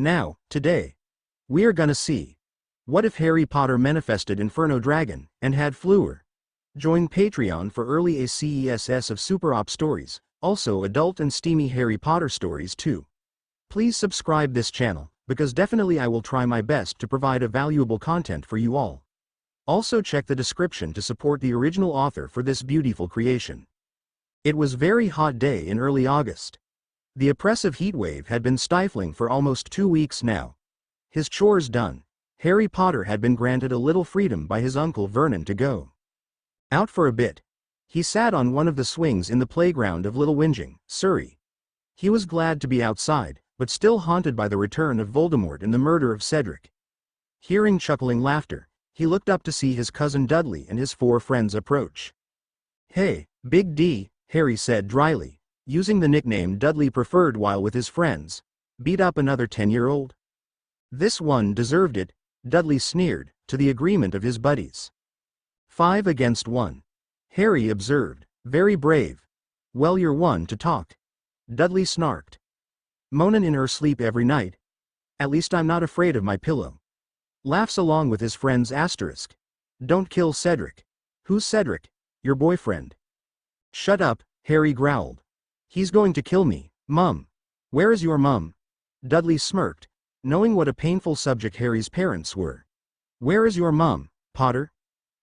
Now, today, we are gonna see. What if Harry Potter manifested Inferno Dragon, and had Fleur? Join Patreon for early ACESS of Super Op stories, also adult and steamy Harry Potter stories too. Please subscribe this channel, because definitely I will try my best to provide a valuable content for you all. Also check the description to support the original author for this beautiful creation. It was very hot day in early August. The oppressive heatwave had been stifling for almost 2 weeks now. His chores done, Harry Potter had been granted a little freedom by his uncle Vernon to go out for a bit. He sat on one of the swings in the playground of Little Whinging, Surrey. He was glad to be outside, but still haunted by the return of Voldemort and the murder of Cedric. Hearing chuckling laughter, he looked up to see his cousin Dudley and his 4 friends approach. "Hey, Big D," Harry said dryly, using the nickname Dudley preferred while with his friends. "Beat up another 10-year-old? This one deserved it," Dudley sneered, to the agreement of his buddies. 5 against 1. Harry observed. "Very brave." "Well, you're one to talk," Dudley snarked. "Moanin' in her sleep every night. At least I'm not afraid of my pillow." Laughs along with his friends asterisk. "Don't kill Cedric." "Who's Cedric?" "Your boyfriend." "Shut up," Harry growled. "He's going to kill me, Mum." "Where is your mum?" Dudley smirked, knowing what a painful subject Harry's parents were. "Where is your mum, Potter?"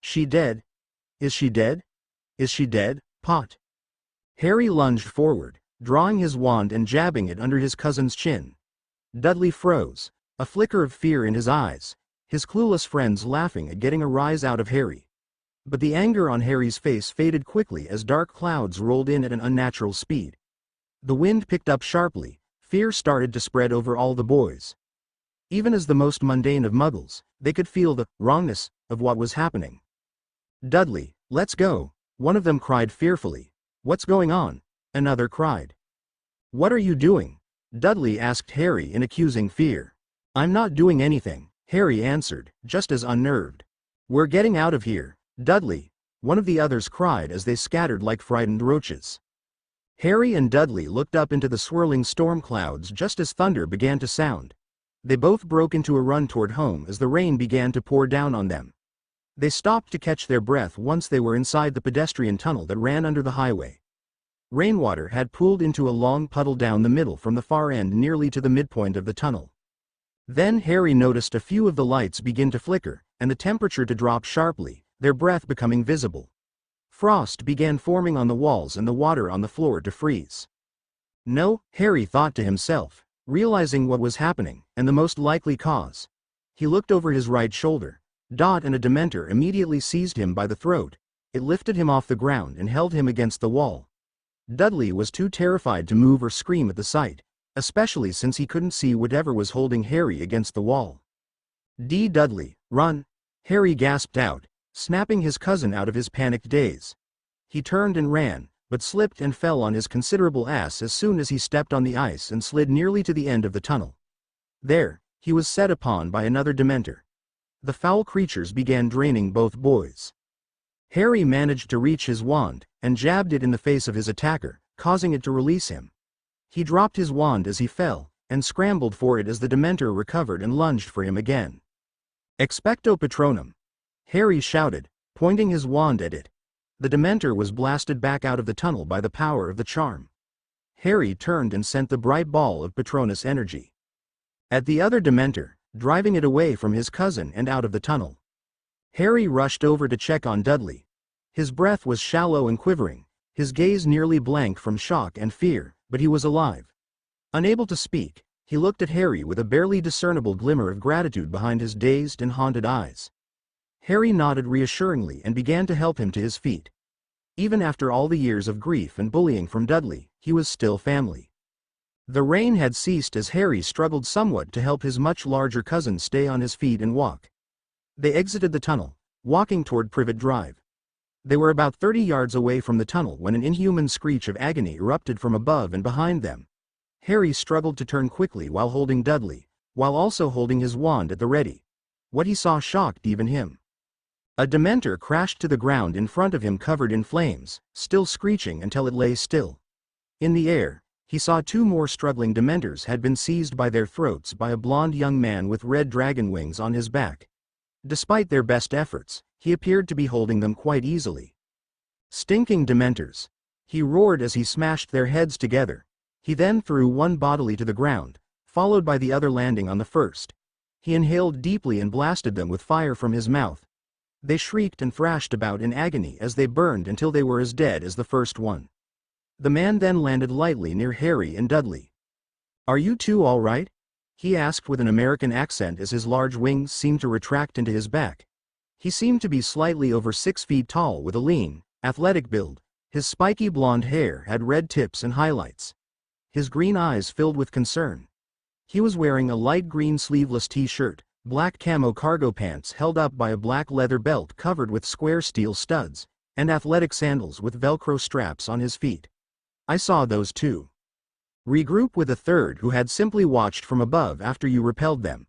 "She dead." "Is she dead? Is she dead, Pot?" Harry lunged forward, drawing his wand and jabbing it under his cousin's chin. Dudley froze, a flicker of fear in his eyes, his clueless friends laughing at getting a rise out of Harry. But the anger on Harry's face faded quickly as dark clouds rolled in at an unnatural speed. The wind picked up sharply, fear started to spread over all the boys. Even as the most mundane of muggles, they could feel the wrongness of what was happening. "Dudley, let's go," one of them cried fearfully. "What's going on?" another cried. "What are you doing?" Dudley asked Harry in accusing fear. "I'm not doing anything," Harry answered, just as unnerved. "We're getting out of here, Dudley," one of the others cried as they scattered like frightened roaches. Harry and Dudley looked up into the swirling storm clouds just as thunder began to sound. They both broke into a run toward home as the rain began to pour down on them. They stopped to catch their breath once they were inside the pedestrian tunnel that ran under the highway. Rainwater had pooled into a long puddle down the middle from the far end nearly to the midpoint of the tunnel. Then Harry noticed a few of the lights begin to flicker, and the temperature to drop sharply, their breath becoming visible. Frost began forming on the walls and the water on the floor to freeze. "No," Harry thought to himself, realizing what was happening, and the most likely cause. He looked over his right shoulder. Dot and a Dementor immediately seized him by the throat. It lifted him off the ground and held him against the wall. Dudley was too terrified to move or scream at the sight, especially since he couldn't see whatever was holding Harry against the wall. Dudley, run!" Harry gasped out, snapping his cousin out of his panicked daze. He turned and ran, but slipped and fell on his considerable ass as soon as he stepped on the ice and slid nearly to the end of the tunnel. There, he was set upon by another Dementor. The foul creatures began draining both boys. Harry managed to reach his wand, and jabbed it in the face of his attacker, causing it to release him. He dropped his wand as he fell, and scrambled for it as the Dementor recovered and lunged for him again. "Expecto Patronum!" Harry shouted, pointing his wand at it. The Dementor was blasted back out of the tunnel by the power of the charm. Harry turned and sent the bright ball of Patronus energy at the other Dementor, driving it away from his cousin and out of the tunnel. Harry rushed over to check on Dudley. His breath was shallow and quivering, his gaze nearly blank from shock and fear, but he was alive. Unable to speak, he looked at Harry with a barely discernible glimmer of gratitude behind his dazed and haunted eyes. Harry nodded reassuringly and began to help him to his feet. Even after all the years of grief and bullying from Dudley, he was still family. The rain had ceased as Harry struggled somewhat to help his much larger cousin stay on his feet and walk. They exited the tunnel, walking toward Privet Drive. They were about 30 yards away from the tunnel when an inhuman screech of agony erupted from above and behind them. Harry struggled to turn quickly while holding Dudley, while also holding his wand at the ready. What he saw shocked even him. A Dementor crashed to the ground in front of him covered in flames, still screeching until it lay still. In the air, he saw two more struggling Dementors had been seized by their throats by a blond young man with red dragon wings on his back. Despite their best efforts, he appeared to be holding them quite easily. Stinking Dementors! He roared as he smashed their heads together. He then threw one bodily to the ground, followed by the other landing on the first. He inhaled deeply and blasted them with fire from his mouth. They shrieked and thrashed about in agony as they burned until they were as dead as the first one. The man then landed lightly near Harry and Dudley. "Are you two all right?" he asked with an American accent as his large wings seemed to retract into his back. He seemed to be slightly over 6 feet tall with a lean, athletic build. His spiky blonde hair had red tips and highlights. His green eyes filled with concern. He was wearing a light green sleeveless t-shirt, black camo cargo pants held up by a black leather belt covered with square steel studs, and athletic sandals with Velcro straps on his feet. "I saw those two. Regroup with a third who had simply watched from above after you repelled them.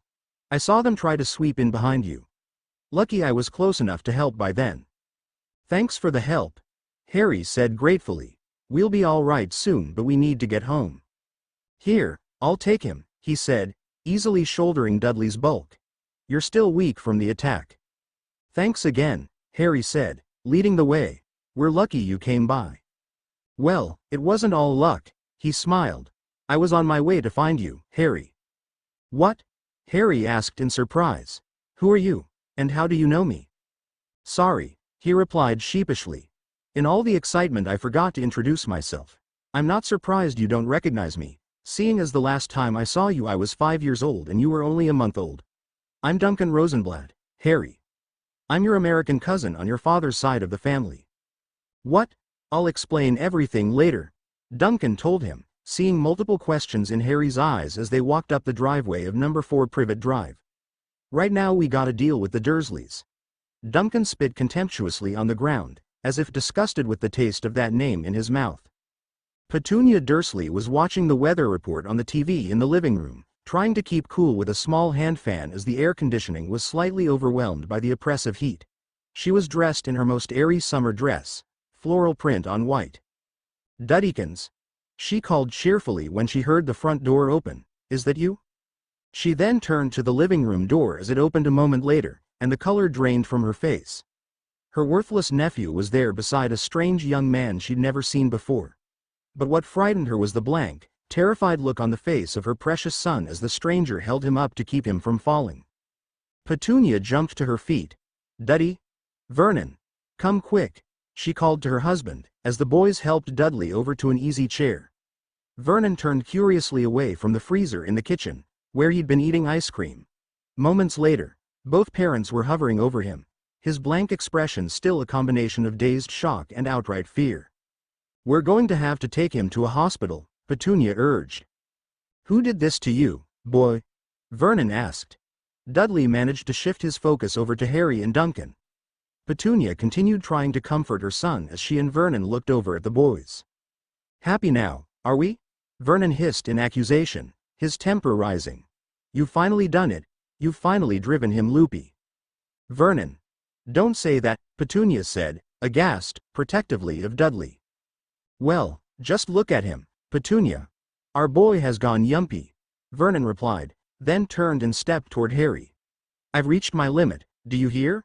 I saw them try to sweep in behind you. Lucky I was close enough to help by then." "Thanks for the help," Harry said gratefully. "We'll be all right soon, but we need to get home." "Here, I'll take him," he said, easily shouldering Dudley's bulk. "You're still weak from the attack." "Thanks again," Harry said, leading the way. "We're lucky you came by." "Well, it wasn't all luck," he smiled. "I was on my way to find you, Harry." "What?" Harry asked in surprise. "Who are you, and how do you know me?" "Sorry," he replied sheepishly. "In all the excitement I forgot to introduce myself. I'm not surprised you don't recognize me, seeing as the last time I saw you I was 5 years old and you were only a month old. I'm Duncan Rosenblatt, Harry. I'm your American cousin on your father's side of the family." "What? I'll explain everything later," Duncan told him, seeing multiple questions in Harry's eyes as they walked up the driveway of number 4 Privet Drive. "Right now we gotta deal with the Dursleys." Duncan spit contemptuously on the ground, as if disgusted with the taste of that name in his mouth. Petunia Dursley was watching the weather report on the TV in the living room, trying to keep cool with a small hand fan as the air conditioning was slightly overwhelmed by the oppressive heat. She was dressed in her most airy summer dress, floral print on white. "Duddykins," she called cheerfully when she heard the front door open. "Is that you?" She then turned to the living room door as it opened a moment later, and the color drained from her face. Her worthless nephew was there beside a strange young man she'd never seen before. But what frightened her was the blank, terrified look on the face of her precious son as the stranger held him up to keep him from falling. Petunia jumped to her feet. "Duddy? Vernon? Come quick," she called to her husband, as the boys helped Dudley over to an easy chair. Vernon turned curiously away from the freezer in the kitchen, where he'd been eating ice cream. Moments later, both parents were hovering over him, his blank expression still a combination of dazed shock and outright fear. "We're going to have to take him to a hospital," Petunia urged. "Who did this to you, boy?" Vernon asked. Dudley managed to shift his focus over to Harry and Duncan. Petunia continued trying to comfort her son as she and Vernon looked over at the boys. "Happy now, are we?" Vernon hissed in accusation, his temper rising. "You've finally done it, you've finally driven him loopy." "Vernon. Don't say that," Petunia said, aghast, protectively of Dudley. "Well, just look at him, Petunia. Our boy has gone yumpy," Vernon replied, then turned and stepped toward Harry. "I've reached my limit, do you hear?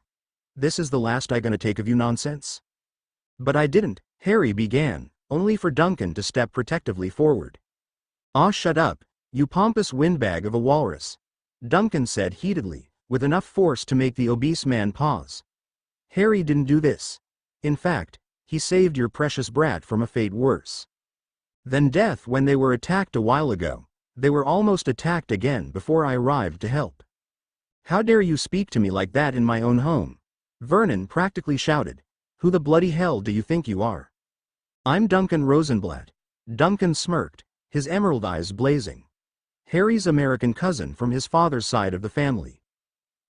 This is the last I'm gonna take of you nonsense." "But I didn't," Harry began, only for Duncan to step protectively forward. "Aw, shut up, you pompous windbag of a walrus," Duncan said heatedly, with enough force to make the obese man pause. "Harry didn't do this. In fact, he saved your precious brat from a fate worse than death when they were attacked a while ago. They were almost attacked again before I arrived to help." "How dare you speak to me like that in my own home?" Vernon practically shouted. "Who the bloody hell do you think you are?" "I'm Duncan Rosenblatt." Duncan smirked, his emerald eyes blazing. "Harry's American cousin from his father's side of the family."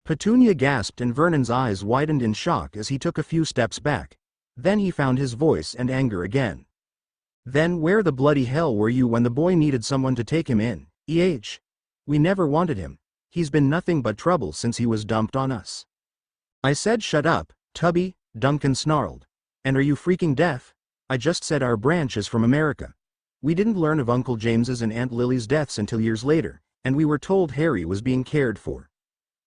Petunia gasped and Vernon's eyes widened in shock as he took a few steps back. Then he found his voice and anger again. "Then where the bloody hell were you when the boy needed someone to take him in? We never wanted him. He's been nothing but trouble since he was dumped on us." "I said shut up, Tubby," Duncan snarled. "And are you freaking deaf? I just said our branch is from America." We didn't learn of Uncle James's and Aunt Lily's deaths until years later, and we were told Harry was being cared for.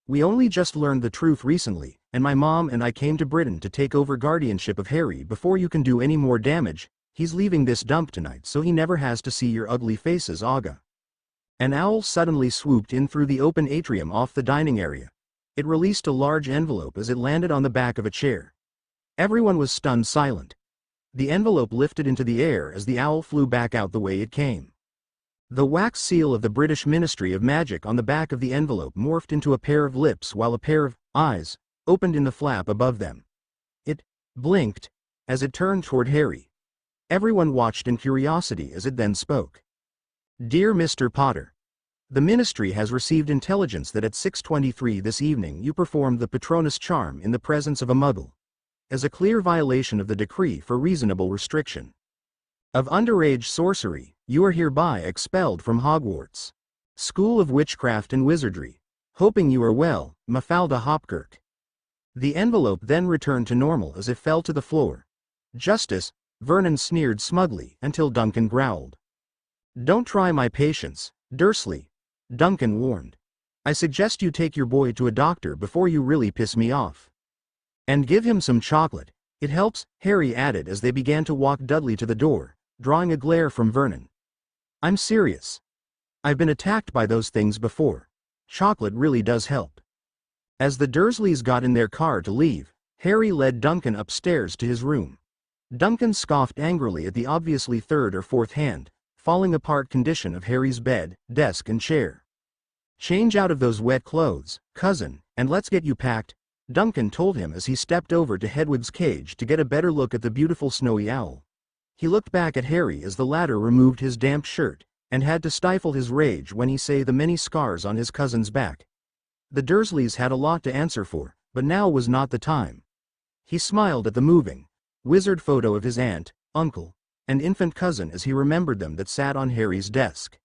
We only just learned the truth recently, and my mom and I came to Britain to take over guardianship of Harry before you can do any more damage. He's leaving this dump tonight so he never has to see your ugly faces, Aga." An owl suddenly swooped in through the open atrium off the dining area. It released a large envelope as it landed on the back of a chair. Everyone was stunned silent. The envelope lifted into the air as the owl flew back out the way it came. The wax seal of the British Ministry of Magic on the back of the envelope morphed into a pair of lips while a pair of eyes opened in the flap above them. It blinked as it turned toward Harry. Everyone watched in curiosity as it then spoke. "Dear Mr. Potter, the Ministry has received intelligence that at 6:23 this evening you performed the Patronus charm in the presence of a Muggle, as a clear violation of the decree for reasonable restriction of underage sorcery. You are hereby expelled from Hogwarts School of Witchcraft and Wizardry. Hoping you are well, Mafalda Hopkirk." The envelope then returned to normal as it fell to the floor. "Justice," Vernon sneered smugly until Duncan growled. "Don't try my patience, Dursley," Duncan warned. "I suggest you take your boy to a doctor before you really piss me off. And give him some chocolate. It helps," Harry added as they began to walk Dudley to the door, drawing a glare from Vernon. "I'm serious. I've been attacked by those things before. Chocolate really does help." As the Dursleys got in their car to leave, Harry led Duncan upstairs to his room. Duncan scoffed angrily at the obviously third or fourth hand, falling apart condition of Harry's bed, desk and chair. "Change out of those wet clothes, cousin, and let's get you packed," Duncan told him as he stepped over to Hedwig's cage to get a better look at the beautiful snowy owl. He looked back at Harry as the latter removed his damp shirt, and had to stifle his rage when he saw the many scars on his cousin's back. The Dursleys had a lot to answer for, but now was not the time. He smiled at the moving wizard photo of his aunt, uncle, and infant cousin as he remembered them that sat on Harry's desk.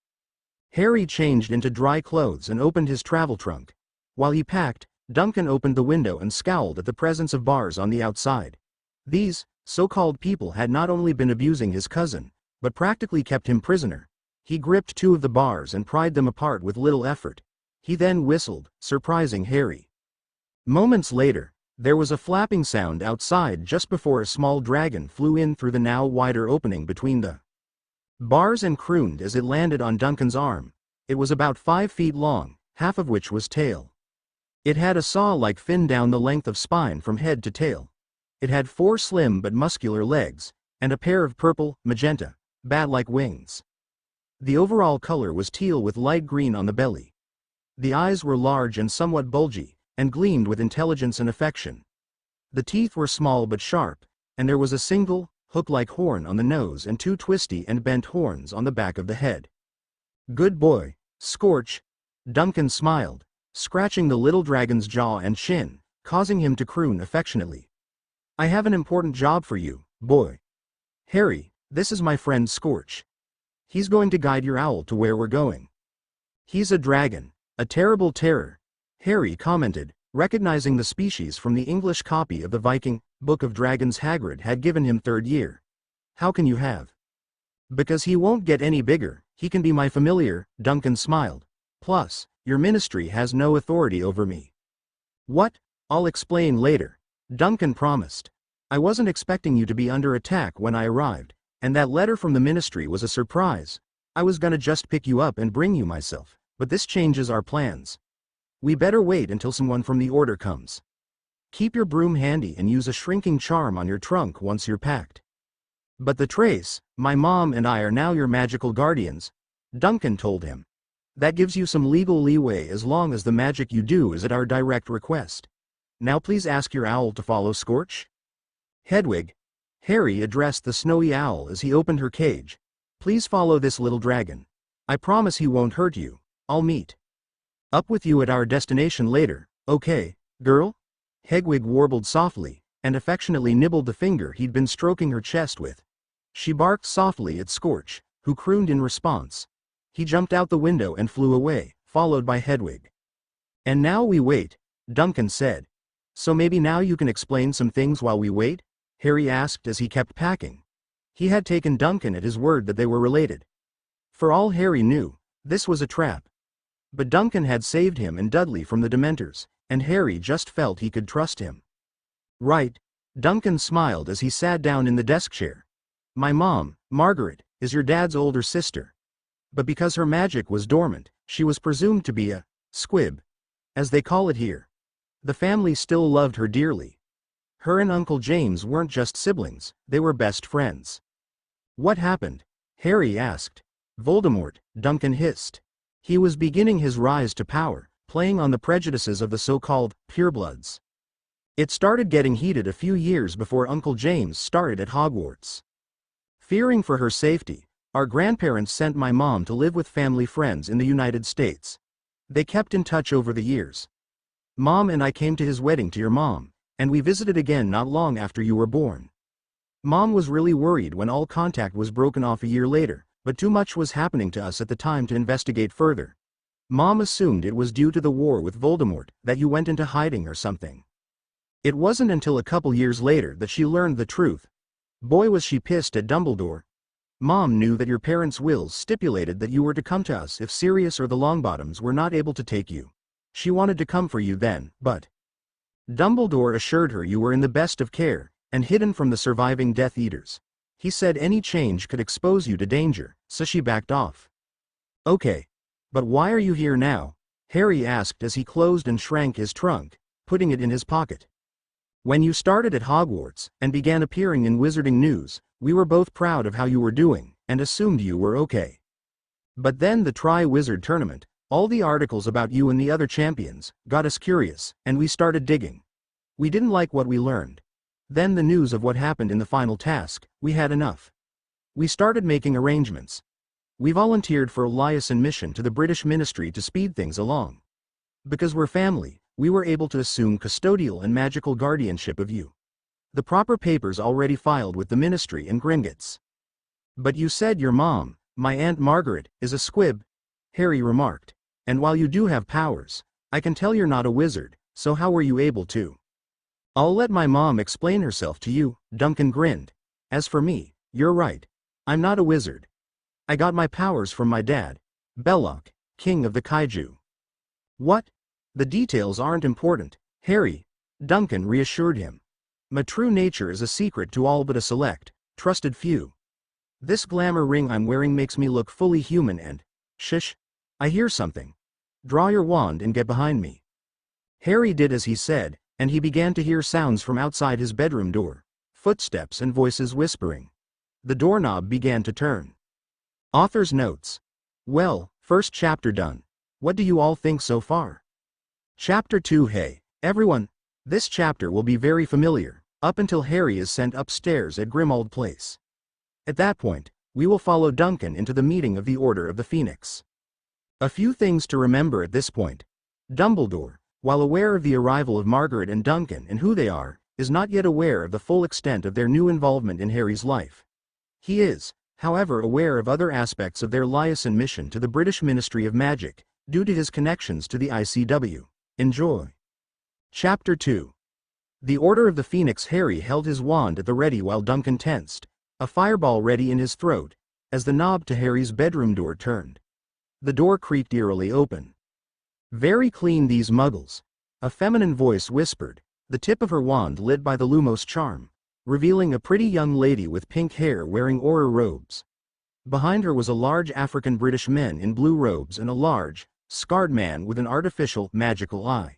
Harry changed into dry clothes and opened his travel trunk. While he packed, Duncan opened the window and scowled at the presence of bars on the outside. These so-called people had not only been abusing his cousin, but practically kept him prisoner. He gripped two of the bars and pried them apart with little effort. He then whistled, surprising Harry. Moments later, there was a flapping sound outside just before a small dragon flew in through the now wider opening between the bars and crooned as it landed on Duncan's arm. It was about 5 feet long, half of which was tail. It had a saw-like fin down the length of spine from head to tail. It had 4 slim but muscular legs, and a pair of purple, magenta, bat-like wings. The overall color was teal with light green on the belly. The eyes were large and somewhat bulgy, and gleamed with intelligence and affection. The teeth were small but sharp, and there was a single, hook-like horn on the nose and 2 twisty and bent horns on the back of the head. "Good boy, Scorch," Duncan smiled, scratching the little dragon's jaw and chin, causing him to croon affectionately. "I have an important job for you, boy. Harry, this is my friend Scorch. He's going to guide your owl to where we're going." "He's a dragon, a terrible terror," Harry commented, recognizing the species from the English copy of the Viking Book of Dragons Hagrid had given him 3rd year. "How can you have?" "Because he won't get any bigger, he can be my familiar," Duncan smiled. "Plus, your ministry has no authority over me." "What? I'll explain later," Duncan promised. "I wasn't expecting you to be under attack when I arrived, and that letter from the ministry was a surprise. I was gonna just pick you up and bring you myself, but this changes our plans. We better wait until someone from the order comes. Keep your broom handy and use a shrinking charm on your trunk once you're packed." "But the trace, my mom and I are now your magical guardians," Duncan told him. "That gives you some legal leeway as long as the magic you do is at our direct request. Now please ask your owl to follow Scorch." "Hedwig," Harry addressed the snowy owl as he opened her cage, "please follow this little dragon. I promise he won't hurt you. I'll meet up with you at our destination later, okay, girl?" Hedwig warbled softly, and affectionately nibbled the finger he'd been stroking her chest with. She barked softly at Scorch, who crooned in response. He jumped out the window and flew away, followed by Hedwig. "And now we wait," Duncan said. "So maybe now you can explain some things while we wait?" Harry asked as he kept packing. He had taken Duncan at his word that they were related. For all Harry knew, this was a trap. But Duncan had saved him and Dudley from the Dementors, and Harry just felt he could trust him. Right. Duncan smiled as he sat down in the desk chair. My mom, Margaret, is your dad's older sister. But because her magic was dormant, she was presumed to be a squib, as they call it here. The family still loved her dearly. Her and Uncle James weren't just siblings, they were best friends. What happened? Harry asked. Voldemort, Duncan hissed. He was beginning his rise to power, playing on the prejudices of the so-called purebloods. It started getting heated a few years before Uncle James started at Hogwarts. Fearing for her safety, our grandparents sent my mom to live with family friends in the United States. They kept in touch over the years. Mom and I came to his wedding to your mom, and we visited again not long after you were born. Mom was really worried when all contact was broken off a year later, but too much was happening to us at the time to investigate further. Mom assumed it was due to the war with Voldemort that you went into hiding or something. It wasn't until a couple years later that she learned the truth. Boy was she pissed at Dumbledore. Mom knew that your parents' wills stipulated that you were to come to us if Sirius or the Longbottoms were not able to take you. She wanted to come for you then, but Dumbledore assured her you were in the best of care, and hidden from the surviving Death Eaters. He said any change could expose you to danger, so she backed off. Okay. But why are you here now? Harry asked as he closed and shrank his trunk, putting it in his pocket. When you started at Hogwarts, and began appearing in Wizarding News, we were both proud of how you were doing, and assumed you were okay. But then the Tri-Wizard Tournament, all the articles about you and the other champions, got us curious, and we started digging. We didn't like what we learned. Then the news of what happened in the final task, we had enough. We started making arrangements. We volunteered for a liaison mission to the British Ministry to speed things along. Because we're family, we were able to assume custodial and magical guardianship of you. The proper papers already filed with the Ministry and Gringotts. But you said your mom, my Aunt Margaret, is a squib, Harry remarked. And while you do have powers, I can tell you're not a wizard, so how were you able to? I'll let my mom explain herself to you, Duncan grinned. As for me, you're right. I'm not a wizard. I got my powers from my dad, Belloc, king of the kaiju. What? The details aren't important, Harry, Duncan reassured him. My true nature is a secret to all but a select, trusted few. This glamour ring I'm wearing makes me look fully human and, shush, I hear something. Draw your wand and get behind me. Harry did as he said, and he began to hear sounds from outside his bedroom door, footsteps and voices whispering. The doorknob began to turn. Author's notes. Well, first chapter done. What do you all think so far? Chapter 2. Hey, everyone, this chapter will be very familiar, up until Harry is sent upstairs at Grimmauld Place. At that point, we will follow Duncan into the meeting of the Order of the Phoenix. A few things to remember at this point. Dumbledore, while aware of the arrival of Margaret and Duncan and who they are, is not yet aware of the full extent of their new involvement in Harry's life. He is, however, aware of other aspects of their liaison mission to the British Ministry of Magic, due to his connections to the ICW. Enjoy. Chapter 2. The Order of the Phoenix. Harry held his wand at the ready while Duncan tensed, a fireball ready in his throat, as the knob to Harry's bedroom door turned. The door creaked eerily open. Very clean these muggles, a feminine voice whispered, the tip of her wand lit by the Lumos charm, revealing a pretty young lady with pink hair wearing Auror robes. Behind her was a large African-British man in blue robes and a large, scarred man with an artificial, magical eye.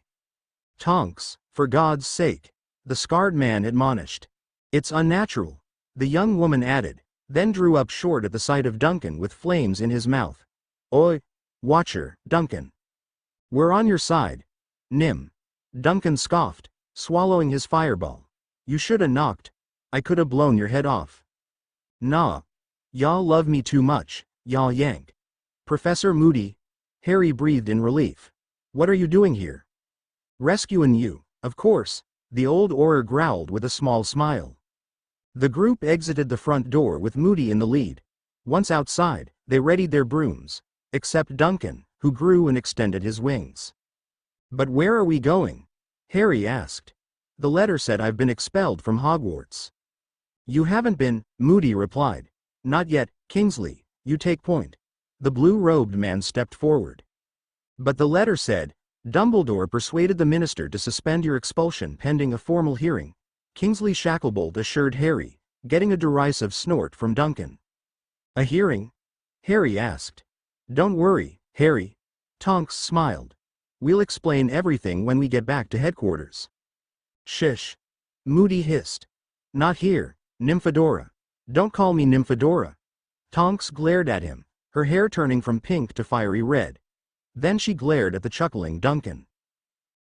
Tonks, for God's sake, the scarred man admonished. It's unnatural, the young woman added, then drew up short at the sight of Duncan with flames in his mouth. Oi, watcher, Duncan. We're on your side. Nim. Duncan scoffed, swallowing his fireball. You shoulda knocked. I coulda blown your head off. Nah. Y'all love me too much, y'all yank. Professor Moody. Harry breathed in relief. What are you doing here? Rescuing you, of course, the old Auror growled with a small smile. The group exited the front door with Moody in the lead. Once outside, they readied their brooms, except Duncan, who grew and extended his wings. But where are we going? Harry asked. The letter said I've been expelled from Hogwarts. You haven't been, Moody replied. Not yet, Kingsley, you take point. The blue-robed man stepped forward. But the letter said, Dumbledore persuaded the minister to suspend your expulsion pending a formal hearing, Kingsley Shacklebolt assured Harry, getting a derisive snort from Duncan. A hearing? Harry asked. Don't worry, Harry. Tonks smiled. We'll explain everything when we get back to headquarters. Shish. Moody hissed. Not here, Nymphadora. Don't call me Nymphadora. Tonks glared at him, her hair turning from pink to fiery red. Then she glared at the chuckling Duncan.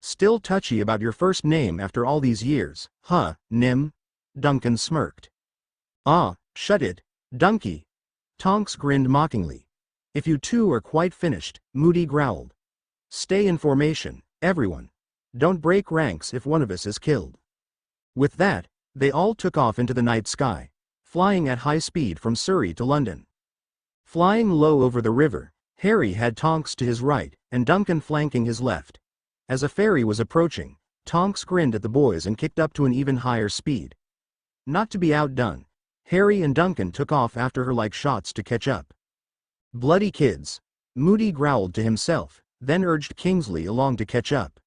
Still touchy about your first name after all these years, huh, Nym? Duncan smirked. Ah, shut it, Dunky. Tonks grinned mockingly. If you two are quite finished, Moody growled. Stay in formation, everyone. Don't break ranks if one of us is killed. With that, they all took off into the night sky, flying at high speed from Surrey to London. Flying low over the river, Harry had Tonks to his right, and Duncan flanking his left. As a ferry was approaching, Tonks grinned at the boys and kicked up to an even higher speed. Not to be outdone, Harry and Duncan took off after her like shots to catch up. Bloody kids, Moody growled to himself, then urged Kingsley along to catch up.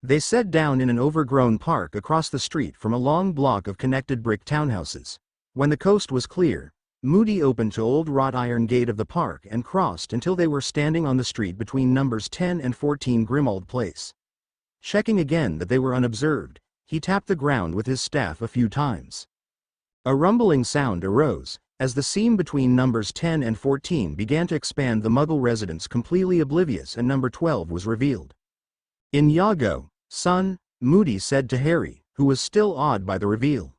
They sat down in an overgrown park across the street from a long block of connected brick townhouses. When the coast was clear, Moody opened to old wrought iron gate of the park and crossed until they were standing on the street between numbers 10 and 14 Grimmauld Place. Checking again that they were unobserved, he tapped the ground with his staff a few times. A rumbling sound arose, as the seam between numbers 10 and 14 began to expand, the Muggle residents completely oblivious, and number 12 was revealed. In Iago, son, Moody said to Harry, who was still awed by the reveal.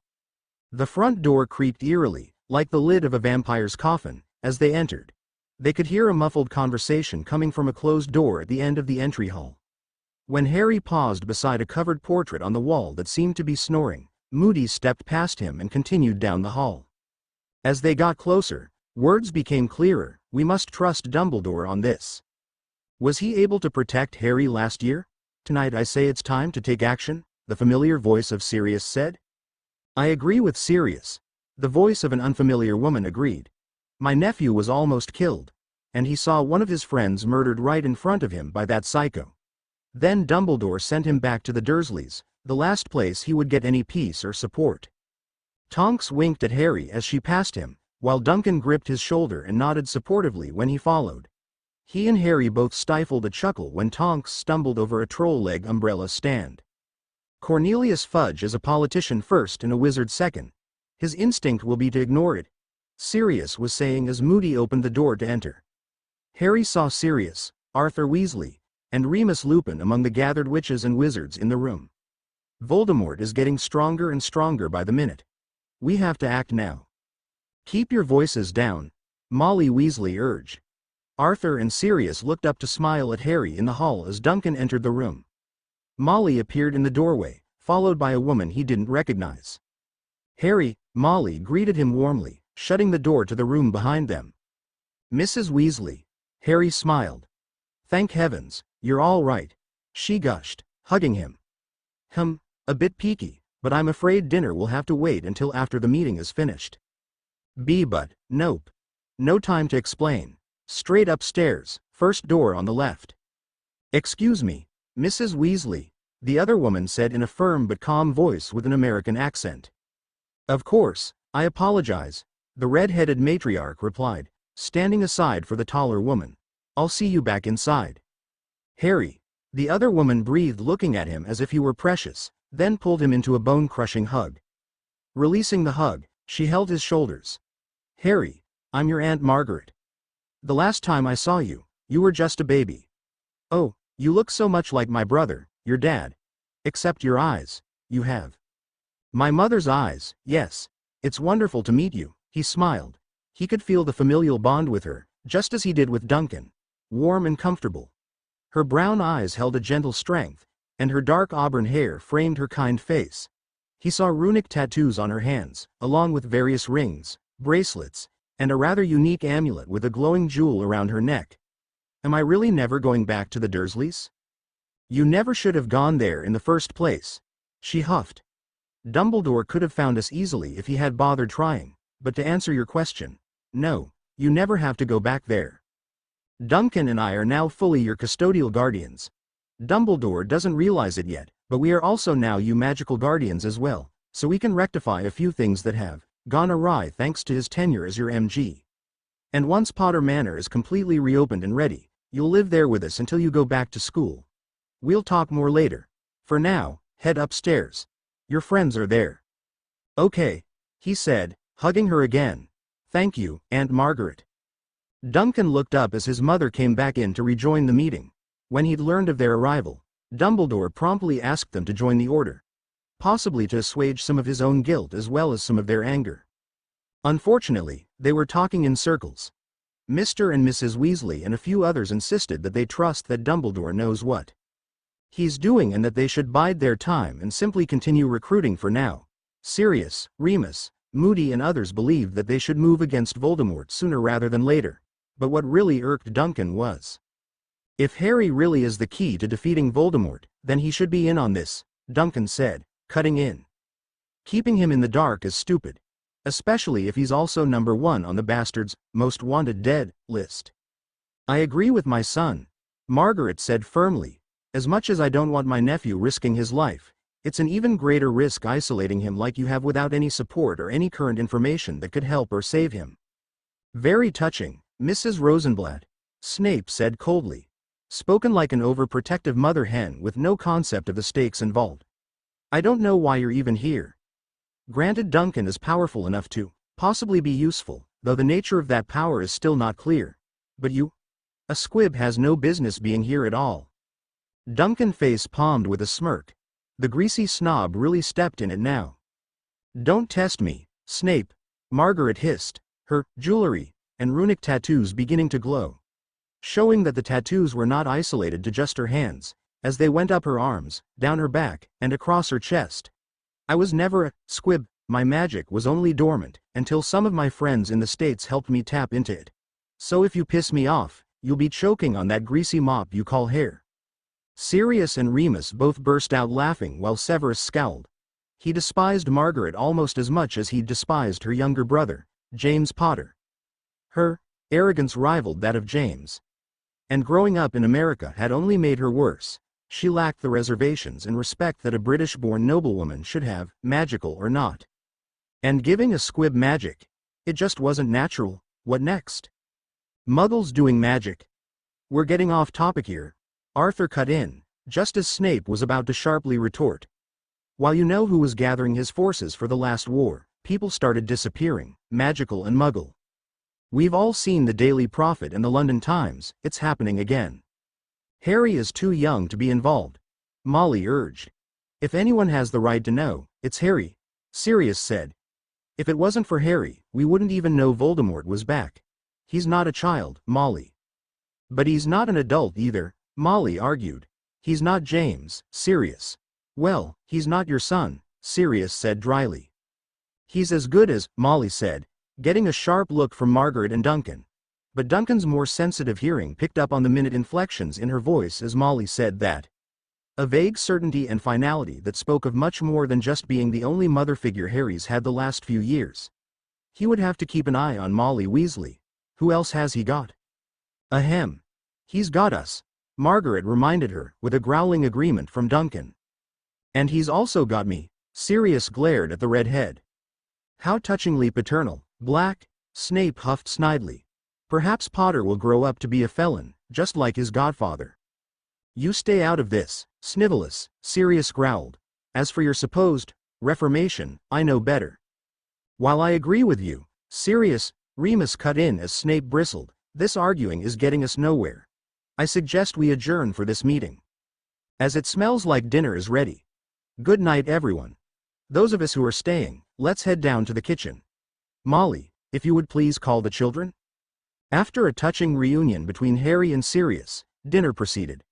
The front door creaked eerily, like the lid of a vampire's coffin, as they entered. They could hear a muffled conversation coming from a closed door at the end of the entry hall. When Harry paused beside a covered portrait on the wall that seemed to be snoring, Moody stepped past him and continued down the hall. As they got closer, words became clearer. We must trust Dumbledore on this. Was he able to protect Harry last year? Tonight I say it's time to take action, the familiar voice of Sirius said. I agree with Sirius. The voice of an unfamiliar woman agreed. My nephew was almost killed, and he saw one of his friends murdered right in front of him by that psycho. Then Dumbledore sent him back to the Dursleys, the last place he would get any peace or support. Tonks winked at Harry as she passed him, while Duncan gripped his shoulder and nodded supportively when he followed. He and Harry both stifled a chuckle when Tonks stumbled over a troll-leg umbrella stand. Cornelius Fudge is a politician first and a wizard second. His instinct will be to ignore it, Sirius was saying as Moody opened the door to enter. Harry saw Sirius, Arthur Weasley, and Remus Lupin among the gathered witches and wizards in the room. Voldemort is getting stronger and stronger by the minute. We have to act now. Keep your voices down, Molly Weasley urged. Arthur and Sirius looked up to smile at Harry in the hall as Duncan entered the room. Molly appeared in the doorway, followed by a woman he didn't recognize. Harry, Molly greeted him warmly, shutting the door to the room behind them. Mrs. Weasley. Harry smiled. Thank heavens, you're all right, she gushed, hugging him. A bit peaky, but I'm afraid dinner will have to wait until after the meeting is finished. But, nope. No time to explain. Straight upstairs, first door on the left. Excuse me, Mrs. Weasley, the other woman said in a firm but calm voice with an American accent. Of course, I apologize, the red-headed matriarch replied, standing aside for the taller woman. I'll see you back inside. Harry, the other woman breathed, looking at him as if he were precious, then pulled him into a bone-crushing hug. Releasing the hug, she held his shoulders. Harry, I'm your Aunt Margaret. The last time I saw you, you were just a baby. Oh, you look so much like my brother, your dad. Except your eyes, you have my mother's eyes. Yes, it's wonderful to meet you, he smiled. He could feel the familial bond with her, just as he did with Duncan. Warm and comfortable. Her brown eyes held a gentle strength, and her dark auburn hair framed her kind face. He saw runic tattoos on her hands, along with various rings, bracelets, and a rather unique amulet with a glowing jewel around her neck. Am I really never going back to the Dursleys? You never should have gone there in the first place, she huffed. Dumbledore could have found us easily if he had bothered trying, but to answer your question, no, you never have to go back there. Duncan and I are now fully your custodial guardians. Dumbledore doesn't realize it yet, but we are also now you magical guardians as well, so we can rectify a few things that have gone awry thanks to his tenure as your MG. And once Potter Manor is completely reopened and ready, you'll live there with us until you go back to school. We'll talk more later. For now, head upstairs. Your friends are there. Okay, he said, hugging her again. Thank you, Aunt Margaret. Duncan looked up as his mother came back in to rejoin the meeting. When he'd learned of their arrival, Dumbledore promptly asked them to join the order, possibly to assuage some of his own guilt as well as some of their anger. Unfortunately, they were talking in circles. Mr. and Mrs. Weasley and a few others insisted that they trust that Dumbledore knows what he's doing and that they should bide their time and simply continue recruiting for now. Sirius, Remus, Moody and others believed that they should move against Voldemort sooner rather than later, but what really irked Duncan was, if Harry really is the key to defeating Voldemort, then he should be in on this, Duncan said, cutting in. Keeping him in the dark is stupid. Especially if he's also number 1 on the bastard's most wanted dead list. I agree with my son, Margaret said firmly. As much as I don't want my nephew risking his life, it's an even greater risk isolating him like you have without any support or any current information that could help or save him. Very touching, Mrs. Rosenblatt, Snape said coldly. Spoken like an overprotective mother hen with no concept of the stakes involved. I don't know why you're even here. Granted, Duncan is powerful enough to possibly be useful, though the nature of that power is still not clear. But you? A squib has no business being here at all. Duncan face palmed with a smirk. The greasy snob really stepped in it now. Don't test me, Snape, Margaret hissed, her jewelry and runic tattoos beginning to glow, showing that the tattoos were not isolated to just her hands, as they went up her arms, down her back, and across her chest. I was never a squib, my magic was only dormant, until some of my friends in the States helped me tap into it. So if you piss me off, you'll be choking on that greasy mop you call hair. Sirius and Remus both burst out laughing while Severus scowled. He despised Margaret almost as much as he despised her younger brother, James Potter. Her arrogance rivaled that of James. And growing up in America had only made her worse. She lacked the reservations and respect that a British-born noblewoman should have, magical or not. And giving a squib magic, it just wasn't natural. What next? Muggles doing magic. We're getting off topic here. Arthur cut in, just as Snape was about to sharply retort. While you know who was gathering his forces for the last war, people started disappearing, magical and muggle. We've all seen the Daily Prophet and the London Times, it's happening again. Harry is too young to be involved, Molly urged. If anyone has the right to know, it's Harry, Sirius said. If it wasn't for Harry, we wouldn't even know Voldemort was back. He's not a child, Molly. But he's not an adult either, Molly argued. He's not James, Sirius. Well, he's not your son, Sirius said dryly. He's as good as, Molly said, getting a sharp look from Margaret and Duncan. But Duncan's more sensitive hearing picked up on the minute inflections in her voice as Molly said that. A vague certainty and finality that spoke of much more than just being the only mother figure Harry's had the last few years. He would have to keep an eye on Molly Weasley. Who else has he got? Ahem. He's got us, Margaret reminded her, with a growling agreement from Duncan. And he's also got me, Sirius glared at the redhead. How touchingly paternal, Black, Snape huffed snidely. Perhaps Potter will grow up to be a felon, just like his godfather. You stay out of this, Snivelus, Sirius growled. As for your supposed reformation, I know better. While I agree with you, Sirius, Remus cut in as Snape bristled, this arguing is getting us nowhere. I suggest we adjourn for this meeting. As it smells like dinner is ready. Good night everyone. Those of us who are staying, let's head down to the kitchen. Molly, if you would please call the children. After a touching reunion between Harry and Sirius, dinner proceeded.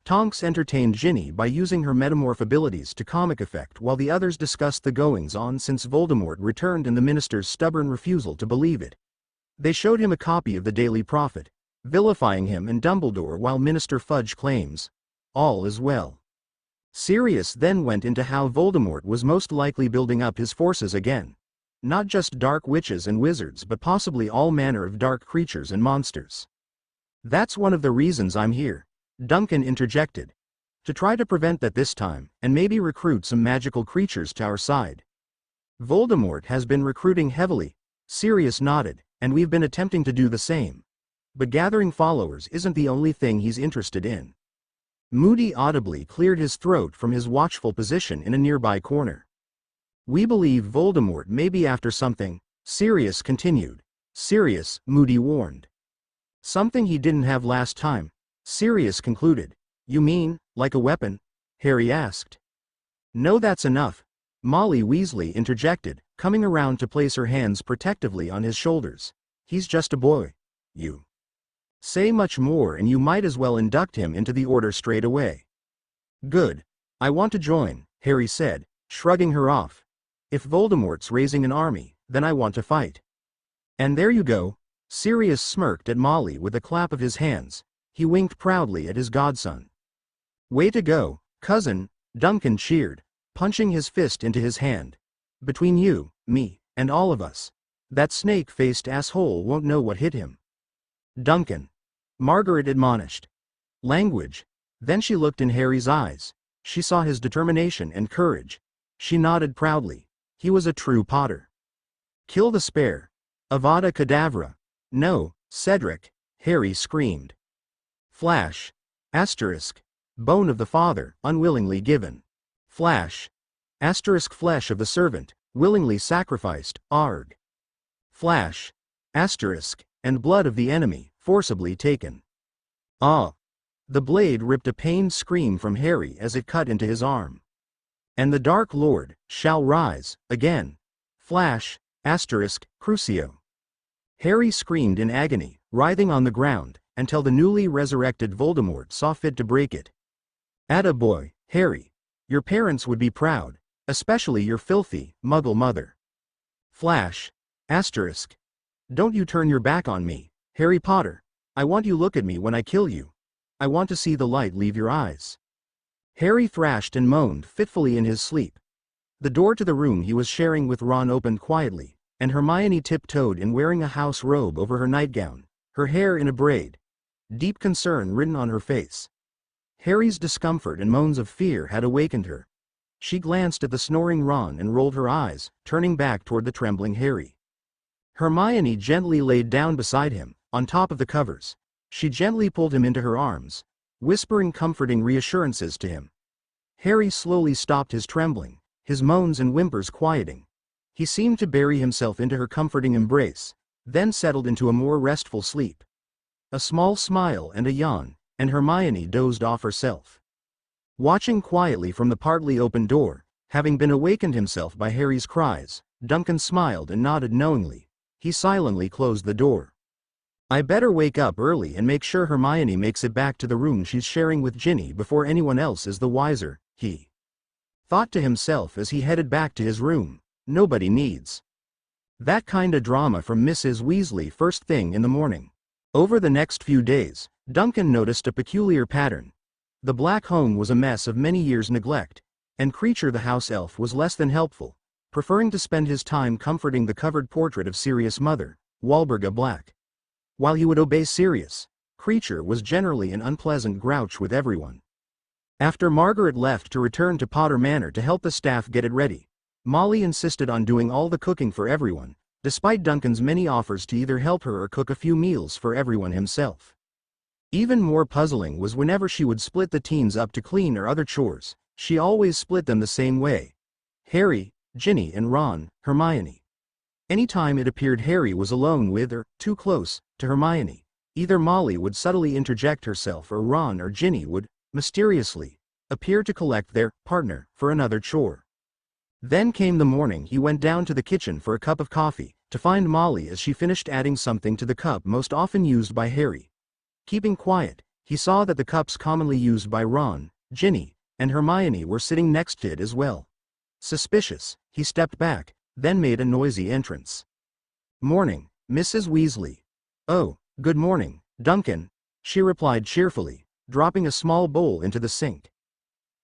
Tonks entertained Ginny by using her metamorph abilities to comic effect while the others discussed the goings-on since Voldemort returned and the minister's stubborn refusal to believe it. They showed him a copy of the Daily Prophet, vilifying him and Dumbledore while Minister Fudge claims, all is well. Sirius then went into how Voldemort was most likely building up his forces again. Not just dark witches and wizards but possibly all manner of dark creatures and monsters. That's one of the reasons I'm here, Duncan interjected. To try to prevent that this time, and maybe recruit some magical creatures to our side. Voldemort has been recruiting heavily, Sirius nodded, and we've been attempting to do the same. But gathering followers isn't the only thing he's interested in. Moody audibly cleared his throat from his watchful position in a nearby corner. We believe Voldemort may be after something, Sirius continued. Sirius, Moody warned. Something he didn't have last time, Sirius concluded. You mean, like a weapon? Harry asked. No, that's enough, Molly Weasley interjected, coming around to place her hands protectively on his shoulders. He's just a boy. You say much more and you might as well induct him into the order straight away. Good. I want to join, Harry said, shrugging her off. If Voldemort's raising an army, then I want to fight. And there you go. Sirius smirked at Molly with a clap of his hands. He winked proudly at his godson. Way to go, cousin, Duncan cheered, punching his fist into his hand. Between you, me, and all of us, that snake-faced asshole won't know what hit him. Duncan. Margaret admonished. Language. Then she looked in Harry's eyes. She saw his determination and courage. She nodded proudly. He was a true Potter. Kill the spare. Avada Kedavra. No, Cedric, Harry screamed. Flash. Asterisk. Bone of the father, unwillingly given. Flash. Asterisk flesh of the servant, willingly sacrificed, arg. Flash. Asterisk. And blood of the enemy, forcibly taken. Ah. The blade ripped a pained scream from Harry as it cut into his arm. And the Dark Lord shall rise again. Flash. Asterisk. Crucio. Harry screamed in agony, writhing on the ground, until the newly resurrected Voldemort saw fit to break it. Attaboy, Harry. Your parents would be proud, especially your filthy, muggle mother. Flash. Asterisk. Don't you turn your back on me, Harry Potter. I want you look at me when I kill you. I want to see the light leave your eyes. Harry thrashed and moaned fitfully in his sleep. The door to the room he was sharing with Ron opened quietly, and Hermione tiptoed in wearing a house robe over her nightgown, her hair in a braid. Deep concern written on her face. Harry's discomfort and moans of fear had awakened her. She glanced at the snoring Ron and rolled her eyes, turning back toward the trembling Harry. Hermione gently laid down beside him, on top of the covers. She gently pulled him into her arms, whispering comforting reassurances to him. Harry slowly stopped his trembling, his moans and whimpers quieting. He seemed to bury himself into her comforting embrace, then settled into a more restful sleep. A small smile and a yawn, and Hermione dozed off herself. Watching quietly from the partly open door, having been awakened himself by Harry's cries, Duncan smiled and nodded knowingly. He silently closed the door. I better wake up early and make sure Hermione makes it back to the room she's sharing with Ginny before anyone else is the wiser, he thought to himself as he headed back to his room. Nobody needs that kinda drama from Mrs. Weasley first thing in the morning. Over the next few days, Duncan noticed a peculiar pattern. The black home was a mess of many years' neglect, and Creature the house elf was less than helpful, preferring to spend his time comforting the covered portrait of Sirius' mother, Walburga Black. While he would obey Sirius, Creature was generally an unpleasant grouch with everyone. After Margaret left to return to Potter Manor to help the staff get it ready, Molly insisted on doing all the cooking for everyone, despite Duncan's many offers to either help her or cook a few meals for everyone himself. Even more puzzling was whenever she would split the teens up to clean or other chores, she always split them the same way. Harry, Ginny and Ron, Hermione. Anytime it appeared Harry was alone with or too close to Hermione, either Molly would subtly interject herself or Ron or Ginny would, mysteriously, appear to collect their partner for another chore. Then came the morning he went down to the kitchen for a cup of coffee, to find Molly as she finished adding something to the cup most often used by Harry. Keeping quiet, he saw that the cups commonly used by Ron, Ginny, and Hermione were sitting next to it as well. Suspicious, he stepped back, then made a noisy entrance. Morning, Mrs. Weasley. Oh, good morning, Duncan, she replied cheerfully, dropping a small bowl into the sink.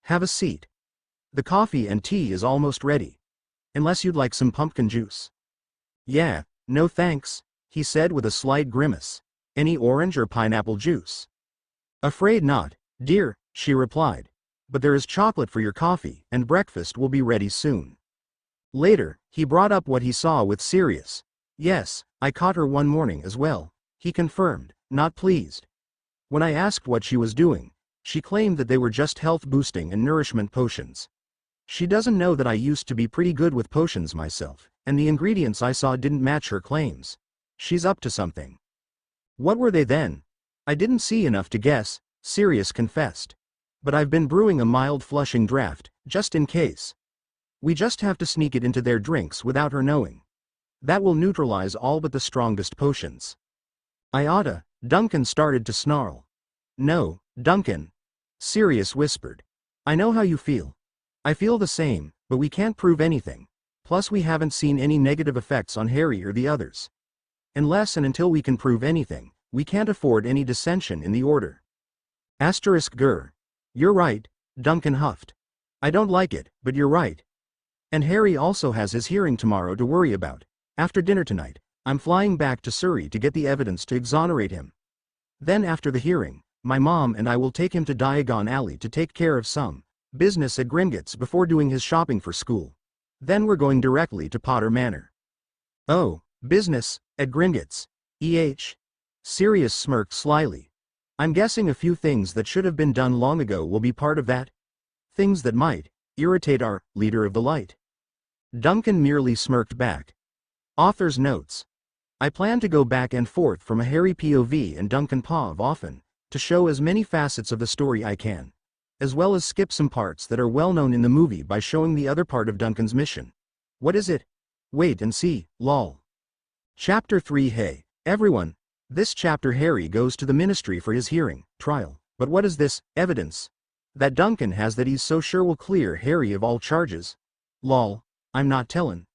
Have a seat. The coffee and tea is almost ready. Unless you'd like some pumpkin juice. Yeah, no thanks, he said with a slight grimace. Any orange or pineapple juice? Afraid not, dear, she replied. But there is chocolate for your coffee, and breakfast will be ready soon. Later, he brought up what he saw with Sirius. Yes, I caught her one morning as well, he confirmed, not pleased. When I asked what she was doing, she claimed that they were just health-boosting and nourishment potions. She doesn't know that I used to be pretty good with potions myself, and the ingredients I saw didn't match her claims. She's up to something. What were they then? I didn't see enough to guess, Sirius confessed. But I've been brewing a mild flushing draft, just in case. We just have to sneak it into their drinks without her knowing. That will neutralize all but the strongest potions. I oughta, Duncan started to snarl. No, Duncan, Sirius whispered. I know how you feel. I feel the same, but we can't prove anything. Plus we haven't seen any negative effects on Harry or the others. Unless and until we can prove anything, we can't afford any dissension in the order. *Gur. You're right, Duncan huffed. I don't like it, but you're right. And Harry also has his hearing tomorrow to worry about. After dinner tonight, I'm flying back to Surrey to get the evidence to exonerate him. Then after the hearing, my mom and I will take him to Diagon Alley to take care of some business at Gringotts before doing his shopping for school. Then we're going directly to Potter Manor. Oh, business, at Gringotts. Sirius smirked slyly. I'm guessing a few things that should have been done long ago will be part of that. Things that might irritate our leader of the light. Duncan merely smirked back. Author's notes. I plan to go back and forth from a Harry POV and Duncan POV often, to show as many facets of the story I can, as well as skip some parts that are well known in the movie by showing the other part of Duncan's mission. What is it? Wait and see, lol. Chapter 3. Hey, everyone. This chapter Harry goes to the ministry for his hearing trial. But what is this evidence that Duncan has that he's so sure will clear Harry of all charges? Lol, I'm not tellin'.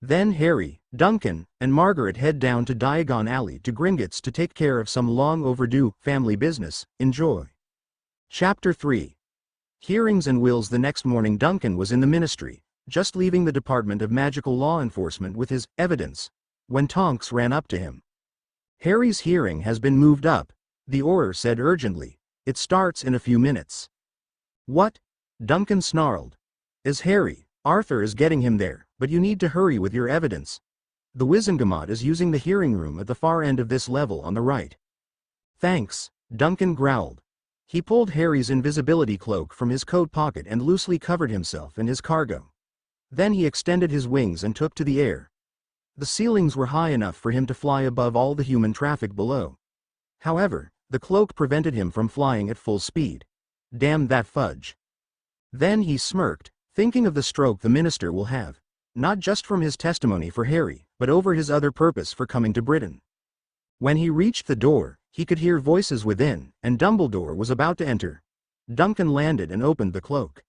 Then Harry, Duncan, and Margaret head down to Diagon Alley to Gringotts to take care of some long overdue family business. Enjoy. Chapter 3. Hearings and wills. The next morning Duncan was in the ministry, just leaving the Department of Magical Law Enforcement with his evidence, when Tonks ran up to him. Harry's hearing has been moved up, the Auror said urgently. It starts in a few minutes. What? Duncan snarled. Is Harry? Arthur is getting him there, but you need to hurry with your evidence. The Wizengamot is using the hearing room at the far end of this level on the right. Thanks, Duncan growled. He pulled Harry's invisibility cloak from his coat pocket and loosely covered himself and his cargo. Then he extended his wings and took to the air. The ceilings were high enough for him to fly above all the human traffic below. However, the cloak prevented him from flying at full speed. Damn that fudge. Then he smirked, thinking of the stroke the minister will have, not just from his testimony for Harry, but over his other purpose for coming to Britain. When he reached the door, he could hear voices within, and Dumbledore was about to enter. Duncan landed and opened the cloak.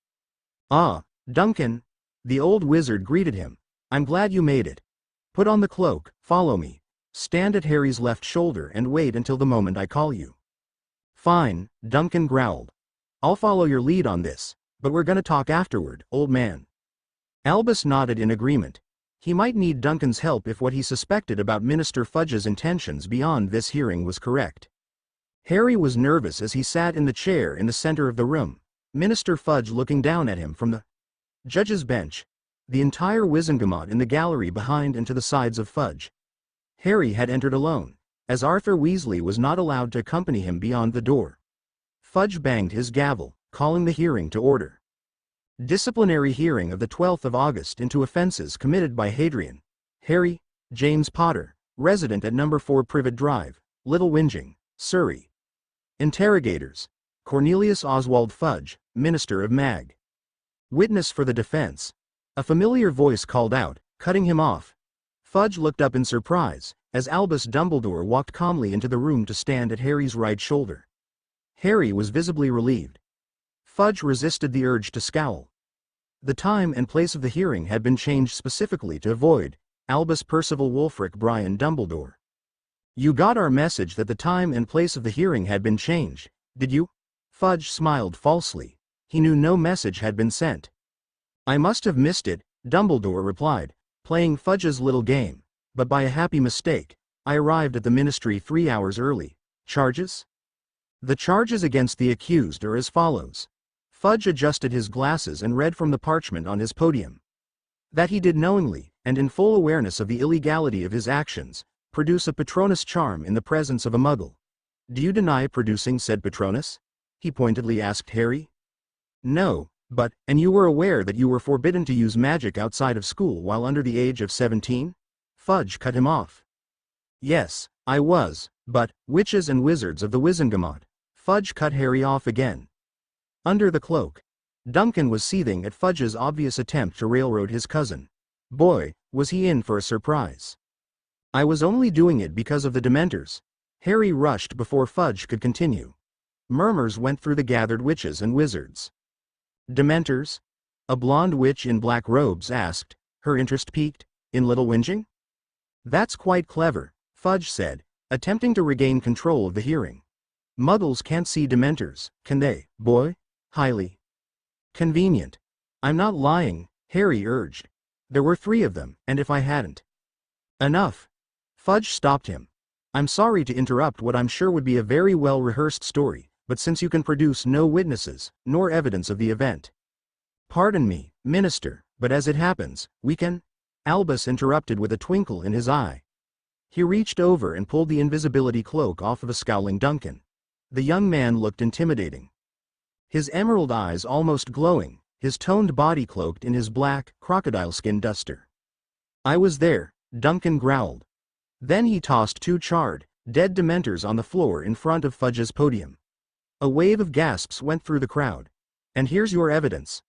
Ah, Duncan! The old wizard greeted him. I'm glad you made it. Put on the cloak, follow me. Stand at Harry's left shoulder and wait until the moment I call you. Fine, Duncan growled. I'll follow your lead on this, but we're gonna talk afterward, old man. Albus nodded in agreement. He might need Duncan's help if what he suspected about Minister Fudge's intentions beyond this hearing was correct. Harry was nervous as he sat in the chair in the center of the room, Minister Fudge looking down at him from the judge's bench, the entire Wizengamot in the gallery behind and to the sides of Fudge. Harry had entered alone, as Arthur Weasley was not allowed to accompany him beyond the door. Fudge banged his gavel, calling the hearing to order. Disciplinary hearing of the 12th of August into offenses committed by Hadrian, Harry, James Potter, resident at number 4 Privet Drive, Little Whinging, Surrey. Interrogators: Cornelius Oswald Fudge, Minister of Mag. Witness for the defense. A familiar voice called out, cutting him off. Fudge looked up in surprise, as Albus Dumbledore walked calmly into the room to stand at Harry's right shoulder. Harry was visibly relieved. Fudge resisted the urge to scowl. The time and place of the hearing had been changed specifically to avoid Albus Percival Wulfric Brian Dumbledore. You got our message that the time and place of the hearing had been changed, did you? Fudge smiled falsely. He knew no message had been sent. "I must have missed it," Dumbledore replied, playing Fudge's little game. "But by a happy mistake, I arrived at the Ministry 3 hours early. Charges?" "The charges against the accused are as follows." Fudge adjusted his glasses and read from the parchment on his podium. "That he did knowingly, and in full awareness of the illegality of his actions, produce a Patronus charm in the presence of a Muggle." "Do you deny producing said Patronus?" he pointedly asked Harry. "No, but, and you were aware that you were forbidden to use magic outside of school while under the age of 17? Fudge cut him off. "Yes, I was, but, witches and wizards of the Wizengamot." Fudge cut Harry off again. Under the cloak, Duncan was seething at Fudge's obvious attempt to railroad his cousin. Boy, was he in for a surprise. "I was only doing it because of the Dementors." Harry rushed before Fudge could continue. Murmurs went through the gathered witches and wizards. "Dementors?" a blonde witch in black robes asked, her interest piqued. "In Little Whinging?" "That's quite clever," Fudge said, attempting to regain control of the hearing. "Muggles can't see Dementors, can they, boy? Highly convenient." "I'm not lying," Harry urged. "There were 3 of them, and if I hadn't—" "Enough." Fudge stopped him. "I'm sorry to interrupt what I'm sure would be a very well-rehearsed story, but since you can produce no witnesses, nor evidence of the event—" "Pardon me, Minister, but as it happens, we can—" Albus interrupted with a twinkle in his eye. He reached over and pulled the invisibility cloak off of a scowling Duncan. The young man looked intimidating. His emerald eyes almost glowing, his toned body cloaked in his black, crocodile skin duster. "I was there," Duncan growled. Then he tossed 2 charred, dead Dementors on the floor in front of Fudge's podium. A wave of gasps went through the crowd. "And here's your evidence.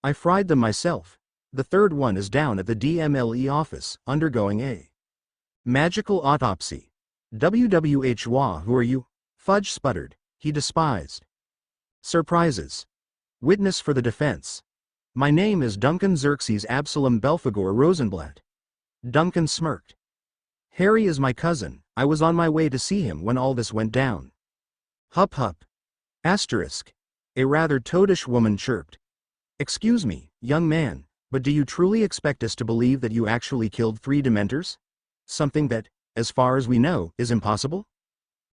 I fried them myself. The 3rd one is down at the DMLE office, undergoing a magical autopsy." "WWHWA, who are you?" Fudge sputtered. He despised surprises. "Witness for the defense. My name is Duncan Xerxes Absalom Belphegor Rosenblatt." Duncan smirked. "Harry is my cousin. I was on my way to see him when all this went down." "Hup hup." Asterisk. A rather toadish woman chirped. "Excuse me, young man, but do you truly expect us to believe that you actually killed 3 Dementors? Something that, as far as we know, is impossible?"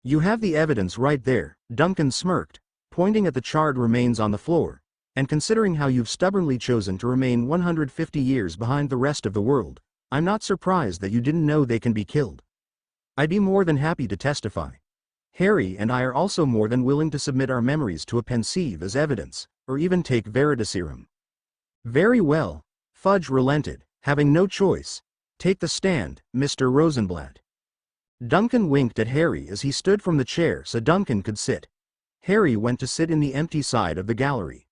"You have the evidence right there," Duncan smirked, pointing at the charred remains on the floor, "and considering how you've stubbornly chosen to remain 150 years behind the rest of the world, I'm not surprised that you didn't know they can be killed. I'd be more than happy to testify. Harry and I are also more than willing to submit our memories to a pensieve as evidence, or even take veritaserum." "Very well." Fudge relented, having no choice. "Take the stand, Mr. Rosenblatt." Duncan winked at Harry as he stood from the chair so Duncan could sit. Harry went to sit in the empty side of the gallery.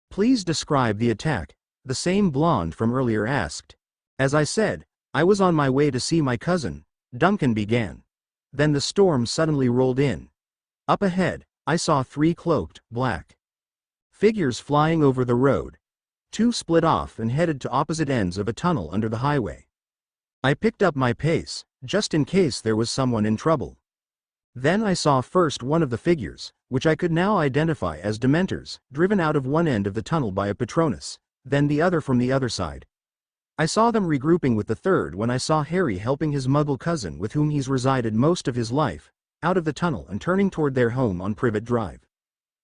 "Please describe the attack," the same blonde from earlier asked. "As I said, I was on my way to see my cousin," Duncan began. Then the storm suddenly rolled in. Up ahead, I saw 3 cloaked, black figures flying over the road. 2 split off and headed to opposite ends of a tunnel under the highway. I picked up my pace, just in case there was someone in trouble. Then I saw first one of the figures, which I could now identify as Dementors, driven out of one end of the tunnel by a Patronus, then the other from the other side. I saw them regrouping with the 3rd when I saw Harry helping his Muggle cousin with whom he's resided most of his life, out of the tunnel and turning toward their home on Privet Drive.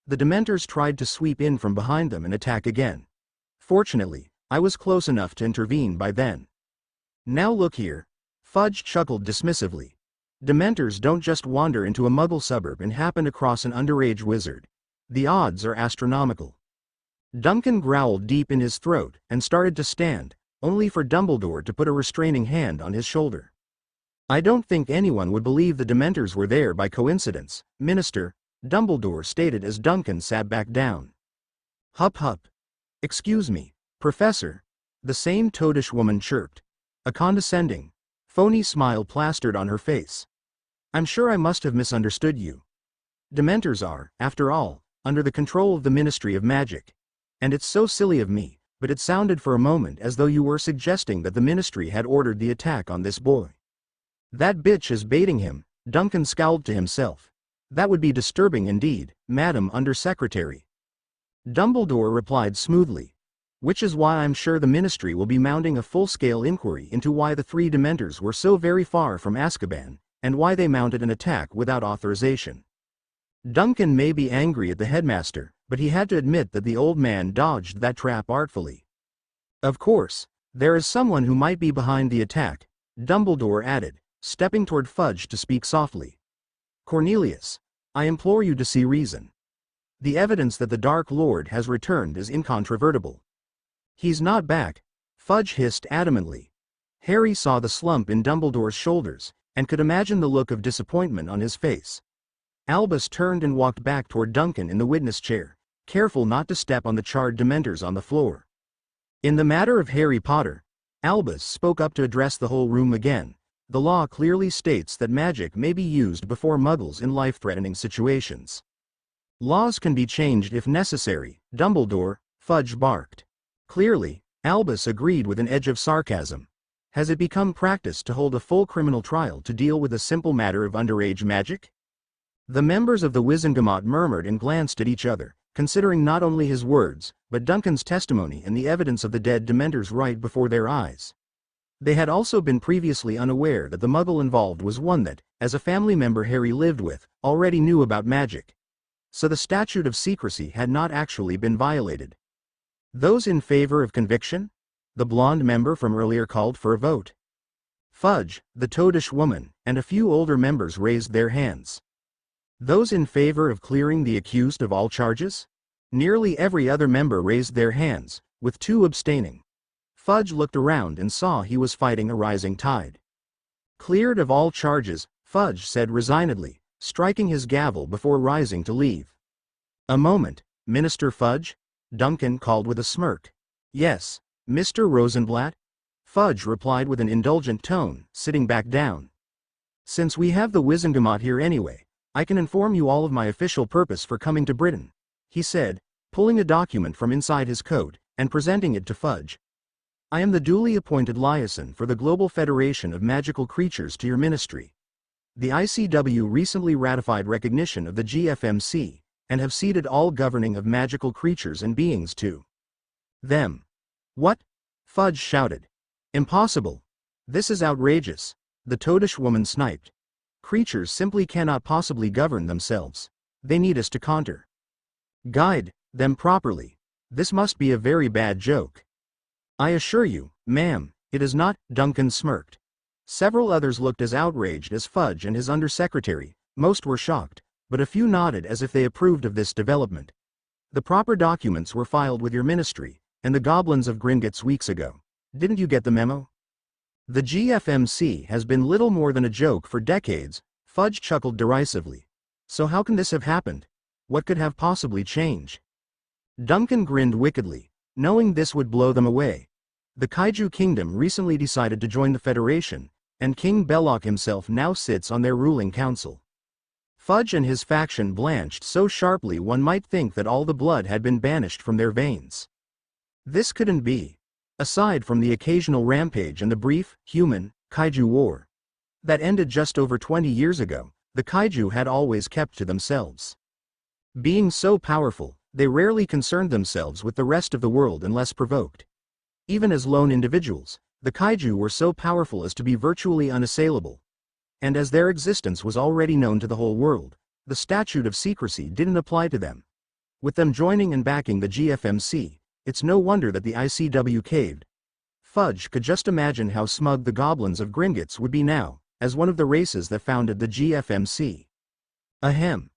The Dementors tried to sweep in from behind them and attack again. Fortunately, I was close enough to intervene by then. Now look here. Fudge chuckled dismissively. Dementors don't just wander into a Muggle suburb and happen across an underage wizard. The odds are astronomical. Duncan growled deep in his throat and started to stand, only for Dumbledore to put a restraining hand on his shoulder. "I don't think anyone would believe the Dementors were there by coincidence, Minister," Dumbledore stated as Duncan sat back down. "Hup hup. Excuse me, Professor," the same toadish woman chirped. A condescending, phony smile plastered on her face. "I'm sure I must have misunderstood you. Dementors are, after all, under the control of the Ministry of Magic. And it's so silly of me, but it sounded for a moment as though you were suggesting that the Ministry had ordered the attack on this boy." "That bitch is baiting him," Duncan scowled to himself. "That would be disturbing indeed, Madam Undersecretary." Dumbledore replied smoothly. Which is why I'm sure the Ministry will be mounting a full-scale inquiry into why the 3 Dementors were so very far from Azkaban, and why they mounted an attack without authorization. Duncan may be angry at the headmaster, but he had to admit that the old man dodged that trap artfully. Of course, there is someone who might be behind the attack, Dumbledore added, stepping toward Fudge to speak softly. Cornelius, I implore you to see reason. The evidence that the Dark Lord has returned is incontrovertible. He's not back, Fudge hissed adamantly. Harry saw the slump in Dumbledore's shoulders, and could imagine the look of disappointment on his face. Albus turned and walked back toward Duncan in the witness chair, careful not to step on the charred Dementors on the floor. In the matter of Harry Potter, Albus spoke up to address the whole room again. The law clearly states that magic may be used before Muggles in life-threatening situations. Laws can be changed if necessary, Dumbledore, Fudge barked. Clearly, Albus agreed with an edge of sarcasm. Has it become practice to hold a full criminal trial to deal with a simple matter of underage magic? The members of the Wizengamot murmured and glanced at each other, considering not only his words, but Duncan's testimony and the evidence of the dead Dementors right before their eyes. They had also been previously unaware that the Muggle involved was one that, as a family member Harry lived with, already knew about magic. So the statute of secrecy had not actually been violated. Those in favor of conviction? The blonde member from earlier called for a vote. Fudge, the toadish woman, and a few older members raised their hands. Those in favor of clearing the accused of all charges? Nearly every other member raised their hands, with 2 abstaining. Fudge looked around and saw he was fighting a rising tide. Cleared of all charges, Fudge said resignedly, striking his gavel before rising to leave. A moment, Minister Fudge? Duncan called with a smirk. Yes, Mr. Rosenblatt? Fudge replied with an indulgent tone, sitting back down. Since we have the Wizengamot here anyway, I can inform you all of my official purpose for coming to Britain, he said, pulling a document from inside his coat, and presenting it to Fudge. I am the duly appointed liaison for the Global Federation of Magical Creatures to your ministry. The ICW recently ratified recognition of the GFMC, and have ceded all governing of magical creatures and beings to them. What? Fudge shouted. Impossible. This is outrageous, the toadish woman sniped. Creatures simply cannot possibly govern themselves. They need us to guide them properly. This must be a very bad joke. I assure you, ma'am, it is not, Duncan smirked. Several others looked as outraged as Fudge and his undersecretary. Most were shocked, but a few nodded as if they approved of this development. The proper documents were filed with your ministry, and the goblins of Gringotts weeks ago. Didn't you get the memo? The GFMC has been little more than a joke for decades, Fudge chuckled derisively. So how can this have happened? What could have possibly changed? Duncan grinned wickedly, knowing this would blow them away. The Kaiju Kingdom recently decided to join the Federation, and King Belloc himself now sits on their ruling council. Fudge and his faction blanched so sharply one might think that all the blood had been banished from their veins. This couldn't be. Aside from the occasional rampage and the brief, human, Kaiju war that ended just over 20 years ago, the Kaiju had always kept to themselves. Being so powerful, they rarely concerned themselves with the rest of the world unless provoked. Even as lone individuals, the Kaiju were so powerful as to be virtually unassailable. And as their existence was already known to the whole world, the statute of secrecy didn't apply to them. With them joining and backing the GFMC, it's no wonder that the ICW caved. Fudge could just imagine how smug the goblins of Gringotts would be now, as one of the races that founded the GFMC. Ahem.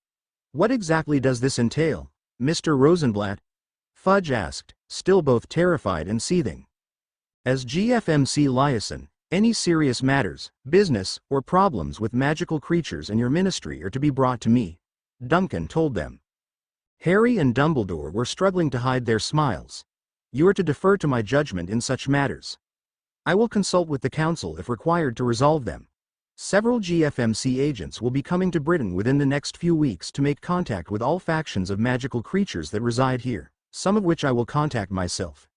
What exactly does this entail, Mr. Rosenblatt? Fudge asked, still both terrified and seething. As GFMC liaison, any serious matters, business, or problems with magical creatures in your ministry are to be brought to me, Duncan told them. Harry and Dumbledore were struggling to hide their smiles. You are to defer to my judgment in such matters. I will consult with the council if required to resolve them. Several GFMC agents will be coming to Britain within the next few weeks to make contact with all factions of magical creatures that reside here, some of which I will contact myself.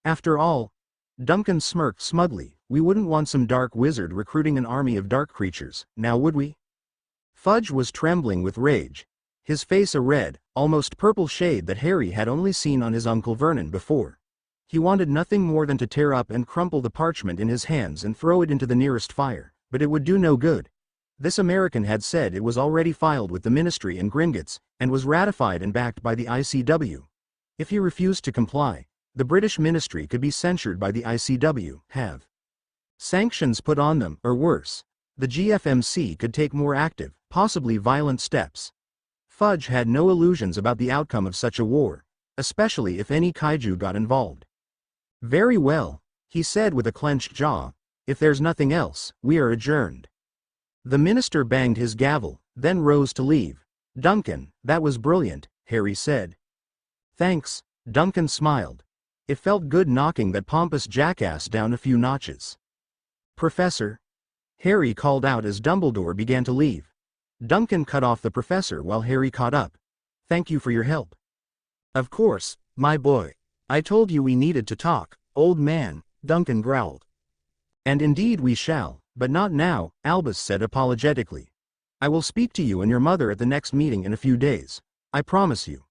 After all, Duncan smirked smugly, we wouldn't want some dark wizard recruiting an army of dark creatures, now would we? Fudge was trembling with rage. his face a red, almost purple shade that Harry had only seen on his Uncle Vernon before. He wanted nothing more than to tear up and crumple the parchment in his hands and throw it into the nearest fire, but it would do no good. This American had said it was already filed with the Ministry in Gringotts, and was ratified and backed by the ICW. If he refused to comply, the British Ministry could be censured by the ICW, have sanctions put on them, or worse, the GFMC could take more active, possibly violent steps. Fudge had no illusions about the outcome of such a war, especially if any kaiju got involved. "Very well," he said with a clenched jaw. "If there's nothing else, we are adjourned." The minister banged his gavel, then rose to leave. "Duncan, that was brilliant," Harry said. "Thanks," Duncan smiled. It felt good knocking that pompous jackass down a few notches. "Professor?" Harry called out as Dumbledore began to leave. Duncan cut off the professor while Harry caught up. "Thank you for your help." "Of course, my boy. I told you we needed to talk, old man," Duncan growled. "And indeed we shall, but not now," Albus said apologetically. "I will speak to you and your mother at the next meeting in a few days, I promise you.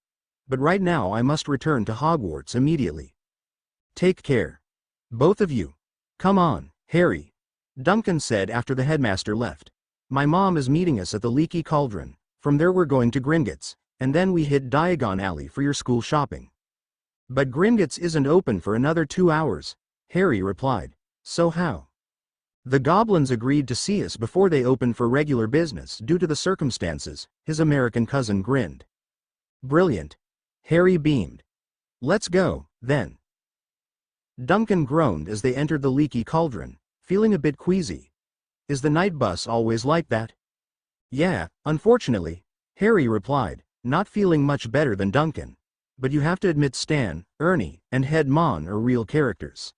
But right now I must return to Hogwarts immediately. Take care. Both of you. Come on, Harry," Duncan said after the headmaster left. "My mom is meeting us at the Leaky Cauldron. From there we're going to Gringotts, and then we hit Diagon Alley for your school shopping." "But Gringotts isn't open for another 2 hours," Harry replied. "So how?" "The goblins agreed to see us before they opened for regular business due to the circumstances," his American cousin grinned. "Brilliant." Harry beamed. "Let's go, then." Duncan groaned as they entered the Leaky Cauldron, feeling a bit queasy. "Is the night bus always like that?" "Yeah, unfortunately," Harry replied, not feeling much better than Duncan. "But you have to admit Stan, Ernie, and Head Mon are real characters."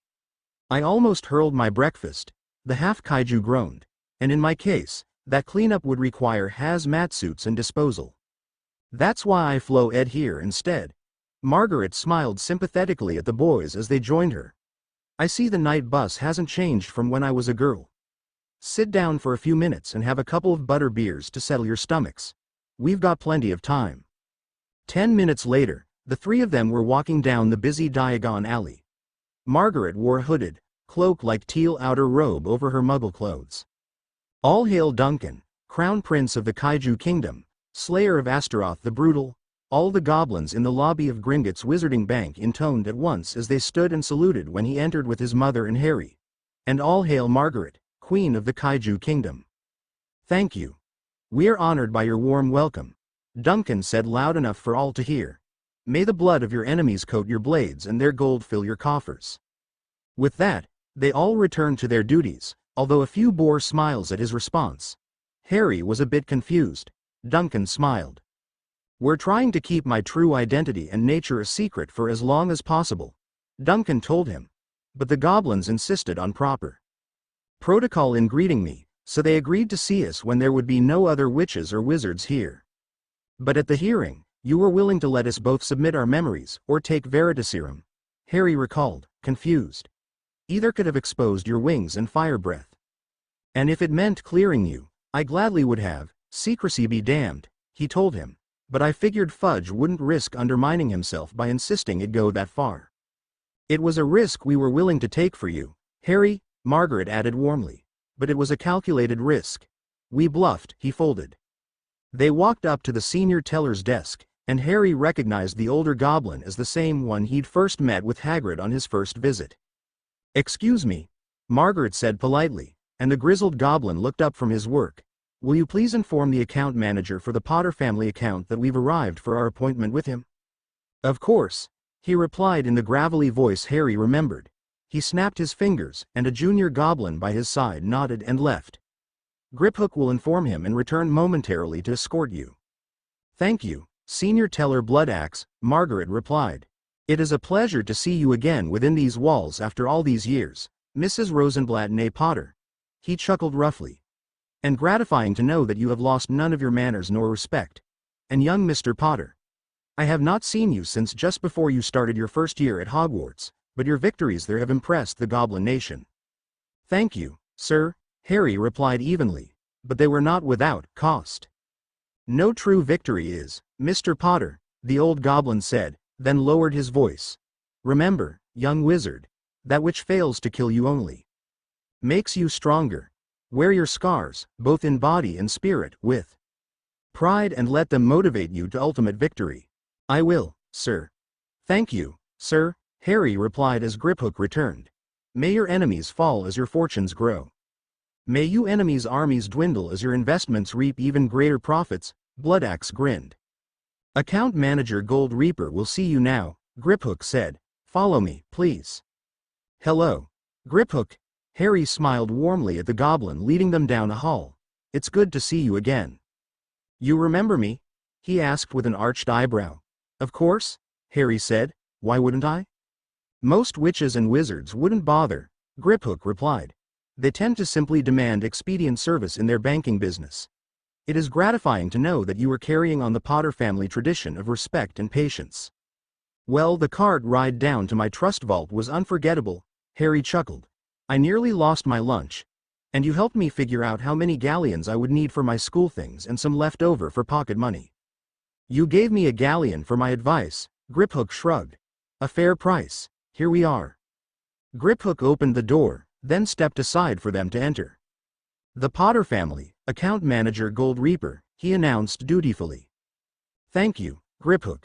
"I almost hurled my breakfast," the half-kaiju groaned. "And in my case, that cleanup would require hazmat suits and disposal. That's why I flew Ed here instead." Margaret smiled sympathetically at the boys as they joined her. "I see the night bus hasn't changed from when I was a girl. Sit down for a few minutes and have a couple of butter beers to settle your stomachs. We've got plenty of time." 10 minutes later, the three of them were walking down the busy Diagon Alley. Margaret wore a hooded, cloak-like teal outer robe over her muggle clothes. "All hail Duncan, Crown Prince of the Kaiju Kingdom, Slayer of Astaroth the Brutal," all the goblins in the lobby of Gringotts Wizarding Bank intoned at once as they stood and saluted when he entered with his mother and Harry. "And all hail Margaret, Queen of the Kaiju Kingdom." "Thank you. We are honored by your warm welcome," Duncan said loud enough for all to hear. "May the blood of your enemies coat your blades and their gold fill your coffers." With that, they all returned to their duties, although a few bore smiles at his response. Harry was a bit confused. Duncan smiled. "We're trying to keep my true identity and nature a secret for as long as possible," Duncan told him. "But the goblins insisted on proper protocol in greeting me, so they agreed to see us when there would be no other witches or wizards here. But at the hearing, you were willing to let us both submit our memories, or take Veritaserum," Harry recalled, confused. "Either could have exposed your wings and fire breath. And if it meant clearing you, I gladly would have, secrecy be damned," he told him. "But I figured Fudge wouldn't risk undermining himself by insisting it go that far." "It was a risk we were willing to take for you, Harry," Margaret added warmly. "But it was a calculated risk. We bluffed," he folded. They walked up to the senior teller's desk, and Harry recognized the older goblin as the same one he'd first met with Hagrid on his first visit. "Excuse me," Margaret said politely, and the grizzled goblin looked up from his work. "Will you please inform the account manager for the Potter family account that we've arrived for our appointment with him?" "Of course," he replied in the gravelly voice Harry remembered. He snapped his fingers, and a junior goblin by his side nodded and left. "Griphook will inform him and return momentarily to escort you." "Thank you, Senior Teller Bloodaxe," Margaret replied. "It is a pleasure to see you again within these walls after all these years, Mrs. Rosenblatt née Potter." He chuckled roughly. "And gratifying to know that you have lost none of your manners nor respect. And young Mr. Potter, I have not seen you since just before you started your first year at Hogwarts, but your victories there have impressed the Goblin Nation." "Thank you, sir," Harry replied evenly, "but they were not without cost." No true victory is, Mr. Potter, the old goblin said, then lowered his voice. Remember, young wizard, that which fails to kill you only makes you stronger. Wear your scars, both in body and spirit, with pride and let them motivate you to ultimate victory. I will, sir. Thank you, sir, Harry replied as Griphook returned. May your enemies fall as your fortunes grow. May you enemies' armies dwindle as your investments reap even greater profits, Bloodaxe grinned. Account Manager Gold Reaper will see you now, Griphook said. Follow me, please. Hello. Griphook. Harry smiled warmly at the goblin leading them down a hall. It's good to see you again. You remember me? He asked with an arched eyebrow. Of course, Harry said. Why wouldn't I? Most witches and wizards wouldn't bother, Griphook replied. They tend to simply demand expedient service in their banking business. It is gratifying to know that you are carrying on the Potter family tradition of respect and patience. Well, the cart ride down to my trust vault was unforgettable, Harry chuckled. I nearly lost my lunch. And you helped me figure out how many galleons I would need for my school things and some left over for pocket money. You gave me a galleon for my advice, Griphook shrugged. A fair price, here we are. Griphook opened the door, then stepped aside for them to enter. The Potter family, Account Manager Gold Reaper, he announced dutifully. Thank you, Griphook.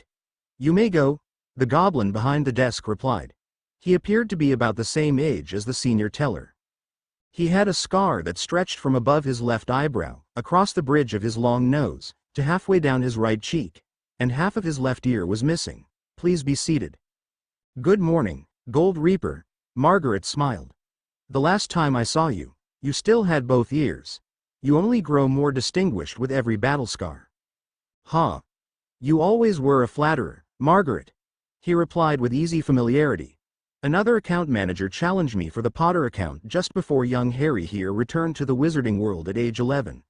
You may go, the goblin behind the desk replied. He appeared to be about the same age as the senior teller. He had a scar that stretched from above his left eyebrow, across the bridge of his long nose, to halfway down his right cheek, and half of his left ear was missing. Please be seated. Good morning, Gold Reaper, Margaret smiled. The last time I saw you, you still had both ears. You only grow more distinguished with every battle scar. Huh. You always were a flatterer, Margaret, he replied with easy familiarity. Another account manager challenged me for the Potter account just before young Harry here returned to the wizarding world at age 11.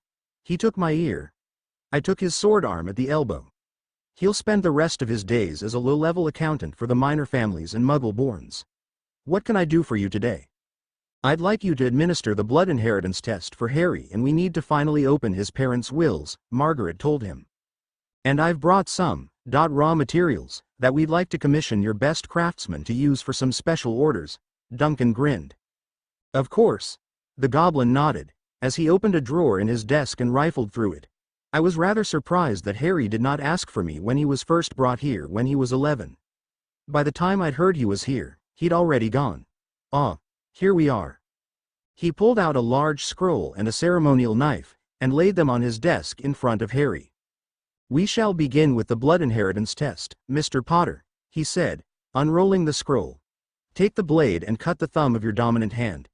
He took my ear. I took his sword arm at the elbow. He'll spend the rest of his days as a low-level accountant for the minor families and muggle-borns. What can I do for you today? I'd like you to administer the blood inheritance test for Harry, and we need to finally open his parents' wills, Margaret told him. And I've brought some raw materials that we'd like to commission your best craftsman to use for some special orders, Duncan grinned. Of course. The goblin nodded, as he opened a drawer in his desk and rifled through it. I was rather surprised that Harry did not ask for me when he was first brought here when he was 11. By the time I'd heard he was here, he'd already gone. Here we are. He pulled out a large scroll and a ceremonial knife, and laid them on his desk in front of Harry. We shall begin with the blood inheritance test, Mr. Potter, he said, unrolling the scroll. Take the blade and cut the thumb of your dominant hand.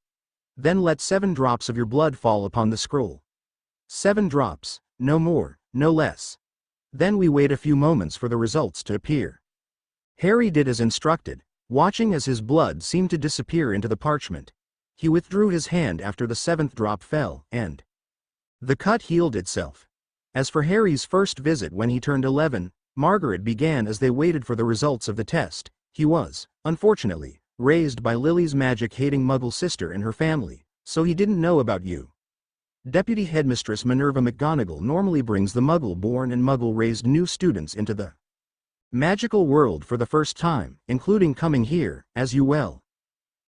Then let 7 drops of your blood fall upon the scroll. 7 drops, no more, no less. Then we wait a few moments for the results to appear. Harry did as instructed, watching as his blood seemed to disappear into the parchment. He withdrew his hand after the 7th drop fell, and the cut healed itself. As for Harry's first visit when he turned 11, Margaret began as they waited for the results of the test. He was, unfortunately, raised by Lily's magic-hating Muggle sister and her family, so he didn't know about you. Deputy Headmistress Minerva McGonagall normally brings the Muggle-born and Muggle-raised new students into the magical world for the first time, including coming here, as you well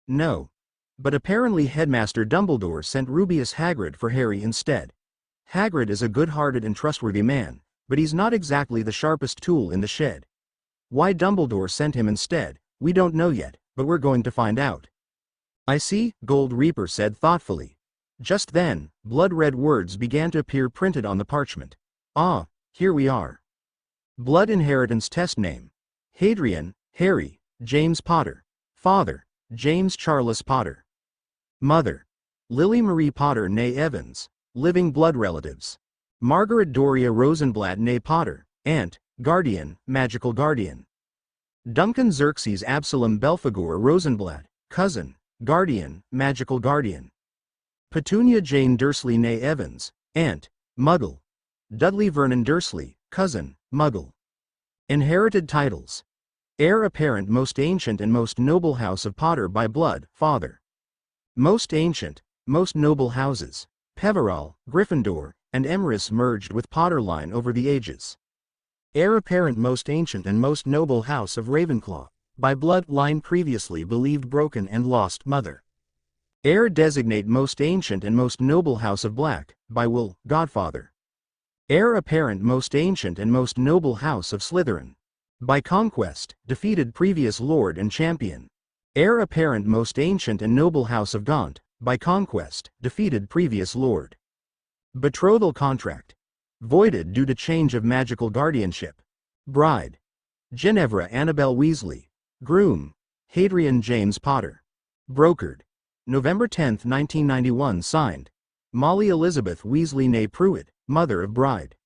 know. But apparently Headmaster Dumbledore sent Rubeus Hagrid for Harry instead. Hagrid is a good-hearted and trustworthy man, but he's not exactly the sharpest tool in the shed. Why Dumbledore sent him instead, we don't know yet, but we're going to find out. I see, Gold Reaper said thoughtfully. Just then, blood-red words began to appear printed on the parchment. Here we are. Blood inheritance test name. Hadrian, Harry, James Potter. Father, James Charles Potter. Mother, Lily Marie Potter née Evans. Living blood relatives. Margaret Doria Rosenblatt née Potter. Aunt, guardian, magical guardian. Duncan Xerxes Absalom Belphegor Rosenblatt. Cousin, guardian, magical guardian. Petunia Jane Dursley née Evans. Aunt, Muggle. Dudley Vernon Dursley, cousin, Muggle. Inherited titles. Heir apparent most ancient and most noble house of Potter by blood, father. Most ancient, most noble houses. Peverell, Gryffindor, and Emrys merged with Potterline over the ages. Heir apparent most ancient and most noble house of Ravenclaw, by bloodline previously believed broken and lost mother. Heir designate most ancient and most noble house of Black, by will, godfather. Heir apparent most ancient and most noble house of Slytherin. By conquest, defeated previous lord and champion. Heir apparent most ancient and noble house of Gaunt, by conquest, defeated previous lord. Betrothal contract. Voided due to change of magical guardianship. Bride. Ginevra Annabelle Weasley. Groom. Hadrian James Potter. Brokered. November 10, 1991. Signed. Molly Elizabeth Weasley née Pruitt, mother of bride.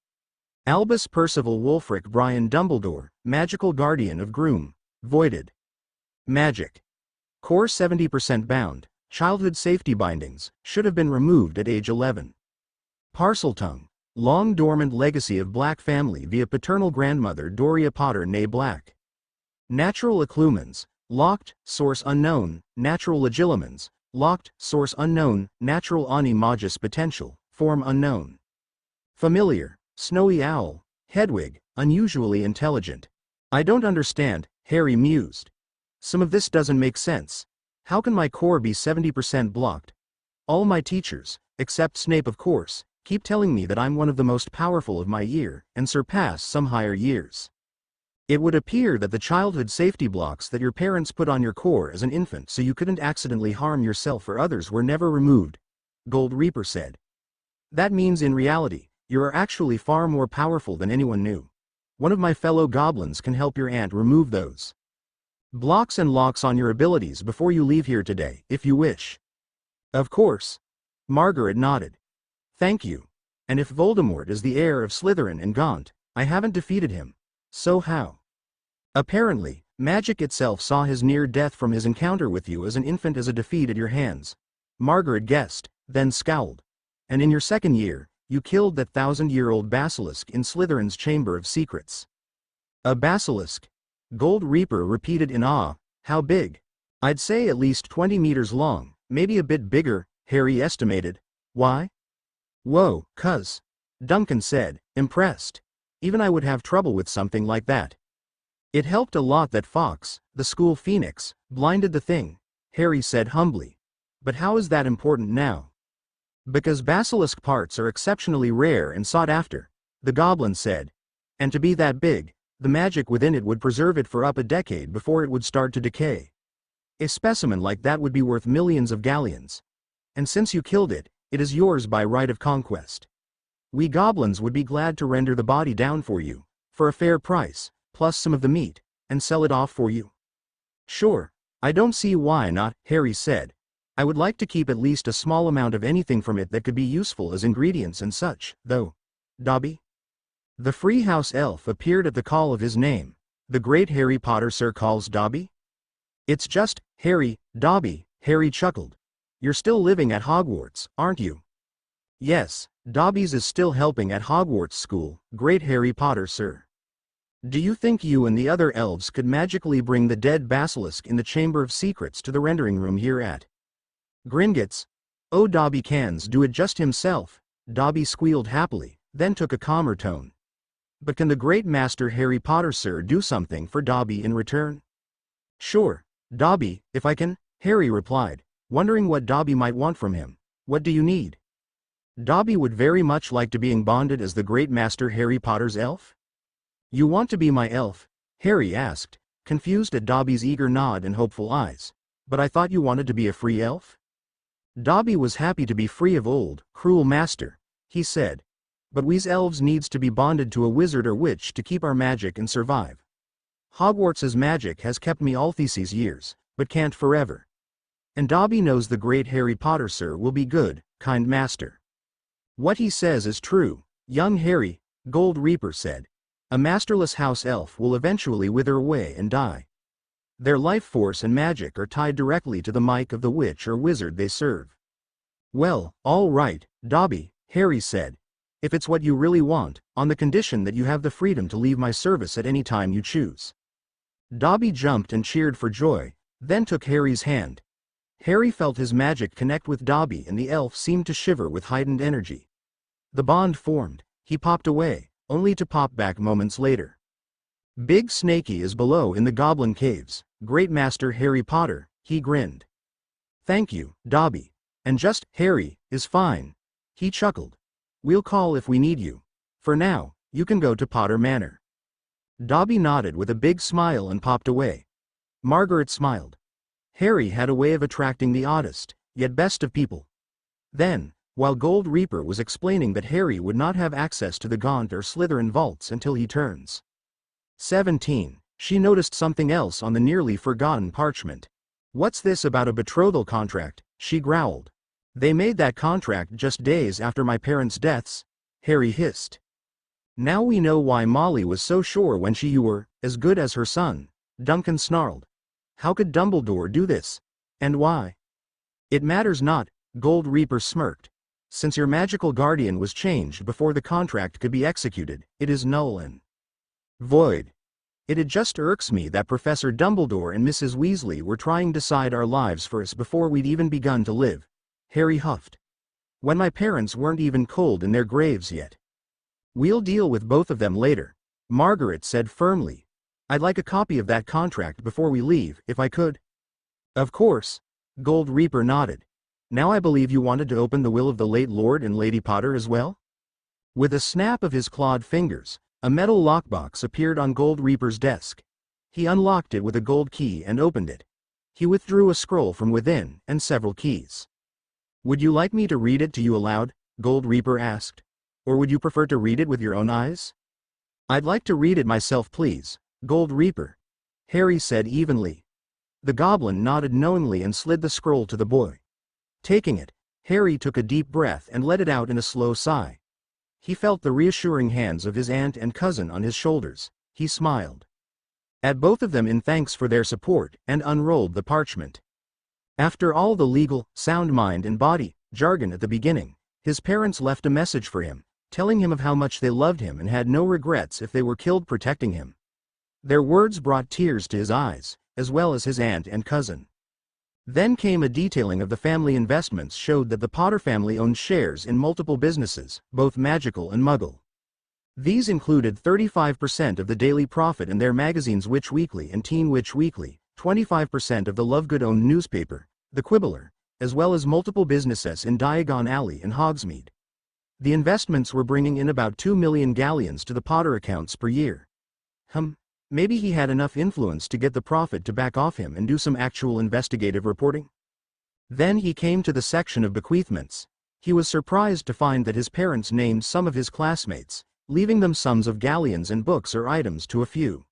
Albus Percival Wulfric Brian Dumbledore, magical guardian of groom. Voided. Magic. Core 70% bound. Childhood safety bindings, should have been removed at age 11. Parseltongue. Long dormant legacy of Black family via paternal grandmother Doria Potter née Black. Natural occlumens. Locked, source unknown, natural legilimens. Locked, source unknown, natural animagus potential, form unknown. Familiar. Snowy owl. Hedwig, unusually intelligent. I don't understand, Harry mused. Some of this doesn't make sense. How can my core be 70% blocked? All my teachers, except Snape of course, keep telling me that I'm one of the most powerful of my year, and surpass some higher years. It would appear that the childhood safety blocks that your parents put on your core as an infant so you couldn't accidentally harm yourself or others were never removed, Gold Reaper said. That means in reality, you are actually far more powerful than anyone knew. One of my fellow goblins can help your aunt remove those blocks and locks on your abilities before you leave here today, if you wish. Of course. Margaret nodded. Thank you. And if Voldemort is the heir of Slytherin and Gaunt, I haven't defeated him. So how? Apparently, magic itself saw his near death from his encounter with you as an infant as a defeat at your hands. Margaret guessed, then scowled. And in your second year, you killed that 1,000-year-old basilisk in Slytherin's Chamber of Secrets. A basilisk? Gold Reaper repeated in awe. How big? I'd say at least 20 meters long, maybe a bit bigger, Harry estimated. Why? Whoa, cuz. Duncan said, impressed. Even I would have trouble with something like that. It helped a lot that Fox, the school phoenix, blinded the thing, Harry said humbly. But how is that important now? Because basilisk parts are exceptionally rare and sought after, the goblin said. And to be that big, the magic within it would preserve it for up a decade before it would start to decay. A specimen like that would be worth millions of galleons. And since you killed it, it is yours by right of conquest. We goblins would be glad to render the body down for you, for a fair price, plus some of the meat, and sell it off for you. Sure, I don't see why not, Harry said. I would like to keep at least a small amount of anything from it that could be useful as ingredients and such, though. Dobby? The free house elf appeared at the call of his name. The great Harry Potter sir calls Dobby? It's just, Harry, Dobby, Harry chuckled. You're still living at Hogwarts, aren't you? Yes, Dobby's is still helping at Hogwarts school, great Harry Potter sir. Do you think you and the other elves could magically bring the dead basilisk in the Chamber of Secrets to the rendering room here at Gringotts? Oh, Dobby can's do it just himself, Dobby squealed happily, then took a calmer tone. But can the great master Harry Potter sir do something for Dobby in return? Sure, Dobby, if I can, Harry replied, wondering what Dobby might want from him. What do you need? Dobby would very much like to being bonded as the great master Harry Potter's elf. You want to be my elf? Harry asked, confused at Dobby's eager nod and hopeful eyes. But I thought you wanted to be a free elf? Dobby was happy to be free of old, cruel master, he said. But we's elves needs to be bonded to a wizard or witch to keep our magic and survive. Hogwarts's magic has kept me all these years, but can't forever. And Dobby knows the great Harry Potter sir will be good, kind master. What he says is true, young Harry, Gold Reaper said. A masterless house elf will eventually wither away and die. Their life force and magic are tied directly to the might of the witch or wizard they serve. Well, all right, Dobby, Harry said. If it's what you really want, on the condition that you have the freedom to leave my service at any time you choose. Dobby jumped and cheered for joy, then took Harry's hand. Harry felt his magic connect with Dobby and the elf seemed to shiver with heightened energy. The bond formed. He popped away, only to pop back moments later. Big Snaky is below in the Goblin Caves, Great Master Harry Potter, he grinned. Thank you, Dobby. And just, Harry, is fine. He chuckled. We'll call if we need you. For now, you can go to Potter Manor. Dobby nodded with a big smile and popped away. Margaret smiled. Harry had a way of attracting the oddest, yet best of people. Then, while Gold Reaper was explaining that Harry would not have access to the Gaunt or Slytherin vaults until he turns 17, she noticed something else on the nearly forgotten parchment. What's this about a betrothal contract? She growled. They made that contract just days after my parents' deaths, Harry hissed. Now we know why Molly was so sure when you were as good as her son, Duncan snarled. How could Dumbledore do this? And why? It matters not, Gold Reaper smirked. Since your magical guardian was changed before the contract could be executed, it is null and void. It just irks me that Professor Dumbledore and Mrs. Weasley were trying to decide our lives for us before we'd even begun to live, Harry huffed. When my parents weren't even cold in their graves yet. We'll deal with both of them later, Margaret said firmly. I'd like a copy of that contract before we leave, if I could. Of course, Gold Reaper nodded. Now I believe you wanted to open the will of the late Lord and Lady Potter as well? With a snap of his clawed fingers, a metal lockbox appeared on Gold Reaper's desk. He unlocked it with a gold key and opened it. He withdrew a scroll from within, and several keys. Would you like me to read it to you aloud? Gold Reaper asked. Or would you prefer to read it with your own eyes? I'd like to read it myself, please, Gold Reaper, Harry said evenly. The goblin nodded knowingly and slid the scroll to the boy. Taking it, Harry took a deep breath and let it out in a slow sigh. He felt the reassuring hands of his aunt and cousin on his shoulders. He smiled at both of them in thanks for their support and unrolled the parchment. After all the legal, sound mind and body jargon at the beginning, his parents left a message for him, telling him of how much they loved him and had no regrets if they were killed protecting him. Their words brought tears to his eyes, as well as his aunt and cousin. Then came a detailing of the family investments showed that the Potter family owned shares in multiple businesses, both magical and muggle. These included 35% of the daily profit in their magazines Witch Weekly and Teen Witch Weekly, 25% of the Lovegood-owned newspaper, The Quibbler, as well as multiple businesses in Diagon Alley and Hogsmeade. The investments were bringing in about 2 million galleons to the Potter accounts per year. Maybe he had enough influence to get the profit to back off him and do some actual investigative reporting? Then he came to the section of bequeathments. He was surprised to find that his parents named some of his classmates, leaving them sums of galleons and books or items to a few.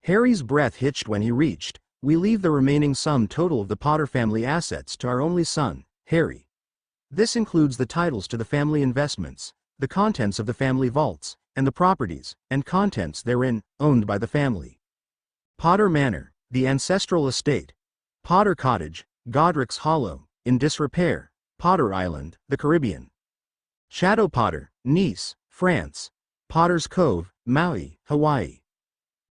Harry's breath hitched when he reached, "We leave the remaining sum total of the Potter family assets to our only son, Harry. This includes the titles to the family investments, the contents of the family vaults, and the properties, and contents therein, owned by the family. Potter Manor, the ancestral estate. Potter Cottage, Godric's Hollow, in disrepair, Potter Island, the Caribbean. Shadow Potter, Nice, France. Potter's Cove, Maui, Hawaii.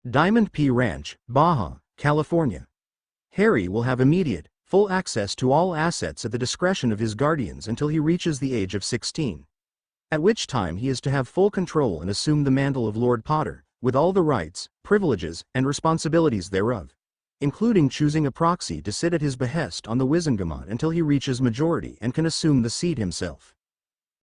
Diamond P Ranch, Baja, California. Harry will have immediate, full access to all assets at the discretion of his guardians until he reaches the age of 16. At which time he is to have full control and assume the mantle of Lord Potter, with all the rights, privileges, and responsibilities thereof, including choosing a proxy to sit at his behest on the Wizengamot until he reaches majority and can assume the seat himself.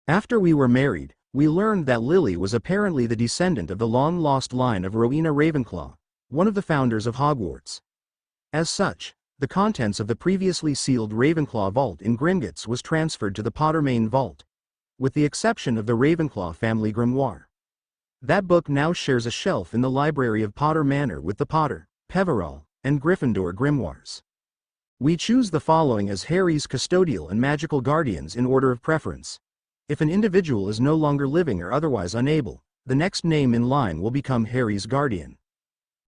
After we were married, we learned that Lily was apparently the descendant of the long-lost line of Rowena Ravenclaw, one of the founders of Hogwarts. As such, the contents of the previously sealed Ravenclaw vault in Gringotts was transferred to the Potter main vault, with the exception of the Ravenclaw family grimoire. That book now shares a shelf in the library of Potter Manor with the Potter, Peverell, and Gryffindor grimoires. We choose the following as Harry's custodial and magical guardians in order of preference. If an individual is no longer living or otherwise unable, the next name in line will become Harry's guardian.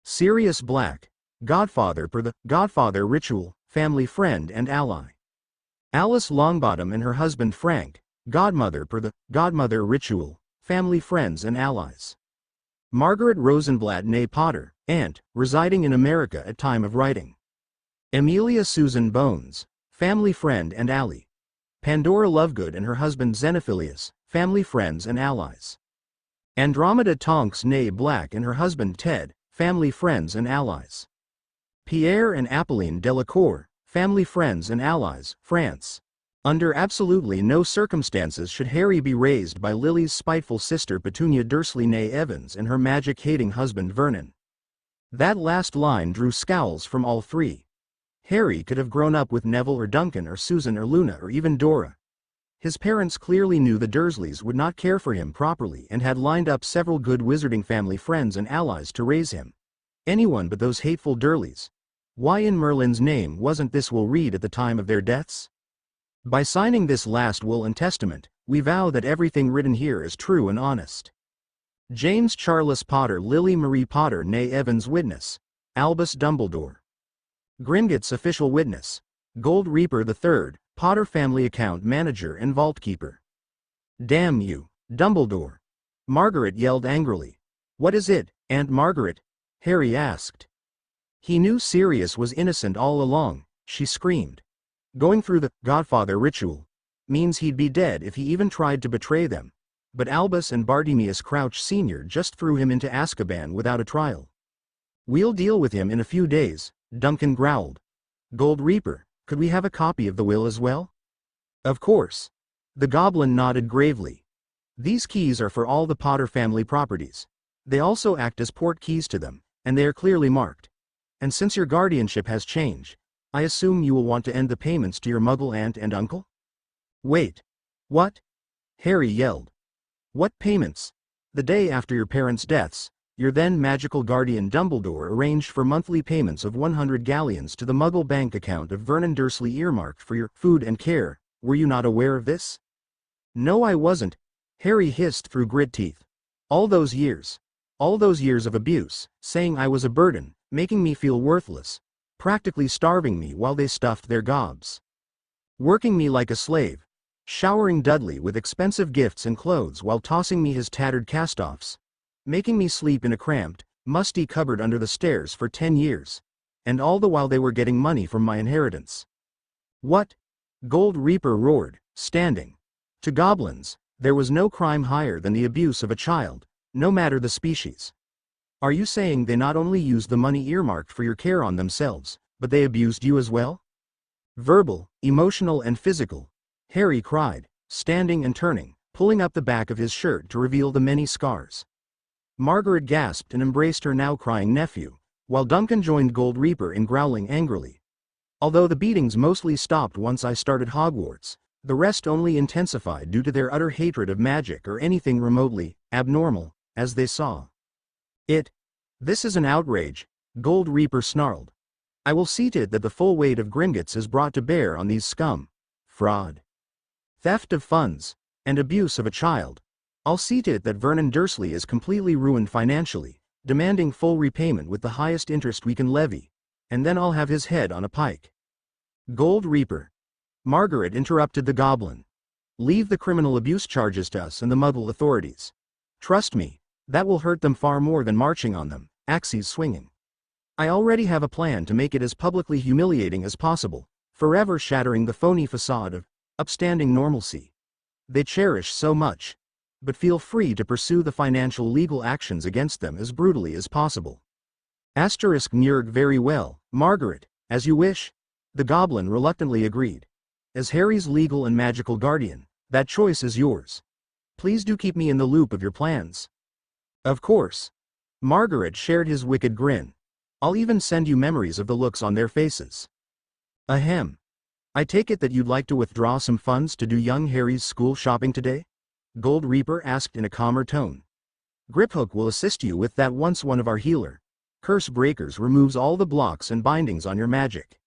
Sirius Black, Godfather per the Godfather Ritual, family friend and ally. Alice Longbottom and her husband Frank, Godmother per the Godmother Ritual, family friends and allies. Margaret Rosenblatt née Potter, aunt, residing in America at time of writing. Amelia Susan Bones, family friend and ally. Pandora Lovegood and her husband Xenophilius, family friends and allies. Andromeda Tonks née Black and her husband Ted, family friends and allies. Pierre and Apolline Delacour, family friends and allies, France. Under absolutely no circumstances should Harry be raised by Lily's spiteful sister Petunia Dursley née Evans and her magic-hating husband Vernon. That last line drew scowls from all three. Harry could have grown up with Neville or Duncan or Susan or Luna or even Dora. His parents clearly knew the Dursleys would not care for him properly and had lined up several good wizarding family friends and allies to raise him. Anyone but those hateful Dursleys. Why in Merlin's name wasn't this will read at the time of their deaths? By signing this last will and testament, we vow that everything written here is true and honest. James Charles Potter Lily Marie Potter née Evans witness. Albus Dumbledore. Gringotts official witness. Gold Reaper III, Potter family account manager and vault keeper. Damn you, Dumbledore! Margaret yelled angrily. What is it, Aunt Margaret? Harry asked. He knew Sirius was innocent all along, she screamed. Going through the Godfather ritual means he'd be dead if he even tried to betray them. But Albus and Bartemius Crouch Sr. just threw him into Azkaban without a trial. We'll deal with him in a few days, Duncan growled. Gold Reaper, could we have a copy of the will as well? Of course. The goblin nodded gravely. These keys are for all the Potter family properties. They also act as port keys to them, and they are clearly marked. And since your guardianship has changed, I assume you will want to end the payments to your Muggle aunt and uncle? Wait. What? Harry yelled. What payments? The day after your parents' deaths, your then magical guardian Dumbledore arranged for monthly payments of 100 galleons to the Muggle bank account of Vernon Dursley earmarked for your food and care. Were you not aware of this? No, I wasn't, Harry hissed through grit teeth. All those years of abuse, saying I was a burden, making me feel worthless, practically starving me while they stuffed their gobs. Working me like a slave, showering Dudley with expensive gifts and clothes while tossing me his tattered cast-offs. Making me sleep in a cramped, musty cupboard under the stairs for 10 years. And all the while they were getting money from my inheritance. What? Gold Reaper roared, standing. To goblins, there was no crime higher than the abuse of a child, no matter the species. Are you saying they not only used the money earmarked for your care on themselves, but they abused you as well? Verbal, emotional and physical, Harry cried, standing and turning, pulling up the back of his shirt to reveal the many scars. Margaret gasped and embraced her now crying nephew, while Duncan joined Gold Reaper in growling angrily. Although the beatings mostly stopped once I started Hogwarts, the rest only intensified due to their utter hatred of magic or anything remotely abnormal, as they saw. This is an outrage, Gold Reaper snarled. I will see to it that the full weight of Gringotts is brought to bear on these scum. Fraud. Theft of funds, and abuse of a child. I'll see to it that Vernon Dursley is completely ruined financially, demanding full repayment with the highest interest we can levy, and then I'll have his head on a pike. Gold Reaper. Margaret interrupted the goblin. Leave the criminal abuse charges to us and the Muggle authorities. Trust me, that will hurt them far more than marching on them, axes swinging. I already have a plan to make it as publicly humiliating as possible, forever shattering the phony facade of upstanding normalcy they cherish so much. But feel free to pursue the financial legal actions against them as brutally as possible. Nurg very well, Margaret, as you wish. The goblin reluctantly agreed. As Harry's legal and magical guardian, that choice is yours. Please do keep me in the loop of your plans. Of course. Margaret shared his wicked grin. I'll even send you memories of the looks on their faces. Ahem. I take it that you'd like to withdraw some funds to do young Harry's school shopping today? Gold Reaper asked in a calmer tone. Griphook will assist you with that once one of our healer. Curse Breakers removes all the blocks and bindings on your magic.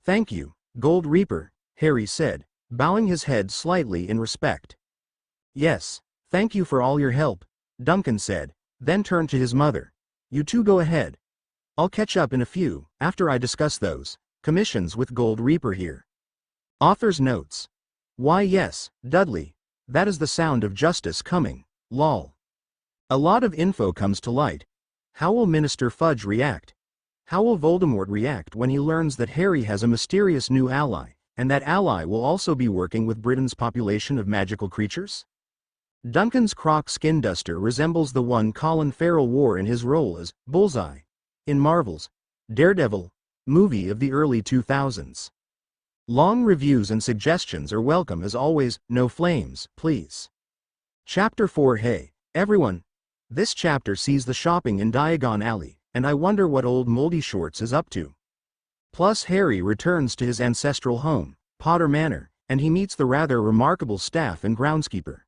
Thank you, Gold Reaper, Harry said, bowing his head slightly in respect. Yes, thank you for all your help, Duncan said, then turned to his mother. You two go ahead. I'll catch up in a few, after I discuss those commissions with Gold Reaper here. Author's notes. Why yes, Dudley. That is the sound of justice coming, lol. A lot of info comes to light. How will Minister Fudge react? How will Voldemort react when he learns that Harry has a mysterious new ally, and that ally will also be working with Britain's population of magical creatures? Duncan's croc skin duster resembles the one Colin Farrell wore in his role as Bullseye in Marvel's Daredevil movie of the early 2000s. Long reviews and suggestions are welcome as always, no flames, please. Chapter 4. Hey, everyone! This chapter sees the shopping in Diagon Alley, and I wonder what old Moldy Shorts is up to. Plus Harry returns to his ancestral home, Potter Manor, and he meets the rather remarkable staff and groundskeeper.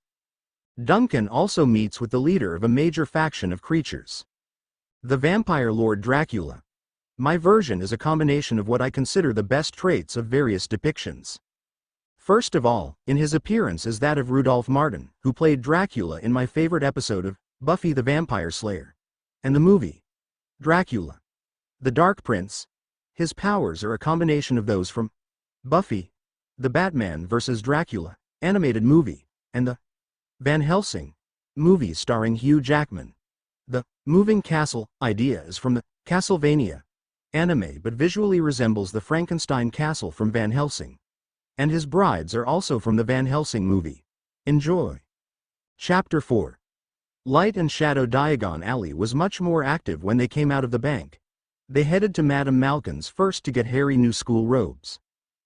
Duncan also meets with the leader of a major faction of creatures, the vampire Lord Dracula. My version is a combination of what I consider the best traits of various depictions. First of all, in his appearance is that of Rudolph Martin, who played Dracula in my favorite episode of Buffy the Vampire Slayer, and the movie Dracula, the Dark Prince. His powers are a combination of those from Buffy, the Batman vs. Dracula animated movie, and the Van Helsing movie starring Hugh Jackman. The moving castle idea is from the Castlevania anime but visually resembles the Frankenstein castle from Van Helsing. And his brides are also from the Van Helsing movie. Enjoy. Chapter 4. Light and Shadow. Diagon Alley was much more active when they came out of the bank. They headed to Madame Malkin's first to get Harry new school robes.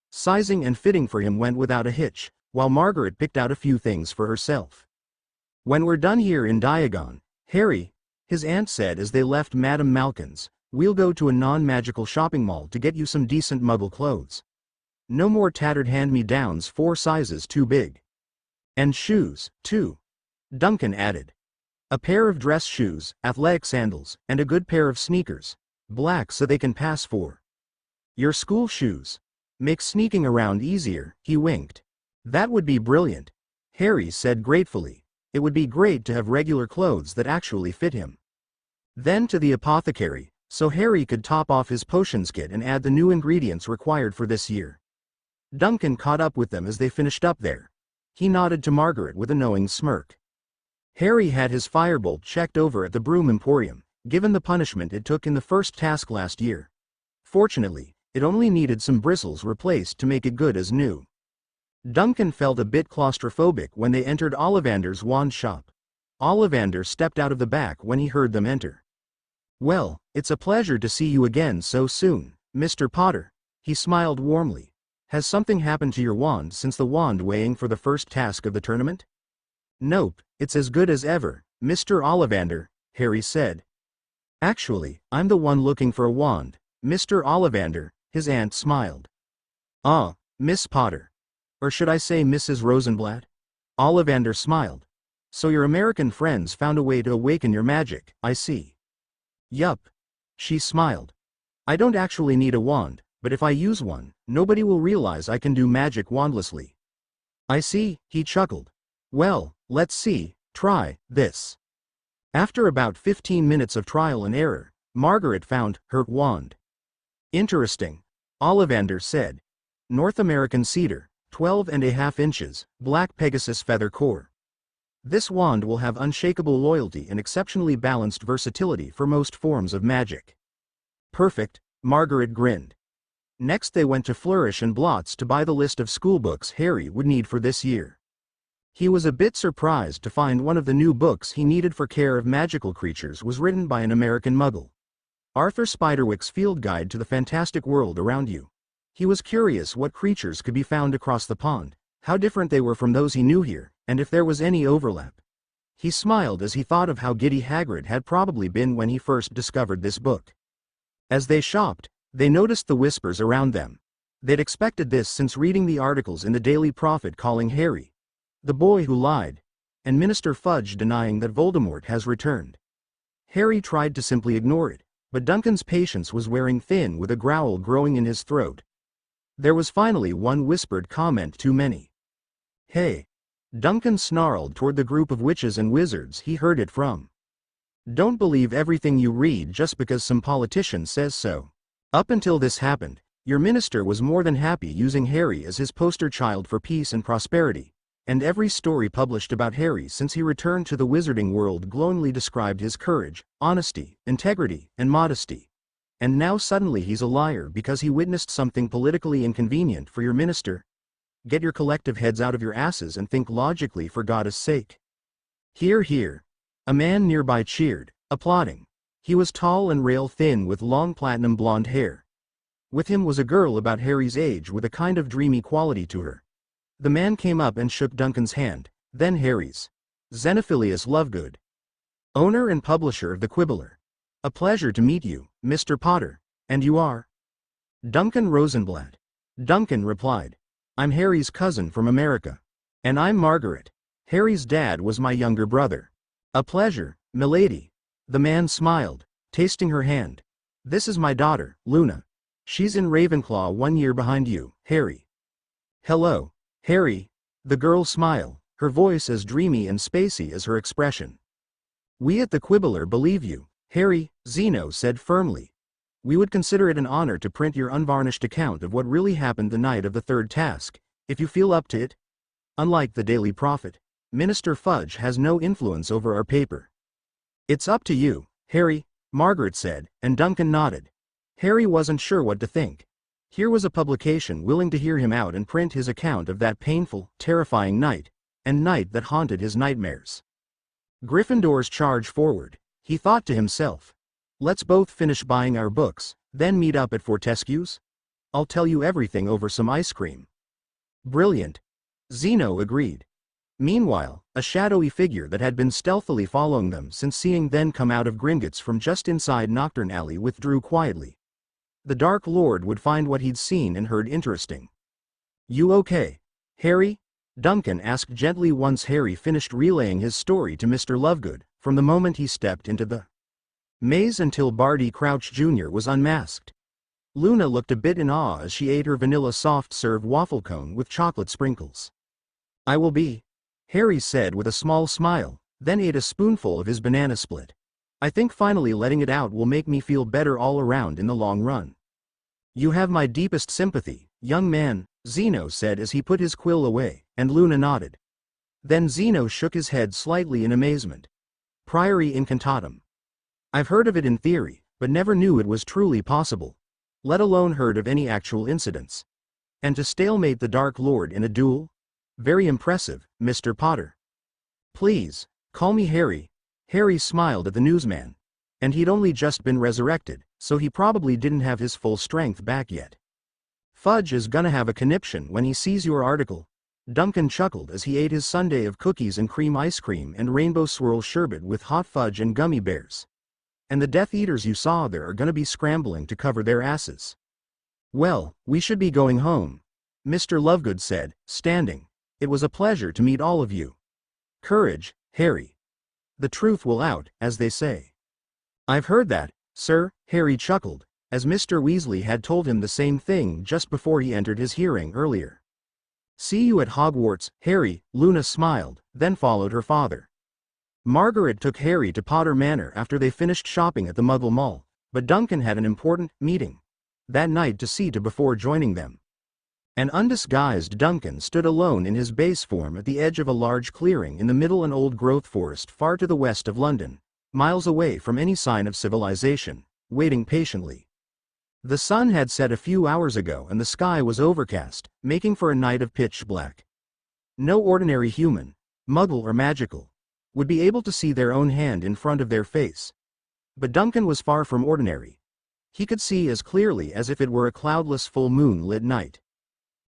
Sizing and fitting for him went without a hitch, while Margaret picked out a few things for herself. When we're done here in Diagon, Harry, his aunt said as they left Madame Malkin's, we'll go to a non-magical shopping mall to get you some decent muggle clothes. No more tattered hand-me-downs 4 sizes too big. And shoes, too, Duncan added. A pair of dress shoes, athletic sandals, and a good pair of sneakers, black so they can pass for your school shoes. Make sneaking around easier, he winked. That would be brilliant, Harry said gratefully. It would be great to have regular clothes that actually fit him. Then to the apothecary, so Harry could top off his potions kit and add the new ingredients required for this year. Duncan caught up with them as they finished up there. He nodded to Margaret with a knowing smirk. Harry had his firebolt checked over at the Broom Emporium, given the punishment it took in the first task last year. Fortunately, it only needed some bristles replaced to make it good as new. Duncan felt a bit claustrophobic when they entered Ollivander's wand shop. Ollivander stepped out of the back when he heard them enter. Well, it's a pleasure to see you again so soon, Mr. Potter, he smiled warmly. Has something happened to your wand since the wand weighing for the first task of the tournament? Nope, it's as good as ever, Mr. Ollivander, Harry said. Actually, I'm the one looking for a wand, Mr. Ollivander, his aunt smiled. Ah, Miss Potter. Or should I say Mrs. Rosenblatt? Ollivander smiled. So your American friends found a way to awaken your magic, I see. Yup. She smiled. I don't actually need a wand, but if I use one, nobody will realize I can do magic wandlessly. I see, he chuckled. Well, let's see, try this. After about 15 minutes of trial and error, Margaret found her wand. Interesting, Ollivander said. North American cedar, 12.5 inches, black Pegasus feather core. This wand will have unshakable loyalty and exceptionally balanced versatility for most forms of magic. Perfect, Margaret grinned. Next they went to Flourish and Blots to buy the list of schoolbooks Harry would need for this year. He was a bit surprised to find one of the new books he needed for care of magical creatures was written by an American muggle. Arthur Spiderwick's Field Guide to the Fantastic World Around You. He was curious what creatures could be found across the pond, how different they were from those he knew here, and if there was any overlap. He smiled as he thought of how giddy Hagrid had probably been when he first discovered this book. As they shopped, they noticed the whispers around them. They'd expected this since reading the articles in the Daily Prophet calling Harry the boy who lied, and Minister Fudge denying that Voldemort has returned. Harry tried to simply ignore it, but Duncan's patience was wearing thin with a growl growing in his throat. There was finally one whispered comment too many. Hey! Duncan snarled toward the group of witches and wizards he heard it from. Don't believe everything you read just because some politician says so. Up until this happened, your minister was more than happy using Harry as his poster child for peace and prosperity, and every story published about Harry since he returned to the wizarding world glowingly described his courage, honesty, integrity, and modesty. And now suddenly he's a liar because he witnessed something politically inconvenient for your minister? Get your collective heads out of your asses and think logically for God's sake. "Hear, hear." A man nearby cheered, applauding. He was tall and rail-thin with long platinum blonde hair. With him was a girl about Harry's age with a kind of dreamy quality to her. The man came up and shook Duncan's hand, then Harry's. "Xenophilius Lovegood, owner and publisher of the Quibbler. A pleasure to meet you, Mr. Potter. And you are?" "Duncan Rosenblatt." Duncan replied. "I'm Harry's cousin from America. And I'm Margaret. Harry's dad was my younger brother." "A pleasure, milady." The man smiled, tasting her hand. "This is my daughter, Luna. She's in Ravenclaw 1 year behind you, Harry." "Hello, Harry." The girl smiled, her voice as dreamy and spacey as her expression. "We at the Quibbler believe you, Harry," Zeno said firmly. "We would consider it an honor to print your unvarnished account of what really happened the night of the third task, if you feel up to it. Unlike the Daily Prophet, Minister Fudge has no influence over our paper." "It's up to you, Harry," Margaret said, and Duncan nodded. Harry wasn't sure what to think. Here was a publication willing to hear him out and print his account of that painful, terrifying night, and night that haunted his nightmares. Gryffindors charge forward, he thought to himself. Let's both finish buying our books, then meet up at Fortescue's? I'll tell you everything over some ice cream. Brilliant. Zeno agreed. Meanwhile, a shadowy figure that had been stealthily following them since seeing them come out of Gringotts from just inside Nocturne Alley withdrew quietly. The Dark Lord would find what he'd seen and heard interesting. "You okay, Harry?" Duncan asked gently once Harry finished relaying his story to Mr. Lovegood, from the moment he stepped into the maze until Barty Crouch Jr. was unmasked. Luna looked a bit in awe as she ate her vanilla soft-serve waffle cone with chocolate sprinkles. "I will be," Harry said with a small smile, then ate a spoonful of his banana split. "I think finally letting it out will make me feel better all around in the long run." "You have my deepest sympathy, young man," Zeno said as he put his quill away, and Luna nodded. Then Zeno shook his head slightly in amazement. "Priori Incantatum. I've heard of it in theory, but never knew it was truly possible. Let alone heard of any actual incidents. And to stalemate the Dark Lord in a duel? Very impressive, Mr. Potter." "Please, call me Harry." Harry smiled at the newsman. And he'd only just been resurrected, so he probably didn't have his full strength back yet. "Fudge is gonna have a conniption when he sees your article." Duncan chuckled as he ate his sundae of cookies and cream ice cream and rainbow swirl sherbet with hot fudge and gummy bears. "And the Death Eaters you saw there are gonna be scrambling to cover their asses." "Well, we should be going home," Mr. Lovegood said, standing. "It was a pleasure to meet all of you. Courage, Harry. The truth will out, as they say." "I've heard that, sir," Harry chuckled, as Mr. Weasley had told him the same thing just before he entered his hearing earlier. "See you at Hogwarts, Harry," Luna smiled, then followed her father. Margaret took Harry to Potter Manor after they finished shopping at the Muggle Mall, but Duncan had an important meeting that night to see to before joining them. An undisguised Duncan stood alone in his base form at the edge of a large clearing in the middle of an old-growth forest far to the west of London, miles away from any sign of civilization, waiting patiently. The sun had set a few hours ago and the sky was overcast, making for a night of pitch black. No ordinary human, Muggle or magical, would be able to see their own hand in front of their face. But Duncan was far from ordinary. He could see as clearly as if it were a cloudless full moon-lit night.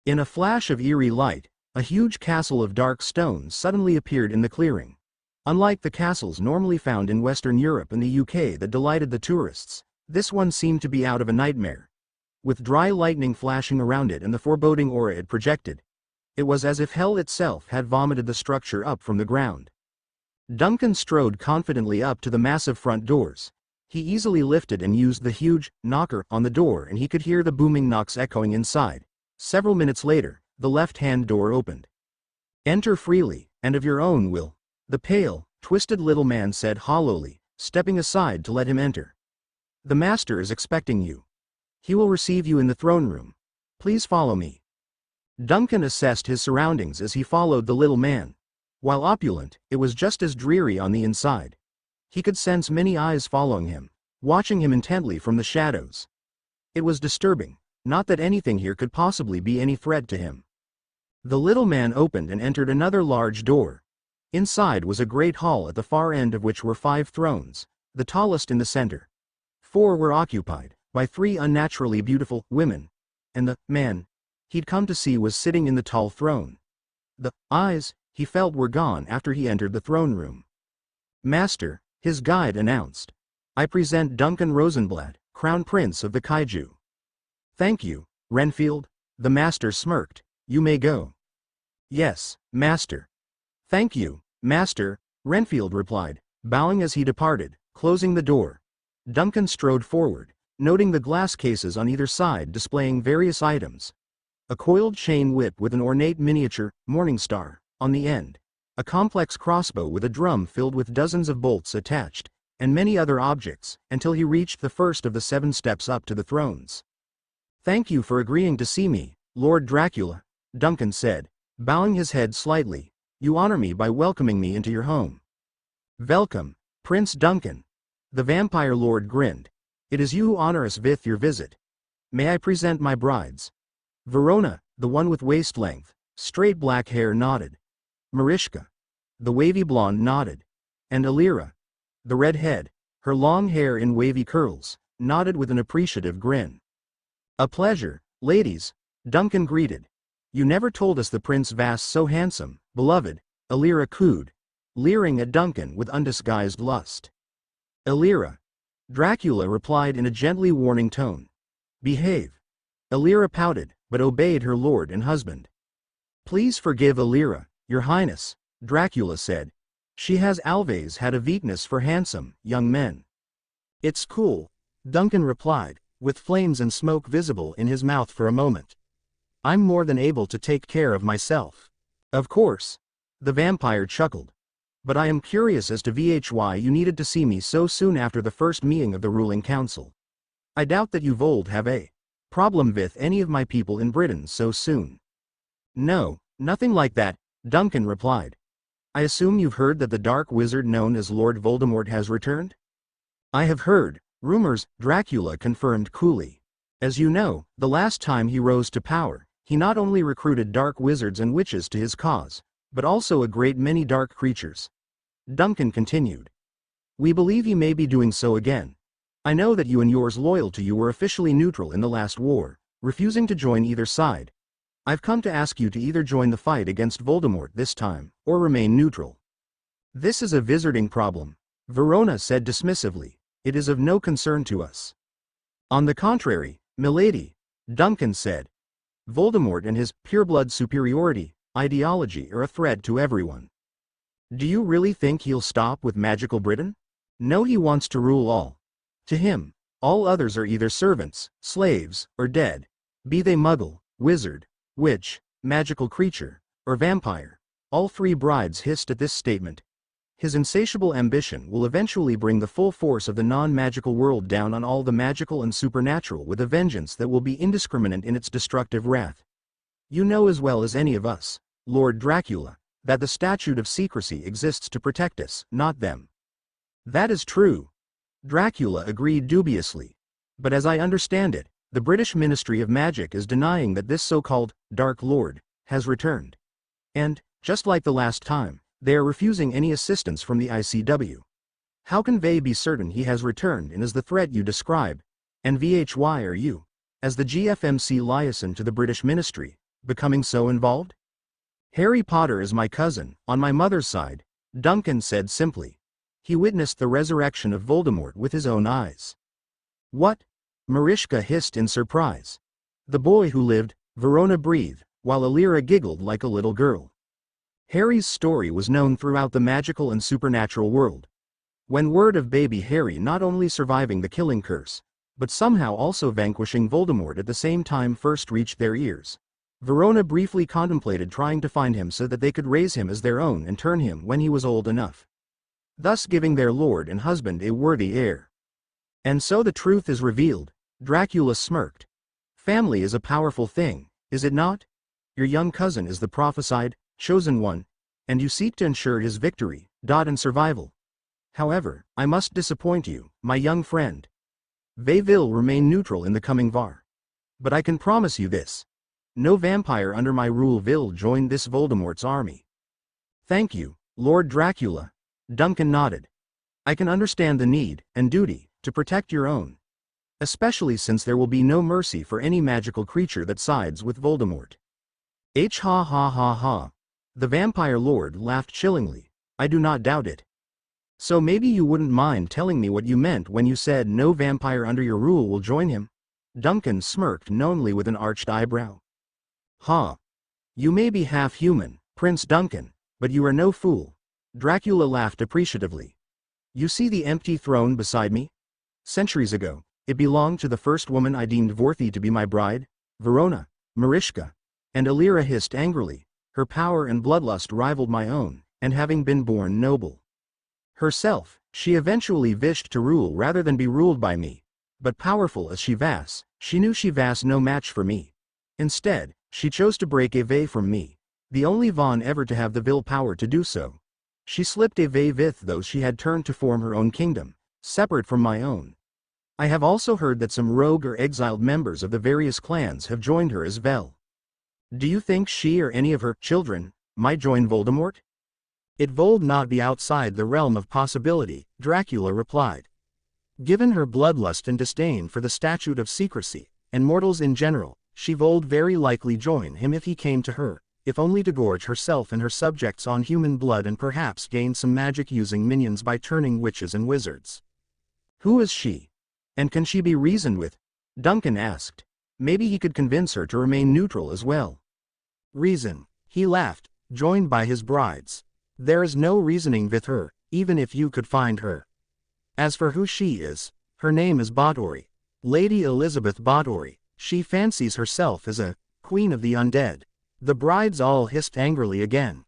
In a flash of eerie light, a huge castle of dark stone suddenly appeared in the clearing. Unlike the castles normally found in Western Europe and the UK that delighted the tourists, this one seemed to be out of a nightmare. With dry lightning flashing around it and the foreboding aura it projected, it was as if hell itself had vomited the structure up from the ground. Duncan strode confidently up to the massive front doors. He easily lifted and used the huge knocker on the door and he could hear the booming knocks echoing inside. Several minutes later, the left-hand door opened. "Enter freely, and of your own will," the pale, twisted little man said hollowly, stepping aside to let him enter. "The master is expecting you. He will receive you in the throne room. Please follow me." Duncan assessed his surroundings as he followed the little man. While opulent, it was just as dreary on the inside. He could sense many eyes following him, watching him intently from the shadows. It was disturbing, not that anything here could possibly be any threat to him. The little man opened and entered another large door. Inside was a great hall at the far end of which were 5 thrones, the tallest in the center. 4 were occupied by 3 unnaturally beautiful women, and the man he'd come to see was sitting in the tall throne. The eyes he felt were gone after he entered the throne room. "Master," his guide announced, "I present Duncan Rosenblatt, Crown Prince of the Kaiju." "Thank you, Renfield," the master smirked. "You may go." "Yes, master." "Thank you, master," Renfield replied, bowing as he departed, closing the door. Duncan strode forward, noting the glass cases on either side displaying various items. A coiled chain whip with an ornate miniature morning star on the end, a complex crossbow with a drum filled with dozens of bolts attached, and many other objects, until he reached the first of the 7 steps up to the thrones. "Thank you for agreeing to see me, Lord Dracula," Duncan said, bowing his head slightly. "You honor me by welcoming me into your home." "Welcome, Prince Duncan." The vampire lord grinned. "It is you who honor us with your visit. May I present my brides?" Verona, the one with waist-length, straight black hair, nodded. Marischka, the wavy blonde, nodded. And Alira, the red-head, her long hair in wavy curls, nodded with an appreciative grin. "A pleasure, ladies," Duncan greeted. "You never told us the Prince was so handsome, beloved," Alira cooed, leering at Duncan with undisguised lust. "Alira," Dracula replied in a gently warning tone. "Behave." Alira pouted, but obeyed her lord and husband. "Please forgive Alira, your highness," Dracula said. "She has always had a weakness for handsome, young men." "It's cool," Duncan replied, with flames and smoke visible in his mouth for a moment. "I'm more than able to take care of myself." "Of course," the vampire chuckled. "But I am curious as to why you needed to see me so soon after the first meeting of the ruling council. I doubt that you've old have a problem with any of my people in Britain so soon." "No, nothing like that," Duncan replied. "I assume you've heard that the dark wizard known as Lord Voldemort has returned?" "I have heard rumors," Dracula confirmed coolly. "As you know, the last time he rose to power, he not only recruited dark wizards and witches to his cause, but also a great many dark creatures." Duncan continued. "We believe he may be doing so again. I know that you and yours loyal to you were officially neutral in the last war, refusing to join either side. I've come to ask you to either join the fight against Voldemort this time, or remain neutral." "This is a wizarding problem," Verona said dismissively. "It is of no concern to us." "On the contrary, milady," Duncan said. "Voldemort and his pureblood superiority ideology are a threat to everyone. Do you really think he'll stop with magical Britain? No, he wants to rule all. To him, all others are either servants, slaves, or dead, be they muggle, wizard, witch, magical creature, or vampire." All 3 brides hissed at this statement. "His insatiable ambition will eventually bring the full force of the non-magical world down on all the magical and supernatural with a vengeance that will be indiscriminate in its destructive wrath. You know as well as any of us, Lord Dracula, that the statute of secrecy exists to protect us, not them." "That is true," Dracula agreed dubiously. "But as I understand it, the British Ministry of Magic is denying that this so-called Dark Lord has returned. And, just like the last time, they are refusing any assistance from the ICW. How can they be certain he has returned and is the threat you describe? And why are you, as the GFMC liaison to the British Ministry, becoming so involved?" "Harry Potter is my cousin, on my mother's side," Duncan said simply. "He witnessed the resurrection of Voldemort with his own eyes." "What?" Marischka hissed in surprise. "The boy who lived," Verona breathed, while Alira giggled like a little girl. Harry's story was known throughout the magical and supernatural world. When word of baby Harry not only surviving the killing curse, but somehow also vanquishing Voldemort at the same time first reached their ears, Verona briefly contemplated trying to find him so that they could raise him as their own and turn him when he was old enough, thus giving their lord and husband a worthy heir. "And so the truth is revealed," Dracula smirked. "Family is a powerful thing, is it not? Your young cousin is the prophesied, chosen one, and you seek to ensure his victory, and survival. However, I must disappoint you, my young friend. They will remain neutral in the coming war. But I can promise you this. No vampire under my rule will join this Voldemort's army." "Thank you, Lord Dracula. Duncan nodded. I can understand the need, and duty, to protect your own. Especially since there will be no mercy for any magical creature that sides with Voldemort. Ha ha ha ha. The vampire lord laughed chillingly. I do not doubt it. So maybe you wouldn't mind telling me what you meant when you said no vampire under your rule will join him? Duncan smirked knowingly with an arched eyebrow. Ha. You may be half human, Prince Duncan, but you are no fool. Dracula laughed appreciatively. You see the empty throne beside me? Centuries ago, it belonged to the first woman I deemed worthy to be my bride, Verona, Marischka. And Alira hissed angrily. Her power and bloodlust rivaled my own, and having been born noble herself, she eventually wished to rule rather than be ruled by me. But powerful as she knew she was no match for me. Instead, she chose to break away from me, the only Von ever to have the will power to do so. She slipped away with those she had turned to form her own kingdom, separate from my own. I have also heard that some rogue or exiled members of the various clans have joined her as well. Do you think she or any of her children might join Voldemort? It would not be outside the realm of possibility, Dracula replied. Given her bloodlust and disdain for the statute of secrecy, and mortals in general, she would very likely join him if he came to her, if only to gorge herself and her subjects on human blood and perhaps gain some magic-using minions by turning witches and wizards. Who is she? And can she be reasoned with? Duncan asked. Maybe he could convince her to remain neutral as well. Reason, he laughed, joined by his brides. There is no reasoning with her, even if you could find her. As for who she is, her name is Báthory. Lady Elizabeth Báthory. She fancies herself as a queen of the undead. The brides all hissed angrily again.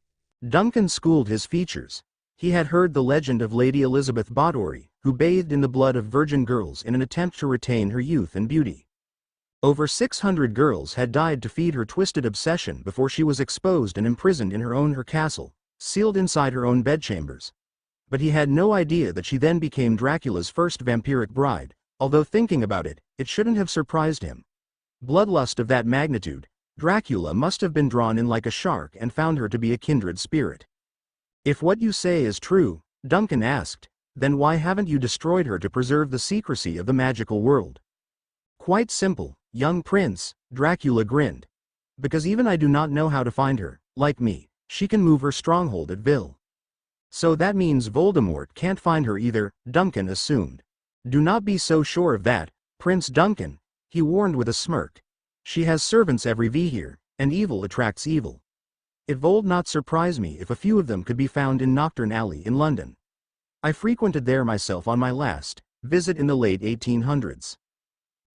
Duncan schooled his features. He had heard the legend of Lady Elizabeth Báthory, who bathed in the blood of virgin girls in an attempt to retain her youth and beauty. Over 600 girls had died to feed her twisted obsession before she was exposed and imprisoned in her castle, sealed inside her own bedchambers. But he had no idea that she then became Dracula's first vampiric bride, although thinking about it, it shouldn't have surprised him. Bloodlust of that magnitude, Dracula must have been drawn in like a shark and found her to be a kindred spirit. If what you say is true, Duncan asked, then why haven't you destroyed her to preserve the secrecy of the magical world? Quite simple, young prince, Dracula grinned. Because even I do not know how to find her, like me, she can move her stronghold at will. So that means Voldemort can't find her either, Duncan assumed. Do not be so sure of that, Prince Duncan, he warned with a smirk. She has servants every here, and evil attracts evil. It would not surprise me if a few of them could be found in Knockturn Alley in London. I frequented there myself on my last visit in the late 1800s.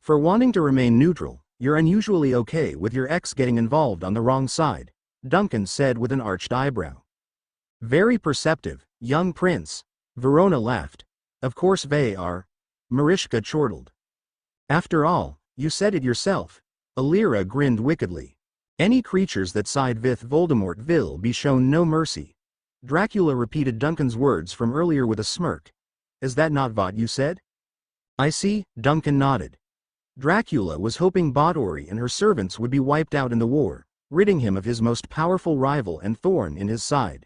For wanting to remain neutral, you're unusually okay with your ex getting involved on the wrong side, Duncan said with an arched eyebrow. Very perceptive, young prince, Verona laughed. Of course they are. Marischka chortled. After all, you said it yourself. Alira grinned wickedly. Any creatures that side with Voldemort will be shown no mercy. Dracula repeated Duncan's words from earlier with a smirk. Is that not what you said? I see, Duncan nodded. Dracula was hoping Báthory and her servants would be wiped out in the war, ridding him of his most powerful rival and thorn in his side.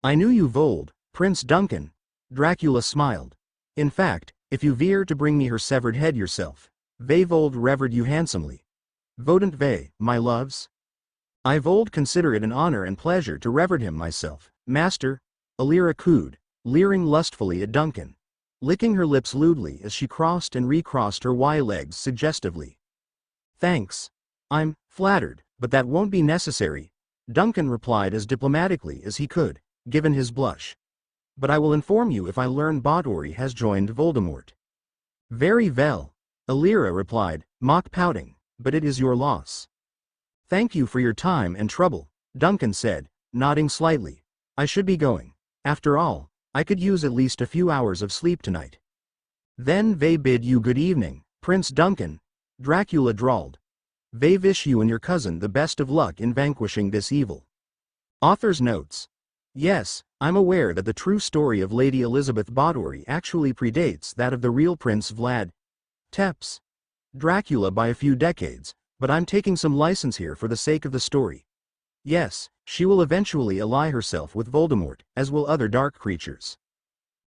I knew you would, Prince Duncan. Dracula smiled. In fact, if you veer to bring me her severed head yourself, they would revere you handsomely. Wouldn't they, my loves? I would consider it an honor and pleasure to revere him myself, master, Alira cooed, leering lustfully at Duncan, licking her lips lewdly as she crossed and recrossed her legs suggestively. Thanks. I'm flattered, but that won't be necessary, Duncan replied as diplomatically as he could, given his blush. But I will inform you if I learn Báthory has joined Voldemort. Very well, Alira replied, mock pouting, but it is your loss. Thank you for your time and trouble, Duncan said, nodding slightly. I should be going. After all, I could use at least a few hours of sleep tonight. Then they bid you good evening, Prince Duncan, Dracula drawled. They wish you and your cousin the best of luck in vanquishing this evil. Author's notes. Yes, I'm aware that the true story of Lady Elizabeth Báthory actually predates that of the real Prince Vlad Tepes Dracula by a few decades, but I'm taking some license here for the sake of the story. Yes, she will eventually ally herself with Voldemort, as will other dark creatures.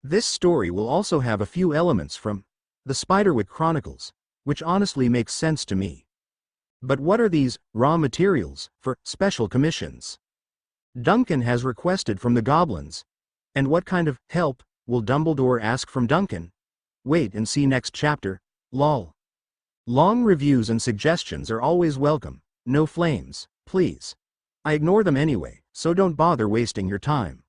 This story will also have a few elements from the Spiderwick Chronicles, which honestly makes sense to me. But what are these raw materials for special commissions Duncan has requested from the goblins? And what kind of help will Dumbledore ask from Duncan? Wait and see next chapter, lol. Long reviews and suggestions are always welcome, no flames, please. I ignore them anyway, so don't bother wasting your time.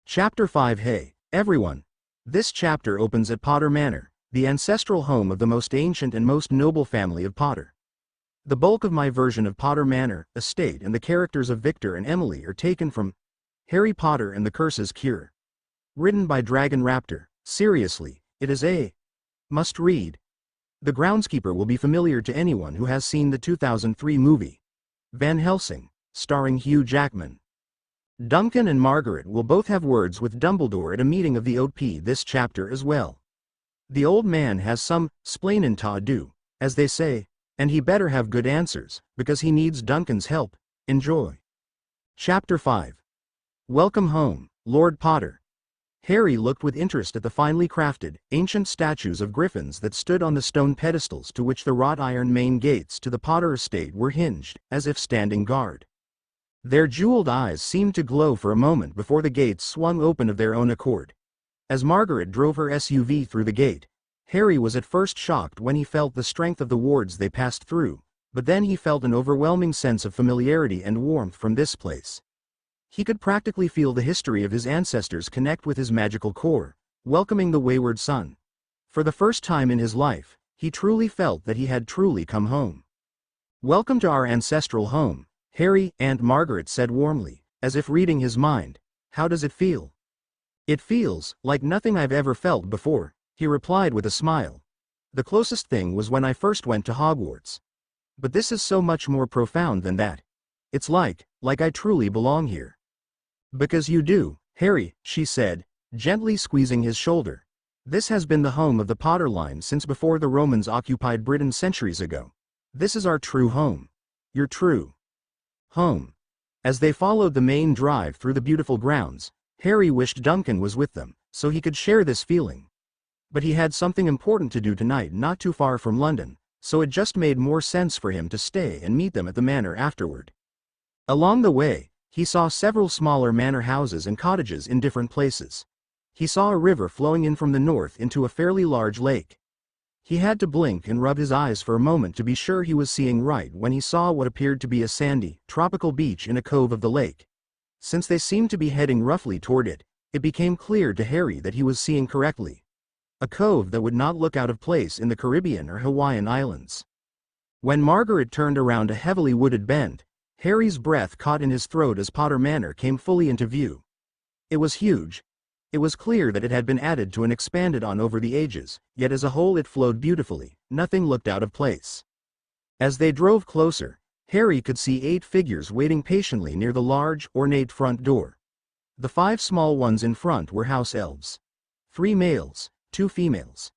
Chapter 5. Hey, everyone! This chapter opens at Potter Manor, the ancestral home of the most ancient and most noble family of Potter. The bulk of my version of Potter Manor estate and the characters of Victor and Emily are taken from Harry Potter and the Curse's Cure. Written by Dragon Raptor. Seriously, it is a must read. The groundskeeper will be familiar to anyone who has seen the 2003 movie Van Helsing, starring Hugh Jackman. Duncan and Margaret will both have words with Dumbledore at a meeting of the OP this chapter as well. The old man has some splainin' to do, as they say, and he better have good answers, because he needs Duncan's help. Enjoy. Chapter 5. Welcome home, Lord Potter. Harry looked with interest at the finely crafted, ancient statues of griffins that stood on the stone pedestals to which the wrought iron main gates to the Potter estate were hinged, as if standing guard. Their jeweled eyes seemed to glow for a moment before the gates swung open of their own accord. As Margaret drove her SUV through the gate, Harry was at first shocked when he felt the strength of the wards they passed through, but then he felt an overwhelming sense of familiarity and warmth from this place. He could practically feel the history of his ancestors connect with his magical core, welcoming the wayward son. For the first time in his life, he truly felt that he had truly come home. Welcome to our ancestral home, Harry, Aunt Margaret said warmly, as if reading his mind. How does it feel? It feels like nothing I've ever felt before, he replied with a smile. The closest thing was when I first went to Hogwarts. But this is so much more profound than that. It's like I truly belong here. Because you do, Harry, she said, gently squeezing his shoulder. This has been the home of the Potter line since before the Romans occupied Britain centuries ago. This is our true home. Your true home. As they followed the main drive through the beautiful grounds, Harry wished Duncan was with them, so he could share this feeling. But he had something important to do tonight not too far from London, so it just made more sense for him to stay and meet them at the manor afterward. Along the way, he saw several smaller manor houses and cottages in different places. He saw a river flowing in from the north into a fairly large lake. He had to blink and rub his eyes for a moment to be sure he was seeing right when he saw what appeared to be a sandy, tropical beach in a cove of the lake. Since they seemed to be heading roughly toward it, it became clear to Harry that he was seeing correctly. A cove that would not look out of place in the Caribbean or Hawaiian Islands. When Margaret turned around a heavily wooded bend, Harry's breath caught in his throat as Potter Manor came fully into view. It was huge. It was clear that it had been added to and expanded on over the ages, yet as a whole it flowed beautifully, nothing looked out of place. As they drove closer, Harry could see 8 figures waiting patiently near the large, ornate front door. The 5 small ones in front were house elves. 3 males, 2 females.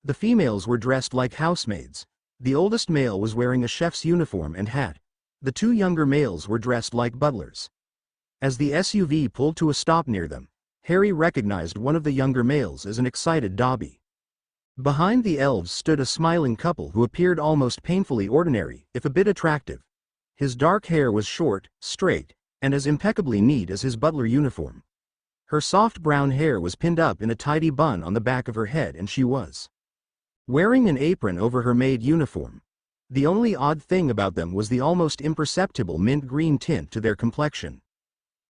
The females were dressed like housemaids. The oldest male was wearing a chef's uniform and hat. The 2 younger males were dressed like butlers. As the SUV pulled to a stop near them, Harry recognized one of the younger males as an excited Dobby. Behind the elves stood a smiling couple who appeared almost painfully ordinary, if a bit attractive. His dark hair was short, straight, and as impeccably neat as his butler uniform. Her soft brown hair was pinned up in a tidy bun on the back of her head and she was wearing an apron over her maid uniform. The only odd thing about them was the almost imperceptible mint green tint to their complexion.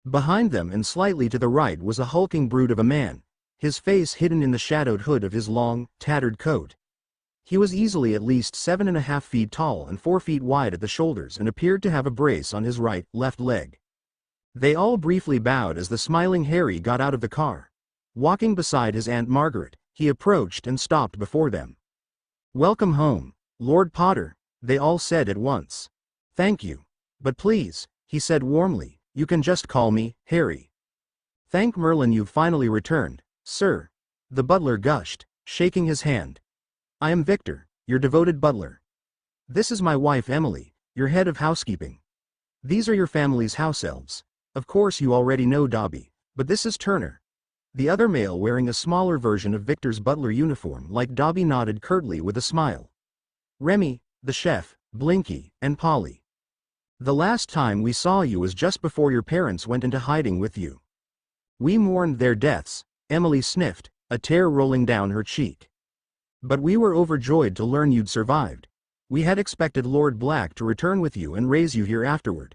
Behind them and slightly to the right was a hulking brute of a man, his face hidden in the shadowed hood of his long, tattered coat. He was easily at least 7.5 feet tall and 4 feet wide at the shoulders and appeared to have a brace on his left leg. They all briefly bowed as the smiling Harry got out of the car. Walking beside his Aunt Margaret, he approached and stopped before them. "Welcome home, Lord Potter," they all said at once. "Thank you. But please," he said warmly, "you can just call me Harry." "Thank Merlin you've finally returned, sir," the butler gushed, shaking his hand. "I am Victor, your devoted butler. This is my wife Emily, your head of housekeeping." These are your family's house elves. Of course you already know Dobby, but this is Turner. The other male wearing a smaller version of Victor's butler uniform like Dobby nodded curtly with a smile. Remy, the chef, Blinky, and Polly. The last time we saw you was just before your parents went into hiding with you. We mourned their deaths, Emily sniffed, a tear rolling down her cheek. But we were overjoyed to learn you'd survived. We had expected Lord Black to return with you and raise you here afterward.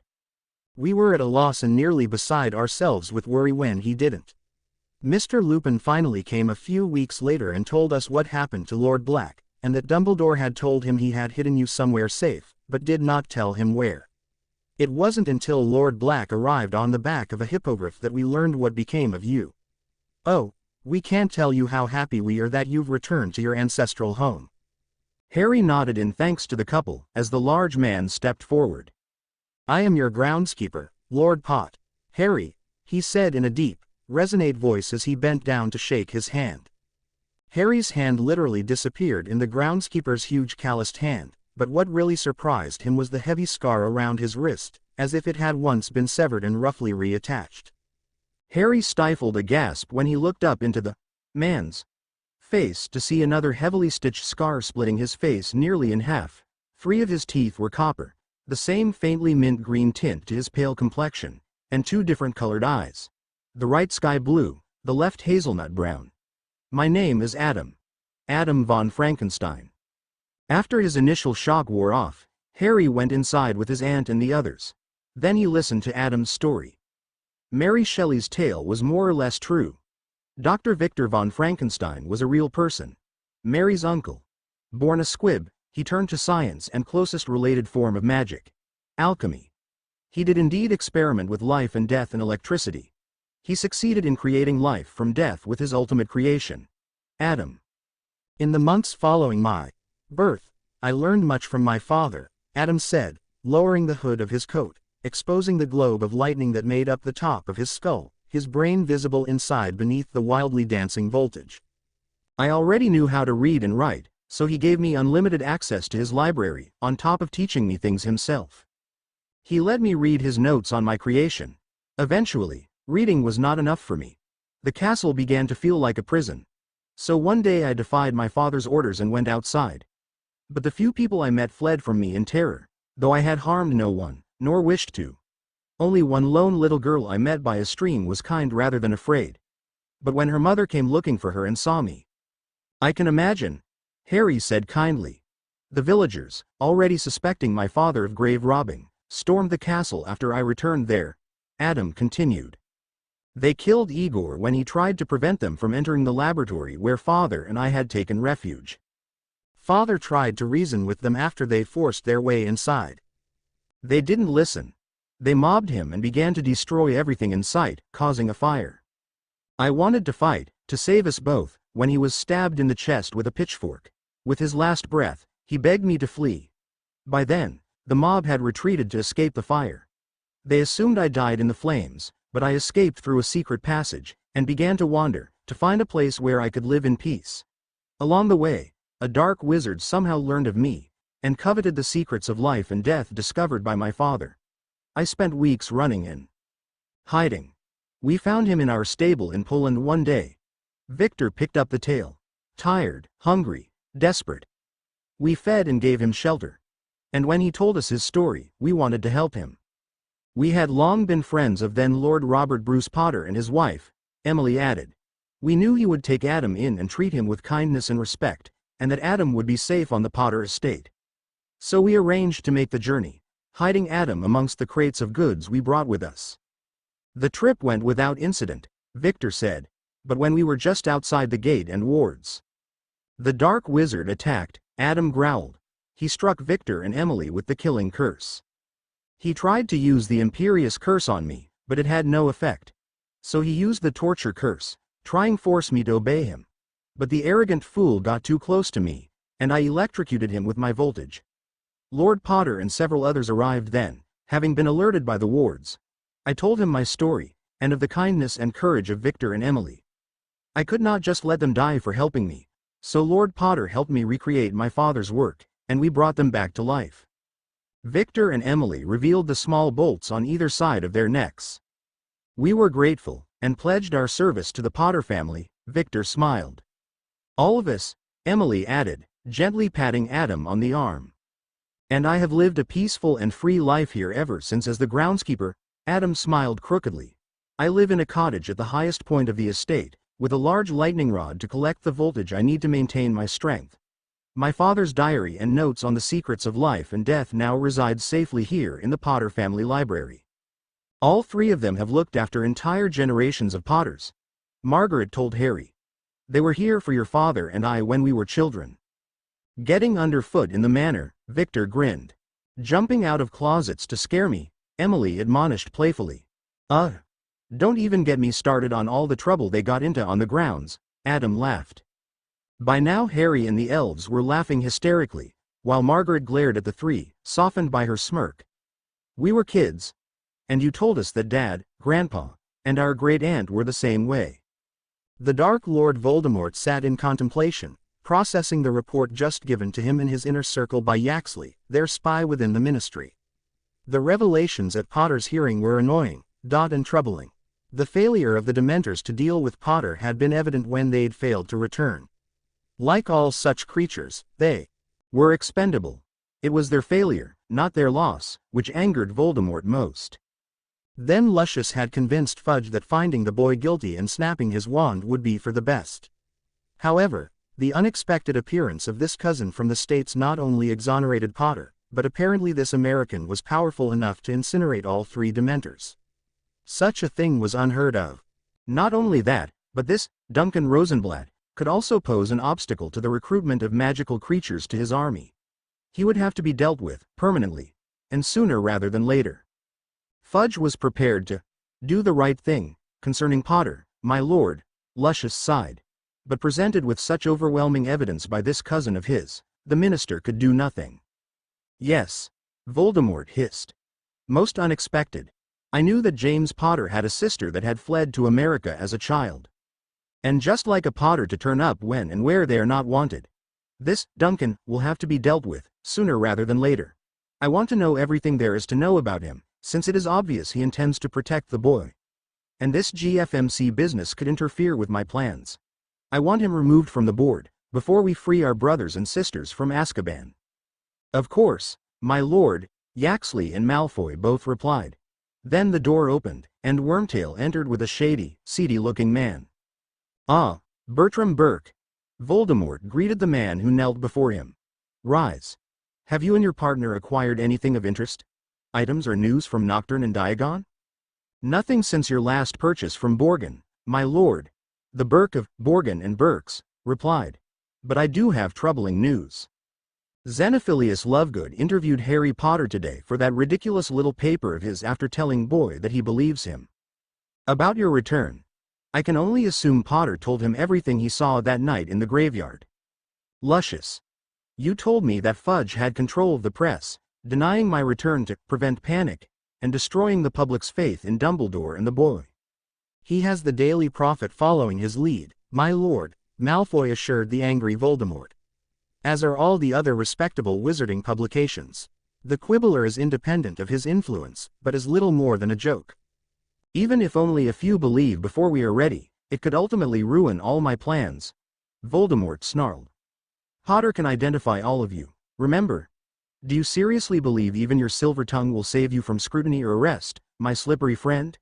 We were at a loss and nearly beside ourselves with worry when he didn't. Mr. Lupin finally came a few weeks later and told us what happened to Lord Black, and that Dumbledore had told him he had hidden you somewhere safe, but did not tell him where. It wasn't until Lord Black arrived on the back of a hippogriff that we learned what became of you. Oh, we can't tell you how happy we are that you've returned to your ancestral home. Harry nodded in thanks to the couple as the large man stepped forward. I am your groundskeeper, Lord Pot. Harry, he said in a deep, resonant voice as he bent down to shake his hand. Harry's hand literally disappeared in the groundskeeper's huge calloused hand, but what really surprised him was the heavy scar around his wrist, as if it had once been severed and roughly reattached. Harry stifled a gasp when he looked up into the man's face to see another heavily stitched scar splitting his face nearly in half. 3 of his teeth were copper, the same faintly mint green tint to his pale complexion, and 2 different colored eyes. The right sky blue, the left hazelnut brown. My name is Adam. Adam von Frankenstein. After his initial shock wore off, Harry went inside with his aunt and the others. Then he listened to Adam's story. Mary Shelley's tale was more or less true. Dr. Victor von Frankenstein was a real person. Mary's uncle. Born a squib, he turned to science and closest related form of magic. Alchemy. He did indeed experiment with life and death and electricity. He succeeded in creating life from death with his ultimate creation. Adam. In the months following my birth, I learned much from my father, Adam said, lowering the hood of his coat, exposing the globe of lightning that made up the top of his skull, his brain visible inside beneath the wildly dancing voltage. I already knew how to read and write, so he gave me unlimited access to his library, on top of teaching me things himself. He let me read his notes on my creation. Eventually, reading was not enough for me. The castle began to feel like a prison. So one day I defied my father's orders and went outside. But the few people I met fled from me in terror, though I had harmed no one, nor wished to. Only one lone little girl I met by a stream was kind rather than afraid. But when her mother came looking for her and saw me, I can imagine, Harry said kindly. The villagers, already suspecting my father of grave robbing, stormed the castle after I returned there. Adam continued. They killed Igor when he tried to prevent them from entering the laboratory where Father and I had taken refuge. Father tried to reason with them after they forced their way inside. They didn't listen. They mobbed him and began to destroy everything in sight, causing a fire. I wanted to fight, to save us both, when he was stabbed in the chest with a pitchfork. With his last breath, he begged me to flee. By then, the mob had retreated to escape the fire. They assumed I died in the flames, but I escaped through a secret passage, and began to wander, to find a place where I could live in peace. Along the way, a dark wizard somehow learned of me, and coveted the secrets of life and death discovered by my father. I spent weeks running and hiding. We found him in our stable in Poland one day. Victor picked up the tale. Tired, hungry, desperate. We fed and gave him shelter. And when he told us his story, we wanted to help him. We had long been friends of then Lord Robert Bruce Potter and his wife, Emily added. We knew he would take Adam in and treat him with kindness and respect, and that Adam would be safe on the Potter estate. So we arranged to make the journey, hiding Adam amongst the crates of goods we brought with us. The trip went without incident, Victor said, but when we were just outside the gate and wards, the dark wizard attacked. Adam growled. He struck Victor and Emily with the killing curse. He tried to use the Imperious curse on me, but it had no effect. So he used the torture curse, trying to force me to obey him. But the arrogant fool got too close to me, and I electrocuted him with my voltage. Lord Potter and several others arrived then, having been alerted by the wards. I told him my story, and of the kindness and courage of Victor and Emily. I could not just let them die for helping me, so Lord Potter helped me recreate my father's work, and we brought them back to life. Victor and Emily revealed the small bolts on either side of their necks. We were grateful, and pledged our service to the Potter family, Victor smiled. All of us, Emily added, gently patting Adam on the arm. And I have lived a peaceful and free life here ever since as the groundskeeper, Adam smiled crookedly. I live in a cottage at the highest point of the estate, with a large lightning rod to collect the voltage I need to maintain my strength. My father's diary and notes on the secrets of life and death now reside safely here in the Potter family library. All three of them have looked after entire generations of Potters. Margaret told Harry. They were here for your father and I when we were children. Getting underfoot in the manor, Victor grinned. Jumping out of closets to scare me, Emily admonished playfully. Don't even get me started on all the trouble they got into on the grounds, Adam laughed. By now Harry and the elves were laughing hysterically, while Margaret glared at the three, softened by her smirk. We were kids. And you told us that Dad, Grandpa, and our great-aunt were the same way. The Dark Lord Voldemort sat in contemplation, processing the report just given to him in his inner circle by Yaxley, their spy within the Ministry. The revelations at Potter's hearing were annoying, and troubling. The failure of the Dementors to deal with Potter had been evident when they'd failed to return. Like all such creatures, they were expendable. It was their failure, not their loss, which angered Voldemort most. Then Lucius had convinced Fudge that finding the boy guilty and snapping his wand would be for the best. However, the unexpected appearance of this cousin from the States not only exonerated Potter, but apparently this American was powerful enough to incinerate all three Dementors. Such a thing was unheard of. Not only that, but this, Duncan Rosenblatt, could also pose an obstacle to the recruitment of magical creatures to his army. He would have to be dealt with, permanently, and sooner rather than later. Fudge was prepared to do the right thing, concerning Potter, my lord, Lucius sighed. But presented with such overwhelming evidence by this cousin of his, the minister could do nothing. Yes, Voldemort hissed. Most unexpected. I knew that James Potter had a sister that had fled to America as a child. And just like a Potter to turn up when and where they are not wanted. This, Duncan, will have to be dealt with, sooner rather than later. I want to know everything there is to know about him, since it is obvious he intends to protect the boy. And this GFMC business could interfere with my plans. I want him removed from the board, before we free our brothers and sisters from Azkaban. Of course, my lord, Yaxley and Malfoy both replied. Then the door opened, and Wormtail entered with a shady, seedy-looking man. Ah, Bertram Burke. Voldemort greeted the man who knelt before him. Rise. Have you and your partner acquired anything of interest? Items or news from Nocturne and Diagon? Nothing since your last purchase from Borgin, my lord. The Burke of Borgin and Burks replied. But I do have troubling news. Xenophilius Lovegood interviewed Harry Potter today for that ridiculous little paper of his after telling Boy that he believes him. About your return. I can only assume Potter told him everything he saw that night in the graveyard. Lucius. You told me that Fudge had control of the press, denying my return to prevent panic, and destroying the public's faith in Dumbledore and the boy. He has the Daily Prophet following his lead, my lord, Malfoy assured the angry Voldemort. As are all the other respectable wizarding publications. The Quibbler is independent of his influence, but is little more than a joke. Even if only a few believe before we are ready, it could ultimately ruin all my plans. Voldemort snarled. Potter can identify all of you, remember? Do you seriously believe even your silver tongue will save you from scrutiny or arrest, my slippery friend?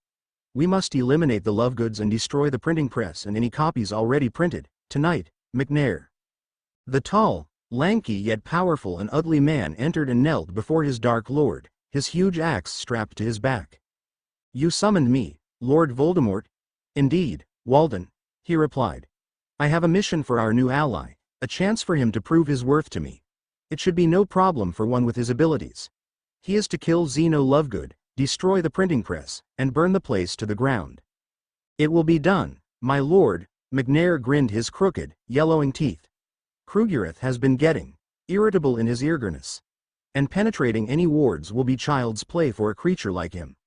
We must eliminate the Lovegoods and destroy the printing press and any copies already printed, tonight, McNair. The tall, lanky yet powerful and ugly man entered and knelt before his Dark Lord, his huge axe strapped to his back. You summoned me, Lord Voldemort? Indeed, Walden, he replied. I have a mission for our new ally, a chance for him to prove his worth to me. It should be no problem for one with his abilities. He is to kill Zeno Lovegood, destroy the printing press, and burn the place to the ground. It will be done, my lord, McNair grinned his crooked, yellowing teeth. Krugereth has been getting irritable in his eagerness. And penetrating any wards will be child's play for a creature like him.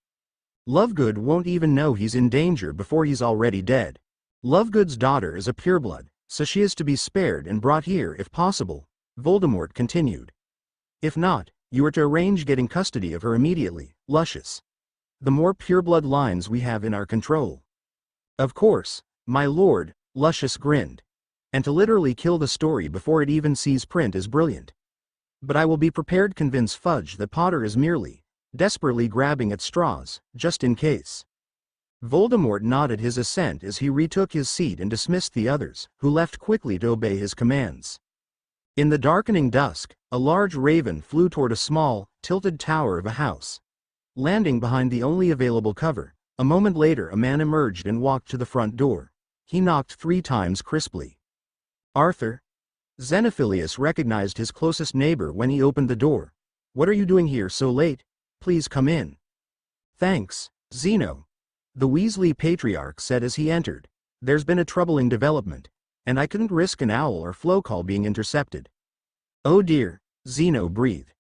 Lovegood won't even know he's in danger before he's already dead. Lovegood's daughter is a pureblood, so she is to be spared and brought here if possible, Voldemort continued. If not, You are to arrange getting custody of her immediately, Lucius. The more pureblood lines we have in our control. Of course, my lord, Lucius grinned. And to literally kill the story before it even sees print is brilliant. But I will be prepared to convince Fudge that Potter is merely desperately grabbing at straws, just in case. Voldemort nodded his assent as he retook his seat and dismissed the others, who left quickly to obey his commands. In the darkening dusk, a large raven flew toward a small, tilted tower of a house. Landing behind the only available cover, a moment later a man emerged and walked to the front door. He knocked 3 times crisply. Arthur? Xenophilius recognized his closest neighbor when he opened the door. What are you doing here so late? Please come in. Thanks, Zeno. The Weasley patriarch said as he entered. There's been a troubling development, and I couldn't risk an owl or flow call being intercepted. Oh dear, Zeno breathed.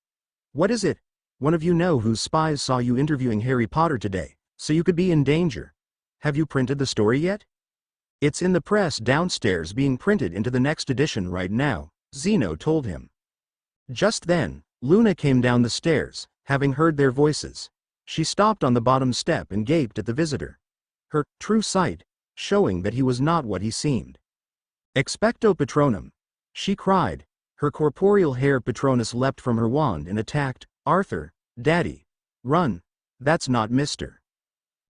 What is it? One of you know whose spies saw you interviewing Harry Potter today, so you could be in danger. Have you printed the story yet? It's in the press downstairs being printed into the next edition right now, Zeno told him. Just then, Luna came down the stairs, having heard their voices. She stopped on the bottom step and gaped at the visitor. Her true sight, showing that he was not what he seemed. Expecto Patronum, she cried. Her corporeal hair Patronus leapt from her wand and attacked. Arthur, Daddy. Run. That's not Mr.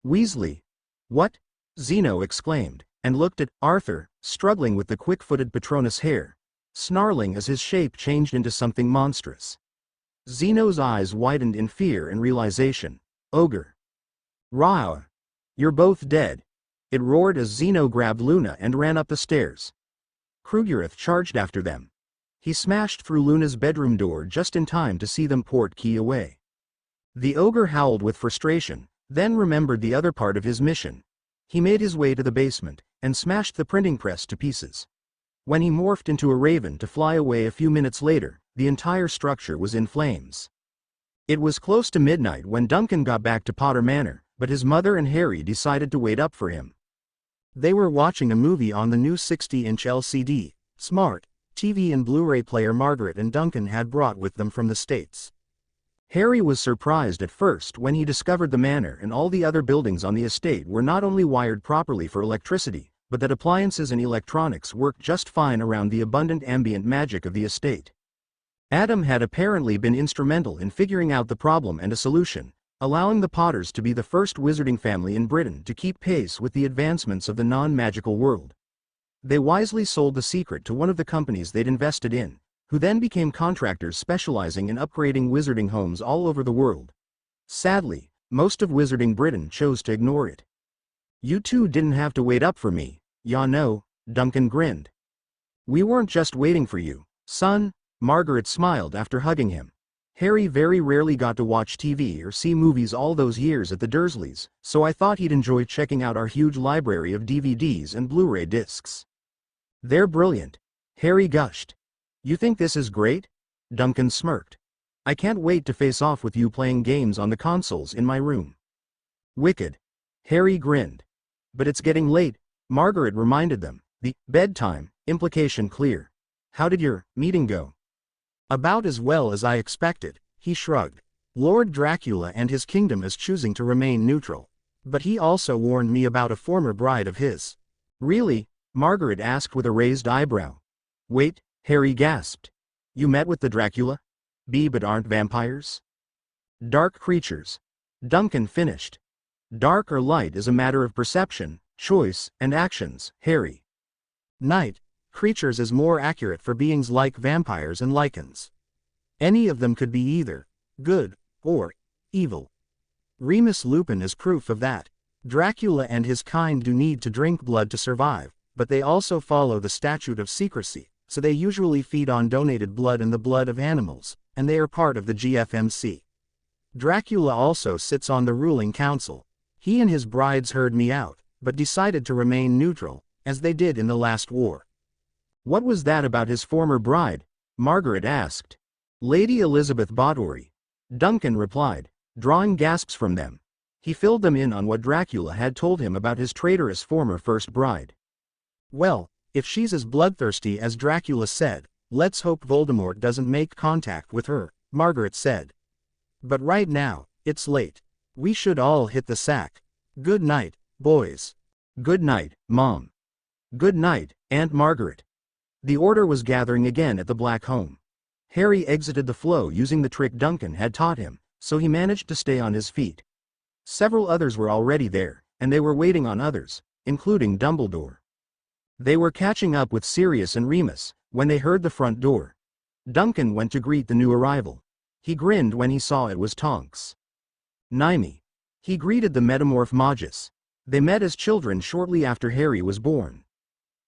Weasley. What? Zeno exclaimed, and looked at Arthur, struggling with the quick-footed Patronus hair, snarling as his shape changed into something monstrous. Zeno's eyes widened in fear and realization. Ogre. Rah! You're both dead. It roared as Zeno grabbed Luna and ran up the stairs. Krugereth charged after them. He smashed through Luna's bedroom door just in time to see them port key away. The ogre howled with frustration, then remembered the other part of his mission. He made his way to the basement, and smashed the printing press to pieces. When he morphed into a raven to fly away a few minutes later, the entire structure was in flames. It was close to midnight when Duncan got back to Potter Manor, but his mother and Harry decided to wait up for him. They were watching a movie on the new 60-inch LCD, Smart TV and Blu-ray player Margaret and Duncan had brought with them from the States. Harry was surprised at first when he discovered the manor and all the other buildings on the estate were not only wired properly for electricity, but that appliances and electronics worked just fine around the abundant ambient magic of the estate. Adam had apparently been instrumental in figuring out the problem and a solution, allowing the Potters to be the first wizarding family in Britain to keep pace with the advancements of the non-magical world. They wisely sold the secret to one of the companies they'd invested in, who then became contractors specializing in upgrading wizarding homes all over the world. Sadly, most of Wizarding Britain chose to ignore it. You two didn't have to wait up for me, ya know, Duncan grinned. We weren't just waiting for you, son, Margaret smiled after hugging him. Harry very rarely got to watch TV or see movies all those years at the Dursleys, so I thought he'd enjoy checking out our huge library of DVDs and Blu-ray discs. They're brilliant, Harry gushed. You think this is great? Duncan smirked. I can't wait to face off with you playing games on the consoles in my room. Wicked. Harry grinned. But it's getting late, Margaret reminded them. The bedtime implication clear. How did your meeting go? About as well as I expected, he shrugged. Lord Dracula and his kingdom is choosing to remain neutral. But he also warned me about a former bride of his. Really? Margaret asked with a raised eyebrow. Wait, Harry gasped. You met with the Dracula? But aren't vampires? Dark creatures. Duncan finished. Dark or light is a matter of perception, choice, and actions, Harry. Night creatures is more accurate for beings like vampires and lichens. Any of them could be either good or evil. Remus Lupin is proof of that. Dracula and his kind do need to drink blood to survive, but they also follow the statute of secrecy, so they usually feed on donated blood and the blood of animals, and they are part of the GFMC. Dracula also sits on the ruling council. He and his brides heard me out, but decided to remain neutral, as they did in the last war. What was that about his former bride? Margaret asked. Lady Elizabeth Báthory. Duncan replied, drawing gasps from them. He filled them in on what Dracula had told him about his traitorous former first bride. Well, if she's as bloodthirsty as Dracula said, let's hope Voldemort doesn't make contact with her, Margaret said. "But right now, it's late. We should all hit the sack. Good night, boys." "Good night, Mom." "Good night, Aunt Margaret." The order was gathering again at the Black home. Harry exited the flow using the trick Duncan had taught him, so he managed to stay on his feet. Several others were already there, and they were waiting on others, including Dumbledore. They were catching up with Sirius and Remus when they heard the front door. Duncan went to greet the new arrival. He grinned when he saw it was Tonks. "Naimi." He greeted the metamorph Magus. They met as children shortly after Harry was born.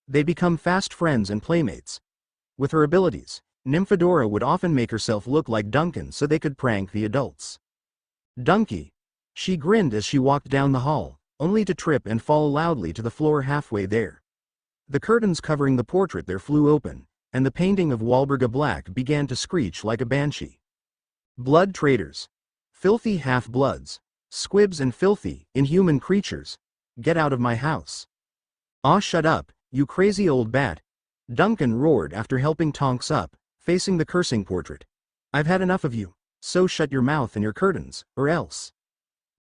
They become fast friends and playmates. With her abilities, Nymphadora would often make herself look like Duncan so they could prank the adults. "Dunky." She grinned as she walked down the hall, only to trip and fall loudly to the floor halfway there. The curtains covering the portrait there flew open, and the painting of Walburga Black began to screech like a banshee. "Blood traitors. Filthy half-bloods. Squibs and filthy, inhuman creatures. Get out of my house." "Aw, shut up, you crazy old bat," Duncan roared after helping Tonks up, facing the cursing portrait. "I've had enough of you, so shut your mouth and your curtains, or else.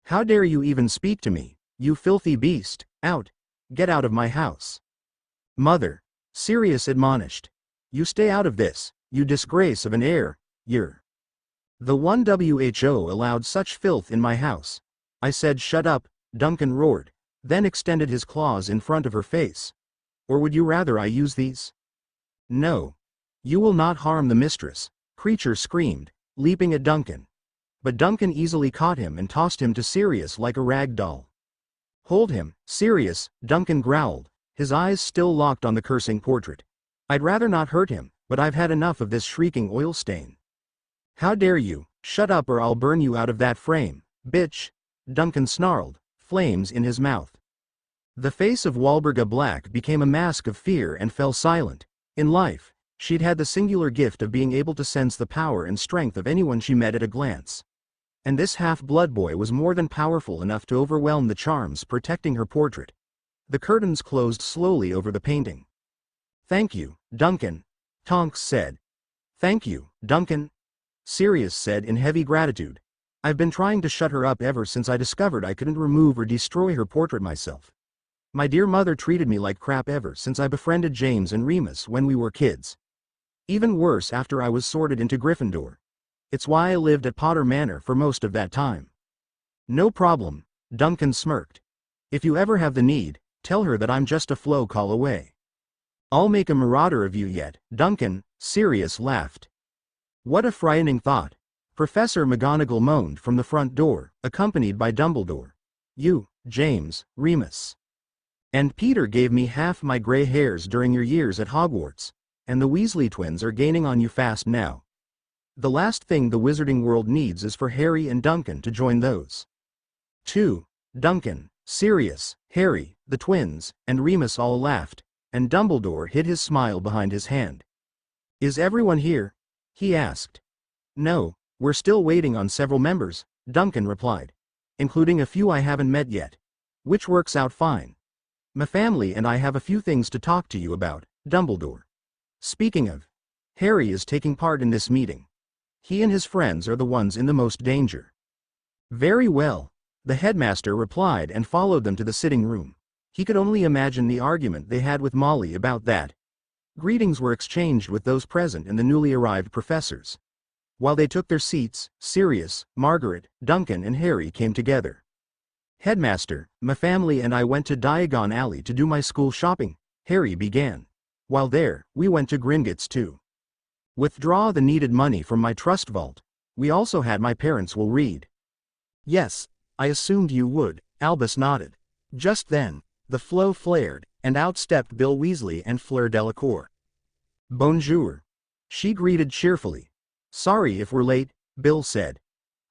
How dare you even speak to me, you filthy beast, out. Get out of my house." "Mother," Sirius admonished. "You stay out of this, you disgrace of an heir, you're." "The 1WHO allowed such filth in my house." "I said shut up," Duncan roared, then extended his claws in front of her face. "Or would you rather I use these?" "No. You will not harm the mistress," Creature screamed, leaping at Duncan. But Duncan easily caught him and tossed him to Sirius like a rag doll. "Hold him, Sirius," Duncan growled, his eyes still locked on the cursing portrait. "I'd rather not hurt him, but I've had enough of this shrieking oil stain." "How dare you, shut up or I'll burn you out of that frame, bitch," Duncan snarled, flames in his mouth. The face of Walburga Black became a mask of fear and fell silent. In life, she'd had the singular gift of being able to sense the power and strength of anyone she met at a glance. And this half-blood boy was more than powerful enough to overwhelm the charms protecting her portrait. The curtains closed slowly over the painting. "Thank you, Duncan," Tonks said. "Thank you, Duncan," Sirius said in heavy gratitude. "I've been trying to shut her up ever since I discovered I couldn't remove or destroy her portrait myself. My dear mother treated me like crap ever since I befriended James and Remus when we were kids. Even worse after I was sorted into Gryffindor. It's why I lived at Potter Manor for most of that time." "No problem," Duncan smirked. "If you ever have the need, tell her that I'm just a flow call away." "I'll make a marauder of you yet, Duncan," Sirius laughed. "What a frightening thought," Professor McGonagall moaned from the front door, accompanied by Dumbledore. "You, James, Remus. And Peter gave me half my gray hairs during your years at Hogwarts, and the Weasley twins are gaining on you fast now. The last thing the wizarding world needs is for Harry and Duncan to join those two." Duncan, Sirius, Harry, the twins, and Remus all laughed, and Dumbledore hid his smile behind his hand. "Is everyone here?" he asked. "No, we're still waiting on several members," Duncan replied. "Including a few I haven't met yet. Which works out fine. My family and I have a few things to talk to you about, Dumbledore. Speaking of, Harry is taking part in this meeting. He and his friends are the ones in the most danger." "Very well," the headmaster replied and followed them to the sitting room. He could only imagine the argument they had with Molly about that. Greetings were exchanged with those present and the newly arrived professors. While they took their seats, Sirius, Margaret, Duncan and Harry came together. "Headmaster, my family and I went to Diagon Alley to do my school shopping," Harry began. "While there, we went to Gringotts too. Withdraw the needed money from my trust vault. We also had my parents will read." "Yes, I assumed you would," Albus nodded. Just then, the flow flared, and out stepped Bill Weasley and Fleur Delacour. "Bonjour," she greeted cheerfully. "Sorry if we're late," Bill said.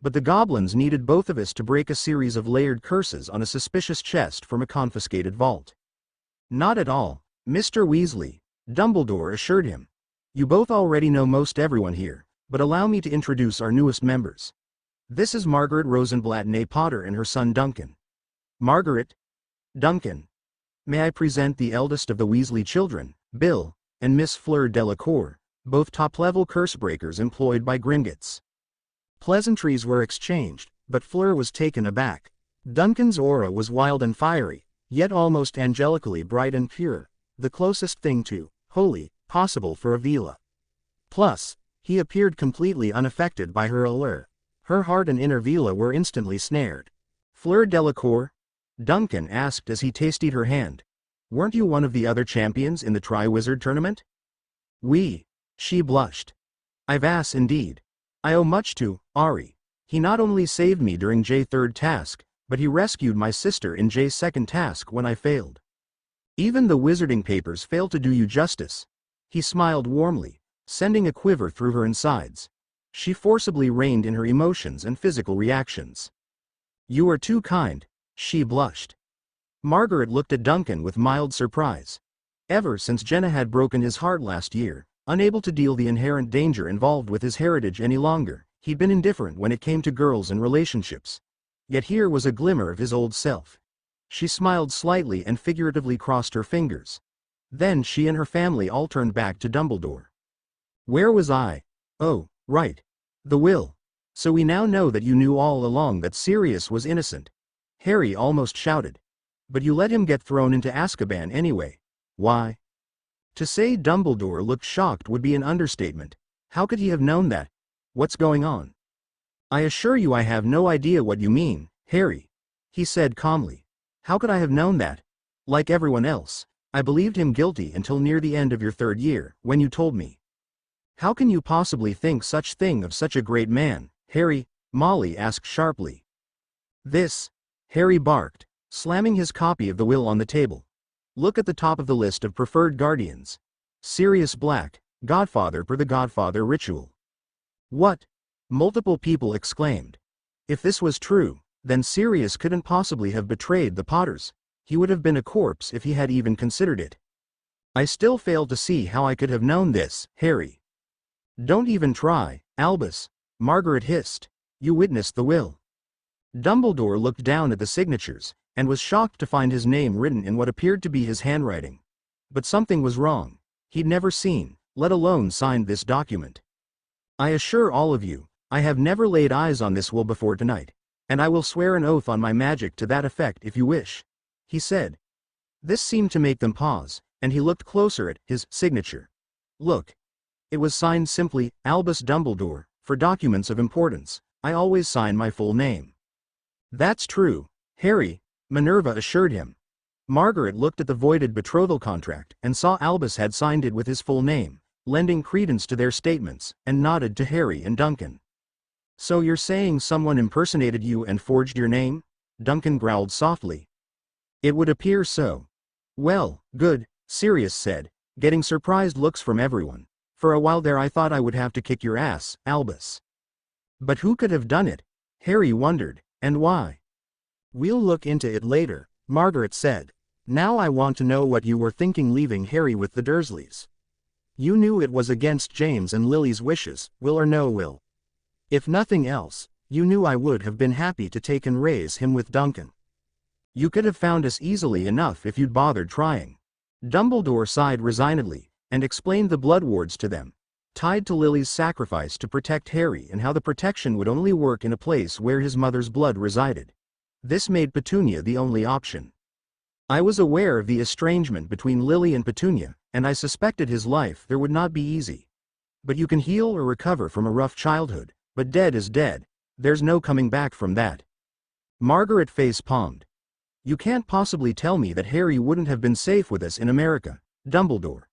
"But the goblins needed both of us to break a series of layered curses on a suspicious chest from a confiscated vault." "Not at all, Mr. Weasley," Dumbledore assured him. "You both already know most everyone here, but allow me to introduce our newest members. This is Margaret Rosenblatt née Potter and her son Duncan." "Margaret." "Duncan. May I present the eldest of the Weasley children, Bill, and Miss Fleur Delacour, both top-level curse breakers employed by Gringotts." Pleasantries were exchanged, but Fleur was taken aback. Duncan's aura was wild and fiery, yet almost angelically bright and pure, the closest thing to holy possible for a Vila. Plus, he appeared completely unaffected by her allure. Her heart and inner Vila were instantly snared. Fleur Delacour? Duncan asked as he tasted her hand. Weren't you one of the other champions in the Tri-Wizard tournament? Oui. She blushed. I've ass indeed. I owe much to Ari. He not only saved me during J's third task, but he rescued my sister in J's second task when I failed. Even the wizarding papers fail to do you justice. He smiled warmly, sending a quiver through her insides. She forcibly reined in her emotions and physical reactions. You are too kind, she blushed. Margaret looked at Duncan with mild surprise. Ever since Jenna had broken his heart last year, unable to deal the inherent danger involved with his heritage any longer, he'd been indifferent when it came to girls and relationships. Yet here was a glimmer of his old self. She smiled slightly and figuratively crossed her fingers. Then she and her family all turned back to Dumbledore. Where was I? Oh, right. The will. So we now know that you knew all along that Sirius was innocent. Harry almost shouted. But you let him get thrown into Azkaban anyway. Why? To say Dumbledore looked shocked would be an understatement. How could he have known that? What's going on? I assure you I have no idea what you mean, Harry. He said calmly. How could I have known that? Like everyone else, I believed him guilty until near the end of your third year, when you told me. How can you possibly think such thing of such a great man, Harry? Molly asked sharply. This, Harry barked, slamming his copy of the will on the table. Look at the top of the list of preferred guardians. Sirius Black, Godfather per the Godfather ritual. What? Multiple people exclaimed. If this was true, then Sirius couldn't possibly have betrayed the Potters. He would have been a corpse if he had even considered it. I still fail to see how I could have known this, Harry. Don't even try, Albus, Margaret hissed. You witnessed the will. Dumbledore looked down at the signatures, and was shocked to find his name written in what appeared to be his handwriting. But something was wrong. He'd never seen, let alone signed this document. I assure all of you, I have never laid eyes on this will before tonight, and I will swear an oath on my magic to that effect if you wish, he said. This seemed to make them pause, and he looked closer at his signature. Look. It was signed simply, Albus Dumbledore. For documents of importance, I always sign my full name. That's true, Harry, Minerva assured him. Margaret looked at the voided betrothal contract and saw Albus had signed it with his full name, lending credence to their statements, and nodded to Harry and Duncan. So you're saying someone impersonated you and forged your name? Duncan growled softly. It would appear so. Well, good, Sirius said, getting surprised looks from everyone. For a while there I thought I would have to kick your ass, Albus. But who could have done it? Harry wondered, and why? We'll look into it later, Margaret said. Now I want to know what you were thinking leaving Harry with the Dursleys. You knew it was against James and Lily's wishes, will or no will. If nothing else, you knew I would have been happy to take and raise him with Duncan. You could have found us easily enough if you'd bothered trying. Dumbledore sighed resignedly, and explained the blood wards to them, tied to Lily's sacrifice to protect Harry and how the protection would only work in a place where his mother's blood resided. This made Petunia the only option. I was aware of the estrangement between Lily and Petunia, and I suspected his life there would not be easy. But you can heal or recover from a rough childhood, but dead is dead, there's no coming back from that. Margaret face-palmed. You can't possibly tell me that Harry wouldn't have been safe with us in America, Dumbledore.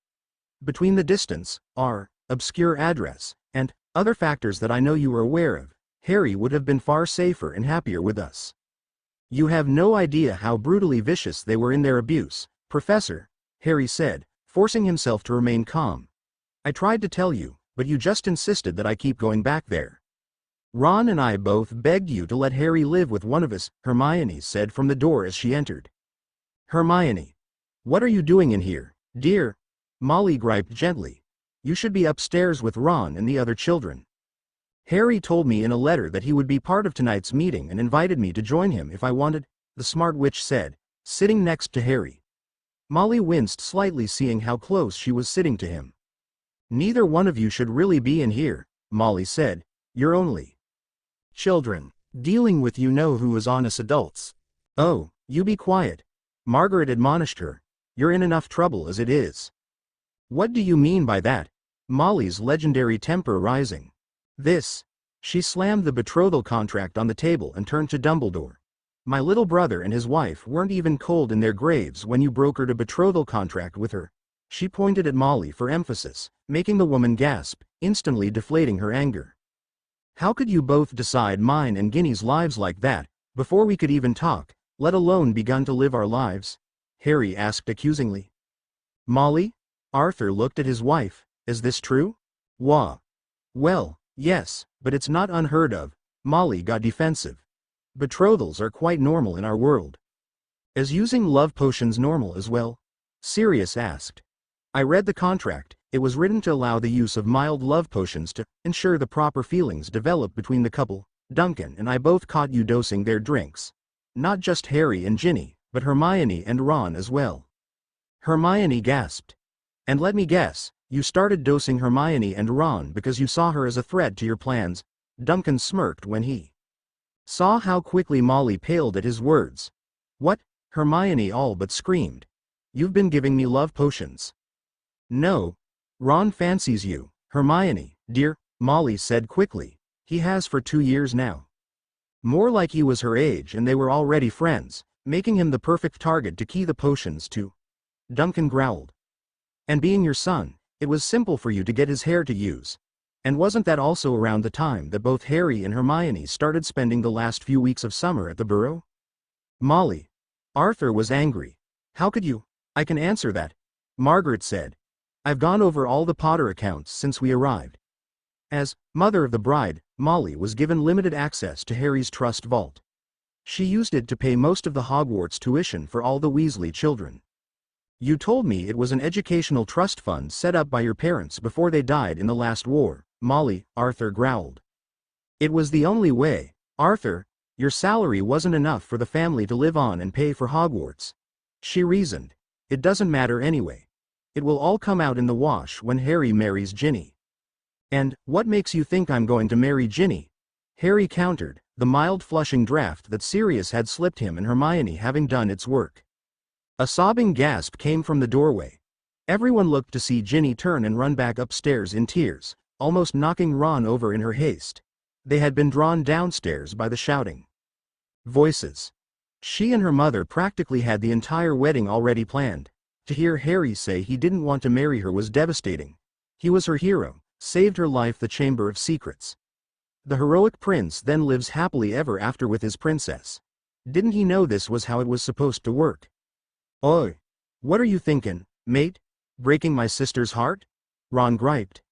Between the distance, our obscure address, and other factors that I know you are aware of, Harry would have been far safer and happier with us. You have no idea how brutally vicious they were in their abuse, Professor, Harry said, forcing himself to remain calm. I tried to tell you, but you just insisted that I keep going back there. Ron and I both begged you to let Harry live with one of us, Hermione said from the door as she entered. Hermione. What are you doing in here, dear? Molly griped gently. You should be upstairs with Ron and the other children. Harry told me in a letter that he would be part of tonight's meeting and invited me to join him if I wanted, the smart witch said, sitting next to Harry. Molly winced slightly seeing how close she was sitting to him. Neither one of you should really be in here, Molly said. You're only Children. Dealing with you-know-who is on us adults. Oh, you be quiet. Margaret admonished her. You're in enough trouble as it is. What do you mean by that? Molly's legendary temper rising. This. She slammed the betrothal contract on the table and turned to Dumbledore. My little brother and his wife weren't even cold in their graves when you brokered a betrothal contract with her. She pointed at Molly for emphasis, making the woman gasp, instantly deflating her anger. How could you both decide mine and Ginny's lives like that, before we could even talk, let alone begun to live our lives? Harry asked accusingly. Molly? Arthur looked at his wife. Is this true? Wah. Well, yes, but it's not unheard of. Molly got defensive. Betrothals are quite normal in our world. Is using love potions normal as well? Sirius asked. I read the contract. It was written to allow the use of mild love potions to ensure the proper feelings develop between the couple. Duncan and I both caught you dosing their drinks. Not just Harry and Ginny, but Hermione and Ron as well. Hermione gasped. And let me guess, you started dosing Hermione and Ron because you saw her as a threat to your plans. Duncan smirked when he saw how quickly Molly paled at his words. What? Hermione all but screamed. You've been giving me love potions. No. Ron fancies you, Hermione, dear, Molly said quickly. He has for 2 years now. More like he was her age and they were already friends, making him the perfect target to key the potions to. Duncan growled. And being your son, it was simple for you to get his hair to use. And wasn't that also around the time that both Harry and Hermione started spending the last few weeks of summer at the Burrow? Molly. Arthur was angry. How could you? I can answer that. Margaret said. I've gone over all the Potter accounts since we arrived. As mother of the bride, Molly was given limited access to Harry's trust vault. She used it to pay most of the Hogwarts tuition for all the Weasley children. You told me it was an educational trust fund set up by your parents before they died in the last war, Molly, Arthur growled. It was the only way. Arthur, your salary wasn't enough for the family to live on and pay for Hogwarts. She reasoned. It doesn't matter anyway. It will all come out in the wash when Harry marries Ginny. And, what makes you think I'm going to marry Ginny? Harry countered, the mild flushing draft that Sirius had slipped him and Hermione having done its work. A sobbing gasp came from the doorway. Everyone looked to see Ginny turn and run back upstairs in tears, almost knocking Ron over in her haste. They had been drawn downstairs by the shouting voices. She and her mother practically had the entire wedding already planned. To hear Harry say he didn't want to marry her was devastating. He was her hero, saved her life the Chamber of Secrets. The heroic prince then lives happily ever after with his princess. Didn't he know this was how it was supposed to work? Oi! What are you thinking, mate? Breaking my sister's heart? Ron griped.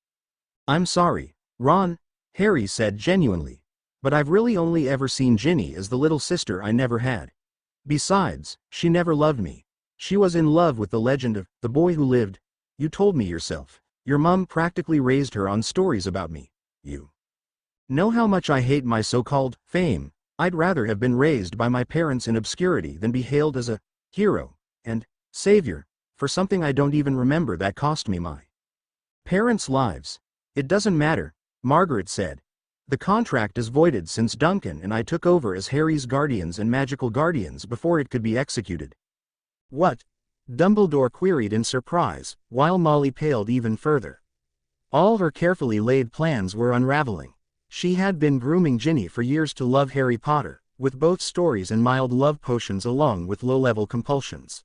I'm sorry, Ron, Harry said genuinely. But I've really only ever seen Ginny as the little sister I never had. Besides, she never loved me. She was in love with the legend of the boy who lived. You told me yourself. Your mum practically raised her on stories about me. You know how much I hate my so-called fame. I'd rather have been raised by my parents in obscurity than be hailed as a hero and savior for something I don't even remember that cost me my parents' lives. It doesn't matter, Margaret said. The contract is voided since Duncan and I took over as Harry's guardians and magical guardians before it could be executed. What? Dumbledore queried in surprise, while Molly paled even further. All her carefully laid plans were unraveling. She had been grooming Ginny for years to love Harry Potter, with both stories and mild love potions along with low-level compulsions.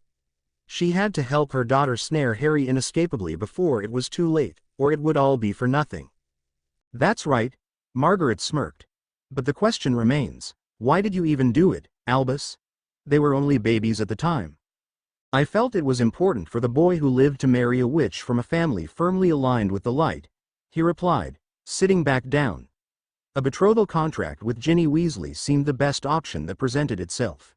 She had to help her daughter snare Harry inescapably before it was too late, or it would all be for nothing. That's right, Margaret smirked. But the question remains, why did you even do it, Albus? They were only babies at the time. I felt it was important for the boy who lived to marry a witch from a family firmly aligned with the light, he replied, sitting back down. A betrothal contract with Ginny Weasley seemed the best option that presented itself.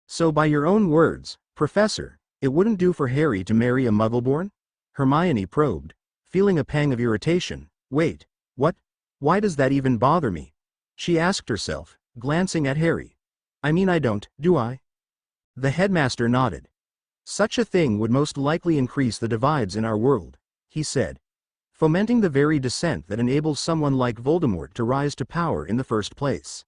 So by your own words, Professor, it wouldn't do for Harry to marry a Muggleborn? Hermione probed, feeling a pang of irritation. Wait, what? Why does that even bother me? She asked herself, glancing at Harry. I mean I don't, do I? The headmaster nodded. Such a thing would most likely increase the divides in our world, he said. fomenting the very descent that enables someone like Voldemort to rise to power in the first place.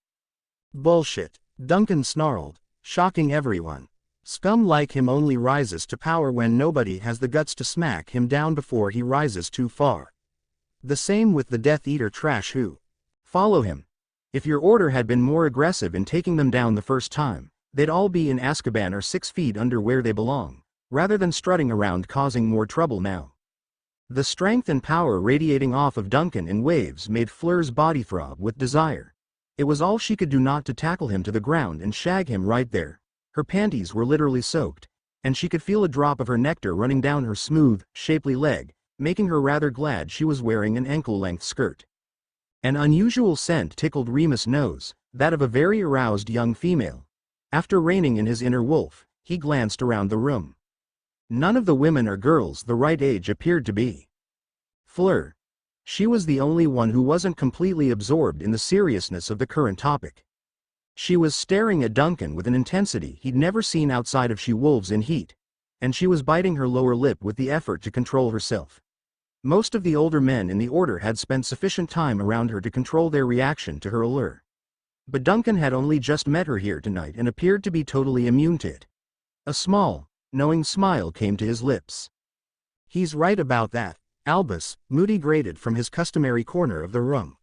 Bullshit, Duncan snarled, shocking everyone. Scum like him only rises to power when nobody has the guts to smack him down before he rises too far. The same with the Death Eater trash who follow him. If your order had been more aggressive in taking them down the first time, they'd all be in Azkaban or 6 feet under where they belong, rather than strutting around causing more trouble now. The strength and power radiating off of Duncan in waves made Fleur's body throb with desire. It was all she could do not to tackle him to the ground and shag him right there. Her panties were literally soaked, and she could feel a drop of her nectar running down her smooth, shapely leg, making her rather glad she was wearing an ankle-length skirt. An unusual scent tickled Remus' nose, that of a very aroused young female. After reining in his inner wolf, he glanced around the room. None of the women or girls the right age appeared to be. Fleur. She was the only one who wasn't completely absorbed in the seriousness of the current topic. She was staring at Duncan with an intensity he'd never seen outside of She-Wolves in Heat, and she was biting her lower lip with the effort to control herself. Most of the older men in the Order had spent sufficient time around her to control their reaction to her allure. But Duncan had only just met her here tonight and appeared to be totally immune to it. A small, knowing smile came to his lips. He's right about that, Albus, Moody grated from his customary corner of the room.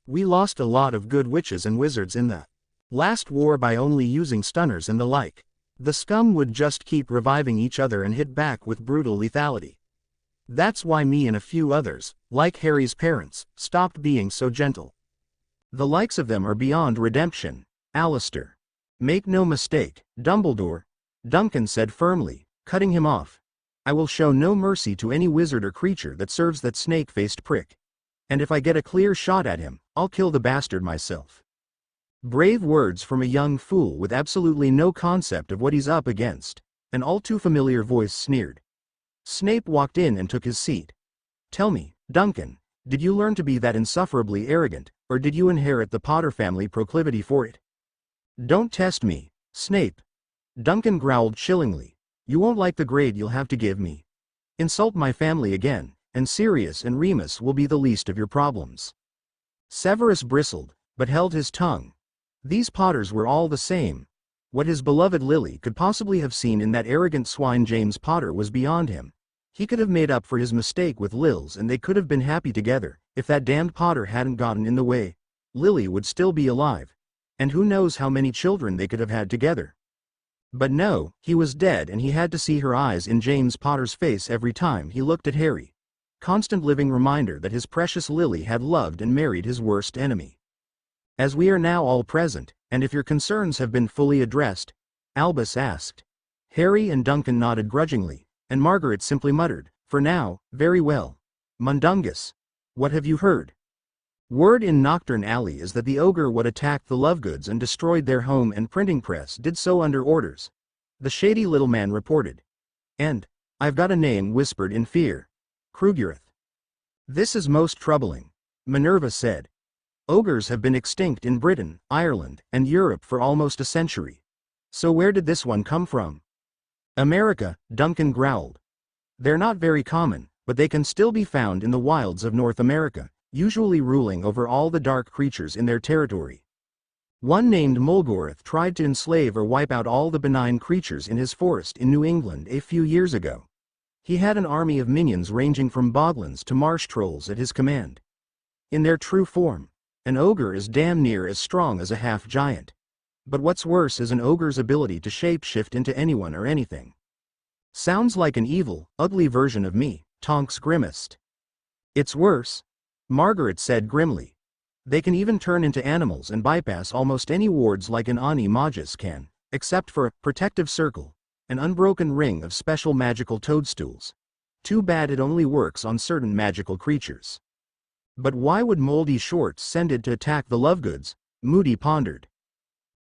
We lost a lot of good witches and wizards in the last war by only using stunners and the like. The scum would just keep reviving each other and hit back with brutal lethality. That's why me and a few others, like Harry's parents, stopped being so gentle. The likes of them are beyond redemption, Alistair. Make no mistake, Dumbledore, Duncan said firmly, cutting him off. I will show no mercy to any wizard or creature that serves that snake-faced prick. And if I get a clear shot at him, I'll kill the bastard myself. Brave words from a young fool with absolutely no concept of what he's up against. An all too familiar voice sneered. Snape walked in and took his seat. Tell me, Duncan, did you learn to be that insufferably arrogant, or did you inherit the Potter family proclivity for it? Don't test me, Snape. Duncan growled chillingly. You won't like the grade you'll have to give me. Insult my family again, and Sirius and Remus will be the least of your problems. Severus bristled, but held his tongue. These Potters were all the same. What his beloved Lily could possibly have seen in that arrogant swine James Potter was beyond him. He could have made up for his mistake with Lils and they could have been happy together. If that damned Potter hadn't gotten in the way, Lily would still be alive. And who knows how many children they could have had together. But no, he was dead and he had to see her eyes in James Potter's face every time he looked at Harry. Constant living reminder that his precious Lily had loved and married his worst enemy. As we are now all present, and if your concerns have been fully addressed, Albus asked. Harry and Duncan nodded grudgingly, and Margaret simply muttered, for now, very well. Mundungus. What have you heard? Word in Nocturne Alley is that the ogre would attack the Lovegoods and destroyed their home and printing press did so under orders. The shady little man reported. And, I've got a name whispered in fear. Krugereth. This is most troubling, Minerva said. Ogres have been extinct in Britain, Ireland, and Europe for almost a century. So where did this one come from? America, Duncan growled. They're not very common, but they can still be found in the wilds of North America, usually ruling over all the dark creatures in their territory. One named Mulgorth tried to enslave or wipe out all the benign creatures in his forest in New England a few years ago. He had an army of minions ranging from boglins to marsh trolls at his command. In their true form, an ogre is damn near as strong as a half-giant. But what's worse is an ogre's ability to shape-shift into anyone or anything. Sounds like an evil, ugly version of me, Tonks grimaced. It's worse, Margaret said grimly. They can even turn into animals and bypass almost any wards like an Ani Magus can, except for a protective circle, an unbroken ring of special magical toadstools. Too bad it only works on certain magical creatures. But why would Moldy Shorts send it to attack the Lovegoods? Moody pondered.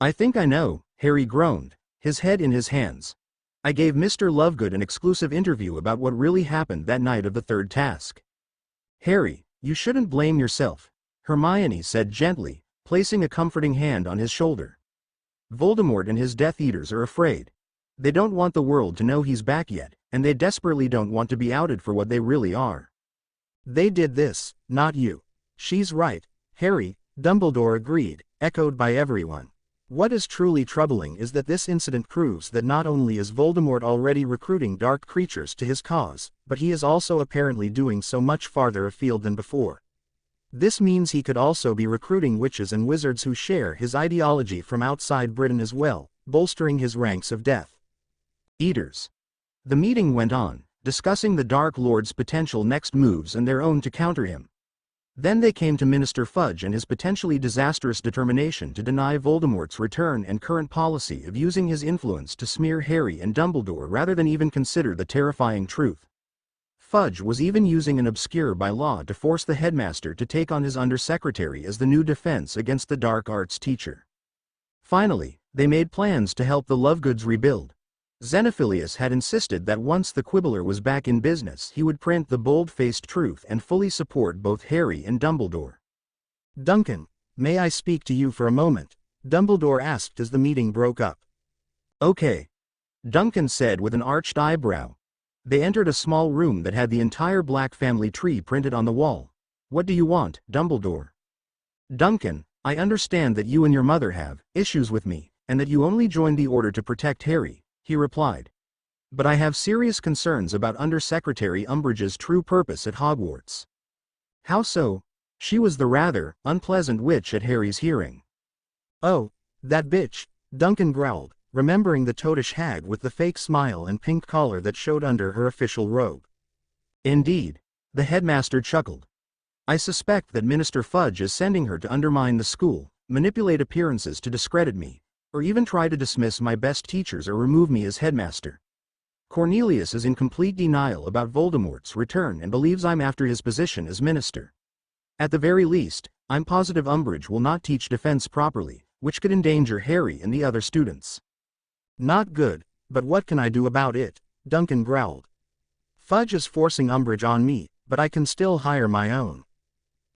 I think I know, Harry groaned, his head in his hands. I gave Mr. Lovegood an exclusive interview about what really happened that night of the third task. Harry, you shouldn't blame yourself, Hermione said gently, placing a comforting hand on his shoulder. Voldemort and his Death Eaters are afraid. They don't want the world to know he's back yet, and they desperately don't want to be outed for what they really are. They did this, not you. She's right, Harry, Dumbledore agreed, echoed by everyone. What is truly troubling is that this incident proves that not only is Voldemort already recruiting dark creatures to his cause, but he is also apparently doing so much farther afield than before. This means he could also be recruiting witches and wizards who share his ideology from outside Britain as well, bolstering his ranks of death eaters. The meeting went on, discussing the Dark Lord's potential next moves and their own to counter him. Then they came to Minister Fudge and his potentially disastrous determination to deny Voldemort's return and current policy of using his influence to smear Harry and Dumbledore rather than even consider the terrifying truth. Fudge was even using an obscure bylaw to force the headmaster to take on his undersecretary as the new defense against the dark arts teacher. Finally, they made plans to help the Lovegoods rebuild. Xenophilius had insisted that once the Quibbler was back in business he would print the bold-faced truth and fully support both Harry and Dumbledore. Duncan, may I speak to you for a moment? Dumbledore asked as the meeting broke up. Okay. Duncan said with an arched eyebrow. They entered a small room that had the entire Black family tree printed on the wall. What do you want, Dumbledore? Duncan, I understand that you and your mother have issues with me, and that you only joined the order to protect Harry, he replied. But I have serious concerns about Undersecretary Umbridge's true purpose at Hogwarts. How so? She was the rather unpleasant witch at Harry's hearing. Oh, that bitch, Duncan growled, remembering the toadish hag with the fake smile and pink collar that showed under her official robe. Indeed, the headmaster chuckled. I suspect that Minister Fudge is sending her to undermine the school, manipulate appearances to discredit me, or even try to dismiss my best teachers or remove me as headmaster. Cornelius is in complete denial about Voldemort's return and believes I'm after his position as minister. At the very least, I'm positive Umbridge will not teach defense properly, which could endanger Harry and the other students. Not good, but what can I do about it? Duncan growled. Fudge is forcing Umbridge on me, but I can still hire my own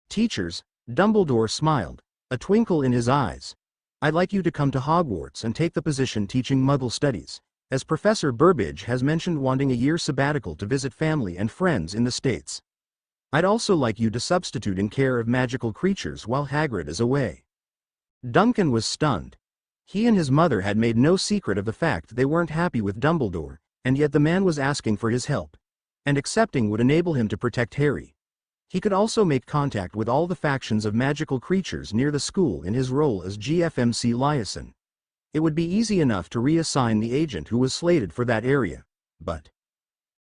teachers. Dumbledore smiled, a twinkle in his eyes. I'd like you to come to Hogwarts and take the position teaching Muggle studies, as Professor Burbage has mentioned wanting a year sabbatical to visit family and friends in the States. I'd also like you to substitute in care of magical creatures while Hagrid is away. Duncan was stunned. He and his mother had made no secret of the fact they weren't happy with Dumbledore, and yet the man was asking for his help. And accepting would enable him to protect Harry. He could also make contact with all the factions of magical creatures near the school in his role as GFMC liaison. It would be easy enough to reassign the agent who was slated for that area. But...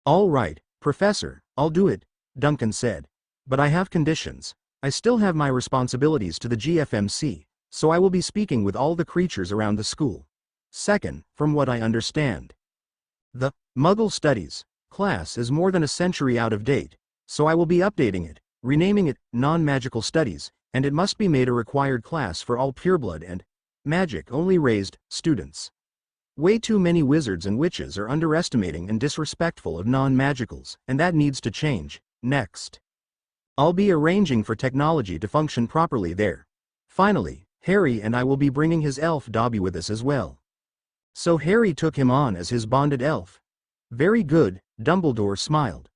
All right, Professor, I'll do it, Duncan said. But I have conditions. I still have my responsibilities to the GFMC, so I will be speaking with all the creatures around the school. Second, from what I understand, the Muggle Studies class is more than a century out of date, so I will be updating it, renaming it Non-Magical Studies, and it must be made a required class for all pureblood and magic-only raised students. Way too many wizards and witches are underestimating and disrespectful of non-magicals, and that needs to change. Next, I'll be arranging for technology to function properly there. Finally, Harry and I will be bringing his elf Dobby with us as well. So Harry took him on as his bonded elf. Very good, Dumbledore smiled.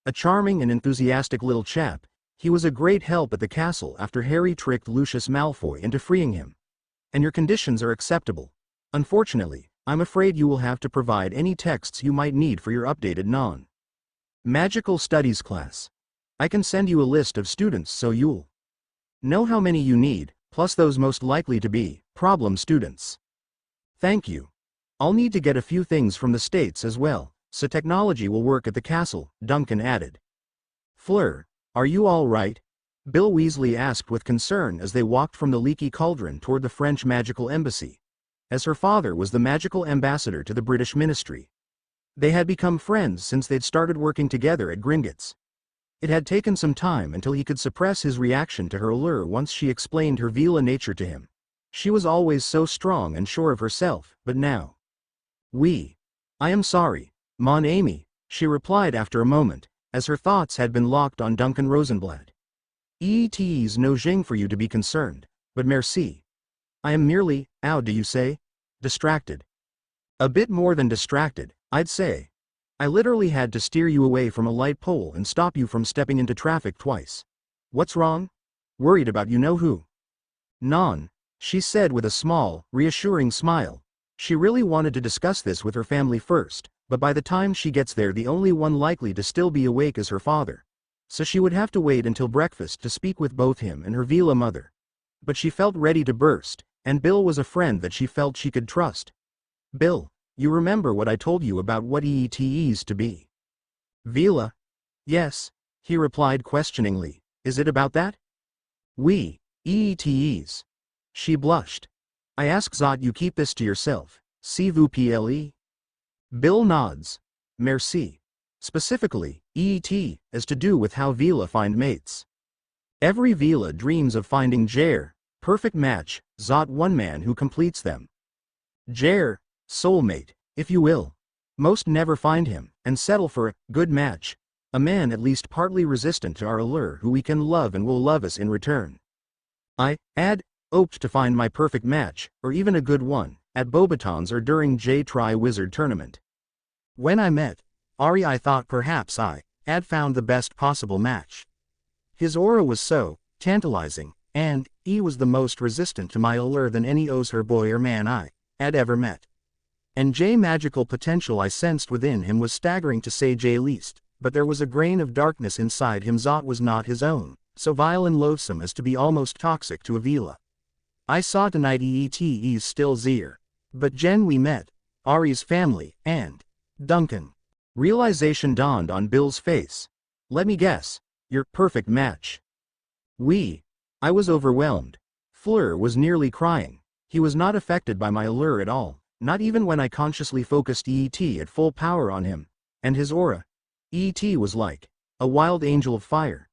A charming and enthusiastic little chap, he was a great help at the castle after Harry tricked Lucius Malfoy into freeing him. And your conditions are acceptable. Unfortunately, I'm afraid you will have to provide any texts you might need for your updated non-magical studies class. I can send you a list of students so you'll know how many you need, plus those most likely to be problem students. Thank you. I'll need to get a few things from the States as well, so technology will work at the castle, Duncan added. Fleur, are you all right? Bill Weasley asked with concern as they walked from the leaky cauldron toward the French magical embassy, as her father was the magical ambassador to the British ministry. They had become friends since they'd started working together at Gringotts. It had taken some time until he could suppress his reaction to her allure once she explained her Veela nature to him. She was always so strong and sure of herself, but now. I am sorry, Mon Ami, she replied after a moment, as her thoughts had been locked on Duncan Rosenblatt. It's no jing for you to be concerned, but merci. I am merely, how do you say? Distracted. A bit more than distracted, I'd say. I literally had to steer you away from a light pole and stop you from stepping into traffic twice. What's wrong? Worried about you-know-who? Non, she said with a small, reassuring smile. She really wanted to discuss this with her family first, but by the time she gets there the only one likely to still be awake is her father. So she would have to wait until breakfast to speak with both him and her Vila mother. But she felt ready to burst, and Bill was a friend that she felt she could trust. Bill, you remember what I told you about what EETEs to be? Vila? Yes, he replied questioningly. Is it about that? We, EETEs. She blushed. I ask Zot you keep this to yourself, s'il vous plaît? Bill nods. Merci. Specifically, EET, is to do with how Vila find mates. Every Vila dreams of finding Jer, perfect match, Zot one man who completes them. Jer, soulmate, if you will. Most never find him, and settle for a good match, a man at least partly resistant to our allure who we can love and will love us in return. I hoped to find my perfect match, or even a good one, at Bobaton's or during J-Tri-Wizard tournament. When I met Ari, I thought perhaps I had found the best possible match. His aura was so tantalizing, and he was the most resistant to my allure than any Ozer boy or man I had ever met. And J magical potential I sensed within him was staggering to say J least, but there was a grain of darkness inside him Zot was not his own, so vile and loathsome as to be almost toxic to a Vila. I saw tonight EETE's still Zir. But Jen we met, Ari's family, and Duncan. Realization dawned on Bill's face. Let me guess, your perfect match. I was overwhelmed. Fleur was nearly crying. He was not affected by my allure at all, not even when I consciously focused EET at full power on him. And his aura. EET was like a wild angel of fire.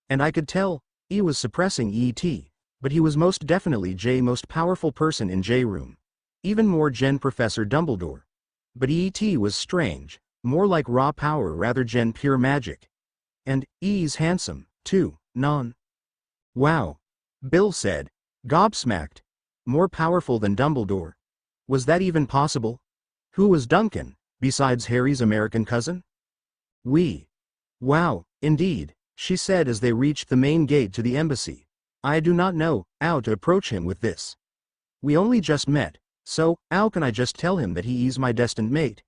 And I could tell, he was suppressing EET, but he was most definitely J most powerful person in J-room. Even more Gen Professor Dumbledore. But EET was strange, more like raw power rather Gen pure magic. And E's handsome, too, non. Wow. Bill said, gobsmacked. More powerful than Dumbledore. Was that even possible? Who was Duncan, besides Harry's American cousin? Wow, indeed, she said as they reached the main gate to the embassy. I do not know how to approach him with this. We only just met, so how can I just tell him that he is my destined mate?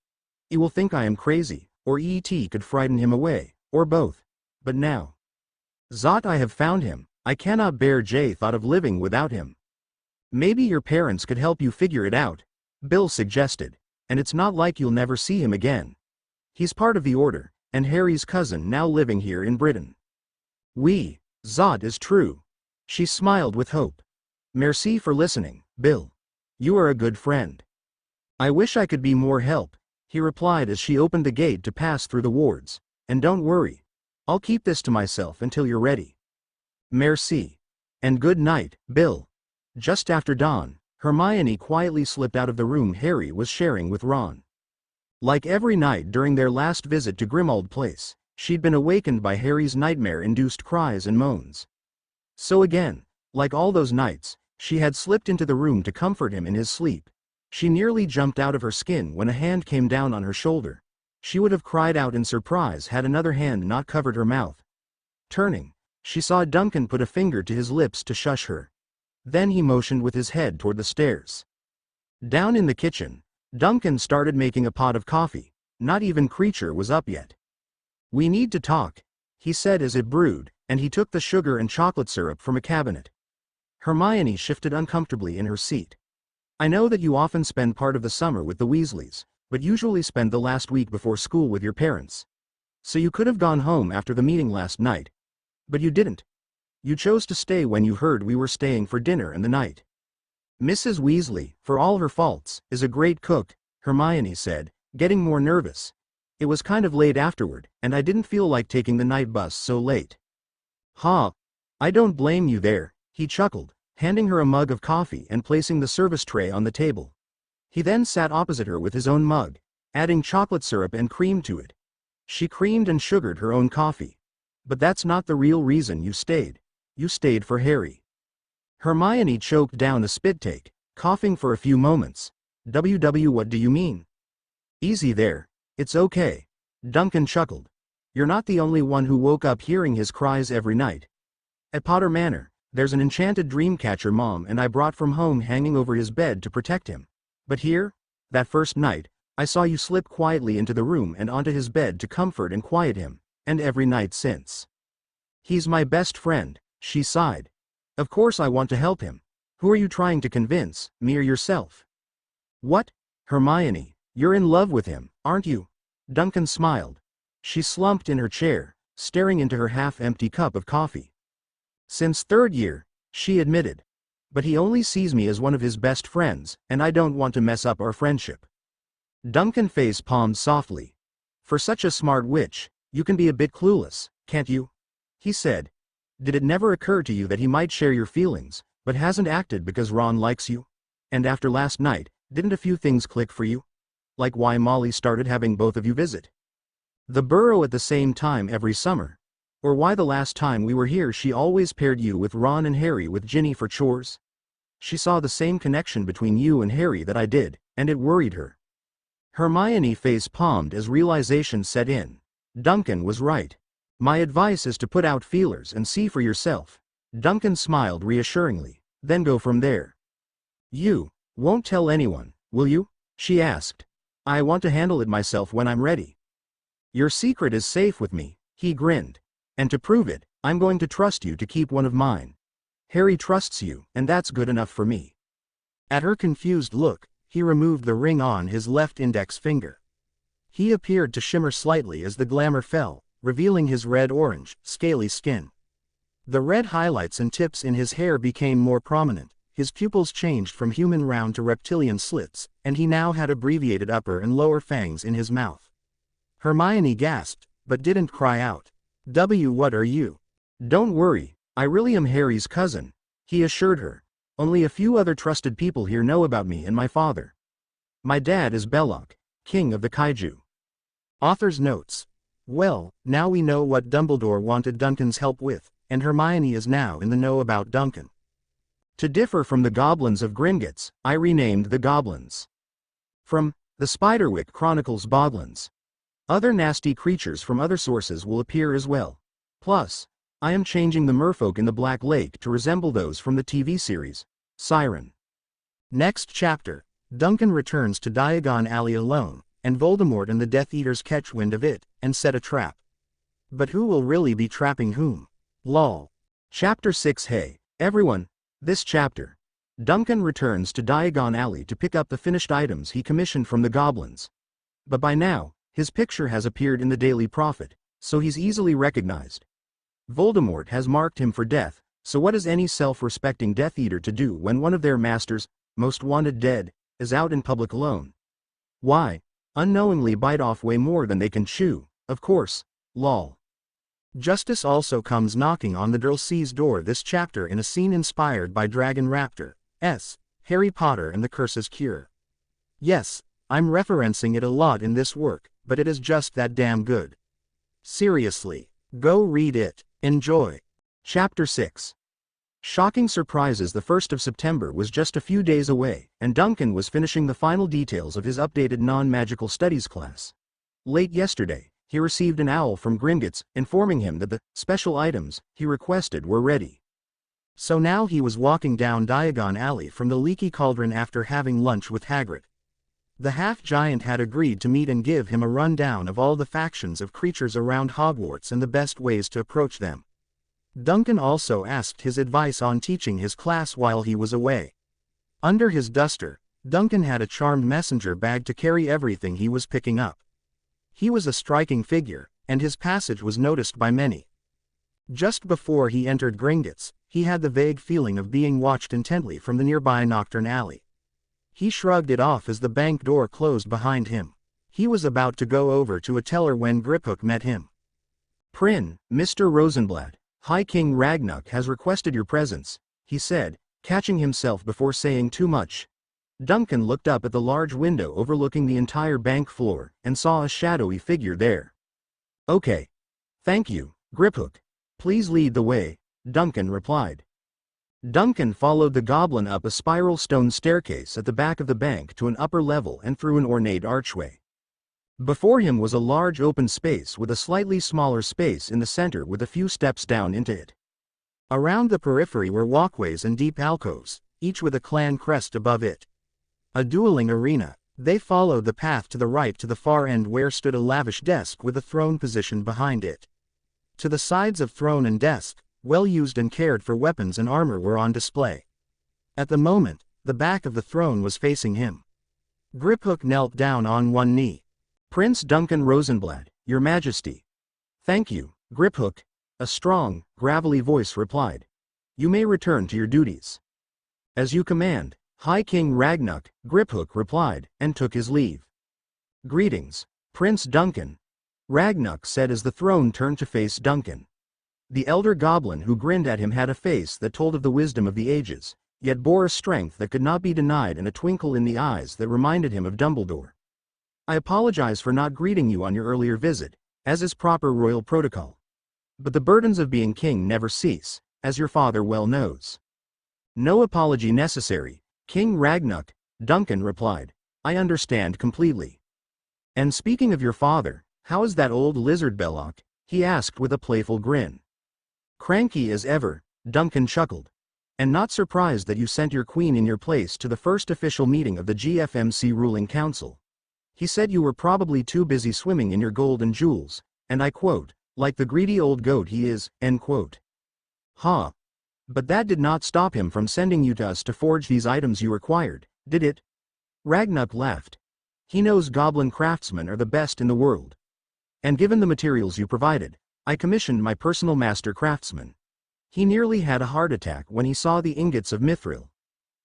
He will think I am crazy, or ET could frighten him away, or both. But now. Zot, I have found him. I cannot bear J thought of living without him. Maybe your parents could help you figure it out, Bill suggested, and it's not like you'll never see him again. He's part of the Order, and Harry's cousin now living here in Britain. Zot is true. She smiled with hope. Merci for listening, Bill. You are a good friend. I wish I could be more help, he replied as she opened the gate to pass through the wards. And don't worry. I'll keep this to myself until you're ready. Merci. And good night, Bill. Just after dawn, Hermione quietly slipped out of the room Harry was sharing with Ron. Like every night during their last visit to Grimmauld Place, she'd been awakened by Harry's nightmare-induced cries and moans. So again, like all those nights, she had slipped into the room to comfort him in his sleep. She nearly jumped out of her skin when a hand came down on her shoulder. She would have cried out in surprise had another hand not covered her mouth. Turning, she saw Duncan put a finger to his lips to shush her. Then he motioned with his head toward the stairs. Down in the kitchen, Duncan started making a pot of coffee. Not even Creature was up yet. We need to talk, he said as it brewed, and he took the sugar and chocolate syrup from a cabinet. Hermione shifted uncomfortably in her seat. I know that you often spend part of the summer with the Weasleys, but usually spend the last week before school with your parents. So you could have gone home after the meeting last night. But you didn't. You chose to stay when you heard we were staying for dinner and the night. Mrs. Weasley, for all her faults, is a great cook, Hermione said, getting more nervous. It was kind of late afterward, and I didn't feel like taking the night bus so late. I don't blame you there, he chuckled, handing her a mug of coffee and placing the service tray on the table. He then sat opposite her with his own mug, adding chocolate syrup and cream to it. She creamed and sugared her own coffee. But that's not the real reason you stayed. You stayed for Harry. Hermione choked down a spit take, coughing for a few moments. What do you mean? Easy there. It's okay. Duncan chuckled. You're not the only one who woke up hearing his cries every night. At Potter Manor, there's an enchanted dreamcatcher Mom and I brought from home hanging over his bed to protect him. But here, that first night, I saw you slip quietly into the room and onto his bed to comfort and quiet him, and every night since. He's my best friend, she sighed. Of course I want to help him. Who are you trying to convince, me or yourself? What? Hermione, you're in love with him, aren't you? Duncan smiled. She slumped in her chair, staring into her half-empty cup of coffee. Since third year, she admitted. But he only sees me as one of his best friends, and I don't want to mess up our friendship. Duncan face-palmed softly. For such a smart witch, you can be a bit clueless, can't you? He said. Did it never occur to you that he might share your feelings, but hasn't acted because Ron likes you? And after last night, didn't a few things click for you? Like why Molly started having both of you visit the burrow at the same time every summer? Or why the last time we were here she always paired you with Ron and Harry with Ginny for chores? She saw the same connection between you and Harry that I did, and it worried her. Hermione face-palmed as realization set in. Duncan was right. My advice is to put out feelers and see for yourself. Duncan smiled reassuringly, then go from there. You won't tell anyone, will you? She asked. I want to handle it myself when I'm ready. Your secret is safe with me, he grinned. And to prove it, I'm going to trust you to keep one of mine. Harry trusts you, and that's good enough for me. At her confused look, he removed the ring on his left index finger. He appeared to shimmer slightly as the glamour fell, revealing his red-orange, scaly skin. The red highlights and tips in his hair became more prominent, his pupils changed from human round to reptilian slits, and he now had abbreviated upper and lower fangs in his mouth. Hermione gasped, but didn't cry out. What are you? Don't worry, I really am Harry's cousin, he assured her. Only a few other trusted people here know about me and my father. My dad is Belloc, king of the kaiju. Author's notes. Well, now we know what Dumbledore wanted Duncan's help with, and Hermione is now in the know about Duncan. To differ from the goblins of Gringotts, I renamed the goblins. From the Spiderwick Chronicles Boglins. Other nasty creatures from other sources will appear as well. Plus, I am changing the merfolk in the Black Lake to resemble those from the TV series, Siren. Next chapter, Duncan returns to Diagon Alley alone, and Voldemort and the Death Eaters catch wind of it, and set a trap. But who will really be trapping whom? Lol. Chapter 6. Hey, everyone, this chapter. Duncan returns to Diagon Alley to pick up the finished items he commissioned from the goblins. But by now, his picture has appeared in the Daily Prophet, so he's easily recognized. Voldemort has marked him for death, so what is any self-respecting Death Eater to do when one of their masters, most wanted dead, is out in public alone? Why? Unknowingly bite off way more than they can chew, of course, lol. Justice also comes knocking on the Dursleys' door this chapter in a scene inspired by Dragon Raptor, Harry Potter and the Curse's Cure. Yes, I'm referencing it a lot in this work, but it is just that damn good. Seriously, go read it, enjoy. Chapter 6. Shocking surprises. The 1st of September was just a few days away, and Duncan was finishing the final details of his updated non-magical studies class. Late yesterday, he received an owl from Gringotts, informing him that the special items he requested were ready. So now he was walking down Diagon Alley from the Leaky Cauldron after having lunch with Hagrid. The half-giant had agreed to meet and give him a rundown of all the factions of creatures around Hogwarts and the best ways to approach them. Duncan also asked his advice on teaching his class while he was away. Under his duster, Duncan had a charmed messenger bag to carry everything he was picking up. He was a striking figure, and his passage was noticed by many. Just before he entered Gringotts, he had the vague feeling of being watched intently from the nearby Nocturne Alley. He shrugged it off as the bank door closed behind him. He was about to go over to a teller when Griphook met him. Mr. Rosenblatt, High King Ragnarok has requested your presence, he said, catching himself before saying too much. Duncan looked up at the large window overlooking the entire bank floor, and saw a shadowy figure there. Okay. Thank you, Griphook. Please lead the way, Duncan replied. Duncan followed the goblin up a spiral stone staircase at the back of the bank to an upper level and through an ornate archway. Before him was a large open space with a slightly smaller space in the center with a few steps down into it. Around the periphery were walkways and deep alcoves, each with a clan crest above it. A dueling arena. They followed the path to the right to the far end where stood a lavish desk with a throne positioned behind it. To the sides of throne and desk, well used and cared for weapons and armor were on display. At the moment, the back of the throne was facing him. Griphook knelt down on one knee. Prince Duncan Rosenblatt, Your Majesty. Thank you, Griphook, a strong, gravelly voice replied. You may return to your duties. As you command, High King Ragnuk, Griphook replied, and took his leave. Greetings, Prince Duncan, Ragnuk said as the throne turned to face Duncan. The elder goblin who grinned at him had a face that told of the wisdom of the ages, yet bore a strength that could not be denied and a twinkle in the eyes that reminded him of Dumbledore. I apologize for not greeting you on your earlier visit, as is proper royal protocol. But the burdens of being king never cease, as your father well knows. No apology necessary, King Ragnuk, Duncan replied. I understand completely. And speaking of your father, how is that old lizard Belloc? He asked with a playful grin. Cranky as ever, Duncan chuckled. And not surprised that you sent your queen in your place to the first official meeting of the GFMC ruling council. He said you were probably too busy swimming in your gold and jewels, and I quote, like the greedy old goat he is, end quote. Ha! But that did not stop him from sending you to us to forge these items you required, did it? Ragnuk laughed. He knows goblin craftsmen are the best in the world. And given the materials you provided, I commissioned my personal master craftsman. He nearly had a heart attack when he saw the ingots of mithril.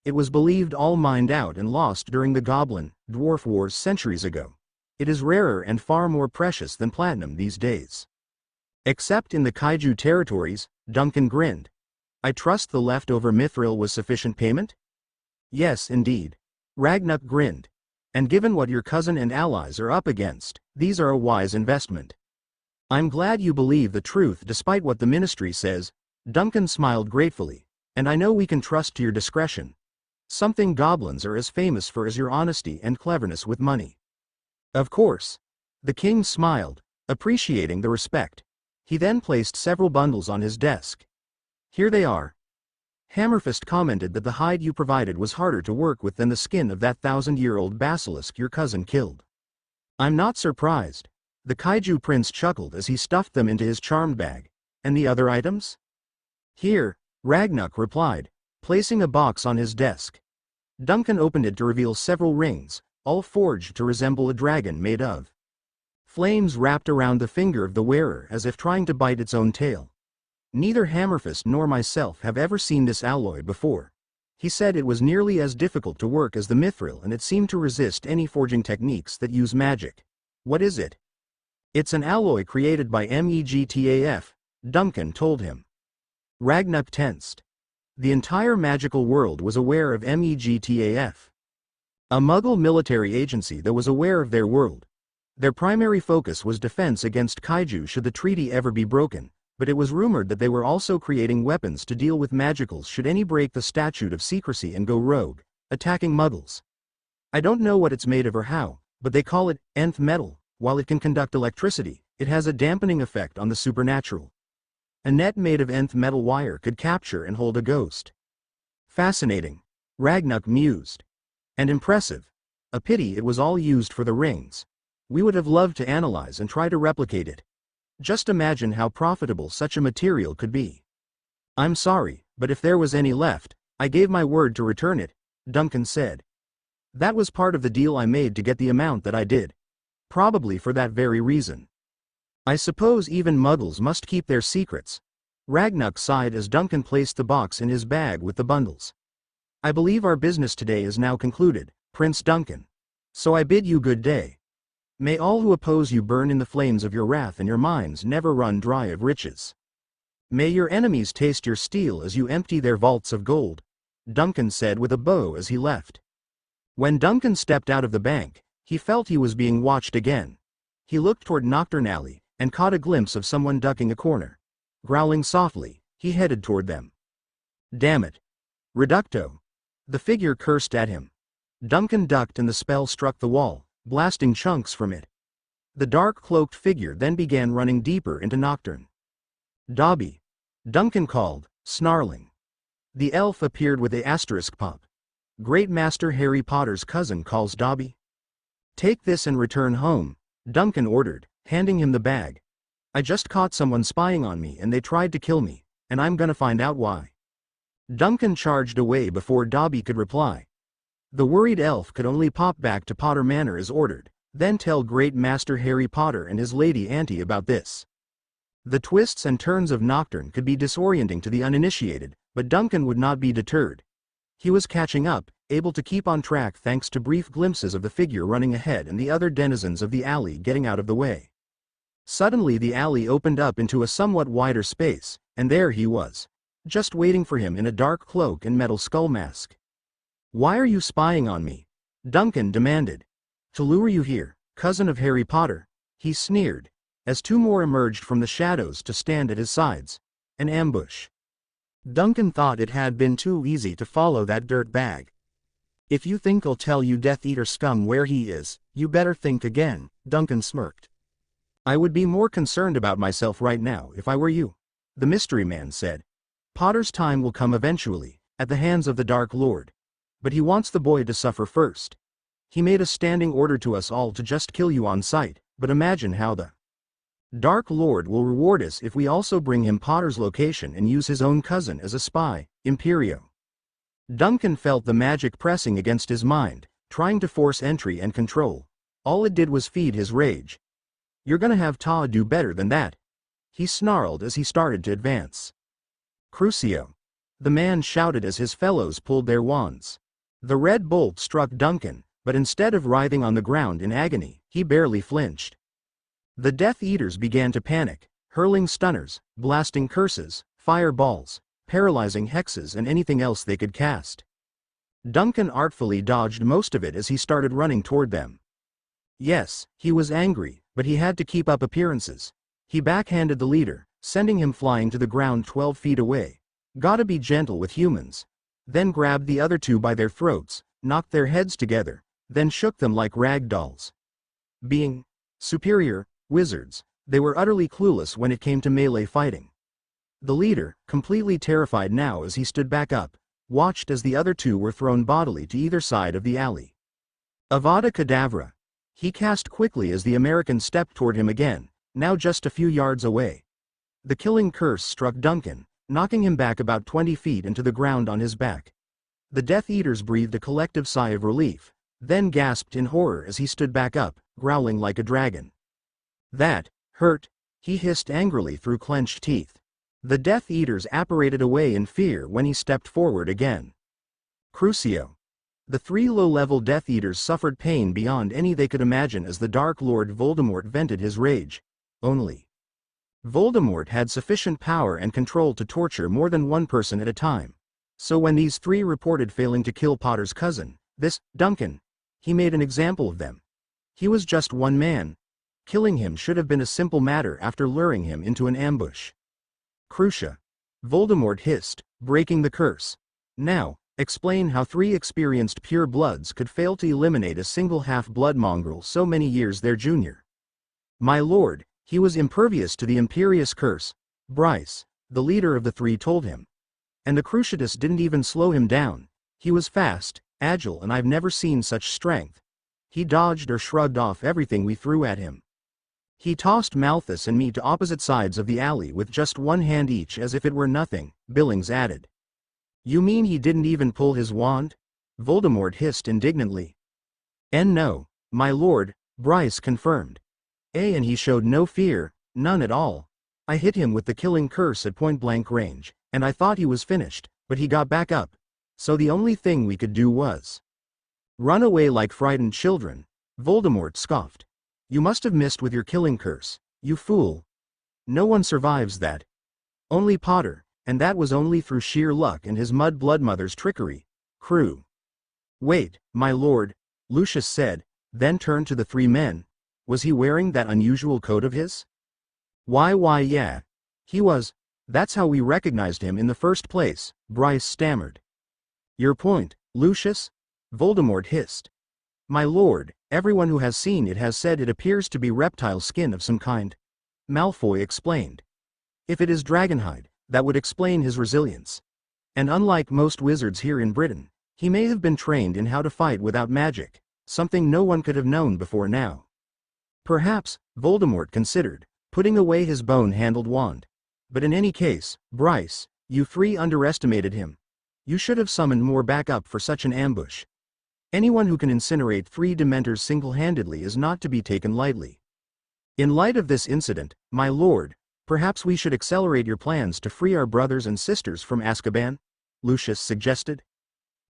It was believed all mined out and lost during the Goblin-Dwarf Wars centuries ago. It is rarer and far more precious than platinum these days. Except in the kaiju territories, Duncan grinned. I trust the leftover mithril was sufficient payment? Yes, indeed. Ragnuk grinned. And given what your cousin and allies are up against, these are a wise investment. I'm glad you believe the truth despite what the ministry says, Duncan smiled gratefully, and I know we can trust to your discretion. Something goblins are as famous for as your honesty and cleverness with money. Of course. The king smiled, appreciating the respect. He then placed several bundles on his desk. Here they are. Hammerfist commented that the hide you provided was harder to work with than the skin of that 1,000-year-old basilisk your cousin killed. I'm not surprised. The kaiju prince chuckled as he stuffed them into his charmed bag. And the other items? Here, Ragnuk replied, placing a box on his desk. Duncan opened it to reveal several rings, all forged to resemble a dragon made of flames wrapped around the finger of the wearer as if trying to bite its own tail. Neither Hammerfist nor myself have ever seen this alloy before. He said it was nearly as difficult to work as the mithril and it seemed to resist any forging techniques that use magic. What is it? It's an alloy created by MEGTAF, Duncan told him. Ragnuk tensed. The entire magical world was aware of MEGTAF. A Muggle military agency that was aware of their world. Their primary focus was defense against kaiju should the treaty ever be broken, but it was rumored that they were also creating weapons to deal with magicals should any break the statute of secrecy and go rogue, attacking Muggles. I don't know what it's made of or how, but they call it nth metal. While it can conduct electricity, it has a dampening effect on the supernatural. A net made of nth metal wire could capture and hold a ghost. Fascinating, Ragnuk mused. And impressive. A pity it was all used for the rings. We would have loved to analyze and try to replicate it. Just imagine how profitable such a material could be. I'm sorry, but if there was any left, I gave my word to return it, Duncan said. That was part of the deal I made to get the amount that I did. Probably for that very reason. I suppose even Muggles must keep their secrets. Ragnuk sighed as Duncan placed the box in his bag with the bundles. I believe our business today is now concluded, Prince Duncan. So I bid you good day. May all who oppose you burn in the flames of your wrath and your minds never run dry of riches. May your enemies taste your steel as you empty their vaults of gold, Duncan said with a bow as he left. When Duncan stepped out of the bank, he felt he was being watched again. He looked toward Nocturne Alley, and caught a glimpse of someone ducking a corner. Growling softly, he headed toward them. Damn it. Reducto. The figure cursed at him. Duncan ducked and the spell struck the wall, blasting chunks from it. The dark-cloaked figure then began running deeper into Nocturne. "Dobby!" Duncan called, snarling. The elf appeared with a asterisk pop. "Great Master Harry Potter's cousin calls Dobby." "Take this and return home," Duncan ordered, handing him the bag. "I just caught someone spying on me and they tried to kill me, and I'm gonna find out why." Duncan charged away before Dobby could reply. The worried elf could only pop back to Potter Manor as ordered, then tell Great Master Harry Potter and his lady auntie about this. The twists and turns of Nocturne could be disorienting to the uninitiated, but Duncan would not be deterred. He was catching up, able to keep on track thanks to brief glimpses of the figure running ahead and the other denizens of the alley getting out of the way. Suddenly the alley opened up into a somewhat wider space, and there he was, just waiting for him in a dark cloak and metal skull mask. "Why are you spying on me?" Duncan demanded. "To lure you here, cousin of Harry Potter," he sneered, as two more emerged from the shadows to stand at his sides. An ambush. Duncan thought it had been too easy to follow that dirt bag. "If you think I'll tell you Death Eater scum where he is, you better think again," Duncan smirked. "I would be more concerned about myself right now if I were you," the mystery man said. "Potter's time will come eventually, at the hands of the Dark Lord. But he wants the boy to suffer first. He made a standing order to us all to just kill you on sight, but imagine how the Dark Lord will reward us if we also bring him Potter's location and use his own cousin as a spy, Imperio." Duncan felt the magic pressing against his mind, trying to force entry and control. All it did was feed his rage. "You're gonna have Ta do better than that," he snarled as he started to advance. "Crucio!" the man shouted as his fellows pulled their wands. The red bolt struck Duncan, but instead of writhing on the ground in agony, he barely flinched. The Death Eaters began to panic, hurling stunners, blasting curses, fireballs, paralyzing hexes and anything else they could cast. Duncan artfully dodged most of it as he started running toward them. Yes, he was angry, but he had to keep up appearances. He backhanded the leader, sending him flying to the ground 12 feet away. "Gotta be gentle with humans." Then grabbed the other two by their throats, knocked their heads together, then shook them like rag dolls. Being superior wizards, they were utterly clueless when it came to melee fighting. The leader, completely terrified now as he stood back up, watched as the other two were thrown bodily to either side of the alley. Avada Kedavra! He cast quickly as the American stepped toward him again, now just a few yards away. The killing curse struck Duncan, knocking him back about 20 feet into the ground on his back. The Death Eaters breathed a collective sigh of relief, then gasped in horror as he stood back up, growling like a dragon. "That hurt," he hissed angrily through clenched teeth. The Death Eaters apparated away in fear when he stepped forward again. Crucio! The three low-level Death Eaters suffered pain beyond any they could imagine as the Dark Lord Voldemort vented his rage. Only Voldemort had sufficient power and control to torture more than one person at a time. So when these three reported failing to kill Potter's cousin, this Duncan, he made an example of them. He was just one man. Killing him should have been a simple matter after luring him into an ambush. "Crucia!" Voldemort hissed, breaking the curse. "Now, explain how three experienced pure-bloods could fail to eliminate a single half-blood mongrel so many years their junior." "My lord, he was impervious to the Imperious curse," Bryce, the leader of the three, told him. "And the Cruciatus didn't even slow him down. He was fast, agile, and I've never seen such strength. He dodged or shrugged off everything we threw at him. He tossed Malthus and me to opposite sides of the alley with just one hand each as if it were nothing," Billings added. "You mean he didn't even pull his wand?" Voldemort hissed indignantly. "No, my lord," Bryce confirmed. "And he showed no fear, none at all. I hit him with the killing curse at point-blank range, and I thought he was finished, but he got back up. So the only thing we could do was run away like frightened children," Voldemort scoffed. "You must have missed with your killing curse, you fool. No one survives that. Only Potter, and that was only through sheer luck and his mud-blood mother's trickery. Crew." "Wait, my lord," Lucius said, then turned to the three men. "Was he wearing that unusual coat of his?" Why yeah. He was. That's how we recognized him in the first place," Bryce stammered. "Your point, Lucius?" Voldemort hissed. "My lord, Everyone who has seen it has said it appears to be reptile skin of some kind. Malfoy explained. If it is dragonhide, that would explain his resilience. And unlike most wizards here in Britain, he may have been trained in how to fight without magic, something no one could have known before now. Perhaps, Voldemort considered, putting away his bone-handled wand. But in any case, Bryce, you three underestimated him. You should have summoned more backup for such an ambush. Anyone who can incinerate 3 Dementors single-handedly is not to be taken lightly. In light of this incident, my lord, perhaps we should accelerate your plans to free our brothers and sisters from Azkaban? Lucius suggested.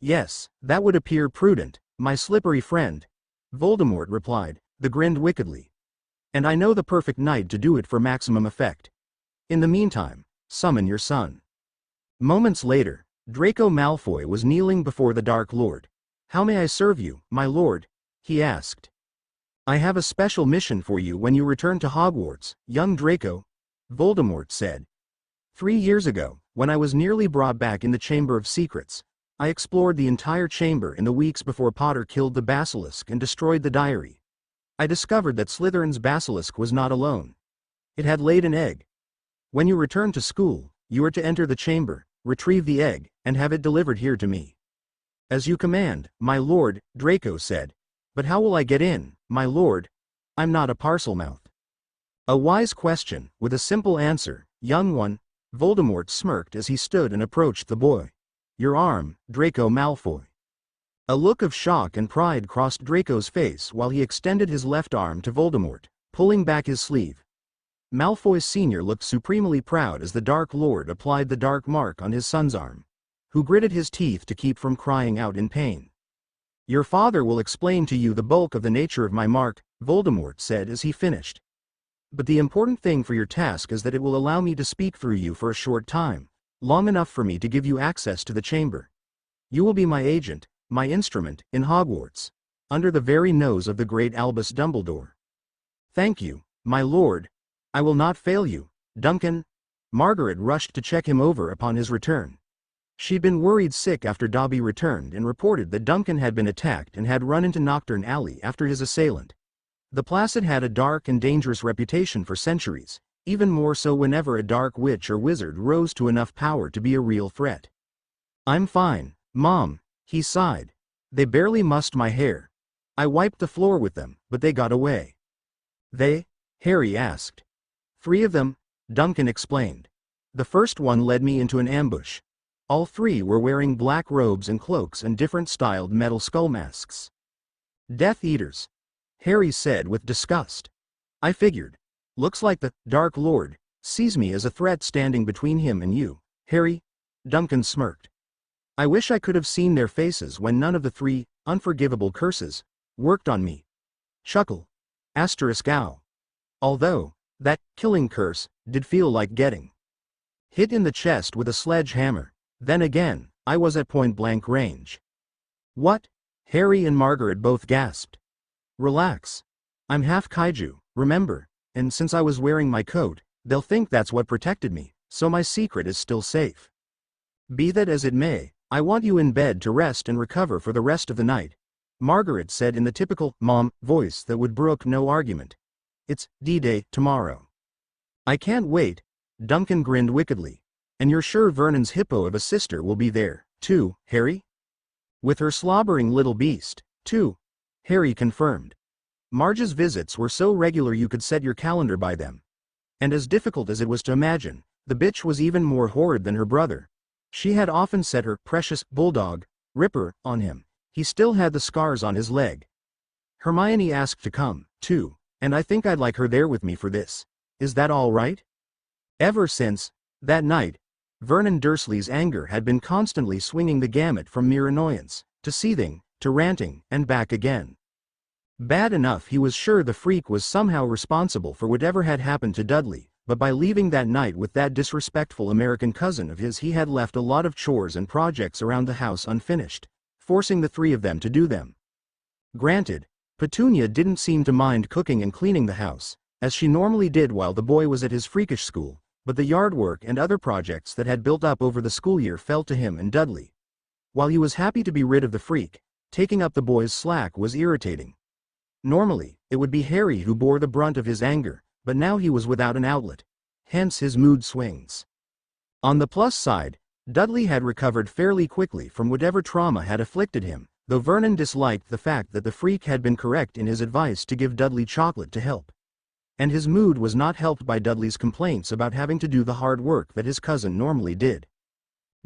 Yes, that would appear prudent, my slippery friend, Voldemort replied, the grinned wickedly. And I know the perfect night to do it for maximum effect. In the meantime, summon your son. Moments later, Draco Malfoy was kneeling before the Dark Lord. How may I serve you, my lord? He asked. I have a special mission for you when you return to Hogwarts, young Draco, Voldemort said. 3 years ago, when I was nearly brought back in the Chamber of Secrets, I explored the entire chamber in the weeks before Potter killed the basilisk and destroyed the diary. I discovered that Slytherin's basilisk was not alone. It had laid an egg. When you return to school, you are to enter the chamber, retrieve the egg, and have it delivered here to me. As you command, my lord, Draco said. But how will I get in, my lord? I'm not a parcel mouth. A wise question, with a simple answer, young one, Voldemort smirked as he stood and approached the boy. Your arm, Draco Malfoy. A look of shock and pride crossed Draco's face while he extended his left arm to Voldemort, pulling back his sleeve. Malfoy Sr. looked supremely proud as the Dark Lord applied the dark mark on his son's arm, who gritted his teeth to keep from crying out in pain. Your father will explain to you the bulk of the nature of my mark, Voldemort said as he finished. But the important thing for your task is that it will allow me to speak through you for a short time, long enough for me to give you access to the chamber. You will be my agent, my instrument, in Hogwarts, under the very nose of the great Albus Dumbledore. Thank you, my lord. I will not fail you, Duncan. Margaret rushed to check him over upon his return. She'd been worried sick after Dobby returned and reported that Duncan had been attacked and had run into Knockturn Alley after his assailant. The Placid had a dark and dangerous reputation for centuries, even more so whenever a dark witch or wizard rose to enough power to be a real threat. I'm fine, Mom, he sighed. They barely mussed my hair. I wiped the floor with them, but they got away. They? Harry asked. 3 of them, Duncan explained. The first one led me into an ambush. All 3 were wearing black robes and cloaks and different styled metal skull masks. Death Eaters, Harry said with disgust. I figured. Looks like the Dark Lord sees me as a threat standing between him and you, Harry. Duncan smirked. I wish I could have seen their faces when none of the 3 unforgivable curses worked on me. Chuckle. *ow. Although, that killing curse did feel like getting hit in the chest with a sledgehammer. Then again, I was at point-blank range. What? Harry and Margaret both gasped. Relax. I'm half kaiju, remember, and since I was wearing my coat, they'll think that's what protected me, so my secret is still safe. Be that as it may, I want you in bed to rest and recover for the rest of the night, Margaret said in the typical mom voice that would brook no argument. It's D-Day tomorrow. I can't wait, Duncan grinned wickedly. And you're sure Vernon's hippo of a sister will be there, too, Harry? With her slobbering little beast, too, Harry confirmed. Marge's visits were so regular you could set your calendar by them. And as difficult as it was to imagine, the bitch was even more horrid than her brother. She had often set her precious bulldog, Ripper, on him. He still had the scars on his leg. Hermione asked to come, too, and I think I'd like her there with me for this. Is that all right? Ever since that night, Vernon Dursley's anger had been constantly swinging the gamut from mere annoyance, to seething, to ranting, and back again. Bad enough he was sure the freak was somehow responsible for whatever had happened to Dudley, but by leaving that night with that disrespectful American cousin of his he had left a lot of chores and projects around the house unfinished, forcing the 3 of them to do them. Granted, Petunia didn't seem to mind cooking and cleaning the house, as she normally did while the boy was at his freakish school, but the yard work and other projects that had built up over the school year fell to him and Dudley. While he was happy to be rid of the freak, taking up the boy's slack was irritating. Normally, it would be Harry who bore the brunt of his anger, but now he was without an outlet. Hence his mood swings. On the plus side, Dudley had recovered fairly quickly from whatever trauma had afflicted him, though Vernon disliked the fact that the freak had been correct in his advice to give Dudley chocolate to help. And his mood was not helped by Dudley's complaints about having to do the hard work that his cousin normally did.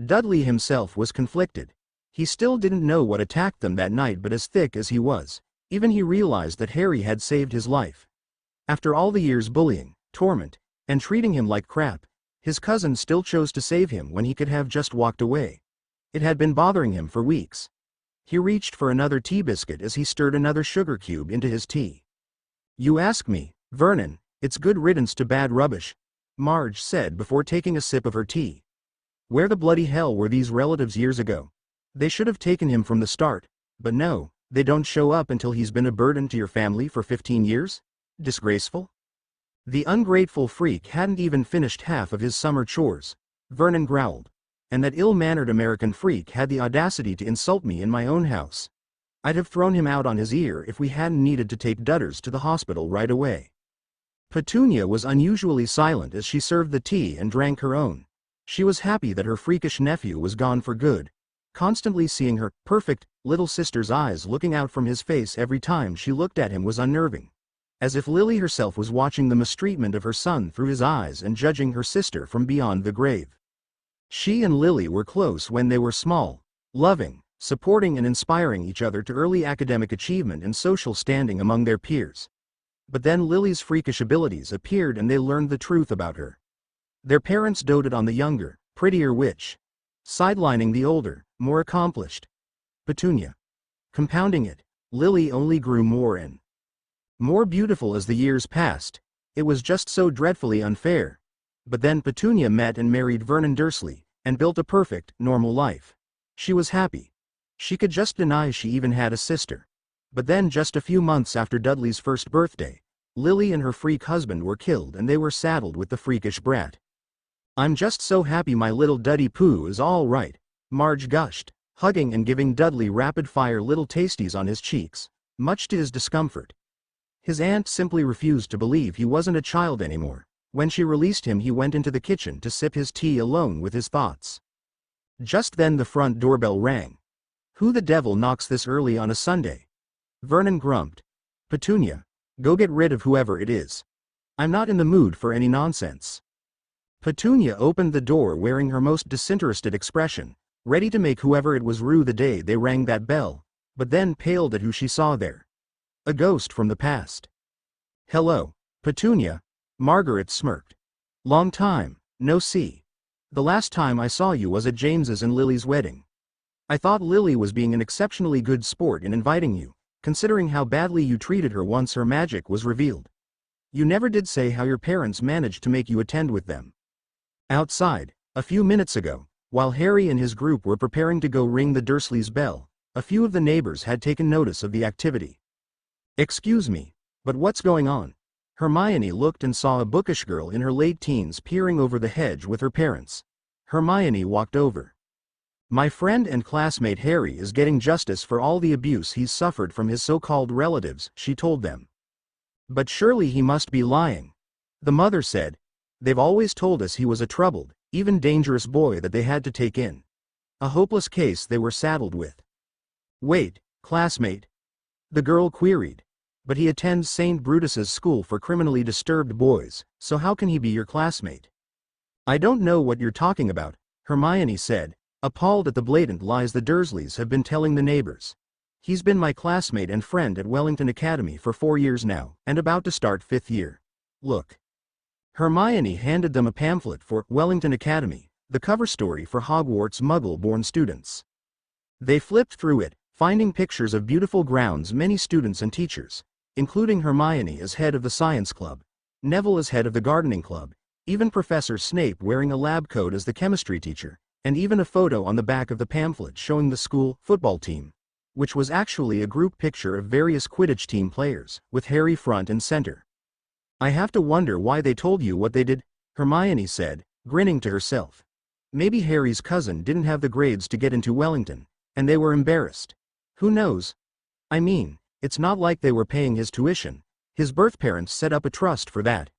Dudley himself was conflicted. He still didn't know what attacked them that night, but as thick as he was, even he realized that Harry had saved his life. After all the years bullying, torment, and treating him like crap, his cousin still chose to save him when he could have just walked away. It had been bothering him for weeks. He reached for another tea biscuit as he stirred another sugar cube into his tea. "You ask me, Vernon, it's good riddance to bad rubbish," Marge said before taking a sip of her tea. "Where the bloody hell were these relatives years ago? They should have taken him from the start, but no, they don't show up until he's been a burden to your family for 15 years? Disgraceful?" "The ungrateful freak hadn't even finished half of his summer chores," Vernon growled. "And that ill-mannered American freak had the audacity to insult me in my own house. I'd have thrown him out on his ear if we hadn't needed to take Dudders to the hospital right away." Petunia was unusually silent as she served the tea and drank her own. She was happy that her freakish nephew was gone for good. Constantly seeing her perfect little sister's eyes looking out from his face every time she looked at him was unnerving. As if Lily herself was watching the mistreatment of her son through his eyes and judging her sister from beyond the grave. She and Lily were close when they were small, loving, supporting and inspiring each other to early academic achievement and social standing among their peers. But then Lily's freakish abilities appeared and they learned the truth about her. Their parents doted on the younger, prettier witch, sidelining the older, more accomplished Petunia. Compounding it, Lily only grew more and more beautiful as the years passed. It was just so dreadfully unfair. But then Petunia met and married Vernon Dursley, and built a perfect, normal life. She was happy. She could just deny she even had a sister. But then just a few months after Dudley's first birthday, Lily and her freak husband were killed and they were saddled with the freakish brat. "I'm just so happy my little Duddy Poo is all right," Marge gushed, hugging and giving Dudley rapid-fire little tasties on his cheeks, much to his discomfort. His aunt simply refused to believe he wasn't a child anymore. When she released him, he went into the kitchen to sip his tea alone with his thoughts. Just then the front doorbell rang. "Who the devil knocks this early on a Sunday?" Vernon grumped. "Petunia, go get rid of whoever it is. I'm not in the mood for any nonsense." Petunia opened the door wearing her most disinterested expression, ready to make whoever it was rue the day they rang that bell, but then paled at who she saw there. A ghost from the past. "Hello, Petunia," Margaret smirked. "Long time, no see. The last time I saw you was at James's and Lily's wedding. I thought Lily was being an exceptionally good sport in inviting you, considering how badly you treated her once her magic was revealed. You never did say how your parents managed to make you attend with them." Outside, a few minutes ago, while Harry and his group were preparing to go ring the Dursleys' bell, a few of the neighbors had taken notice of the activity. "Excuse me, but what's going on?" Hermione looked and saw a bookish girl in her late teens peering over the hedge with her parents. Hermione walked over. "My friend and classmate Harry is getting justice for all the abuse he's suffered from his so-called relatives," she told them. "But surely he must be lying," the mother said. "They've always told us he was a troubled, even dangerous boy that they had to take in. A hopeless case they were saddled with." "Wait, classmate?" the girl queried. "But he attends St. Brutus's school for criminally disturbed boys, so how can he be your classmate?" "I don't know what you're talking about," Hermione said, appalled at the blatant lies the Dursleys have been telling the neighbors. "He's been my classmate and friend at Wellington Academy for 4 years now, and about to start 5th year. Look." Hermione handed them a pamphlet for Wellington Academy, the cover story for Hogwarts Muggle-born students. They flipped through it, finding pictures of beautiful grounds, many students and teachers, including Hermione as head of the science club, Neville as head of the gardening club, even Professor Snape wearing a lab coat as the chemistry teacher, and even a photo on the back of the pamphlet showing the school football team, which was actually a group picture of various Quidditch team players, with Harry front and center. "I have to wonder why they told you what they did," Hermione said, grinning to herself. "Maybe Harry's cousin didn't have the grades to get into Wellington, and they were embarrassed. Who knows? I mean, It's not like they were paying his tuition. His birth parents set up a trust for that.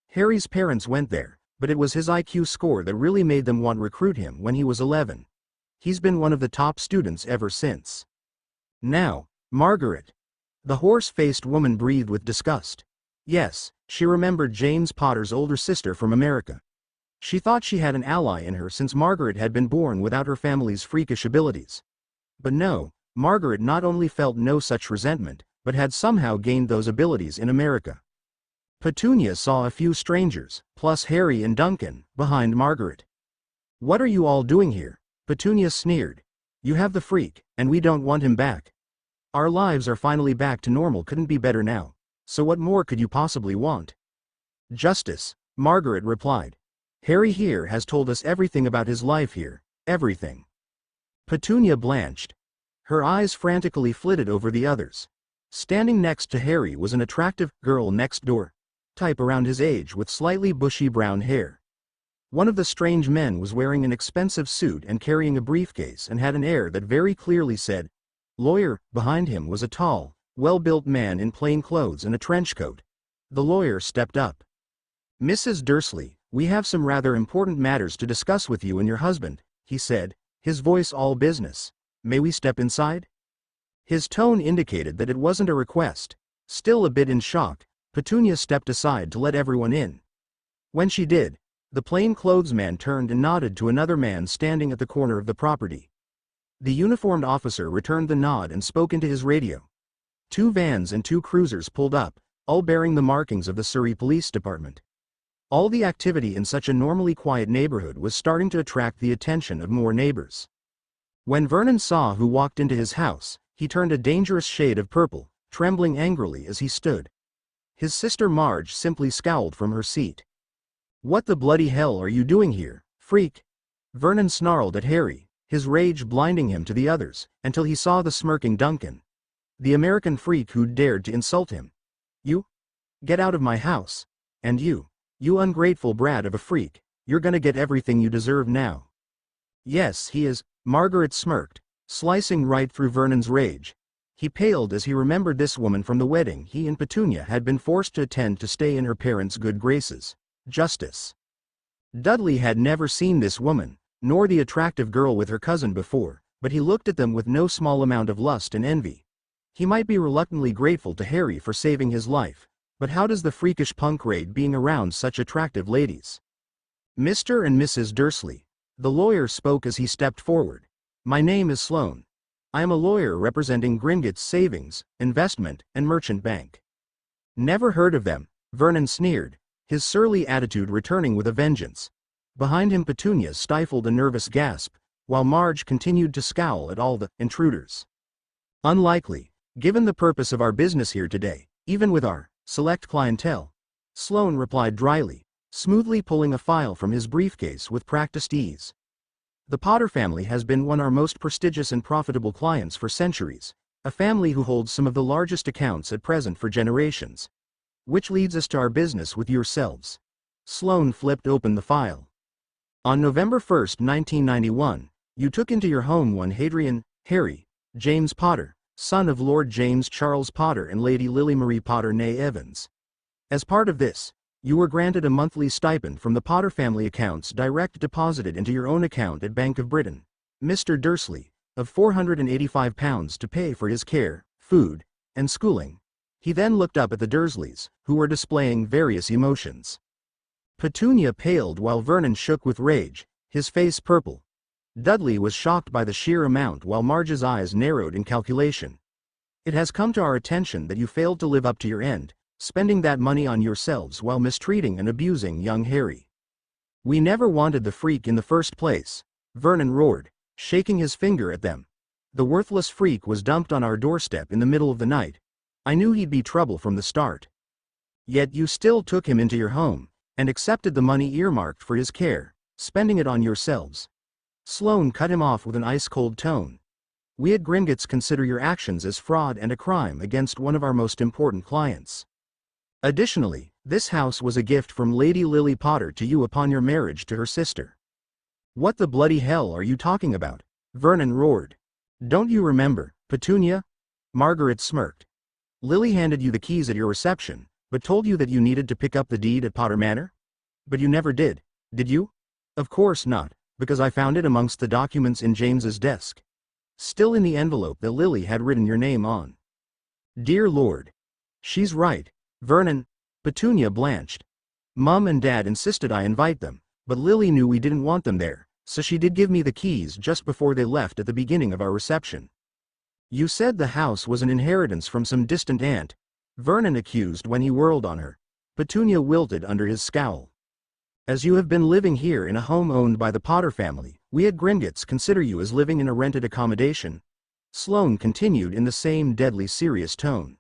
Harry's parents went there, but it was his IQ score that really made them want to recruit him when he was 11. He's been one of the top students ever since. Now, Margaret. The horse-faced woman breathed with disgust. Yes, she remembered James Potter's older sister from America. She thought she had an ally in her since Margaret had been born without her family's freakish abilities. But no, Margaret not only felt no such resentment, but had somehow gained those abilities in America. Petunia saw a few strangers, plus Harry and Duncan, behind Margaret. "What are you all doing here?" Petunia sneered. "You have the freak, and we don't want him back. Our lives are finally back to normal, couldn't be better now. So what more could you possibly want?" "Justice," Margaret replied. "Harry here has told us everything about his life here, everything." Petunia blanched. Her eyes frantically flitted over the others. Standing next to Harry was an attractive girl next door, type around his age with slightly bushy brown hair. One of the strange men was wearing an expensive suit and carrying a briefcase and had an air that very clearly said, "Lawyer." Behind him was a tall, well-built man in plain clothes and a trench coat. The lawyer stepped up. "Mrs. Dursley, we have some rather important matters to discuss with you and your husband," he said, his voice all business. "May we step inside?" His tone indicated that it wasn't a request. Still a bit in shock, Petunia stepped aside to let everyone in. When she did, the plainclothesman turned and nodded to another man standing at the corner of the property. The uniformed officer returned the nod and spoke into his radio. 2 vans and 2 cruisers pulled up, all bearing the markings of the Surrey Police Department. All the activity in such a normally quiet neighborhood was starting to attract the attention of more neighbors. When Vernon saw who walked into his house, he turned a dangerous shade of purple, trembling angrily as he stood. His sister Marge simply scowled from her seat. "What the bloody hell are you doing here, freak?" Vernon snarled at Harry, his rage blinding him to the others, until he saw the smirking Duncan. The American freak who'd dared to insult him. "You? Get out of my house. And you ungrateful brat of a freak, you're gonna get everything you deserve now." "Yes, he is," Margaret smirked, slicing right through Vernon's rage. He paled as he remembered this woman from the wedding he and Petunia had been forced to attend to stay in her parents' good graces. Justice. Dudley had never seen this woman, nor the attractive girl with her cousin before, but he looked at them with no small amount of lust and envy. He might be reluctantly grateful to Harry for saving his life, but how does the freakish punk rate being around such attractive ladies? "Mr. and Mrs. Dursley," the lawyer spoke as he stepped forward. "My name is Sloane. I am a lawyer representing Gringotts Savings, Investment, and Merchant Bank." "Never heard of them," Vernon sneered, his surly attitude returning with a vengeance. Behind him Petunia stifled a nervous gasp, while Marge continued to scowl at all the intruders. "Unlikely, given the purpose of our business here today, even with our select clientele," Sloane replied dryly, smoothly pulling a file from his briefcase with practiced ease. "The Potter family has been one of our most prestigious and profitable clients for centuries, a family who holds some of the largest accounts at present for generations. Which leads us to our business with yourselves." Sloane flipped open the file. "On November 1, 1991, you took into your home one Harry James Potter, son of Lord James Charles Potter and Lady Lily Marie Potter née Evans. As part of this, you were granted a monthly stipend from the Potter family accounts direct deposited into your own account at Bank of Britain, Mr. Dursley, of £485 to pay for his care, food, and schooling." He then looked up at the Dursleys, who were displaying various emotions. Petunia paled while Vernon shook with rage, his face purple. Dudley was shocked by the sheer amount while Marge's eyes narrowed in calculation. "It has come to our attention that you failed to live up to your end, spending that money on yourselves while mistreating and abusing young Harry. We never wanted the freak in the first place," Vernon roared, shaking his finger at them. "The worthless freak was dumped on our doorstep in the middle of the night. I knew he'd be trouble from the start. Yet you still took him into your home, and accepted the money earmarked for his care, spending it on yourselves." Sloane cut him off with an ice-cold tone. "We at Gringotts consider your actions as fraud and a crime against one of our most important clients. Additionally, this house was a gift from Lady Lily Potter to you upon your marriage to her sister." "What the bloody hell are you talking about?" Vernon roared. "Don't you remember, Petunia?" Margaret smirked. Lily handed you the keys at your reception, but told you that you needed to pick up the deed at Potter Manor? But you never did you? Of course not, because I found it amongst the documents in James's desk. Still in the envelope that Lily had written your name on. Dear Lord. She's right. Vernon. Petunia blanched. Mum and Dad insisted I invite them, but Lily knew we didn't want them there, so she did give me the keys just before they left at the beginning of our reception. You said the house was an inheritance from some distant aunt, Vernon accused when he whirled on her. Petunia wilted under his scowl. As you have been living here in a home owned by the Potter family, we at Gringotts consider you as living in a rented accommodation. Sloane continued in the same deadly serious tone.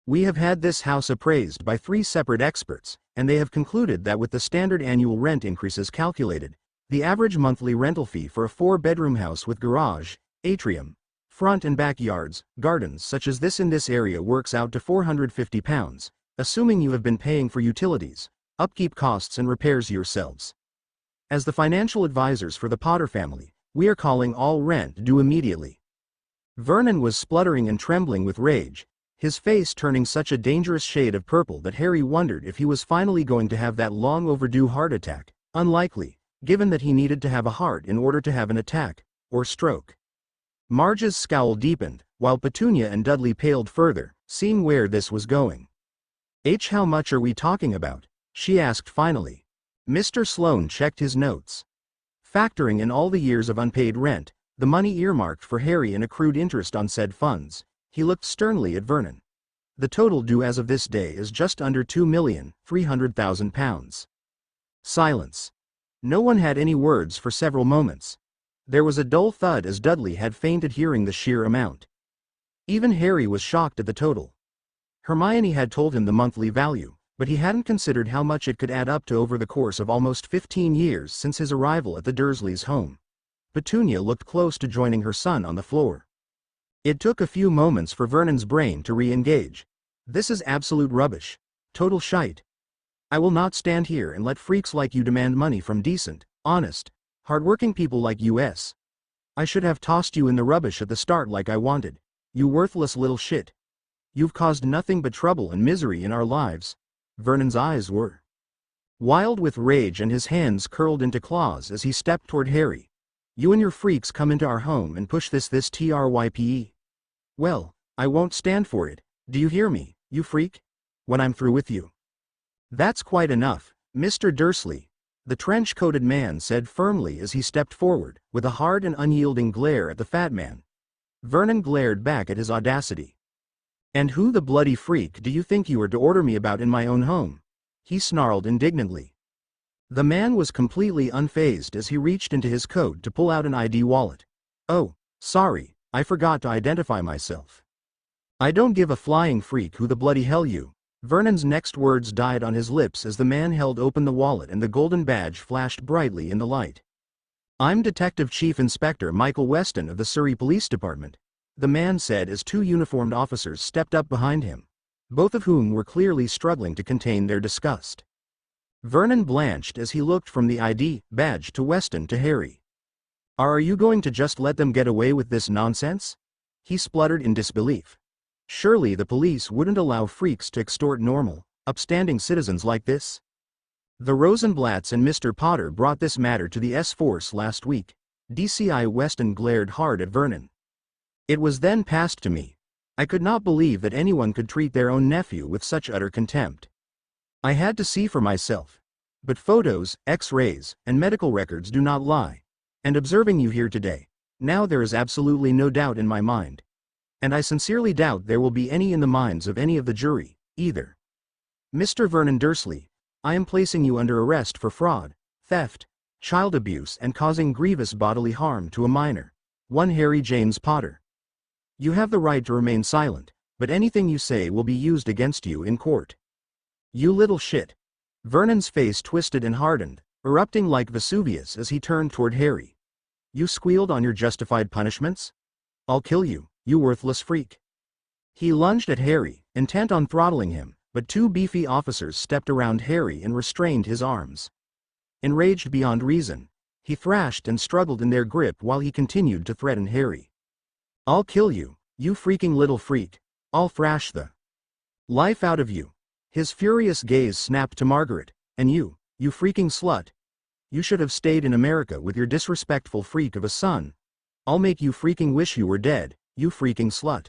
We have had this house appraised by 3 separate experts, and they have concluded that with the standard annual rent increases calculated, the average monthly rental fee for a 4-bedroom house with garage, atrium, front and backyards, gardens such as this in this area works out to £450, assuming you have been paying for utilities, upkeep costs and repairs yourselves. As the financial advisors for the Potter family, we are calling all rent due immediately. Vernon was spluttering and trembling with rage, his face turning such a dangerous shade of purple that Harry wondered if he was finally going to have that long overdue heart attack, unlikely, given that he needed to have a heart in order to have an attack, or stroke. Marge's scowl deepened, while Petunia and Dudley paled further, seeing where this was going. How much are we talking about? She asked finally. Mr. Sloane checked his notes. Factoring in all the years of unpaid rent, the money earmarked for Harry and accrued interest on said funds, he looked sternly at Vernon. The total due as of this day is just under £2,300,000. Silence. No one had any words for several moments. There was a dull thud as Dudley had fainted hearing the sheer amount. Even Harry was shocked at the total. Hermione had told him the monthly value, but he hadn't considered how much it could add up to over the course of almost 15 years since his arrival at the Dursleys' home. Petunia looked close to joining her son on the floor. It took a few moments for Vernon's brain to re-engage. This is absolute rubbish. Total shite. I will not stand here and let freaks like you demand money from decent, honest, hard-working people like us. I should have tossed you in the rubbish at the start like I wanted. You worthless little shit. You've caused nothing but trouble and misery in our lives. Vernon's eyes were wild with rage and his hands curled into claws as he stepped toward Harry. You and your freaks come into our home and push this trype. Well, I won't stand for it, do you hear me, you freak? When I'm through with you. That's quite enough, Mr. Dursley, the trench-coated man said firmly as he stepped forward, with a hard and unyielding glare at the fat man. Vernon glared back at his audacity. And who the bloody freak do you think you are to order me about in my own home? He snarled indignantly. The man was completely unfazed as he reached into his coat to pull out an ID wallet. Oh, sorry, I forgot to identify myself. I don't give a flying freak who the bloody hell you. Vernon's next words died on his lips as the man held open the wallet and the golden badge flashed brightly in the light. I'm Detective Chief Inspector Michael Weston of the Surrey Police Department, the man said as 2 uniformed officers stepped up behind him, both of whom were clearly struggling to contain their disgust. Vernon blanched as he looked from the ID badge to Weston to Harry. Are you going to just let them get away with this nonsense? He spluttered in disbelief. Surely the police wouldn't allow freaks to extort normal, upstanding citizens like this? The Rosenblatts and Mr. Potter brought this matter to the S-Force last week. DCI Weston glared hard at Vernon. It was then passed to me. I could not believe that anyone could treat their own nephew with such utter contempt. I had to see for myself. But photos, X-rays, and medical records do not lie. And observing you here today, now there is absolutely no doubt in my mind. And I sincerely doubt there will be any in the minds of any of the jury, either. Mr. Vernon Dursley, I am placing you under arrest for fraud, theft, child abuse and causing grievous bodily harm to a minor. 1 Harry James Potter. You have the right to remain silent, but anything you say will be used against you in court. You little shit. Vernon's face twisted and hardened, erupting like Vesuvius as he turned toward Harry. You squealed on your justified punishments? I'll kill you, you worthless freak. He lunged at Harry, intent on throttling him, but 2 beefy officers stepped around Harry and restrained his arms. Enraged beyond reason, he thrashed and struggled in their grip while he continued to threaten Harry. I'll kill you, you freaking little freak. I'll thrash the Life out of you. His furious gaze snapped to Margaret. And you freaking slut. You should have stayed in America with your disrespectful freak of a son. I'll make you freaking wish you were dead, you freaking slut.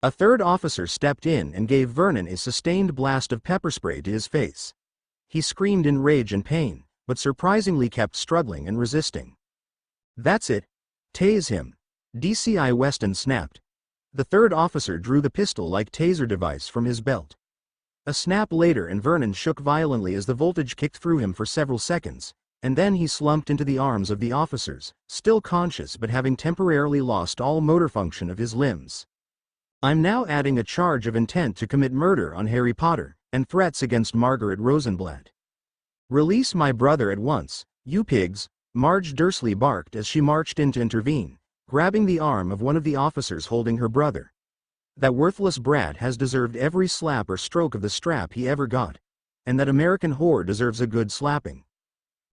A third officer stepped in and gave Vernon a sustained blast of pepper spray to his face. He screamed in rage and pain, but surprisingly kept struggling and resisting. That's it. Tase him. DCI Weston snapped. The third officer drew the pistol-like taser device from his belt. A snap later and Vernon shook violently as the voltage kicked through him for several seconds, and then he slumped into the arms of the officers, still conscious but having temporarily lost all motor function of his limbs. I'm now adding a charge of intent to commit murder on Harry Potter, and threats against Margaret Rosenblatt. Release my brother at once, you pigs, Marge Dursley barked as she marched in to intervene, grabbing the arm of one of the officers holding her brother. That worthless brat has deserved every slap or stroke of the strap he ever got, and that American whore deserves a good slapping.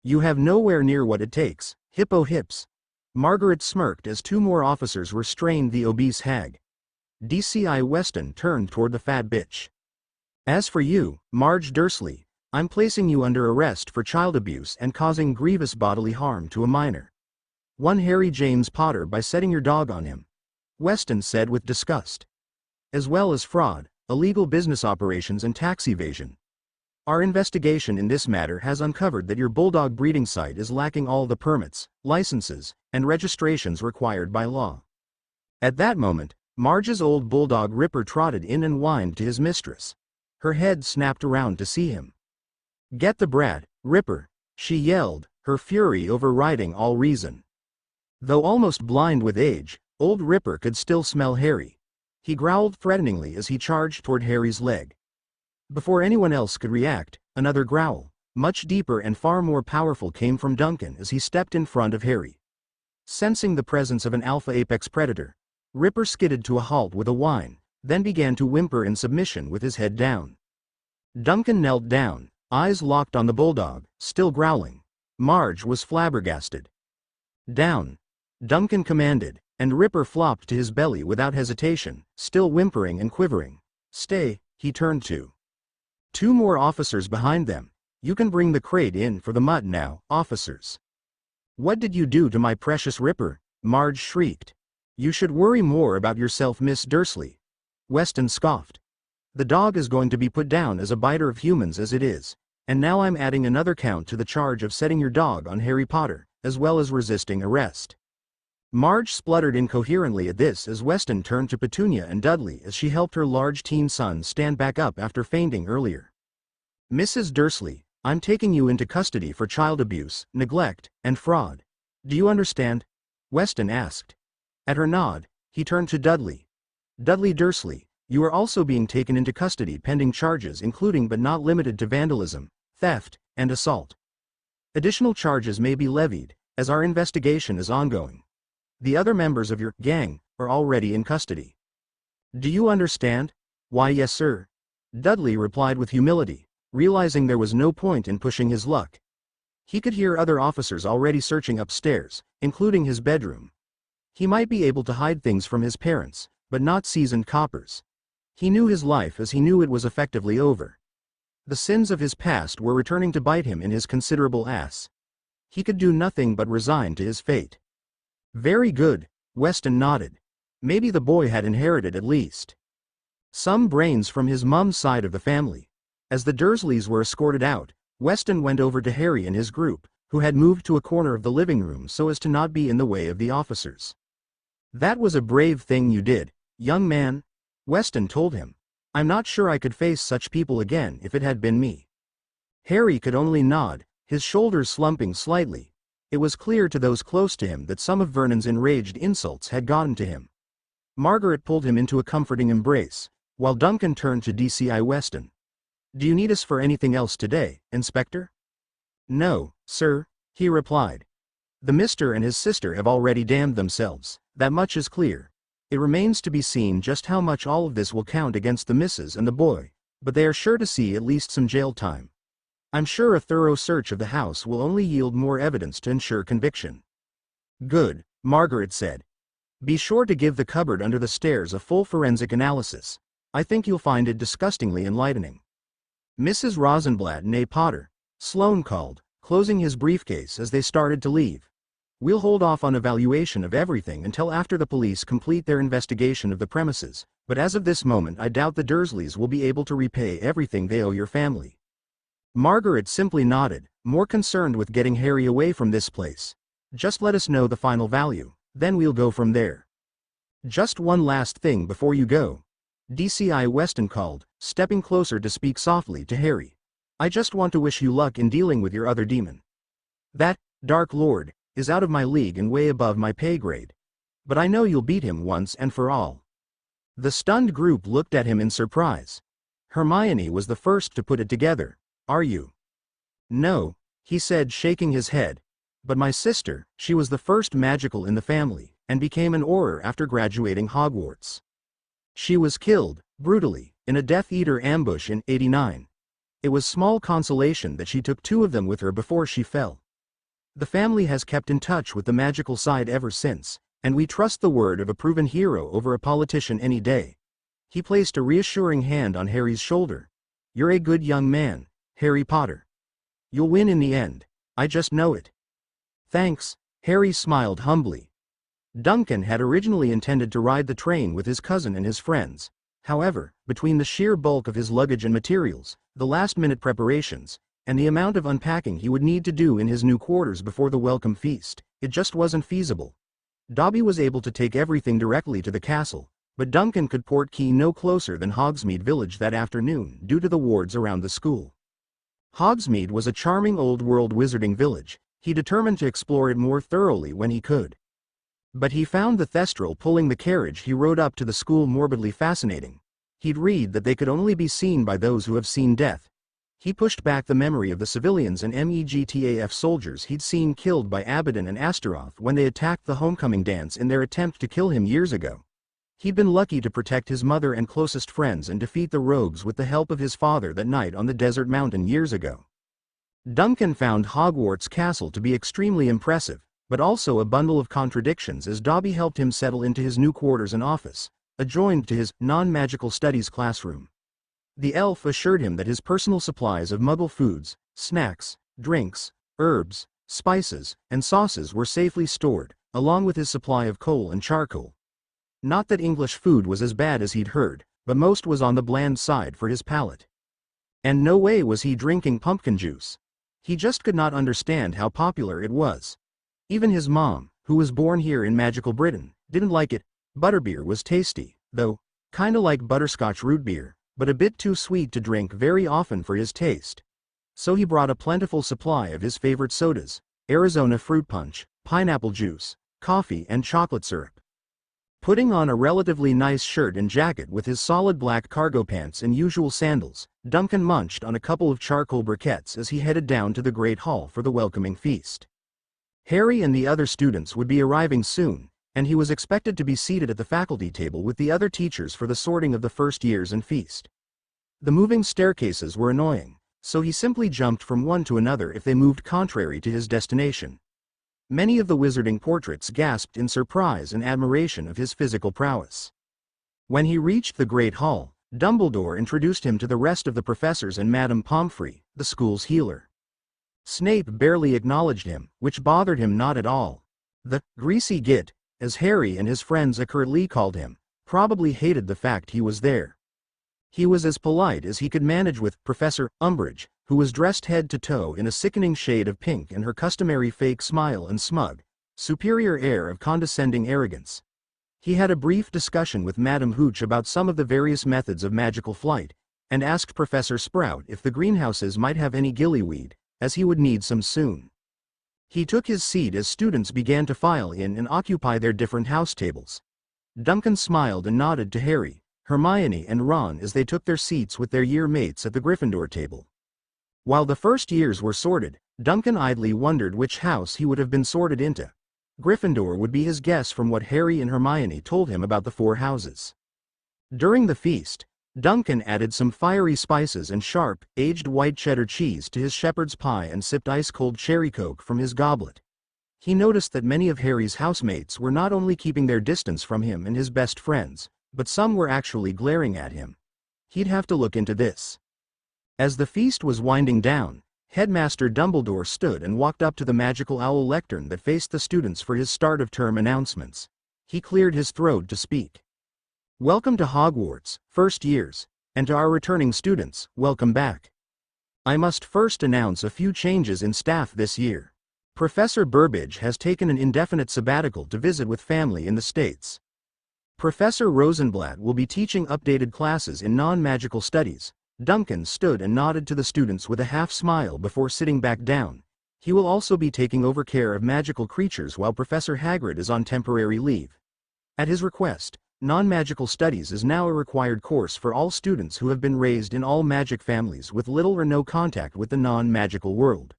You have nowhere near what it takes, hippo hips. Margaret smirked as two more officers restrained the obese hag. DCI Weston turned toward the fat bitch. As for you, Marge Dursley, I'm placing you under arrest for child abuse and causing grievous bodily harm to a minor. One Harry James Potter by setting your dog on him, Weston said with disgust. As well as fraud, illegal business operations and tax evasion. Our investigation in this matter has uncovered that your bulldog breeding site is lacking all the permits, licenses, and registrations required by law. At that moment, Marge's old bulldog Ripper trotted in and whined to his mistress. Her head snapped around to see him. Get the brat, Ripper, she yelled, her fury overriding all reason. Though almost blind with age, old Ripper could still smell Harry. He growled threateningly as he charged toward Harry's leg. Before anyone else could react, another growl, much deeper and far more powerful, came from Duncan as he stepped in front of Harry. Sensing the presence of an alpha apex predator, Ripper skidded to a halt with a whine, then began to whimper in submission with his head down. Duncan knelt down, eyes locked on the bulldog, still growling. Marge was flabbergasted. Down, Duncan commanded, and Ripper flopped to his belly without hesitation, still whimpering and quivering. Stay, he turned to two more officers behind them. You can bring the crate in for the mutt now, officers. What did you do to my precious Ripper? Marge shrieked. You should worry more about yourself, Miss Dursley. Weston scoffed. The dog is going to be put down as a biter of humans as it is, and now I'm adding another count to the charge of setting your dog on Harry Potter, as well as resisting arrest. Marge spluttered incoherently at this as Weston turned to Petunia and Dudley as she helped her large teen son stand back up after fainting earlier. Mrs. Dursley, I'm taking you into custody for child abuse, neglect, and fraud. Do you understand? Weston asked. At her nod, he turned to Dudley. Dudley Dursley, you are also being taken into custody pending charges including but not limited to vandalism, theft, and assault. Additional charges may be levied, as our investigation is ongoing. The other members of your gang are already in custody. Do you understand? Why, yes, sir. Dudley replied with humility, realizing there was no point in pushing his luck. He could hear other officers already searching upstairs, including his bedroom. He might be able to hide things from his parents, but not seasoned coppers. He knew his life as he knew it was effectively over. The sins of his past were returning to bite him in his considerable ass. He could do nothing but resign to his fate. Very good, Weston nodded. Maybe the boy had inherited at least some brains from his mum's side of the family. As the Dursleys were escorted out, Weston went over to Harry and his group, who had moved to a corner of the living room so as to not be in the way of the officers. That was a brave thing you did, young man, Weston told him. I'm not sure I could face such people again if it had been me. Harry could only nod, his shoulders slumping slightly. It was clear to those close to him that some of Vernon's enraged insults had gotten to him. Margaret pulled him into a comforting embrace, while Duncan turned to DCI Weston. Do you need us for anything else today, Inspector? No, sir, he replied. The Mr. and his sister have already damned themselves, that much is clear. It remains to be seen just how much all of this will count against the missus and the boy, but they are sure to see at least some jail time. I'm sure a thorough search of the house will only yield more evidence to ensure conviction. Good, Margaret said. Be sure to give the cupboard under the stairs a full forensic analysis. I think you'll find it disgustingly enlightening." "Mrs. Rosenblatt née Potter," Sloane called, closing his briefcase as they started to leave. "We'll hold off on evaluation of everything until after the police complete their investigation of the premises, but as of this moment I doubt the Dursleys will be able to repay everything they owe your family." Margaret simply nodded, more concerned with getting Harry away from this place. "Just let us know the final value, then we'll go from there." "Just one last thing before you go," DCI Weston called, stepping closer to speak softly to Harry. "I just want to wish you luck in dealing with your other demon. That Dark Lord is out of my league and way above my pay grade. But I know you'll beat him once and for all." The stunned group looked at him in surprise. Hermione was the first to put it together. "Are you?" "No," he said, shaking his head. "But my sister, she was the first magical in the family, and became an Auror after graduating Hogwarts. She was killed, brutally, in a Death Eater ambush in '89. It was small consolation that she took 2 of them with her before she fell. The family has kept in touch with the magical side ever since, and we trust the word of a proven hero over a politician any day." He placed a reassuring hand on Harry's shoulder. "You're a good young man, Harry Potter. You'll win in the end. I just know it." "Thanks," Harry smiled humbly. Duncan had originally intended to ride the train with his cousin and his friends. However, between the sheer bulk of his luggage and materials, the last-minute preparations, and the amount of unpacking he would need to do in his new quarters before the welcome feast, it just wasn't feasible. Dobby was able to take everything directly to the castle, but Duncan could port key no closer than Hogsmeade Village that afternoon due to the wards around the school. Hogsmeade was a charming old-world wizarding village. He determined to explore it more thoroughly when he could. But he found the Thestral pulling the carriage he rode up to the school morbidly fascinating. He'd read that they could only be seen by those who have seen death. He pushed back the memory of the civilians and MEGTAF soldiers he'd seen killed by Abaddon and Astaroth when they attacked the homecoming dance in their attempt to kill him years ago. He'd been lucky to protect his mother and closest friends and defeat the rogues with the help of his father that night on the desert mountain years ago. Duncan found Hogwarts Castle to be extremely impressive, but also a bundle of contradictions as Dobby helped him settle into his new quarters and office, adjoined to his non-magical studies classroom. The elf assured him that his personal supplies of Muggle foods, snacks, drinks, herbs, spices, and sauces were safely stored, along with his supply of coal and charcoal. Not that English food was as bad as he'd heard, but most was on the bland side for his palate. And no way was he drinking pumpkin juice. He just could not understand how popular it was. Even his mom, who was born here in magical Britain, didn't like it. Butterbeer was tasty, though, kinda like butterscotch root beer, but a bit too sweet to drink very often for his taste. So he brought a plentiful supply of his favorite sodas: Arizona fruit punch, pineapple juice, coffee and chocolate syrup. Putting on a relatively nice shirt and jacket with his solid black cargo pants and usual sandals, Duncan munched on a couple of charcoal briquettes as he headed down to the Great Hall for the welcoming feast. Harry and the other students would be arriving soon, and he was expected to be seated at the faculty table with the other teachers for the sorting of the first years and feast. The moving staircases were annoying, so he simply jumped from one to another if they moved contrary to his destination. Many of the wizarding portraits gasped in surprise and admiration of his physical prowess. When he reached the Great Hall, Dumbledore introduced him to the rest of the professors and Madame Pomfrey, the school's healer. Snape barely acknowledged him, which bothered him not at all. The greasy git, as Harry and his friends accurately called him, probably hated the fact he was there. He was as polite as he could manage with Professor Umbridge, who was dressed head to toe in a sickening shade of pink and her customary fake smile and smug, superior air of condescending arrogance. He had a brief discussion with Madame Hooch about some of the various methods of magical flight, and asked Professor Sprout if the greenhouses might have any gillyweed, as he would need some soon. He took his seat as students began to file in and occupy their different house tables. Duncan smiled and nodded to Harry, Hermione and Ron as they took their seats with their year mates at the Gryffindor table. While the first years were sorted, Duncan idly wondered which house he would have been sorted into. Gryffindor would be his guess from what Harry and Hermione told him about the 4 houses. During the feast, Duncan added some fiery spices and sharp, aged white cheddar cheese to his shepherd's pie and sipped ice-cold cherry coke from his goblet. He noticed that many of Harry's housemates were not only keeping their distance from him and his best friends, but some were actually glaring at him, He'd have to look into this. As the feast was winding down, Headmaster Dumbledore stood and walked up to the magical owl lectern that faced the students for his start-of-term announcements. He cleared his throat to speak. "Welcome to Hogwarts, first years, and to our returning students, welcome back. I must first announce a few changes in staff this year. Professor Burbage has taken an indefinite sabbatical to visit with family in the States. Professor Rosenblatt will be teaching updated classes in non-magical studies." Duncan stood and nodded to the students with a half-smile before sitting back down. "He will also be taking over care of magical creatures while Professor Hagrid is on temporary leave. At his request, non-magical studies is now a required course for all students who have been raised in all magic families with little or no contact with the non-magical world."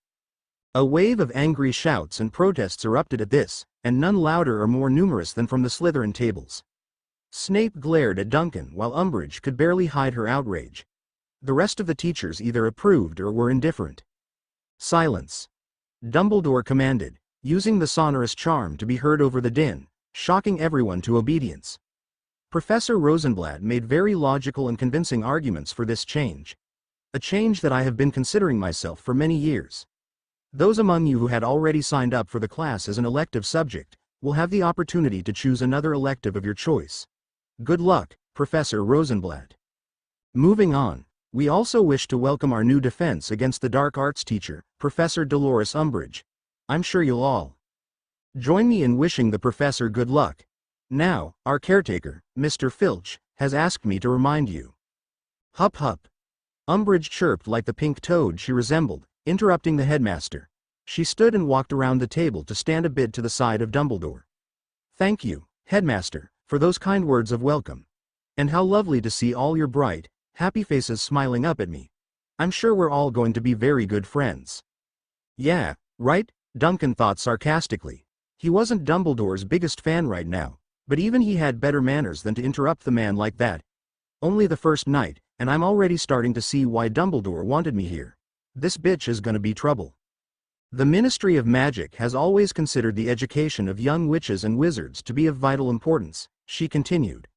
A wave of angry shouts and protests erupted at this, and none louder or more numerous than from the Slytherin tables. Snape glared at Duncan while Umbridge could barely hide her outrage. The rest of the teachers either approved or were indifferent. "Silence," Dumbledore commanded, using the sonorous charm to be heard over the din, shocking everyone to obedience. Professor Rosenblatt made very logical and convincing arguments for this change. A change that I have been considering myself for many years. Those among you who had already signed up for the class as an elective subject will have the opportunity to choose another elective of your choice. Good luck, Professor Rosenblatt. Moving on. We also wish to welcome our new defense against the dark arts teacher, Professor Dolores Umbridge. I'm sure you'll all join me in wishing the professor good luck. Now, our caretaker, Mr. Filch, has asked me to remind you. Hup hup. Umbridge chirped like the pink toad she resembled, interrupting the headmaster. She stood and walked around the table to stand a bit to the side of Dumbledore. Thank you, headmaster, for those kind words of welcome. And how lovely to see all your bright, happy faces smiling up at me. I'm sure we're all going to be very good friends. Yeah, right? Duncan thought sarcastically. He wasn't Dumbledore's biggest fan right now, but even he had better manners than to interrupt the man like that. Only the first night, and I'm already starting to see why Dumbledore wanted me here. This bitch is gonna be trouble. The Ministry of Magic has always considered the education of young witches and wizards to be of vital importance, she continued.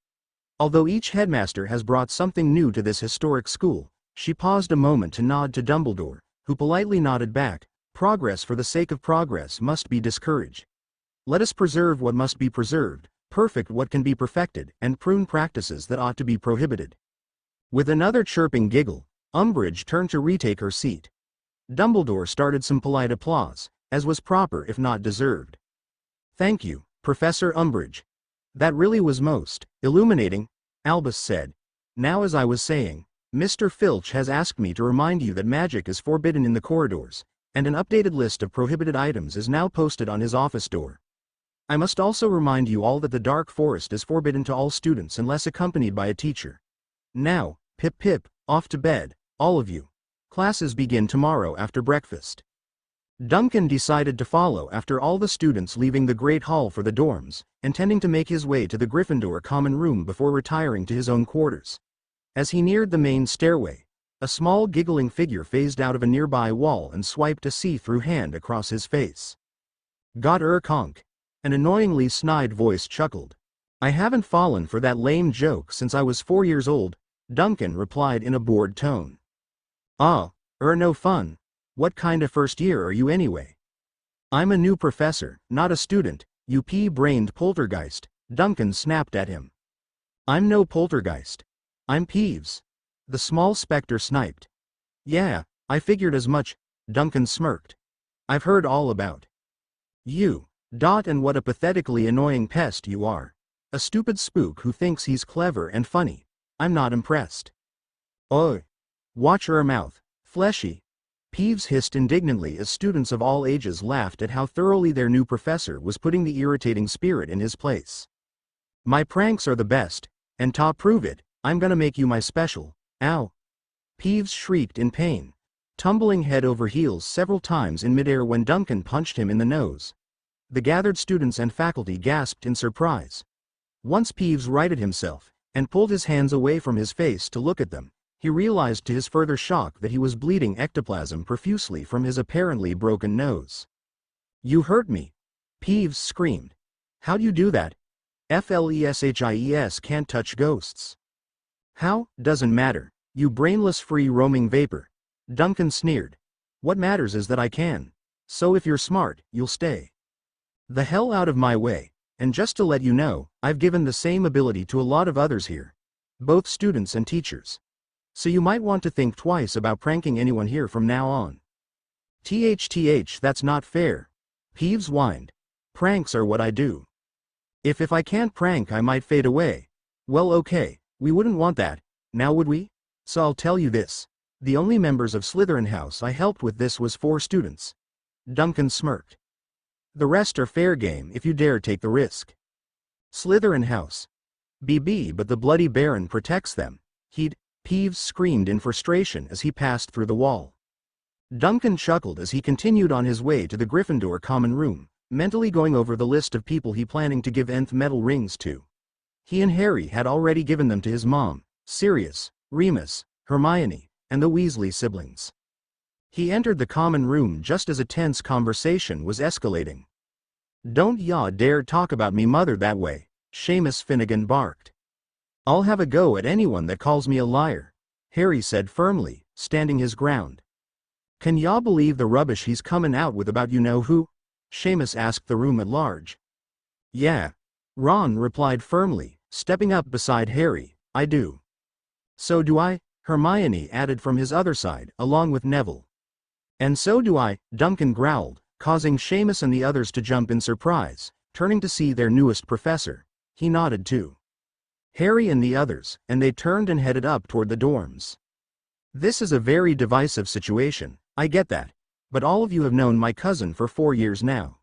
Although each headmaster has brought something new to this historic school, she paused a moment to nod to Dumbledore, who politely nodded back. Progress for the sake of progress must be discouraged. Let us preserve what must be preserved, perfect what can be perfected, and prune practices that ought to be prohibited. With another chirping giggle, Umbridge turned to retake her seat. Dumbledore started some polite applause, as was proper if not deserved. Thank you, Professor Umbridge. That really was most illuminating, Albus said. Now, as I was saying, Mr. Filch has asked me to remind you that magic is forbidden in the corridors, and an updated list of prohibited items is now posted on his office door. I must also remind you all that the Dark Forest is forbidden to all students unless accompanied by a teacher. Now, pip pip, off to bed, all of you. Classes begin tomorrow after breakfast. Duncan decided to follow after all the students leaving the Great Hall for the dorms, intending to make his way to the Gryffindor common room before retiring to his own quarters. As he neared the main stairway, a small giggling figure phased out of a nearby wall and swiped a see-through hand across his face. "God conk," an annoyingly snide voice chuckled. "I haven't fallen for that lame joke since I was 4 years old," Duncan replied in a bored tone. "Ah, no fun. What kind of first year are you anyway?" "I'm a new professor, not a student, you pea-brained poltergeist," Duncan snapped at him. "I'm no poltergeist. I'm Peeves," the small specter sniped. "Yeah, I figured as much," Duncan smirked. "I've heard all about you, and what a pathetically annoying pest you are. A stupid spook who thinks he's clever and funny. I'm not impressed." "Oh, watch your mouth, fleshy," Peeves hissed indignantly as students of all ages laughed at how thoroughly their new professor was putting the irritating spirit in his place. "My pranks are the best, and to prove it, I'm gonna make you my special." "Ow!" Peeves shrieked in pain, tumbling head over heels several times in midair when Duncan punched him in the nose. The gathered students and faculty gasped in surprise. Once Peeves righted himself, and pulled his hands away from his face to look at them, he realized to his further shock that he was bleeding ectoplasm profusely from his apparently broken nose. "You hurt me!" Peeves screamed. "How'd you do that? Fleshies can't touch ghosts." How? Doesn't matter. You brainless free-roaming vapor. Duncan sneered. What matters is that I can. So if you're smart, you'll stay the hell out of my way. And just to let you know, I've given the same ability to a lot of others here. Both students and teachers. So you might want to think twice about pranking anyone here from now on. THTH, that's not fair. Peeves whined. Pranks are what I do. If I can't prank, I might fade away. Well, okay, we wouldn't want that, now would we? So I'll tell you this. The only members of Slytherin House I helped with this was 4 students. Duncan smirked. The rest are fair game if you dare take the risk. Slytherin House. BB, but the Bloody Baron protects them. Peeves screamed in frustration as he passed through the wall. Duncan chuckled as he continued on his way to the Gryffindor common room, mentally going over the list of people he planning to give nth medal rings to. He and Harry had already given them to his mom, Sirius, Remus, Hermione, and the Weasley siblings. He entered the common room just as a tense conversation was escalating. Don't ya dare talk about me mother that way, Seamus Finnegan barked. I'll have a go at anyone that calls me a liar, Harry said firmly, standing his ground. Can ya believe the rubbish he's comin' out with about you-know-who? Seamus asked the room at large. Yeah. Ron replied firmly, stepping up beside Harry, I do. So do I, Hermione added from his other side, along with Neville. And so do I, Duncan growled, causing Seamus and the others to jump in surprise, turning to see their newest professor. He nodded too. Harry and the others, and they turned and headed up toward the dorms. This is a very divisive situation, I get that. But all of you have known my cousin for 4 years now.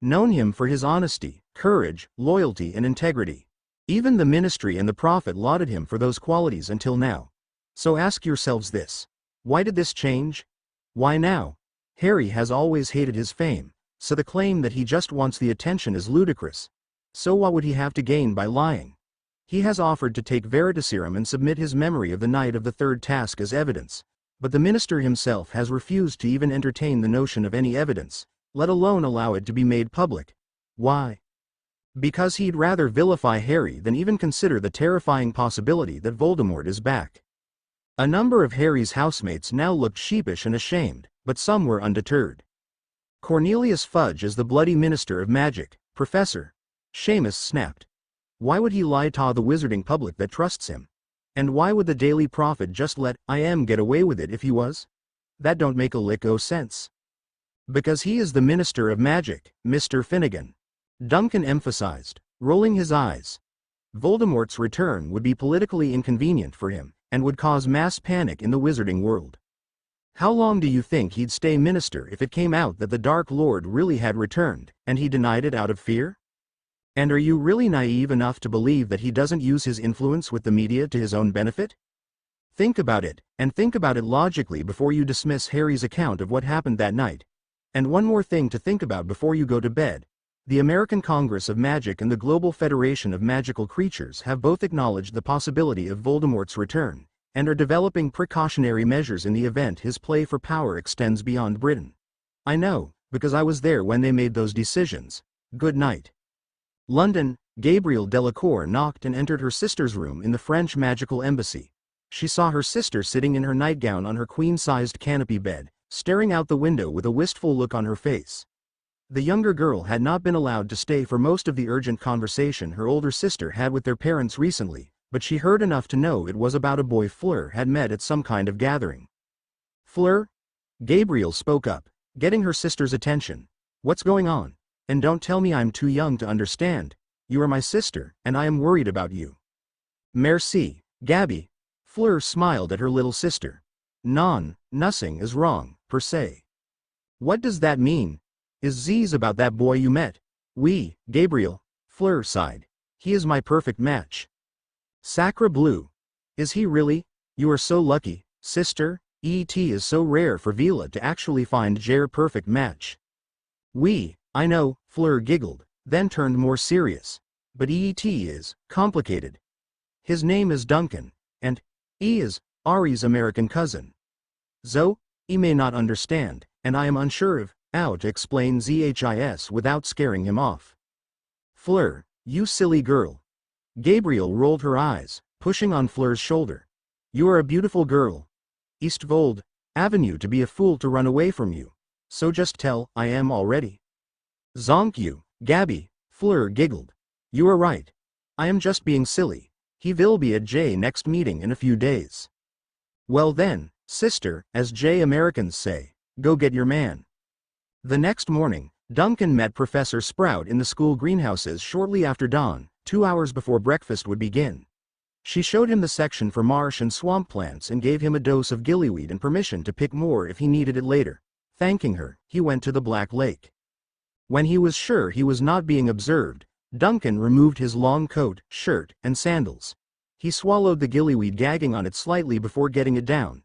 Known him for his honesty, courage, loyalty and integrity. Even the ministry and the prophet lauded him for those qualities until now. So ask yourselves this. Why did this change? Why now? Harry has always hated his fame, so the claim that he just wants the attention is ludicrous. So what would he have to gain by lying? He has offered to take Veritaserum and submit his memory of the night of the 3rd task as evidence, but the minister himself has refused to even entertain the notion of any evidence, let alone allow it to be made public. Why? Because he'd rather vilify Harry than even consider the terrifying possibility that Voldemort is back. A number of Harry's housemates now looked sheepish and ashamed, but some were undeterred. Cornelius Fudge is the bloody minister of magic, Professor. Seamus snapped. Why would he lie to the wizarding public that trusts him? And why would the Daily Prophet just let I.M. get away with it if he was? That don't make a lick o' sense. Because he is the minister of magic, Mr. Finnegan. Duncan emphasized, rolling his eyes. Voldemort's return would be politically inconvenient for him, and would cause mass panic in the wizarding world. How long do you think he'd stay minister if it came out that the Dark Lord really had returned, and he denied it out of fear? And are you really naive enough to believe that he doesn't use his influence with the media to his own benefit? Think about it, and think about it logically before you dismiss Harry's account of what happened that night. And one more thing to think about before you go to bed. The American Congress of Magic and the Global Federation of Magical Creatures have both acknowledged the possibility of Voldemort's return, and are developing precautionary measures in the event his play for power extends beyond Britain. I know, because I was there when they made those decisions. Good night. London, Gabrielle Delacour knocked and entered her sister's room in the French Magical Embassy. She saw her sister sitting in her nightgown on her queen-sized canopy bed, staring out the window with a wistful look on her face. The younger girl had not been allowed to stay for most of the urgent conversation her older sister had with their parents recently, but she heard enough to know it was about a boy Fleur had met at some kind of gathering. Fleur? Gabrielle spoke up, getting her sister's attention. What's going on? And don't tell me I'm too young to understand. You are my sister, and I am worried about you. Merci, Gabby. Fleur smiled at her little sister. Nothing is wrong, per se. What does that mean? Is Z's about that boy you met? Oui, Gabrielle. Fleur sighed. He is my perfect match. Sacre bleu. Is he really? You are so lucky, sister. It is so rare for Vila to actually find their perfect match. Oui, I know, Fleur giggled, then turned more serious. But it is complicated. His name is Duncan, and he is Ari's American cousin. So, he may not understand, and I am unsure of how to explain ZHIS without scaring him off. Fleur, you silly girl. Gabrielle rolled her eyes, pushing on Fleur's shoulder. You are a beautiful girl. Eastvold Avenue to be a fool to run away from you. So just tell, I am already. Zonk you, Gabby, Fleur giggled. You are right. I am just being silly. He will be at J next meeting in a few days. Well then, sister, as J Americans say, go get your man. The next morning, Duncan met Professor Sprout in the school greenhouses shortly after dawn, 2 hours before breakfast would begin. She showed him the section for marsh and swamp plants and gave him a dose of gillyweed and permission to pick more if he needed it later. Thanking her, he went to the Black Lake. When he was sure he was not being observed, Duncan removed his long coat, shirt, and sandals. He swallowed the gillyweed, gagging on it slightly before getting it down,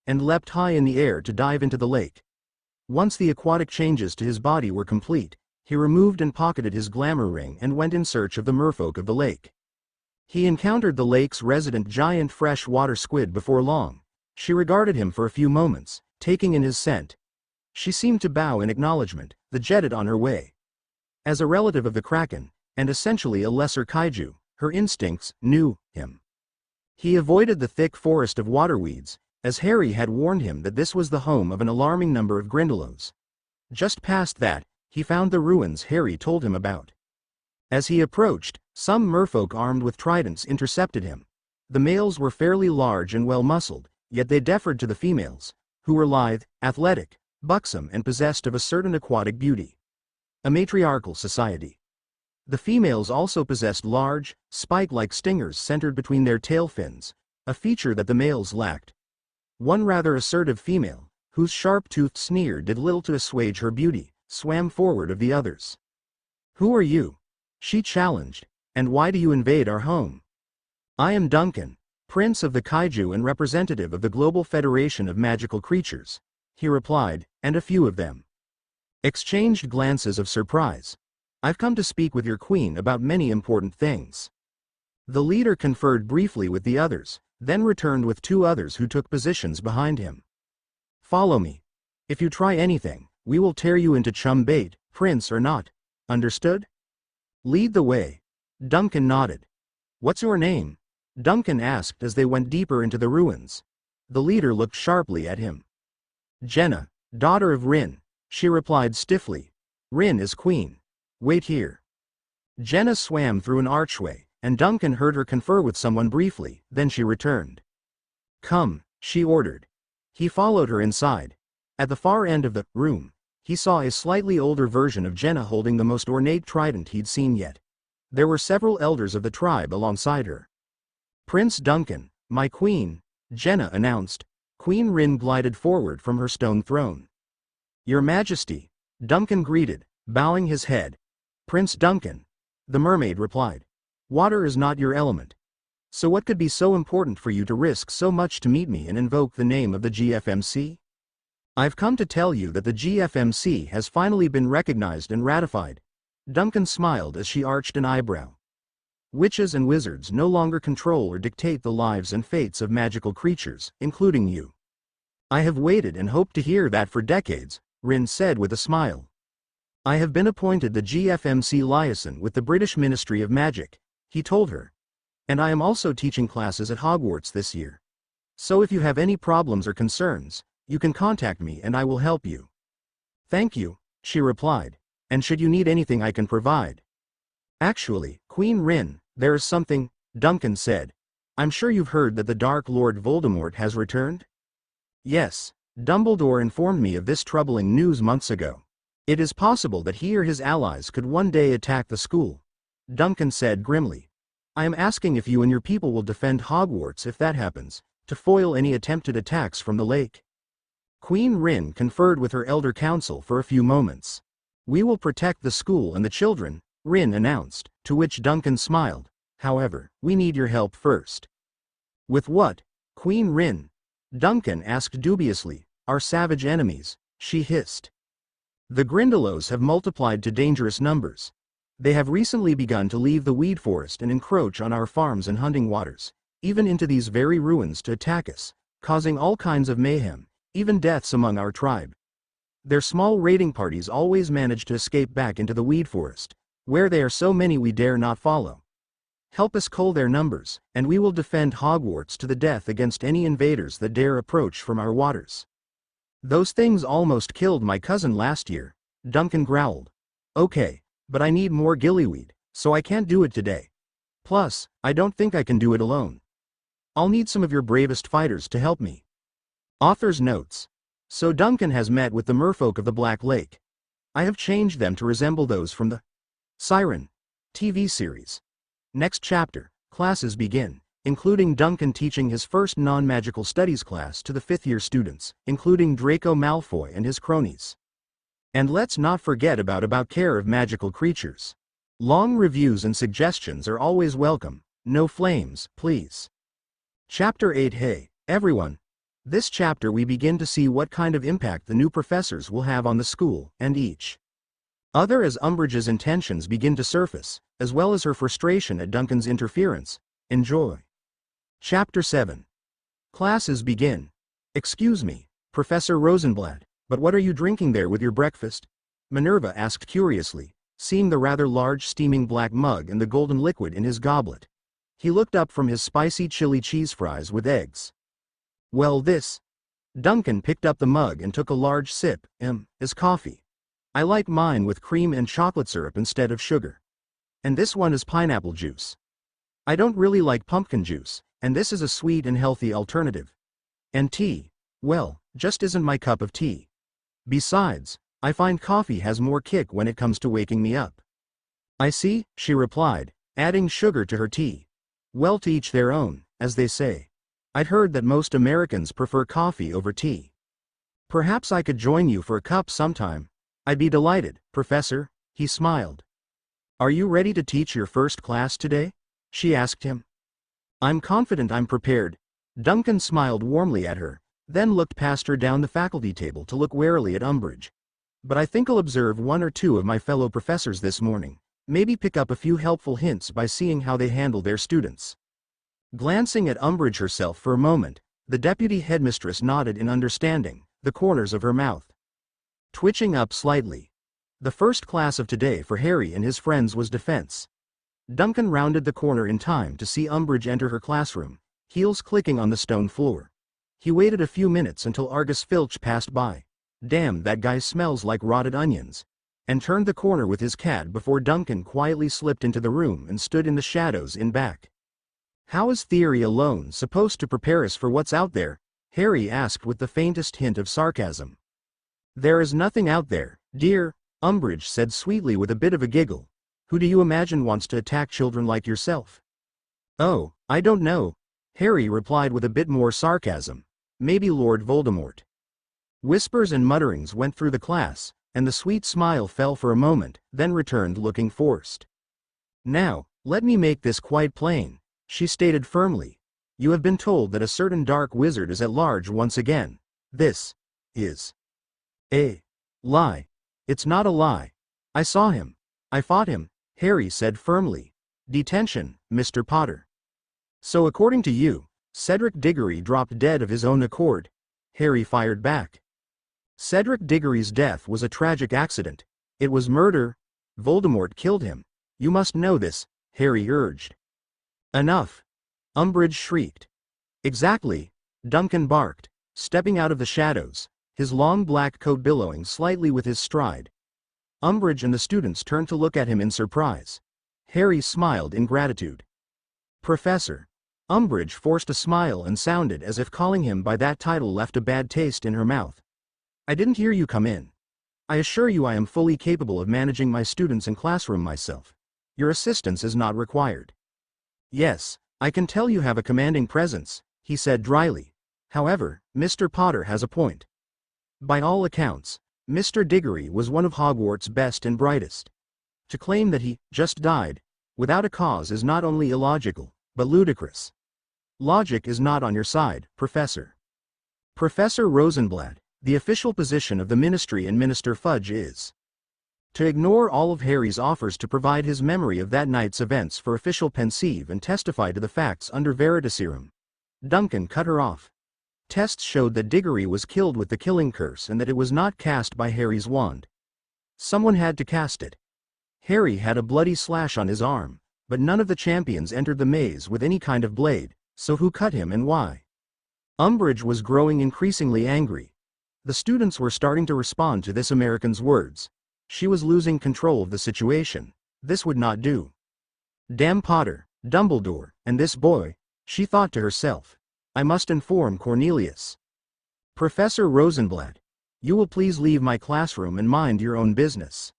and leapt high in the air to dive into the lake. Once the aquatic changes to his body were complete, he removed and pocketed his glamour ring and went in search of the merfolk of the lake. He encountered the lake's resident giant freshwater squid before long. She regarded him for a few moments, taking in his scent. She seemed to bow in acknowledgement, then jetted on her way. As a relative of the kraken, and essentially a lesser kaiju, her instincts knew him. He avoided the thick forest of waterweeds, as Harry had warned him that this was the home of an alarming number of Grindylows. Just past that, he found the ruins Harry told him about. As he approached, some merfolk armed with tridents intercepted him. The males were fairly large and well-muscled, yet they deferred to the females, who were lithe, athletic, buxom and possessed of a certain aquatic beauty. A matriarchal society. The females also possessed large, spike-like stingers centered between their tail fins, a feature that the males lacked. One rather assertive female, whose sharp-toothed sneer did little to assuage her beauty, swam forward of the others. Who are you? She challenged, and why do you invade our home? I am Duncan, Prince of the Kaiju and representative of the Global Federation of Magical Creatures, he replied, and a few of them exchanged glances of surprise. I've come to speak with your queen about many important things. The leader conferred briefly with the others, then returned with 2 others who took positions behind him. Follow me. If you try anything, we will tear you into chum bait, prince or not. Understood? Lead the way. Duncan nodded. What's your name? Duncan asked as they went deeper into the ruins. The leader looked sharply at him. Jenna, daughter of Rin, she replied stiffly. Rin is queen. Wait here. Jenna swam through an archway, and Duncan heard her confer with someone briefly, then she returned. Come, she ordered. He followed her inside. At the far end of the room, he saw a slightly older version of Jenna holding the most ornate trident he'd seen yet. There were several elders of the tribe alongside her. Prince Duncan, my queen, Jenna announced. Queen Rin glided forward from her stone throne. Your Majesty, Duncan greeted, bowing his head. Prince Duncan, the mermaid replied. Water is not your element. So what could be so important for you to risk so much to meet me and invoke the name of the GFMC? I've come to tell you that the GFMC has finally been recognized and ratified. Duncan smiled as she arched an eyebrow. Witches and wizards no longer control or dictate the lives and fates of magical creatures, including you. I have waited and hoped to hear that for decades, Rin said with a smile. I have been appointed the GFMC liaison with the British Ministry of Magic, he told her. And I am also teaching classes at Hogwarts this year. So if you have any problems or concerns, you can contact me and I will help you. Thank you, she replied. And should you need anything I can provide. Actually, Queen Rin, there is something, Duncan said. I'm sure you've heard that the Dark Lord Voldemort has returned? Yes, Dumbledore informed me of this troubling news months ago. It is possible that he or his allies could one day attack the school. Duncan said grimly. I am asking if you and your people will defend Hogwarts if that happens, to foil any attempted attacks from the lake. Queen Rin conferred with her elder council for a few moments. We will protect the school and the children, Rin announced, to which Duncan smiled. However, we need your help first. With what, Queen Rin? Duncan asked dubiously. Our savage enemies, she hissed. The Grindylows have multiplied to dangerous numbers. They have recently begun to leave the weed forest and encroach on our farms and hunting waters, even into these very ruins to attack us, causing all kinds of mayhem, even deaths among our tribe. Their small raiding parties always manage to escape back into the weed forest, where they are so many we dare not follow. Help us cull their numbers, and we will defend Hogwarts to the death against any invaders that dare approach from our waters. Those things almost killed my cousin last year, Duncan growled. Okay, but I need more gillyweed, so I can't do it today. Plus, I don't think I can do it alone. I'll need some of your bravest fighters to help me. Author's notes. So Duncan has met with the merfolk of the Black Lake. I have changed them to resemble those from the Siren TV series. Next chapter, classes begin, including Duncan teaching his first non-magical studies class to the fifth-year students, including Draco Malfoy and his cronies. And let's not forget about care of magical creatures. Long reviews and suggestions are always welcome. No flames, please. Chapter 8. Hey, everyone. This chapter we begin to see what kind of impact the new professors will have on the school, and each other as Umbridge's intentions begin to surface, as well as her frustration at Duncan's interference. Enjoy. Chapter 7. Classes begin. Excuse me, Professor Rosenblatt, but what are you drinking there with your breakfast? Minerva asked curiously, seeing the rather large steaming black mug and the golden liquid in his goblet. He looked up from his spicy chili cheese fries with eggs. Well, this. Duncan picked up the mug and took a large sip. Is coffee. I like mine with cream and chocolate syrup instead of sugar. And this one is pineapple juice. I don't really like pumpkin juice, and this is a sweet and healthy alternative. And tea, well, just isn't my cup of tea. Besides, I find coffee has more kick when it comes to waking me up. I see, she replied, adding sugar to her tea. Well, to each their own, as they say. I'd heard that most Americans prefer coffee over tea. Perhaps I could join you for a cup sometime. I'd be delighted, Professor, he smiled. Are you ready to teach your first class today? She asked him. I'm confident I'm prepared. Duncan smiled warmly at her, then looked past her down the faculty table to look warily at Umbridge. But I think I'll observe one or two of my fellow professors this morning, maybe pick up a few helpful hints by seeing how they handle their students. Glancing at Umbridge herself for a moment, the deputy headmistress nodded in understanding, the corners of her mouth twitching up slightly. The first class of today for Harry and his friends was defense. Duncan rounded the corner in time to see Umbridge enter her classroom, heels clicking on the stone floor. He waited a few minutes until Argus Filch passed by. Damn, that guy smells like rotted onions. And turned the corner with his cat before Duncan quietly slipped into the room and stood in the shadows in back. How is theory alone supposed to prepare us for what's out there? Harry asked with the faintest hint of sarcasm. There is nothing out there, dear, Umbridge said sweetly with a bit of a giggle. Who do you imagine wants to attack children like yourself? Oh, I don't know, Harry replied with a bit more sarcasm. Maybe Lord Voldemort. Whispers and mutterings went through the class, and the sweet smile fell for a moment, then returned looking forced. Now, let me make this quite plain, she stated firmly. You have been told that a certain dark wizard is at large once again. This is a lie. It's not a lie. I saw him. I fought him, Harry said firmly. Detention, Mr. Potter. So according to you, Cedric Diggory dropped dead of his own accord? Harry fired back. Cedric Diggory's death was a tragic accident. It was murder. Voldemort killed him. You must know this, Harry urged. Enough. Umbridge shrieked. Exactly, Duncan barked, stepping out of the shadows, his long black coat billowing slightly with his stride. Umbridge and the students turned to look at him in surprise. Harry smiled in gratitude. Professor. Umbridge forced a smile and sounded as if calling him by that title left a bad taste in her mouth. I didn't hear you come in. I assure you I am fully capable of managing my students and classroom myself. Your assistance is not required. Yes, I can tell you have a commanding presence, he said dryly. However, Mr. Potter has a point. By all accounts, Mr. Diggory was one of Hogwarts' best and brightest. To claim that he just died without a cause is not only illogical, but ludicrous. Logic is not on your side, Professor. Professor Rosenblatt, the official position of the Ministry in Minister Fudge is to ignore all of Harry's offers to provide his memory of that night's events for official pensieve and testify to the facts under veritaserum. Duncan cut her off. Tests showed that Diggory was killed with the killing curse and that it was not cast by Harry's wand. Someone had to cast it. Harry had a bloody slash on his arm, but none of the champions entered the maze with any kind of blade, so who cut him and why? Umbridge was growing increasingly angry. The students were starting to respond to this American's words. She was losing control of the situation. This would not do. Damn Potter, Dumbledore, and this boy, she thought to herself. I must inform Cornelius. Professor Rosenblatt, you will please leave my classroom and mind your own business.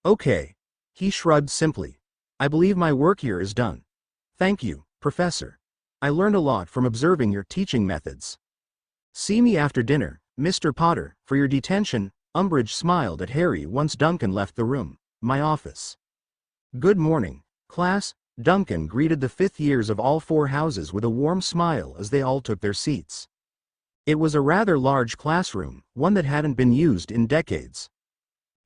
Okay. He shrugged simply. I believe my work here is done. Thank you, Professor. I learned a lot from observing your teaching methods. See me after dinner, Mr. Potter. For your detention, Umbridge smiled at Harry once Duncan left the room. My office. Good morning, class. Duncan greeted the fifth years of all four houses with a warm smile as they all took their seats. It was a rather large classroom, one that hadn't been used in decades.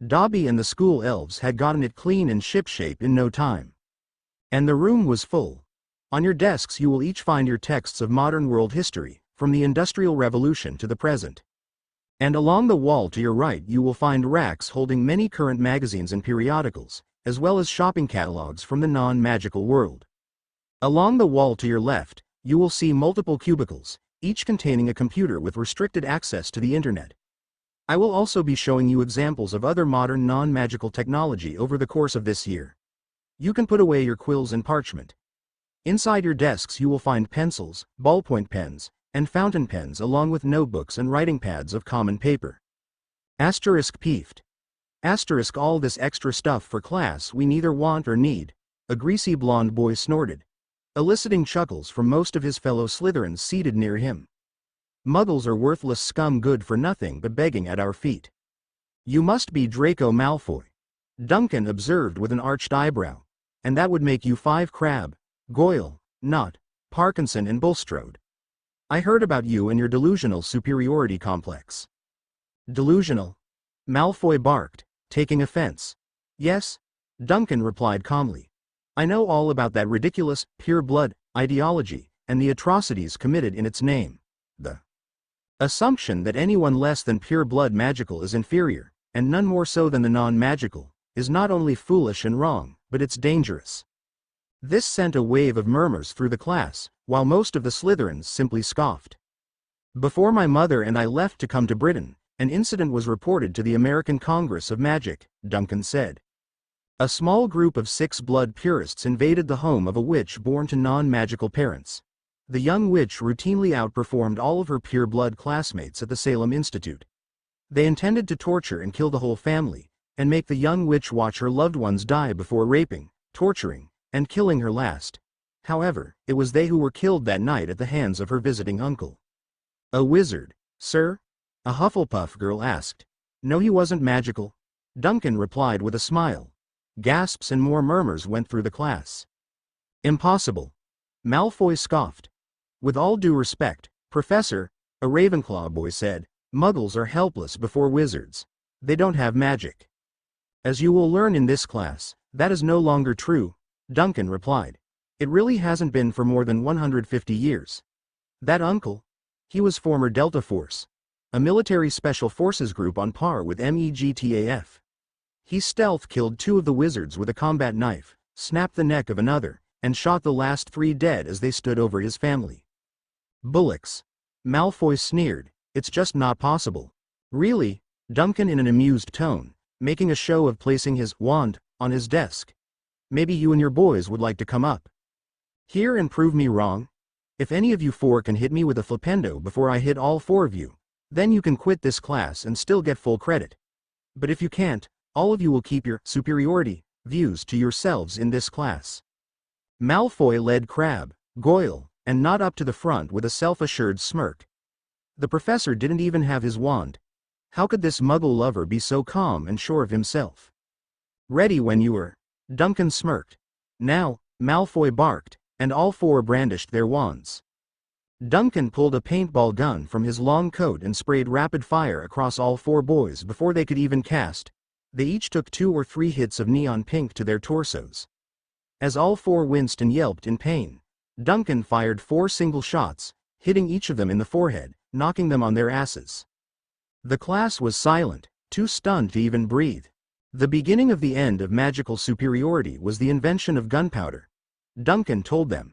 Dobby and the school elves had gotten it clean and shipshape in no time. And the room was full. On your desks you will each find your texts of modern world history, from the Industrial Revolution to the present. And along the wall to your right you will find racks holding many current magazines and periodicals, as well as shopping catalogs from the non-magical world. Along the wall to your left, you will see multiple cubicles, each containing a computer with restricted access to the internet. I will also be showing you examples of other modern non-magical technology over the course of this year. You can put away your quills and parchment. Inside your desks you will find pencils, ballpoint pens, and fountain pens along with notebooks and writing pads of common paper. Asterisk peeved. Asterisk all this extra stuff for class we neither want or need, a greasy blonde boy snorted, eliciting chuckles from most of his fellow Slytherins seated near him. Muggles are worthless scum good for nothing but begging at our feet. You must be Draco Malfoy, Duncan observed with an arched eyebrow, and that would make you 5 Crabbe, Goyle, Nott, Parkinson and Bulstrode. I heard about you and your delusional superiority complex. Delusional? Malfoy barked, taking offense. Yes, Duncan replied calmly. I know all about that ridiculous, pure blood, ideology, and the atrocities committed in its name. The assumption that anyone less than pure blood magical is inferior, and none more so than the non-magical, is not only foolish and wrong, but it's dangerous. This sent a wave of murmurs through the class, while most of the Slytherins simply scoffed. Before my mother and I left to come to Britain, an incident was reported to the American Congress of Magic, Duncan said. A small group of 6 blood purists invaded the home of a witch born to non-magical parents. The young witch routinely outperformed all of her pure blood classmates at the Salem Institute. They intended to torture and kill the whole family, and make the young witch watch her loved ones die before raping, torturing, and killing her last. However, it was they who were killed that night at the hands of her visiting uncle. A wizard, sir? A Hufflepuff girl asked. No, he wasn't magical, Duncan replied with a smile. Gasps and more murmurs went through the class. Impossible. Malfoy scoffed. With all due respect, Professor, a Ravenclaw boy said, Muggles are helpless before wizards. They don't have magic. As you will learn in this class, that is no longer true, Duncan replied. It really hasn't been for more than 150 years. That uncle? He was former Delta Force, a military special forces group on par with MEGTAF. He stealth killed 2 of the wizards with a combat knife, snapped the neck of another, and shot the last 3 dead as they stood over his family. Bullocks. Malfoy sneered, it's just not possible. Really? Duncan in an amused tone, making a show of placing his wand on his desk. Maybe you and your boys would like to come up here and prove me wrong? If any of you 4 can hit me with a flipendo before I hit all 4 of you, then you can quit this class and still get full credit. But if you can't, all of you will keep your superiority views to yourselves in this class. Malfoy led Crabbe, Goyle, and Nott up to the front with a self-assured smirk. The professor didn't even have his wand. How could this muggle lover be so calm and sure of himself? Ready when you are, Duncan smirked. Now, Malfoy barked, and all 4 brandished their wands. Duncan pulled a paintball gun from his long coat and sprayed rapid fire across all 4 boys before they could even cast. They each took 2 or 3 hits of neon pink to their torsos. As all 4 winced and yelped in pain, Duncan fired 4 single shots, hitting each of them in the forehead, knocking them on their asses. The class was silent, too stunned to even breathe. The beginning of the end of magical superiority was the invention of gunpowder. Duncan told them.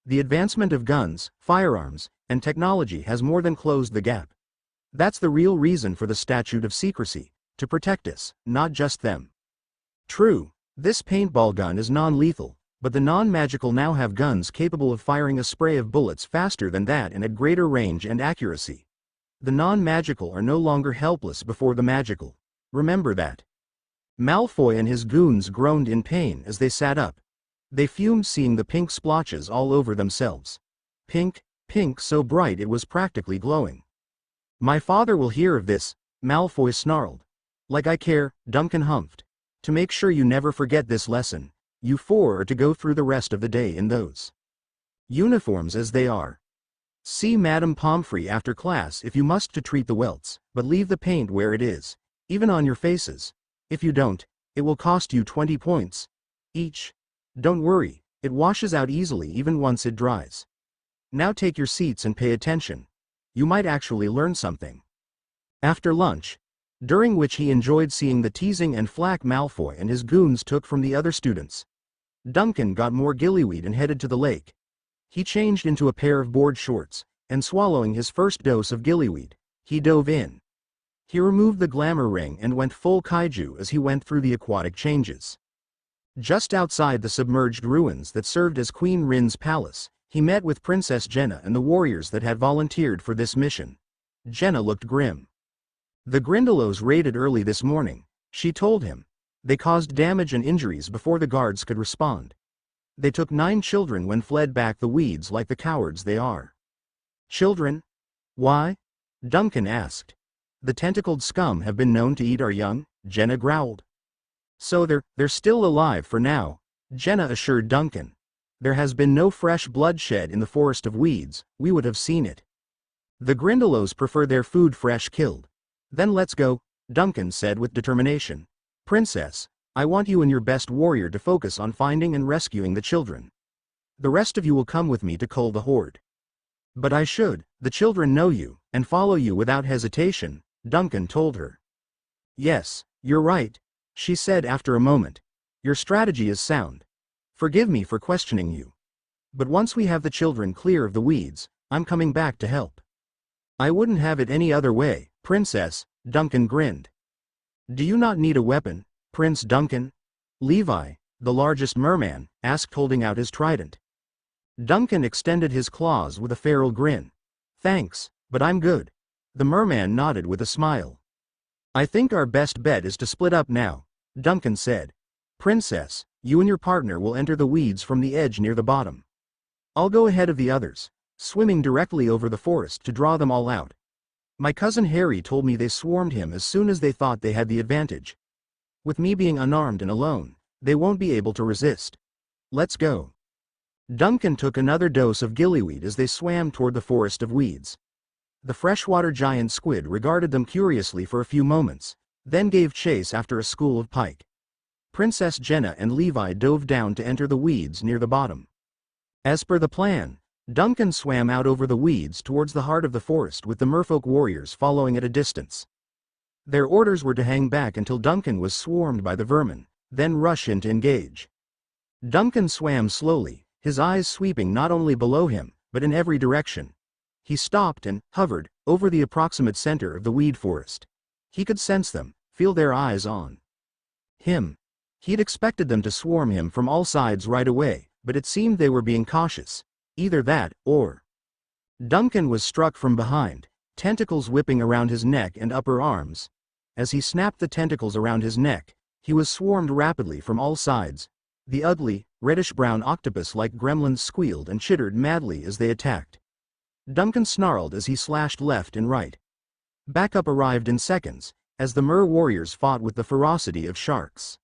The advancement of guns, firearms, and technology has more than closed the gap. That's the real reason for the statute of secrecy, to protect us, not just them. True, this paintball gun is non-lethal, but the non-magical now have guns capable of firing a spray of bullets faster than that and at greater range and accuracy. The non-magical are no longer helpless before the magical. Remember that. Malfoy and his goons groaned in pain as they sat up. They fumed seeing the pink splotches all over themselves. Pink, pink so bright it was practically glowing. My father will hear of this, Malfoy snarled. Like I care, Duncan humphed. To make sure you never forget this lesson, you four are to go through the rest of the day in those uniforms as they are. See Madame Pomfrey after class if you must to treat the welts, but leave the paint where it is, even on your faces. If you don't, it will cost you 20 points each. Don't worry, it washes out easily even once it dries. Now take your seats and pay attention. You might actually learn something. After lunch, during which he enjoyed seeing the teasing and flack Malfoy and his goons took from the other students, Duncan got more gillyweed and headed to the lake. He changed into a pair of board shorts, and swallowing his first dose of gillyweed, he dove in. He removed the glamour ring and went full kaiju as he went through the aquatic changes. Just outside the submerged ruins that served as Queen Rin's palace, he met with Princess Jenna and the warriors that had volunteered for this mission. Jenna looked grim. The Grindylows raided early this morning, she told him. They caused damage and injuries before the guards could respond. They took 9 children when fled back the weeds like the cowards they are. Children? Why? Duncan asked. The tentacled scum have been known to eat our young, Jenna growled. So they're still alive for now, Jenna assured Duncan. There has been no fresh bloodshed in the forest of weeds, we would have seen it. The Grindylows prefer their food fresh killed. Then let's go, Duncan said with determination. Princess, I want you and your best warrior to focus on finding and rescuing the children. The rest of you will come with me to cull the horde. But I should, the children know you, and follow you without hesitation, Duncan told her. Yes, you're right, she said after a moment. Your strategy is sound. Forgive me for questioning you. But once we have the children clear of the weeds, I'm coming back to help. I wouldn't have it any other way, Princess, Duncan grinned. Do you not need a weapon, Prince Duncan? Levi, the largest merman, asked holding out his trident. Duncan extended his claws with a feral grin. Thanks, but I'm good. The merman nodded with a smile. I think our best bet is to split up now, Duncan said. Princess, you and your partner will enter the weeds from the edge near the bottom. I'll go ahead of the others, swimming directly over the forest to draw them all out. My cousin Harry told me they swarmed him as soon as they thought they had the advantage. With me being unarmed and alone, they won't be able to resist. Let's go. Duncan took another dose of gillyweed as they swam toward the forest of weeds. The freshwater giant squid regarded them curiously for a few moments, then gave chase after a school of pike. Princess Jenna and Levi dove down to enter the weeds near the bottom. As per the plan, Duncan swam out over the weeds towards the heart of the forest with the merfolk warriors following at a distance. Their orders were to hang back until Duncan was swarmed by the vermin, then rush in to engage. Duncan swam slowly, his eyes sweeping not only below him, but in every direction. He stopped and hovered over the approximate center of the weed forest. He could sense them, feel their eyes on him. He'd expected them to swarm him from all sides right away, but it seemed they were being cautious. Either that, or... Duncan was struck from behind, tentacles whipping around his neck and upper arms. As he snapped the tentacles around his neck, he was swarmed rapidly from all sides. The ugly, reddish-brown octopus-like gremlins squealed and chittered madly as they attacked. Duncan snarled as he slashed left and right. Backup arrived in seconds, as the mer warriors fought with the ferocity of sharks.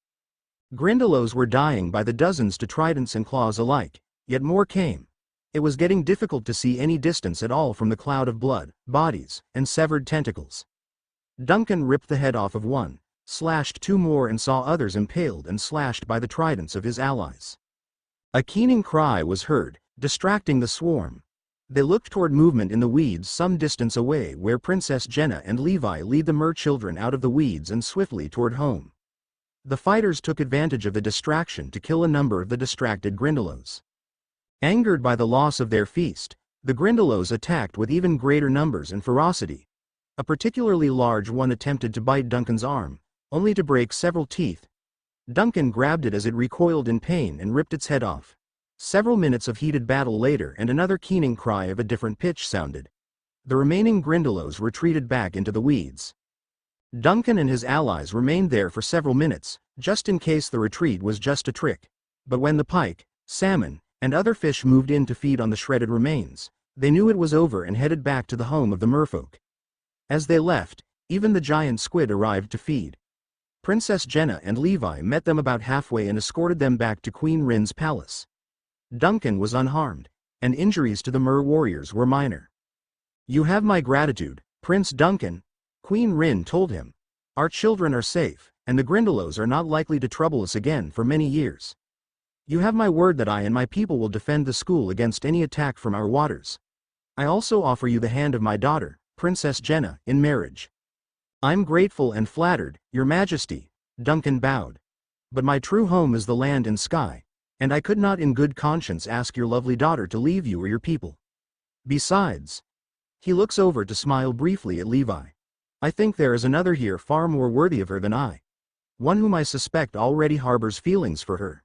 Grindylows were dying by the dozens to tridents and claws alike, yet more came. It was getting difficult to see any distance at all from the cloud of blood, bodies, and severed tentacles. Duncan ripped the head off of one, slashed 2 more and saw others impaled and slashed by the tridents of his allies. A keening cry was heard, distracting the swarm. They looked toward movement in the weeds some distance away where Princess Jenna and Levi lead the mer children out of the weeds and swiftly toward home. The fighters took advantage of the distraction to kill a number of the distracted Grindylows. Angered by the loss of their feast, the Grindylows attacked with even greater numbers and ferocity. A particularly large one attempted to bite Duncan's arm, only to break several teeth. Duncan grabbed it as it recoiled in pain and ripped its head off. Several minutes of heated battle later and another keening cry of a different pitch sounded. The remaining Grindylows retreated back into the weeds. Duncan and his allies remained there for several minutes, just in case the retreat was just a trick. But when the pike, salmon, and other fish moved in to feed on the shredded remains, they knew it was over and headed back to the home of the merfolk. As they left, even the giant squid arrived to feed. Princess Jenna and Levi met them about halfway and escorted them back to Queen Rin's palace. Duncan was unharmed, and injuries to the mer warriors were minor. "You have my gratitude, Prince Duncan," Queen Rin told him. "Our children are safe, and the Grindylows are not likely to trouble us again for many years. You have my word that I and my people will defend the school against any attack from our waters. I also offer you the hand of my daughter, Princess Jenna, in marriage." "I'm grateful and flattered, Your Majesty," Duncan bowed. "But my true home is the land and sky, and I could not in good conscience ask your lovely daughter to leave you or your people. Besides," he looks over to smile briefly at Levi, "I think there is another here far more worthy of her than I. One whom I suspect already harbors feelings for her."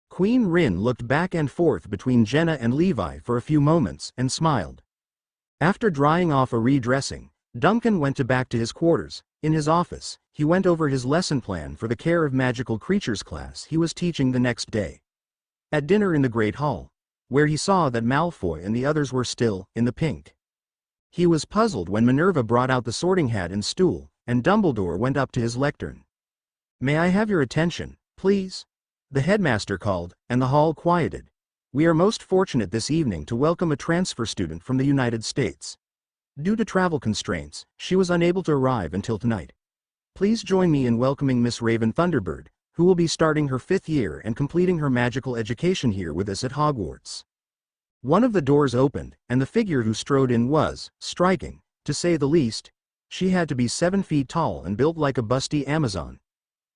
Queen Rin looked back and forth between Jenna and Levi for a few moments and smiled. After drying off a redressing, Duncan went back to his quarters. In his office, he went over his lesson plan for the Care of Magical Creatures class he was teaching the next day. At dinner in the Great Hall, where he saw that Malfoy and the others were still in the pink. He was puzzled when Minerva brought out the sorting hat and stool, and Dumbledore went up to his lectern. "May I have your attention, please?" the headmaster called, and the hall quieted. "We are most fortunate this evening to welcome a transfer student from the United States. Due to travel constraints, she was unable to arrive until tonight. Please join me in welcoming Miss Raven Thunderbird, who will be starting her 5th year and completing her magical education here with us at Hogwarts." One of the doors opened, and the figure who strode in was striking, to say the least. She had to be 7 feet tall and built like a busty Amazon.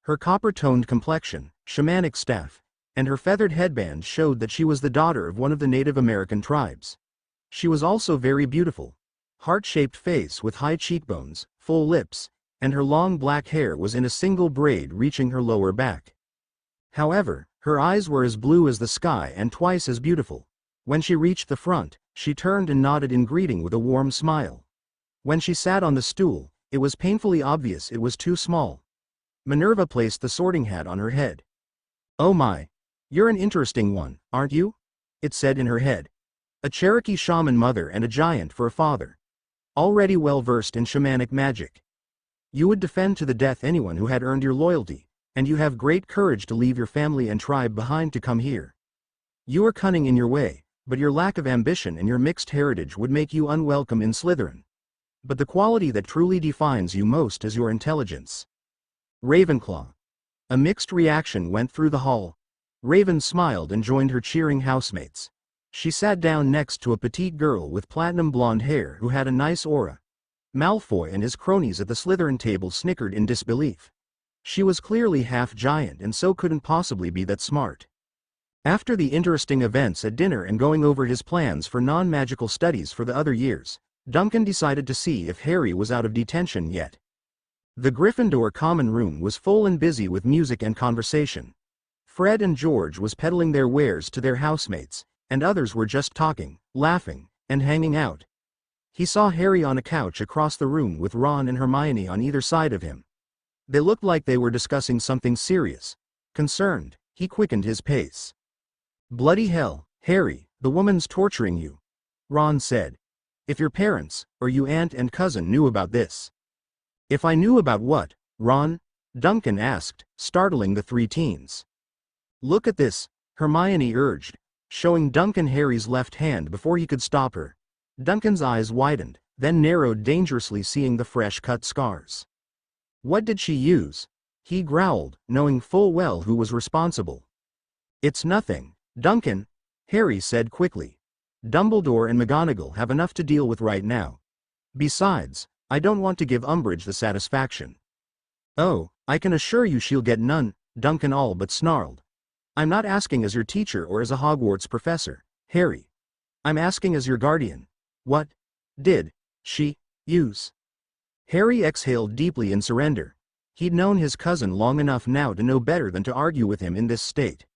Her copper-toned complexion, shamanic staff, and her feathered headband showed that she was the daughter of one of the Native American tribes. She was also very beautiful. Heart-shaped face with high cheekbones, full lips, and her long black hair was in a single braid reaching her lower back. However, her eyes were as blue as the sky and twice as beautiful. When she reached the front, she turned and nodded in greeting with a warm smile. When she sat on the stool, it was painfully obvious it was too small. Minerva placed the sorting hat on her head. "Oh my! You're an interesting one, aren't you?" it said in her head. "A Cherokee shaman mother and a giant for a father. Already well versed in shamanic magic. You would defend to the death anyone who had earned your loyalty, and you have great courage to leave your family and tribe behind to come here. You are cunning in your way, but your lack of ambition and your mixed heritage would make you unwelcome in Slytherin. But the quality that truly defines you most is your intelligence." Ravenclaw. A mixed reaction went through the hall. Raven smiled and joined her cheering housemates. She sat down next to a petite girl with platinum blonde hair who had a nice aura. Malfoy and his cronies at the Slytherin table snickered in disbelief. She was clearly half giant and so couldn't possibly be that smart. After the interesting events at dinner and going over his plans for non-magical studies for the other years, Duncan decided to see if Harry was out of detention yet. The Gryffindor common room was full and busy with music and conversation. Fred and George was peddling their wares to their housemates, and others were just talking, laughing, and hanging out. He saw Harry on a couch across the room with Ron and Hermione on either side of him. They looked like they were discussing something serious. Concerned, he quickened his pace. "Bloody hell, Harry, the woman's torturing you," Ron said. "If your parents, or you aunt and cousin knew about this." "If I knew about what, Ron?" Duncan asked, startling the 3 teens. "Look at this," Hermione urged, showing Duncan Harry's left hand before he could stop her. Duncan's eyes widened, then narrowed dangerously, seeing the fresh-cut scars. "What did she use?" he growled, knowing full well who was responsible. "It's nothing, Duncan," Harry said quickly. "Dumbledore and McGonagall have enough to deal with right now. Besides, I don't want to give Umbridge the satisfaction." Oh, I can assure you she'll get none, Duncan all but snarled. I'm not asking as your teacher or as a Hogwarts professor, Harry. I'm asking as your guardian. What did she use? Harry exhaled deeply in surrender. He'd known his cousin long enough now to know better than to argue with him in this state.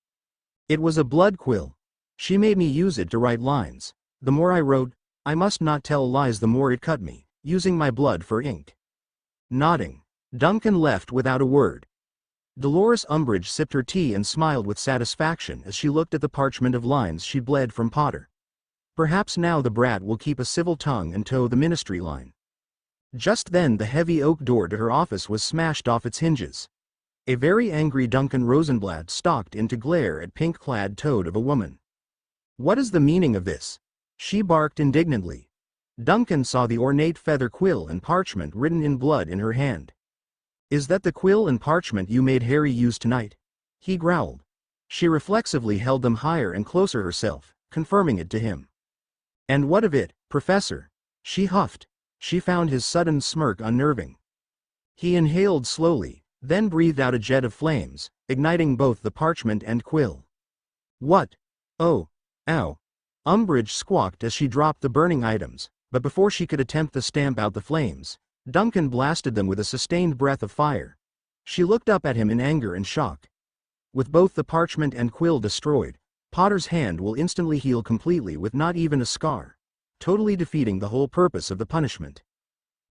It was a blood quill. She made me use it to write lines. The more I wrote, I must not tell lies, the more it cut me, using my blood for ink. Nodding, Duncan left without a word. Dolores Umbridge sipped her tea and smiled with satisfaction as she looked at the parchment of lines she'd bled from Potter. Perhaps now the brat will keep a civil tongue and toe the ministry line. Just then the heavy oak door to her office was smashed off its hinges. A very angry Duncan Rosenblatt stalked in to glare at pink-clad toad of a woman. What is the meaning of this? She barked indignantly. Duncan saw the ornate feather quill and parchment written in blood in her hand. Is that the quill and parchment you made Harry use tonight? He growled. She reflexively held them higher and closer herself, confirming it to him. And what of it, Professor? She huffed. She found his sudden smirk unnerving. He inhaled slowly, then breathed out a jet of flames, igniting both the parchment and quill. What? Oh, ow. Umbridge squawked as she dropped the burning items, but before she could attempt to stamp out the flames, Duncan blasted them with a sustained breath of fire. She looked up at him in anger and shock. With both the parchment and quill destroyed, Potter's hand will instantly heal completely with not even a scar, totally defeating the whole purpose of the punishment.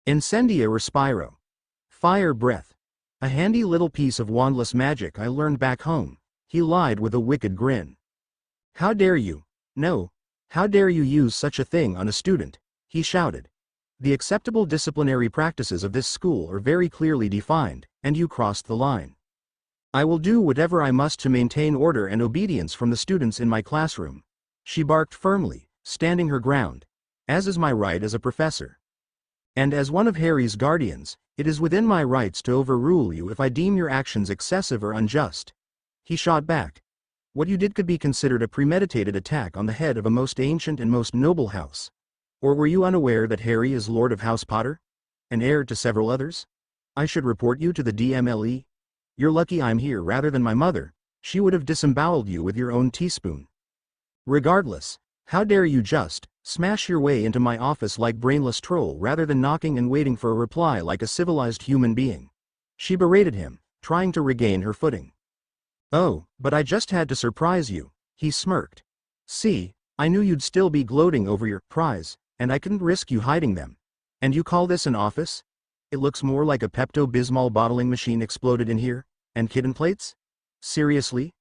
Incendia Respiro. Fire breath. A handy little piece of wandless magic I learned back home, he lied with a wicked grin. How dare you? No. How dare you use such a thing on a student? He shouted. The acceptable disciplinary practices of this school are very clearly defined, and you crossed the line. I will do whatever I must to maintain order and obedience from the students in my classroom. She barked firmly, standing her ground, as is my right as a professor. And as one of Harry's guardians, it is within my rights to overrule you if I deem your actions excessive or unjust. He shot back. What you did could be considered a premeditated attack on the head of a most ancient and most noble house. Or were you unaware that Harry is Lord of House Potter? And heir to several others? I should report you to the DMLE? You're lucky I'm here rather than my mother. She would have disemboweled you with your own teaspoon. Regardless, how dare you just smash your way into my office like brainless troll rather than knocking and waiting for a reply like a civilized human being? She berated him, trying to regain her footing. Oh, but I just had to surprise you, he smirked. See, I knew you'd still be gloating over your prize, and I couldn't risk you hiding them. And you call this an office? It looks more like a Pepto-Bismol bottling machine exploded in here, and kitten plates? Seriously?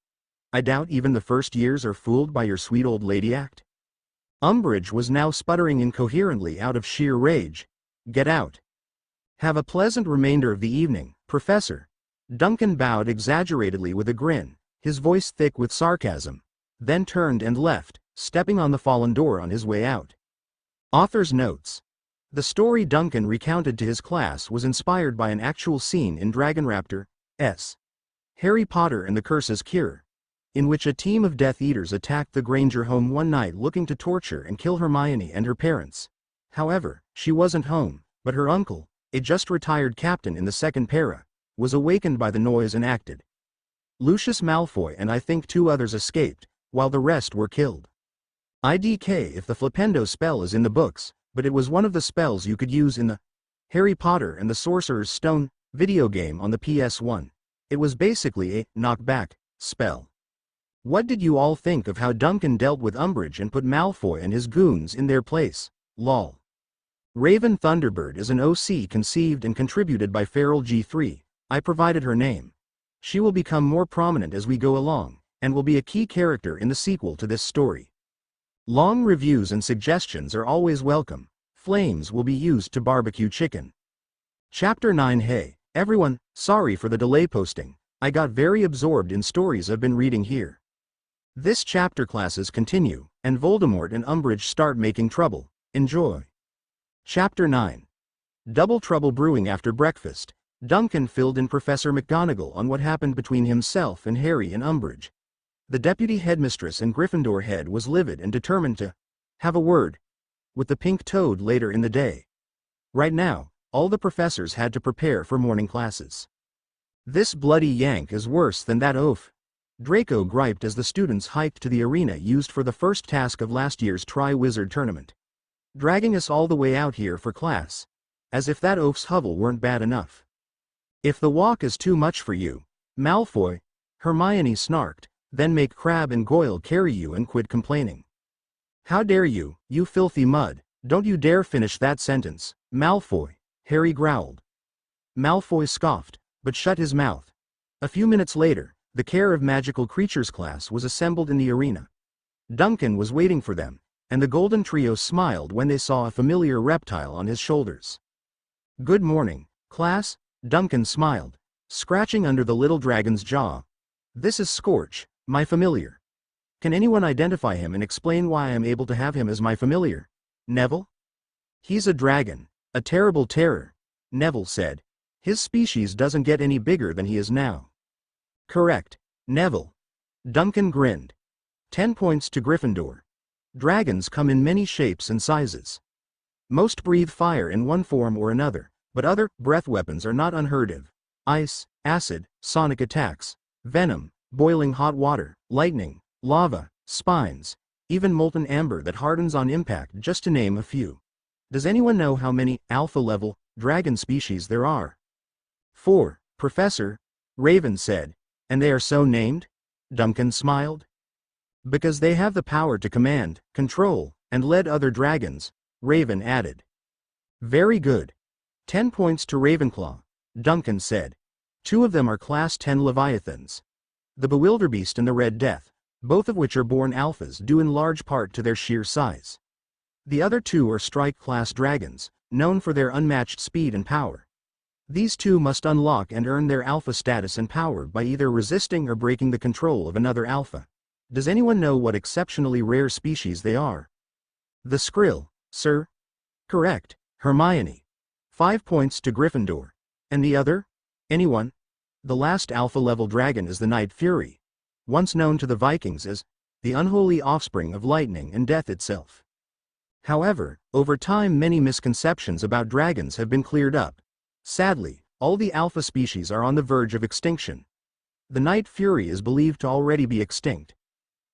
I doubt even the first years are fooled by your sweet old lady act. Umbridge was now sputtering incoherently out of sheer rage. Get out. Have a pleasant remainder of the evening, Professor. Duncan bowed exaggeratedly with a grin, his voice thick with sarcasm, then turned and left, stepping on the fallen door on his way out. Author's notes. The story Duncan recounted to his class was inspired by an actual scene in Dragonraptor's Harry Potter and the Curse's Cure, in which a team of Death Eaters attacked the Granger home one night looking to torture and kill Hermione and her parents. However, she wasn't home, but her uncle, a just-retired captain in the second para, was awakened by the noise and acted. Lucius Malfoy and I think 2 others escaped, while the rest were killed. IDK if the Flipendo spell is in the books, but it was one of the spells you could use in the Harry Potter and the Sorcerer's Stone video game on the PS1. It was basically a knockback spell. What did you all think of how Duncan dealt with Umbridge and put Malfoy and his goons in their place? Lol. Raven Thunderbird is an OC conceived and contributed by Feral G3. I provided her name. She will become more prominent as we go along, and will be a key character in the sequel to this story. Long reviews and suggestions are always welcome. Flames will be used to barbecue chicken. Chapter 9. Hey, everyone, sorry for the delay posting. I got very absorbed in stories I've been reading here. This chapter classes continue, and Voldemort and Umbridge start making trouble. Enjoy. Chapter 9. Double trouble brewing after breakfast. Duncan filled in Professor McGonagall on what happened between himself and Harry and Umbridge. The deputy headmistress and Gryffindor head was livid and determined to have a word with the pink toad later in the day. Right now, all the professors had to prepare for morning classes. This bloody yank is worse than that oaf. Draco griped as the students hiked to the arena used for the first task of last year's Tri-Wizard tournament. Dragging us all the way out here for class. As if that oaf's hovel weren't bad enough. If the walk is too much for you, Malfoy, Hermione snarked, then make Crabbe and Goyle carry you and quit complaining. How dare you, you filthy mud, don't you dare finish that sentence, Malfoy, Harry growled. Malfoy scoffed, but shut his mouth. A few minutes later, the Care of Magical Creatures class was assembled in the arena. Duncan was waiting for them, and the Golden Trio smiled when they saw a familiar reptile on his shoulders. Good morning, class, Duncan smiled, scratching under the little dragon's jaw. This is Scorch, my familiar. Can anyone identify him and explain why I am able to have him as my familiar? Neville? He's a dragon, a terrible terror, Neville said. His species doesn't get any bigger than he is now. Correct, Neville. Duncan grinned. 10 points to Gryffindor. Dragons come in many shapes and sizes. Most breathe fire in one form or another, but other breath weapons are not unheard of. Ice, acid, sonic attacks, venom, boiling hot water, lightning, lava, spines, even molten amber that hardens on impact, just to name a few. Does anyone know how many alpha-level dragon species there are? 4, Professor, Raven said. And they are so named? Duncan smiled. Because they have the power to command, control, and lead other dragons, Raven added. Very good. 10 points to Ravenclaw, Duncan said. 2 of them are Class 10 Leviathans. The Bewilderbeast and the Red Death, both of which are born alphas due in large part to their sheer size. The other 2 are Strike-class dragons, known for their unmatched speed and power. These 2 must unlock and earn their alpha status and power by either resisting or breaking the control of another alpha. Does anyone know what exceptionally rare species they are? The Skrill, sir. Correct, Hermione. 5 points to Gryffindor. And the other? Anyone? The last alpha-level dragon is the Night Fury, once known to the Vikings as the unholy offspring of lightning and death itself. However, over time many misconceptions about dragons have been cleared up. Sadly, all the alpha species are on the verge of extinction. The Night Fury is believed to already be extinct.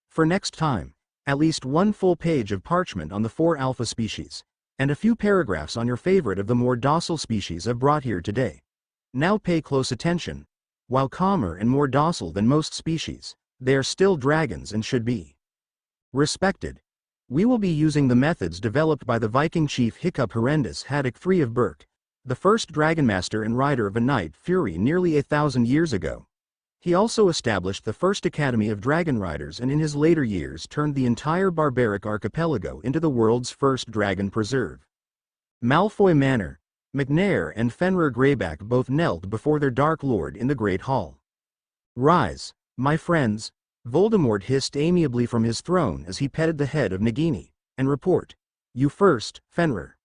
For next time, at least 1 full page of parchment on the 4 alpha species, and a few paragraphs on your favorite of the more docile species I've brought here today. Now pay close attention. While calmer and more docile than most species, they are still dragons and should be respected. We will be using the methods developed by the Viking chief Hiccup Horrendous Haddock III of Berk, the first dragonmaster and rider of a Night Fury nearly 1,000 years ago. He also established the first academy of dragon riders and in his later years turned the entire barbaric archipelago into the world's first dragon preserve. Malfoy Manor, McNair and Fenrir Greyback both knelt before their Dark Lord in the Great Hall. Rise, my friends, Voldemort hissed amiably from his throne as he petted the head of Nagini, and report. You first, Fenrir.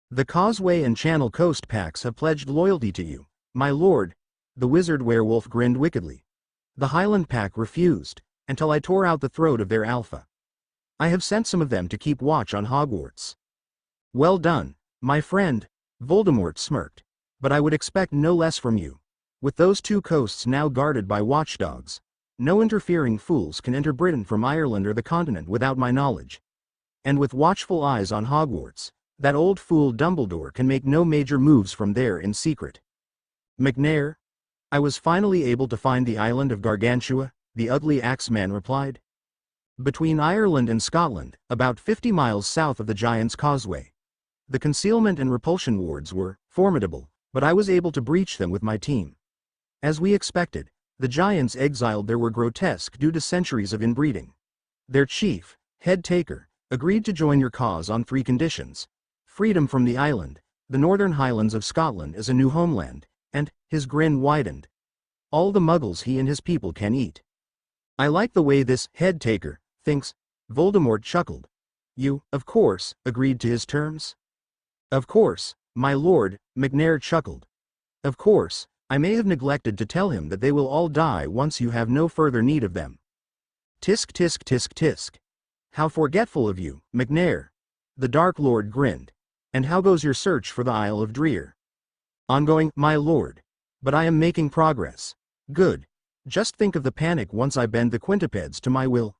The Causeway and Channel Coast packs have pledged loyalty to you, my lord. The wizard werewolf grinned wickedly. The Highland pack refused, until I tore out the throat of their alpha. I have sent some of them to keep watch on Hogwarts. Well done, my friend, Voldemort smirked. But I would expect no less from you. With those 2 coasts now guarded by watchdogs, no interfering fools can enter Britain from Ireland or the continent without my knowledge. And with watchful eyes on Hogwarts, that old fool Dumbledore can make no major moves from there in secret. McNair? I was finally able to find the island of Gargantua, the ugly axeman replied. Between Ireland and Scotland, about 50 miles south of the Giant's Causeway. The concealment and repulsion wards were formidable, but I was able to breach them with my team. As we expected, the Giants exiled there were grotesque due to centuries of inbreeding. Their chief, Head Taker, agreed to join your cause on 3 conditions. Freedom from the island, the northern highlands of Scotland as a new homeland, and, his grin widened, all the muggles he and his people can eat. I like the way this Head Taker thinks, Voldemort chuckled. You, of course, agreed to his terms? Of course, my lord, McNair chuckled. Of course, I may have neglected to tell him that they will all die once you have no further need of them. Tisk tisk tisk tisk. How forgetful of you, McNair. The Dark Lord grinned. And how goes your search for the Isle of Dreer? Ongoing, my lord. But I am making progress. Good. Just think of the panic once I bend the quintupeds to my will.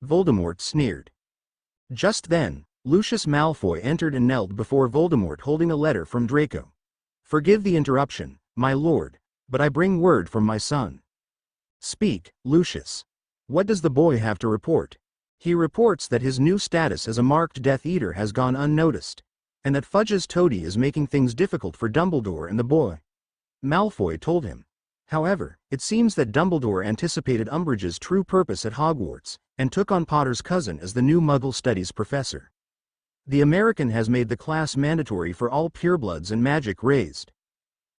Voldemort sneered. Just then, Lucius Malfoy entered and knelt before Voldemort holding a letter from Draco. Forgive the interruption, my lord, but I bring word from my son. Speak, Lucius. What does the boy have to report? He reports that his new status as a marked Death Eater has gone unnoticed, and that Fudge's toady is making things difficult for Dumbledore and the boy. Malfoy told him. However, it seems that Dumbledore anticipated Umbridge's true purpose at Hogwarts, and took on Potter's cousin as the new Muggle Studies professor. The American has made the class mandatory for all purebloods and magic raised.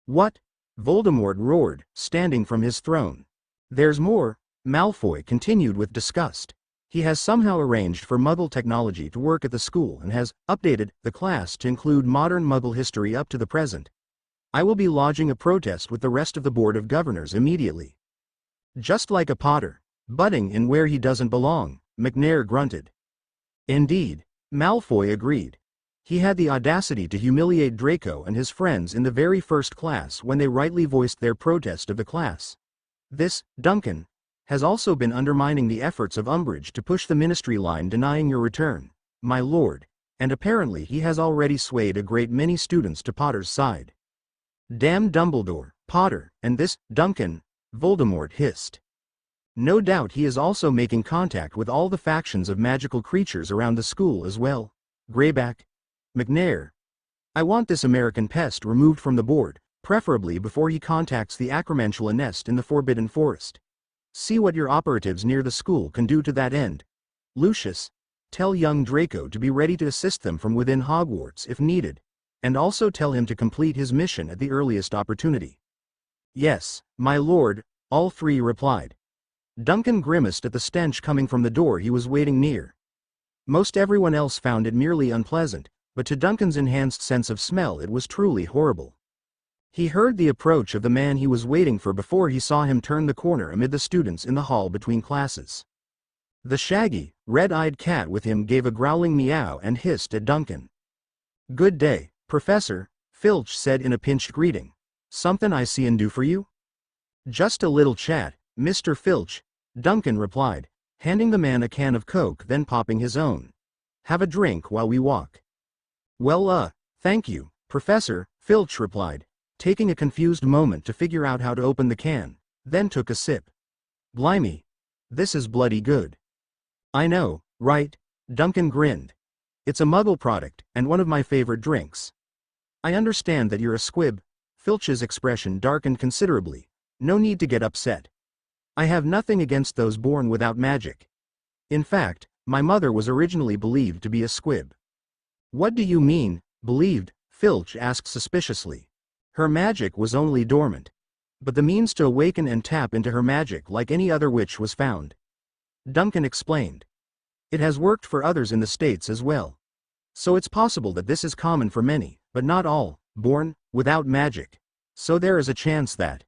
What? Voldemort roared, standing from his throne. There's more, Malfoy continued with disgust. He has somehow arranged for Muggle technology to work at the school and has updated the class to include modern Muggle history up to the present. I will be lodging a protest with the rest of the Board of Governors immediately. Just like a Potter, butting in where he doesn't belong, McNair grunted. Indeed, Malfoy agreed. He had the audacity to humiliate Draco and his friends in the very first class when they rightly voiced their protest of the class. This, Duncan, has also been undermining the efforts of Umbridge to push the Ministry line denying your return, my lord, and apparently he has already swayed a great many students to Potter's side. Damn Dumbledore, Potter, and this, Duncan, Voldemort hissed. No doubt he is also making contact with all the factions of magical creatures around the school as well. Greyback. McNair. I want this American pest removed from the board, preferably before he contacts the Acromantula nest in the Forbidden Forest. See what your operatives near the school can do to that end. Lucius, tell young Draco to be ready to assist them from within Hogwarts if needed, and also tell him to complete his mission at the earliest opportunity. Yes, my lord, all three replied. Duncan grimaced at the stench coming from the door he was waiting near. Most everyone else found it merely unpleasant, but to Duncan's enhanced sense of smell it was truly horrible. He heard the approach of the man he was waiting for before he saw him turn the corner amid the students in the hall between classes. The shaggy, red-eyed cat with him gave a growling meow and hissed at Duncan. Good day, Professor, Filch said in a pinched greeting. Something I see and do for you? Just a little chat, Mr. Filch, Duncan replied, handing the man a can of Coke then popping his own. Have a drink while we walk. Well, thank you, Professor, Filch replied, taking a confused moment to figure out how to open the can, then took a sip. Blimey. This is bloody good. I know, right? Duncan grinned. It's a Muggle product, and one of my favorite drinks. I understand that you're a squib. Filch's expression darkened considerably. No need to get upset. I have nothing against those born without magic. In fact, my mother was originally believed to be a squib. What do you mean, believed? Filch asked suspiciously. Her magic was only dormant. But the means to awaken and tap into her magic like any other witch was found. Duncan explained. It has worked for others in the States as well. So it's possible that this is common for many, but not all, born without magic. So there is a chance that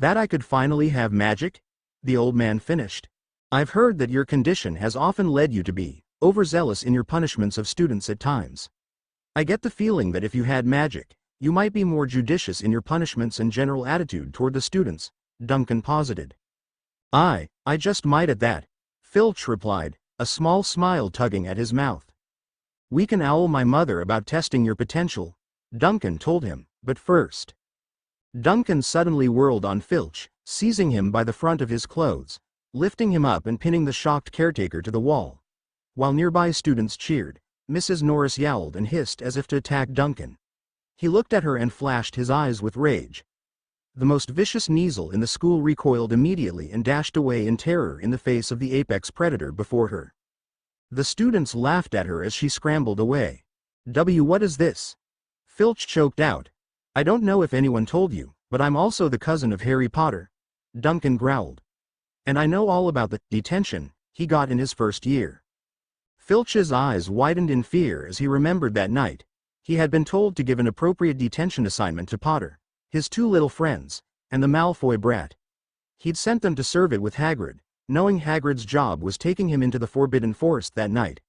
I could finally have magic? The old man finished. I've heard that your condition has often led you to be overzealous in your punishments of students at times. I get the feeling that if you had magic, you might be more judicious in your punishments and general attitude toward the students, Duncan posited. I just might at that, Filch replied, a small smile tugging at his mouth. We can owl my mother about testing your potential, Duncan told him, but first. Duncan suddenly whirled on Filch, seizing him by the front of his clothes, lifting him up and pinning the shocked caretaker to the wall. While nearby students cheered, Mrs. Norris yowled and hissed as if to attack Duncan. He looked at her and flashed his eyes with rage. The most vicious Kneazle in the school recoiled immediately and dashed away in terror in the face of the apex predator before her. The students laughed at her as she scrambled away. What is this? Filch choked out. I don't know if anyone told you, but I'm also the cousin of Harry Potter, Duncan growled. And I know all about the detention he got in his first year. Filch's eyes widened in fear as he remembered that night. He had been told to give an appropriate detention assignment to Potter, his two little friends, and the Malfoy brat. He'd sent them to serve it with Hagrid, knowing Hagrid's job was taking him into the Forbidden Forest that night.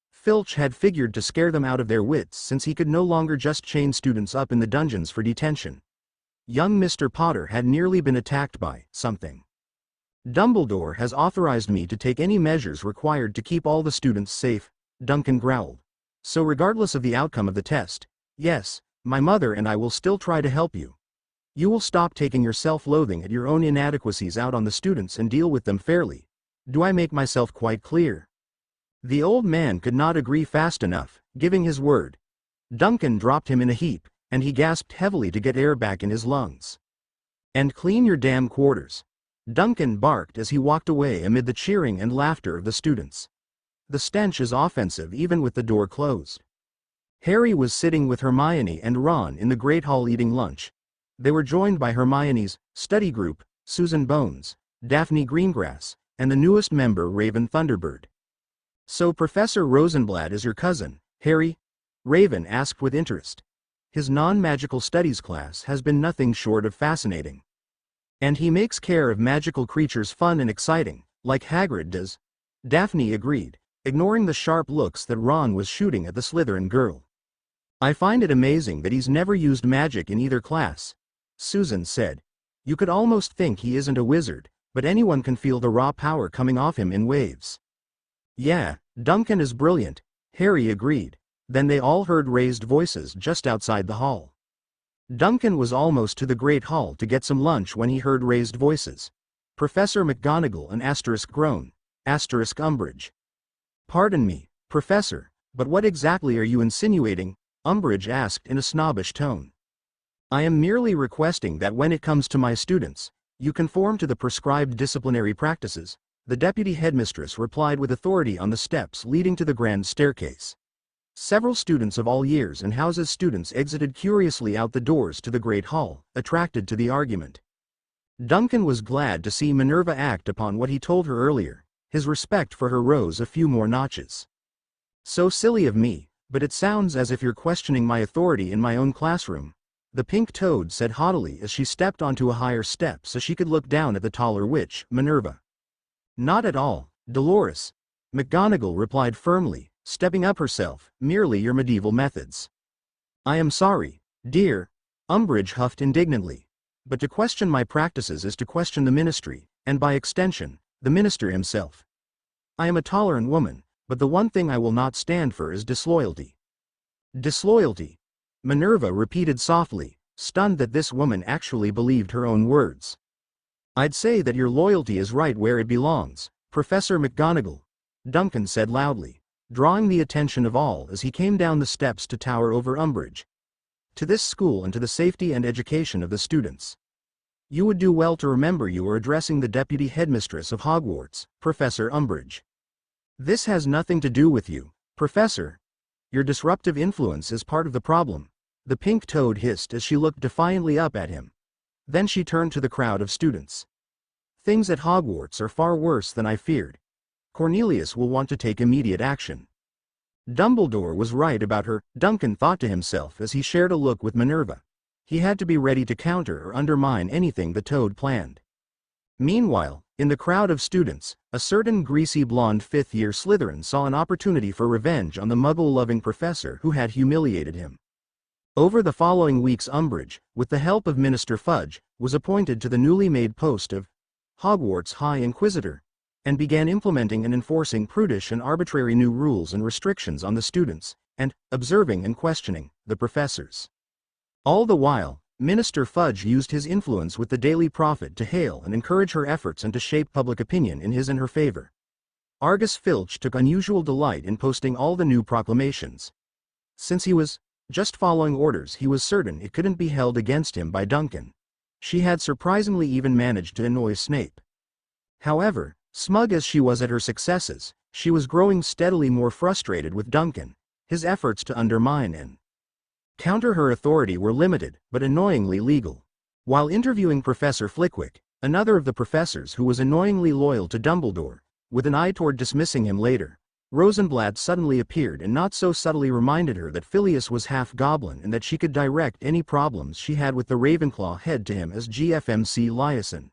Filch had figured to scare them out of their wits since he could no longer just chain students up in the dungeons for detention. young Mr. Potter had nearly been attacked by something. Dumbledore has authorized me to take any measures required to keep all the students safe, Duncan growled. So regardless of the outcome of the test, yes, my mother and I will still try to help you. You will stop taking your self-loathing at your own inadequacies out on the students and deal with them fairly. Do I make myself quite clear? The old man could not agree fast enough, giving his word. Duncan dropped him in a heap, and he gasped heavily to get air back in his lungs. And clean your damn quarters. Duncan barked as he walked away amid the cheering and laughter of the students. The stench is offensive even with the door closed. Harry was sitting with Hermione and Ron in the Great Hall eating lunch. They were joined by Hermione's study group, Susan Bones, Daphne Greengrass, and the newest member Raven Thunderbird. So Professor Rosenblatt is your cousin, Harry? Raven asked with interest. His non-magical studies class has been nothing short of fascinating. And he makes care of magical creatures fun and exciting, like Hagrid does. Daphne agreed, ignoring the sharp looks that Ron was shooting at the Slytherin girl. I find it amazing that he's never used magic in either class, Susan said. You could almost think he isn't a wizard, but anyone can feel the raw power coming off him in waves. Yeah, Duncan is brilliant, Harry agreed. Then they all heard raised voices just outside the hall. Duncan was almost to the Great Hall to get some lunch when he heard raised voices. Professor McGonagall and groan, Umbridge. Pardon me, Professor, but what exactly are you insinuating? Umbridge asked in a snobbish tone. I am merely requesting that when it comes to my students, you conform to the prescribed disciplinary practices, the deputy headmistress replied with authority on the steps leading to the grand staircase. Several students of all years and houses students exited curiously out the doors to the Great Hall, attracted to the argument. Duncan was glad to see Minerva act upon what he told her earlier. His respect for her rose a few more notches. So silly of me, but it sounds as if you're questioning my authority in my own classroom, the pink toad said haughtily as she stepped onto a higher step so she could look down at the taller witch, Minerva. Not at all, Dolores, McGonagall replied firmly, stepping up herself, merely your medieval methods. I am sorry, dear, Umbridge huffed indignantly, but to question my practices is to question the ministry, and by extension, the minister himself. I am a tolerant woman, but the one thing I will not stand for is disloyalty. Disloyalty? Minerva repeated softly, stunned that this woman actually believed her own words. I'd say that your loyalty is right where it belongs, Professor McGonagall, Duncan said loudly, drawing the attention of all as he came down the steps to tower over Umbridge. To this school and to the safety and education of the students. You would do well to remember you are addressing the deputy headmistress of Hogwarts, Professor Umbridge. This has nothing to do with you, Professor. Your disruptive influence is part of the problem, the pink toad hissed as she looked defiantly up at him. Then she turned to the crowd of students. Things at Hogwarts are far worse than I feared. Cornelius will want to take immediate action. Dumbledore was right about her, Duncan thought to himself as he shared a look with Minerva. He had to be ready to counter or undermine anything the toad planned. Meanwhile, in the crowd of students, a certain greasy blonde fifth-year Slytherin saw an opportunity for revenge on the muggle-loving professor who had humiliated him. Over the following weeks Umbridge, with the help of Minister Fudge, was appointed to the newly made post of Hogwarts High Inquisitor, and began implementing and enforcing prudish and arbitrary new rules and restrictions on the students, and observing and questioning the professors. All the while, Minister Fudge used his influence with the Daily Prophet to hail and encourage her efforts and to shape public opinion in his and her favor. Argus Filch took unusual delight in posting all the new proclamations. Since he was just following orders, he was certain it couldn't be held against him by Duncan. She had surprisingly even managed to annoy Snape. However, smug as she was at her successes, she was growing steadily more frustrated with Duncan. His efforts to undermine and counter her authority were limited, but annoyingly legal. While interviewing Professor Flickwick, another of the professors who was annoyingly loyal to Dumbledore, with an eye toward dismissing him later, Rosenblatt suddenly appeared and not so subtly reminded her that Phileas was half goblin and that she could direct any problems she had with the Ravenclaw head to him as GFMC Liaison.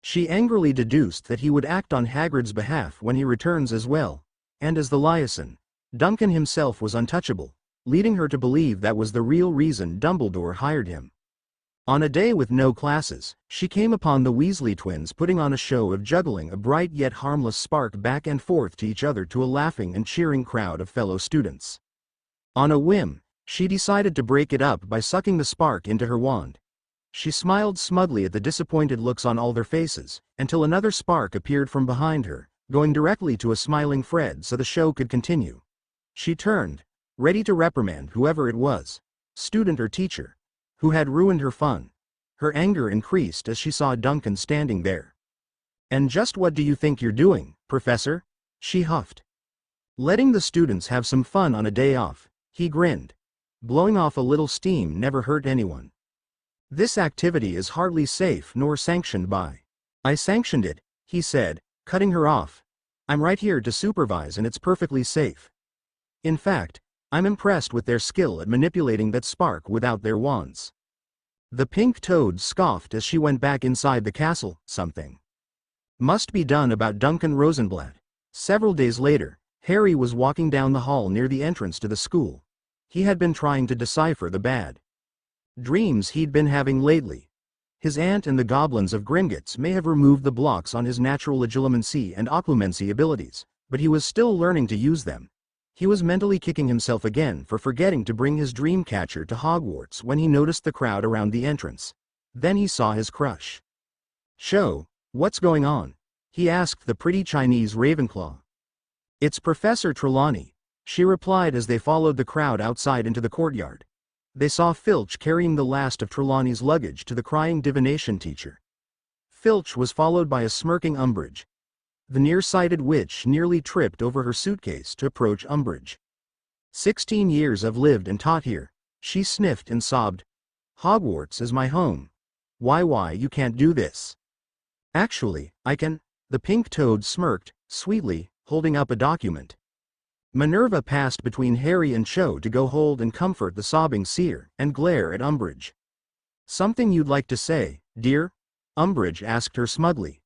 She angrily deduced that he would act on Hagrid's behalf when he returns as well, and as the Liaison, Duncan himself was untouchable, leading her to believe that was the real reason Dumbledore hired him. On a day with no classes, she came upon the Weasley twins putting on a show of juggling a bright yet harmless spark back and forth to each other to a laughing and cheering crowd of fellow students. On a whim, she decided to break it up by sucking the spark into her wand. She smiled smugly at the disappointed looks on all their faces, until another spark appeared from behind her, going directly to a smiling Fred so the show could continue. She turned, ready to reprimand whoever it was, student or teacher, who had ruined her fun. Her anger increased as she saw Duncan standing there. "And just what do you think you're doing, Professor?" she huffed. "Letting the students have some fun on a day off," he grinned. "Blowing off a little steam never hurt anyone. This activity is hardly safe nor sanctioned by." "I sanctioned it," he said, cutting her off. "I'm right here to supervise and it's perfectly safe. In fact, I'm impressed with their skill at manipulating that spark without their wands." The pink toad scoffed as she went back inside the castle. Something must be done about Duncan Rosenblatt. Several days later, Harry was walking down the hall near the entrance to the school. He had been trying to decipher the bad dreams he'd been having lately. His aunt and the goblins of Gringotts may have removed the blocks on his natural legilimency and occlumency abilities, but he was still learning to use them. He was mentally kicking himself again for forgetting to bring his dream catcher to Hogwarts when he noticed the crowd around the entrance. Then he saw his crush. "Show, what's going on?" he asked the pretty Chinese Ravenclaw. "It's Professor Trelawney," she replied as they followed the crowd outside into the courtyard. They saw Filch carrying the last of Trelawney's luggage to the crying divination teacher. Filch was followed by a smirking Umbridge. The nearsighted witch nearly tripped over her suitcase to approach Umbridge. 16 years I've lived and taught here," she sniffed and sobbed. "Hogwarts is my home. Why, you can't do this." "Actually, I can," the pink toad smirked, sweetly, holding up a document. Minerva passed between Harry and Cho to go hold and comfort the sobbing seer, and glare at Umbridge. "Something you'd like to say, dear?" Umbridge asked her smugly.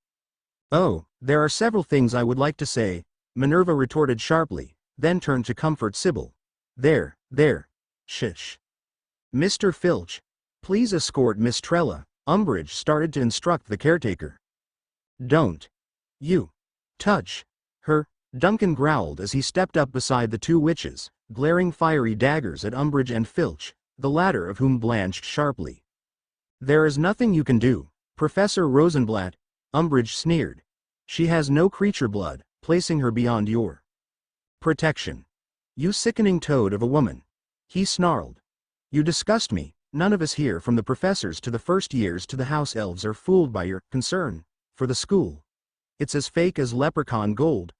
"Oh, there are several things I would like to say," Minerva retorted sharply, then turned to comfort Sybil. There, shush. "Mr. Filch, please escort Miss Trella," Umbridge started to instruct the caretaker. "Don't you touch her," Duncan growled as he stepped up beside the two witches, glaring fiery daggers at Umbridge and Filch, the latter of whom blanched sharply. "There is nothing you can do, Professor Rosenblatt," Umbridge sneered. "She has no creature blood, placing her beyond your protection. You sickening toad of a woman," he snarled. "You disgust me. None of us here, from the professors to the first years to the house elves, are fooled by your concern for the school. It's as fake as leprechaun gold.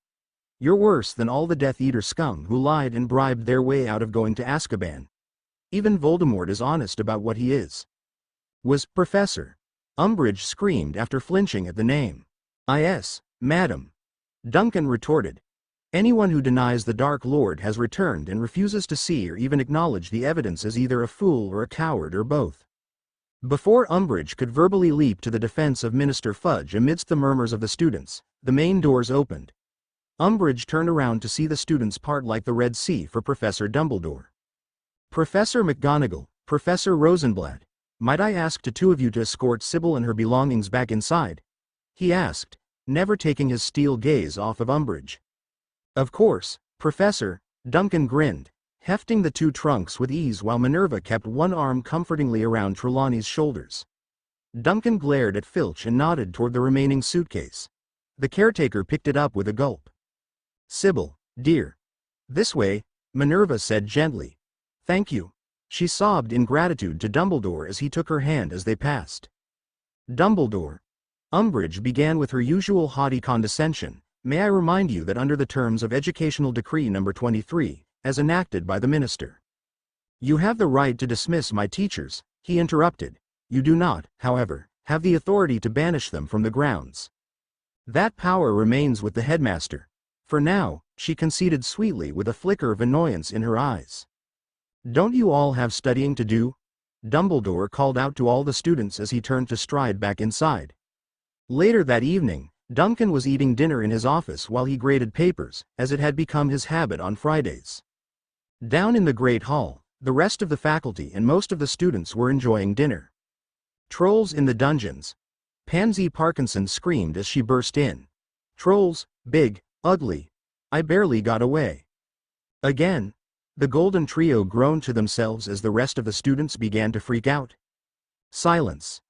You're worse than all the Death Eater scum who lied and bribed their way out of going to Azkaban. Even Voldemort is honest about what he is." "Was Professor?" Umbridge screamed after flinching at the name. "Yes, madam," Duncan retorted. "Anyone who denies the Dark Lord has returned and refuses to see or even acknowledge the evidence is either a fool or a coward or both." Before Umbridge could verbally leap to the defense of Minister Fudge amidst the murmurs of the students, the main doors opened. Umbridge turned around to see the students part like the Red Sea for Professor Dumbledore. "Professor McGonagall, Professor Rosenblatt, might I ask to two of you to escort Sybil and her belongings back inside?" he asked, never taking his steel gaze off of Umbridge. "Of course, Professor," Duncan grinned, hefting the two trunks with ease while Minerva kept one arm comfortingly around Trelawney's shoulders. Duncan glared at Filch and nodded toward the remaining suitcase. The caretaker picked it up with a gulp. "Sybil, dear. This way," Minerva said gently. "Thank you." She sobbed in gratitude to Dumbledore as he took her hand as they passed. "Dumbledore." Umbridge began with her usual haughty condescension. "May I remind you that under the terms of Educational Decree No. 23, as enacted by the Minister." "You have the right to dismiss my teachers," he interrupted. "You do not, however, have the authority to banish them from the grounds. That power remains with the headmaster. For now," she conceded sweetly with a flicker of annoyance in her eyes. "Don't you all have studying to do?" Dumbledore called out to all the students as he turned to stride back inside. Later that evening, Duncan was eating dinner in his office while he graded papers, as it had become his habit on Fridays. Down in the Great Hall, the rest of the faculty and most of the students were enjoying dinner. Trolls in the dungeons. Pansy Parkinson screamed as she burst in. Trolls, big, ugly. I barely got away. Again? The Golden Trio groaned to themselves as the rest of the students began to freak out. Silence.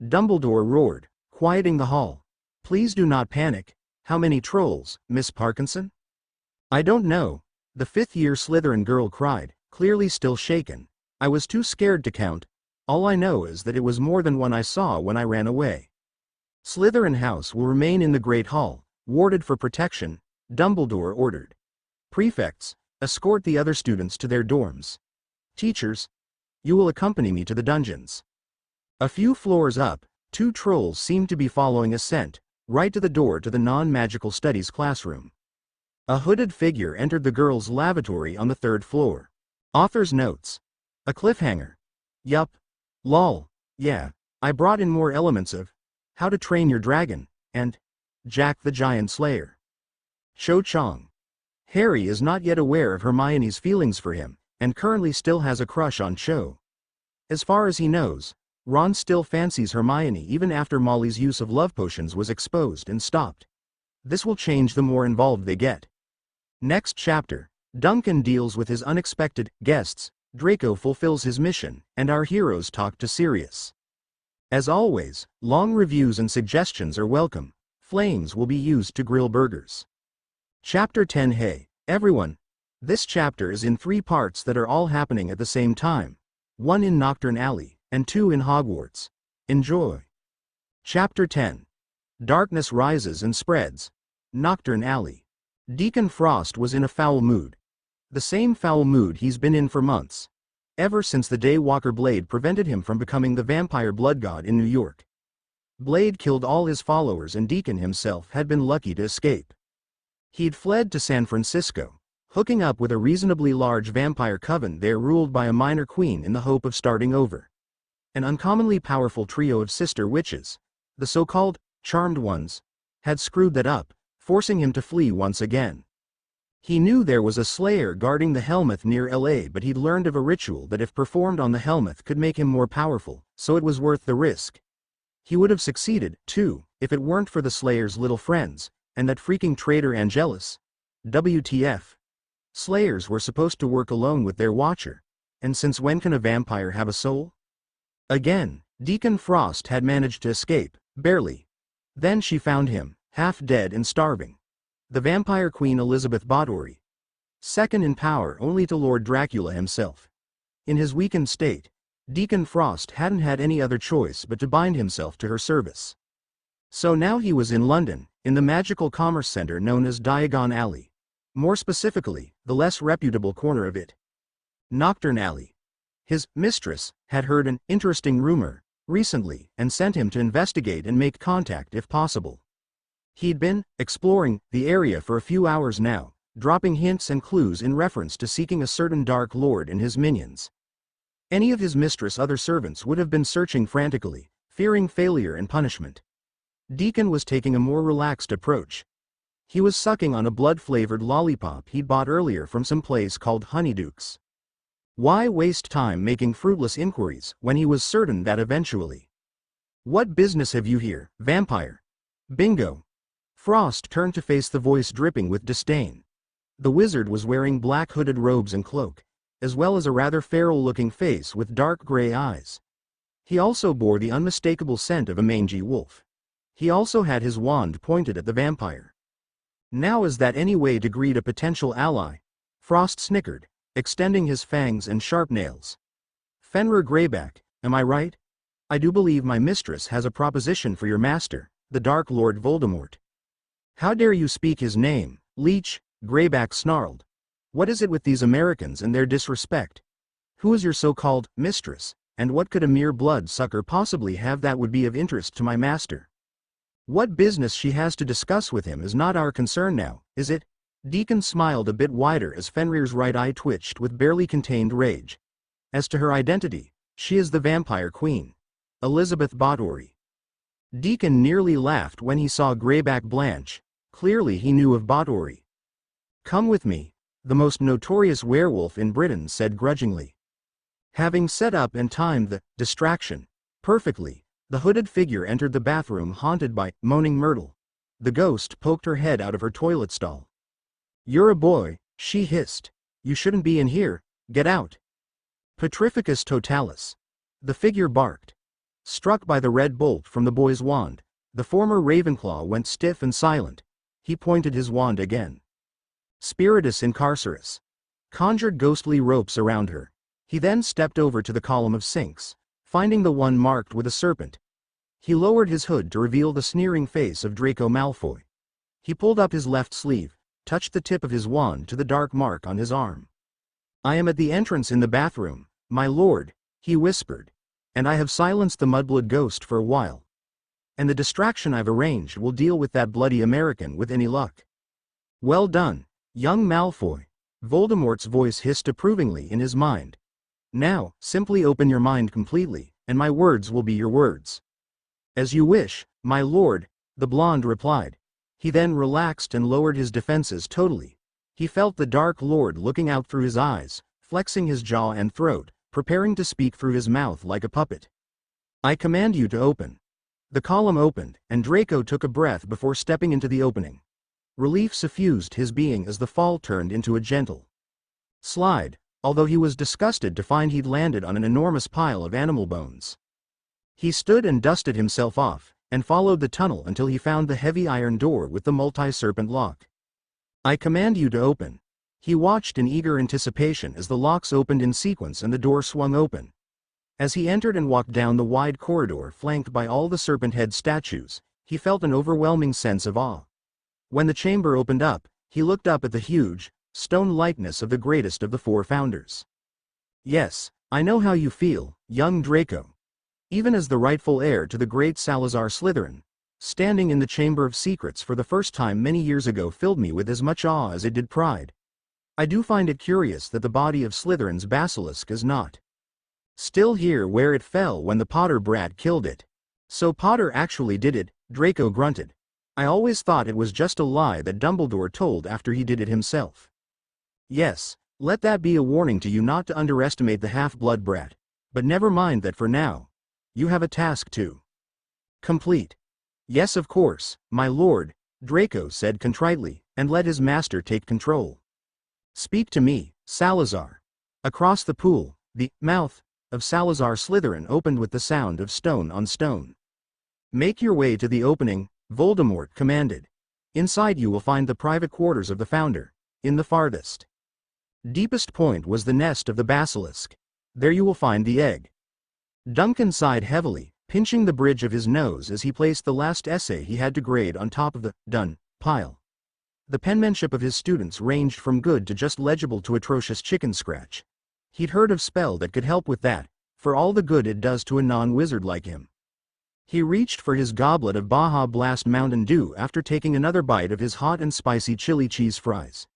Dumbledore roared, quieting the hall. Please do not panic. How many trolls, Miss Parkinson? I don't know. The fifth-year Slytherin girl cried, clearly still shaken. I was too scared to count. All I know is that it was more than one I saw when I ran away. Slytherin House will remain in the Great Hall, warded for protection, Dumbledore ordered. Prefects, escort the other students to their dorms. Teachers, you will accompany me to the dungeons. A few floors up, two trolls seemed to be following a scent, right to the door to the non-magical studies classroom. A hooded figure entered the girls' lavatory on the third floor. Author's notes. A cliffhanger. Yup. Lol. Yeah. I brought in more elements of How to Train Your Dragon, and Jack the Giant Slayer. Cho Chang. Harry is not yet aware of Hermione's feelings for him, and currently still has a crush on Cho. As far as he knows, Ron still fancies Hermione even after Molly's use of love potions was exposed and stopped. This will change the more involved they get. Next chapter, Duncan deals with his unexpected guests, Draco fulfills his mission, and our heroes talk to Sirius. As always, long reviews and suggestions are welcome. Flames will be used to grill burgers. Chapter 10. Hey, everyone! This chapter is in 3 parts that are all happening at the same time. 1 in Knockturn Alley, and 2 in Hogwarts. Enjoy. Chapter 10. Darkness rises and spreads. Knockturn Alley. Deacon Frost was in a foul mood. The same foul mood he's been in for months. Ever since the day Walker Blade prevented him from becoming the vampire blood god in New York. Blade killed all his followers and Deacon himself had been lucky to escape. He'd fled to San Francisco, hooking up with a reasonably large vampire coven there ruled by a minor queen in the hope of starting over. An uncommonly powerful trio of sister witches, the so-called Charmed Ones, had screwed that up, forcing him to flee once again. He knew there was a slayer guarding the Helmuth near LA, but he'd learned of a ritual that if performed on the Helmuth could make him more powerful, so it was worth the risk. He would have succeeded, too, if it weren't for the slayer's little friends, and that freaking traitor Angelus. WTF. Slayers were supposed to work alone with their watcher, and since when can a vampire have a soul? Again, Deacon Frost had managed to escape, barely. Then she found him, half dead and starving. The vampire queen Elizabeth Báthory. Second in power only to Lord Dracula himself. In his weakened state, Deacon Frost hadn't had any other choice but to bind himself to her service. So now he was in London, in the magical commerce center known as Diagon Alley. More specifically, the less reputable corner of it. Knockturn Alley. His mistress had heard an interesting rumor recently and sent him to investigate and make contact if possible. He'd been exploring the area for a few hours now, dropping hints and clues in reference to seeking a certain Dark Lord and his minions. Any of his mistress' other servants would have been searching frantically, fearing failure and punishment. Deacon was taking a more relaxed approach. He was sucking on a blood-flavored lollipop he'd bought earlier from some place called Honeydukes. Why waste time making fruitless inquiries when he was certain that eventually? What business have you here, vampire? Bingo. Frost turned to face the voice dripping with disdain. The wizard was wearing black hooded robes and cloak, as well as a rather feral-looking face with dark gray eyes. He also bore the unmistakable scent of a mangy wolf. He also had his wand pointed at the vampire. Now is that any way to greet a potential ally? Frost snickered, extending his fangs and sharp nails. Fenrir Greyback, am I right? I do believe my mistress has a proposition for your master, the Dark Lord Voldemort. How dare you speak his name, leech? Greyback snarled. What is it with these Americans and their disrespect? Who is your so-called mistress, and what could a mere blood-sucker possibly have that would be of interest to my master? What business she has to discuss with him is not our concern now, is it? Deacon smiled a bit wider as Fenrir's right eye twitched with barely contained rage. As to her identity, she is the vampire queen, Elizabeth Báthory. Deacon nearly laughed when he saw Greyback blanch. Clearly he knew of Báthory. Come with me, the most notorious werewolf in Britain said grudgingly. Having set up and timed the distraction perfectly, The hooded figure entered the bathroom haunted by moaning Myrtle. The ghost poked her head out of her toilet stall. "You're a boy," she hissed. "You shouldn't be in here, get out." "Petrificus totalis." The figure barked. Struck by the red bolt from the boy's wand, the former Ravenclaw went stiff and silent. He pointed his wand again. "Spiritus incarcerus." Conjured ghostly ropes around her. He then stepped over to the column of sinks, finding the one marked with a serpent. He lowered his hood to reveal the sneering face of Draco Malfoy. He pulled up his left sleeve, touched the tip of his wand to the dark mark on his arm. "I am at the entrance in the bathroom, my lord," he whispered, "and I have silenced the mudblood ghost for a while. And the distraction I've arranged will deal with that bloody American with any luck." "Well done, young Malfoy," Voldemort's voice hissed approvingly in his mind. "Now, simply open your mind completely, and my words will be your words." "As you wish, my lord," the blonde replied. He then relaxed and lowered his defenses totally. He felt the Dark Lord looking out through his eyes, flexing his jaw and throat, preparing to speak through his mouth like a puppet. "I command you to open." The column opened, and Draco took a breath before stepping into the opening. Relief suffused his being as the fall turned into a gentle slide, although he was disgusted to find he'd landed on an enormous pile of animal bones. He stood and dusted himself off, and followed the tunnel until he found the heavy iron door with the multi-serpent lock. "I command you to open." He watched in eager anticipation as the locks opened in sequence and the door swung open. As he entered and walked down the wide corridor flanked by all the serpent head statues, he felt an overwhelming sense of awe. When the chamber opened up, he looked up at the huge, stone likeness of the greatest of the four founders. "Yes, I know how you feel, young Draco." Even as the rightful heir to the great Salazar Slytherin, standing in the Chamber of Secrets for the first time many years ago filled me with as much awe as it did pride. I do find it curious that the body of Slytherin's basilisk is not still here where it fell when the Potter brat killed it. "So Potter actually did it," Draco grunted. "I always thought it was just a lie that Dumbledore told after he did it himself." "Yes, let that be a warning to you not to underestimate the half-blood brat. But never mind that for now. You have a task to complete." "Yes, of course, my lord," Draco said contritely, and let his master take control. "Speak to me, Salazar." Across the pool, the mouth of Salazar Slytherin opened with the sound of stone on stone. "Make your way to the opening," Voldemort commanded. "Inside you will find the private quarters of the founder. In the farthest, deepest point was the nest of the basilisk. There you will find the egg." Duncan sighed heavily, pinching the bridge of his nose as he placed the last essay he had to grade on top of the done pile. The penmanship of his students ranged from good to just legible to atrocious chicken scratch. He'd heard of spell that could help with that, for all the good it does to a non-wizard like him. He reached for his goblet of Baja Blast Mountain Dew after taking another bite of his hot and spicy chili cheese fries.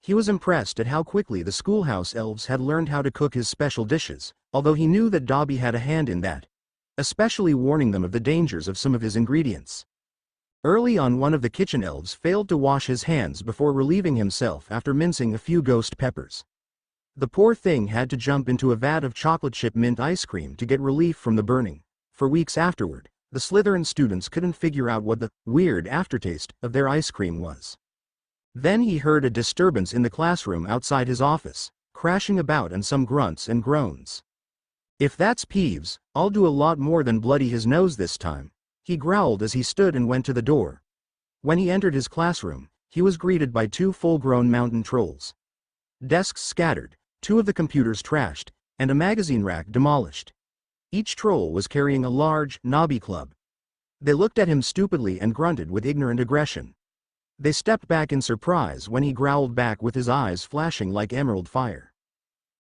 He was impressed at how quickly the schoolhouse elves had learned how to cook his special dishes, although he knew that Dobby had a hand in that, especially warning them of the dangers of some of his ingredients. Early on, one of the kitchen elves failed to wash his hands before relieving himself after mincing a few ghost peppers. The poor thing had to jump into a vat of chocolate chip mint ice cream to get relief from the burning. For weeks afterward, the Slytherin students couldn't figure out what the weird aftertaste of their ice cream was. Then he heard a disturbance in the classroom outside his office, crashing about and some grunts and groans. "If that's Peeves, I'll do a lot more than bloody his nose this time," he growled as he stood and went to the door. When he entered his classroom, he was greeted by two full-grown mountain trolls. Desks scattered, two of the computers trashed, and a magazine rack demolished. Each troll was carrying a large, knobby club. They looked at him stupidly and grunted with ignorant aggression. They stepped back in surprise when he growled back with his eyes flashing like emerald fire.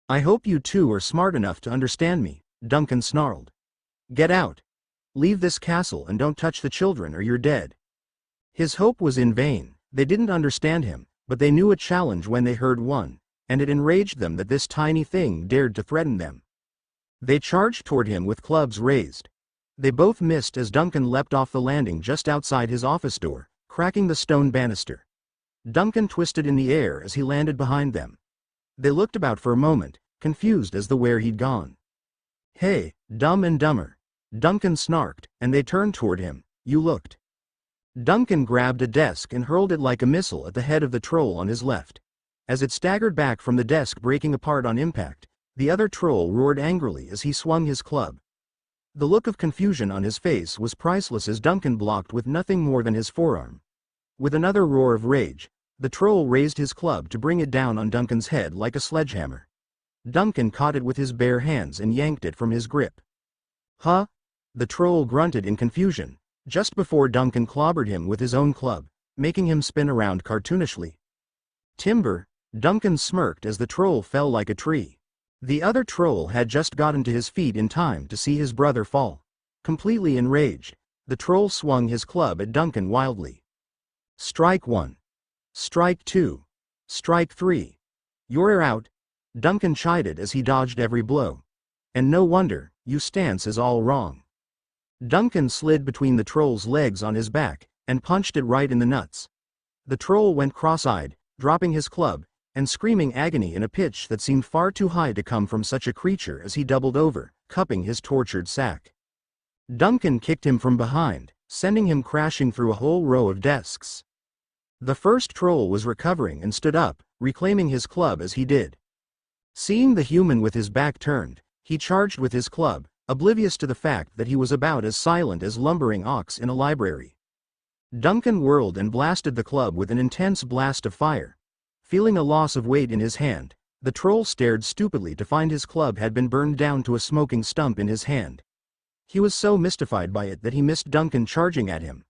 "I hope you two are smart enough to understand me," Duncan snarled. "Get out. Leave this castle and don't touch the children or you're dead." His hope was in vain. They didn't understand him, but they knew a challenge when they heard one, and it enraged them that this tiny thing dared to threaten them. They charged toward him with clubs raised. They both missed as Duncan leapt off the landing just outside his office door, cracking the stone banister. Duncan twisted in the air as he landed behind them. They looked about for a moment, confused as to where he'd gone. "Hey, Dumb and Dumber." Duncan snarked, and they turned toward him. You looked. Duncan grabbed a desk and hurled it like a missile at the head of the troll on his left. As it staggered back from the desk, breaking apart on impact, the other troll roared angrily as he swung his club. The look of confusion on his face was priceless as Duncan blocked with nothing more than his forearm. With another roar of rage, the troll raised his club to bring it down on Duncan's head like a sledgehammer. Duncan caught it with his bare hands and yanked it from his grip. Huh? The troll grunted in confusion, just before Duncan clobbered him with his own club, making him spin around cartoonishly. Timber, Duncan smirked as the troll fell like a tree. The other troll had just gotten to his feet in time to see his brother fall. Completely enraged, the troll swung his club at Duncan wildly. Strike 1. Strike 2. Strike 3. You're out, Duncan chided as he dodged every blow. And no wonder, your stance is all wrong. Duncan slid between the troll's legs on his back, and punched it right in the nuts. The troll went cross-eyed, dropping his club, and screaming agony in a pitch that seemed far too high to come from such a creature as he doubled over, cupping his tortured sack. Duncan kicked him from behind, sending him crashing through a whole row of desks. The first troll was recovering and stood up, reclaiming his club as he did. Seeing the human with his back turned, he charged with his club, oblivious to the fact that he was about as silent as lumbering ox in a library. Duncan whirled and blasted the club with an intense blast of fire. Feeling a loss of weight in his hand, the troll stared stupidly to find his club had been burned down to a smoking stump in his hand. He was so mystified by it that he missed Duncan charging at him.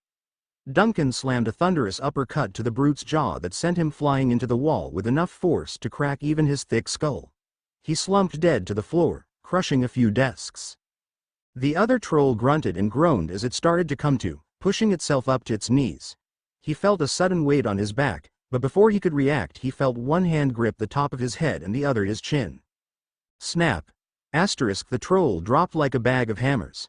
Duncan slammed a thunderous uppercut to the brute's jaw that sent him flying into the wall with enough force to crack even his thick skull. He slumped dead to the floor, crushing a few desks. The other troll grunted and groaned as it started to come to, pushing itself up to its knees. He felt a sudden weight on his back, but before he could react he felt one hand grip the top of his head and the other his chin. Snap! The troll dropped like a bag of hammers.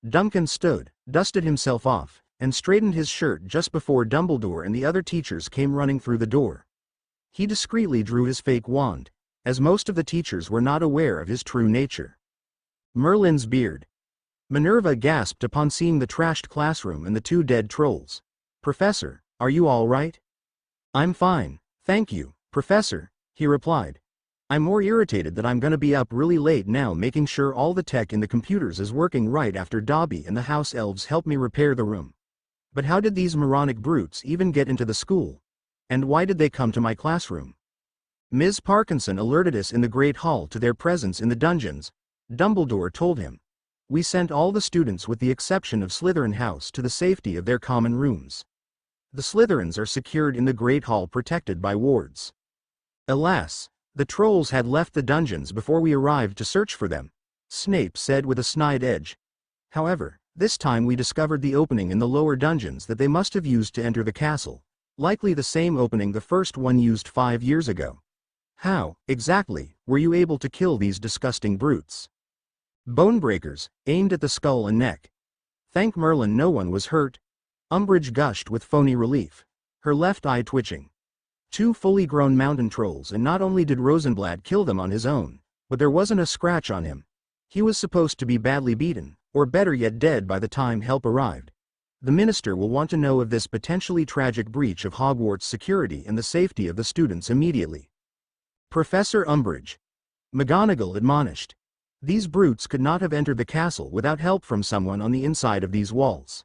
Duncan stood, dusted himself off, and straightened his shirt just before Dumbledore and the other teachers came running through the door. He discreetly drew his fake wand, as most of the teachers were not aware of his true nature. Merlin's beard. Minerva gasped upon seeing the trashed classroom and the two dead trolls. Professor, are you all right? I'm fine, thank you, Professor, he replied. I'm more irritated that I'm gonna be up really late now making sure all the tech in the computers is working right after Dobby and the house elves helped me repair the room. But how did these moronic brutes even get into the school? And why did they come to my classroom? Ms. Parkinson alerted us in the Great Hall to their presence in the dungeons, Dumbledore told him. We sent all the students with the exception of Slytherin House to the safety of their common rooms. The Slytherins are secured in the Great Hall protected by wards. Alas, the trolls had left the dungeons before we arrived to search for them, Snape said with a snide edge. However, this time we discovered the opening in the lower dungeons that they must have used to enter the castle, likely the same opening the first one used 5 years ago. How, exactly, were you able to kill these disgusting brutes? Bonebreakers, aimed at the skull and neck. Thank Merlin no one was hurt. Umbridge gushed with phony relief, her left eye twitching. 2 fully grown mountain trolls, and not only did Rosenblatt kill them on his own, but there wasn't a scratch on him. He was supposed to be badly beaten, or better yet dead by the time help arrived. The minister will want to know of this potentially tragic breach of Hogwarts security and the safety of the students immediately. Professor Umbridge, McGonagall admonished. These brutes could not have entered the castle without help from someone on the inside of these walls.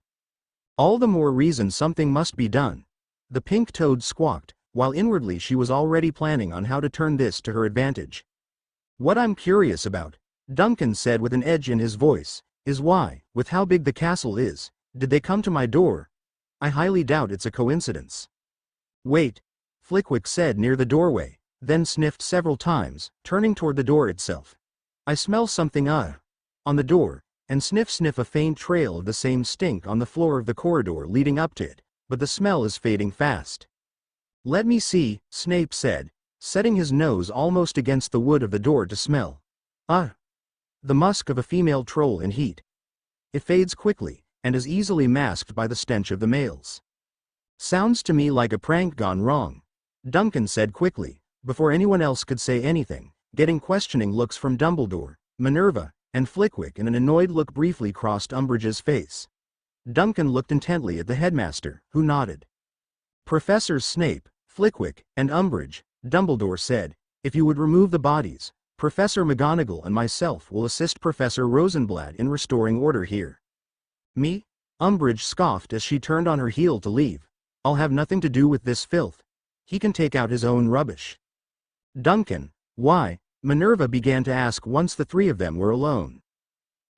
All the more reason something must be done. The pink toad squawked, while inwardly she was already planning on how to turn this to her advantage. What I'm curious about, Duncan said with an edge in his voice, is why, with how big the castle is, did they come to my door? I highly doubt it's a coincidence. Wait, Flickwick said near the doorway, then sniffed several times, turning toward the door itself. I smell something on the door, and sniff a faint trail of the same stink on the floor of the corridor leading up to it, but the smell is fading fast. Let me see, Snape said, setting his nose almost against the wood of the door to smell. The musk of a female troll in heat. It fades quickly, and is easily masked by the stench of the males. Sounds to me like a prank gone wrong, Duncan said quickly, before anyone else could say anything, getting questioning looks from Dumbledore, Minerva, and Flickwick and an annoyed look briefly crossed Umbridge's face. Duncan looked intently at the headmaster, who nodded. Professors Snape, Flickwick, and Umbridge, Dumbledore said, if you would remove the bodies, Professor McGonagall and myself will assist Professor Rosenblatt in restoring order here. Me? Umbridge scoffed as she turned on her heel to leave. I'll have nothing to do with this filth. He can take out his own rubbish. Duncan, why? Minerva began to ask once the three of them were alone.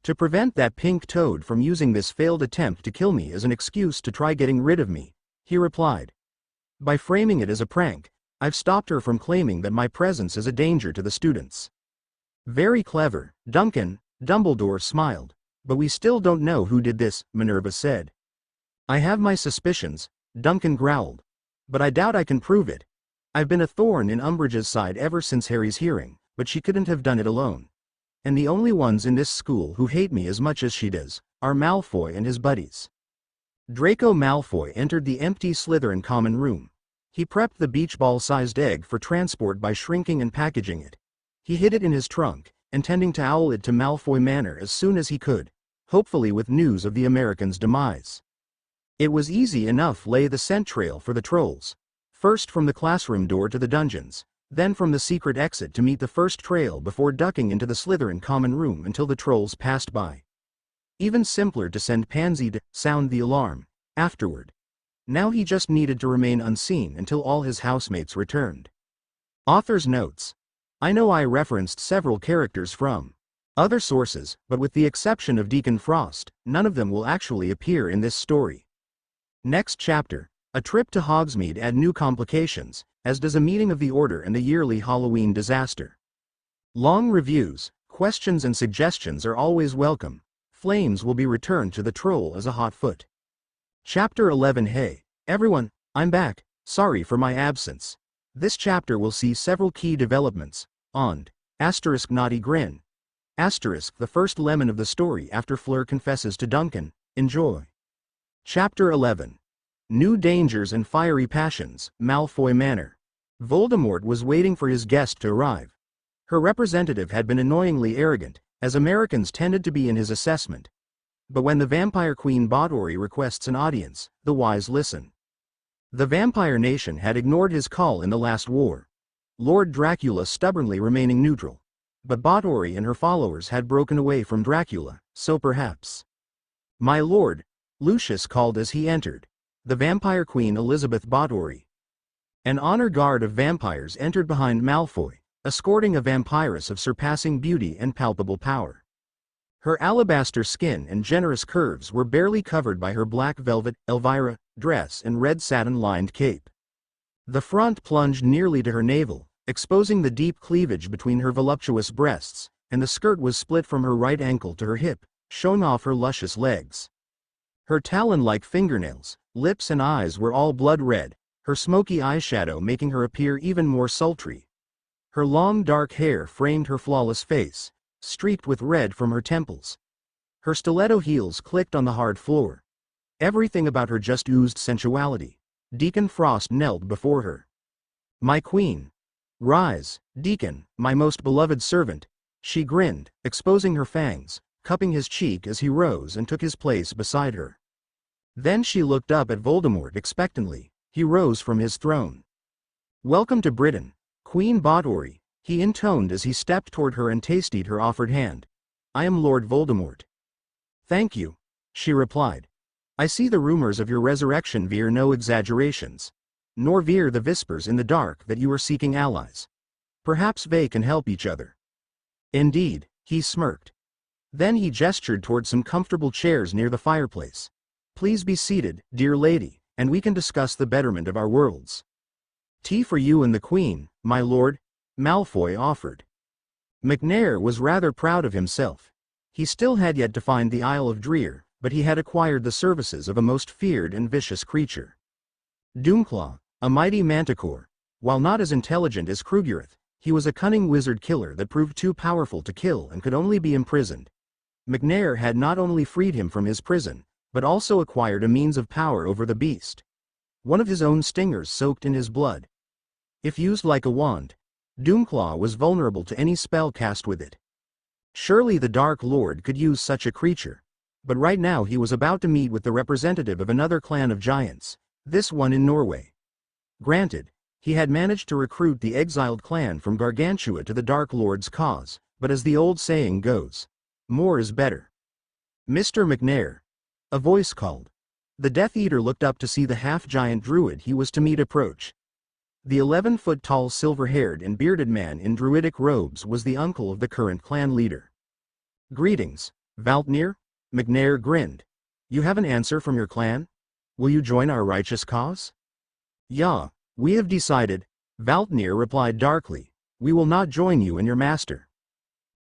To prevent that pink toad from using this failed attempt to kill me as an excuse to try getting rid of me, he replied. By framing it as a prank, I've stopped her from claiming that my presence is a danger to the students. Very clever, Duncan, Dumbledore smiled. But we still don't know who did this, Minerva said. I have my suspicions, Duncan growled. But I doubt I can prove it. I've been a thorn in Umbridge's side ever since Harry's hearing, but she couldn't have done it alone. And the only ones in this school who hate me as much as she does, are Malfoy and his buddies. Draco Malfoy entered the empty Slytherin common room. He prepped the beach ball-sized egg for transport by shrinking and packaging it. He hid it in his trunk, intending to owl it to Malfoy Manor as soon as he could, hopefully with news of the Americans' demise. It was easy enough lay the scent trail for the trolls, first from the classroom door to the dungeons, then from the secret exit to meet the first trail before ducking into the Slytherin common room until the trolls passed by. Even simpler to send Pansy to sound the alarm afterward. Now he just needed to remain unseen until all his housemates returned. Author's notes. I know I referenced several characters from other sources, but with the exception of Deacon Frost, none of them will actually appear in this story. Next chapter, a trip to Hogsmeade add new complications, as does a meeting of the Order and the yearly Halloween disaster. Long reviews, questions and suggestions are always welcome. Flames will be returned to the troll as a hot foot. Chapter 11. Hey, everyone, I'm back, sorry for my absence. This chapter will see several key developments, and naughty grin. The first lemon of the story after Fleur confesses to Duncan, enjoy. Chapter 11. New dangers and fiery passions, Malfoy Manor. Voldemort was waiting for his guest to arrive. Her representative had been annoyingly arrogant, as Americans tended to be in his assessment. But when the Vampire Queen Botori requests an audience, the wise listen. The Vampire Nation had ignored his call in the last war. Lord Dracula stubbornly remaining neutral. But Botori and her followers had broken away from Dracula, so perhaps. My lord, Lucius called as he entered. The Vampire Queen Elizabeth Bottori. An honor guard of vampires entered behind Malfoy, escorting a vampiress of surpassing beauty and palpable power. Her alabaster skin and generous curves were barely covered by her black velvet, Elvira, dress and red satin-lined cape. The front plunged nearly to her navel, exposing the deep cleavage between her voluptuous breasts, and the skirt was split from her right ankle to her hip, showing off her luscious legs. Her talon-like fingernails, lips and eyes were all blood red, her smoky eyeshadow making her appear even more sultry. Her long dark hair framed her flawless face, streaked with red from her temples. Her stiletto heels clicked on the hard floor. Everything about her just oozed sensuality. Deacon Frost knelt before her. My queen. Rise, Deacon, my most beloved servant. She grinned, exposing her fangs, cupping his cheek as he rose and took his place beside her. Then she looked up at Voldemort expectantly. He rose from his throne. Welcome to Britain, Queen Botori, he intoned as he stepped toward her and tasted her offered hand. I am Lord Voldemort. Thank you, she replied. I see the rumors of your resurrection veer no exaggerations. Nor veer the whispers in the dark that you are seeking allies. Perhaps they can help each other. Indeed, he smirked. Then he gestured toward some comfortable chairs near the fireplace. Please be seated, dear lady, and we can discuss the betterment of our worlds. Tea for you and the Queen, my lord, Malfoy offered. McNair was rather proud of himself. He still had yet to find the Isle of Dreer, but he had acquired the services of a most feared and vicious creature. Doomclaw, a mighty manticore. While not as intelligent as Krugereth, he was a cunning wizard killer that proved too powerful to kill and could only be imprisoned. McNair had not only freed him from his prison, but also acquired a means of power over the beast. One of his own stingers soaked in his blood. If used like a wand, Doomclaw was vulnerable to any spell cast with it. Surely the Dark Lord could use such a creature. But right now he was about to meet with the representative of another clan of giants, this one in Norway. Granted, he had managed to recruit the exiled clan from Gargantua to the Dark Lord's cause, but as the old saying goes, more is better. Mr. McNair. A voice called. The Death Eater looked up to see the half-giant druid he was to meet approach. The 11-foot-tall silver-haired and bearded man in druidic robes was the uncle of the current clan leader. Greetings, Valtnir? McNair grinned. You have an answer from your clan? Will you join our righteous cause? Yeah, we have decided, Valtnir replied darkly. We will not join you and your master.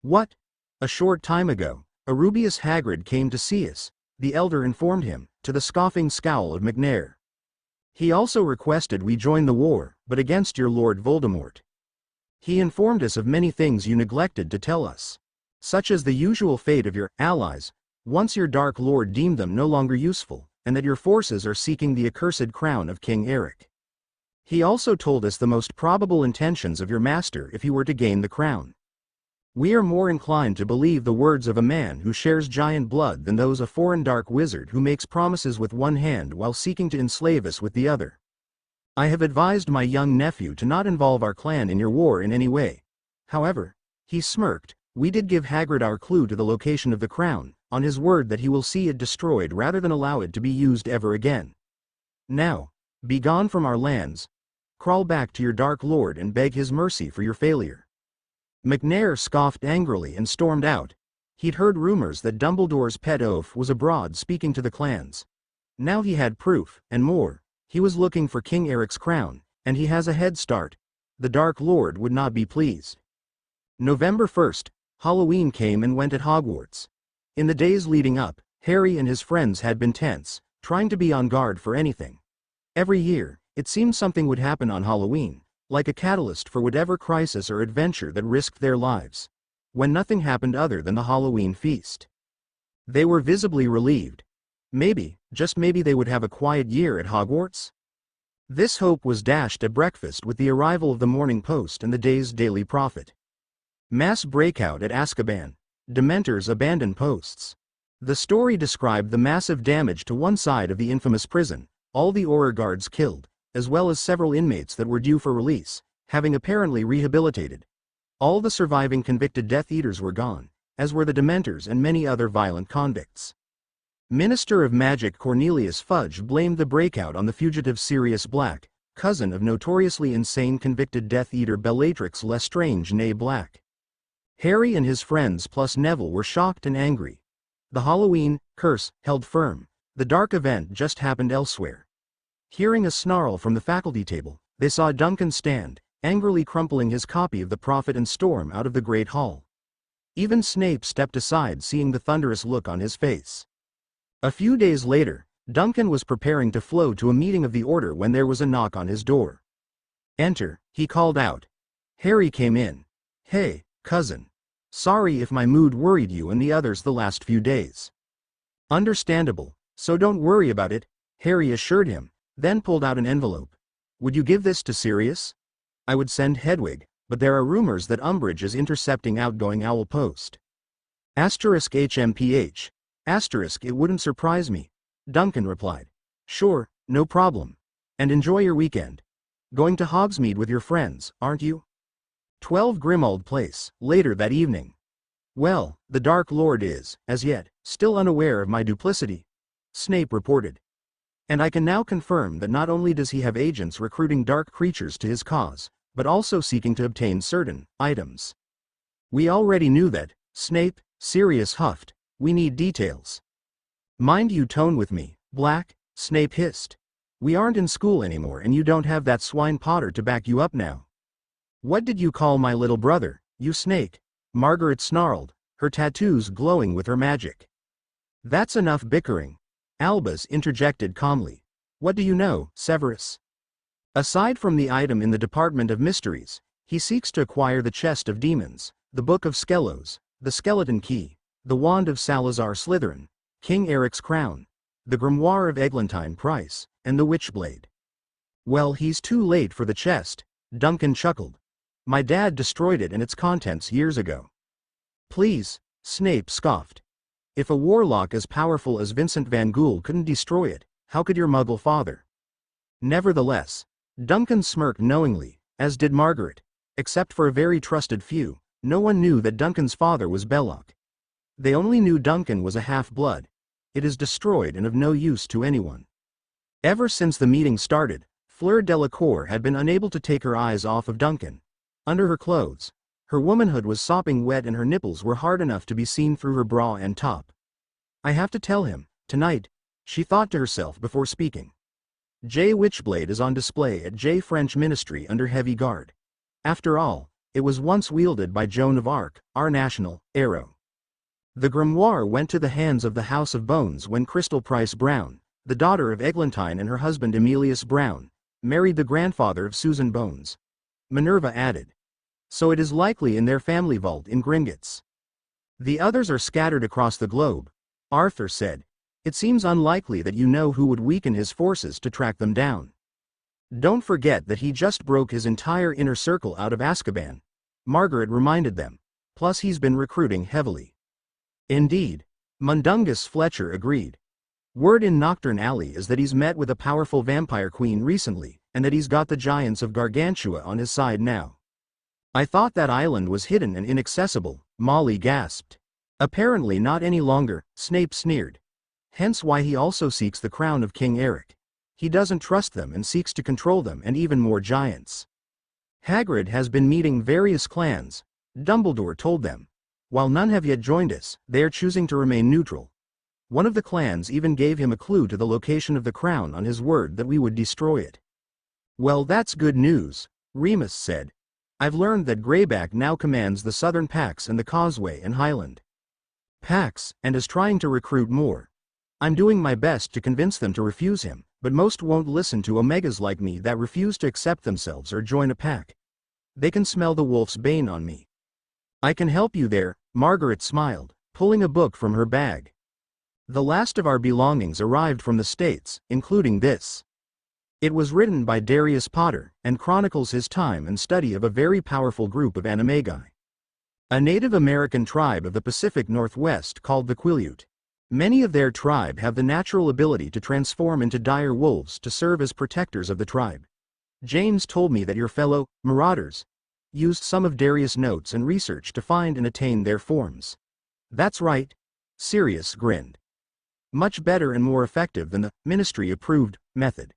What? A short time ago, Arubius Hagrid came to see us, the elder informed him, to the scoffing scowl of McNair. He also requested we join the war, but against your Lord Voldemort. He informed us of many things you neglected to tell us, such as the usual fate of your allies, once your Dark Lord deemed them no longer useful, and that your forces are seeking the accursed crown of King Eric. He also told us the most probable intentions of your master if he were to gain the crown. We are more inclined to believe the words of a man who shares giant blood than those of a foreign dark wizard who makes promises with one hand while seeking to enslave us with the other. I have advised my young nephew to not involve our clan in your war in any way. However, he smirked, we did give Hagrid our clue to the location of the crown, on his word that he will see it destroyed rather than allow it to be used ever again. Now, be gone from our lands. Crawl back to your Dark Lord and beg his mercy for your failure. McNair scoffed angrily and stormed out. He'd heard rumors that Dumbledore's pet oaf was abroad speaking to the clans. Now he had proof, and more. He was looking for King Eric's crown, and he has a head start. The Dark Lord would not be pleased. November 1st, Halloween came and went at Hogwarts. In the days leading up, Harry and his friends had been tense, trying to be on guard for anything. Every year, it seemed something would happen on Halloween, like a catalyst for whatever crisis or adventure that risked their lives. When nothing happened other than the Halloween feast. They were visibly relieved. Maybe, just maybe they would have a quiet year at Hogwarts? This hope was dashed at breakfast with the arrival of the Morning Post and the day's Daily Prophet. Mass breakout at Azkaban. Dementors abandon posts. The story described the massive damage to one side of the infamous prison, all the Auror guards killed, as well as several inmates that were due for release, having apparently rehabilitated. All the surviving convicted Death Eaters were gone, as were the Dementors and many other violent convicts. Minister of Magic Cornelius Fudge blamed the breakout on the fugitive Sirius Black, cousin of notoriously insane convicted Death Eater Bellatrix Lestrange née Black. Harry and his friends plus Neville were shocked and angry. The Halloween curse held firm. The dark event just happened elsewhere. Hearing a snarl from the faculty table, they saw Duncan stand, angrily crumpling his copy of The Prophet and storm out of the Great Hall. Even Snape stepped aside, seeing the thunderous look on his face. A few days later, Duncan was preparing to flow to a meeting of the Order when there was a knock on his door. Enter, he called out. Harry came in. Hey, cousin. Sorry if my mood worried you and the others the last few days. Understandable, so don't worry about it, Harry assured him, then pulled out an envelope. Would you give this to Sirius? I would send Hedwig, but there are rumors that Umbridge is intercepting outgoing Owl Post. *HMPH. It wouldn't surprise me. Duncan replied. Sure, no problem. And enjoy your weekend. Going to Hogsmeade with your friends, aren't you? 12 Grimmauld Place, later that evening. Well, the Dark Lord is, as yet, still unaware of my duplicity, Snape reported. And I can now confirm that not only does he have agents recruiting dark creatures to his cause, but also seeking to obtain certain items. We already knew that, Snape, Sirius huffed. We need details. Mind you tone with me, Black, Snape hissed. We aren't in school anymore and you don't have that swine Potter to back you up now. What did you call my little brother, you snake? Margaret snarled, her tattoos glowing with her magic. That's enough bickering. Albus interjected calmly. What do you know, Severus? Aside from the item in the Department of Mysteries, he seeks to acquire the Chest of Demons, the Book of Skelos, the Skeleton Key, the Wand of Salazar Slytherin, King Eric's Crown, the Grimoire of Eglantine Price, and the Witchblade. Well, he's too late for the chest, Duncan chuckled. My dad destroyed it and its contents years ago. Please, Snape scoffed. If a warlock as powerful as Vincent van Ghoul couldn't destroy it, how could your muggle father? Nevertheless, Duncan smirked knowingly, as did Margaret. Except for a very trusted few, no one knew that Duncan's father was Belloc. They only knew Duncan was a half-blood. It is destroyed and of no use to anyone. Ever since the meeting started, Fleur Delacour had been unable to take her eyes off of Duncan. Under her clothes, her womanhood was sopping wet and her nipples were hard enough to be seen through her bra and top. I have to tell him, tonight, she thought to herself before speaking. J. Witchblade is on display at J. French Ministry under heavy guard. After all, it was once wielded by Joan of Arc, our national hero. The grimoire went to the hands of the House of Bones when Crystal Price Brown, the daughter of Eglantine and her husband Emilius Brown, married the grandfather of Susan Bones. Minerva added. So it is likely in their family vault in Gringotts. The others are scattered across the globe, Arthur said. It seems unlikely that you know who would weaken his forces to track them down. Don't forget that he just broke his entire inner circle out of Azkaban, Margaret reminded them. Plus he's been recruiting heavily. Indeed, Mundungus Fletcher agreed. Word in Nocturne Alley is that he's met with a powerful vampire queen recently, and that he's got the giants of Gargantua on his side now. I thought that island was hidden and inaccessible, Molly gasped. Apparently not any longer, Snape sneered. Hence why he also seeks the crown of King Eric. He doesn't trust them and seeks to control them and even more giants. Hagrid has been meeting various clans, Dumbledore told them. While none have yet joined us, they are choosing to remain neutral. One of the clans even gave him a clue to the location of the crown on his word that we would destroy it. Well, that's good news, Remus said. I've learned that Greyback now commands the Southern Pax and the Causeway and Highland Pax, and is trying to recruit more. I'm doing my best to convince them to refuse him, but most won't listen to Omegas like me that refuse to accept themselves or join a pack. They can smell the wolf's bane on me. I can help you there, Margaret smiled, pulling a book from her bag. The last of our belongings arrived from the States, including this. It was written by Darius Potter, and chronicles his time and study of a very powerful group of Animagi. A Native American tribe of the Pacific Northwest called the Quileute. Many of their tribe have the natural ability to transform into dire wolves to serve as protectors of the tribe. James told me that your fellow marauders used some of Darius' notes and research to find and attain their forms. That's right. Sirius grinned. Much better and more effective than the ministry-approved method.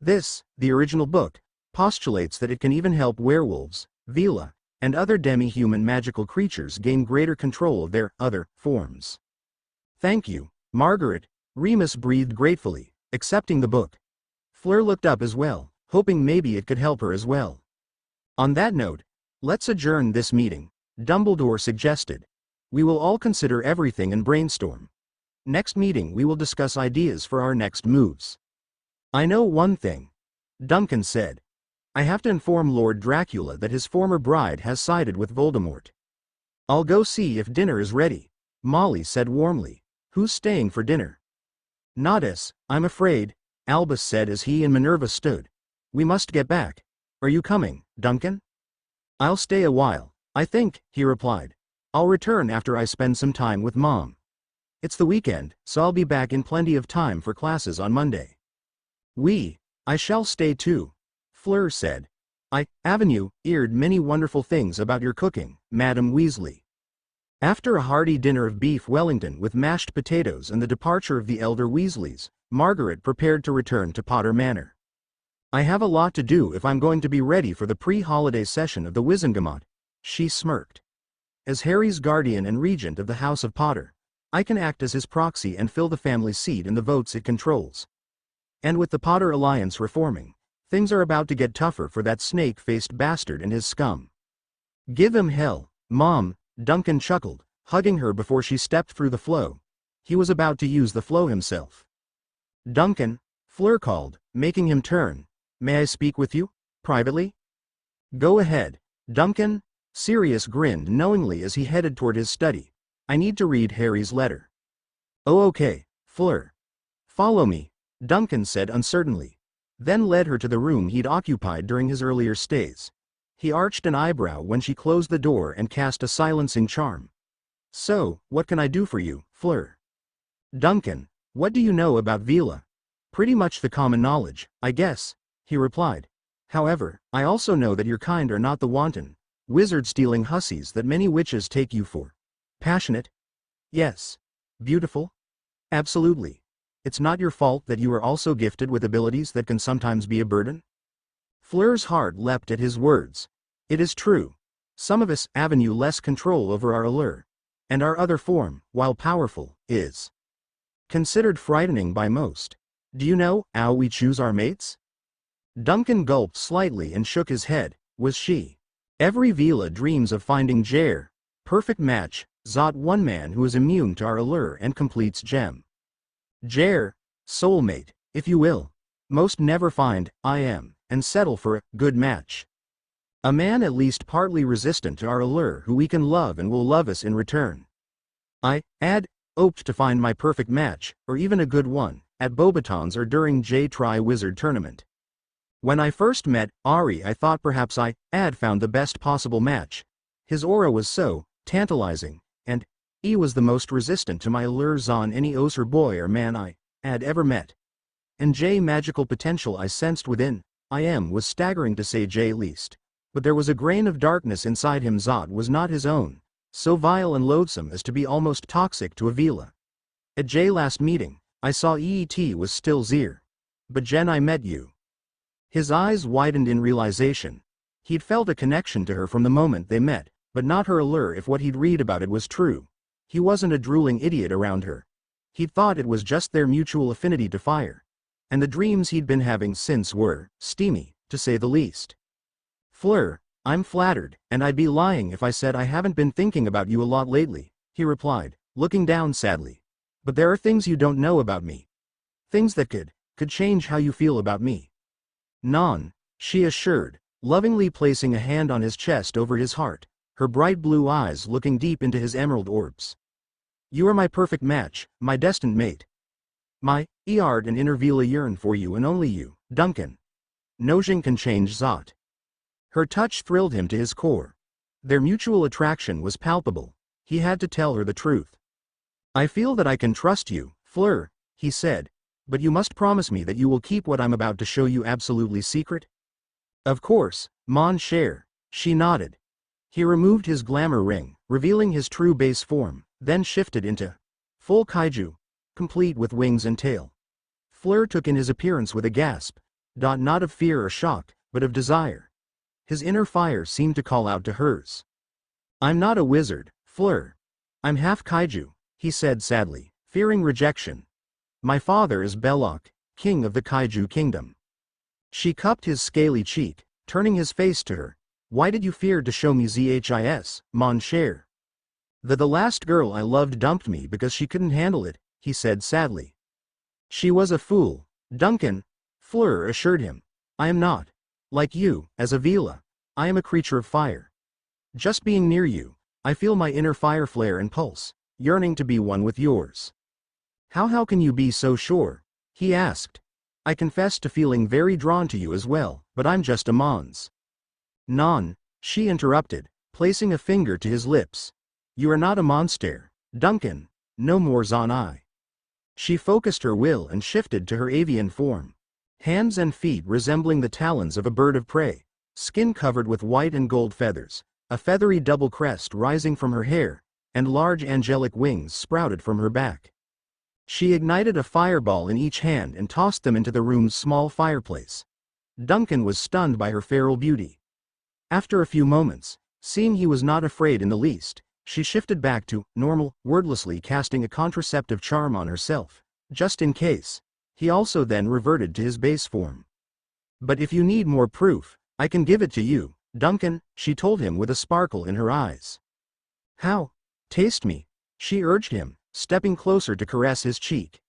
This, the original book, postulates that it can even help werewolves, Vila, and other demi-human magical creatures gain greater control of their other forms. Thank you, Margaret, Remus breathed gratefully, accepting the book. Fleur looked up as well, hoping maybe it could help her as well. On that note, let's adjourn this meeting, Dumbledore suggested. We will all consider everything and brainstorm. Next meeting we will discuss ideas for our next moves. I know one thing, Duncan said. I have to inform Lord Dracula that his former bride has sided with Voldemort. I'll go see if dinner is ready, Molly said warmly. Who's staying for dinner? Not us, I'm afraid, Albus said as he and Minerva stood. We must get back. Are you coming, Duncan? I'll stay a while, I think, he replied. I'll return after I spend some time with Mom. It's the weekend, so I'll be back in plenty of time for classes on Monday. I shall stay too, Fleur said. Avenue, eared many wonderful things about your cooking, Madam Weasley. After a hearty dinner of beef Wellington with mashed potatoes and the departure of the elder Weasleys, Margaret prepared to return to Potter Manor. I have a lot to do if I'm going to be ready for the pre-holiday session of the Wizengamot, she smirked. As Harry's guardian and regent of the House of Potter, I can act as his proxy and fill the family seat in the votes it controls. And with the Potter Alliance reforming, things are about to get tougher for that snake-faced bastard and his scum. Give him hell, Mom, Duncan chuckled, hugging her before she stepped through the flow. He was about to use the flow himself. Duncan, Fleur called, making him turn. May I speak with you, privately? Go ahead, Duncan, Sirius grinned knowingly as he headed toward his study. I need to read Harry's letter. Oh okay, Fleur. Follow me, Duncan said uncertainly, then led her to the room he'd occupied during his earlier stays. He arched an eyebrow when she closed the door and cast a silencing charm. So, what can I do for you, Fleur? Duncan, what do you know about Vila? Pretty much the common knowledge, I guess, he replied. However, I also know that your kind are not the wanton, wizard-stealing hussies that many witches take you for. Passionate? Yes. Beautiful? Absolutely. It's not your fault that you are also gifted with abilities that can sometimes be a burden? Fleur's heart leapt at his words. It is true. Some of us have less control over our allure. And our other form, while powerful, is considered frightening by most. Do you know how we choose our mates? Duncan gulped slightly and shook his head. Was she? Every Vila dreams of finding Jair. Perfect match, Zot, one man who is immune to our allure and completes gem. Jair, soulmate, if you will. Most never find, I am, and settle for a good match. A man at least partly resistant to our allure who we can love and will love us in return. I hoped to find my perfect match, or even a good one, at Bobaton's or during Tri-Wizard tournament. When I first met Ari, I thought perhaps I had found the best possible match. His aura was so tantalizing, and he was the most resistant to my allures on any Oser boy or man I had ever met. And magical potential I sensed within was staggering to say least. But there was a grain of darkness inside him Zot was not his own, so vile and loathsome as to be almost toxic to a Vila. At last meeting, I saw EET was still Zir. But Jen, I met you. His eyes widened in realization. He'd felt a connection to her from the moment they met, but not her allure if what he'd read about it was true. He wasn't a drooling idiot around her. He'd thought it was just their mutual affinity to fire. And the dreams he'd been having since were steamy, to say the least. Fleur, I'm flattered, and I'd be lying if I said I haven't been thinking about you a lot lately, he replied, looking down sadly. But there are things you don't know about me. Things that could change how you feel about me. Non, she assured, lovingly placing a hand on his chest over his heart, her bright blue eyes looking deep into his emerald orbs. You are my perfect match, my destined mate. My Eard and inner Vila yearn for you and only you, Duncan. Nojing can change Zot. Her touch thrilled him to his core. Their mutual attraction was palpable. He had to tell her the truth. I feel that I can trust you, Fleur, he said, but you must promise me that you will keep what I'm about to show you absolutely secret. Of course, mon cher, she nodded. He removed his glamour ring, revealing his true base form, then shifted into full kaiju, complete with wings and tail. Fleur took in his appearance with a gasp, not of fear or shock, but of desire. His inner fire seemed to call out to hers. I'm not a wizard, Fleur. I'm half kaiju, he said sadly, fearing rejection. My father is Belloc, king of the kaiju kingdom. She cupped his scaly cheek, turning his face to her. Why did you fear to show me Zhis, mon cher? The last girl I loved dumped me because she couldn't handle it, he said sadly. She was a fool, Duncan, Fleur assured him. I am not. Like you, as a Vila, I am a creature of fire. Just being near you, I feel my inner fire flare and pulse, yearning to be one with yours. How can you be so sure? He asked. I confess to feeling very drawn to you as well, but I'm just a mons. Non, she interrupted, placing a finger to his lips. You are not a monster, Duncan, no more zon I. She focused her will and shifted to her avian form. Hands and feet resembling the talons of a bird of prey, skin covered with white and gold feathers, a feathery double crest rising from her hair, and large angelic wings sprouted from her back. She ignited a fireball in each hand and tossed them into the room's small fireplace. Duncan was stunned by her feral beauty. After a few moments, seeing he was not afraid in the least, she shifted back to normal, wordlessly casting a contraceptive charm on herself, just in case. He also then reverted to his base form. But if you need more proof, I can give it to you, Duncan, she told him with a sparkle in her eyes. How? Taste me, she urged him, stepping closer to caress his cheek.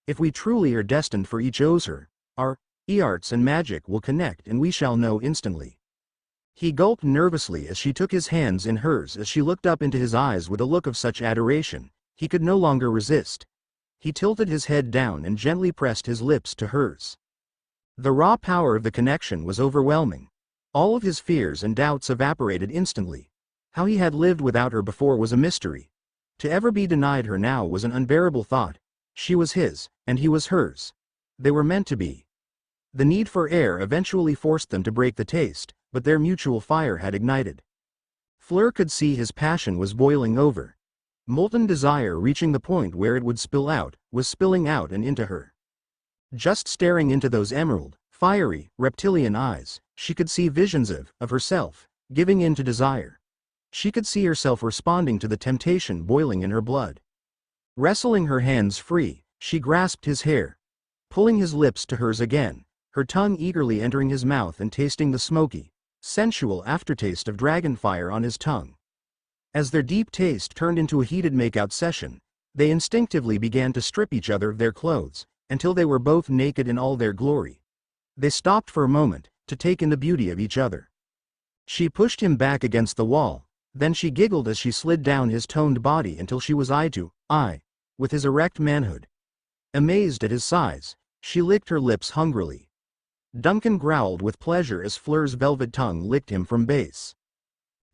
If we truly are destined for each Oser, our arts and magic will connect and we shall know instantly. He gulped nervously as she took his hands in hers as she looked up into his eyes with a look of such adoration, he could no longer resist. He tilted his head down and gently pressed his lips to hers. The raw power of the connection was overwhelming. All of his fears and doubts evaporated instantly. How he had lived without her before was a mystery. To ever be denied her now was an unbearable thought. She was his, and he was hers. They were meant to be. The need for air eventually forced them to break the taste, but their mutual fire had ignited. Fleur could see his passion was boiling over. Molten desire reaching the point where it would spill out, was spilling out and into her. Just staring into those emerald, fiery, reptilian eyes, she could see visions of herself, giving in to desire. She could see herself responding to the temptation boiling in her blood. Wrestling her hands free, she grasped his hair, pulling his lips to hers again, her tongue eagerly entering his mouth and tasting the smoky, sensual aftertaste of dragonfire on his tongue. As their deep taste turned into a heated make-out session, they instinctively began to strip each other of their clothes, until they were both naked in all their glory. They stopped for a moment, to take in the beauty of each other. She pushed him back against the wall, then she giggled as she slid down his toned body until she was eye to eye with his erect manhood. Amazed at his size, she licked her lips hungrily. Duncan growled with pleasure as Fleur's velvet tongue licked him from base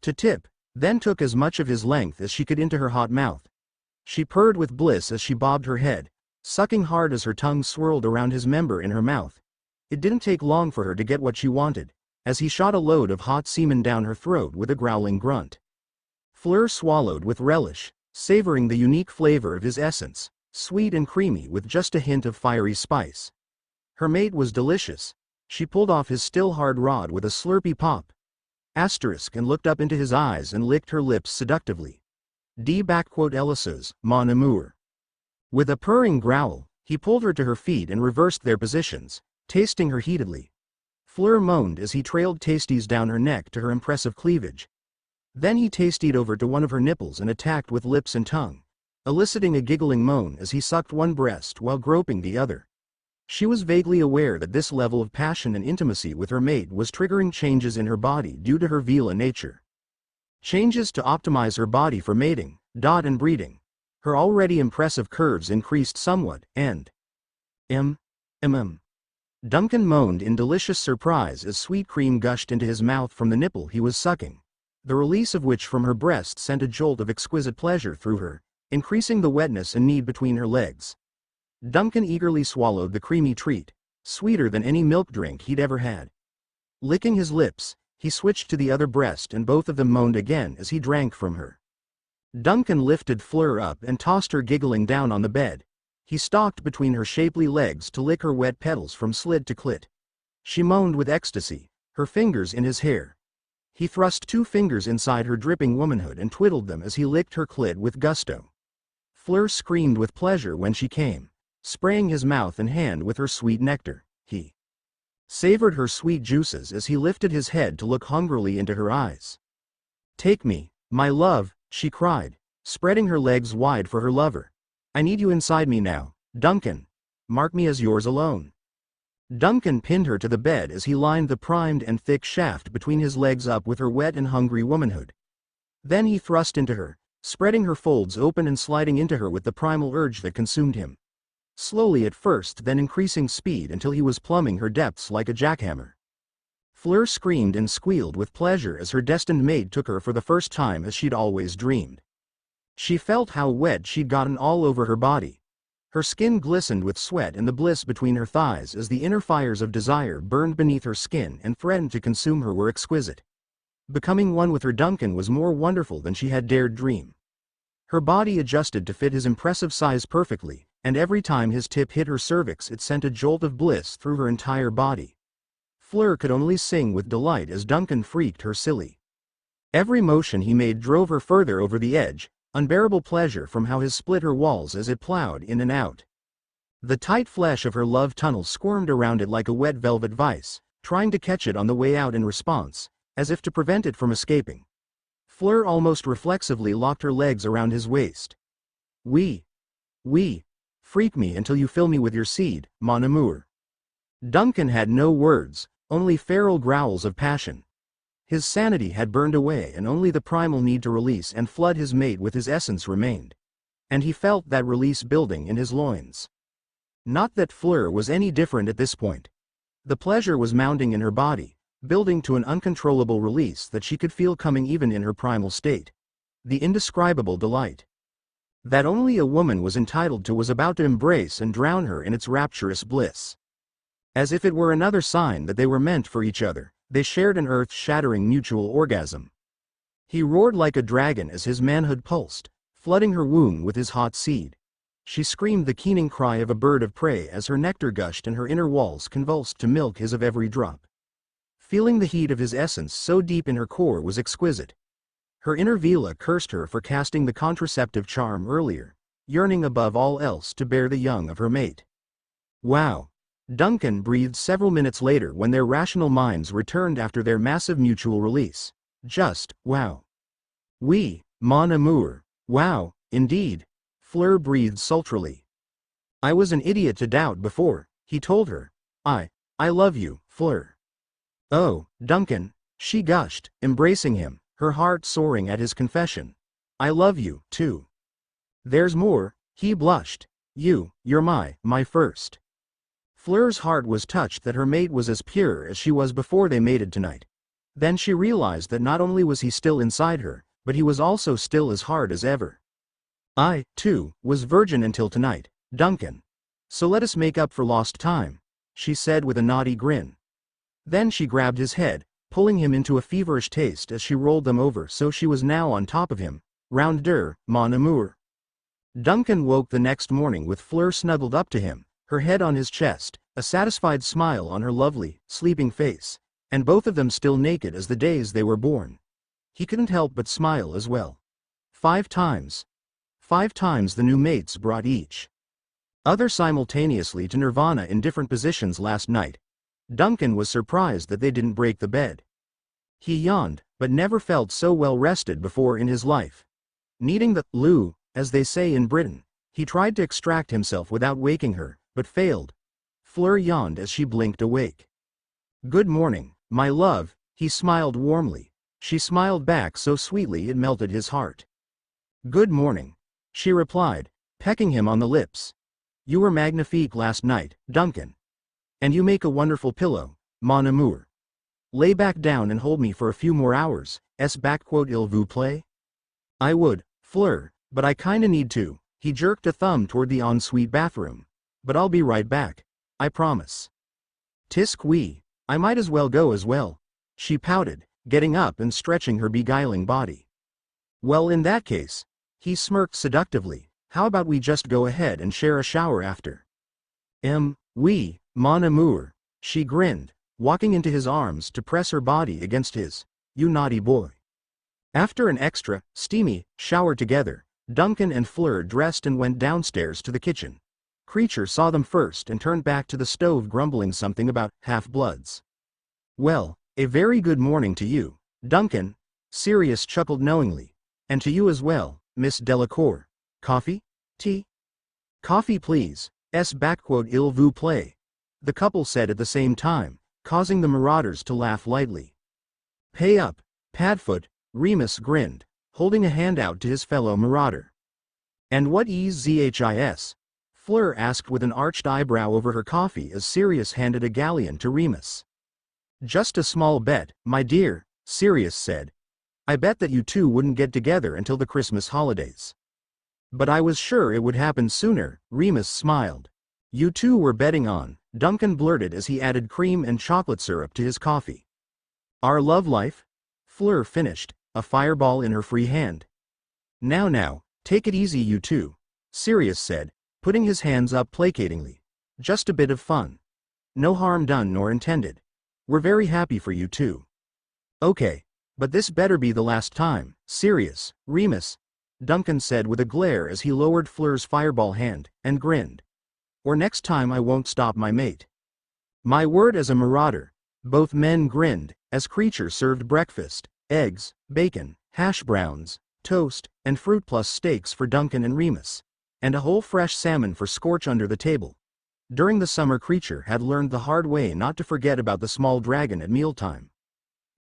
to tip, then took as much of his length as she could into her hot mouth. She purred with bliss as she bobbed her head, sucking hard as her tongue swirled around his member in her mouth. It didn't take long for her to get what she wanted, as he shot a load of hot semen down her throat with a growling grunt. Fleur swallowed with relish, savoring the unique flavor of his essence, sweet and creamy with just a hint of fiery spice. Her mate was delicious. She pulled off his still hard rod with a slurpy pop. And looked up into his eyes and licked her lips seductively. Elisseuse, mon amour. With a purring growl, he pulled her to her feet and reversed their positions, tasting her heatedly. Fleur moaned as he trailed tasties down her neck to her impressive cleavage. Then he tastied over to one of her nipples and attacked with lips and tongue, eliciting a giggling moan as he sucked one breast while groping the other. She was vaguely aware that this level of passion and intimacy with her mate was triggering changes in her body due to her Vela nature. Changes to optimize her body for mating, and breeding. Her already impressive curves increased somewhat, and Duncan moaned in delicious surprise as sweet cream gushed into his mouth from the nipple he was sucking, the release of which from her breast sent a jolt of exquisite pleasure through her, increasing the wetness and need between her legs. Duncan eagerly swallowed the creamy treat, sweeter than any milk drink he'd ever had. Licking his lips, he switched to the other breast and both of them moaned again as he drank from her. Duncan lifted Fleur up and tossed her giggling down on the bed. He stalked between her shapely legs to lick her wet petals from slit to clit. She moaned with ecstasy, her fingers in his hair. He thrust 2 fingers inside her dripping womanhood and twiddled them as he licked her clit with gusto. Fleur screamed with pleasure when she came, spraying his mouth and hand with her sweet nectar. He savored her sweet juices as he lifted his head to look hungrily into her eyes. "Take me, my love," she cried, spreading her legs wide for her lover. "I need you inside me now, Duncan. Mark me as yours alone." Duncan pinned her to the bed as he lined the primed and thick shaft between his legs up with her wet and hungry womanhood. Then he thrust into her, spreading her folds open and sliding into her with the primal urge that consumed him. Slowly at first, then increasing speed until he was plumbing her depths like a jackhammer. Fleur screamed and squealed with pleasure as her destined mate took her for the first time as she'd always dreamed. She felt how wet she'd gotten all over her body. Her skin glistened with sweat and the bliss between her thighs as the inner fires of desire burned beneath her skin and threatened to consume her were exquisite. Becoming one with her Duncan was more wonderful than she had dared dream. Her body adjusted to fit his impressive size perfectly, and every time his tip hit her cervix it sent a jolt of bliss through her entire body. Fleur could only sing with delight as Duncan freaked her silly. Every motion he made drove her further over the edge, unbearable pleasure from how his split her walls as it plowed in and out. The tight flesh of her love tunnel squirmed around it like a wet velvet vice, trying to catch it on the way out in response, as if to prevent it from escaping. Fleur almost reflexively locked her legs around his waist. We, freak me until you fill me with your seed, mon amour." Duncan had no words, only feral growls of passion. His sanity had burned away and only the primal need to release and flood his mate with his essence remained. And he felt that release building in his loins. Not that Fleur was any different at this point. The pleasure was mounting in her body, building to an uncontrollable release that she could feel coming even in her primal state. The indescribable delight. that only a woman was entitled to, was about to embrace and drown her in its rapturous bliss. As if it were another sign that they were meant for each other, they shared an earth-shattering mutual orgasm. He roared like a dragon as his manhood pulsed, flooding her womb with his hot seed. She screamed the keening cry of a bird of prey as her nectar gushed and her inner walls convulsed to milk his of every drop. Feeling the heat of his essence so deep in her core was exquisite. Her inner Vila cursed her for casting the contraceptive charm earlier, yearning above all else to bear the young of her mate. Wow! Duncan breathed several minutes later when their rational minds returned after their massive mutual release. Just, wow. Oui, mon amour. Wow, indeed. Fleur breathed sultrily. I was an idiot to doubt before, he told her. I love you, Fleur. Oh, Duncan, she gushed, embracing him, her heart soaring at his confession. I love you, too. There's more, he blushed. You're my first. Fleur's heart was touched that her mate was as pure as she was before they mated tonight. Then she realized that not only was he still inside her, but he was also still as hard as ever. I, too, was virgin until tonight, Duncan. So let us make up for lost time, she said with a naughty grin. Then she grabbed his head, pulling him into a feverish taste as she rolled them over so she was now on top of him. Rounder, mon amour. Duncan woke the next morning with Fleur snuggled up to him, her head on his chest, a satisfied smile on her lovely, sleeping face, and both of them still naked as the days they were born. He couldn't help but smile as well. 5 times. 5 times the new mates brought each other simultaneously to nirvana in different positions last night. Duncan was surprised that they didn't break the bed. He yawned, but never felt so well rested before in his life. Needing the loo, as they say in Britain, he tried to extract himself without waking her, but failed. Fleur yawned as she blinked awake. Good morning, my love, he smiled warmly. She smiled back so sweetly it melted his heart. Good morning, she replied, pecking him on the lips. You were magnifique last night, Duncan. And you make a wonderful pillow, mon amour. Lay back down and hold me for a few more hours, il vous plaît? I would, Fleur, but I kinda need to. He jerked a thumb toward the ensuite bathroom. But I'll be right back. I promise. Tisk oui, I might as well go as well. She pouted, getting up and stretching her beguiling body. Well, in that case, he smirked seductively, how about we just go ahead and share a shower after? Oui, mon amour, she grinned, walking into his arms to press her body against his. You naughty boy. After an extra, steamy, shower together, Duncan and Fleur dressed and went downstairs to the kitchen. Creature saw them first and turned back to the stove grumbling something about half-bloods. Well, a very good morning to you, Duncan, Sirius chuckled knowingly. And to you as well, Miss Delacour. Coffee? Tea? Coffee please, il vous plaît. The couple said at the same time, causing the marauders to laugh lightly. Pay up, Padfoot, Remus grinned, holding a hand out to his fellow marauder. And what is zhis? Fleur asked with an arched eyebrow over her coffee as Sirius handed a galleon to Remus. Just a small bet, my dear, Sirius said. I bet that you two wouldn't get together until the Christmas holidays. But I was sure it would happen sooner, Remus smiled. You two were betting on, Duncan blurted as he added cream and chocolate syrup to his coffee. Our love life? Fleur finished, a fireball in her free hand. Now, take it easy you two, Sirius said, putting his hands up placatingly. Just a bit of fun. No harm done nor intended. We're very happy for you too. Okay, but this better be the last time, Sirius, Remus, Duncan said with a glare as he lowered Fleur's fireball hand, and grinned. Or next time I won't stop my mate. My word as a marauder. Both men grinned, as Creature served breakfast, eggs, bacon, hash browns, toast, and fruit plus steaks for Duncan and Remus, and a whole fresh salmon for Scorch under the table. During the summer Creature had learned the hard way not to forget about the small dragon at mealtime.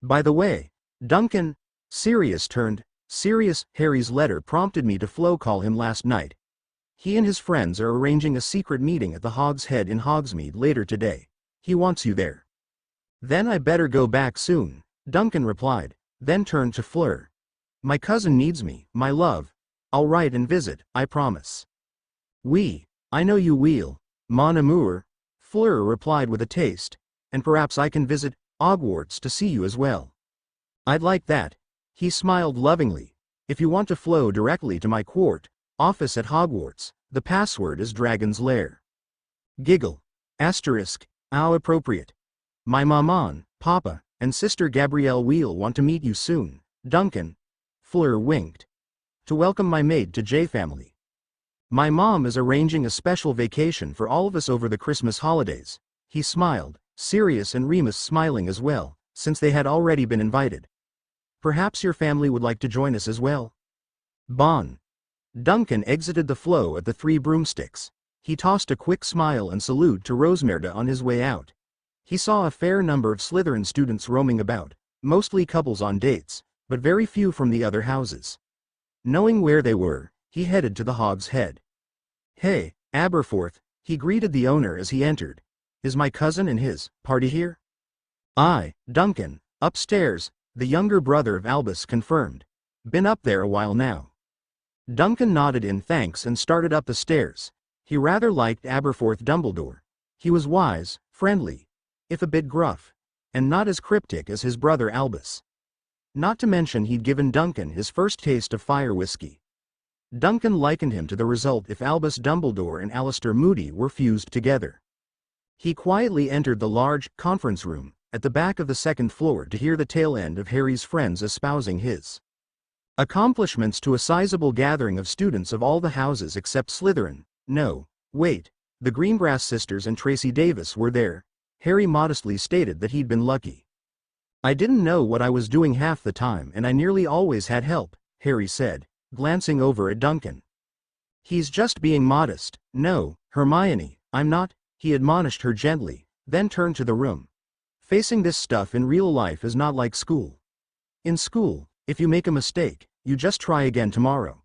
By the way, Duncan, Sirius turned, Sirius, Harry's letter prompted me to flow call him last night. He and his friends are arranging a secret meeting at the Hog's Head in Hogsmeade later today. He wants you there. Then I better go back soon, Duncan replied, then turned to Fleur. My cousin needs me, my love. I'll write and visit, I promise. Oui, I know you will, mon amour, Fleur replied with a taste, and perhaps I can visit Hogwarts to see you as well. I'd like that. He smiled lovingly. If you want to flow directly to my office at Hogwarts, the password is Dragon's Lair. Giggle. Asterisk. How appropriate. My maman, papa, and sister Gabrielle will want to meet you soon, Duncan. Fleur winked. To welcome my maid to J family. My mom is arranging a special vacation for all of us over the Christmas holidays. He smiled, Sirius and Remus smiling as well, since they had already been invited. Perhaps your family would like to join us as well? Bon. Duncan exited the flow at the Three Broomsticks. He tossed a quick smile and salute to Rosmerda on his way out. He saw a fair number of Slytherin students roaming about, mostly couples on dates, but very few from the other houses. Knowing where they were, he headed to the Hog's Head. Hey, Aberforth, he greeted the owner as he entered. Is my cousin and his party here? Aye, Duncan, upstairs, the younger brother of Albus confirmed. Been up there a while now. Duncan nodded in thanks and started up the stairs. He rather liked Aberforth Dumbledore. He was wise, friendly, if a bit gruff, and not as cryptic as his brother Albus. Not to mention he'd given Duncan his first taste of fire whiskey. Duncan likened him to the result if Albus Dumbledore and Alistair Moody were fused together. He quietly entered the large conference room at the back of the second floor to hear the tail end of Harry's friends espousing his accomplishments to a sizable gathering of students of all the houses except Slytherin. No, wait, the Greengrass sisters and Tracy Davis were there. Harry modestly stated that he'd been lucky. I didn't know what I was doing half the time and I nearly always had help, Harry said, glancing over at Duncan. He's just being modest. No, Hermione, I'm not, he admonished her gently, then turned to the room. Facing this stuff in real life is not like school. In school, if you make a mistake, you just try again tomorrow.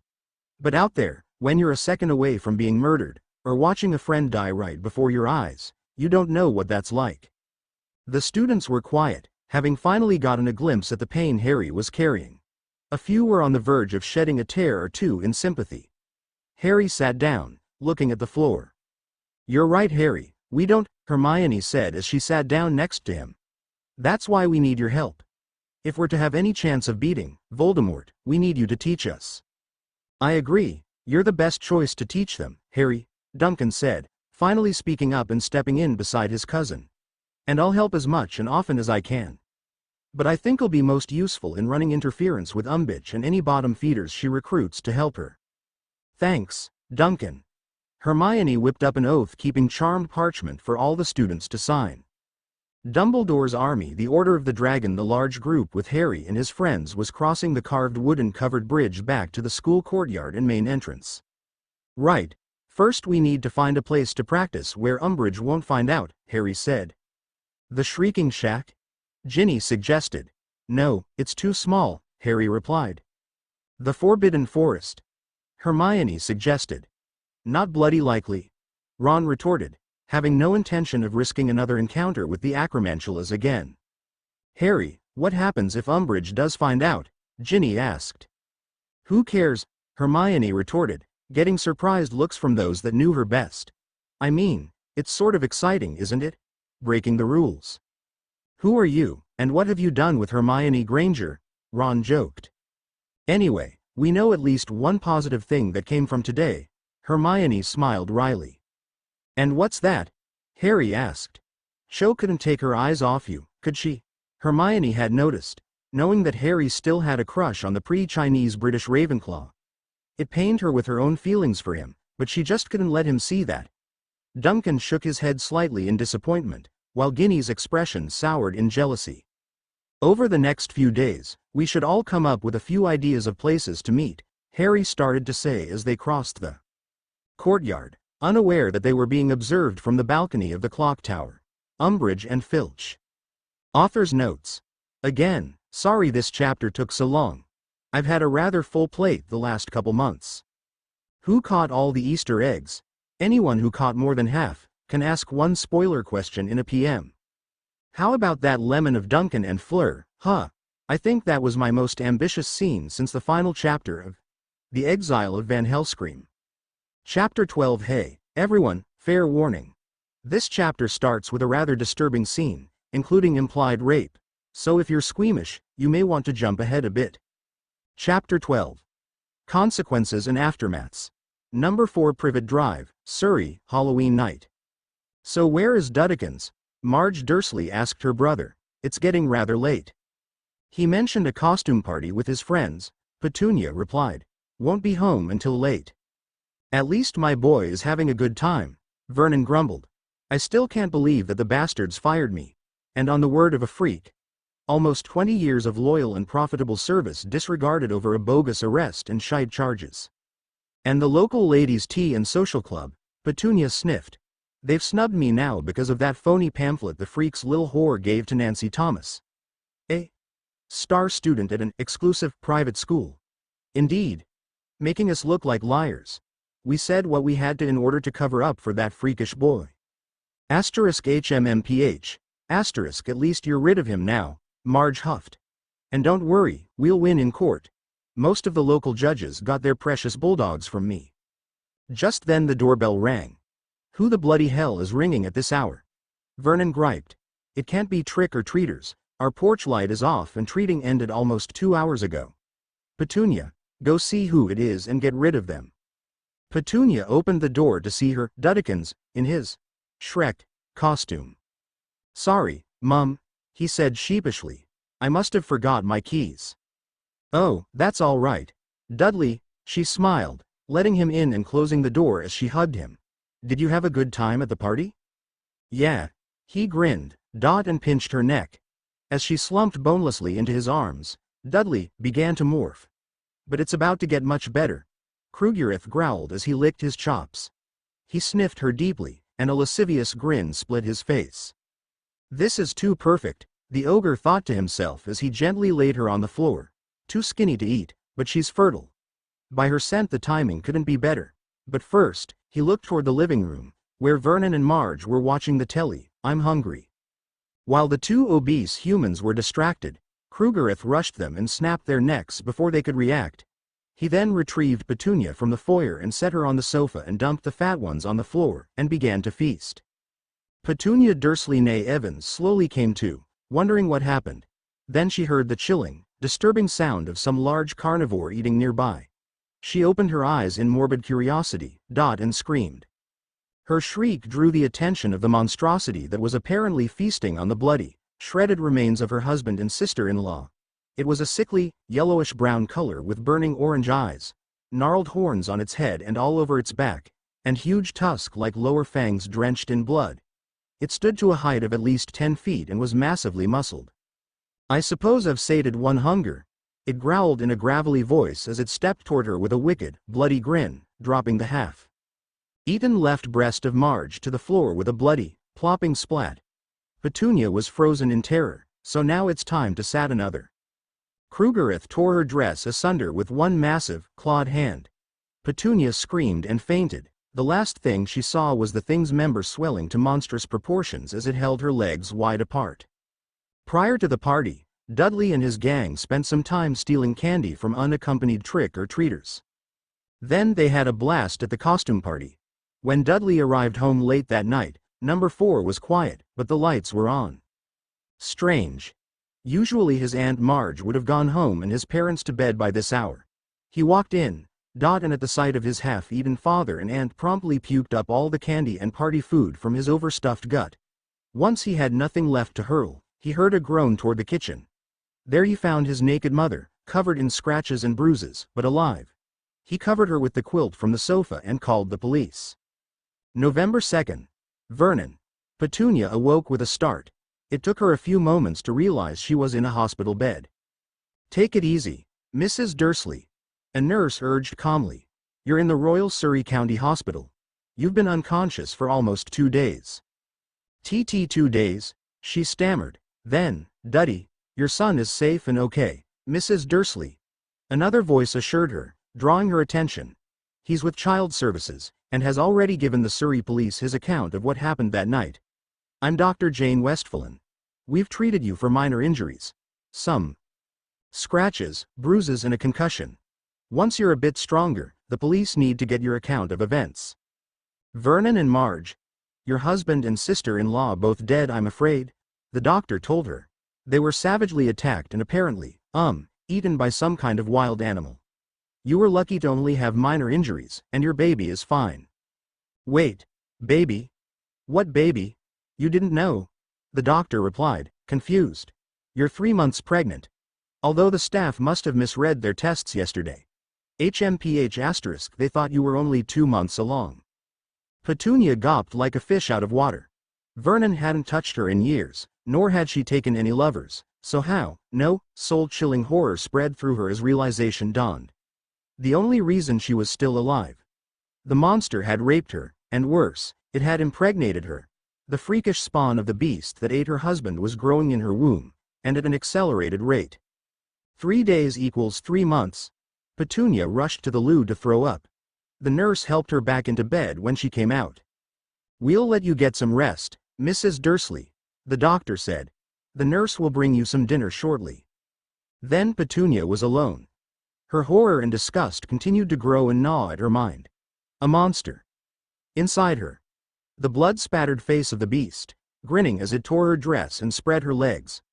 But out there, when you're a second away from being murdered, or watching a friend die right before your eyes, you don't know what that's like. The students were quiet, having finally gotten a glimpse at the pain Harry was carrying. A few were on the verge of shedding a tear or two in sympathy. Harry sat down, looking at the floor. You're right, Harry, we don't, Hermione said as she sat down next to him. That's why we need your help. If we're to have any chance of beating Voldemort, we need you to teach us. I agree, you're the best choice to teach them, Harry, Duncan said, finally speaking up and stepping in beside his cousin. And I'll help as much and often as I can. But I think I'll be most useful in running interference with Umbridge and any bottom feeders she recruits to help her. Thanks, Duncan. Hermione whipped up an oath-keeping charmed parchment for all the students to sign. Dumbledore's army, the Order of the Dragon, the large group with Harry and his friends, was crossing the carved wooden-covered bridge back to the school courtyard and main entrance. Right. First we need to find a place to practice where Umbridge won't find out, Harry said. The Shrieking Shack? Ginny suggested. No, it's too small, Harry replied. The Forbidden Forest? Hermione suggested. Not bloody likely, Ron retorted, having no intention of risking another encounter with the Acromantulas again. Harry, what happens if Umbridge does find out? Ginny asked. Who cares? Hermione retorted, getting surprised looks from those that knew her best. I mean, it's sort of exciting, isn't it? Breaking the rules. Who are you, and what have you done with Hermione Granger? Ron joked. Anyway, we know at least one positive thing that came from today. Hermione smiled wryly. And what's that? Harry asked. Cho couldn't take her eyes off you, could she? Hermione had noticed, knowing that Harry still had a crush on the pre-Chinese British Ravenclaw. It pained her with her own feelings for him, but she just couldn't let him see that. Duncan shook his head slightly in disappointment, while Ginny's expression soured in jealousy. Over the next few days, we should all come up with a few ideas of places to meet, Harry started to say as they crossed the courtyard, unaware that they were being observed from the balcony of the clock tower. Umbridge and Filch. Author's notes. Again, sorry this chapter took so long. I've had a rather full plate the last couple months. Who caught all the Easter eggs? Anyone who caught more than half can ask one spoiler question in a PM. How about that lemon of Duncan and Fleur? I think that was my most ambitious scene since the final chapter of The Exile of Van Helscream. Chapter 12. Hey, everyone, fair warning. This chapter starts with a rather disturbing scene, including implied rape, so if you're squeamish, you may want to jump ahead a bit. Chapter 12. Consequences and Aftermaths. Number 4 Privet Drive, Surrey, Halloween night. So where is Duddekins? Marge Dursley asked her brother. It's getting rather late. He mentioned a costume party with his friends, Petunia replied. Won't be home until late. At least my boy is having a good time, Vernon grumbled. I still can't believe that the bastards fired me. And on the word of a freak, almost 20 years of loyal and profitable service disregarded over a bogus arrest and shite charges. And the local ladies' tea and social club, Petunia sniffed. They've snubbed me now because of that phony pamphlet the freak's lil whore gave to Nancy Thomas. A star student at an exclusive private school. Indeed. Making us look like liars. We said what we had to in order to cover up for that freakish boy. Asterisk HMMPH. Asterisk at least you're rid of him now, Marge huffed. And don't worry, we'll win in court. Most of the local judges got their precious bulldogs from me. Just then the doorbell rang. Who the bloody hell is ringing at this hour? Vernon griped. It can't be trick-or-treaters. Our porch light is off and treating ended almost 2 hours ago. Petunia, go see who it is and get rid of them. Petunia opened the door to see her Duddekins in his Shrek costume. Sorry, Mum, he said sheepishly. I must have forgot my keys. Oh, that's all right. Dudley, she smiled, letting him in and closing the door as she hugged him. Did you have a good time at the party? Yeah. He grinned, and pinched her neck. As she slumped bonelessly into his arms, Dudley began to morph. But it's about to get much better, Krugereth growled as he licked his chops. He sniffed her deeply, and a lascivious grin split his face. This is too perfect, the ogre thought to himself as he gently laid her on the floor. Too skinny to eat, but she's fertile. By her scent the timing couldn't be better. But first, he looked toward the living room, where Vernon and Marge were watching the telly. I'm hungry. While the two obese humans were distracted, Krugereth rushed them and snapped their necks before they could react. He then retrieved Petunia from the foyer and set her on the sofa and dumped the fat ones on the floor, and began to feast. Petunia Dursley née Evans slowly came to, wondering what happened. Then she heard the chilling, disturbing sound of some large carnivore eating nearby. She opened her eyes in morbid curiosity, and screamed. Her shriek drew the attention of the monstrosity that was apparently feasting on the bloody, shredded remains of her husband and sister-in-law. It was a sickly, yellowish-brown color with burning orange eyes, gnarled horns on its head and all over its back, and huge tusk-like lower fangs drenched in blood. It stood to a height of at least 10 feet and was massively muscled. I suppose I've sated one hunger, it growled in a gravelly voice as it stepped toward her with a wicked, bloody grin, dropping the half-eaten left breast of Marge to the floor with a bloody, plopping splat. Petunia was frozen in terror, so now it's time to sat another. Krugereth tore her dress asunder with one massive, clawed hand. Petunia screamed and fainted. The last thing she saw was the thing's member swelling to monstrous proportions as it held her legs wide apart. Prior to the party, Dudley and his gang spent some time stealing candy from unaccompanied trick-or-treaters. Then they had a blast at the costume party. When Dudley arrived home late that night, number 4 was quiet, but the lights were on. Strange. Usually his Aunt Marge would have gone home and his parents to bed by this hour. He walked in, and at the sight of his half-eaten father and aunt promptly puked up all the candy and party food from his overstuffed gut. Once he had nothing left to hurl, he heard a groan toward the kitchen. There he found his naked mother, covered in scratches and bruises, but alive. He covered her with the quilt from the sofa and called the police. November 2nd. Vernon. Petunia awoke with a start. It took her a few moments to realize she was in a hospital bed. Take it easy, Mrs. Dursley. A nurse urged calmly. You're in the Royal Surrey County Hospital. You've been unconscious for almost 2 days. 2 days, she stammered. Then, Duddy, your son is safe and okay, Mrs. Dursley. Another voice assured her, drawing her attention. He's with Child Services, and has already given the Surrey police his account of what happened that night. I'm Dr. Jane Westphalen. We've treated you for minor injuries. Some scratches, bruises and a concussion. Once you're a bit stronger, the police need to get your account of events. Vernon and Marge, your husband and sister-in-law both dead, I'm afraid, the doctor told her. They were savagely attacked and apparently, eaten by some kind of wild animal. You were lucky to only have minor injuries, and your baby is fine. Wait, baby? What baby? You didn't know? The doctor replied, confused. You're 3 months pregnant. Although the staff must have misread their tests yesterday. HMPH*, they thought you were only 2 months along. Petunia gawped like a fish out of water. Vernon hadn't touched her in years, nor had she taken any lovers, so how? No, soul-chilling horror spread through her as realization dawned. The only reason she was still alive. The monster had raped her, and worse, it had impregnated her. The freakish spawn of the beast that ate her husband was growing in her womb, and at an accelerated rate. 3 days equals 3 months. Petunia rushed to the loo to throw up. The nurse helped her back into bed when she came out. We'll let you get some rest, Mrs. Dursley, the doctor said. The nurse will bring you some dinner shortly. Then Petunia was alone. Her horror and disgust continued to grow and gnaw at her mind. A monster. Inside her. The blood-spattered face of the beast, grinning as it tore her dress and spread her legs.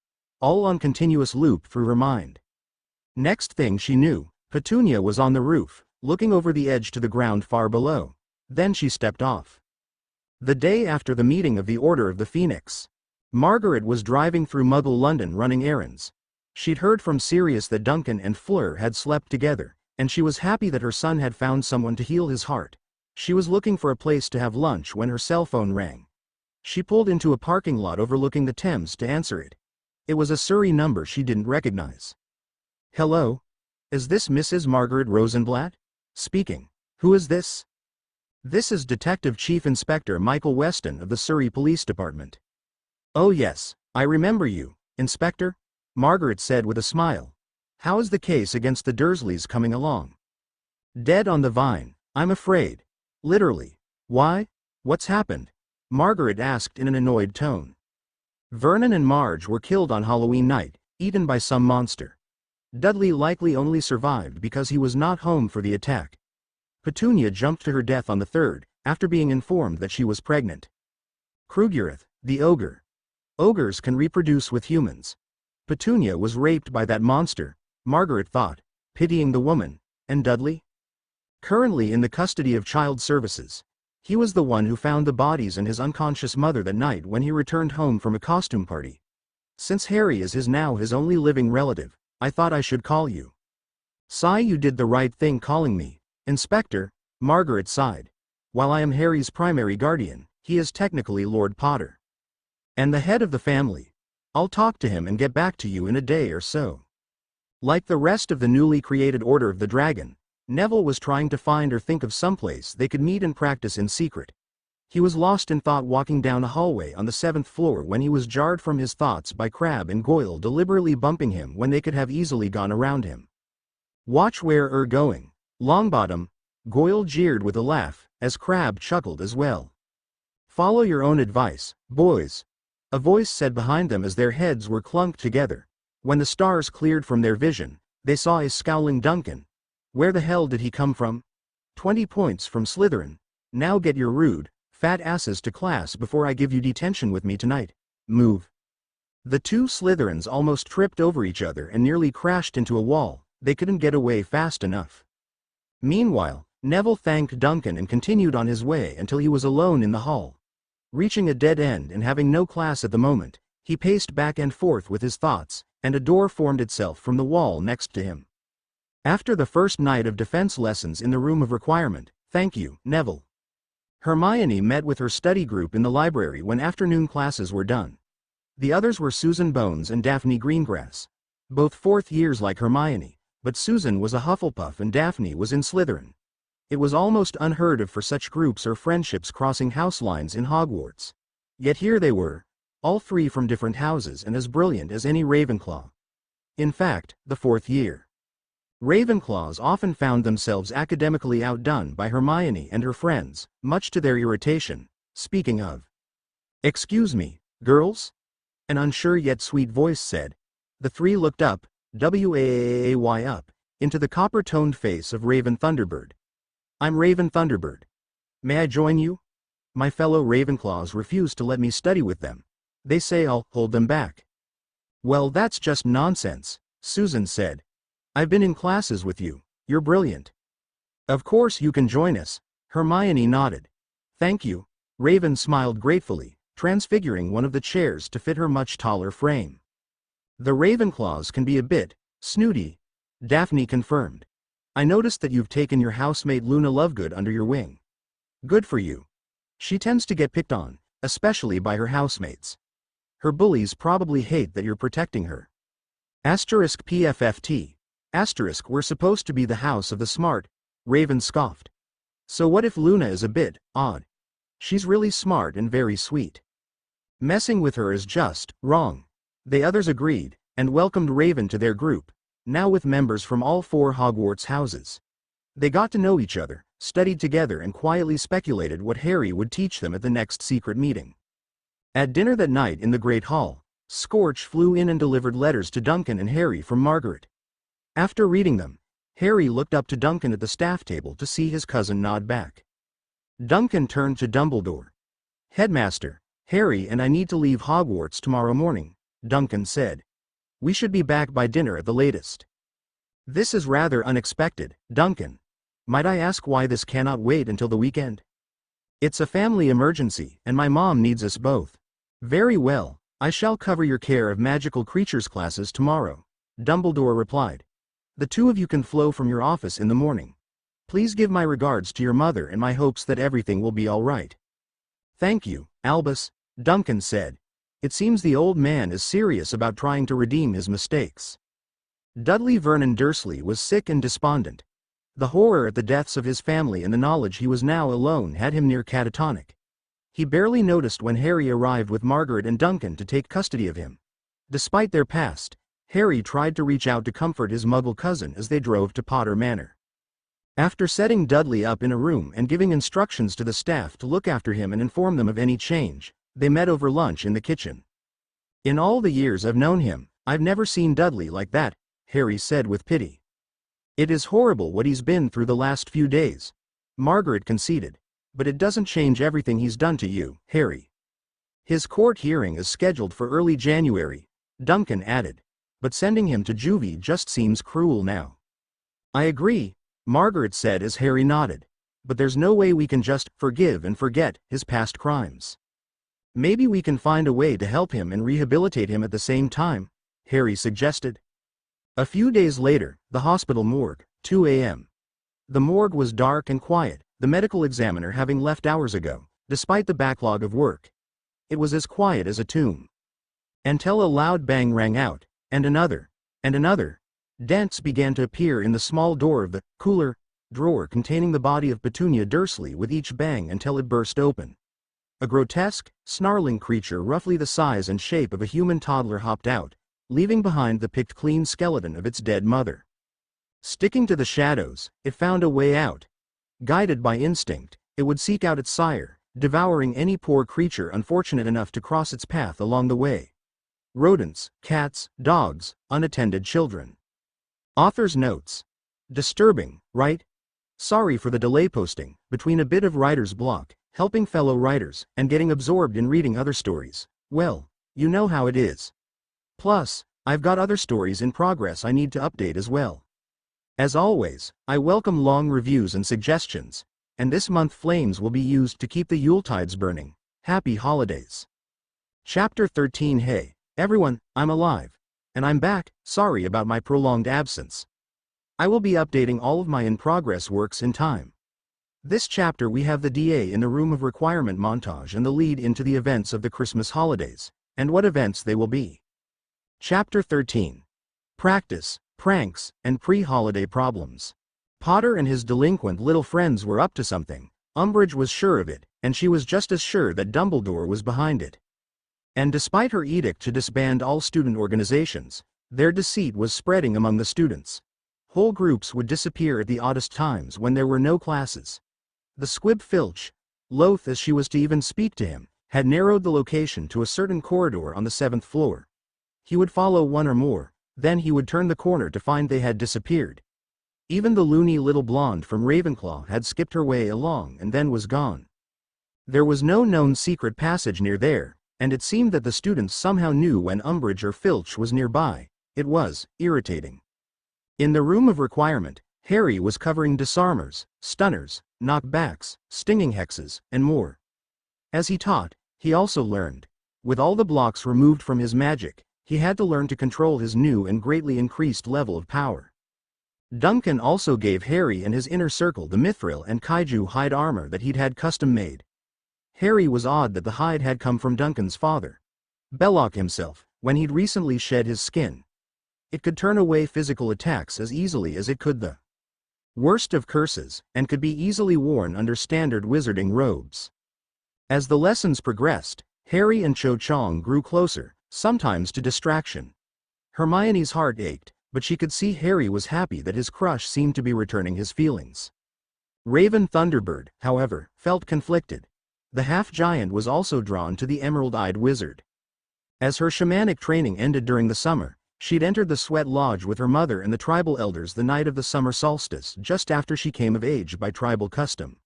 All on continuous loop through her mind. Next thing she knew, Petunia was on the roof, looking over the edge to the ground far below. Then she stepped off. The day after the meeting of the Order of the Phoenix, Margaret was driving through Muggle London running errands. She'd heard from Sirius that Duncan and Fleur had slept together, and she was happy that her son had found someone to heal his heart. She was looking for a place to have lunch when her cell phone rang. She pulled into a parking lot overlooking the Thames to answer it. It was a Surrey number she didn't recognize. Hello? Is this Mrs. Margaret Rosenblatt? Speaking. Who is this? This is Detective Chief Inspector Michael Weston of the Surrey Police Department. Oh yes, I remember you, Inspector, Margaret said with a smile. How is the case against the Dursleys coming along? Dead on the vine, I'm afraid. Literally. Why? What's happened? Margaret asked in an annoyed tone. Vernon and Marge were killed on Halloween night, eaten by some monster. Dudley likely only survived because he was not home for the attack. Petunia jumped to her death on the 3rd, after being informed that she was pregnant. Krugereth, the ogre. Ogres can reproduce with humans. Petunia was raped by that monster, Margaret thought, pitying the woman, and Dudley? Currently in the custody of Child Services. He was the one who found the bodies and his unconscious mother that night when he returned home from a costume party. Since Harry is now his only living relative, I thought I should call you. Sigh, you did the right thing calling me, Inspector, Margaret sighed. While I am Harry's primary guardian, he is technically Lord Potter. And the head of the family. I'll talk to him and get back to you in a day or so. Like the rest of the newly created Order of the Dragon, Neville was trying to find or think of someplace they could meet and practice in secret. He was lost in thought walking down a hallway on the 7th floor when he was jarred from his thoughts by Crabbe and Goyle deliberately bumping him when they could have easily gone around him. Watch where you're going, Longbottom, Goyle jeered with a laugh, as Crabbe chuckled as well. Follow your own advice, boys, a voice said behind them as their heads were clunked together. When the stars cleared from their vision, they saw a scowling Duncan. Where the hell did he come from? 20 points from Slytherin. Now get your rude, fat asses to class before I give you detention with me tonight. Move. The two Slytherins almost tripped over each other and nearly crashed into a wall. They couldn't get away fast enough. Meanwhile, Neville thanked Duncan and continued on his way until he was alone in the hall. Reaching a dead end and having no class at the moment, he paced back and forth with his thoughts, and a door formed itself from the wall next to him. After the first night of defense lessons in the room of requirement, thank you, Neville. Hermione met with her study group in the library when afternoon classes were done. The others were Susan Bones and Daphne Greengrass. Both 4th years like Hermione, but Susan was a Hufflepuff and Daphne was in Slytherin. It was almost unheard of for such groups or friendships crossing house lines in Hogwarts. Yet here they were, all 3 from different houses and as brilliant as any Ravenclaw. In fact, the 4th year. Ravenclaws often found themselves academically outdone by Hermione and her friends, much to their irritation. Speaking of. Excuse me, girls? An unsure yet sweet voice said. The 3 looked up, W-A-A-A-Y up, into the copper-toned face of Raven Thunderbird. I'm Raven Thunderbird. May I join you? My fellow Ravenclaws refuse to let me study with them. They say I'll hold them back. Well, that's just nonsense, Susan said. I've been in classes with you. You're brilliant. Of course you can join us. Hermione nodded. Thank you. Raven smiled gratefully, transfiguring one of the chairs to fit her much taller frame. The Ravenclaws can be a bit snooty, Daphne confirmed. I noticed that you've taken your housemate Luna Lovegood under your wing. Good for you. She tends to get picked on, especially by her housemates. Her bullies probably hate that you're protecting her. Asterisk PFFT. Asterisk we're supposed to be the house of the smart, Raven scoffed. So what if Luna is a bit odd? She's really smart and very sweet. Messing with her is just wrong. The others agreed, and welcomed Raven to their group, now with members from all 4 Hogwarts houses. They got to know each other, studied together and quietly speculated what Harry would teach them at the next secret meeting. At dinner that night in the Great Hall, Scorch flew in and delivered letters to Duncan and Harry from Margaret. After reading them, Harry looked up to Duncan at the staff table to see his cousin nod back. Duncan turned to Dumbledore. Headmaster, Harry and I need to leave Hogwarts tomorrow morning, Duncan said. We should be back by dinner at the latest. This is rather unexpected, Duncan. Might I ask why this cannot wait until the weekend? It's a family emergency, and my mom needs us both. Very well, I shall cover your care of magical creatures classes tomorrow, Dumbledore replied. The 2 of you can flow from your office in the morning. Please give my regards to your mother and my hopes that everything will be all right. Thank you, Albus, Duncan said. It seems the old man is serious about trying to redeem his mistakes. Dudley Vernon Dursley was sick and despondent. The horror at the deaths of his family and the knowledge he was now alone had him near catatonic. He barely noticed when Harry arrived with Margaret and Duncan to take custody of him. Despite their past, Harry tried to reach out to comfort his Muggle cousin as they drove to Potter Manor. After setting Dudley up in a room and giving instructions to the staff to look after him and inform them of any change, they met over lunch in the kitchen. In all the years I've known him, I've never seen Dudley like that, Harry said with pity. It is horrible what he's been through the last few days, Margaret conceded, but it doesn't change everything he's done to you, Harry. His court hearing is scheduled for early January, Duncan added, but sending him to juvie just seems cruel now. I agree, Margaret said as Harry nodded, but there's no way we can just forgive and forget his past crimes. Maybe we can find a way to help him and rehabilitate him at the same time, Harry suggested. A few days later, the hospital morgue, 2 a.m. The morgue was dark and quiet, the medical examiner having left hours ago, despite the backlog of work. It was as quiet as a tomb. Until a loud bang rang out, and another, and another. Dents began to appear in the small door of the cooler drawer containing the body of Petunia Dursley with each bang until it burst open. A grotesque, snarling creature roughly the size and shape of a human toddler hopped out, leaving behind the picked-clean skeleton of its dead mother. Sticking to the shadows, it found a way out. Guided by instinct, it would seek out its sire, devouring any poor creature unfortunate enough to cross its path along the way. Rodents, cats, dogs, unattended children. Author's notes. Disturbing, right? Sorry for the delay posting, between a bit of writer's block, helping fellow writers, and getting absorbed in reading other stories. Well, you know how it is. Plus, I've got other stories in progress I need to update as well. As always, I welcome long reviews and suggestions, and this month flames will be used to keep the Yuletides burning. Happy holidays. Chapter 13. Hey, everyone, I'm alive. And I'm back, sorry about my prolonged absence. I will be updating all of my in-progress works in time. This chapter we have the DA in the Room of Requirement montage and the lead into the events of the Christmas holidays, and what events they will be. Chapter 13. Practice, Pranks, and Pre-Holiday Problems. Potter and his delinquent little friends were up to something. Umbridge was sure of it, and she was just as sure that Dumbledore was behind it. And despite her edict to disband all student organizations, their deceit was spreading among the students. Whole groups would disappear at the oddest times when there were no classes. The squib Filch, loath as she was to even speak to him, had narrowed the location to a certain corridor on the 7th floor. He would follow one or more, then he would turn the corner to find they had disappeared. Even the loony little blonde from Ravenclaw had skipped her way along and then was gone. There was no known secret passage near there, and it seemed that the students somehow knew when Umbridge or Filch was nearby. It was irritating. In the room of requirement, Harry was covering disarmers, stunners, knockbacks, stinging hexes, and more. As he taught, he also learned. With all the blocks removed from his magic, he had to learn to control his new and greatly increased level of power. Duncan also gave Harry and his inner circle the mithril and kaiju hide armor that he'd had custom made. Harry was awed that the hide had come from Duncan's father, Belloc himself, when he'd recently shed his skin. It could turn away physical attacks as easily as it could the worst of curses, and could be easily worn under standard wizarding robes. As the lessons progressed, Harry and Cho Chang grew closer, sometimes to distraction. Hermione's heart ached, but she could see Harry was happy that his crush seemed to be returning his feelings. Raven Thunderbird, however, felt conflicted. The half-giant was also drawn to the emerald-eyed wizard. As her shamanic training ended during the summer, she'd entered the Sweat Lodge with her mother and the tribal elders the night of the summer solstice just after she came of age by tribal custom.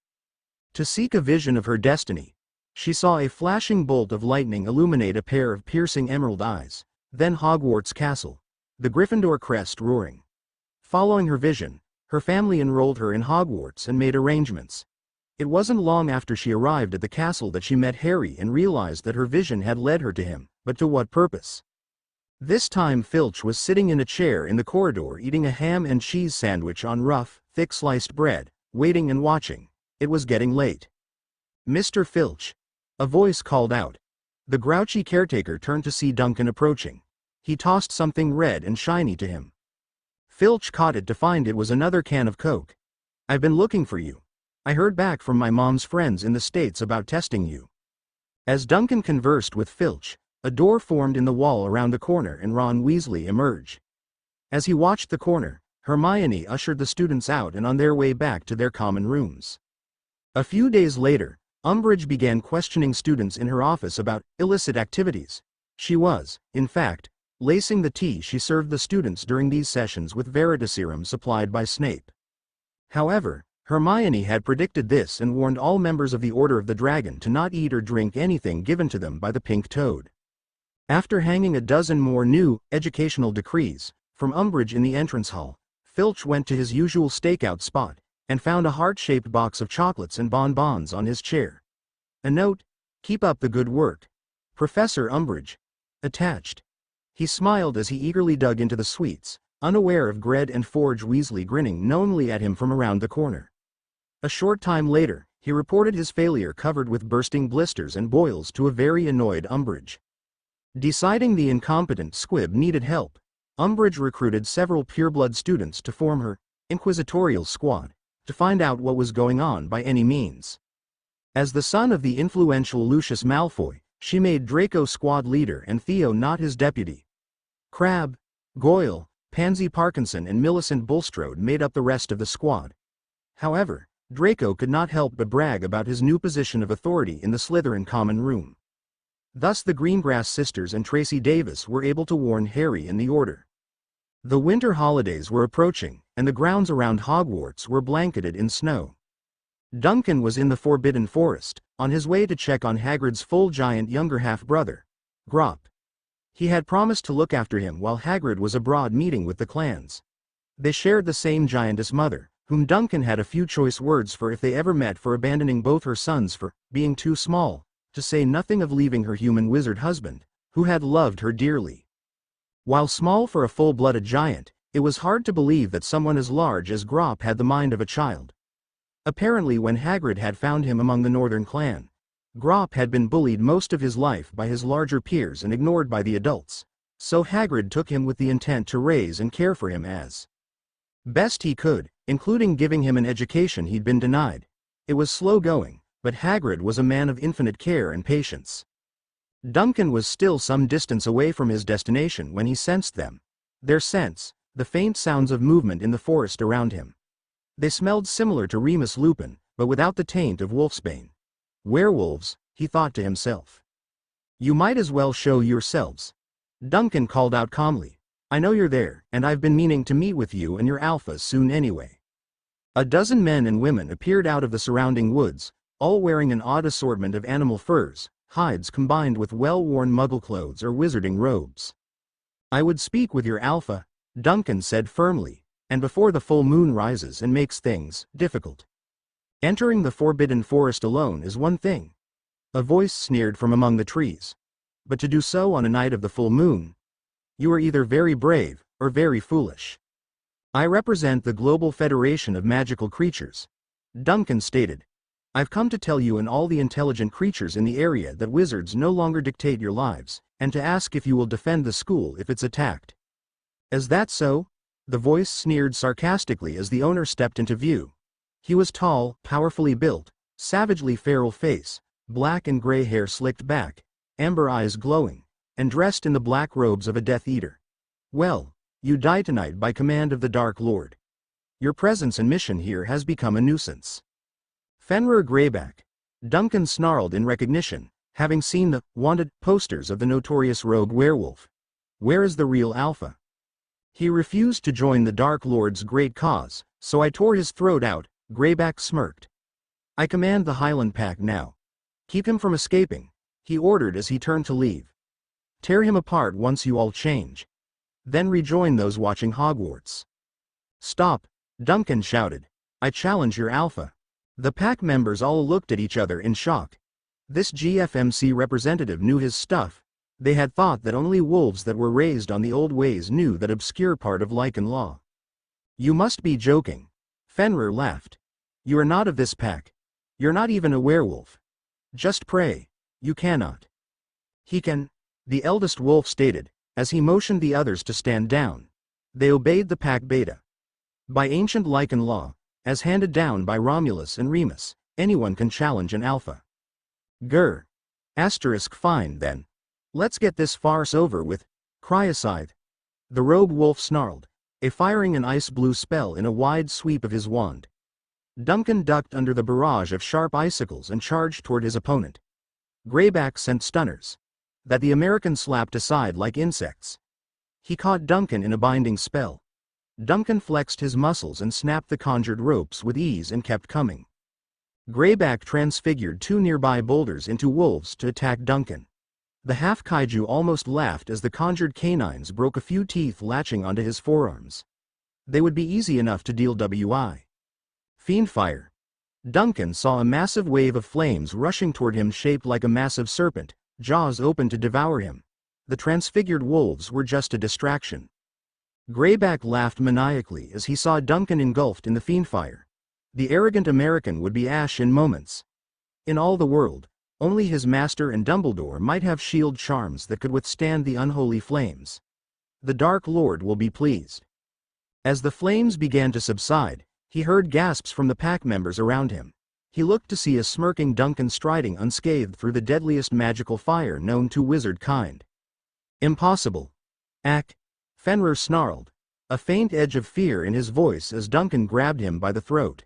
To seek a vision of her destiny, she saw a flashing bolt of lightning illuminate a pair of piercing emerald eyes, then Hogwarts Castle, the Gryffindor crest roaring. Following her vision, her family enrolled her in Hogwarts and made arrangements. It wasn't long after she arrived at the castle that she met Harry and realized that her vision had led her to him, but to what purpose? This time Filch was sitting in a chair in the corridor eating a ham and cheese sandwich on rough, thick-sliced bread, waiting and watching. It was getting late. "Mr. Filch," a voice called out. The grouchy caretaker turned to see Duncan approaching. He tossed something red and shiny to him. Filch caught it to find it was another can of Coke. "I've been looking for you. I heard back from my mom's friends in the States about testing you." As Duncan conversed with Filch, a door formed in the wall around the corner and Ron Weasley emerged. As he watched the corner, Hermione ushered the students out and on their way back to their common rooms. A few days later, Umbridge began questioning students in her office about illicit activities. She was, in fact, lacing the tea she served the students during these sessions with veritaserum supplied by Snape. However, Hermione had predicted this and warned all members of the Order of the Dragon to not eat or drink anything given to them by the Pink Toad. After hanging a dozen more new, educational decrees from Umbridge in the entrance hall, Filch went to his usual stakeout spot, and found a heart-shaped box of chocolates and bonbons on his chair. A note, "Keep up the good work, Professor Umbridge," attached. He smiled as he eagerly dug into the sweets, unaware of Gred and Forge Weasley grinning knowingly at him from around the corner. A short time later, he reported his failure covered with bursting blisters and boils to a very annoyed Umbridge. Deciding the incompetent squib needed help, Umbridge recruited several pureblood students to form her inquisitorial squad, to find out what was going on by any means. As the son of the influential Lucius Malfoy, she made Draco squad leader and Theo not his deputy. Crabbe, Goyle, Pansy Parkinson and Millicent Bulstrode made up the rest of the squad. However, Draco could not help but brag about his new position of authority in the Slytherin common room. Thus the Greengrass sisters and Tracy Davis were able to warn Harry and the Order. The winter holidays were approaching, and the grounds around Hogwarts were blanketed in snow. Duncan was in the Forbidden Forest, on his way to check on Hagrid's full giant younger half-brother, Grop. He had promised to look after him while Hagrid was abroad meeting with the clans. They shared the same giantess mother, whom Duncan had a few choice words for if they ever met for abandoning both her sons for being too small, to say nothing of leaving her human wizard husband, who had loved her dearly. While small for a full-blooded giant, it was hard to believe that someone as large as Grop had the mind of a child. Apparently when Hagrid had found him among the Northern clan, Grop had been bullied most of his life by his larger peers and ignored by the adults, so Hagrid took him with the intent to raise and care for him as best he could, including giving him an education he'd been denied. It was slow going, but Hagrid was a man of infinite care and patience. Duncan was still some distance away from his destination when he sensed them. Their scents, the faint sounds of movement in the forest around him. They smelled similar to Remus Lupin, but without the taint of wolfsbane. Werewolves, he thought to himself. "You might as well show yourselves," Duncan called out calmly. I know you're there, and I've been meaning to meet with you and your alpha soon anyway. A dozen men and women appeared out of the surrounding woods, all wearing an odd assortment of animal furs, hides combined with well-worn muggle clothes or wizarding robes. I would speak with your alpha, Duncan said firmly, and before the full moon rises and makes things difficult. Entering the forbidden forest alone is one thing. A voice sneered from among the trees. But to do so on a night of the full moon, you are either very brave or very foolish. I represent the Global Federation of Magical Creatures, Duncan stated. I've come to tell you and all the intelligent creatures in the area that wizards no longer dictate your lives, and to ask if you will defend the school if it's attacked. Is that so? The voice sneered sarcastically as the owner stepped into view. He was tall, powerfully built, savagely feral face, black and gray hair slicked back, amber eyes glowing, and dressed in the black robes of a Death Eater. Well, you die tonight by command of the Dark Lord. Your presence and mission here has become a nuisance. Fenrir Greyback. Duncan snarled in recognition, having seen the wanted posters of the notorious rogue werewolf. Where is the real alpha? He refused to join the Dark Lord's great cause, so I tore his throat out, Greyback smirked. I command the Highland Pack now. Keep him from escaping, he ordered as he turned to leave. Tear him apart once you all change. Then rejoin those watching Hogwarts. Stop, Duncan shouted. I challenge your alpha. The pack members all looked at each other in shock. This GFMC representative knew his stuff. They had thought that only wolves that were raised on the old ways knew that obscure part of Lycan law. You must be joking. Fenrir laughed. You are not of this pack. You're not even a werewolf. Just pray. You cannot. He can, the eldest wolf stated, as he motioned the others to stand down. They obeyed the pack beta. By ancient Lycan law, as handed down by Romulus and Remus, anyone can challenge an alpha. Grr. Asterisk fine then. Let's get this farce over with. Cryocide. The rogue wolf snarled, firing an ice blue spell in a wide sweep of his wand. Duncan ducked under the barrage of sharp icicles and charged toward his opponent. Greyback sent stunners that the American slapped aside like insects. He caught Duncan in a binding spell. Duncan flexed his muscles and snapped the conjured ropes with ease and kept coming. Greyback transfigured two nearby boulders into wolves to attack Duncan. The half-kaiju almost laughed as the conjured canines broke a few teeth latching onto his forearms. They would be easy enough to deal WI. Fiendfire. Duncan saw a massive wave of flames rushing toward him shaped like a massive serpent, jaws open to devour him. The transfigured wolves were just a distraction. Greyback laughed maniacally as he saw Duncan engulfed in the fiendfire. The arrogant American would be ash in moments. In all the world, only his master and Dumbledore might have shield charms that could withstand the unholy flames. The Dark Lord will be pleased. As the flames began to subside, he heard gasps from the pack members around him. He looked to see a smirking Duncan striding unscathed through the deadliest magical fire known to wizard kind. Impossible. Ack. Fenrir snarled, a faint edge of fear in his voice as Duncan grabbed him by the throat.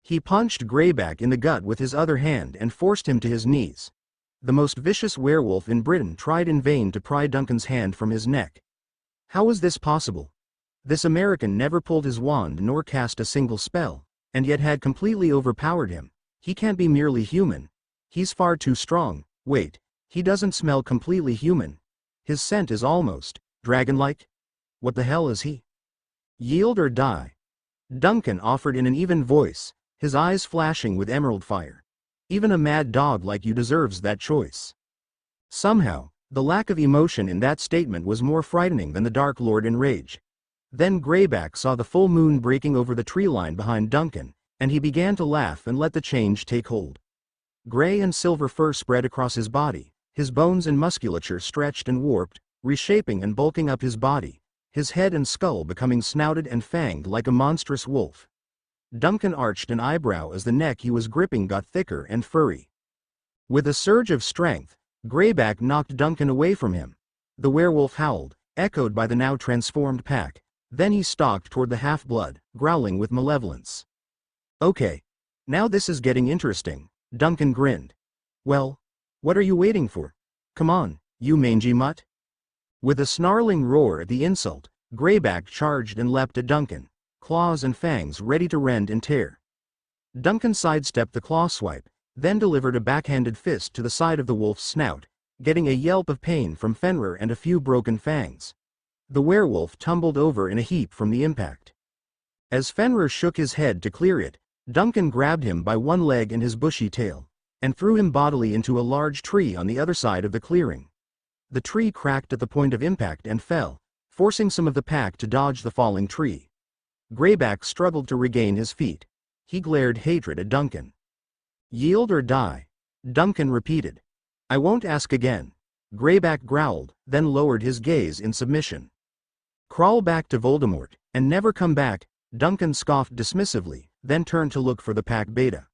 He punched Greyback in the gut with his other hand and forced him to his knees. The most vicious werewolf in Britain tried in vain to pry Duncan's hand from his neck. How was this possible? This American never pulled his wand nor cast a single spell, and yet had completely overpowered him. He can't be merely human. He's far too strong. Wait, he doesn't smell completely human. His scent is almost dragon-like. What the hell is he? Yield or die? Duncan offered in an even voice, his eyes flashing with emerald fire. Even a mad dog like you deserves that choice. Somehow, the lack of emotion in that statement was more frightening than the Dark Lord in rage. Then Greyback saw the full moon breaking over the tree line behind Duncan, and he began to laugh and let the change take hold. Gray and silver fur spread across his body, his bones and musculature stretched and warped, reshaping and bulking up his body, his head and skull becoming snouted and fanged like a monstrous wolf. Duncan arched an eyebrow as the neck he was gripping got thicker and furry. With a surge of strength, Greyback knocked Duncan away from him. The werewolf howled, echoed by the now transformed pack. Then he stalked toward the half-blood, growling with malevolence. Okay. Now this is getting interesting, Duncan grinned. Well, what are you waiting for? Come on, you mangy mutt. With a snarling roar at the insult, Greyback charged and leapt at Duncan, claws and fangs ready to rend and tear. Duncan sidestepped the claw swipe, then delivered a backhanded fist to the side of the wolf's snout, getting a yelp of pain from Fenrir and a few broken fangs. The werewolf tumbled over in a heap from the impact. As Fenrir shook his head to clear it, Duncan grabbed him by one leg and his bushy tail, and threw him bodily into a large tree on the other side of the clearing. The tree cracked at the point of impact and fell, forcing some of the pack to dodge the falling tree. Greyback struggled to regain his feet. He glared hatred at Duncan. "Yield or die," Duncan repeated. "I won't ask again," Greyback growled, then lowered his gaze in submission. "Crawl back to Voldemort, and never come back," Duncan scoffed dismissively, then turned to look for the pack beta.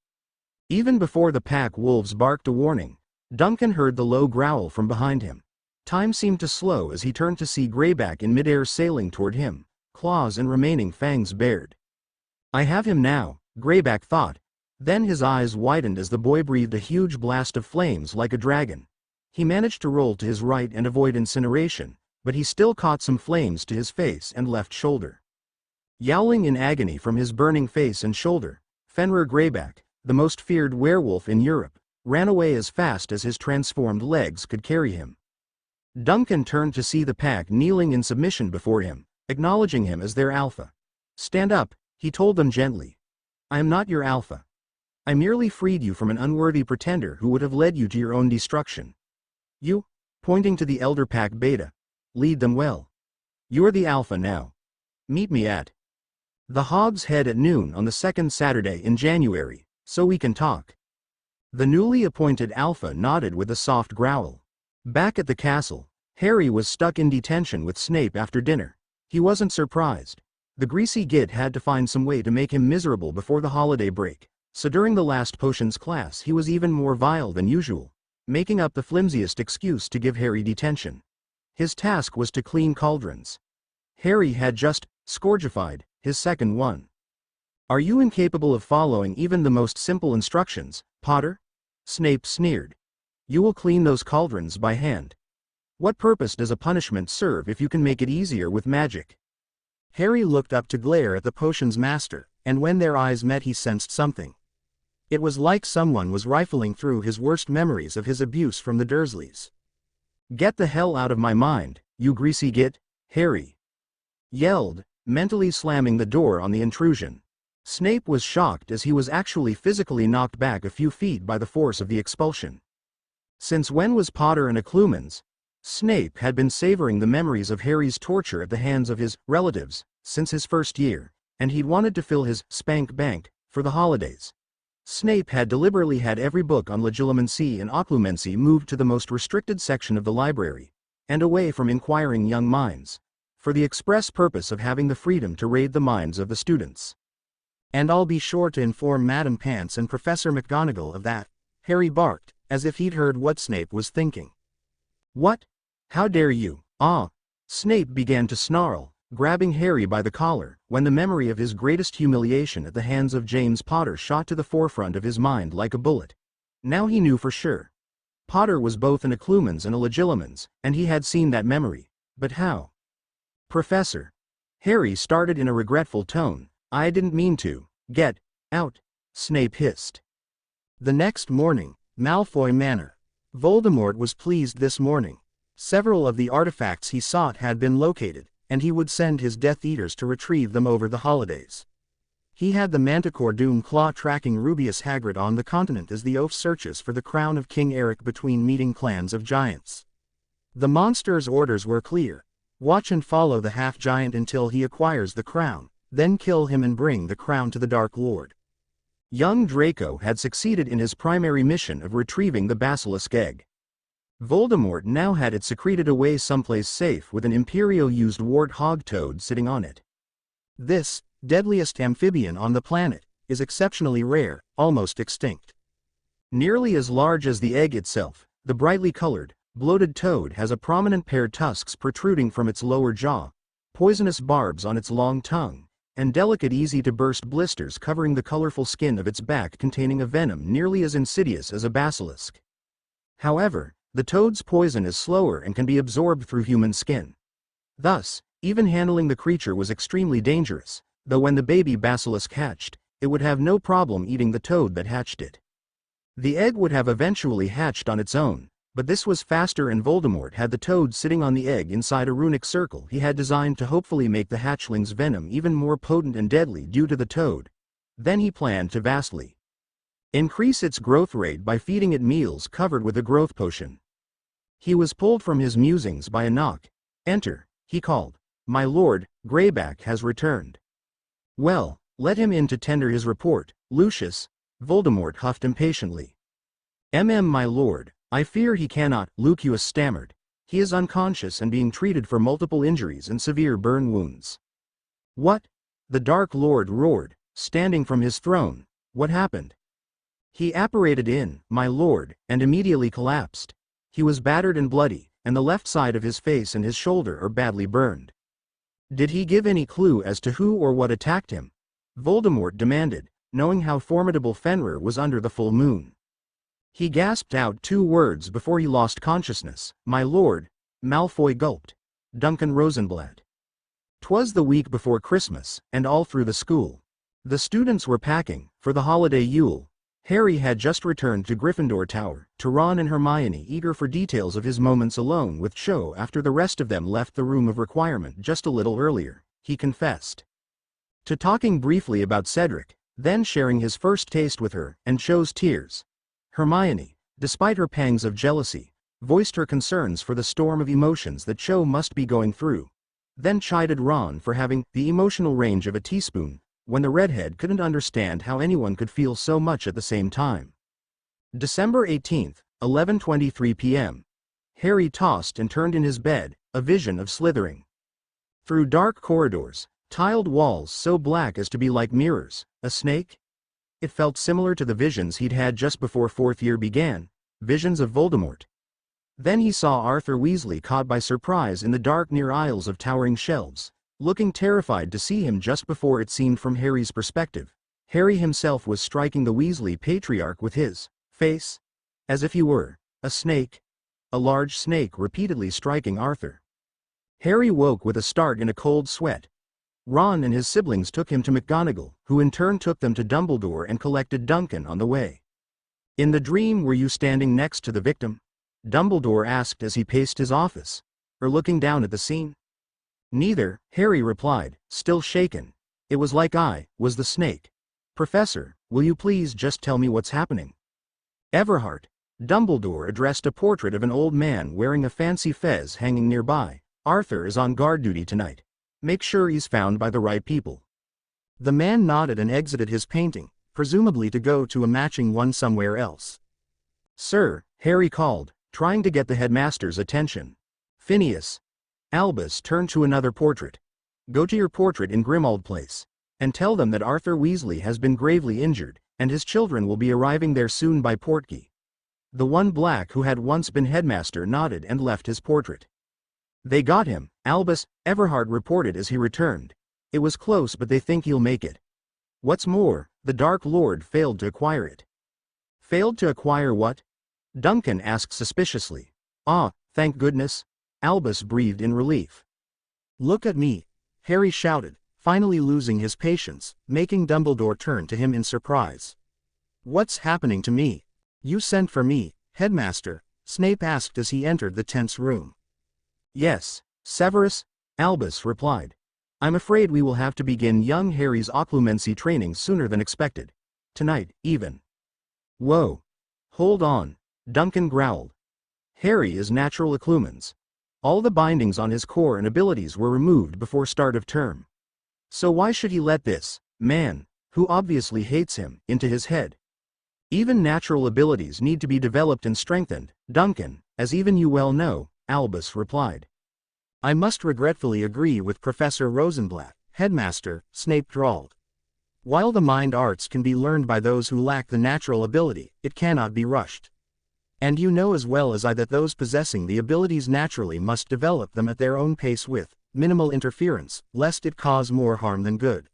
Even before the pack wolves barked a warning, Duncan heard the low growl from behind him. Time seemed to slow as he turned to see Greyback in midair sailing toward him, claws and remaining fangs bared. "I have him now," Greyback thought. Then his eyes widened as the boy breathed a huge blast of flames like a dragon. He managed to roll to his right and avoid incineration, but he still caught some flames to his face and left shoulder. Yowling in agony from his burning face and shoulder, Fenrir Greyback, the most feared werewolf in Europe, ran away as fast as his transformed legs could carry him. Duncan turned to see the pack kneeling in submission before him, acknowledging him as their alpha. "Stand up," he told them gently. "I am not your alpha. I merely freed you from an unworthy pretender who would have led you to your own destruction. You," pointing to the elder pack beta, "lead them well. You're the alpha now. Meet me at the Hog's Head at noon on the second Saturday in January, so we can talk." The newly appointed alpha nodded with a soft growl. Back at the castle, Harry was stuck in detention with Snape after dinner. He wasn't surprised. The greasy git had to find some way to make him miserable before the holiday break, so during the last potions class he was even more vile than usual, making up the flimsiest excuse to give Harry detention. His task was to clean cauldrons. Harry had just scorchified his second one. "Are you incapable of following even the most simple instructions, Potter?" Snape sneered. "You will clean those cauldrons by hand. What purpose does a punishment serve if you can make it easier with magic?" Harry looked up to glare at the potions master, and when their eyes met he sensed something. It was like someone was rifling through his worst memories of his abuse from the Dursleys. "Get the hell out of my mind, you greasy git," Harry yelled, mentally slamming the door on the intrusion. Snape was shocked as he was actually physically knocked back a few feet by the force of the expulsion. Since when was Potter an Occlumens? Snape had been savoring the memories of Harry's torture at the hands of his relatives since his first year, and he'd wanted to fill his spank bank for the holidays. Snape had deliberately had every book on legilimency and occlumency moved to the most restricted section of the library, and away from inquiring young minds, for the express purpose of having the freedom to raid the minds of the students. "And I'll be sure to inform Madam Pants and Professor McGonagall of that," Harry barked, as if he'd heard what Snape was thinking. "What? How dare you?" Snape began to snarl, grabbing Harry by the collar, when the memory of his greatest humiliation at the hands of James Potter shot to the forefront of his mind like a bullet. Now he knew for sure. Potter was both an Occlumens and a Legilimens, and he had seen that memory. But how? "Professor," Harry started in a regretful tone, "I didn't mean to." "Get out," Snape hissed. The next morning, Malfoy Manor. Voldemort was pleased this morning. Several of the artifacts he sought had been located, and he would send his Death Eaters to retrieve them over the holidays. He had the Manticore Doomclaw tracking Rubeus Hagrid on the continent as the oaf searches for the crown of King Eric between meeting clans of giants. The monster's orders were clear. Watch and follow the half-giant until he acquires the crown, then kill him and bring the crown to the Dark Lord. Young Draco had succeeded in his primary mission of retrieving the basilisk egg. Voldemort now had it secreted away someplace safe with an Imperio-used warthog toad sitting on it. This, deadliest amphibian on the planet, is exceptionally rare, almost extinct. Nearly as large as the egg itself, the brightly colored, bloated toad has a prominent pair of tusks protruding from its lower jaw, poisonous barbs on its long tongue, and delicate easy-to-burst blisters covering the colorful skin of its back containing a venom nearly as insidious as a basilisk. However, The toad's poison is slower and can be absorbed through human skin. Thus, even handling the creature was extremely dangerous, though when the baby basilisk hatched, it would have no problem eating the toad that hatched it. The egg would have eventually hatched on its own, but this was faster, and Voldemort had the toad sitting on the egg inside a runic circle he had designed to hopefully make the hatchling's venom even more potent and deadly due to the toad. Then he planned to vastly increase its growth rate by feeding it meals covered with a growth potion. He was pulled from his musings by a knock. "Enter," he called. "My lord, Greyback has returned." "Well, let him in to tender his report, Lucius," Voldemort huffed impatiently. My lord, I fear he cannot," Lucius stammered. "He is unconscious and being treated for multiple injuries and severe burn wounds." "What?" the Dark Lord roared, standing from his throne. "What happened?" "He apparated in, my lord, and immediately collapsed. He was battered and bloody, and the left side of his face and his shoulder are badly burned." "Did he give any clue as to who or what attacked him?" Voldemort demanded, knowing how formidable Fenrir was under the full moon. "He gasped out 2 words before he lost consciousness, my lord," Malfoy gulped. Duncan Rosenblatt. "'Twas the week before Christmas, and all through the school. The students were packing, for the holiday Yule. Harry had just returned to Gryffindor Tower, to Ron and Hermione eager for details of his moments alone with Cho after the rest of them left the room of requirement just a little earlier, he confessed. To talking briefly about Cedric, then sharing his first taste with her, and Cho's tears. Hermione, despite her pangs of jealousy, voiced her concerns for the storm of emotions that Cho must be going through. Then chided Ron for having the emotional range of a teaspoon, when the redhead couldn't understand how anyone could feel so much at the same time. December 18, 11:23 p.m. Harry tossed and turned in his bed, a vision of slithering through dark corridors, tiled walls so black as to be like mirrors. A snake? It felt similar to the visions he'd had just before 4th year began, visions of Voldemort. Then he saw Arthur Weasley caught by surprise in the dark near aisles of towering shelves, looking terrified to see him just before it seemed from Harry's perspective. Harry himself was striking the Weasley patriarch with his face, as if he were a snake. A large snake repeatedly striking Arthur. Harry woke with a start in a cold sweat. Ron and his siblings took him to McGonagall, who in turn took them to Dumbledore and collected Duncan on the way. "In the dream were you standing next to the victim?" Dumbledore asked as he paced his office. "Or looking down at the scene?" "Neither," Harry replied, still shaken. "It was like I was the snake. Professor, will you please just tell me what's happening?" "Everhart." Dumbledore addressed a portrait of an old man wearing a fancy fez hanging nearby. "Arthur is on guard duty tonight. Make sure he's found by the right people." The man nodded and exited his painting, presumably to go to a matching one somewhere else. "Sir," Harry called, trying to get the headmaster's attention. "Phineas." Albus turned to another portrait. "Go to your portrait in Grimmauld Place, and tell them that Arthur Weasley has been gravely injured, and his children will be arriving there soon by portkey." The one black who had once been headmaster nodded and left his portrait. "They got him," Albus Everhart reported as he returned. "It was close, but they think he'll make it. What's more, the Dark Lord failed to acquire it." "Failed to acquire what?" Duncan asked suspiciously. "Ah, thank goodness," Albus breathed in relief. "Look at me," Harry shouted, finally losing his patience, making Dumbledore turn to him in surprise. "What's happening to me?" "You sent for me, Headmaster?" Snape asked as he entered the tense room. "Yes, Severus," Albus replied. "I'm afraid we will have to begin young Harry's occlumency training sooner than expected. Tonight, even." "Whoa. Hold on," Duncan growled. "Harry is natural occlumens. All the bindings on his core and abilities were removed before start of term. So why should he let this man, who obviously hates him, into his head? Even natural abilities need to be developed and strengthened, Duncan, as even you well know," Albus replied. "I must regretfully agree with Professor Rosenblatt, Headmaster," Snape drawled. "While the mind arts can be learned by those who lack the natural ability, it cannot be rushed. And you know as well as I that those possessing the abilities naturally must develop them at their own pace with minimal interference, lest it cause more harm than good."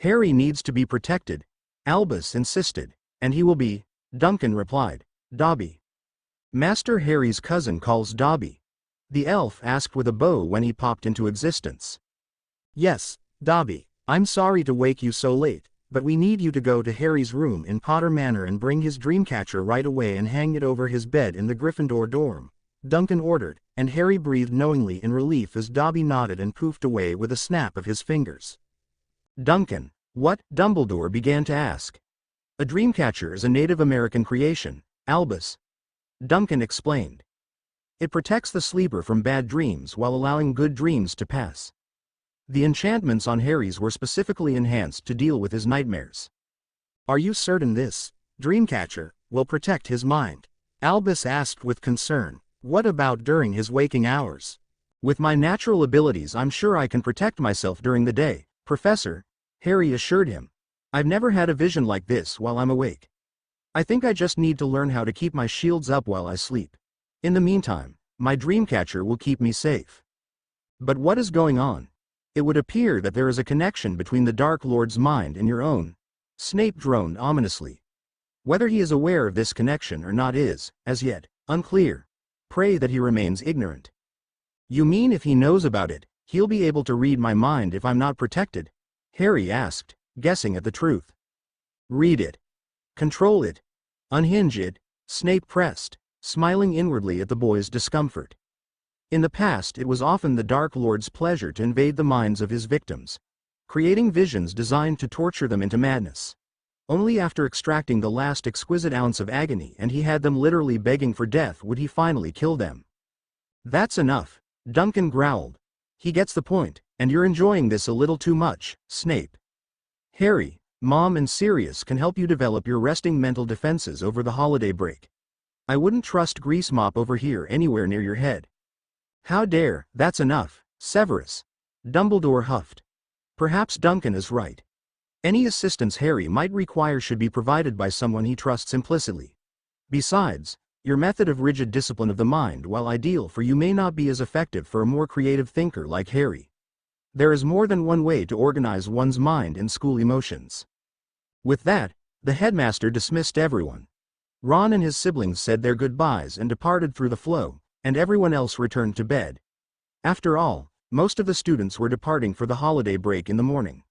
"Harry needs to be protected," Albus insisted. "And he will be," Duncan replied. "Dobby." Master Harry's cousin calls Dobby. The elf asked with a bow when he popped into existence. Yes, Dobby, I'm sorry to wake you so late, but we need you to go to Harry's room in Potter Manor and bring his dreamcatcher right away and hang it over his bed in the Gryffindor dorm, Duncan ordered, and Harry breathed knowingly in relief as Dobby nodded and poofed away with a snap of his fingers. Duncan, what? Dumbledore began to ask. A dreamcatcher is a Native American creation, Albus. Duncan explained. It protects the sleeper from bad dreams while allowing good dreams to pass. The enchantments on Harry's were specifically enhanced to deal with his nightmares. Are you certain this dreamcatcher will protect his mind? Albus asked with concern. What about during his waking hours? With my natural abilities, I'm sure I can protect myself during the day, Professor, Harry assured him. I've never had a vision like this while I'm awake. I think I just need to learn how to keep my shields up while I sleep. In the meantime, my dreamcatcher will keep me safe. But what is going on? It would appear that there is a connection between the Dark Lord's mind and your own. Snape droned ominously. Whether he is aware of this connection or not is, as yet, unclear. Pray that he remains ignorant. You mean if he knows about it, he'll be able to read my mind if I'm not protected? Harry asked, guessing at the truth. Read it. Control it. Unhinge it, Snape pressed, smiling inwardly at the boy's discomfort. In the past, it was often the Dark Lord's pleasure to invade the minds of his victims, creating visions designed to torture them into madness. Only after extracting the last exquisite ounce of agony and he had them literally begging for death would he finally kill them. That's enough, Duncan growled. He gets the point, and you're enjoying this a little too much, Snape. Harry, Mom and Sirius can help you develop your resting mental defenses over the holiday break. I wouldn't trust Grease Mop over here anywhere near your head. How dare, that's enough, Severus. Dumbledore huffed. Perhaps Duncan is right. Any assistance Harry might require should be provided by someone he trusts implicitly. Besides, your method of rigid discipline of the mind, while ideal for you, may not be as effective for a more creative thinker like Harry. There is more than one way to organize one's mind and school emotions. With that, the headmaster dismissed everyone. Ron and his siblings said their goodbyes and departed through the flow, and everyone else returned to bed. After all, most of the students were departing for the holiday break in the morning.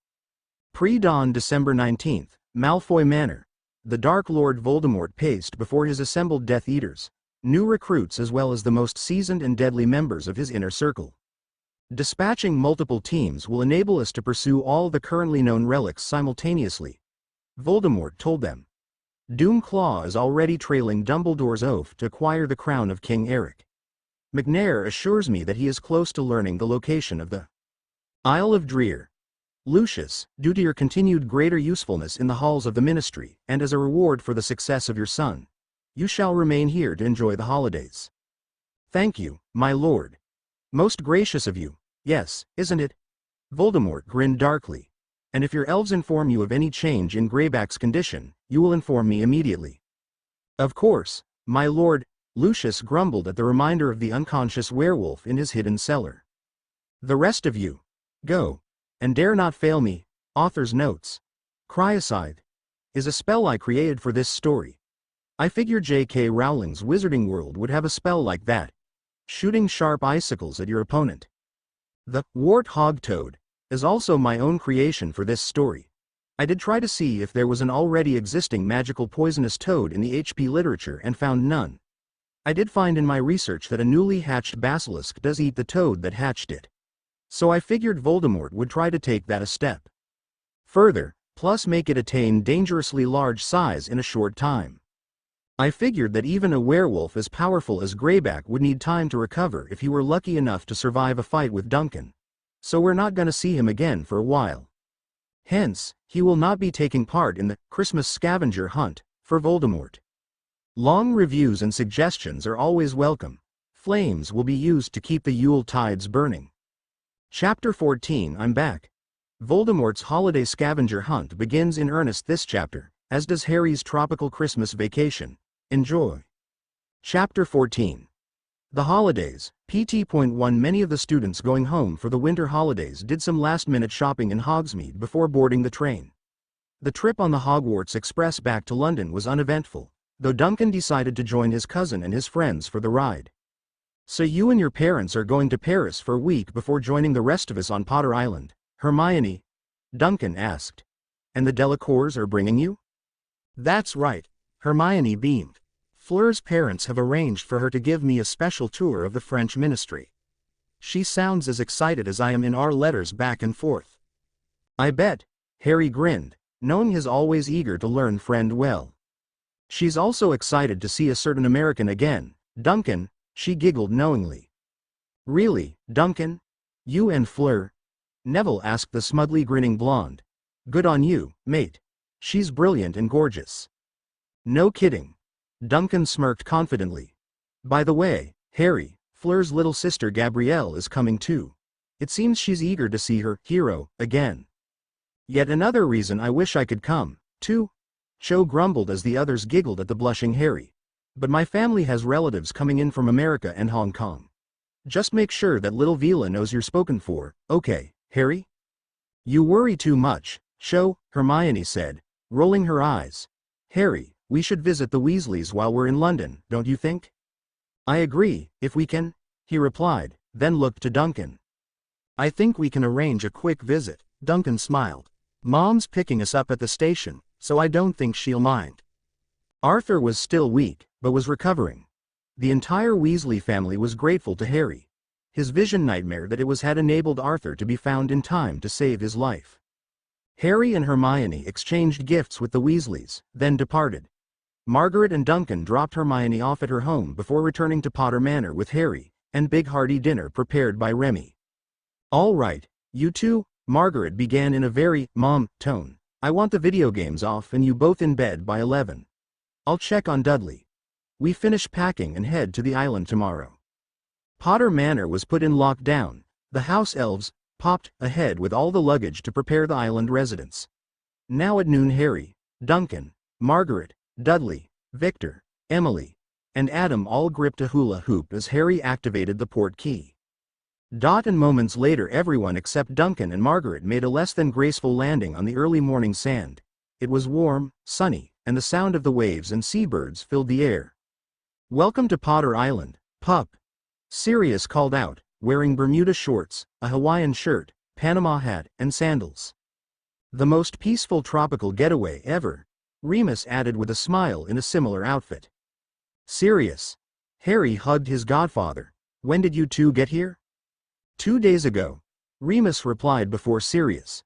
Pre-dawn December 19th, Malfoy Manor. The Dark Lord Voldemort paced before his assembled Death Eaters, new recruits as well as the most seasoned and deadly members of his inner circle. Dispatching multiple teams will enable us to pursue all the currently known relics simultaneously, Voldemort told them. Doomclaw is already trailing Dumbledore's oath to acquire the crown of King Eric. McNair assures me that he is close to learning the location of the Isle of Dreer. Lucius, due to your continued greater usefulness in the halls of the ministry, and as a reward for the success of your son, you shall remain here to enjoy the holidays. Thank you, my lord. Most gracious of you, yes, isn't it? Voldemort grinned darkly. And if your elves inform you of any change in Greyback's condition, you will inform me immediately. Of course, my lord. Lucius grumbled at the reminder of the unconscious werewolf in his hidden cellar. The rest of you, go. And dare not fail me. Author's notes. Cryocide is a spell I created for this story. I figure J.K. Rowling's Wizarding World would have a spell like that. Shooting sharp icicles at your opponent. The Wart-Hog Toad is also my own creation for this story. I did try to see if there was an already existing magical poisonous toad in the HP literature and found none. I did find in my research that a newly hatched basilisk does eat the toad that hatched it. So I figured Voldemort would try to take that a step further, plus make it attain dangerously large size in a short time. I figured that even a werewolf as powerful as Greyback would need time to recover if he were lucky enough to survive a fight with Duncan. So we're not gonna see him again for a while. Hence, he will not be taking part in the Christmas scavenger hunt for Voldemort. Long reviews and suggestions are always welcome. Flames will be used to keep the Yule tides burning. Chapter 14. I'm back. Voldemort's holiday scavenger hunt begins in earnest this chapter, as does Harry's tropical Christmas vacation. Enjoy. Chapter 14. The holidays. PT.1 Many of the students going home for the winter holidays did some last-minute shopping in Hogsmeade before boarding the train. The trip on the Hogwarts Express back to London was uneventful, though Duncan decided to join his cousin and his friends for the ride. "So you and your parents are going to Paris for a week before joining the rest of us on Potter Island, Hermione?" Duncan asked. "And the Delacours are bringing you?" "That's right," Hermione beamed. "Fleur's parents have arranged for her to give me a special tour of the French ministry. She sounds as excited as I am in our letters back and forth." "I bet," Harry grinned, knowing his always eager to learn friend well. "She's also excited to see a certain American again, Duncan," she giggled knowingly. "Really, Duncan? You and Fleur?" Neville asked the smugly grinning blonde. "Good on you, mate. She's brilliant and gorgeous." "No kidding." Duncan smirked confidently. "By the way, Harry, Fleur's little sister Gabrielle is coming too. It seems she's eager to see her hero again." "Yet another reason I wish I could come, too," Cho grumbled as the others giggled at the blushing Harry. "But my family has relatives coming in from America and Hong Kong. Just make sure that little Vila knows you're spoken for, okay, Harry?" "You worry too much, Cho," Hermione said, rolling her eyes. "Harry, we should visit the Weasleys while we're in London, don't you think?" "I agree, if we can," he replied, then looked to Duncan. "I think we can arrange a quick visit," Duncan smiled. "Mom's picking us up at the station, so I don't think she'll mind." Arthur was still weak, but was recovering. The entire Weasley family was grateful to Harry. His vision nightmare that it was had enabled Arthur to be found in time to save his life. Harry and Hermione exchanged gifts with the Weasleys, then departed. Margaret and Duncan dropped Hermione off at her home before returning to Potter Manor with Harry, and big hearty dinner prepared by Remy. "All right, you two," Margaret began in a very mom tone. "I want the video games off and you both in bed by 11. I'll check on Dudley. We finish packing and head to the island tomorrow." Potter Manor was put in lockdown. The house elves popped ahead with all the luggage to prepare the island residents. Now at noon Harry, Duncan, Margaret, Dudley, Victor, Emily, and Adam all gripped a hula hoop as Harry activated the port key. And moments later everyone except Duncan and Margaret made a less than graceful landing on the early morning sand. It was warm, sunny, and the sound of the waves and seabirds filled the air. "Welcome to Potter Island, pup," Sirius called out, wearing Bermuda shorts, a Hawaiian shirt, Panama hat, and sandals. "The most peaceful tropical getaway ever," Remus added with a smile in a similar outfit. "Sirius." Harry hugged his godfather. "When did you two get here?" "2 days ago," Remus replied before Sirius.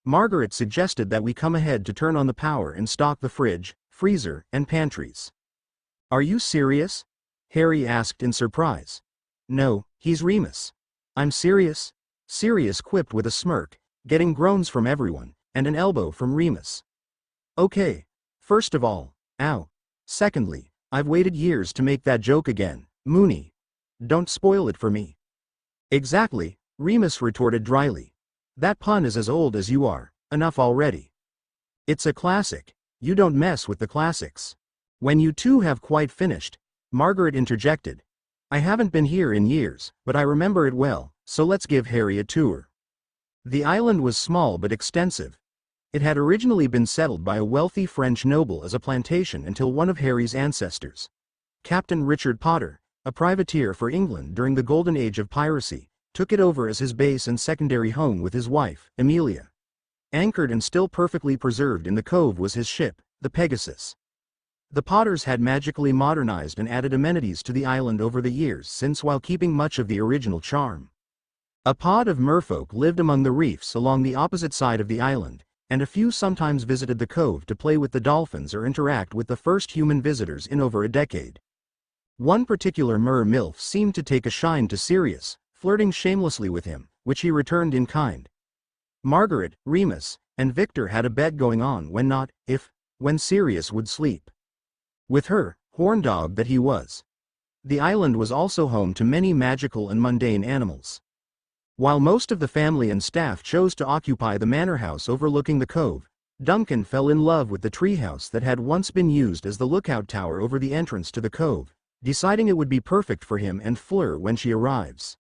"Margaret suggested that we come ahead to turn on the power and stock the fridge, freezer, and pantries." "Are you serious?" Harry asked in surprise. "No, he's Remus." "I'm serious," Sirius quipped with a smirk, getting groans from everyone, and an elbow from Remus. "Okay. First of all, ow. Secondly, I've waited years to make that joke again, Mooney. Don't spoil it for me." "Exactly," Remus retorted dryly. "That pun is as old as you are, enough already. It's a classic. You don't mess with the classics." "When you two have quite finished," Margaret interjected. "I haven't been here in years, but I remember it well, so let's give Harry a tour." The island was small but extensive. It had originally been settled by a wealthy French noble as a plantation until one of Harry's ancestors, Captain Richard Potter, a privateer for England during the golden age of piracy, took it over as his base and secondary home with his wife, Amelia. Anchored and still perfectly preserved in the cove was his ship, the Pegasus. The Potters had magically modernized and added amenities to the island over the years since while keeping much of the original charm. A pod of merfolk lived among the reefs along the opposite side of the island, and a few sometimes visited the cove to play with the dolphins or interact with the first human visitors in over a decade. One particular MILF seemed to take a shine to Sirius, flirting shamelessly with him, which he returned in kind. Margaret, Remus, and Victor had a bet going on when Sirius would sleep. With her, horn dog that he was. The island was also home to many magical and mundane animals. While most of the family and staff chose to occupy the manor house overlooking the cove, Duncan fell in love with the treehouse that had once been used as the lookout tower over the entrance to the cove, deciding it would be perfect for him and Fleur when she arrives.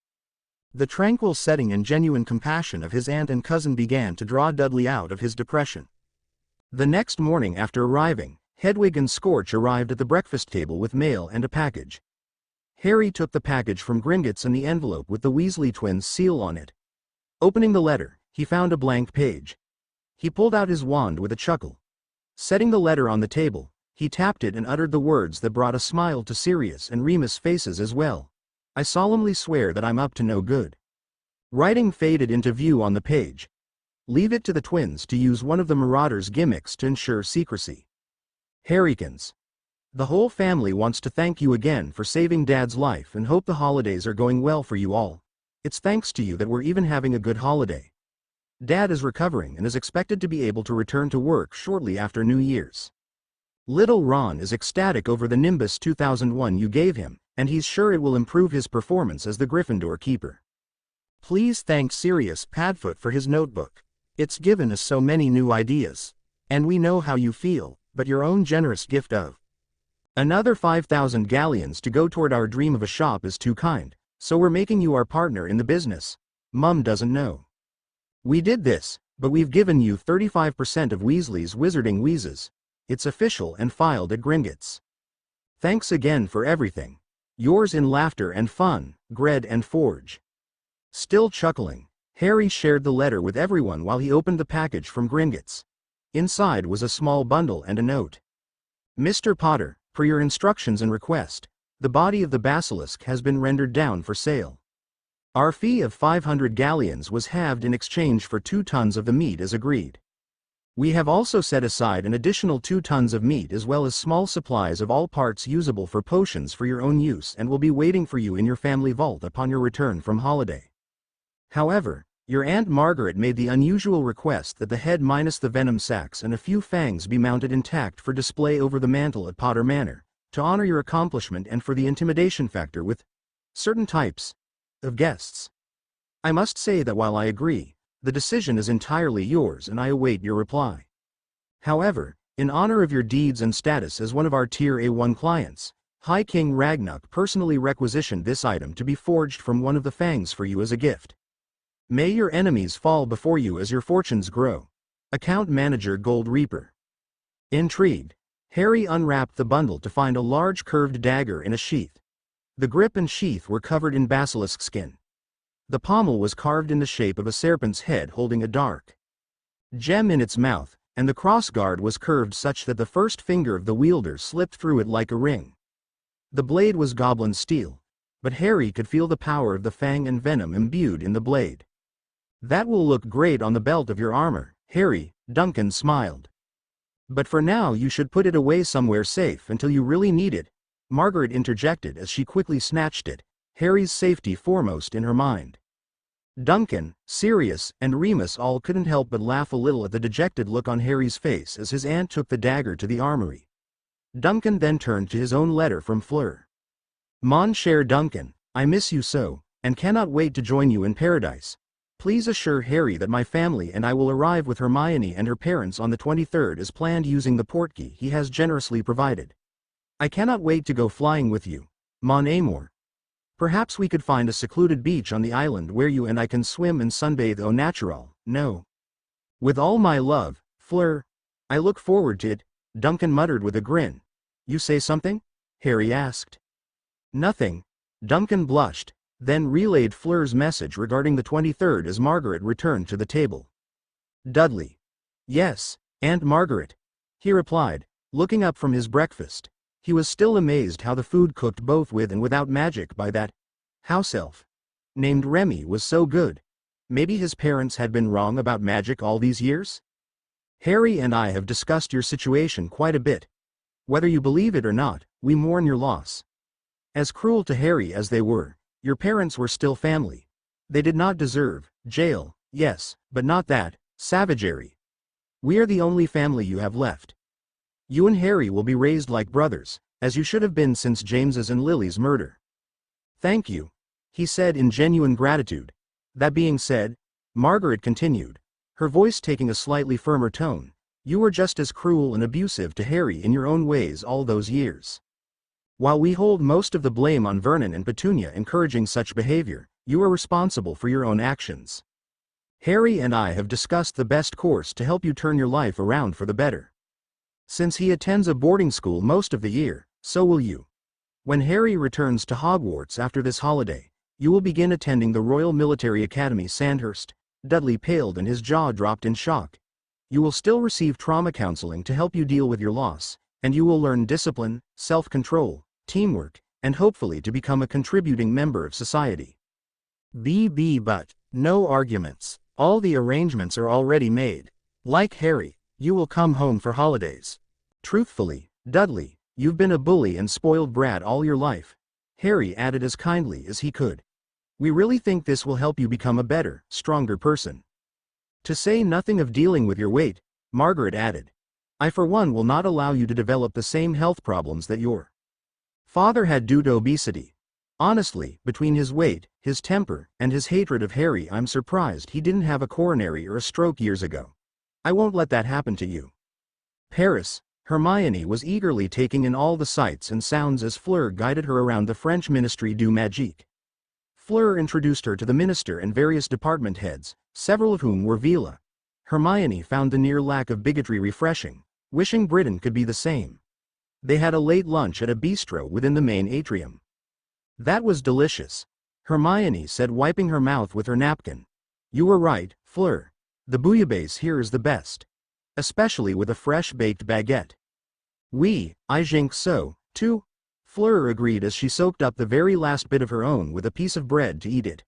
The tranquil setting and genuine compassion of his aunt and cousin began to draw Dudley out of his depression. The next morning after arriving, Hedwig and Scorch arrived at the breakfast table with mail and a package. Harry took the package from Gringotts and the envelope with the Weasley twins' seal on it. Opening the letter, he found a blank page. He pulled out his wand with a chuckle. Setting the letter on the table, he tapped it and uttered the words that brought a smile to Sirius and Remus' faces as well. I solemnly swear that I'm up to no good. Writing faded into view on the page. Leave it to the twins to use one of the Marauders' gimmicks to ensure secrecy. Harrykins. The whole family wants to thank you again for saving Dad's life and hope the holidays are going well for you all. It's thanks to you that we're even having a good holiday. Dad is recovering and is expected to be able to return to work shortly after New Year's. Little Ron is ecstatic over the Nimbus 2001 you gave him, and he's sure it will improve his performance as the Gryffindor keeper. Please thank Sirius Padfoot for his notebook. It's given us so many new ideas. And we know how you feel, but your own generous gift of another 5,000 galleons to go toward our dream of a shop is too kind, so we're making you our partner in the business. Mum doesn't know. We did this, but we've given you 35% of Weasley's Wizarding Wheezes. It's official and filed at Gringotts. Thanks again for everything. Yours in laughter and fun, Gred and Forge. Still chuckling, Harry shared the letter with everyone while he opened the package from Gringotts. Inside was a small bundle and a note. Mr. Potter, per your instructions and request, the body of the basilisk has been rendered down for sale. Our fee of 500 galleons was halved in exchange for 2 tons of the meat as agreed. We have also set aside an additional 2 tons of meat as well as small supplies of all parts usable for potions for your own use and will be waiting for you in your family vault upon your return from holiday. However, your Aunt Margaret made the unusual request that the head minus the venom sacs and a few fangs be mounted intact for display over the mantel at Potter Manor, to honor your accomplishment and for the intimidation factor with certain types of guests. I must say that while I agree, the decision is entirely yours and I await your reply. However, in honor of your deeds and status as one of our Tier A1 clients, High King Ragnuk personally requisitioned this item to be forged from one of the fangs for you as a gift. May your enemies fall before you as your fortunes grow. Account Manager Gold Reaper. Intrigued, Harry unwrapped the bundle to find a large curved dagger in a sheath. The grip and sheath were covered in basilisk skin. The pommel was carved in the shape of a serpent's head holding a dark gem in its mouth, and the crossguard was curved such that the first finger of the wielder slipped through it like a ring. The blade was goblin steel, but Harry could feel the power of the fang and venom imbued in the blade. That will look great on the belt of your armor, Harry, Duncan smiled. But for now you should put it away somewhere safe until you really need it, Margaret interjected as she quickly snatched it, Harry's safety foremost in her mind. Duncan, Sirius, and Remus all couldn't help but laugh a little at the dejected look on Harry's face as his aunt took the dagger to the armory. Duncan then turned to his own letter from Fleur. Mon cher Duncan, I miss you so, and cannot wait to join you in paradise. Please assure Harry that my family and I will arrive with Hermione and her parents on the 23rd as planned using the portkey he has generously provided. I cannot wait to go flying with you, Mon Amour. Perhaps we could find a secluded beach on the island where you and I can swim and sunbathe au naturel, no. With all my love, Fleur. I look forward to it, Duncan muttered with a grin. You say something? Harry asked. Nothing. Duncan blushed, then relayed Fleur's message regarding the 23rd as Margaret returned to the table. Dudley. Yes, Aunt Margaret. He replied, looking up from his breakfast. He was still amazed how the food cooked both with and without magic by that house elf named Remy was so good. Maybe his parents had been wrong about magic all these years? Harry and I have discussed your situation quite a bit. Whether you believe it or not, we mourn your loss. As cruel to Harry as they were, your parents were still family. They did not deserve jail, yes, but not that savagery. We are the only family you have left. You and Harry will be raised like brothers, as you should have been since James's and Lily's murder. Thank you, he said in genuine gratitude. That being said, Margaret continued, her voice taking a slightly firmer tone, you were just as cruel and abusive to Harry in your own ways all those years. While we hold most of the blame on Vernon and Petunia encouraging such behavior, you are responsible for your own actions. Harry and I have discussed the best course to help you turn your life around for the better. Since he attends a boarding school most of the year, so will you. When Harry returns to Hogwarts after this holiday, you will begin attending the Royal Military Academy Sandhurst. Dudley paled and his jaw dropped in shock. You will still receive trauma counseling to help you deal with your loss, and you will learn discipline, self-control, teamwork, and hopefully to become a contributing member of society. But, no arguments. All the arrangements are already made. Like Harry, you will come home for holidays. Truthfully, Dudley, you've been a bully and spoiled brat all your life. Harry added as kindly as he could. We really think this will help you become a better, stronger person. To say nothing of dealing with your weight, Margaret added. I for one will not allow you to develop the same health problems that your father had due to obesity. Honestly, between his weight, his temper, and his hatred of Harry, I'm surprised he didn't have a coronary or a stroke years ago. I won't let that happen to you. Paris, Hermione was eagerly taking in all the sights and sounds as Fleur guided her around the French Ministry du Magique. Fleur introduced her to the minister and various department heads, several of whom were Vila. Hermione found the near lack of bigotry refreshing, wishing Britain could be the same. They had a late lunch at a bistro within the main atrium. That was delicious, Hermione said, wiping her mouth with her napkin. You were right, Fleur. The bouillabaisse here is the best. Especially with a fresh-baked baguette. Oui, I think so, too. Fleur agreed as she soaked up the very last bit of her own with a piece of bread to eat it.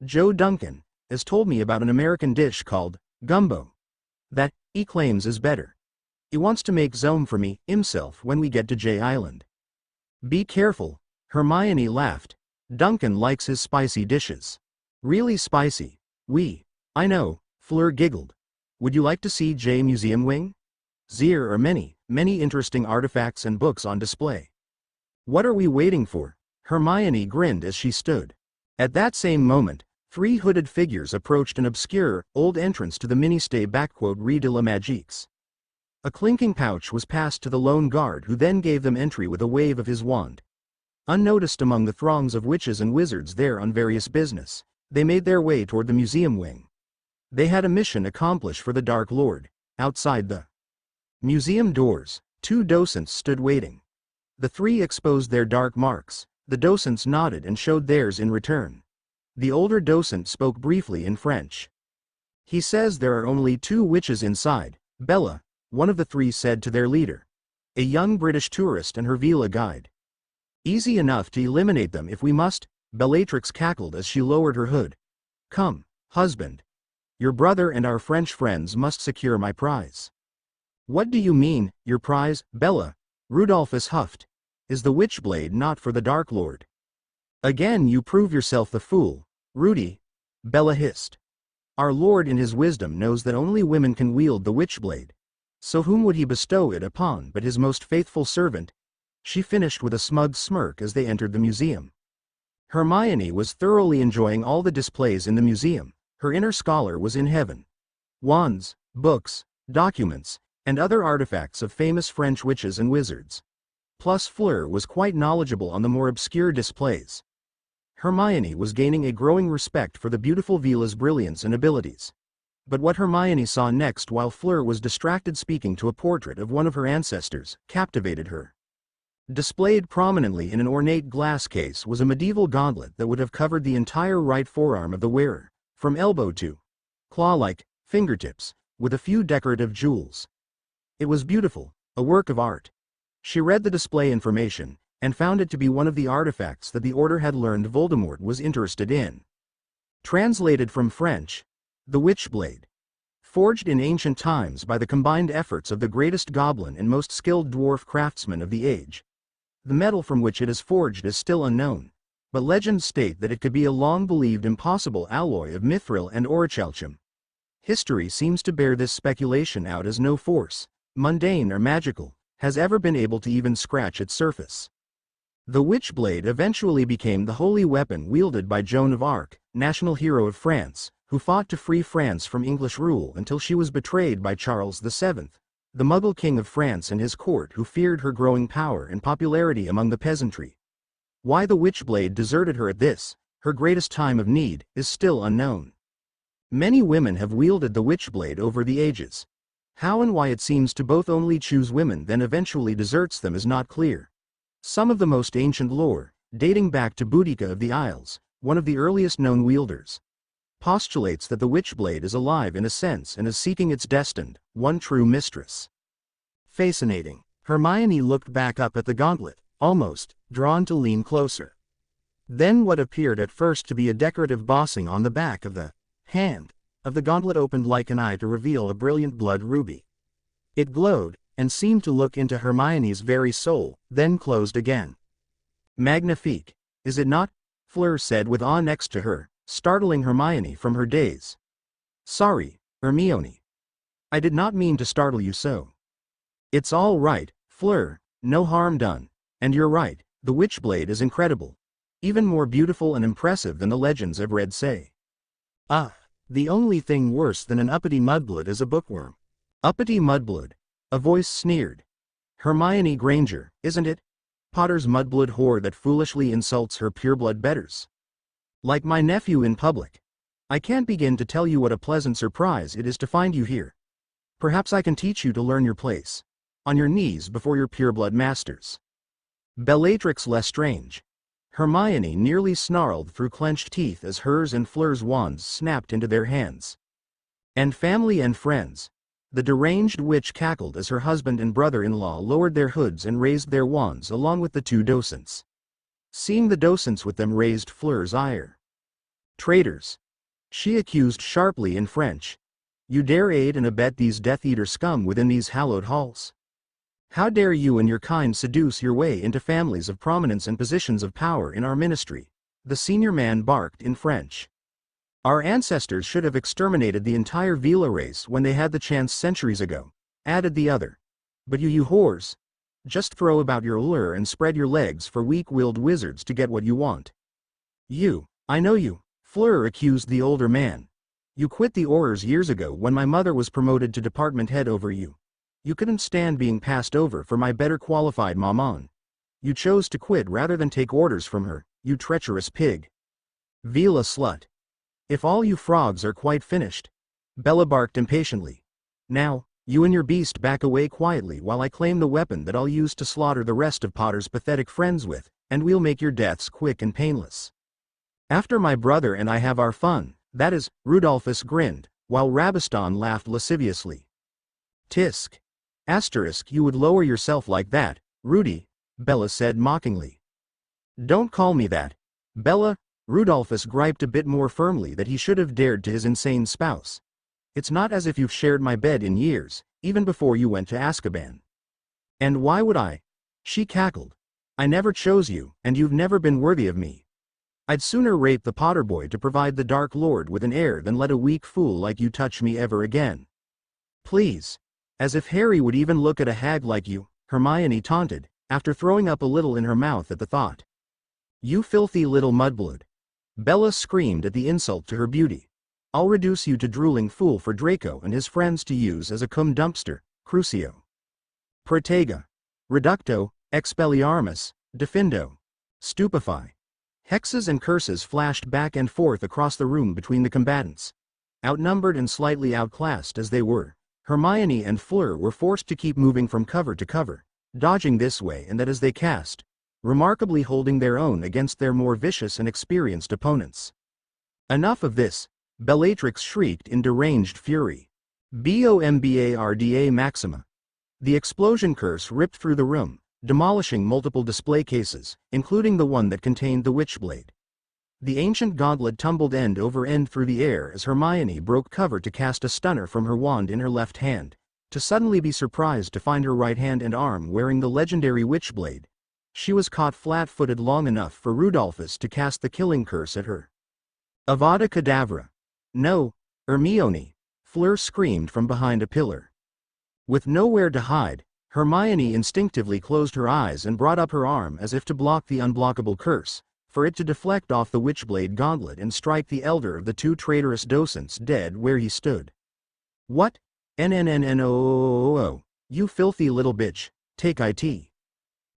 Joe Duncan has told me about an American dish called gumbo. That, he claims, is better. He wants to make some for me, himself, when we get to J Island. Be careful, Hermione laughed. Duncan likes his spicy dishes. Really spicy. Oui, I know, Fleur giggled. Would you like to see J Museum Wing? There are many interesting artifacts and books on display. What are we waiting for? Hermione grinned as she stood. At that same moment, 3 hooded figures approached an obscure, old entrance to the Ministère Rue de la Magique. A clinking pouch was passed to the lone guard, who then gave them entry with a wave of his wand. Unnoticed among the throngs of witches and wizards there on various business, they made their way toward the museum wing. They had a mission accomplished for the Dark Lord. Outside the museum doors, 2 docents stood waiting. The 3 exposed their dark marks. The docents nodded and showed theirs in return. The older docent spoke briefly in French. He says there are only 2 witches inside, Bella, one of the 3 said to their leader. A young British tourist and her Vila guide. Easy enough to eliminate them if we must, Bellatrix cackled as she lowered her hood. Come, husband. Your brother and our French friends must secure my prize. What do you mean, your prize, Bella? Rudolphus huffed. Is the Witchblade not for the Dark Lord? Again you prove yourself the fool, Rudy, Bella hissed. Our Lord in his wisdom knows that only women can wield the Witchblade. So whom would he bestow it upon but his most faithful servant? She finished with a smug smirk as they entered the museum. Hermione was thoroughly enjoying all the displays in the museum. Her inner scholar was in heaven. Wands, books, documents, and other artifacts of famous French witches and wizards. Plus Fleur was quite knowledgeable on the more obscure displays. Hermione was gaining a growing respect for the beautiful Vila's brilliance and abilities. But what Hermione saw next while Fleur was distracted speaking to a portrait of one of her ancestors, captivated her. Displayed prominently in an ornate glass case was a medieval gauntlet that would have covered the entire right forearm of the wearer, from elbow to claw-like fingertips, with a few decorative jewels. It was beautiful, a work of art. She read the display information, and found it to be one of the artifacts that the Order had learned Voldemort was interested in. Translated from French, the Witchblade. Forged in ancient times by the combined efforts of the greatest goblin and most skilled dwarf craftsmen of the age. The metal from which it is forged is still unknown, but legends state that it could be a long-believed impossible alloy of mithril and orichalcum. History seems to bear this speculation out, as no force, mundane or magical, has ever been able to even scratch its surface. The Witchblade eventually became the holy weapon wielded by Joan of Arc, national hero of France, who fought to free France from English rule until she was betrayed by Charles VII, the Muggle king of France, and his court, who feared her growing power and popularity among the peasantry. Why the Witchblade deserted her at this, her greatest time of need, is still unknown. Many women have wielded the Witchblade over the ages. How and why it seems to both only choose women then eventually deserts them is not clear. Some of the most ancient lore, dating back to Boudica of the Isles, one of the earliest known wielders, postulates that the Witchblade is alive in a sense and is seeking its destined, one true mistress. Fascinating. Hermione looked back up at the gauntlet, almost drawn to lean closer. Then what appeared at first to be a decorative bossing on the back of the hand of the gauntlet opened like an eye to reveal a brilliant blood ruby. It glowed, and seemed to look into Hermione's very soul, then closed again. Magnifique, is it not? Fleur said with awe next to her, startling Hermione from her daze. Sorry, Hermione. I did not mean to startle you so. It's all right, Fleur, no harm done. And you're right, the Witchblade is incredible. Even more beautiful and impressive than the legends I've read say. Ah, the only thing worse than an uppity mudblood is a bookworm. Uppity mudblood. A voice sneered. Hermione Granger, isn't it? Potter's mudblood whore that foolishly insults her pureblood betters. Like my nephew in public. I can't begin to tell you what a pleasant surprise it is to find you here. Perhaps I can teach you to learn your place. On your knees before your pureblood masters. Bellatrix Lestrange. Hermione nearly snarled through clenched teeth as hers and Fleur's wands snapped into their hands. And family and friends. The deranged witch cackled as her husband and brother-in-law lowered their hoods and raised their wands along with the two docents. Seeing the docents with them raised Fleur's ire. Traitors. She accused sharply in French. You dare aid and abet these Death Eater scum within these hallowed halls? How dare you and your kind seduce your way into families of prominence and positions of power in our ministry? The senior man barked in French. Our ancestors should have exterminated the entire Vila race when they had the chance centuries ago, added the other. But you whores. Just throw about your lure and spread your legs for weak-willed wizards to get what you want. You, I know you, Fleur accused the older man. You quit the Aurors years ago when my mother was promoted to department head over you. You couldn't stand being passed over for my better qualified maman. You chose to quit rather than take orders from her, you treacherous pig. Vila slut. If all you frogs are quite finished. Bella barked impatiently. Now, you and your beast back away quietly while I claim the weapon that I'll use to slaughter the rest of Potter's pathetic friends with, and we'll make your deaths quick and painless. After my brother and I have our fun, that is, Rudolphus grinned, while Rabiston laughed lasciviously. Tisk. Asterisk, you would lower yourself like that, Rudy, Bella said mockingly. Don't call me that. Bella, Rudolphus griped a bit more firmly that he should have dared to his insane spouse. It's not as if you've shared my bed in years, even before you went to Azkaban. And why would I? She cackled. I never chose you, and you've never been worthy of me. I'd sooner rape the Potter boy to provide the Dark Lord with an heir than let a weak fool like you touch me ever again. Please. As if Harry would even look at a hag like you, Hermione taunted, after throwing up a little in her mouth at the thought. You filthy little mudblood. Bella screamed at the insult to her beauty. I'll reduce you to drooling fool for Draco and his friends to use as a cum dumpster, Crucio. Protega. Reducto, Expelliarmus, Defindo. Stupefy. Hexes and curses flashed back and forth across the room between the combatants. Outnumbered and slightly outclassed as they were, Hermione and Fleur were forced to keep moving from cover to cover, dodging this way and that as they cast, remarkably holding their own against their more vicious and experienced opponents. Enough of this, Bellatrix shrieked in deranged fury. Bombarda Maxima. The explosion curse ripped through the room, demolishing multiple display cases, including the one that contained the Witchblade. The ancient gauntlet tumbled end over end through the air as Hermione broke cover to cast a stunner from her wand in her left hand, to suddenly be surprised to find her right hand and arm wearing the legendary Witchblade. She was caught flat-footed long enough for Rudolphus to cast the killing curse at her. Avada Kedavra. No, Hermione, Fleur screamed from behind a pillar. With nowhere to hide, Hermione instinctively closed her eyes and brought up her arm as if to block the unblockable curse, for it to deflect off the Witchblade gauntlet and strike the elder of the two traitorous docents dead where he stood. What? NNNNOOO, you filthy little bitch, take it.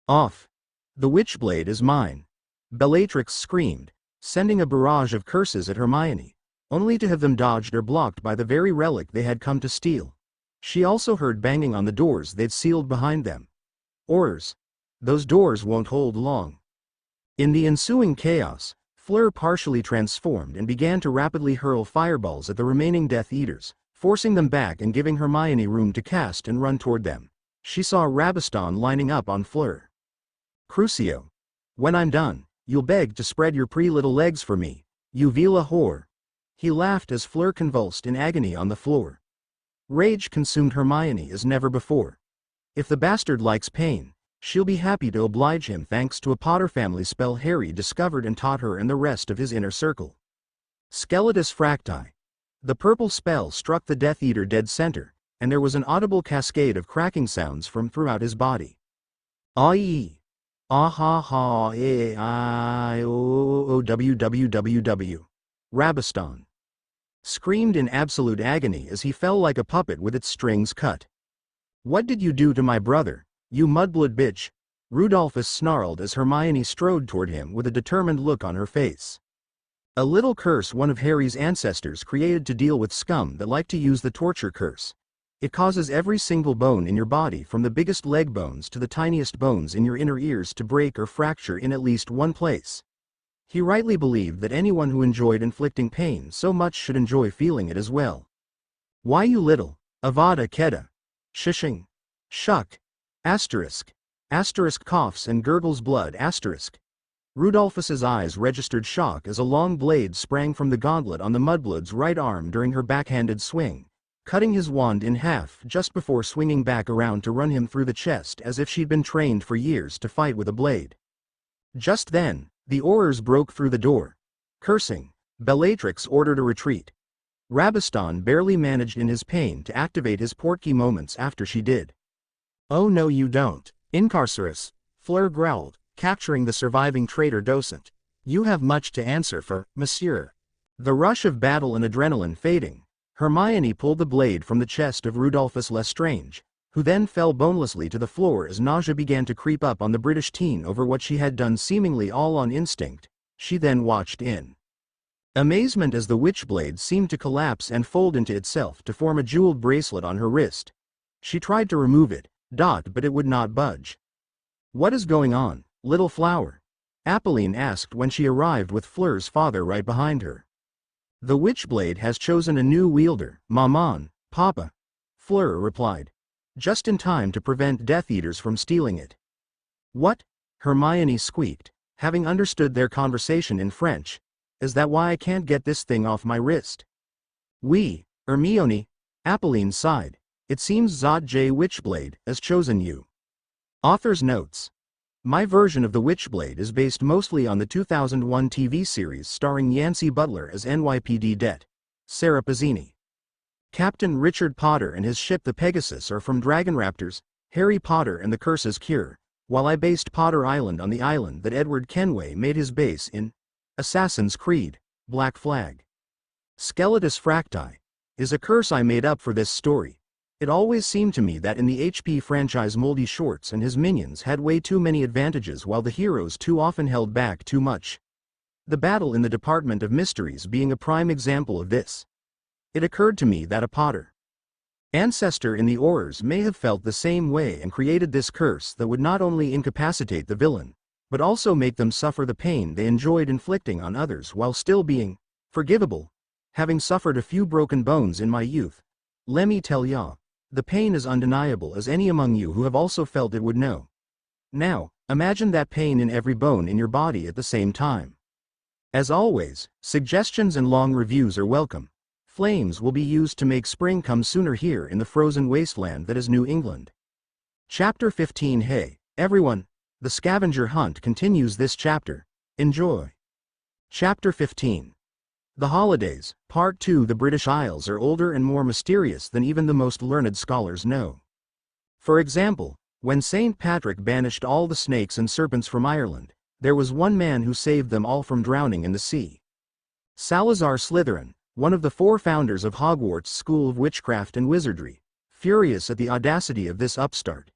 Off. The Witchblade is mine. Bellatrix screamed, sending a barrage of curses at Hermione, only to have them dodged or blocked by the very relic they had come to steal. She also heard banging on the doors they'd sealed behind them. Horrors! Those doors won't hold long. In the ensuing chaos, Fleur partially transformed and began to rapidly hurl fireballs at the remaining Death Eaters, forcing them back and giving Hermione room to cast and run toward them. She saw Rabaston lining up on Fleur. Crucio. When I'm done, you'll beg to spread your little legs for me, you vila whore. He laughed as Fleur convulsed in agony on the floor. Rage consumed Hermione as never before. If the bastard likes pain, she'll be happy to oblige him thanks to a Potter family spell Harry discovered and taught her and the rest of his inner circle. Skeletus Fracti. The purple spell struck the Death Eater dead center, and there was an audible cascade of cracking sounds from throughout his body. Ah-ee. Ah-ha-ha-eh-I-o-o-w-w-w-w. Rabaston screamed in absolute agony as he fell like a puppet with its strings cut. What did you do to my brother, you mudblood bitch? Rudolphus snarled as Hermione strode toward him with a determined look on her face. A little curse one of Harry's ancestors created to deal with scum that like to use the torture curse. It causes every single bone in your body from the biggest leg bones to the tiniest bones in your inner ears to break or fracture in at least one place. He rightly believed that anyone who enjoyed inflicting pain so much should enjoy feeling it as well. Why you little, Avada Kedavra. Shishing. Shuck. Asterisk. Asterisk coughs and gurgles blood asterisk. Rudolphus's eyes registered shock as a long blade sprang from the gauntlet on the mudblood's right arm during her backhanded swing, cutting his wand in half just before swinging back around to run him through the chest as if she'd been trained for years to fight with a blade. Just then, the Aurors broke through the door. Cursing, Bellatrix ordered a retreat. Rabaston barely managed in his pain to activate his portkey moments after she did. Oh no you don't, Incarcerus, Fleur growled, capturing the surviving traitor docent. You have much to answer for, monsieur. The rush of battle and adrenaline fading, Hermione pulled the blade from the chest of Rudolphus Lestrange, who then fell bonelessly to the floor as nausea began to creep up on the British teen over what she had done seemingly all on instinct. She then watched in amazement as the witchblade seemed to collapse and fold into itself to form a jeweled bracelet on her wrist. She tried to remove it, but it would not budge. What is going on, little flower? Apolline asked when she arrived with Fleur's father right behind her. The witchblade has chosen a new wielder, Maman, Papa. Fleur replied. Just in time to prevent Death Eaters from stealing it. What? Hermione squeaked, having understood their conversation in French. Is that why I can't get this thing off my wrist? Oui, Hermione, Apolline sighed. It seems Zot J. Witchblade has chosen you. Author's notes. My version of the Witchblade is based mostly on the 2001 TV series starring Yancey Butler as NYPD Det. Sarah Pazzini. Captain Richard Potter and his ship the Pegasus are from Dragon Raptors, Harry Potter and the Curse's Cure, while I based Potter Island on the island that Edward Kenway made his base in Assassin's Creed, Black Flag. Skeletus Fracti is a curse I made up for this story. It always seemed to me that in the HP franchise Moldy Shorts and his minions had way too many advantages while the heroes too often held back too much. The battle in the Department of Mysteries being a prime example of this. It occurred to me that a Potter ancestor in the Aurors may have felt the same way and created this curse that would not only incapacitate the villain, but also make them suffer the pain they enjoyed inflicting on others while still being forgivable. Having suffered a few broken bones in my youth, let me tell ya, the pain is undeniable as any among you who have also felt it would know. Now, imagine that pain in every bone in your body at the same time. As always, suggestions and long reviews are welcome. Flames will be used to make spring come sooner here in the frozen wasteland that is New England. Chapter 15. Hey, everyone, the scavenger hunt continues this chapter. Enjoy. Chapter 15. The Holidays, Part 2. The British Isles are older and more mysterious than even the most learned scholars know. For example, when St. Patrick banished all the snakes and serpents from Ireland, there was one man who saved them all from drowning in the sea. Salazar Slytherin, one of the 4 founders of Hogwarts School of Witchcraft and Wizardry, furious at the audacity of this upstart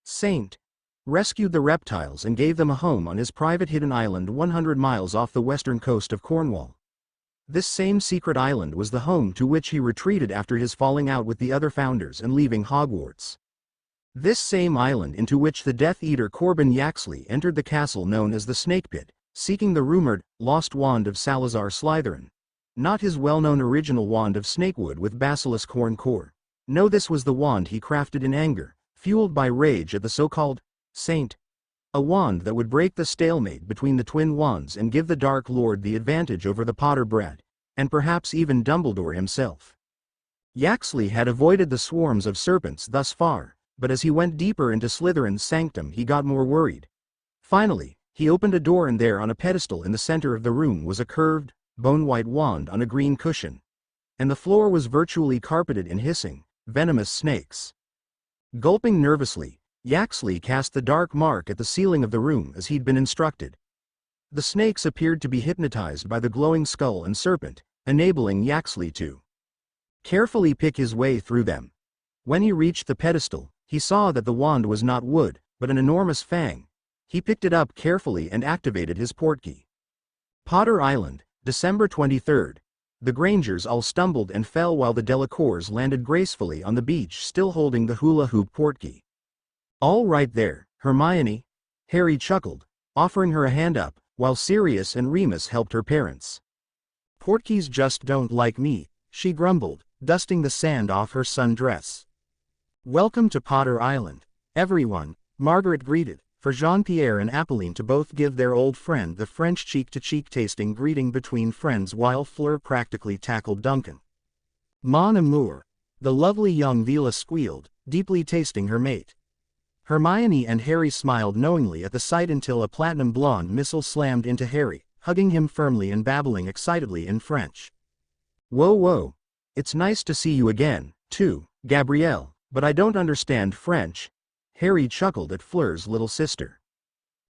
saint, rescued the reptiles and gave them a home on his private hidden island 100 miles off the western coast of Cornwall. This same secret island was the home to which he retreated after his falling out with the other founders and leaving Hogwarts. This same island into which the Death Eater Corbin Yaxley entered the castle known as the Snake Pit, seeking the rumored, lost wand of Salazar Slytherin. Not his well-known original wand of snakewood with basilisk horn core. No, this was the wand he crafted in anger, fueled by rage at the so-called Saint. A wand that would break the stalemate between the twin wands and give the Dark Lord the advantage over the Potter brat, and perhaps even Dumbledore himself. Yaxley had avoided the swarms of serpents thus far, but as he went deeper into Slytherin's sanctum he got more worried. Finally, he opened a door and there on a pedestal in the center of the room was a curved, bone-white wand on a green cushion. And the floor was virtually carpeted in hissing, venomous snakes. Gulping nervously, Yaxley cast the dark mark at the ceiling of the room as he'd been instructed. The snakes appeared to be hypnotized by the glowing skull and serpent, enabling Yaxley to carefully pick his way through them. When he reached the pedestal, he saw that the wand was not wood, but an enormous fang. He picked it up carefully and activated his portkey. Potter Island, December 23rd. The Grangers all stumbled and fell while the Delacours landed gracefully on the beach still holding the hula hoop portkey. All right there, Hermione. Harry chuckled, offering her a hand up, while Sirius and Remus helped her parents. Portkeys just don't like me, she grumbled, dusting the sand off her sundress. Welcome to Potter Island, everyone, Margaret greeted, for Jean-Pierre and Apolline to both give their old friend the French cheek-to-cheek tasting greeting between friends while Fleur practically tackled Duncan. Mon amour, the lovely young Vila squealed, deeply tasting her mate. Hermione and Harry smiled knowingly at the sight until a platinum blonde missile slammed into Harry, hugging him firmly and babbling excitedly in French. Whoa whoa. It's nice to see you again, too, Gabrielle, but I don't understand French. Harry chuckled at Fleur's little sister.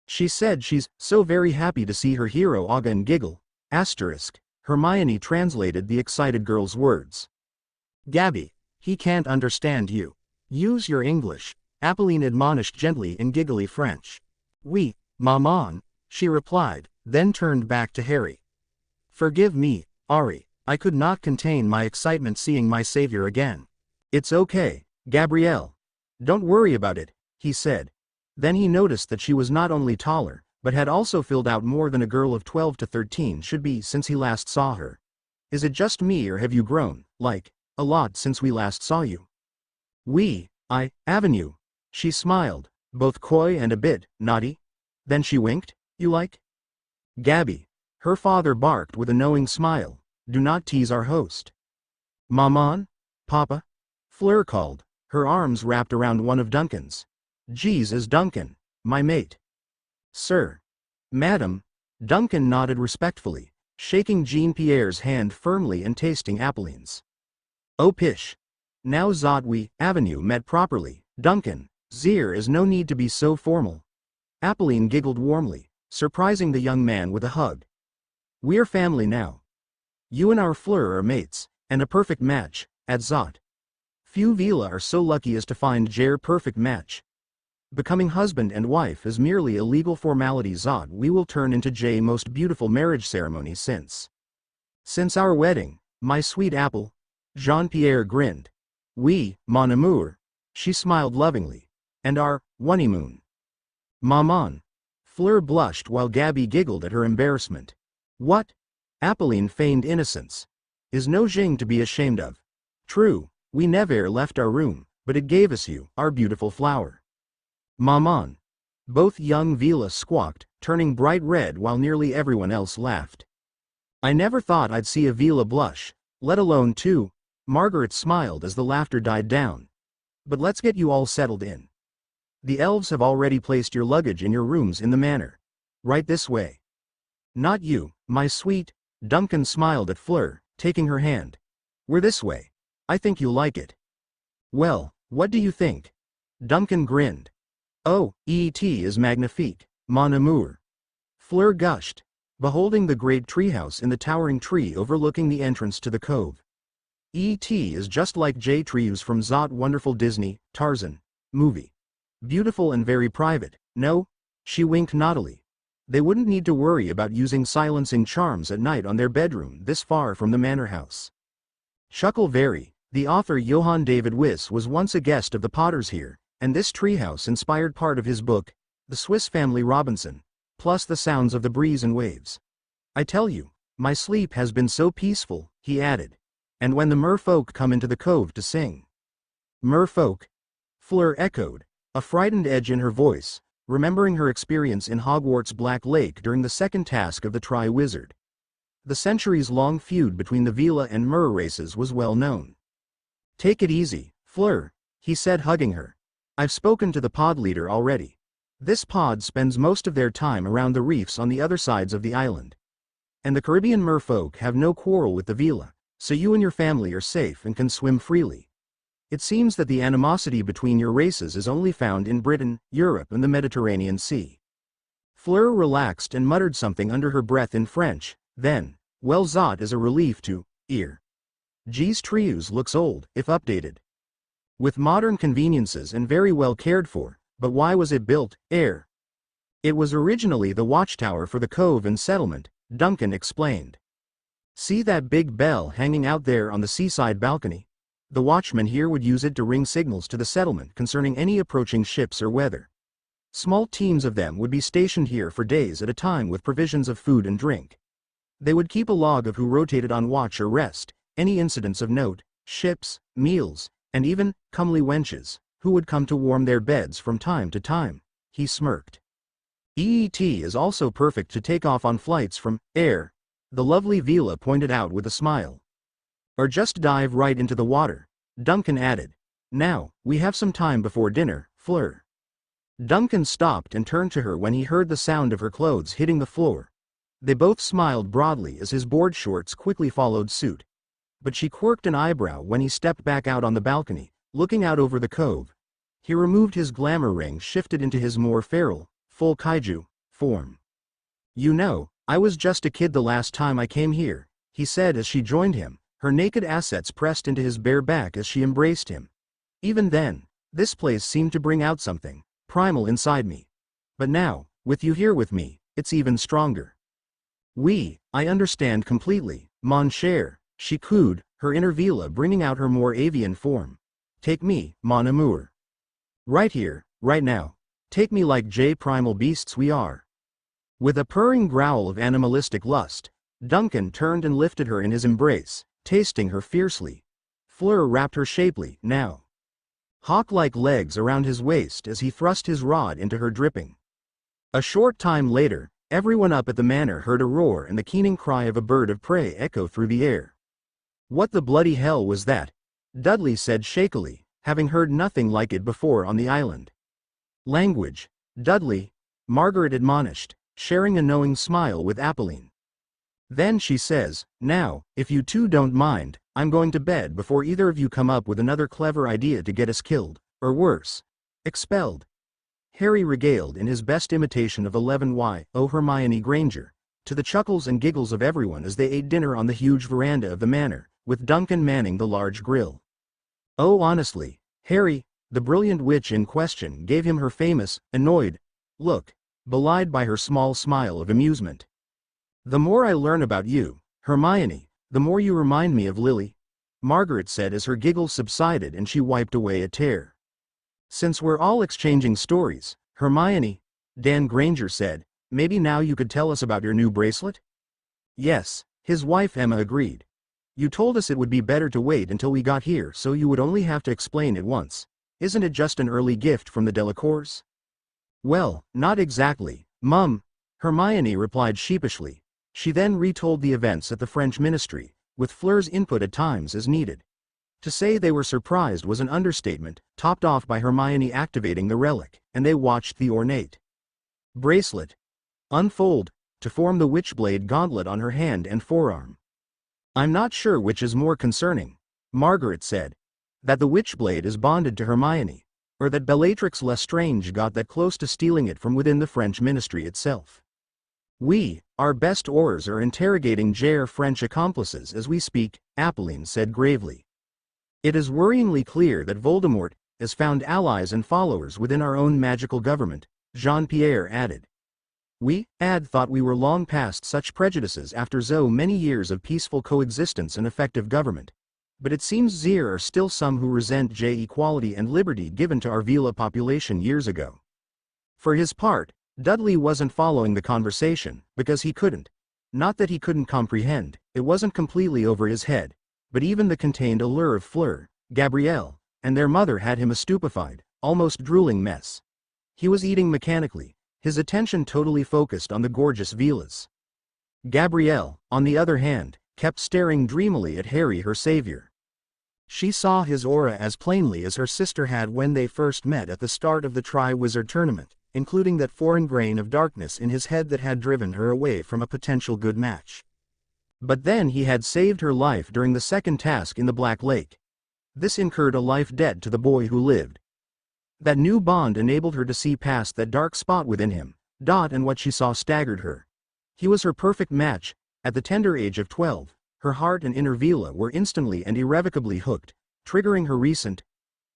She said she's so very happy to see her hero Aga and giggle. Hermione translated the excited girl's words. Gabby, he can't understand you. Use your English, Apolline admonished gently in giggly French. Oui, maman, she replied, then turned back to Harry. Forgive me, Ari, I could not contain my excitement seeing my savior again. It's okay, Gabrielle. Don't worry about it, he said. Then he noticed that she was not only taller, but had also filled out more than a girl of 12 to 13 should be since he last saw her. Is it just me or have you grown, like, a lot since we last saw you? Avenue. She smiled, both coy and a bit naughty. Then she winked. You like? Gabby. Her father barked with a knowing smile. Do not tease our host. Maman? Papa? Fleur called, her arms wrapped around one of Duncan's. Jesus, Duncan, my mate. Sir. Madam. Duncan nodded respectfully, shaking Jean-Pierre's hand firmly and tasting Apolline's. Oh pish. Now that we, Avenue met properly, Duncan, there is no need to be so formal. Apolline giggled warmly, surprising the young man with a hug. We're family now. You and our Fleur are mates, and a perfect match, at Zot. Few Vila are so lucky as to find their perfect match. Becoming husband and wife is merely a legal formality Zot we will turn into J most beautiful marriage ceremony since our wedding, my sweet apple. Jean-Pierre grinned. Oui, mon amour. She smiled lovingly. And our honeymoon. Maman. Fleur blushed while Gabby giggled at her embarrassment. What? Apolline feigned innocence. Is no thing to be ashamed of. True, we never left our room, but it gave us you, our beautiful flower. Maman. Both young Vila squawked, turning bright red while nearly everyone else laughed. I never thought I'd see a Vila blush, let alone two. Margaret smiled as the laughter died down. But let's get you all settled in. The elves have already placed your luggage in your rooms in the manor. Right this way. Not you, my sweet. Duncan smiled at Fleur, taking her hand. We're this way. I think you'll like it. Well, what do you think? Duncan grinned. Oh, it is magnifique, mon amour. Fleur gushed, beholding the great treehouse in the towering tree overlooking the entrance to the cove. It is just like J. Trees from Zot wonderful Disney, Tarzan, movie. Beautiful and very private, no? She winked naughtily. They wouldn't need to worry about using silencing charms at night on their bedroom this far from the manor house. Chuckle very, the author Johann David Wyss was once a guest of the Potters here, and this treehouse inspired part of his book, The Swiss Family Robinson, plus the sounds of the breeze and waves. I tell you, my sleep has been so peaceful, he added. And when the merfolk come into the cove to sing. Merfolk? Fleur echoed, a frightened edge in her voice, remembering her experience in Hogwarts Black Lake during the second task of the Tri-Wizard. The centuries-long feud between the Vila and Mer races was well known. Take it easy, Fleur, he said, hugging her. I've spoken to the pod leader already. This pod spends most of their time around the reefs on the other sides of the island. And the Caribbean merfolk have no quarrel with the Vila, so you and your family are safe and can swim freely. It seems that the animosity between your races is only found in Britain, Europe and the Mediterranean Sea. Fleur relaxed and muttered something under her breath in French, then, well, Zot is a relief to ear. G's Trius looks old, if updated. With modern conveniences and very well cared for, but why was it built, Air? It was originally the watchtower for the cove and settlement, Duncan explained. See that big bell hanging out there on the seaside balcony? The watchmen here would use it to ring signals to the settlement concerning any approaching ships or weather. Small teams of them would be stationed here for days at a time with provisions of food and drink. They would keep a log of who rotated on watch or rest, any incidents of note, ships, meals, and even comely wenches, who would come to warm their beds from time to time. He smirked. EET is also perfect to take off on flights from Air, the lovely Vila pointed out with a smile. Or just dive right into the water, Duncan added. Now, we have some time before dinner, Fleur. Duncan stopped and turned to her when he heard the sound of her clothes hitting the floor. They both smiled broadly as his board shorts quickly followed suit. But she quirked an eyebrow when he stepped back out on the balcony, looking out over the cove. He removed his glamour ring, shifted into his more feral, full kaiju form. You know, I was just a kid the last time I came here, he said as she joined him, her naked assets pressed into his bare back as she embraced him. Even then, this place seemed to bring out something primal inside me. But now, with you here with me, it's even stronger. I understand completely, mon cher, she cooed, her inner Vila bringing out her more avian form. Take me, mon amour. Right here, right now. Take me like primal beasts we are. With a purring growl of animalistic lust, Duncan turned and lifted her in his embrace, tasting her fiercely. Fleur wrapped her shapely, now hawk-like legs around his waist as he thrust his rod into her dripping. A short time later, everyone up at the manor heard a roar and the keening cry of a bird of prey echo through the air. What the bloody hell was that? Dudley said shakily, having heard nothing like it before on the island. Language, Dudley, Margaret admonished, sharing a knowing smile with Apolline. Then she says, now, if you two don't mind, I'm going to bed before either of you come up with another clever idea to get us killed, or worse, expelled. Harry regaled in his best imitation of 11Y, oh Hermione Granger, to the chuckles and giggles of everyone as they ate dinner on the huge veranda of the manor, with Duncan manning the large grill. Oh honestly, Harry, the brilliant witch in question gave him her famous, annoyed look, belied by her small smile of amusement. The more I learn about you, Hermione, the more you remind me of Lily, Margaret said as her giggles subsided and she wiped away a tear. Since we're all exchanging stories, Hermione, Dan Granger said, maybe now you could tell us about your new bracelet? Yes, his wife Emma agreed. You told us it would be better to wait until we got here so you would only have to explain it once. Isn't it just an early gift from the Delacours? Well, not exactly, Mum, Hermione replied sheepishly. She then retold the events at the French ministry, with Fleur's input at times as needed. To say they were surprised was an understatement, topped off by Hermione activating the relic, and they watched the ornate bracelet unfold to form the Witchblade gauntlet on her hand and forearm. I'm not sure which is more concerning, Margaret said, that the Witchblade is bonded to Hermione, or that Bellatrix Lestrange got that close to stealing it from within the French ministry itself. Our best oars are interrogating Jair French accomplices as we speak, Apolline said gravely. It is worryingly clear that Voldemort has found allies and followers within our own magical government, Jean-Pierre added. We had thought we were long past such prejudices after so many years of peaceful coexistence and effective government. But it seems there are still some who resent equality and liberty given to our Vila population years ago. For his part, Dudley wasn't following the conversation, because he couldn't. Not that he couldn't comprehend, it wasn't completely over his head, but even the contained allure of Fleur, Gabrielle, and their mother had him a stupefied, almost drooling mess. He was eating mechanically, his attention totally focused on the gorgeous Vilas. Gabrielle, on the other hand, kept staring dreamily at Harry, her savior. She saw his aura as plainly as her sister had when they first met at the start of the Tri-Wizard tournament, including that foreign grain of darkness in his head that had driven her away from a potential good match. But then he had saved her life during the second task in the Black Lake. This incurred a life debt to the boy who lived. That new bond enabled her to see past that dark spot within him, and what she saw staggered her. He was her perfect match. At the tender age of 12, her heart and inner Vila were instantly and irrevocably hooked, triggering her recent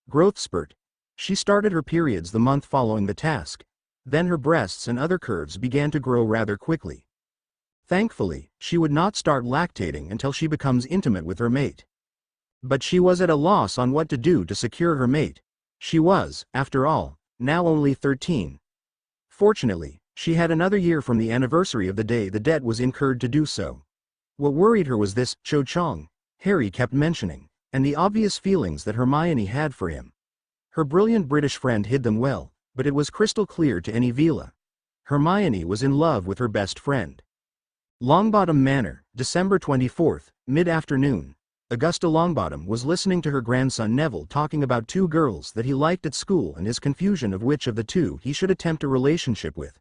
growth spurt. She started her periods the month following the task. Then her breasts and other curves began to grow rather quickly. Thankfully, she would not start lactating until she becomes intimate with her mate. But she was at a loss on what to do to secure her mate. She was, after all, now only 13. Fortunately, she had another year from the anniversary of the day the debt was incurred to do so. What worried her was this Cho Chang Harry kept mentioning, and the obvious feelings that Hermione had for him. Her brilliant British friend hid them well, but it was crystal clear to any Vila. Hermione was in love with her best friend. Longbottom Manor, December 24th, mid-afternoon. Augusta Longbottom was listening to her grandson Neville talking about two girls that he liked at school and his confusion of which of the two he should attempt a relationship with.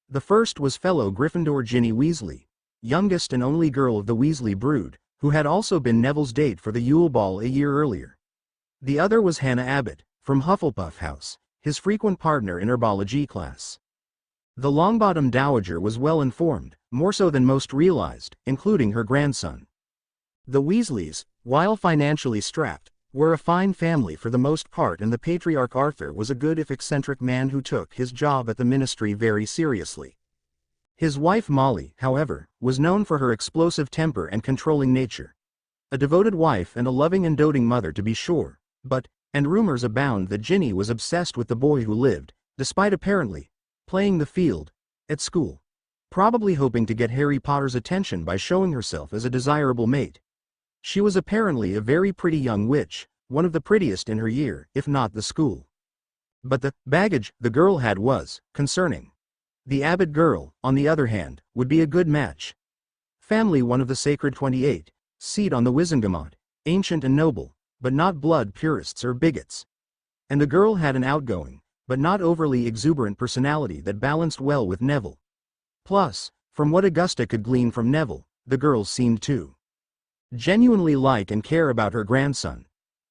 The first was fellow Gryffindor Ginny Weasley, youngest and only girl of the Weasley brood, who had also been Neville's date for the Yule Ball a year earlier. The other was Hannah Abbott, from Hufflepuff House, his frequent partner in herbology class. The Longbottom Dowager was well informed, more so than most realized, including her grandson. The Weasleys, while financially strapped, were a fine family for the most part, and the patriarch Arthur was a good if eccentric man who took his job at the ministry very seriously. His wife Molly, however, was known for her explosive temper and controlling nature. A devoted wife and a loving and doting mother to be sure, and rumors abound that Ginny was obsessed with the boy who lived, despite apparently playing the field at school, probably hoping to get Harry Potter's attention by showing herself as a desirable mate. She was apparently a very pretty young witch, one of the prettiest in her year, if not the school. But the baggage the girl had was concerning. The Abbott girl, on the other hand, would be a good match. Family one of the Sacred 28, seat on the Wizengamot, ancient and noble, but not blood purists or bigots. And the girl had an outgoing, but not overly exuberant personality that balanced well with Neville. Plus, from what Augusta could glean from Neville, the girl seemed to genuinely like and care about her grandson.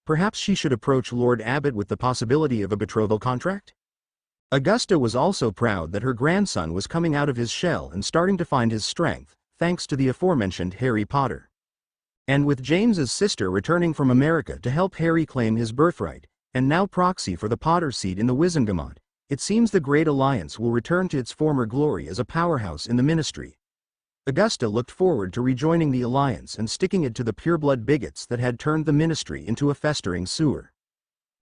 Perhaps she should approach Lord Abbott with the possibility of a betrothal contract? Augusta was also proud that her grandson was coming out of his shell and starting to find his strength, thanks to the aforementioned Harry Potter. And with James's sister returning from America to help Harry claim his birthright, and now proxy for the Potter seat in the Wizengamot, it seems the Great Alliance will return to its former glory as a powerhouse in the ministry. Augusta looked forward to rejoining the alliance and sticking it to the pureblood bigots that had turned the ministry into a festering sewer.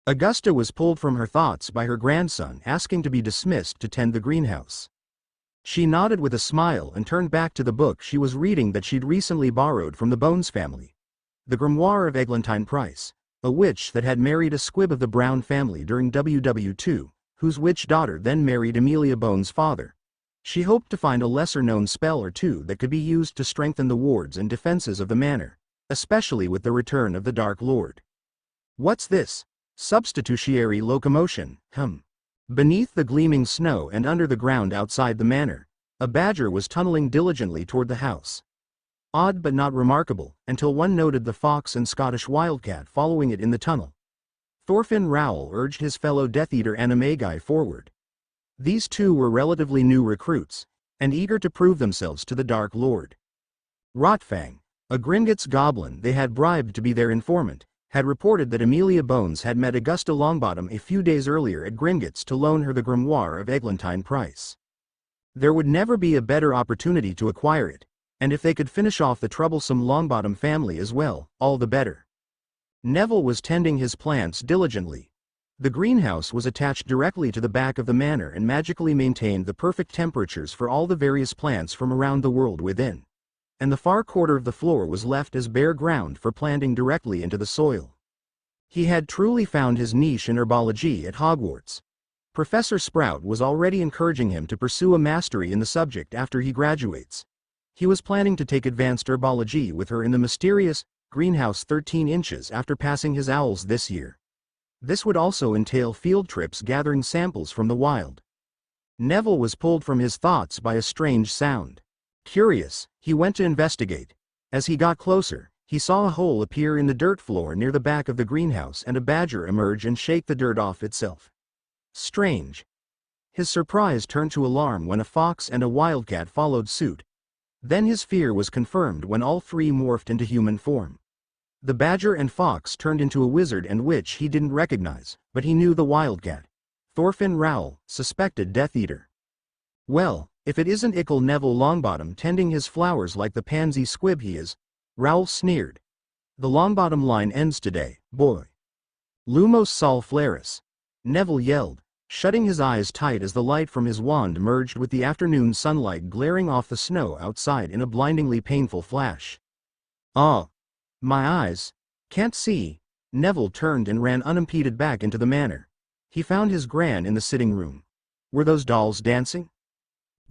Augusta was pulled from her thoughts by her grandson asking to be dismissed to tend the greenhouse. She nodded with a smile and turned back to the book she was reading that she'd recently borrowed from the Bones family. The Grimoire of Eglantine Price, a witch that had married a squib of the Brown family during WW2, whose witch daughter then married Amelia Bones' father. She hoped to find a lesser-known spell or two that could be used to strengthen the wards and defenses of the manor, especially with the return of the Dark Lord. What's this? Substitutionary locomotion, Beneath the gleaming snow and under the ground outside the manor, a badger was tunneling diligently toward the house. Odd but not remarkable, until one noted the fox and Scottish wildcat following it in the tunnel. Thorfinn Rowell urged his fellow Death Eater Animagi forward. These two were relatively new recruits, and eager to prove themselves to the Dark Lord. Rotfang, a Gringotts goblin they had bribed to be their informant, had reported that Amelia Bones had met Augusta Longbottom a few days earlier at Gringotts to loan her the Grimoire of Eglantine Price. There would never be a better opportunity to acquire it, and if they could finish off the troublesome Longbottom family as well, all the better. Neville was tending his plants diligently. The greenhouse was attached directly to the back of the manor and magically maintained the perfect temperatures for all the various plants from around the world within. And the far quarter of the floor was left as bare ground for planting directly into the soil. He had truly found his niche in herbology at Hogwarts. Professor Sprout was already encouraging him to pursue a mastery in the subject after he graduates. He was planning to take advanced herbology with her in the mysterious greenhouse 13 inches after passing his owls this year. This would also entail field trips gathering samples from the wild. Neville was pulled from his thoughts by a strange sound. Curious, he went to investigate. As he got closer, he saw a hole appear in the dirt floor near the back of the greenhouse and a badger emerge and shake the dirt off itself. Strange. His surprise turned to alarm when a fox and a wildcat followed suit. Then his fear was confirmed when all three morphed into human form. The badger and fox turned into a wizard and witch he didn't recognize, but he knew the wildcat. Thorfinn Rowell, suspected Death Eater. Well, if it isn't Ickle Neville Longbottom tending his flowers like the pansy squib he is, Rowell sneered. The Longbottom line ends today, boy. Lumos Sol Flaris. Neville yelled, shutting his eyes tight as the light from his wand merged with the afternoon sunlight glaring off the snow outside in a blindingly painful flash. Ah! My eyes. Can't see. Neville turned and ran unimpeded back into the manor. He found his Gran in the sitting room. Were those dolls dancing?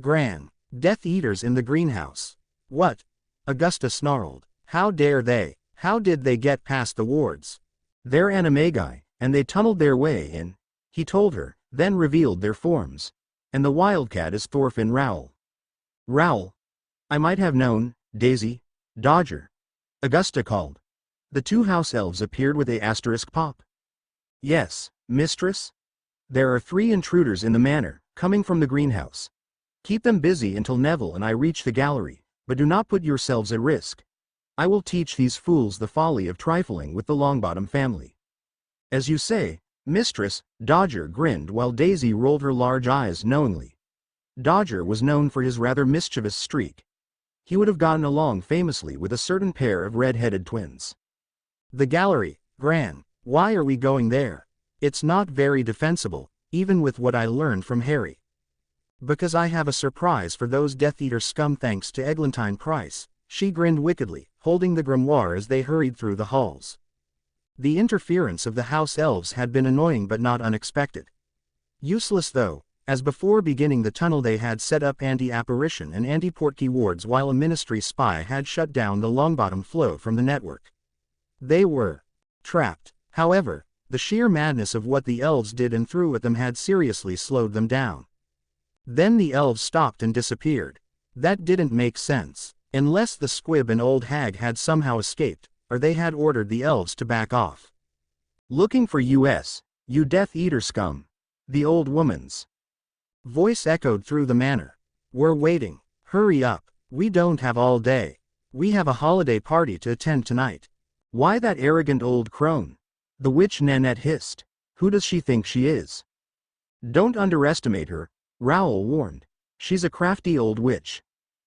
Gran. Death Eaters in the greenhouse. What? Augusta snarled. How dare they? How did they get past the wards? They're animagi, and they tunneled their way in, he told her, then revealed their forms. And the wildcat is Thorfinn Rowell. Rowell? I might have known, Daisy. Dodger. Augusta called. The two house elves appeared with a asterisk pop. Yes, mistress? There are 3 intruders in the manor, coming from the greenhouse. Keep them busy until Neville and I reach the gallery, but do not put yourselves at risk. I will teach these fools the folly of trifling with the Longbottom family. As you say, mistress, Dodger grinned while Daisy rolled her large eyes knowingly. Dodger was known for his rather mischievous streak. He would have gotten along famously with a certain pair of red-headed twins. The gallery, Gran. Why are we going there? It's not very defensible, even with what I learned from Harry. Because I have a surprise for those Death Eater scum thanks to Eglantine Price, she grinned wickedly, holding the grimoire as they hurried through the halls. The interference of the house elves had been annoying but not unexpected. Useless though, as before beginning the tunnel they had set up anti-apparition and anti-portkey wards while a ministry spy had shut down the Longbottom flow from the network. They were trapped. However, the sheer madness of what the elves did and threw at them had seriously slowed them down. Then the elves stopped and disappeared. That didn't make sense, unless the squib and old hag had somehow escaped, or they had ordered the elves to back off. Looking for us, you Death Eater scum. The old woman's voice echoed through the manor. We're waiting. Hurry up. We don't have all day. We have a holiday party to attend tonight. Why that arrogant old crone? The witch Nanette hissed. Who does she think she is? Don't underestimate her, Rowell warned. She's a crafty old witch.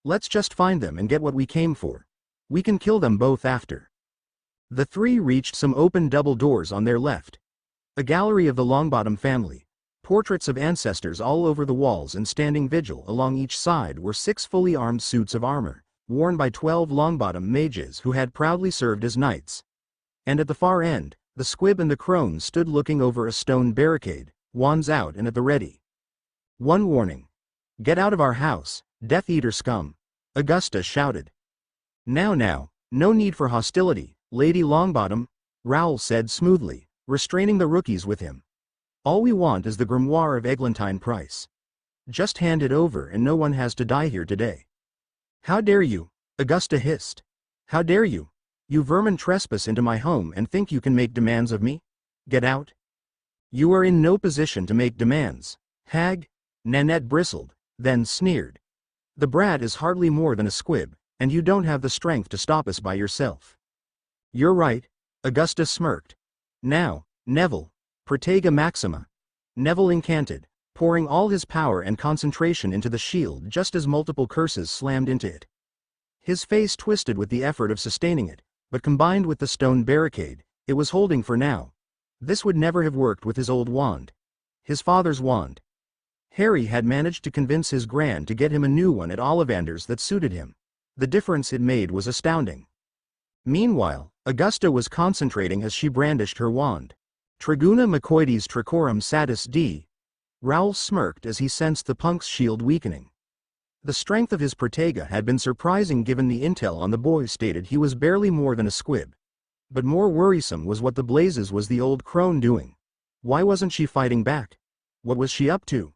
Let's just find them and get what we came for. We can kill them both after. The 3 reached some open double doors on their left. A gallery of the Longbottom family. Portraits of ancestors all over the walls and standing vigil along each side were 6 fully armed suits of armor, worn by 12 Longbottom mages who had proudly served as knights. And at the far end, the squib and the crone stood looking over a stone barricade, wands out and at the ready. One warning. Get out of our house, Death Eater scum, Augusta shouted. Now, no need for hostility, Lady Longbottom, Rowell said smoothly, restraining the rookies with him. All we want is the grimoire of Eglantine Price. Just hand it over and no one has to die here today. How dare you, Augusta hissed. How dare you? You vermin trespass into my home and think you can make demands of me? Get out. You are in no position to make demands, hag, Nanette bristled, then sneered. The brat is hardly more than a squib, and you don't have the strength to stop us by yourself. You're right, Augusta smirked. Now, Neville, Protega Maxima. Neville incanted, pouring all his power and concentration into the shield just as multiple curses slammed into it. His face twisted with the effort of sustaining it, but combined with the stone barricade, it was holding for now. This would never have worked with his old wand. His father's wand. Harry had managed to convince his gran to get him a new one at Ollivander's that suited him. The difference it made was astounding. Meanwhile, Augusta was concentrating as she brandished her wand. Triguna Macoides Tricorum Satis D. Raoul smirked as he sensed the punk's shield weakening. The strength of his protega had been surprising given the intel on the boy stated he was barely more than a squib. But more worrisome was what the blazes was the old crone doing. Why wasn't she fighting back? What was she up to?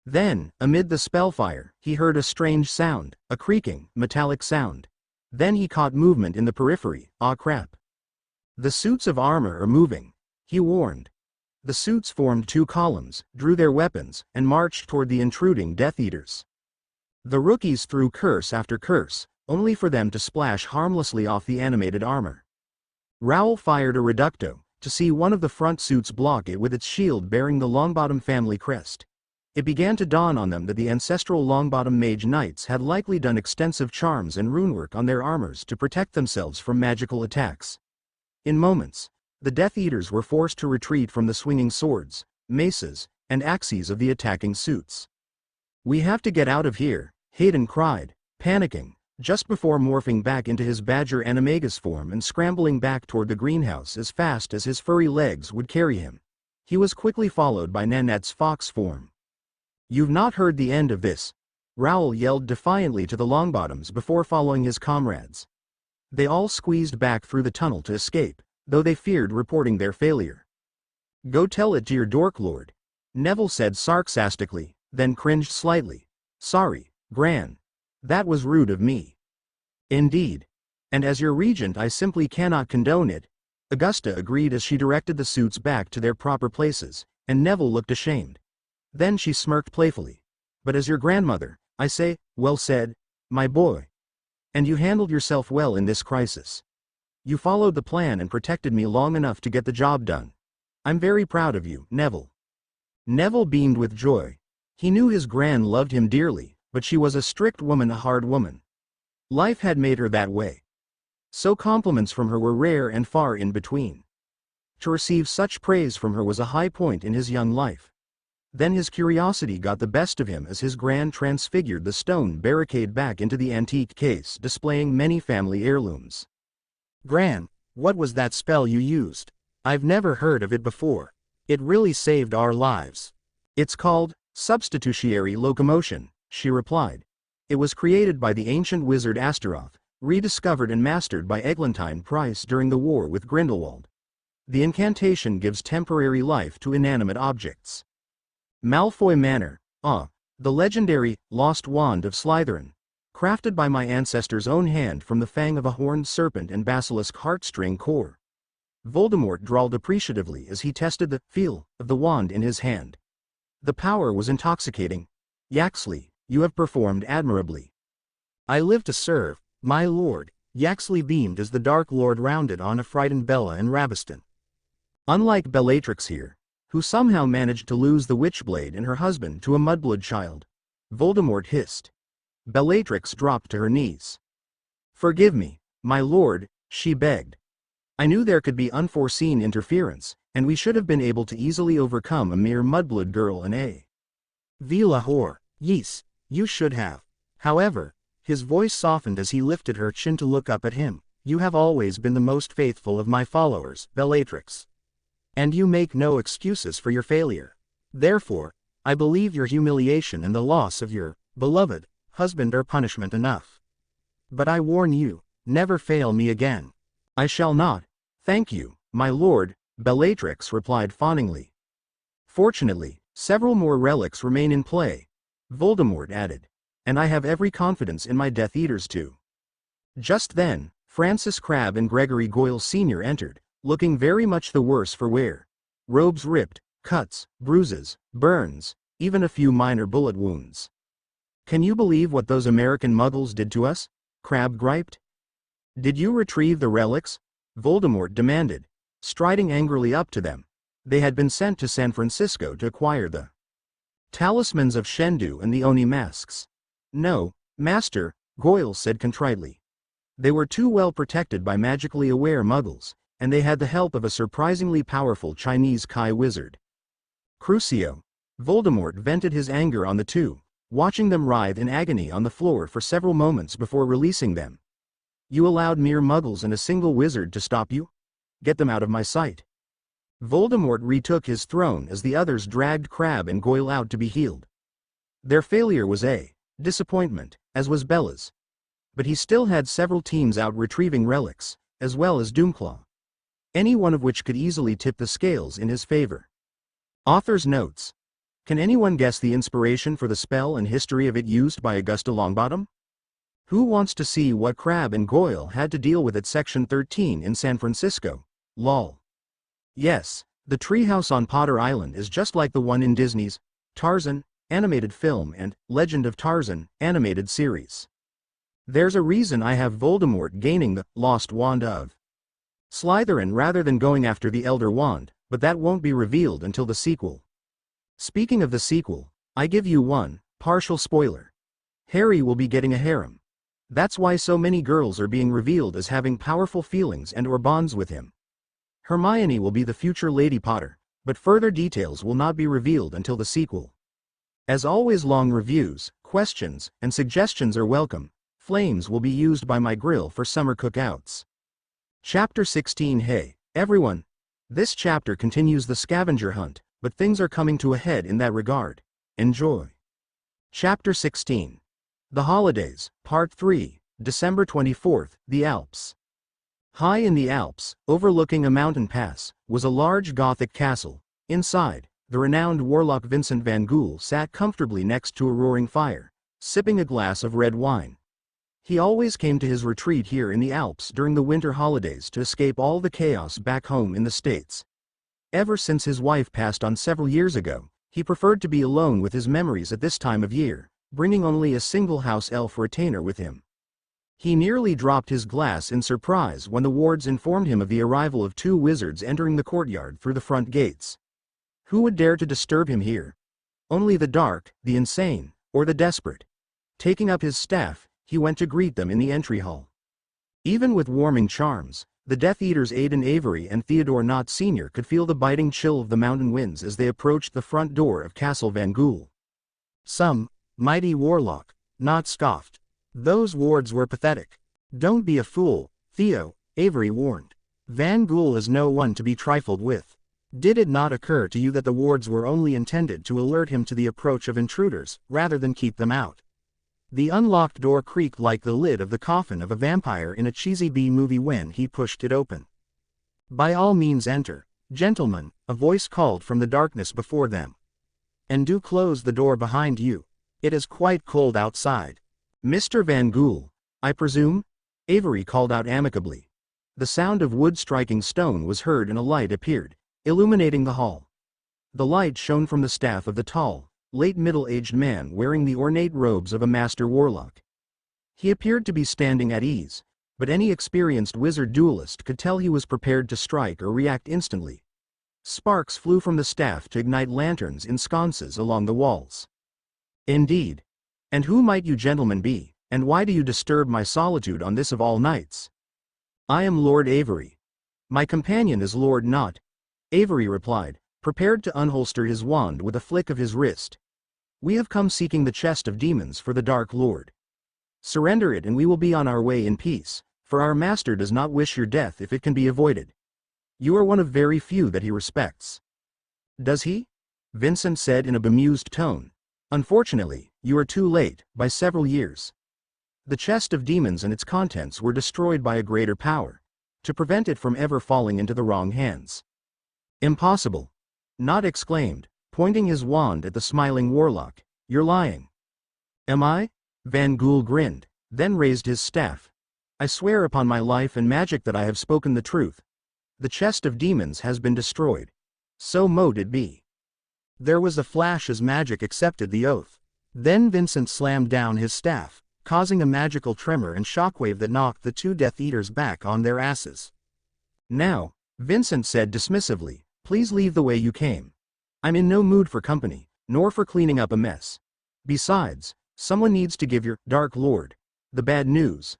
Then, amid the spellfire, he heard a strange sound, a creaking, metallic sound. Then he caught movement in the periphery. Ah crap. The suits of armor are moving, he warned. The suits formed two columns, drew their weapons, and marched toward the intruding Death Eaters. The rookies threw curse after curse, only for them to splash harmlessly off the animated armor. Raoul fired a reducto, to see one of the front suits block it with its shield bearing the Longbottom family crest. It began to dawn on them that the ancestral Longbottom mage knights had likely done extensive charms and runework on their armors to protect themselves from magical attacks. In moments, the Death Eaters were forced to retreat from the swinging swords, maces, and axes of the attacking suits. "We have to get out of here," Hayden cried, panicking, just before morphing back into his Badger Animagus form and scrambling back toward the greenhouse as fast as his furry legs would carry him. He was quickly followed by Nanette's fox form. "You've not heard the end of this," Raoul yelled defiantly to the Longbottoms before following his comrades. They all squeezed back through the tunnel to escape, though they feared reporting their failure. "Go tell it to your dork lord," Neville said sarcastically, then cringed slightly. "Sorry, Gran. That was rude of me." "Indeed. And as your regent I simply cannot condone it," Augusta agreed as she directed the suits back to their proper places, and Neville looked ashamed. Then she smirked playfully. "But as your grandmother, I say, well said, my boy. And you handled yourself well in this crisis. You followed the plan and protected me long enough to get the job done. I'm very proud of you, Neville." Neville beamed with joy. He knew his gran loved him dearly, but she was a strict woman, a hard woman. Life had made her that way. So compliments from her were rare and far in between. To receive such praise from her was a high point in his young life. Then his curiosity got the best of him as his gran transfigured the stone barricade back into the antique case displaying many family heirlooms. "Gran, what was that spell you used? I've never heard of it before. It really saved our lives." "It's called substitutionary locomotion," she replied. "It was created by the ancient wizard Astaroth, rediscovered and mastered by Eglantine Price during the war with Grindelwald. The incantation gives temporary life to inanimate objects." Malfoy Manor, the legendary Lost Wand of Slytherin, crafted by my ancestor's own hand from the fang of a horned serpent and basilisk heartstring core. Voldemort drawled appreciatively as he tested the feel of the wand in his hand. The power was intoxicating. "Yaxley, you have performed admirably." "I live to serve, my lord," Yaxley beamed as the Dark Lord rounded on a frightened Bella and Rabiston. "Unlike Bellatrix here, who somehow managed to lose the Witchblade and her husband to a mudblood child," Voldemort hissed. Bellatrix dropped to her knees. "Forgive me, my lord," she begged. "I knew there could be unforeseen interference, and we should have been able to easily overcome a mere mudblood girl and a Vila whore. Yes, you should have." However, his voice softened as he lifted her chin to look up at him. "You have always been the most faithful of my followers, Bellatrix. And you make no excuses for your failure. Therefore, I believe your humiliation and the loss of your beloved husband are punishment enough. But I warn you, never fail me again." "I shall not, thank you, my lord," Bellatrix replied fawningly. "Fortunately, several more relics remain in play," Voldemort added, "and I have every confidence in my Death Eaters too." Just then, Francis Crabbe and Gregory Goyle Sr. entered, looking very much the worse for wear. Robes ripped, cuts, bruises, burns, even a few minor bullet wounds. "Can you believe what those American muggles did to us?" Crabbe griped. "Did you retrieve the relics?" Voldemort demanded, striding angrily up to them. They had been sent to San Francisco to acquire the Talismans of Shendu and the Oni masks. No, Master, Goyle said contritely. They were too well protected by magically aware muggles, and they had the help of a surprisingly powerful Chinese Kai wizard. Crucio. Voldemort vented his anger on the two, watching them writhe in agony on the floor for several moments before releasing them. You allowed mere muggles and a single wizard to stop you? Get them out of my sight. Voldemort retook his throne as the others dragged Crabbe and Goyle out to be healed. Their failure was a disappointment, as was Bella's. But he still had several teams out retrieving relics, as well as Doomclaw. Any one of which could easily tip the scales in his favor. Author's notes. Can anyone guess the inspiration for the spell and history of it used by Augusta Longbottom? Who wants to see what Crabbe and Goyle had to deal with at Section 13 in San Francisco? Lol. Yes, the treehouse on Potter Island is just like the one in Disney's Tarzan animated film and Legend of Tarzan animated series. There's a reason I have Voldemort gaining the Lost Wand of Slytherin rather than going after the Elder Wand, but that won't be revealed until the sequel. Speaking of the sequel, I give you one partial spoiler. Harry will be getting a harem. That's why so many girls are being revealed as having powerful feelings and/or bonds with him. Hermione will be the future Lady Potter, but further details will not be revealed until the sequel. As always, long reviews, questions, and suggestions are welcome. Flames will be used by my grill for summer cookouts. Chapter 16. Hey, everyone! This chapter continues the scavenger hunt, but things are coming to a head in that regard. Enjoy. Chapter 16. The Holidays, Part 3, December 24th, the Alps. High in the Alps, overlooking a mountain pass, was a large Gothic castle. Inside, the renowned warlock Vincent van Gogh sat comfortably next to a roaring fire, sipping a glass of red wine. He always came to his retreat here in the Alps during the winter holidays to escape all the chaos back home in the States. Ever since his wife passed on several years ago, he preferred to be alone with his memories at this time of year, bringing only a single house elf retainer with him. He nearly dropped his glass in surprise when the wards informed him of the arrival of two wizards entering the courtyard through the front gates. Who would dare to disturb him here? Only the dark, the insane, or the desperate. Taking up his staff, he went to greet them in the entry hall. Even with warming charms, the Death Eaters Aidan Avery and Theodore Knott Sr. could feel the biting chill of the mountain winds as they approached the front door of Castle Van Gogh. Some mighty warlock, Knott scoffed. Those wards were pathetic. Don't be a fool, Theo, Avery warned. Van Gogh is no one to be trifled with. Did it not occur to you that the wards were only intended to alert him to the approach of intruders, rather than keep them out? The unlocked door creaked like the lid of the coffin of a vampire in a cheesy B-movie when he pushed it open. By all means enter, gentlemen, a voice called from the darkness before them. And do close the door behind you. It is quite cold outside. Mr. Van Gogh, I presume? Avery called out amicably. The sound of wood striking stone was heard and a light appeared, illuminating the hall. The light shone from the staff of the tall, late middle-aged man wearing the ornate robes of a master warlock. He appeared to be standing at ease, but any experienced wizard duelist could tell he was prepared to strike or react instantly. Sparks flew from the staff to ignite lanterns in sconces along the walls. Indeed. And who might you gentlemen be, and why do you disturb my solitude on this of all nights? I am Lord Avery. My companion is Lord Knott, Avery replied, prepared to unholster his wand with a flick of his wrist. We have come seeking the chest of demons for the Dark Lord. Surrender it and we will be on our way in peace, for our master does not wish your death if it can be avoided. You are one of very few that he respects. Does he? Vincent said in a bemused tone. Unfortunately, you are too late, by several years. The chest of demons and its contents were destroyed by a greater power, to prevent it from ever falling into the wrong hands. Impossible. Knott exclaimed, pointing his wand at the smiling warlock. You're lying. Am I? Van Gogh grinned, then raised his staff. I swear upon my life and magic that I have spoken the truth. The chest of demons has been destroyed. So mote it be. There was a flash as magic accepted the oath. Then Vincent slammed down his staff, causing a magical tremor and shockwave that knocked the two Death Eaters back on their asses. Now, Vincent said dismissively, please leave the way you came. I'm in no mood for company, nor for cleaning up a mess. Besides, someone needs to give your Dark Lord the bad news.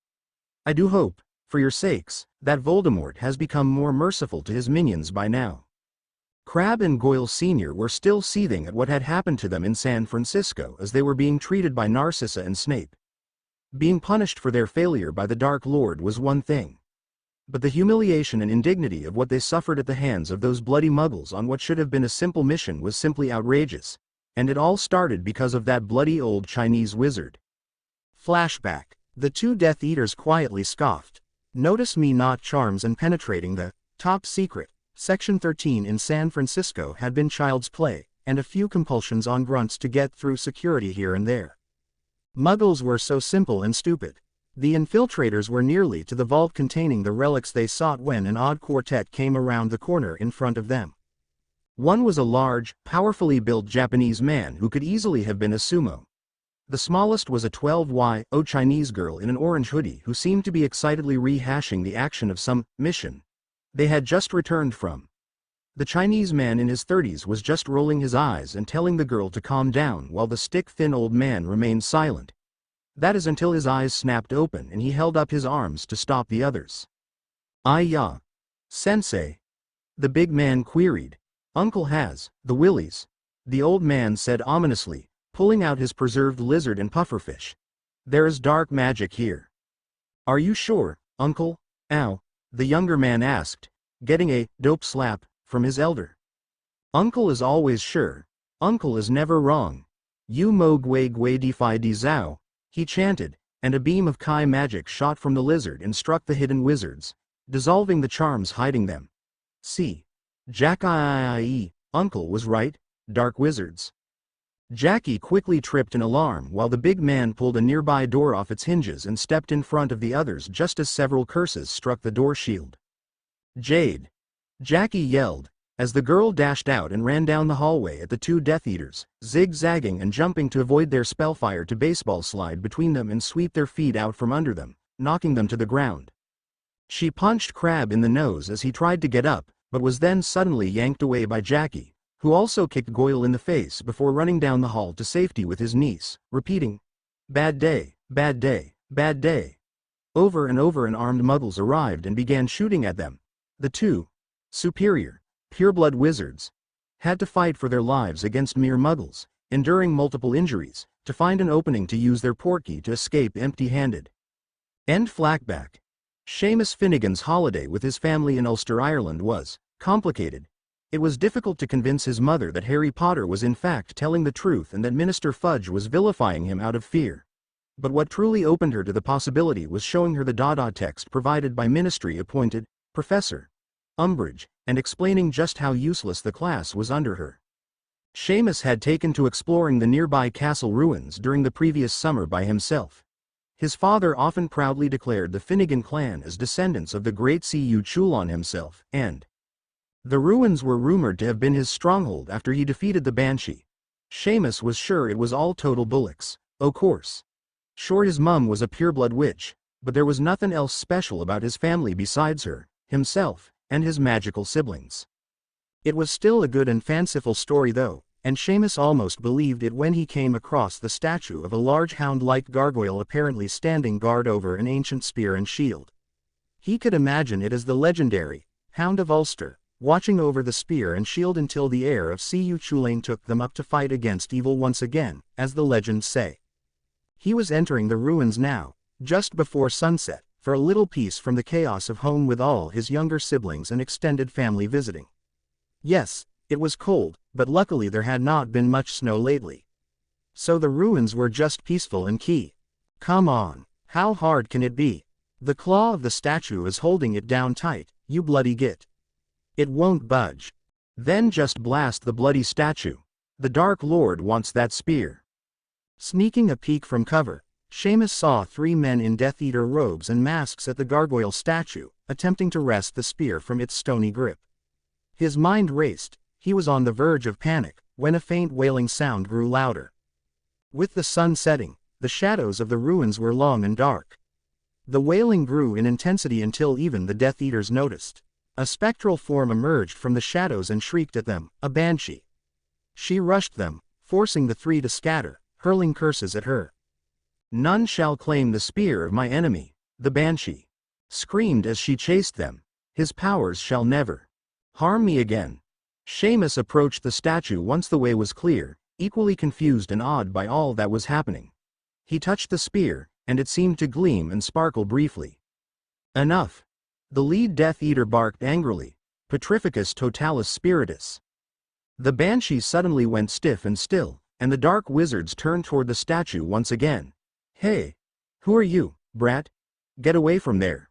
I do hope, for your sakes, that Voldemort has become more merciful to his minions by now." Crabbe and Goyle Sr. were still seething at what had happened to them in San Francisco as they were being treated by Narcissa and Snape. Being punished for their failure by the Dark Lord was one thing. But the humiliation and indignity of what they suffered at the hands of those bloody muggles on what should have been a simple mission was simply outrageous, and it all started because of that bloody old Chinese wizard. Flashback. The two Death Eaters quietly scoffed. "Notice me not charms and penetrating the top secret. Section 13 in San Francisco had been child's play, and a few compulsions on grunts to get through security here and there. Muggles were so simple and stupid. The infiltrators were nearly to the vault containing the relics they sought when an odd quartet came around the corner in front of them. One was a large, powerfully built Japanese man who could easily have been a sumo. The smallest was a 12-year-old Chinese girl in an orange hoodie who seemed to be excitedly rehashing the action of some mission they had just returned from. The Chinese man in his 30s was just rolling his eyes and telling the girl to calm down while the stick-thin old man remained silent. That is until his eyes snapped open and he held up his arms to stop the others. "Ya, sensei?" the big man queried. "Uncle has the willies," the old man said ominously, pulling out his preserved lizard and pufferfish. "There is dark magic here." "Are you sure, Uncle?" "Ow," the younger man asked, getting a dope slap from his elder. "Uncle is always sure. Uncle is never wrong. You mo gui gui defy di zao," he chanted, and a beam of Kai magic shot from the lizard and struck the hidden wizards, dissolving the charms hiding them. "See. Jack-I-I-I-E, Uncle was right, dark wizards." Jackie quickly tripped in alarm while the big man pulled a nearby door off its hinges and stepped in front of the others just as several curses struck the door shield. "Jade!" Jackie yelled, as the girl dashed out and ran down the hallway at the two Death Eaters, zigzagging and jumping to avoid their spellfire to baseball slide between them and sweep their feet out from under them, knocking them to the ground. She punched Crabbe in the nose as he tried to get up, but was then suddenly yanked away by Jackie, who also kicked Goyle in the face before running down the hall to safety with his niece, repeating, "Bad day, bad day, bad day." Over and over armed muggles arrived and began shooting at them. The two superior, pureblood wizards had to fight for their lives against mere muggles, enduring multiple injuries, to find an opening to use their portkey to escape empty-handed. End flashback. Seamus Finnegan's holiday with his family in Ulster, Ireland was complicated. It was difficult to convince his mother that Harry Potter was in fact telling the truth and that Minister Fudge was vilifying him out of fear. But what truly opened her to the possibility was showing her the Dada text provided by Ministry-appointed Professor Umbridge, and explaining just how useless the class was under her. Seamus had taken to exploring the nearby castle ruins during the previous summer by himself. His father often proudly declared the Finnegan clan as descendants of the great Cu Chulainn himself, and the ruins were rumored to have been his stronghold after he defeated the Banshee. Seamus was sure it was all total bullocks, o' course. Sure, his mum was a pureblood witch, but there was nothing else special about his family besides her, himself, and his magical siblings. It was still a good and fanciful story though, and Seamus almost believed it when he came across the statue of a large hound-like gargoyle apparently standing guard over an ancient spear and shield. He could imagine it as the legendary Hound of Ulster, watching over the spear and shield until the heir of Cu Chulainn took them up to fight against evil once again, as the legends say. He was entering the ruins now, just before sunset, for a little peace from the chaos of home with all his younger siblings and extended family visiting. Yes, it was cold, but luckily there had not been much snow lately. So the ruins were just peaceful and key. Come on, how hard can it be? The claw of the statue is holding it down tight, you bloody git. It won't budge. Then just blast the bloody statue. The Dark Lord wants that spear. Sneaking a peek from cover, Seamus saw three men in Death Eater robes and masks at the gargoyle statue, attempting to wrest the spear from its stony grip. His mind raced. He was on the verge of panic, when a faint wailing sound grew louder. With the sun setting, the shadows of the ruins were long and dark. The wailing grew in intensity until even the Death Eaters noticed. A spectral form emerged from the shadows and shrieked at them, a banshee. She rushed them, forcing the three to scatter, hurling curses at her. None shall claim the spear of my enemy, the Banshee screamed as she chased them. His powers shall never harm me again. Seamus approached the statue once the way was clear, equally confused and awed by all that was happening. He touched the spear, and it seemed to gleam and sparkle briefly. Enough! The lead Death Eater barked angrily, Petrificus totalis spiritus. The Banshee suddenly went stiff and still, and the dark wizards turned toward the statue once again. Hey! Who are you, brat? Get away from there!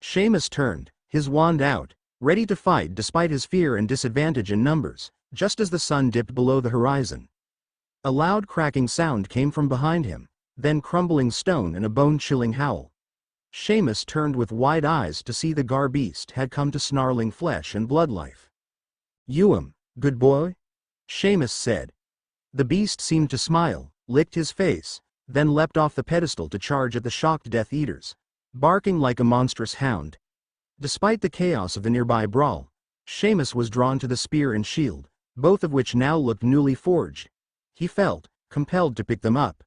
Seamus turned, his wand out, ready to fight despite his fear and disadvantage in numbers, just as the sun dipped below the horizon. A loud cracking sound came from behind him, then crumbling stone and a bone-chilling howl. Seamus turned with wide eyes to see the gar-beast had come to snarling flesh and blood life. Good boy? Seamus said. The beast seemed to smile, licked his face, then leapt off the pedestal to charge at the shocked Death Eaters, barking like a monstrous hound. Despite the chaos of the nearby brawl, Seamus was drawn to the spear and shield, both of which now looked newly forged. He felt compelled to pick them up.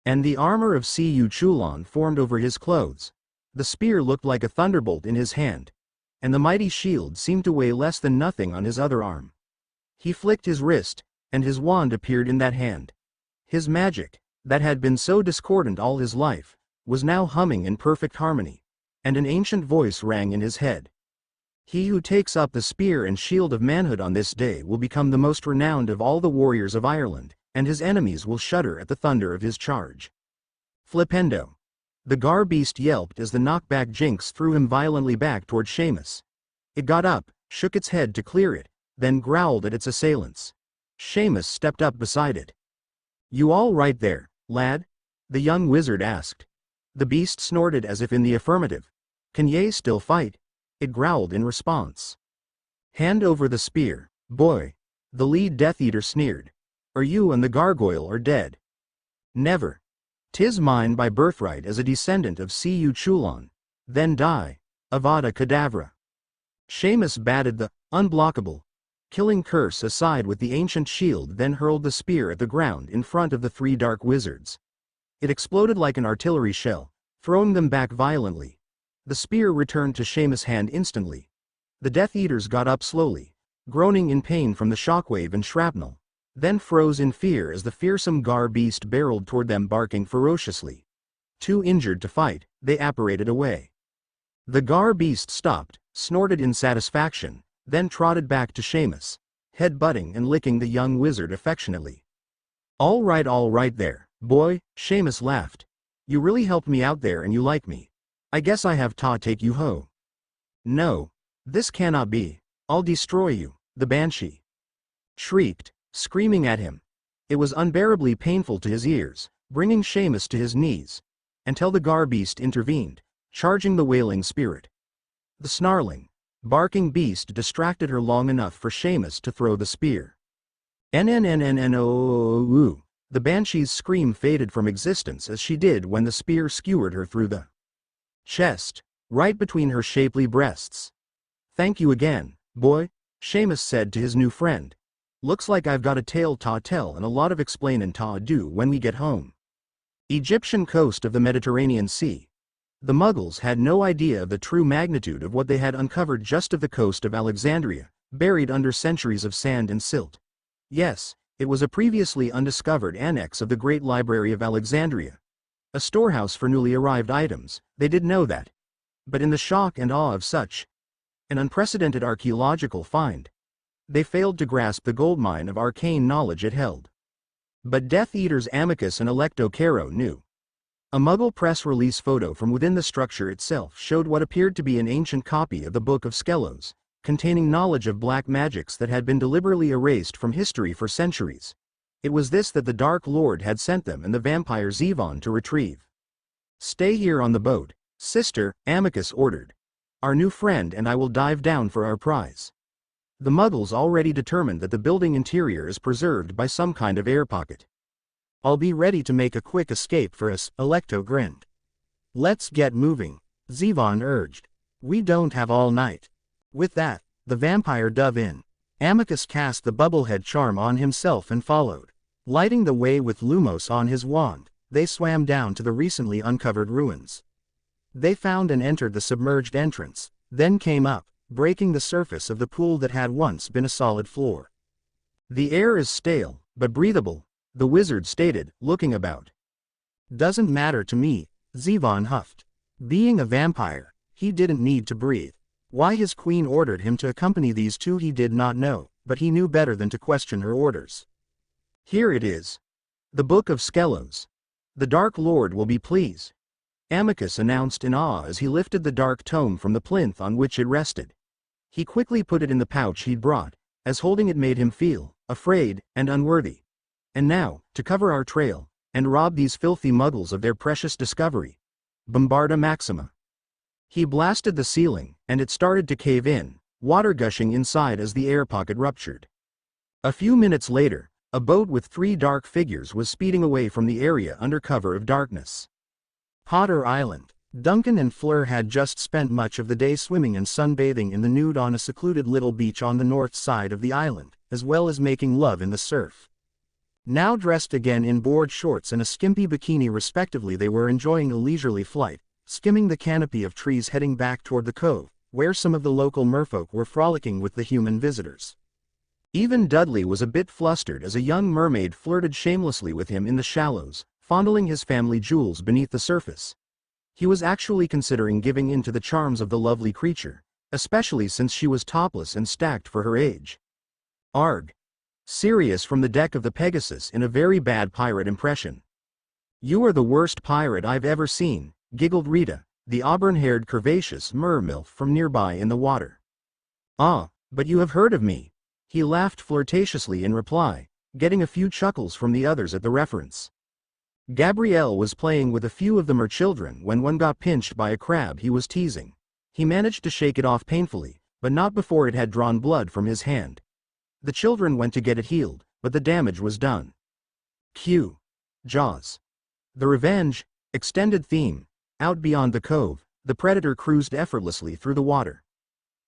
And the armor of Cu Chulon formed over his clothes. The spear looked like a thunderbolt in his hand, and the mighty shield seemed to weigh less than nothing on his other arm. He flicked his wrist, and his wand appeared in that hand. His magic, that had been so discordant all his life, was now humming in perfect harmony, and an ancient voice rang in his head. He who takes up the spear and shield of manhood on this day will become the most renowned of all the warriors of Ireland, and his enemies will shudder at the thunder of his charge. Flipendo. The gar-beast yelped as the knockback jinx threw him violently back toward Seamus. It got up, shook its head to clear it, then growled at its assailants. Seamus stepped up beside it. You all right there, lad? The young wizard asked. The beast snorted as if in the affirmative. Can ye still fight? It growled in response. Hand over the spear, boy. The lead Death Eater sneered. Or you and the gargoyle are dead. Never. 'Tis mine by birthright as a descendant of Cu Chulon. Then die. Avada Kedavra. Seamus batted the unblockable killing curse aside with the ancient shield, then hurled the spear at the ground in front of the three dark wizards. It exploded like an artillery shell, throwing them back violently. The spear returned to Seamus' hand instantly. The Death Eaters got up slowly, groaning in pain from the shockwave and shrapnel, then froze in fear as the fearsome gar-beast barreled toward them, barking ferociously. Too injured to fight, they apparated away. The gar-beast stopped, snorted in satisfaction, then trotted back to Seamus, head-butting and licking the young wizard affectionately. All right there, boy, Seamus laughed. You really helped me out there and you like me. I guess I have ta take you ho. No. This cannot be. I'll destroy you, the Banshee shrieked, screaming at him. It was unbearably painful to his ears, bringing Seamus to his knees, until the gar-beast intervened, charging the wailing spirit. The snarling, barking beast distracted her long enough for Seamus to throw the spear. The Banshee's scream faded from existence as she did when the spear skewered her through the chest, right between her shapely breasts. Thank you again, boy, Seamus said to his new friend. Looks like I've got a tale ta tell and a lot of explainin' ta do when we get home. Egyptian coast of the Mediterranean Sea. The Muggles had no idea of the true magnitude of what they had uncovered just of the coast of Alexandria, buried under centuries of sand and silt. Yes, it was a previously undiscovered annex of the Great Library of Alexandria. A storehouse for newly arrived items, they did know that. But in the shock and awe of such an unprecedented archaeological find, they failed to grasp the goldmine of arcane knowledge it held. But Death Eaters Amicus and Electo Caro knew. A Muggle press release photo from within the structure itself showed what appeared to be an ancient copy of the Book of Skelos, containing knowledge of black magics that had been deliberately erased from history for centuries. It was this that the Dark Lord had sent them and the vampire Zevon to retrieve. Stay here on the boat, sister, Amicus ordered. Our new friend and I will dive down for our prize. The Muggles already determined that the building interior is preserved by some kind of air pocket. I'll be ready to make a quick escape for us, Electo grinned. Let's get moving, Zevon urged. We don't have all night. With that, the vampire dove in. Amicus cast the bubblehead charm on himself and followed. Lighting the way with Lumos on his wand, they swam down to the recently uncovered ruins. They found and entered the submerged entrance, then came up, breaking the surface of the pool that had once been a solid floor. The air is stale, but breathable, the wizard stated, looking about. Doesn't matter to me, Zevon huffed. Being a vampire, he didn't need to breathe. Why his queen ordered him to accompany these two he did not know, but he knew better than to question her orders. Here it is. The Book of Skelos. The Dark Lord will be pleased, Amicus announced in awe as he lifted the dark tome from the plinth on which it rested. He quickly put it in the pouch he'd brought, as holding it made him feel afraid and unworthy. And now, to cover our trail, and rob these filthy muggles of their precious discovery. Bombarda Maxima. He blasted the ceiling, and it started to cave in, water gushing inside as the air pocket ruptured. A few minutes later, a boat with 3 dark figures was speeding away from the area under cover of darkness. Potter Island. Duncan and Fleur had just spent much of the day swimming and sunbathing in the nude on a secluded little beach on the north side of the island, as well as making love in the surf. Now dressed again in board shorts and a skimpy bikini respectively, they were enjoying a leisurely flight, skimming the canopy of trees heading back toward the cove, where some of the local merfolk were frolicking with the human visitors. Even Dudley was a bit flustered as a young mermaid flirted shamelessly with him in the shallows, fondling his family jewels beneath the surface. He was actually considering giving in to the charms of the lovely creature, especially since she was topless and stacked for her age. Arg! Sirius from the deck of the Pegasus in a very bad pirate impression. You are the worst pirate I've ever seen, giggled Rita, the auburn-haired curvaceous mermilf from nearby in the water. Ah, but you have heard of me. He laughed flirtatiously in reply, getting a few chuckles from the others at the reference. Gabrielle was playing with a few of the merchildren when one got pinched by a crab he was teasing. He managed to shake it off painfully, but not before it had drawn blood from his hand. The children went to get it healed, but the damage was done. Q. Jaws. The Revenge, extended theme. Out beyond the cove, the Predator cruised effortlessly through the water.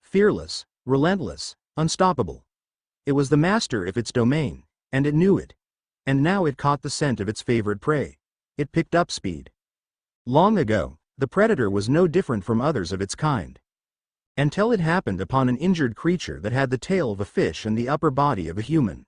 Fearless, relentless, unstoppable. It was the master of its domain, and it knew it. And now it caught the scent of its favorite prey. It picked up speed. Long ago, the Predator was no different from others of its kind. Until it happened upon an injured creature that had the tail of a fish and the upper body of a human.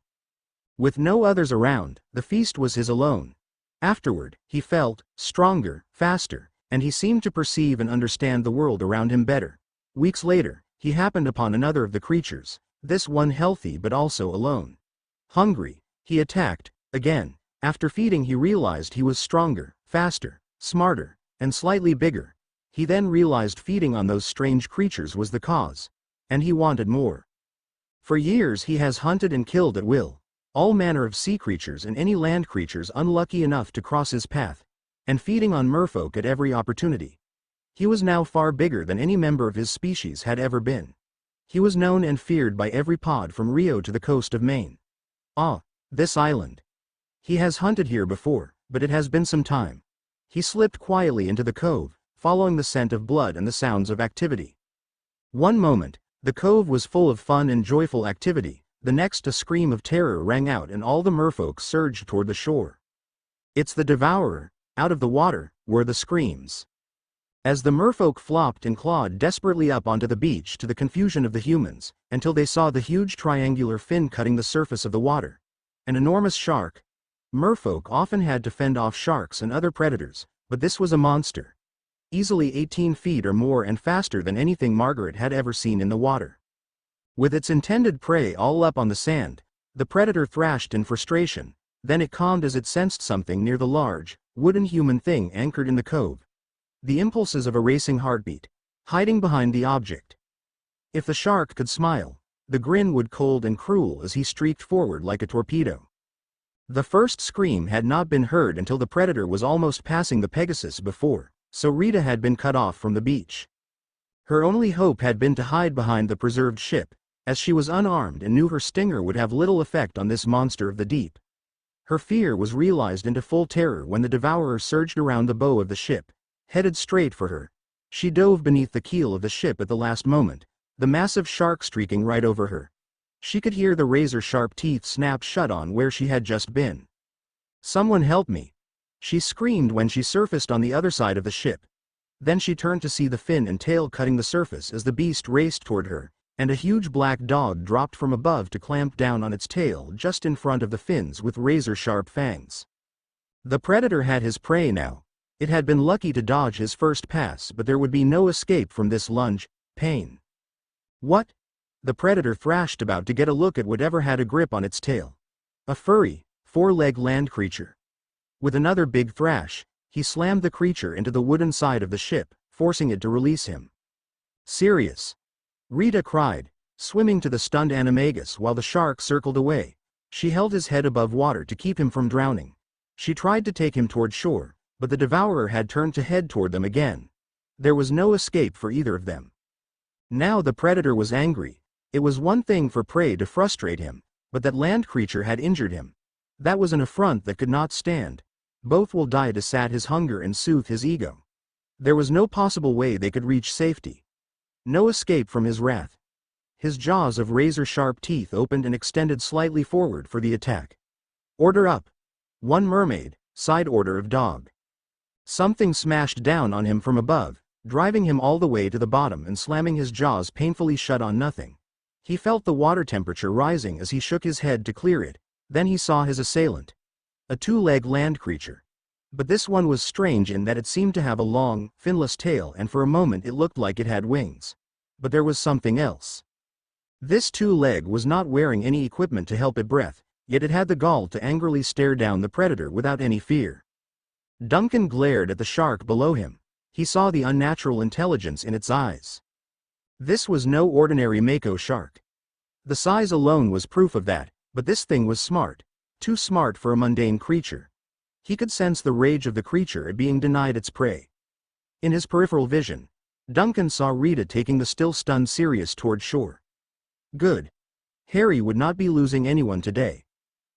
With no others around, the feast was his alone. Afterward, he felt stronger, faster, and he seemed to perceive and understand the world around him better. Weeks later, he happened upon another of the creatures, this one healthy but also alone. Hungry, he attacked, again. After feeding he realized he was stronger, faster, smarter, and slightly bigger. He then realized feeding on those strange creatures was the cause. And he wanted more. For years he has hunted and killed at will. All manner of sea creatures and any land creatures unlucky enough to cross his path. And feeding on merfolk at every opportunity. He was now far bigger than any member of his species had ever been. He was known and feared by every pod from Rio to the coast of Maine. Ah, this island. He has hunted here before, but it has been some time. He slipped quietly into the cove, following the scent of blood and the sounds of activity. One moment, the cove was full of fun and joyful activity, the next a scream of terror rang out and all the merfolk surged toward the shore. It's the Devourer, out of the water, were the screams. As the merfolk flopped and clawed desperately up onto the beach to the confusion of the humans, until they saw the huge triangular fin cutting the surface of the water. An enormous shark. Merfolk often had to fend off sharks and other predators, but this was a monster. Easily 18 feet or more and faster than anything Margaret had ever seen in the water. With its intended prey all up on the sand, the predator thrashed in frustration, then it calmed as it sensed something near the large, wooden human thing anchored in the cove. The impulses of a racing heartbeat, hiding behind the object. If the shark could smile, the grin would cold and cruel as he streaked forward like a torpedo. The first scream had not been heard until the predator was almost passing the Pegasus before, so Rita had been cut off from the beach. Her only hope had been to hide behind the preserved ship, as she was unarmed and knew her stinger would have little effect on this monster of the deep. Her fear was realized into full terror when the Devourer surged around the bow of the ship, headed straight for her. She dove beneath the keel of the ship at the last moment, the massive shark streaking right over her. She could hear the razor-sharp teeth snap shut on where she had just been. Someone help me! She screamed when she surfaced on the other side of the ship. Then she turned to see the fin and tail cutting the surface as the beast raced toward her, and a huge black dog dropped from above to clamp down on its tail just in front of the fins with razor-sharp fangs. The predator had his prey now. It had been lucky to dodge his first pass, but there would be no escape from this lunge. Pain. What? The predator thrashed about to get a look at whatever had a grip on its tail. A furry, four-legged land creature. With another big thrash, he slammed the creature into the wooden side of the ship, forcing it to release him. Serious! Rita cried, swimming to the stunned animagus while the shark circled away. She held his head above water to keep him from drowning. She tried to take him toward shore, but the devourer had turned to head toward them again. There was no escape for either of them. Now the predator was angry. It was one thing for prey to frustrate him, but that land creature had injured him. That was an affront that could not stand. Both will die to sat his hunger and soothe his ego. There was no possible way they could reach safety. No escape from his wrath. His jaws of razor-sharp teeth opened and extended slightly forward for the attack. Order up! One mermaid, side order of dog. Something smashed down on him from above, driving him all the way to the bottom and slamming his jaws painfully shut on nothing. He felt the water temperature rising as he shook his head to clear it. Then he saw his assailant. A two-legged land creature. But this one was strange in that it seemed to have a long, finless tail, and for a moment it looked like it had wings. But there was something else. This two-leg was not wearing any equipment to help it breath, yet it had the gall to angrily stare down the predator without any fear. Duncan glared at the shark below him. He saw the unnatural intelligence in its eyes. This was no ordinary mako shark. The size alone was proof of that, but this thing was smart. Too smart for a mundane creature. He could sense the rage of the creature at being denied its prey. In his peripheral vision, Duncan saw Rita taking the still stunned Sirius toward shore. Good. Harry would not be losing anyone today.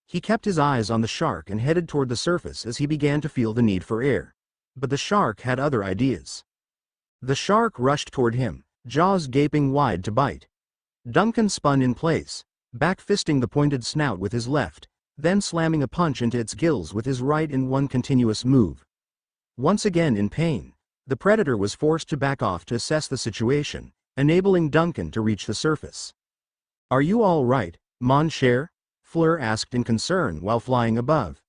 He kept his eyes on the shark and headed toward the surface as he began to feel the need for air. But the shark had other ideas. The shark rushed toward him, jaws gaping wide to bite. Duncan spun in place, back-fisting the pointed snout with his left, then slamming a punch into its gills with his right in one continuous move. Once again in pain, the predator was forced to back off to assess the situation, enabling Duncan to reach the surface. Are you all right, mon cher? Fleur asked in concern while flying above.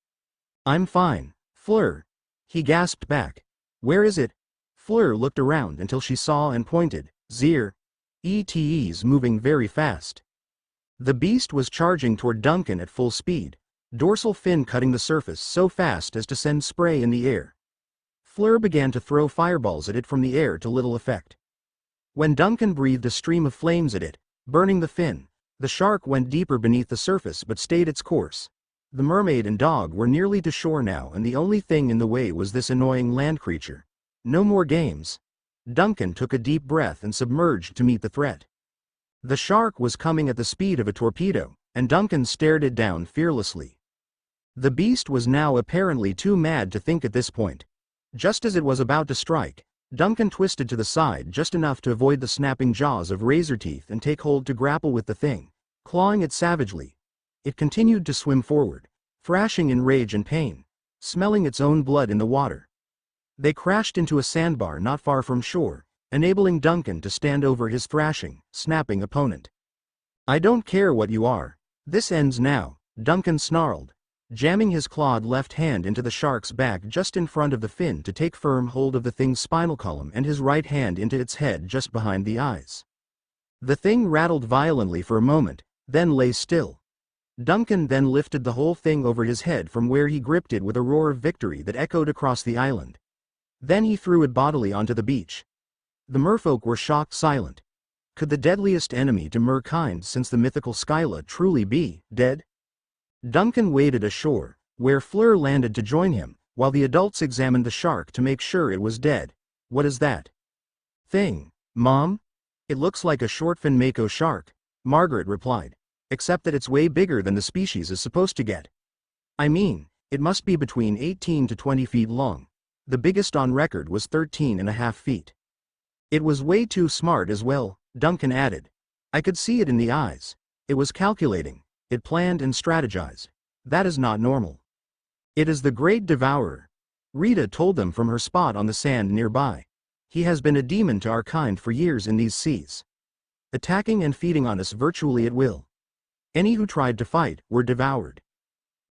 I'm fine, Fleur. He gasped back. Where is it? Fleur looked around until she saw and pointed. Zir. ETE's moving very fast. The beast was charging toward Duncan at full speed, dorsal fin cutting the surface so fast as to send spray in the air. Fleur began to throw fireballs at it from the air to little effect. When Duncan breathed a stream of flames at it, burning the fin, the shark went deeper beneath the surface but stayed its course. The mermaid and dog were nearly to shore now, and the only thing in the way was this annoying land creature. No more games. Duncan took a deep breath and submerged to meet the threat. The shark was coming at the speed of a torpedo, and Duncan stared it down fearlessly. The beast was now apparently too mad to think at this point. Just as it was about to strike, Duncan twisted to the side just enough to avoid the snapping jaws of razor teeth and take hold to grapple with the thing, clawing it savagely. It continued to swim forward, thrashing in rage and pain, smelling its own blood in the water. They crashed into a sandbar not far from shore, enabling Duncan to stand over his thrashing, snapping opponent. I don't care what you are. This ends now, Duncan snarled, jamming his clawed left hand into the shark's back just in front of the fin to take firm hold of the thing's spinal column and his right hand into its head just behind the eyes. The thing rattled violently for a moment, then lay still. Duncan then lifted the whole thing over his head from where he gripped it with a roar of victory that echoed across the island. Then he threw it bodily onto the beach. The merfolk were shocked silent. Could the deadliest enemy to merkind since the mythical Skyla truly be dead? Duncan waded ashore, where Fleur landed to join him, while the adults examined the shark to make sure it was dead. What is that thing, Mom? It looks like a shortfin mako shark, Margaret replied, except that it's way bigger than the species is supposed to get. I mean, it must be between 18 to 20 feet long. The biggest on record was 13.5 feet. It was way too smart as well, Duncan added. I could see it in the eyes. It was calculating. It planned and strategized. That is not normal. It is the great devourer. Rita told them from her spot on the sand nearby. He has been a demon to our kind for years in these seas, attacking and feeding on us virtually at will. Any who tried to fight were devoured.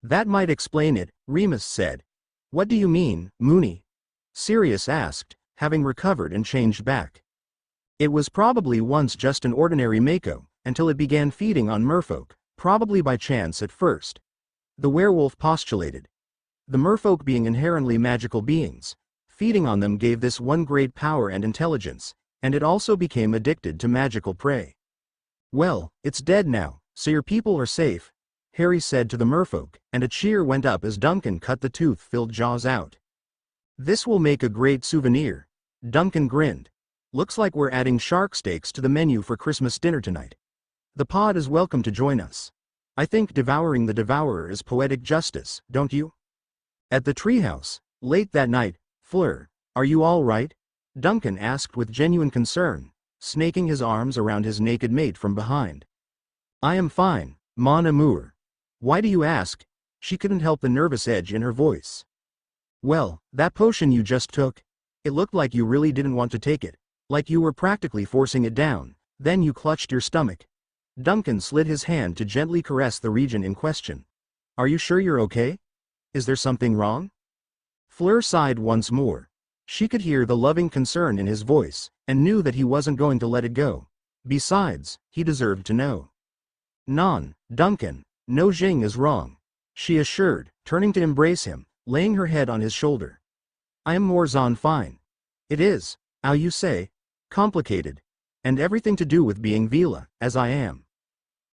That might explain it, Remus said. What do you mean, Moony? Sirius asked, having recovered and changed back. It was probably once just an ordinary Mako, until it began feeding on merfolk, probably by chance at first. The werewolf postulated. The merfolk being inherently magical beings, feeding on them gave this one great power and intelligence, and it also became addicted to magical prey. Well, it's dead now, so your people are safe, Harry said to the merfolk, and a cheer went up as Duncan cut the tooth-filled jaws out. This will make a great souvenir, Duncan grinned. Looks like we're adding shark steaks to the menu for Christmas dinner tonight. The pod is welcome to join us. I think devouring the devourer is poetic justice, don't you? At the treehouse, late that night, Fleur, are you all right? Duncan asked with genuine concern, snaking his arms around his naked mate from behind. I am fine, mon amour. Why do you ask? She couldn't help the nervous edge in her voice. Well, that potion you just took, it looked like you really didn't want to take it, like you were practically forcing it down, then you clutched your stomach. Duncan slid his hand to gently caress the region in question. Are you sure you're okay? Is there something wrong? Fleur sighed once more. She could hear the loving concern in his voice, and knew that he wasn't going to let it go. Besides, he deserved to know. Non, Duncan, no Jing is wrong, she assured, turning to embrace him, laying her head on his shoulder. I am more than fine. It is, how you say, complicated, and everything to do with being Vila, as I am.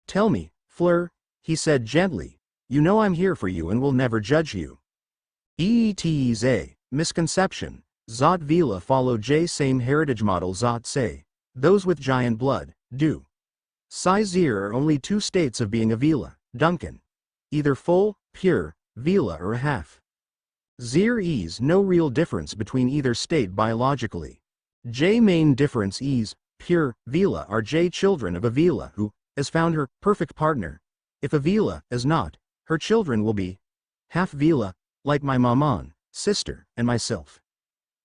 Tell me, Fleur, he said gently, you know I'm here for you and will never judge you. It's a misconception. Zot Vila follow J same heritage model Zot say. Those with giant blood, do. Sizir are only two states of being a Vila, Duncan. Either full, pure, Vila or a half. Zir is no real difference between either state biologically. J main difference is, pure, Vila are J children of a Vila who, has found her perfect partner. If a Vila is not, her children will be half Vila, like my maman, sister, and myself.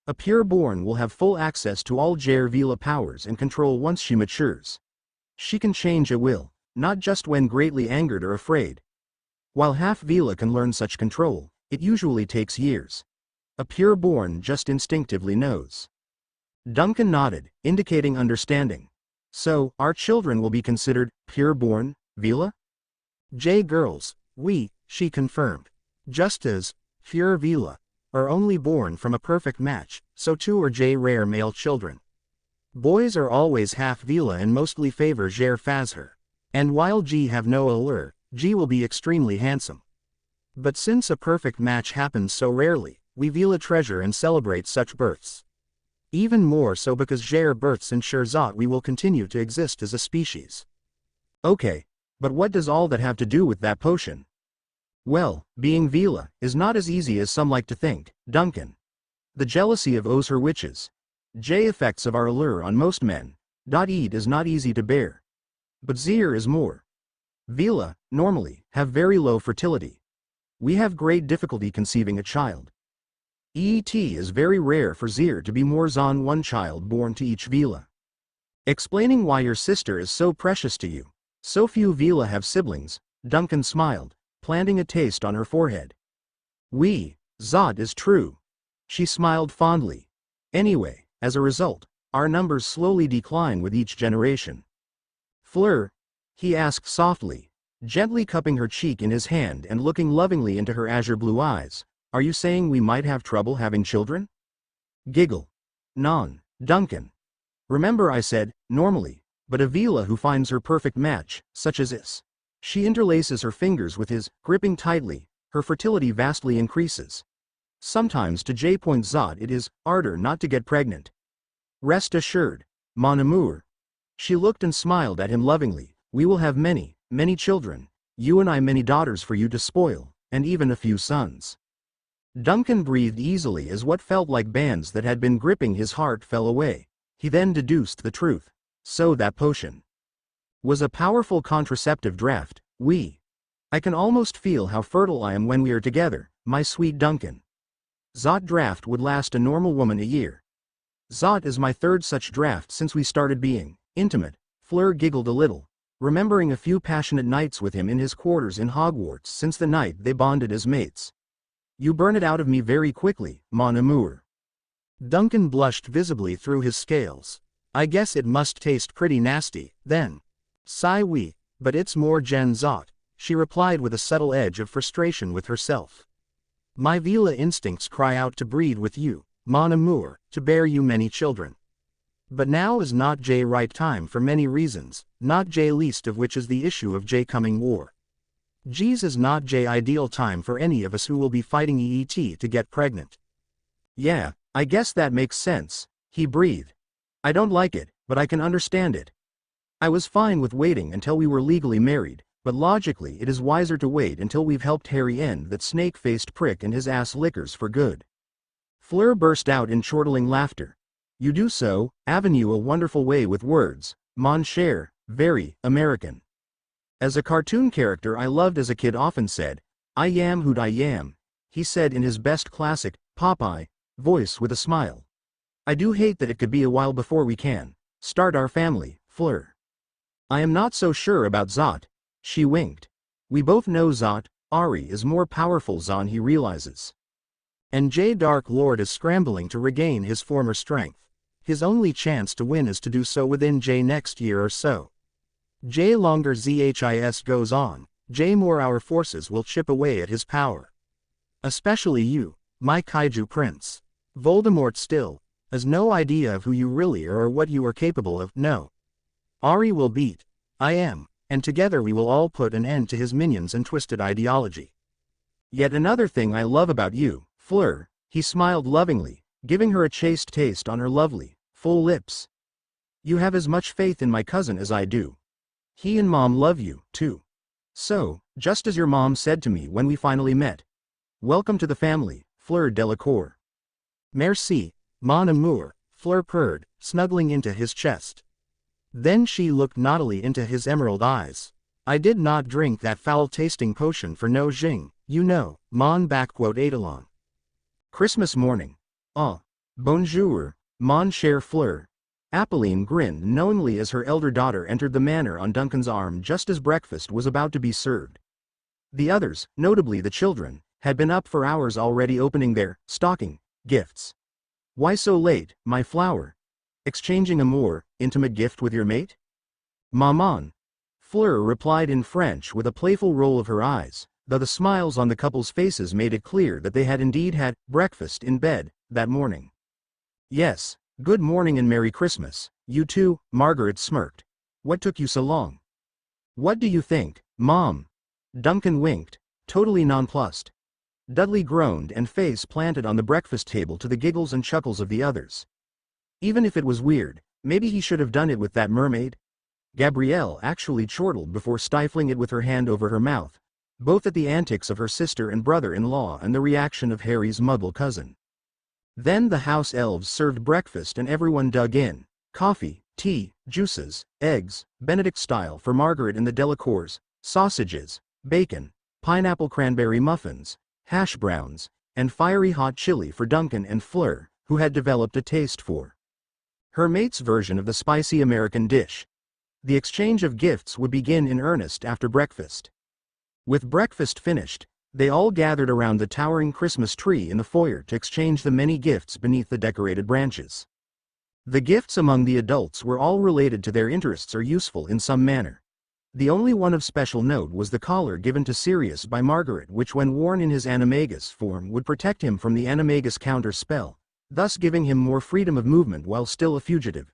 A pure-born will have full access to all Jair Vila powers and control once she matures. She can change at will, not just when greatly angered or afraid. While half Vila can learn such control, it usually takes years. A pure-born just instinctively knows. Duncan nodded, indicating understanding. So, our children will be considered pure-born, Vila? J girls, she confirmed. Just as, pure Vila, are only born from a perfect match, so too are J rare male children. Boys are always half Vila and mostly favor Jair Fazher. And while G have no allure, G will be extremely handsome. But since a perfect match happens so rarely, we Vila treasure and celebrate such births. Even more so because Jair births ensure Zot we will continue to exist as a species. Okay, but what does all that have to do with that potion? Well, being Vila is not as easy as some like to think, Duncan. The jealousy of Oz her witches. J effects of our allure on most men. Eid is not easy to bear. But Zir is more. Vila, normally, have very low fertility. We have great difficulty conceiving a child. Et is very rare for Zir to be more than one child born to each Vila. Explaining why your sister is so precious to you. So few Vila have siblings, Duncan smiled, planting a taste on her forehead. Zod is true. She smiled fondly. Anyway, as a result, our numbers slowly decline with each generation. Fleur? He asked softly, gently cupping her cheek in his hand and looking lovingly into her azure blue eyes. Are you saying we might have trouble having children? Giggle. Non, Duncan. Remember I said, normally, but a Vila who finds her perfect match, such as this. She interlaces her fingers with his, gripping tightly, her fertility vastly increases. Sometimes to J. Zod it is harder not to get pregnant. Rest assured, mon amour. She looked and smiled at him lovingly. We will have many, many children, you and I many daughters for you to spoil, and even a few sons. Duncan breathed easily as what felt like bands that had been gripping his heart fell away. He then deduced the truth. So that potion was a powerful contraceptive draft. I can almost feel how fertile I am when we are together, my sweet Duncan. Zot draft would last a normal woman a year. Zot is my third such draft since we started being intimate. Fleur giggled a little, remembering a few passionate nights with him in his quarters in Hogwarts since the night they bonded as mates. You burn it out of me very quickly, mon amour. Duncan blushed visibly through his scales. I guess it must taste pretty nasty, then. Sigh oui, but it's more Gen Zot, she replied with a subtle edge of frustration with herself. My Vila instincts cry out to breed with you, mon amour, to bear you many children. But now is not J right time for many reasons, not J least of which is the issue of J coming war. G's is not J ideal time for any of us who will be fighting EET to get pregnant. Yeah, I guess that makes sense, he breathed. I don't like it, but I can understand it. I was fine with waiting until we were legally married, but logically it is wiser to wait until we've helped Harry end that snake-faced prick and his ass lickers for good. Fleur burst out in chortling laughter. You do so, avenue a wonderful way with words, mon cher, very American. As a cartoon character I loved as a kid often said, I am who I am, he said in his best classic, Popeye, voice with a smile. I do hate that it could be a while before we can start our family, Fleur. I am not so sure about Zot, she winked. We both know Zot, Ari is more powerful than he realizes. And J Dark Lord is scrambling to regain his former strength. His only chance to win is to do so within J next year or so. J longer ZHIS goes on, J more our forces will chip away at his power. Especially you, my kaiju prince. Voldemort still has no idea of who you really are or what you are capable of, no. Ari will beat I am, and together we will all put an end to his minions and twisted ideology. Yet another thing I love about you, Fleur, he smiled lovingly, giving her a chaste taste on her lovely, full lips. You have as much faith in my cousin as I do. He and Mom love you, too. So, just as your mom said to me when we finally met. Welcome to the family, Fleur Delacour. Merci, mon amour, Fleur purred, snuggling into his chest. Then she looked naughtily into his emerald eyes. I did not drink that foul-tasting potion for no Jing, you know, mon _Etalon. Christmas morning. Ah, bonjour, mon cher Fleur. Apolline grinned knowingly as her elder daughter entered the manor on Duncan's arm just as breakfast was about to be served. The others, notably the children, had been up for hours already opening their stocking gifts. Why so late, my flower? Exchanging a more intimate gift with your mate? Maman. Fleur replied in French with a playful roll of her eyes, though the smiles on the couple's faces made it clear that they had indeed had breakfast in bed that morning. Yes, good morning and Merry Christmas, you too, Margaret smirked. What took you so long? What do you think, Mom? Duncan winked, totally nonplussed. Dudley groaned and face planted on the breakfast table to the giggles and chuckles of the others. Even if it was weird, maybe he should have done it with that mermaid? Gabrielle actually chortled before stifling it with her hand over her mouth, both at the antics of her sister and brother-in-law and the reaction of Harry's muggle cousin. Then the house elves served breakfast and everyone dug in. Coffee, tea, juices, eggs, Benedict style for Margaret and the Delacours, sausages, bacon, pineapple cranberry muffins, hash browns, and fiery hot chili for Duncan and Fleur, who had developed a taste for her mate's version of the spicy American dish. The exchange of gifts would begin in earnest after breakfast. With breakfast finished, they all gathered around the towering Christmas tree in the foyer to exchange the many gifts beneath the decorated branches. The gifts among the adults were all related to their interests or useful in some manner. The only one of special note was the collar given to Sirius by Margaret, which when worn in his animagus form would protect him from the animagus counter spell, thus giving him more freedom of movement while still a fugitive.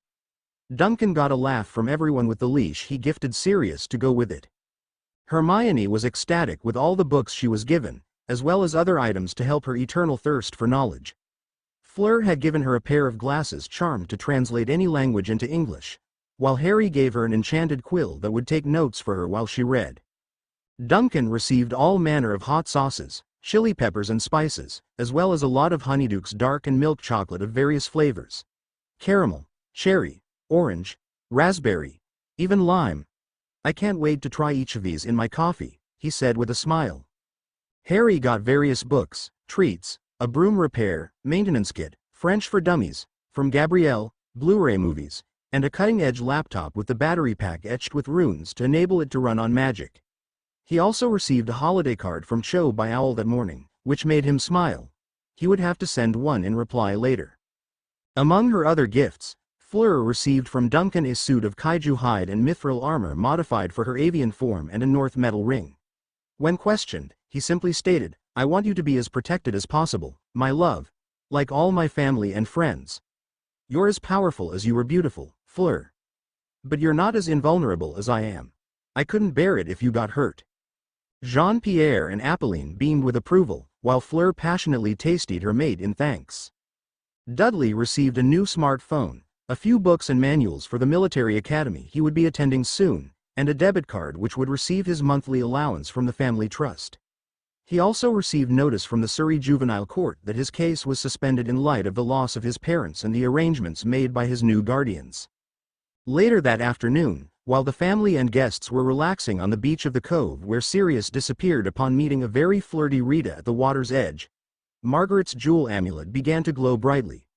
Duncan got a laugh from everyone with the leash he gifted Sirius to go with it. Hermione was ecstatic with all the books she was given, as well as other items to help her eternal thirst for knowledge. Fleur had given her a pair of glasses charmed to translate any language into English, while Harry gave her an enchanted quill that would take notes for her while she read. Duncan received all manner of hot sauces, chili peppers and spices, as well as a lot of Honeyduke's dark and milk chocolate of various flavors. Caramel, cherry, orange, raspberry, even lime. I can't wait to try each of these in my coffee, he said with a smile. Harry got various books, treats, a broom repair, maintenance kit, French for Dummies, from Gabrielle, Blu-ray movies, and a cutting-edge laptop with the battery pack etched with runes to enable it to run on magic. He also received a holiday card from Cho by Owl that morning, which made him smile. He would have to send one in reply later. Among her other gifts, Fleur received from Duncan a suit of kaiju hide and mithril armor modified for her avian form and a north metal ring. When questioned, he simply stated, "I want you to be as protected as possible, my love. Like all my family and friends. You're as powerful as you were beautiful, Fleur. But you're not as invulnerable as I am. I couldn't bear it if you got hurt." Jean-Pierre and Apolline beamed with approval, while Fleur passionately tasted her mate in thanks. Dudley received a new smartphone, a few books and manuals for the military academy he would be attending soon, and a debit card which would receive his monthly allowance from the family trust. He also received notice from the Surrey Juvenile Court that his case was suspended in light of the loss of his parents and the arrangements made by his new guardians. Later that afternoon, while the family and guests were relaxing on the beach of the cove where Sirius disappeared upon meeting a very flirty Rita at the water's edge, Margaret's jewel amulet began to glow brightly.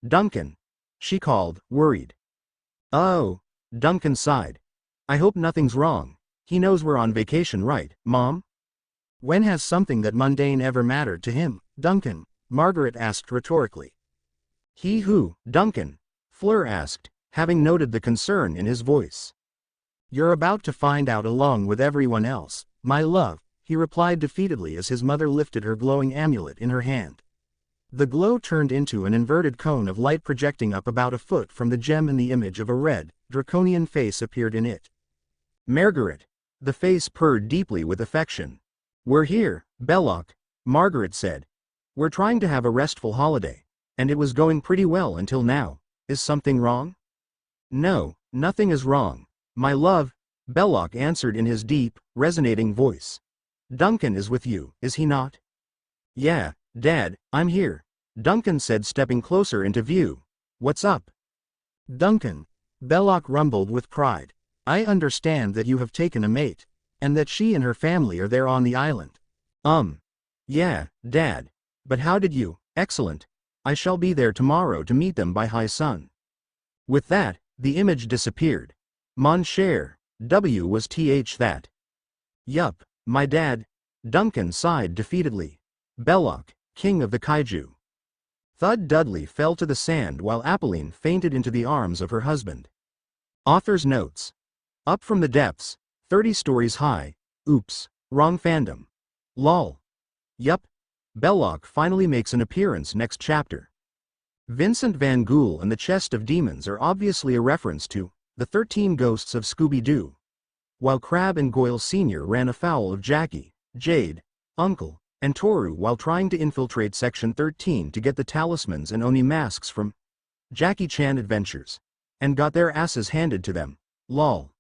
"Duncan," she called, worried. "Oh," Duncan sighed. "I hope nothing's wrong. He knows we're on vacation, right, Mom?" When has something that mundane ever mattered to him, Duncan? Margaret asked rhetorically. "He who, Duncan?" Fleur asked, having noted the concern in his voice. "You're about to find out along with everyone else, my love," he replied defeatedly as his mother lifted her glowing amulet in her hand. The glow turned into an inverted cone of light projecting up about a foot from the gem, and the image of a red, draconian face appeared in it. "Margaret." The face purred deeply with affection. "We're here, Belloc," Margaret said. "We're trying to have a restful holiday, and it was going pretty well until now. Is something wrong?" "No, nothing is wrong, my love," Belloc answered in his deep, resonating voice. "Duncan is with you, is he not?" "Yeah, Dad, I'm here," Duncan said, stepping closer into view. "What's up?" "Duncan," Belloc rumbled with pride, "I understand that you have taken a mate, and that she and her family are there on the island." Yeah, Dad. But how did you? Excellent. I shall be there tomorrow to meet them by high sun." With that, the image disappeared. "Mon cher, W was that." "Yup, my dad," Duncan sighed defeatedly. "Belloc, king of the kaiju." Thud Dudley fell to the sand while Apolline fainted into the arms of her husband. Author's notes. Up from the depths, 30 stories high. Oops, wrong fandom. Lol. Yup. Belloc finally makes an appearance next chapter. Vincent Van Ghoul and the Chest of Demons are obviously a reference to the 13 Ghosts of Scooby-Doo. While Crabbe and Goyle Sr. ran afoul of Jackie, Jade, Uncle, and Toru while trying to infiltrate Section 13 to get the talismans and Oni masks from Jackie Chan Adventures, and got their asses handed to them. Lol.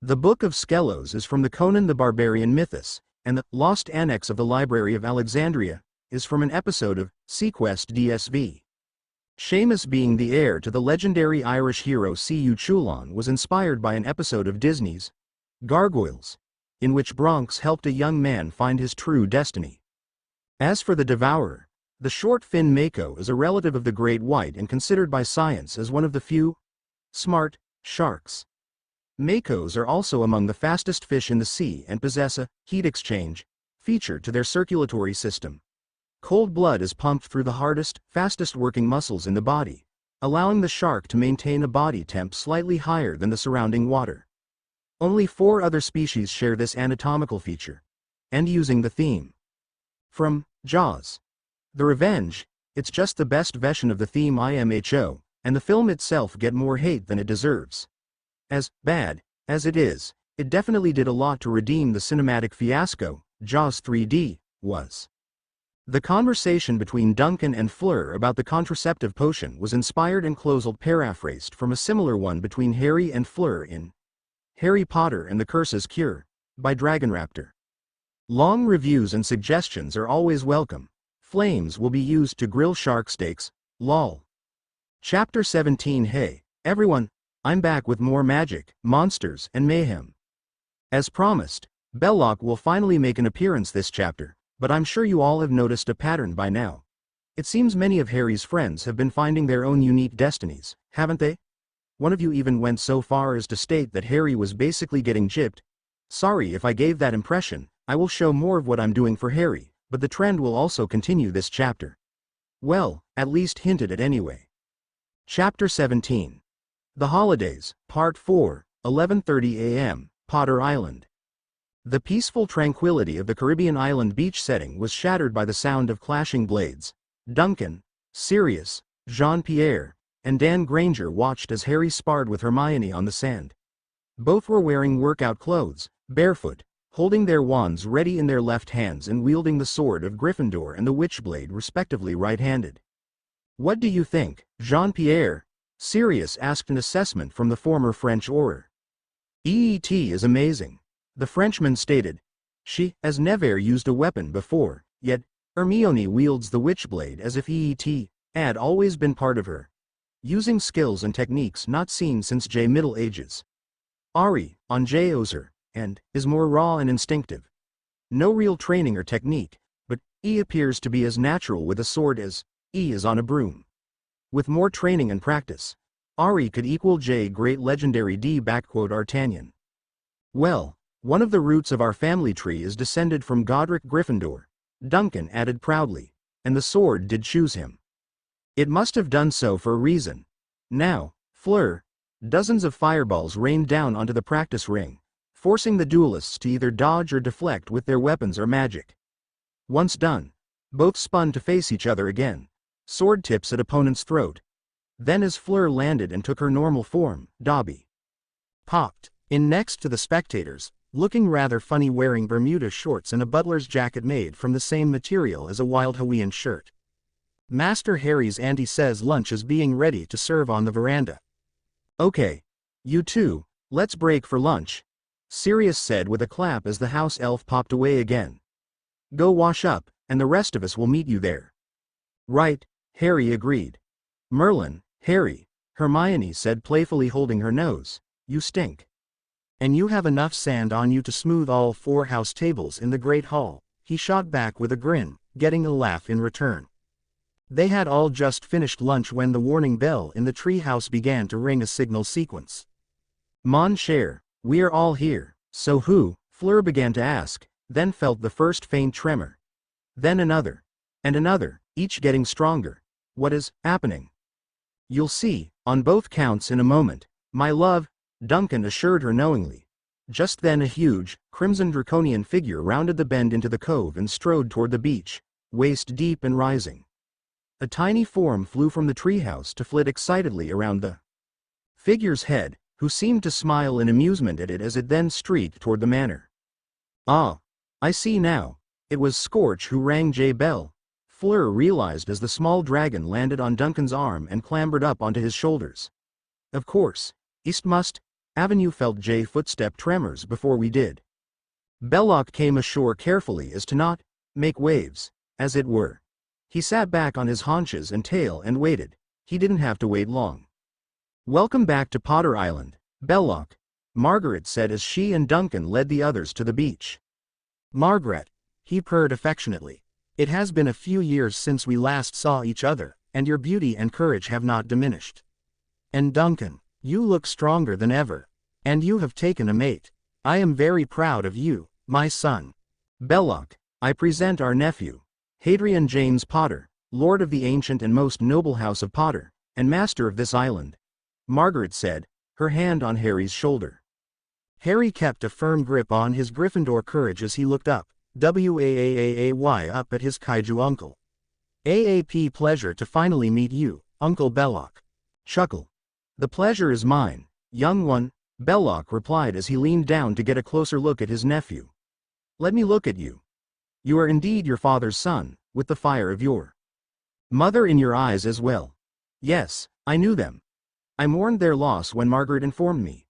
The Book of Skelos is from the Conan the Barbarian mythos, and the Lost Annex of the Library of Alexandria is from an episode of Sequest DSV. Seamus being the heir to the legendary Irish hero C.U. Chulon was inspired by an episode of Disney's Gargoyles, in which Bronx helped a young man find his true destiny. As for the Devourer, the short fin mako is a relative of the great white and considered by science as one of the few smart sharks. Makos are also among the fastest fish in the sea and possess a heat exchange feature to their circulatory system. Cold blood is pumped through the hardest, fastest working muscles in the body, allowing the shark to maintain a body temp slightly higher than the surrounding water. Only 4 other species share this anatomical feature. And using the theme from Jaws, The Revenge, it's just the best version of the theme IMHO, and the film itself get more hate than it deserves. As bad as it is, it definitely did a lot to redeem the cinematic fiasco Jaws 3D was. The conversation between Duncan and Fleur about the contraceptive potion was inspired and closely paraphrased from a similar one between Harry and Fleur in Harry Potter and the Curse's Cure by Dragonraptor. Long reviews and suggestions are always welcome. Flames will be used to grill shark steaks, lol. Chapter 17. Hey, everyone, I'm back with more magic, monsters, and mayhem. As promised, Belloc will finally make an appearance this chapter, but I'm sure you all have noticed a pattern by now. It seems many of Harry's friends have been finding their own unique destinies, haven't they? One of you even went so far as to state that Harry was basically getting gypped. Sorry if I gave that impression. I will show more of what I'm doing for Harry, but the trend will also continue this chapter. Well, at least hinted at anyway. Chapter 17. The Holidays, Part 4, 11:30 a.m., Potter Island. The peaceful tranquility of the Caribbean island beach setting was shattered by the sound of clashing blades. Duncan, Sirius, Jean-Pierre, and Dan Granger watched as Harry sparred with Hermione on the sand. Both were wearing workout clothes, barefoot, holding their wands ready in their left hands and wielding the sword of Gryffindor and the Witchblade respectively right-handed. "What do you think, Jean-Pierre?" Sirius asked an assessment from the former French orer. "EET is amazing," the Frenchman stated. "She has never used a weapon before, yet Hermione wields the Witchblade as if EET had always been part of her, using skills and techniques not seen since J Middle Ages. Ari, on J Ozer, and is more raw and instinctive. No real training or technique, but E appears to be as natural with a sword as E is on a broom. With more training and practice, Ari could equal J great legendary D D'Artagnan. Well, one of the roots of our family tree is descended from Godric Gryffindor, Duncan added proudly, and the sword did choose him. It must have done so for a reason. Now, Fleur, dozens of fireballs rained down onto the practice ring, forcing the duelists to either dodge or deflect with their weapons or magic. Once done, both spun to face each other again, sword tips at opponent's throat. Then as Fleur landed and took her normal form, Dobby popped in next to the spectators, looking rather funny wearing Bermuda shorts and a butler's jacket made from the same material as a wild Hawaiian shirt. Master Harry's auntie says lunch is being ready to serve on the veranda. "Okay. You two, let's break for lunch," Sirius said with a clap as the house elf popped away again. "Go wash up, and the rest of us will meet you there." "Right," Harry agreed. "Merlin, Harry," Hermione said playfully holding her nose, "you stink." "And you have enough sand on you to smooth all 4 house tables in the Great Hall," he shot back with a grin, getting a laugh in return. They had all just finished lunch when the warning bell in the tree house began to ring a signal sequence. "Mon cher, we are all here, so who?" Fleur began to ask, then felt the first faint tremor. Then another. And another, each getting stronger. "What is happening?" "You'll see, on both counts in a moment, my love," Duncan assured her knowingly. Just then a huge, crimson draconian figure rounded the bend into the cove and strode toward the beach, waist deep and rising. A tiny form flew from the treehouse to flit excitedly around the figure's head, who seemed to smile in amusement at it as it then streaked toward the manor. "Ah, I see now. It was Scorch who rang J bell," Fleur realized as the small dragon landed on Duncan's arm and clambered up onto his shoulders. "Of course, East must Avenue felt J footstep tremors before we did." Belloc came ashore carefully as to not make waves, as it were. He sat back on his haunches and tail and waited. He didn't have to wait long. "Welcome back to Potter Island, Belloc," Margaret said as she and Duncan led the others to the beach. "Margaret," he purred affectionately. "It has been a few years since we last saw each other, and your beauty and courage have not diminished. And Duncan, you look stronger than ever. And you have taken a mate. I am very proud of you, my son." "Belloc, I present our nephew, Hadrian James Potter, Lord of the ancient and most noble house of Potter, and master of this island," Margaret said, her hand on Harry's shoulder. Harry kept a firm grip on his Gryffindor courage as he looked up, WAAAAY up at his kaiju uncle. "AAP pleasure to finally meet you, Uncle Belloc." Chuckle. "The pleasure is mine, young one," Belloc replied as he leaned down to get a closer look at his nephew. "Let me look at you. You are indeed your father's son, with the fire of your mother in your eyes as well." "Yes, I knew them. I mourned their loss when Margaret informed me.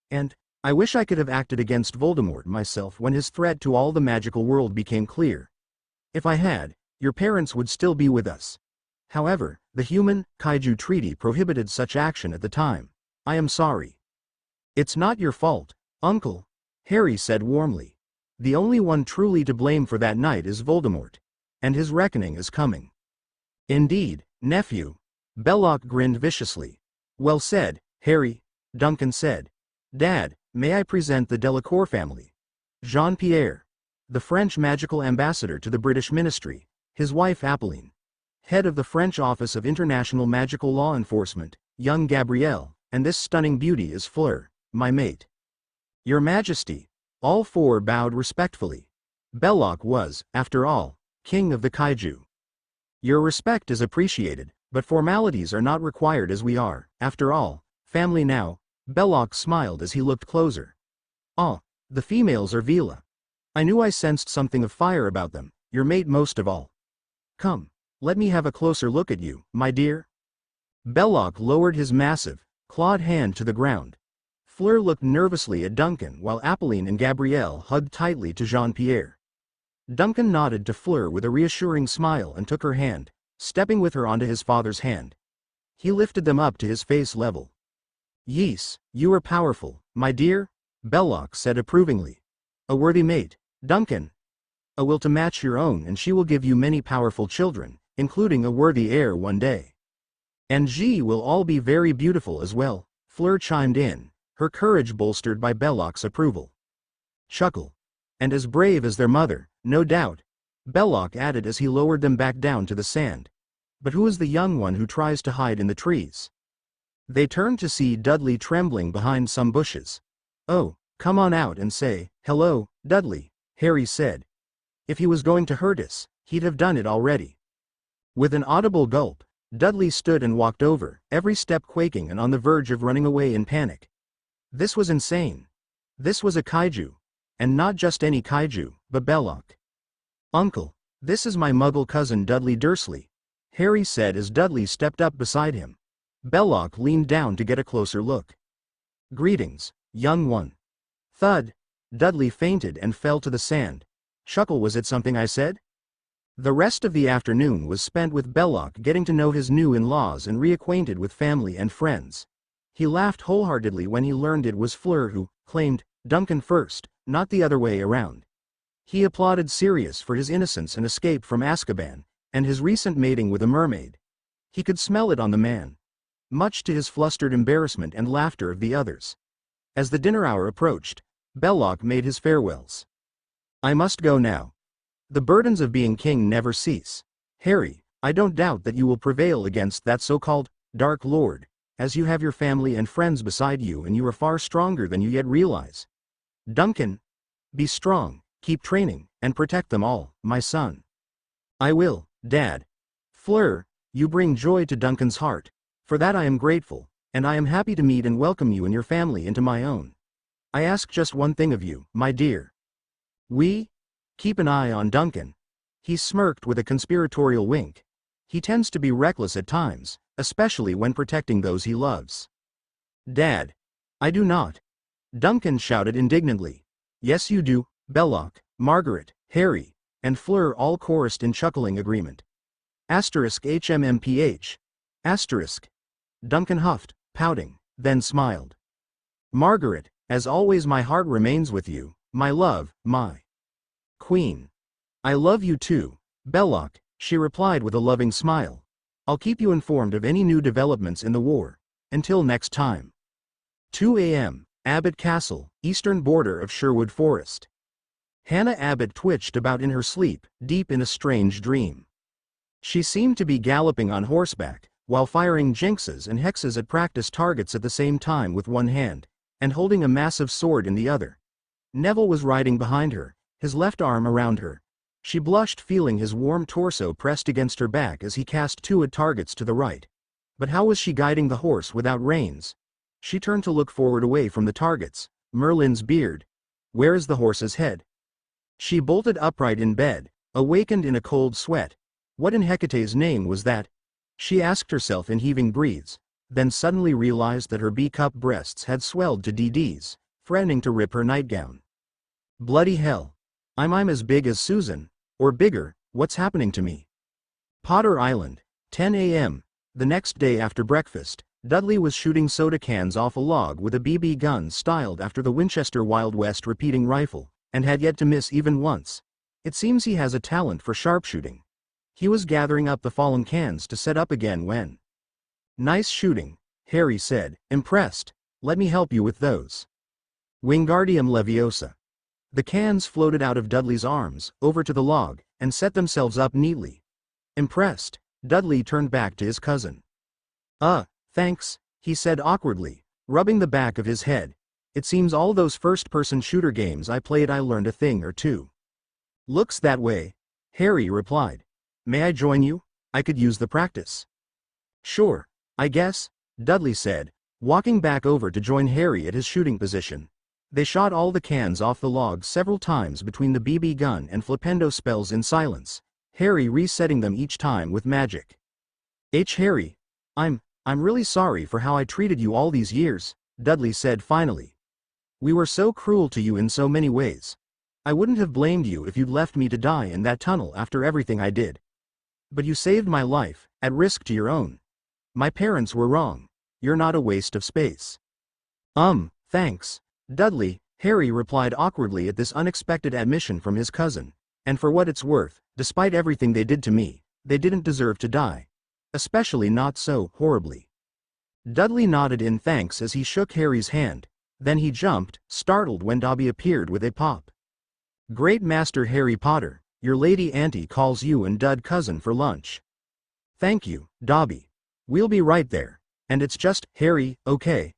And I wish I could have acted against Voldemort myself when his threat to all the magical world became clear. If I had, your parents would still be with us. However, the human-kaiju treaty prohibited such action at the time. I am sorry." "It's not your fault, Uncle," Harry said warmly. The only one truly to blame for that night is Voldemort. And his reckoning is coming. Indeed, nephew. Belloc grinned viciously. Well said, Harry, Duncan said. Dad, may I present the Delacour family? Jean-Pierre, the French magical ambassador to the British ministry, his wife Apolline, head of the French Office of International Magical Law Enforcement, young Gabrielle, and this stunning beauty is Fleur, my mate. Your Majesty. All four bowed respectfully. Belloc was, after all, king of the kaiju. Your respect is appreciated, but formalities are not required as we are, after all, family now. Belloc smiled as he looked closer. Ah, the females are Vila. I knew I sensed something of fire about them, your mate most of all. Come, let me have a closer look at you, my dear. Belloc lowered his massive, clawed hand to the ground. Fleur looked nervously at Duncan while Apolline and Gabrielle hugged tightly to Jean-Pierre. Duncan nodded to Fleur with a reassuring smile and took her hand, stepping with her onto his father's hand. He lifted them up to his face level. Yes, you are powerful, my dear, Belloc said approvingly. A worthy mate, Duncan. A will to match your own, and she will give you many powerful children, including a worthy heir one day. And she will all be very beautiful as well, Fleur chimed in, her courage bolstered by Belloc's approval. Chuckle. And as brave as their mother, no doubt, Belloc added as he lowered them back down to the sand. But who is the young one who tries to hide in the trees? They turned to see Dudley trembling behind some bushes. Oh, come on out and say, hello, Dudley, Harry said. If he was going to hurt us, he'd have done it already. With an audible gulp, Dudley stood and walked over, every step quaking and on the verge of running away in panic. This was insane. This was a kaiju. And not just any kaiju, but Belloc. Uncle, this is my muggle cousin Dudley Dursley, Harry said as Dudley stepped up beside him. Belloc leaned down to get a closer look. Greetings, young one. Thud. Dudley fainted and fell to the sand. Chuckle, was it something I said? The rest of the afternoon was spent with Belloc getting to know his new in-laws and reacquainted with family and friends. He laughed wholeheartedly when he learned it was Fleur who claimed Duncan first, not the other way around. He applauded Sirius for his innocence and escape from Azkaban, and his recent mating with a mermaid. He could smell it on the man. Much to his flustered embarrassment and laughter of the others. As the dinner hour approached, Belloc made his farewells. I must go now. The burdens of being king never cease. Harry, I don't doubt that you will prevail against that so-called Dark Lord, as you have your family and friends beside you and you are far stronger than you yet realize. Duncan, be strong, keep training, and protect them all, my son. I will, Dad. Fleur, you bring joy to Duncan's heart. For that I am grateful, and I am happy to meet and welcome you and your family into my own. I ask just one thing of you, my dear. Keep an eye on Duncan. He smirked with a conspiratorial wink. He tends to be reckless at times, especially when protecting those he loves. Dad. I do not. Duncan shouted indignantly. Yes you do, Belloc, Margaret, Harry, and Fleur all chorused in chuckling agreement. HMMPH. Duncan huffed, pouting, then smiled. Margaret, as always my heart remains with you, my love, my queen. I love you too, Belloc, she replied with a loving smile. I'll keep you informed of any new developments in the war. Until next time. 2 a.m., Abbot Castle, eastern border of Sherwood Forest. Hannah Abbott twitched about in her sleep, deep in a strange dream. She seemed to be galloping on horseback, while firing jinxes and hexes at practice targets at the same time with one hand, and holding a massive sword in the other. Neville was riding behind her, his left arm around her. She blushed, feeling his warm torso pressed against her back as he cast two at targets to the right. But how was she guiding the horse without reins? She turned to look forward away from the targets. Merlin's beard. Where is the horse's head? She bolted upright in bed, awakened in a cold sweat. What in Hecate's name was that? She asked herself in heaving breaths, then suddenly realized that her B-cup breasts had swelled to DDs, threatening to rip her nightgown. Bloody hell. I'm as big as Susan, or bigger. What's happening to me? Potter Island, 10 a.m. The next day after breakfast, Dudley was shooting soda cans off a log with a BB gun styled after the Winchester Wild West repeating rifle, and had yet to miss even once. It seems he has a talent for sharpshooting. He was gathering up the fallen cans to set up again when. Nice shooting, Harry said, impressed. Let me help you with those. Wingardium Leviosa. The cans floated out of Dudley's arms, over to the log, and set themselves up neatly. Impressed, Dudley turned back to his cousin. Thanks, he said awkwardly, rubbing the back of his head. It seems all those first-person shooter games I played I learned a thing or two. Looks that way, Harry replied. May I join you? I could use the practice. Sure, I guess, Dudley said, walking back over to join Harry at his shooting position. They shot all the cans off the log several times between the BB gun and flipendo spells in silence, Harry resetting them each time with magic. Harry, I'm really sorry for how I treated you all these years, Dudley said finally. We were so cruel to you in so many ways. I wouldn't have blamed you if you'd left me to die in that tunnel after everything I did. But you saved my life, at risk to your own. My parents were wrong. You're not a waste of space. Thanks, Dudley, Harry replied awkwardly at this unexpected admission from his cousin. And for what it's worth, despite everything they did to me, they didn't deserve to die. Especially not so horribly. Dudley nodded in thanks as he shook Harry's hand. Then he jumped, startled when Dobby appeared with a pop. Great Master Harry Potter, your lady auntie calls you and Dud cousin for lunch. Thank you, Dobby. We'll be right there. And it's just, Harry, okay?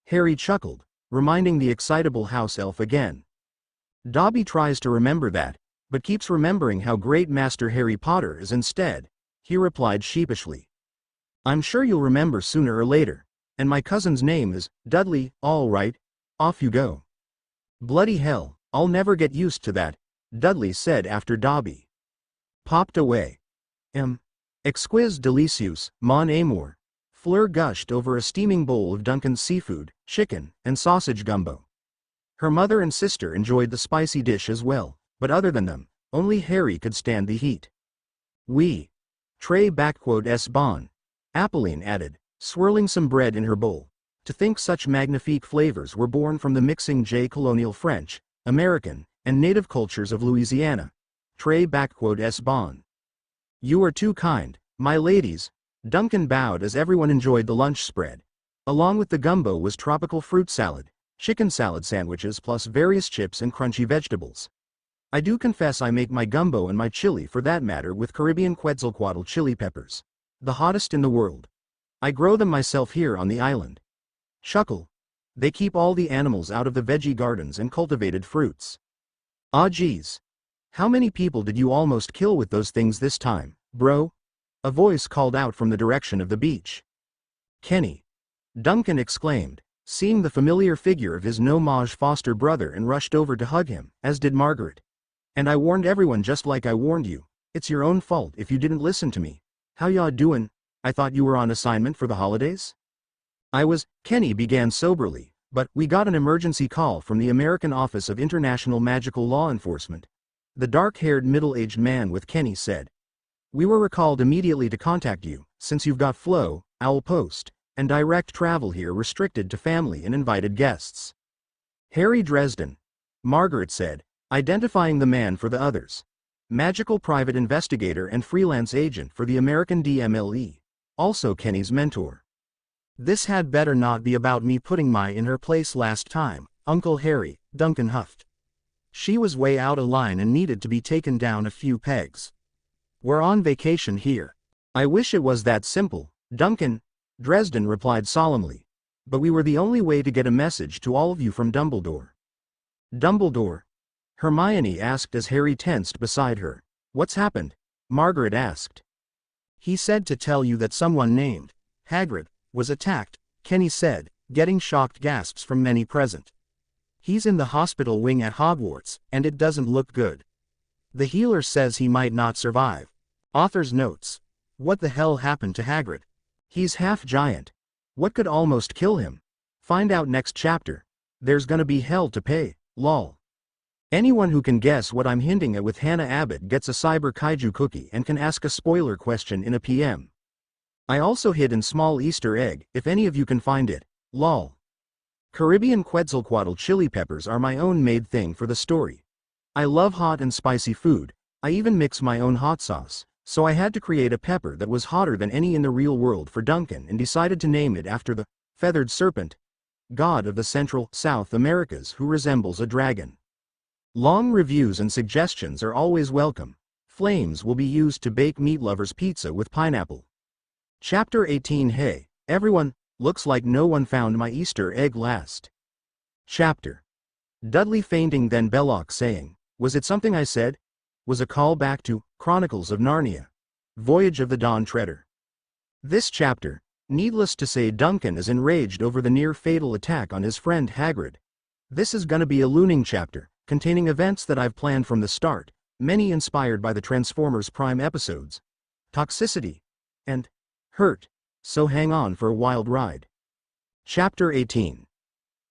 Harry chuckled, reminding the excitable house elf again. Dobby tries to remember that, but keeps remembering how great Master Harry Potter is instead, he replied sheepishly. I'm sure you'll remember sooner or later, and my cousin's name is Dudley, all right, off you go. Bloody hell, I'll never get used to that, Dudley said after Dobby popped away. Exquise delicious, mon amour. Fleur gushed over a steaming bowl of Duncan's seafood, chicken, and sausage gumbo. Her mother and sister enjoyed the spicy dish as well, but other than them, only Harry could stand the heat. Oui. Très bon. Apolline added, swirling some bread in her bowl. To think such magnifique flavors were born from the mixing colonial French, American, and native cultures of Louisiana. Très bon. You are too kind, my ladies. Duncan bowed as everyone enjoyed the lunch spread. Along with the gumbo was tropical fruit salad, chicken salad sandwiches plus various chips and crunchy vegetables. I do confess I make my gumbo and my chili for that matter with Caribbean Quetzalcoatl chili peppers. The hottest in the world. I grow them myself here on the island. Chuckle. They keep all the animals out of the veggie gardens and cultivated fruits. Ah geez. How many people did you almost kill with those things this time, bro? A voice called out from the direction of the beach. Kenny. Duncan exclaimed, seeing the familiar figure of his no-mage foster brother and rushed over to hug him, as did Margaret. And I warned everyone just like I warned you. It's your own fault if you didn't listen to me. How y'all doin'? I thought you were on assignment for the holidays? Kenny began soberly, but we got an emergency call from the American Office of International Magical Law Enforcement. The dark-haired middle-aged man with Kenny said. We were recalled immediately to contact you, since you've got flow, owl post, and direct travel here restricted to family and invited guests. Harry Dresden. Margaret said, identifying the man for the others. Magical private investigator and freelance agent for the American DMLE. Also Kenny's mentor. This had better not be about me putting my in her place last time, Uncle Harry, Duncan huffed. She was way out of line and needed to be taken down a few pegs. We're on vacation here. I wish it was that simple, Duncan, Dresden replied solemnly. But we were the only way to get a message to all of you from Dumbledore. Dumbledore? Hermione asked as Harry tensed beside her. What's happened? Margaret asked. He said to tell you that someone named Hagrid was attacked, Kenny said, getting shocked gasps from many present. He's in the hospital wing at Hogwarts, and it doesn't look good. The healer says he might not survive. Author's notes. What the hell happened to Hagrid? He's half giant. What could almost kill him? Find out next chapter. There's gonna be hell to pay, lol. Anyone who can guess what I'm hinting at with Hannah Abbott gets a cyber kaiju cookie and can ask a spoiler question in a PM. I also hid in small Easter egg, if any of you can find it, lol. Caribbean Quetzalcoatl chili peppers are my own made thing for the story. I love hot and spicy food. I even mix my own hot sauce, so I had to create a pepper that was hotter than any in the real world for Duncan and decided to name it after the feathered serpent, god of the Central South Americas who resembles a dragon. Long reviews and suggestions are always welcome. Flames will be used to bake meat lovers pizza with pineapple. Chapter 18. Hey, everyone, looks like no one found my Easter egg last chapter. Dudley fainting, then Belloc saying, "Was it something I said?" was a call back to Chronicles of Narnia, Voyage of the Dawn Treader. This chapter, needless to say, Duncan is enraged over the near-fatal attack on his friend Hagrid. This is gonna be a looning chapter, containing events that I've planned from the start, many inspired by the Transformers Prime episodes, Toxicity, and Hurt, so hang on for a wild ride. Chapter 18.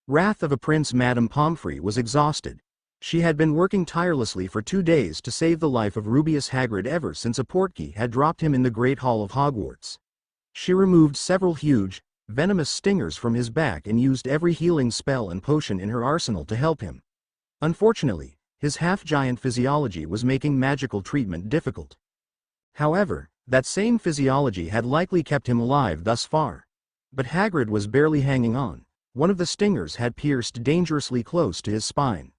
Wrath of a Prince. Madame Pomfrey was exhausted. She had been working tirelessly for 2 days to save the life of Rubeus Hagrid ever since a portkey had dropped him in the Great Hall of Hogwarts. She removed several huge, venomous stingers from his back and used every healing spell and potion in her arsenal to help him. Unfortunately, his half-giant physiology was making magical treatment difficult. However, that same physiology had likely kept him alive thus far. But Hagrid was barely hanging on. One of the stingers had pierced dangerously close to his spine.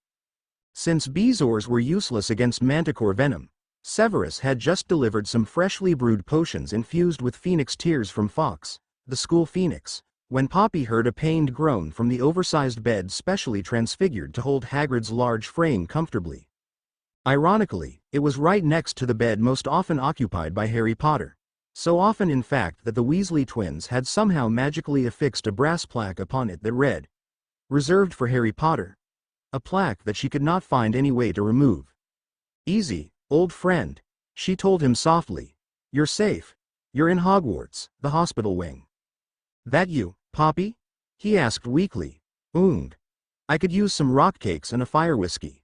Since Bezoars were useless against manticore venom, Severus had just delivered some freshly brewed potions infused with phoenix tears from Fawkes, the school phoenix, when Poppy heard a pained groan from the oversized bed specially transfigured to hold Hagrid's large frame comfortably. Ironically, it was right next to the bed most often occupied by Harry Potter. So often in fact that the Weasley twins had somehow magically affixed a brass plaque upon it that read, "Reserved for Harry Potter." A plaque that she could not find any way to remove. "Easy, old friend," she told him softly. "You're safe. You're in Hogwarts, the hospital wing." "That you, Poppy?" he asked weakly. I could use some rock cakes and a fire whiskey."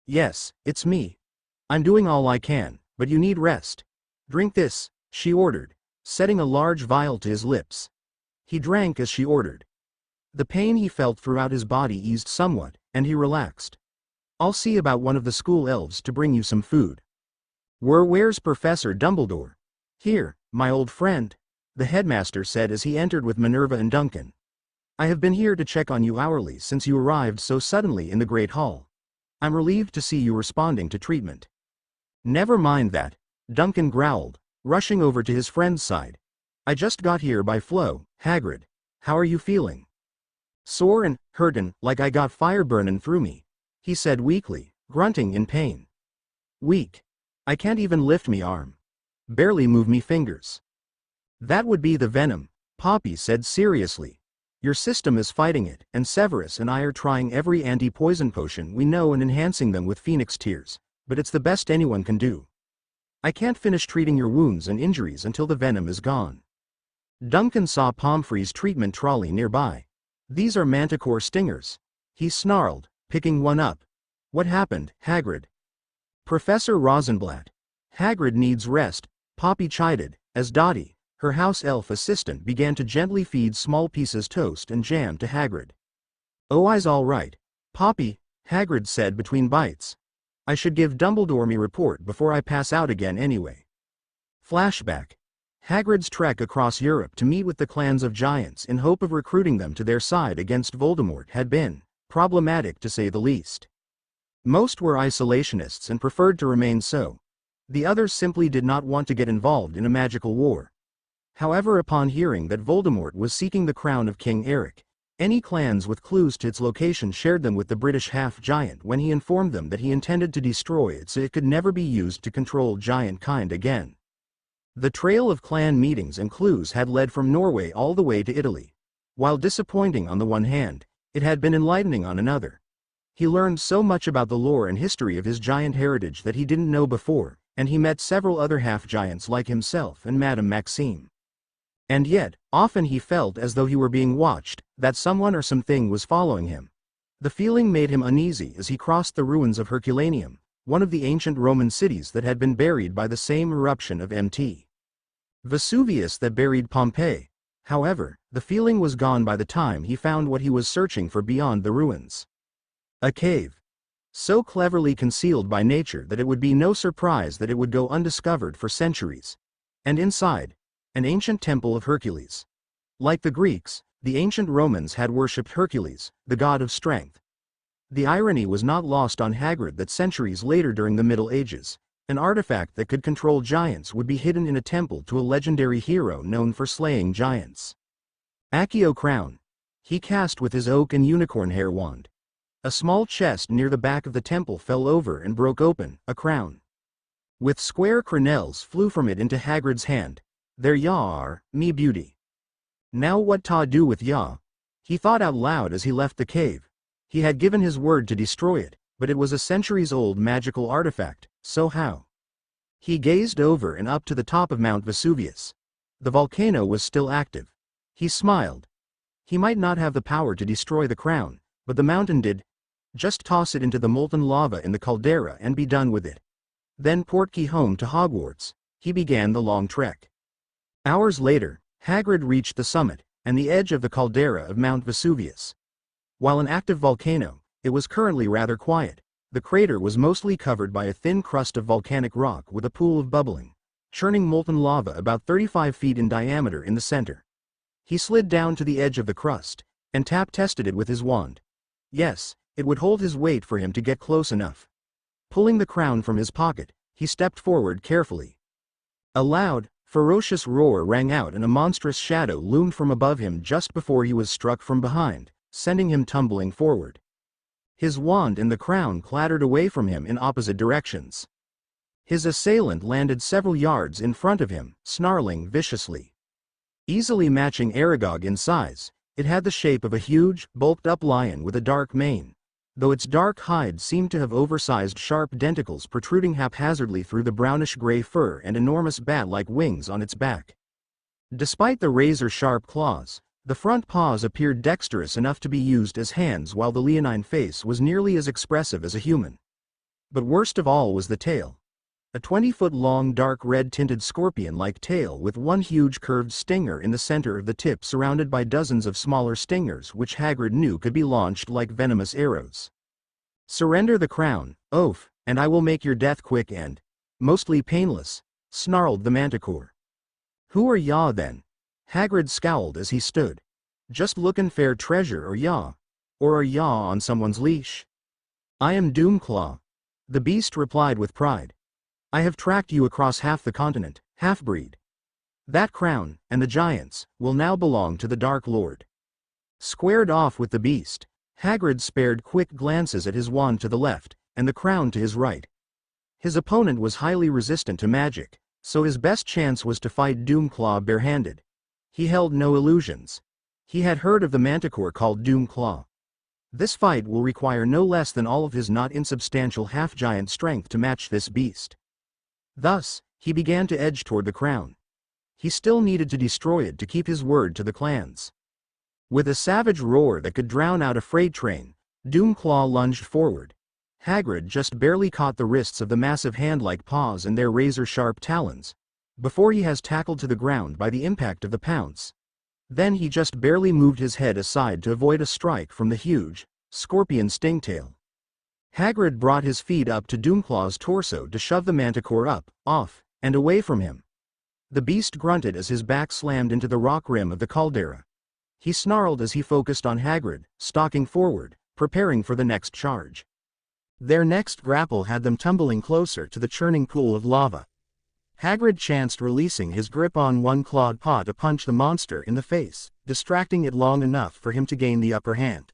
"Yes, it's me. I'm doing all I can, but you need rest. Drink this," she ordered, setting a large vial to his lips. He drank as she ordered. The pain he felt throughout his body eased somewhat, and he relaxed. "I'll see about one of the school elves to bring you some food." "Where's Professor Dumbledore?" "Here, my old friend," the headmaster said as he entered with Minerva and Duncan. "I have been here to check on you hourly since you arrived so suddenly in the Great Hall. I'm relieved to see you responding to treatment." "Never mind that," Duncan growled, rushing over to his friend's side. "I just got here by flow, Hagrid. How are you feeling?" "Sore and hurtin', like I got fire burnin' through me," he said weakly, grunting in pain. "Weak. I can't even lift me arm. Barely move me fingers." "That would be the venom," Poppy said seriously. "Your system is fighting it, and Severus and I are trying every anti-poison potion we know and enhancing them with phoenix tears, but it's the best anyone can do. I can't finish treating your wounds and injuries until the venom is gone." Duncan saw Pomfrey's treatment trolley nearby. "These are manticore stingers," he snarled, picking one up. "What happened, Hagrid?" "Professor Rosenblatt. Hagrid needs rest," Poppy chided, as Dottie, her house elf assistant, began to gently feed small pieces toast and jam to Hagrid. "Oh, I's all right, Poppy," Hagrid said between bites. "I should give Dumbledore me report before I pass out again anyway." Flashback. Hagrid's trek across Europe to meet with the clans of giants in hope of recruiting them to their side against Voldemort had been problematic to say the least. Most were isolationists and preferred to remain so. The others simply did not want to get involved in a magical war. However, upon hearing that Voldemort was seeking the crown of King Eric, any clans with clues to its location shared them with the British half-giant when he informed them that he intended to destroy it so it could never be used to control giant kind again. The trail of clan meetings and clues had led from Norway all the way to Italy. While disappointing on the one hand, it had been enlightening on another. He learned so much about the lore and history of his giant heritage that he didn't know before, and he met several other half-giants like himself and Madame Maxime. And yet, often he felt as though he were being watched, that someone or something was following him. The feeling made him uneasy as he crossed the ruins of Herculaneum, one of the ancient Roman cities that had been buried by the same eruption of Mt. Vesuvius that buried Pompeii. However, the feeling was gone by the time he found what he was searching for beyond the ruins. A cave. so cleverly concealed by nature that it would be no surprise that it would go undiscovered for centuries. And inside, an ancient temple of Hercules. Like the Greeks, the ancient Romans had worshipped Hercules, the god of strength. The irony was not lost on Hagrid that centuries later during the Middle Ages, an artifact that could control giants would be hidden in a temple to a legendary hero known for slaying giants. Accio Crown. He cast with his oak and unicorn hair wand. A small chest near the back of the temple fell over and broke open, a crown with square crenelles flew from it into Hagrid's hand. There ya are, me beauty. Now what ta do with ya? He thought out loud as he left the cave. He had given his word to destroy it, but it was a centuries-old magical artifact, so how? He gazed over and up to the top of Mount Vesuvius. The volcano was still active. He smiled. He might not have the power to destroy the crown, but the mountain did. Just toss it into the molten lava in the caldera and be done with it. Then portkey home to Hogwarts. He began the long trek. Hours later, Hagrid reached the summit, and the edge of the caldera of Mount Vesuvius. While an active volcano, it was currently rather quiet. The crater was mostly covered by a thin crust of volcanic rock with a pool of bubbling, churning molten lava about 35 feet in diameter in the center. He slid down to the edge of the crust, and tap-tested it with his wand. Yes, it would hold his weight for him to get close enough. Pulling the crown from his pocket, he stepped forward carefully. A loud, ferocious roar rang out and a monstrous shadow loomed from above him just before he was struck from behind, sending him tumbling forward. His wand and the crown clattered away from him in opposite directions. His assailant landed several yards in front of him, snarling viciously. Easily matching Aragog in size, it had the shape of a huge, bulked-up lion with a dark mane, though its dark hide seemed to have oversized sharp denticles protruding haphazardly through the brownish-gray fur and enormous bat-like wings on its back. Despite the razor-sharp claws, the front paws appeared dexterous enough to be used as hands while the leonine face was nearly as expressive as a human. But worst of all was the tail. A 20-foot-long dark red-tinted scorpion-like tail with one huge curved stinger in the center of the tip surrounded by dozens of smaller stingers which Hagrid knew could be launched like venomous arrows. "Surrender the crown, oaf, and I will make your death quick and mostly painless," snarled the manticore. "Who are ya then?" Hagrid scowled as he stood. "Just lookin' fair treasure or ya? Or are ya on someone's leash?" "I am Doomclaw," the beast replied with pride. "I have tracked you across half the continent, half-breed. That crown, and the giants, will now belong to the Dark Lord." Squared off with the beast, Hagrid spared quick glances at his wand to the left, and the crown to his right. His opponent was highly resistant to magic, so his best chance was to fight Doomclaw barehanded. He held no illusions. He had heard of the manticore called Doomclaw. This fight will require no less than all of his not insubstantial half-giant strength to match this beast. Thus, he began to edge toward the crown. He still needed to destroy it to keep his word to the clans. With a savage roar that could drown out a freight train, Doomclaw lunged forward. Hagrid just barely caught the wrists of the massive hand-like paws and their razor-sharp talons, before he was tackled to the ground by the impact of the pounce. Then he just barely moved his head aside to avoid a strike from the huge, scorpion stingtail. Hagrid brought his feet up to Doomclaw's torso to shove the manticore up, off, and away from him. The beast grunted as his back slammed into the rock rim of the caldera. He snarled as he focused on Hagrid, stalking forward, preparing for the next charge. Their next grapple had them tumbling closer to the churning pool of lava. Hagrid chanced releasing his grip on one clawed paw to punch the monster in the face, distracting it long enough for him to gain the upper hand.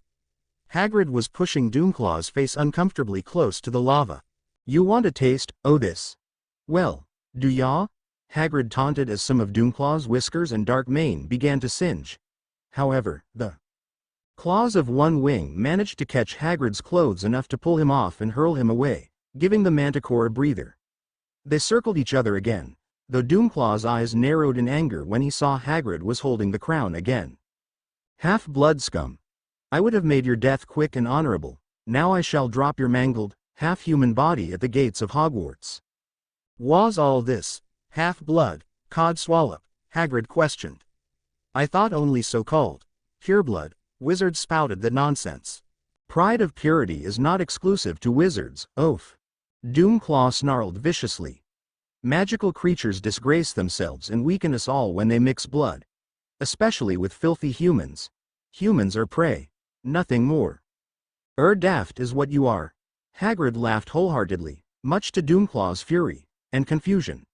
Hagrid was pushing Doomclaw's face uncomfortably close to the lava. "You want a taste, oh this? Well, do ya?" Hagrid taunted as some of Doomclaw's whiskers and dark mane began to singe. However, the claws of one wing managed to catch Hagrid's clothes enough to pull him off and hurl him away, giving the manticore a breather. They circled each other again, though Doomclaw's eyes narrowed in anger when he saw Hagrid was holding the crown again. "Half-blood scum. I would have made your death quick and honorable, now I shall drop your mangled, half-human body at the gates of Hogwarts." "Was all this half-blood, codswallop?" Hagrid questioned. "I thought only so-called pureblood wizards spouted that nonsense." Pride of purity is not exclusive to wizards, oaf. Doomclaw snarled viciously. Magical creatures disgrace themselves and weaken us all when they mix blood. Especially with filthy humans. Humans are prey. Nothing more. Daft is what you are. Hagrid laughed wholeheartedly, much to Doomclaw's fury and confusion.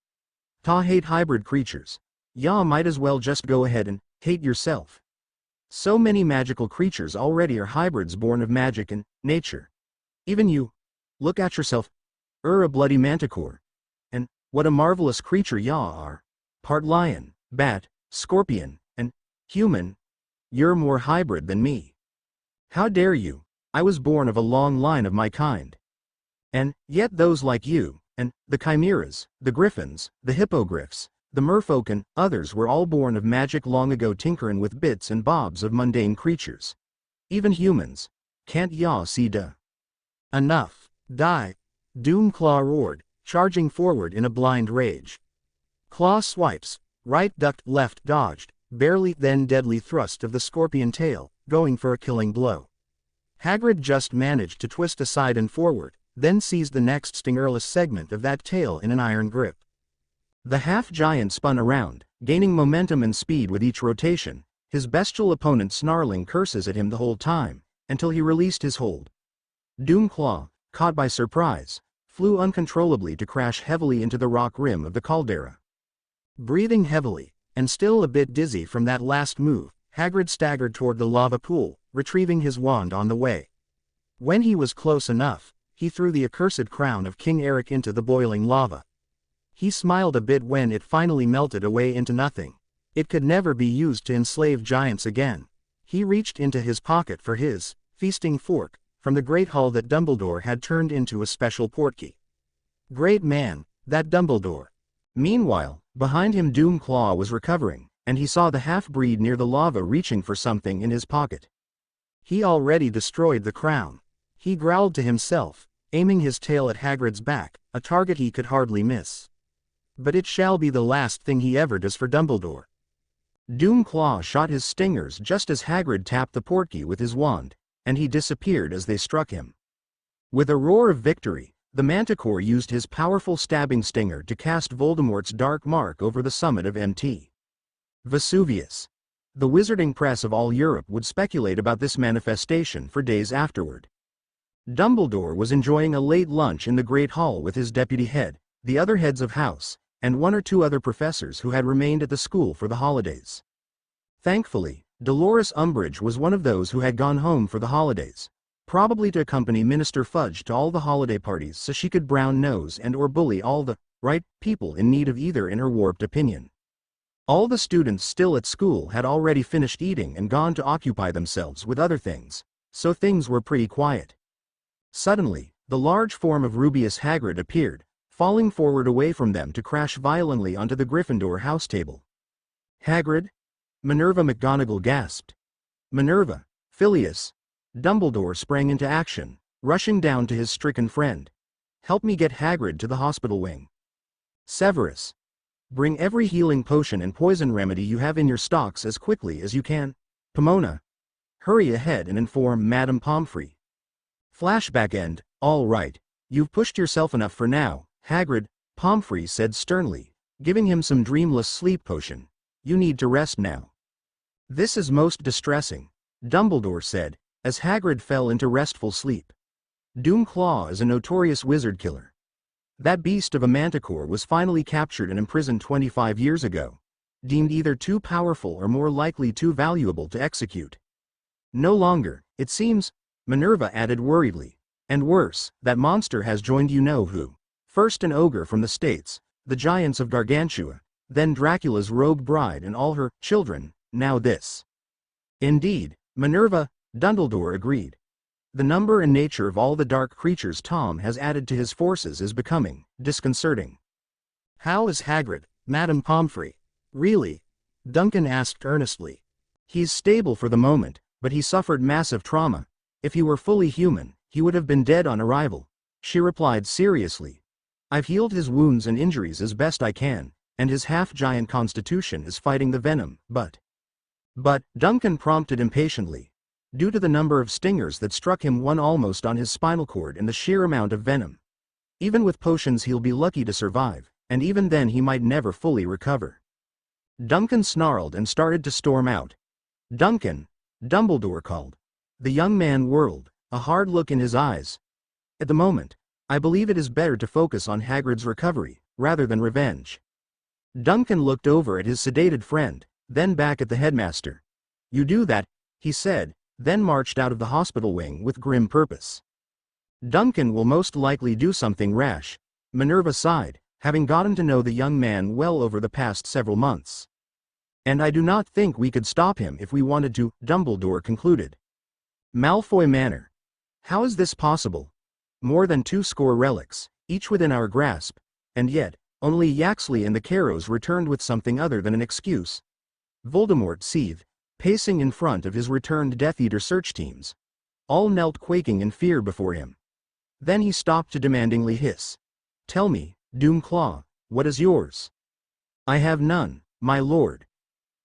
Ta hate hybrid creatures. Ya might as well just go ahead and hate yourself. So many magical creatures already are hybrids born of magic and nature. Even you. Look at yourself. A bloody manticore. And what a marvelous creature ya are. Part lion, bat, scorpion, and human. You're more hybrid than me. How dare you? I was born of a long line of my kind. And yet those like you, and the chimeras, the griffins, the hippogriffs, the merfolk and others were all born of magic long ago, tinkering with bits and bobs of mundane creatures. Even humans. Can't ya see da? Enough. Die. Doomclaw roared, charging forward in a blind rage. Claw swipes, right ducked, left dodged, barely then deadly thrust of the scorpion tail, going for a killing blow. Hagrid just managed to twist aside and forward, then seized the next stingerless segment of that tail in an iron grip. The half-giant spun around, gaining momentum and speed with each rotation, his bestial opponent snarling curses at him the whole time, until he released his hold. Doomclaw, caught by surprise, flew uncontrollably to crash heavily into the rock rim of the caldera. Breathing heavily, and still a bit dizzy from that last move, Hagrid staggered toward the lava pool, retrieving his wand on the way. When he was close enough, he threw the accursed crown of King Eric into the boiling lava. He smiled a bit when it finally melted away into nothing. It could never be used to enslave giants again. He reached into his pocket for his feasting fork, from the great hall that Dumbledore had turned into a special portkey. Great man, that Dumbledore. Meanwhile, behind him Doomclaw was recovering, and he saw the half-breed near the lava reaching for something in his pocket. He already destroyed the crown. He growled to himself, aiming his tail at Hagrid's back, a target he could hardly miss. But it shall be the last thing he ever does for Dumbledore. Doomclaw shot his stingers just as Hagrid tapped the portkey with his wand, and he disappeared as they struck him. With a roar of victory, the Manticore used his powerful stabbing stinger to cast Voldemort's dark mark over the summit of Mt. Vesuvius. The wizarding press of all Europe would speculate about this manifestation for days afterward. Dumbledore was enjoying a late lunch in the Great Hall with his deputy head, the other heads of house, and one or two other professors who had remained at the school for the holidays. Thankfully, Dolores Umbridge was one of those who had gone home for the holidays, probably to accompany Minister Fudge to all the holiday parties so she could brown nose and or bully all the right people in need of either, in her warped opinion. All the students still at school had already finished eating and gone to occupy themselves with other things, so things were pretty quiet. Suddenly, the large form of Rubeus Hagrid appeared, falling forward away from them to crash violently onto the Gryffindor house table. Hagrid? Minerva McGonagall gasped. Minerva, Phileas. Dumbledore sprang into action, rushing down to his stricken friend. Help me get Hagrid to the hospital wing. Severus. Bring every healing potion and poison remedy you have in your stocks as quickly as you can. Pomona. Hurry ahead and inform Madame Pomfrey. Flashback end. All right. You've pushed yourself enough for now, Hagrid, Pomfrey said sternly, giving him some dreamless sleep potion. You need to rest now. This is most distressing, Dumbledore said, as Hagrid fell into restful sleep. Doomclaw is a notorious wizard killer. That beast of a manticore was finally captured and imprisoned 25 years ago, deemed either too powerful or more likely too valuable to execute. No longer, it seems, Minerva added worriedly. And worse, that monster has joined you-know-who. First an ogre from the States, the giants of Gargantua, then Dracula's rogue bride and all her children, now this. Indeed, Minerva, Dumbledore agreed. The number and nature of all the dark creatures Tom has added to his forces is becoming disconcerting. How is Hagrid, Madame Pomfrey? Really? Duncan asked earnestly. He's stable for the moment, but he suffered massive trauma. If he were fully human, he would have been dead on arrival, she replied seriously. I've healed his wounds and injuries as best I can, and his half-giant constitution is fighting the venom, but Duncan prompted impatiently. due to the number of stingers that struck him, one almost on his spinal cord, and the sheer amount of venom. Even with potions he'll be lucky to survive, and even then he might never fully recover. Duncan snarled and started to storm out. "Duncan!" Dumbledore called. The young man whirled, a hard look in his eyes. "At the moment, I believe it is better to focus on Hagrid's recovery, rather than revenge." Duncan looked over at his sedated friend, then back at the headmaster. "You do that," he said, then marched out of the hospital wing with grim purpose. "Duncan will most likely do something rash," Minerva sighed, having gotten to know the young man well over the past several months. "And I do not think we could stop him if we wanted to," Dumbledore concluded. Malfoy Manor. How is this possible? More than 20 relics, each within our grasp, and yet, only Yaxley and the Carrows returned with something other than an excuse. Voldemort seethed, pacing in front of his returned Death Eater search teams. All knelt quaking in fear before him. Then he stopped to demandingly hiss. "Tell me, Doomclaw, what is yours?" "I have none, my lord.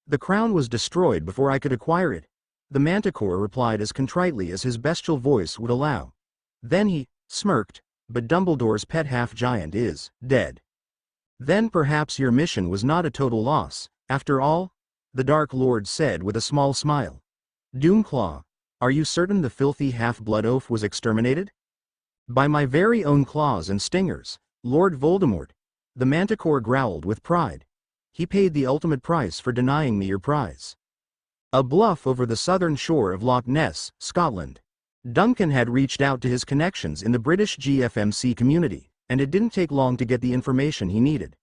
The crown was destroyed before I could acquire it," the Manticore replied as contritely as his bestial voice would allow. Then he smirked, "But Dumbledore's pet half-giant is dead." "Then perhaps your mission was not a total loss, after all?" the Dark Lord said with a small smile. "Doomclaw, are you certain the filthy half-blood oaf was exterminated?" "By my very own claws and stingers, Lord Voldemort," the Manticore growled with pride. "He paid the ultimate price for denying me your prize." A bluff over the southern shore of Loch Ness, Scotland. Duncan had reached out to his connections in the British GFMC community, and it didn't take long to get the information he needed.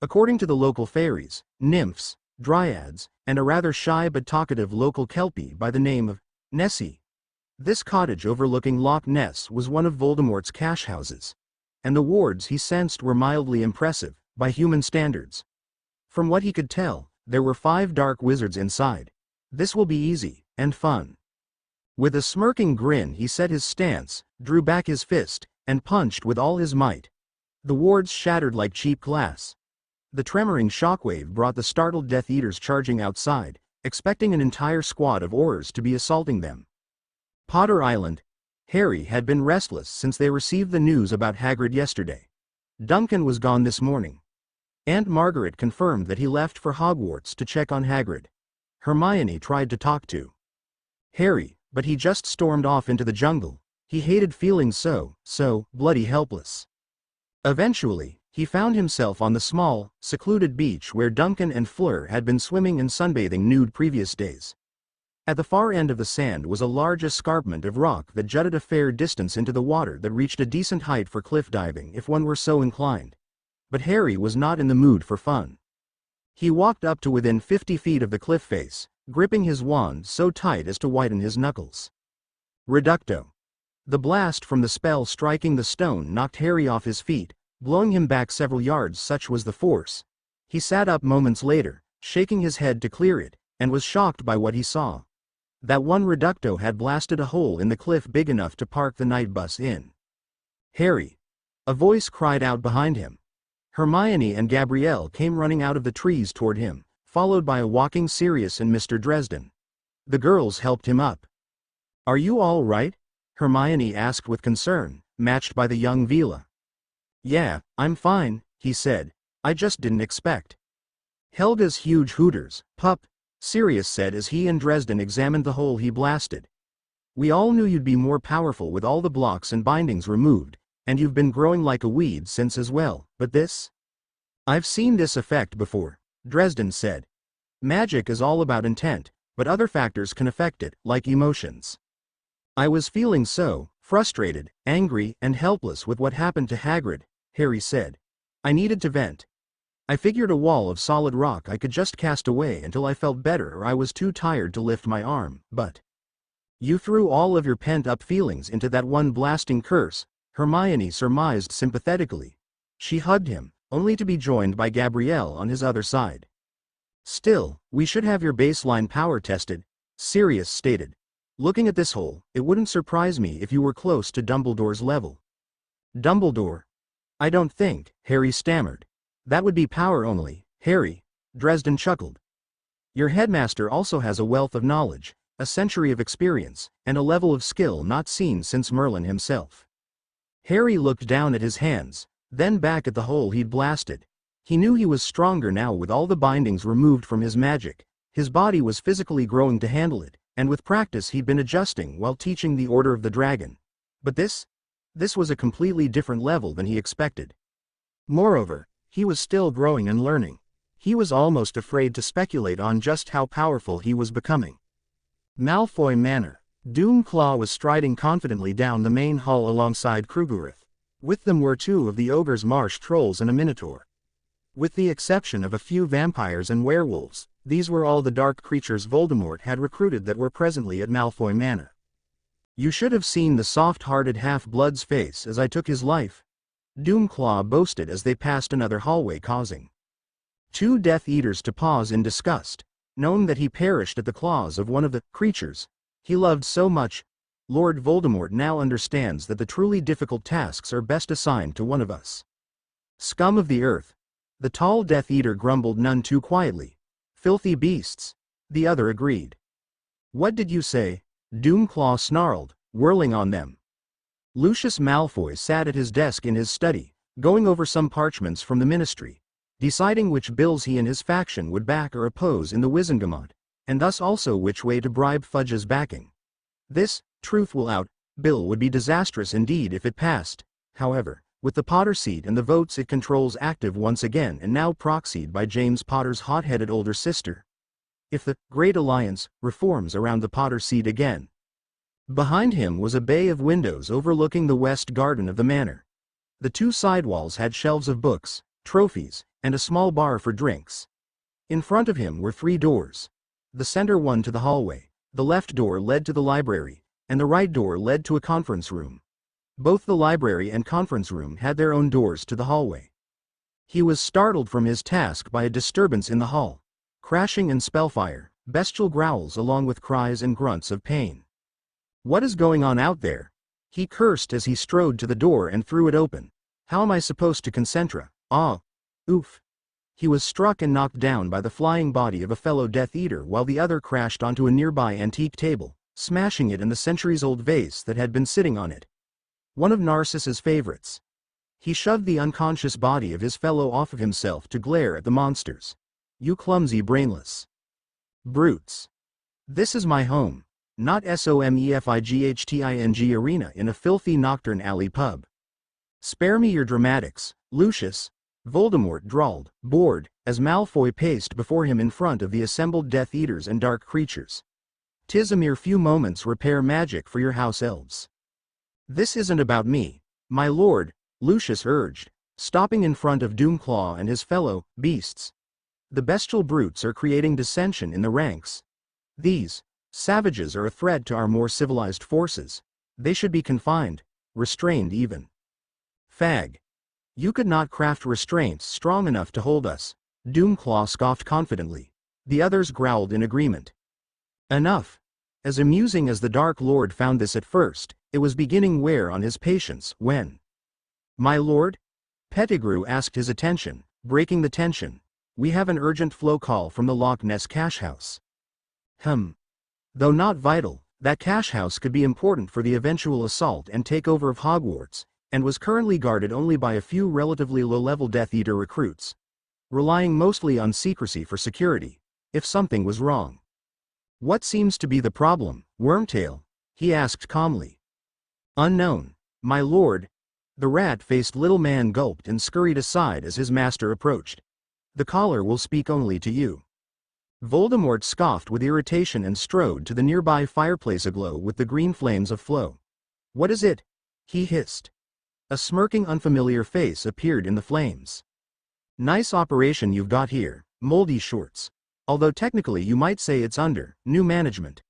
According to the local fairies, nymphs, dryads, and a rather shy but talkative local kelpie by the name of Nessie, this cottage overlooking Loch Ness was one of Voldemort's cash houses. And the wards he sensed were mildly impressive, by human standards. From what he could tell, there were 5 dark wizards inside. This will be easy, and fun. With a smirking grin he set his stance, drew back his fist, and punched with all his might. The wards shattered like cheap glass. The tremoring shockwave brought the startled Death Eaters charging outside, expecting an entire squad of Aurors to be assaulting them. Potter Island. Harry had been restless since they received the news about Hagrid yesterday. Duncan was gone this morning. Aunt Margaret confirmed that he left for Hogwarts to check on Hagrid. Hermione tried to talk to Harry, but he just stormed off into the jungle. He hated feeling so bloody helpless. Eventually, he found himself on the small, secluded beach where Duncan and Fleur had been swimming and sunbathing nude previous days. At the far end of the sand was a large escarpment of rock that jutted a fair distance into the water that reached a decent height for cliff diving if one were so inclined. But Harry was not in the mood for fun. He walked up to within 50 feet of the cliff face, gripping his wand so tight as to whiten his knuckles. Reducto. The blast from the spell striking the stone knocked Harry off his feet, blowing him back several yards, such was the force. He sat up moments later, shaking his head to clear it, and was shocked by what he saw. That one Reducto had blasted a hole in the cliff big enough to park the night bus in. "Harry!" a voice cried out behind him. Hermione and Gabrielle came running out of the trees toward him, followed by a walking Sirius and Mr. Dresden. The girls helped him up. "Are you all right?" Hermione asked with concern, matched by the young Vila. "Yeah, I'm fine," he said. "I just didn't expect." "Helga's huge hooters, pup," Sirius said as he and Dresden examined the hole he blasted. "We all knew you'd be more powerful with all the blocks and bindings removed, and you've been growing like a weed since as well, but this?" "I've seen this effect before," Dresden said. "Magic is all about intent, but other factors can affect it, like emotions. I was feeling so frustrated, angry, and helpless with what happened to Hagrid," Harry said. "I needed to vent. I figured a wall of solid rock I could just cast away until I felt better or I was too tired to lift my arm, but you threw all of your pent-up feelings into that one blasting curse," Hermione surmised sympathetically. She hugged him, only to be joined by Gabrielle on his other side. "Still, we should have your baseline power tested," Sirius stated. "Looking at this hole, it wouldn't surprise me if you were close to Dumbledore's level." "Dumbledore? I don't think," Harry stammered. "That would be power only, Harry," Dresden chuckled. "Your headmaster also has a wealth of knowledge," a century of experience, and a level of skill not seen since Merlin himself. Harry looked down at his hands, then back at the hole he'd blasted. He knew he was stronger now with all the bindings removed from his magic. His body was physically growing to handle it, and with practice he'd been adjusting while teaching the Order of the Dragon. But this was a completely different level than he expected. Moreover, he was still growing and learning. He was almost afraid to speculate on just how powerful he was becoming. Malfoy Manor. Doomclaw was striding confidently down the main hall alongside Krugerith. With them were two of the ogre's marsh trolls and a minotaur. With the exception of a few vampires and werewolves, these were all the dark creatures Voldemort had recruited that were presently at Malfoy Manor. "You should have seen the soft-hearted half-blood's face as I took his life," Doomclaw boasted as they passed another hallway, causing two Death Eaters to pause in disgust, knowing that he perished at the claws of one of the creatures he loved so much. Lord Voldemort now understands that the truly difficult tasks are best assigned to one of us. Scum of the earth. The tall Death Eater grumbled none too quietly. Filthy beasts. The other agreed. What did you say? Doomclaw snarled, whirling on them. Lucius Malfoy sat at his desk in his study, going over some parchments from the Ministry, deciding which bills he and his faction would back or oppose in the Wizengamot, and thus also which way to bribe Fudge's backing. This, truth will out, bill would be disastrous indeed if it passed, however, with the Potter seat and the votes it controls active once again and now proxied by James Potter's hot-headed older sister. If the Great Alliance reforms around the Potter seat again. Behind him was a bay of windows overlooking the west garden of the manor. The two side walls had shelves of books, trophies, and a small bar for drinks. In front of him were three doors. The center one to the hallway, the left door led to the library, and the right door led to a conference room. Both the library and conference room had their own doors to the hallway. He was startled from his task by a disturbance in the hall. Crashing and spellfire, bestial growls along with cries and grunts of pain. What is going on out there? He cursed as he strode to the door and threw it open. How am I supposed to concentrate? Oof. He was struck and knocked down by the flying body of a fellow Death Eater while the other crashed onto a nearby antique table, smashing it and the centuries-old vase that had been sitting on it. One of Narcissus's favorites. He shoved the unconscious body of his fellow off of himself to glare at the monsters. You clumsy brainless brutes. This is my home, not SOMEFIGHTING arena in a filthy nocturne alley pub. Spare me your dramatics, Lucius, Voldemort drawled, bored, as Malfoy paced before him in front of the assembled Death Eaters and dark creatures. 'Tis a mere few moments repair magic for your house elves. This isn't about me, my lord, Lucius urged, stopping in front of Doomclaw and his fellow beasts. The bestial brutes are creating dissension in the ranks. These savages are a threat to our more civilized forces. They should be confined, restrained even. Fag. You could not craft restraints strong enough to hold us, Doomclaw scoffed confidently. The others growled in agreement. Enough. As amusing as the Dark Lord found this at first, it was beginning wear on his patience when. My lord? Pettigrew asked his attention, breaking the tension. We have an urgent flow call from the Loch Ness cash house. Though not vital, that cash house could be important for the eventual assault and takeover of Hogwarts, and was currently guarded only by a few relatively low-level Death Eater recruits, relying mostly on secrecy for security, if something was wrong. What seems to be the problem, Wormtail? He asked calmly. Unknown, my lord. The rat-faced little man gulped and scurried aside as his master approached. The caller will speak only to you. Voldemort scoffed with irritation and strode to the nearby fireplace aglow with the green flames of flow. What is it? He hissed. A smirking unfamiliar face appeared in the flames. Nice operation you've got here, Moldy Shorts. Although technically you might say it's under new management.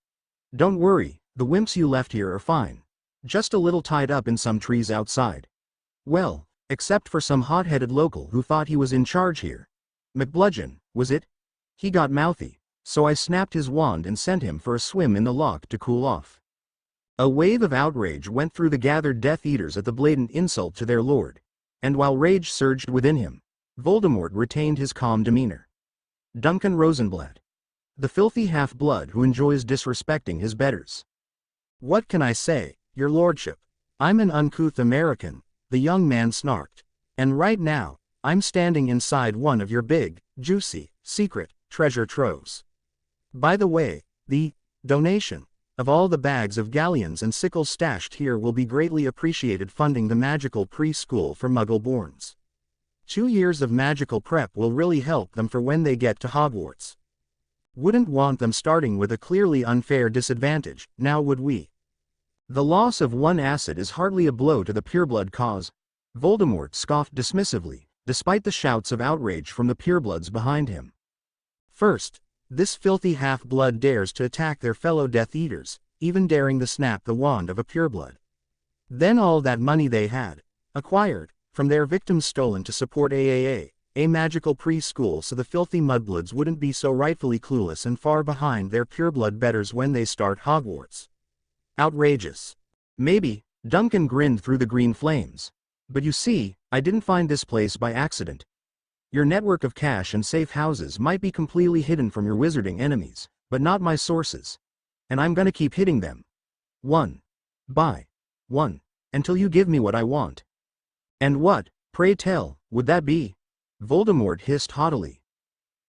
Don't worry, the wimps you left here are fine. Just a little tied up in some trees outside. Well, except for some hot-headed local who thought he was in charge here. McBludgeon, was it? He got mouthy, so I snapped his wand and sent him for a swim in the loch to cool off. A wave of outrage went through the gathered Death Eaters at the blatant insult to their lord, and while rage surged within him, Voldemort retained his calm demeanor. Duncan Rosenblatt. The filthy half-blood who enjoys disrespecting his betters. What can I say, your lordship? I'm an uncouth American, the young man snarked. And right now, I'm standing inside one of your big, juicy, secret, treasure troves. By the way, the donation of all the bags of galleons and sickles stashed here will be greatly appreciated, funding the magical preschool for Muggle-borns. 2 years of magical prep will really help them for when they get to Hogwarts. Wouldn't want them starting with a clearly unfair disadvantage, now would we? The loss of one asset is hardly a blow to the pureblood cause, Voldemort scoffed dismissively, despite the shouts of outrage from the purebloods behind him. First, this filthy half-blood dares to attack their fellow Death Eaters, even daring to snap the wand of a pureblood. Then all that money they had acquired from their victims stolen to support a magical preschool, so the filthy mudbloods wouldn't be so rightfully clueless and far behind their pureblood betters when they start Hogwarts. Outrageous. Maybe, Duncan grinned through the green flames. But you see, I didn't find this place by accident. Your network of cache and safe houses might be completely hidden from your wizarding enemies, but not my sources. And I'm gonna keep hitting them. One by one, until you give me what I want. And what, pray tell, would that be? Voldemort hissed haughtily.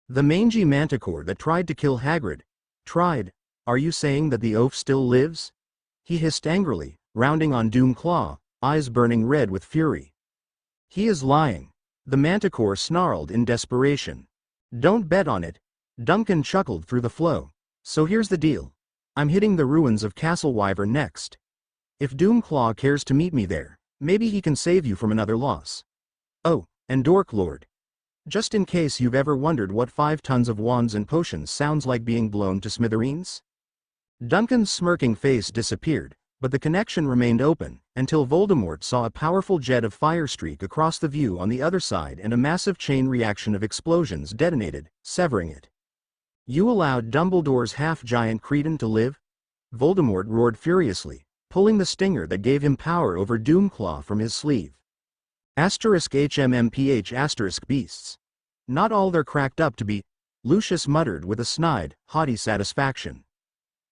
The mangy manticore that tried to kill Hagrid. Tried? Are you saying that the oaf still lives? He hissed angrily, rounding on Doomclaw, eyes burning red with fury. He is lying. The manticore snarled in desperation. Don't bet on it. Duncan chuckled through the flow. So here's the deal. I'm hitting the ruins of Castle Wyvern next. If Doomclaw cares to meet me there, maybe he can save you from another loss. Oh, and Dork Lord. Just in case you've ever wondered what 5 tons of wands and potions sounds like being blown to smithereens. Duncan's smirking face disappeared, but the connection remained open, until Voldemort saw a powerful jet of fire streak across the view on the other side and a massive chain reaction of explosions detonated, severing it. You allowed Dumbledore's half-giant cretin to live? Voldemort roared furiously, pulling the stinger that gave him power over Doomclaw from his sleeve. *HMMPH** beasts. Not all they're cracked up to be, Lucius muttered with a snide, haughty satisfaction.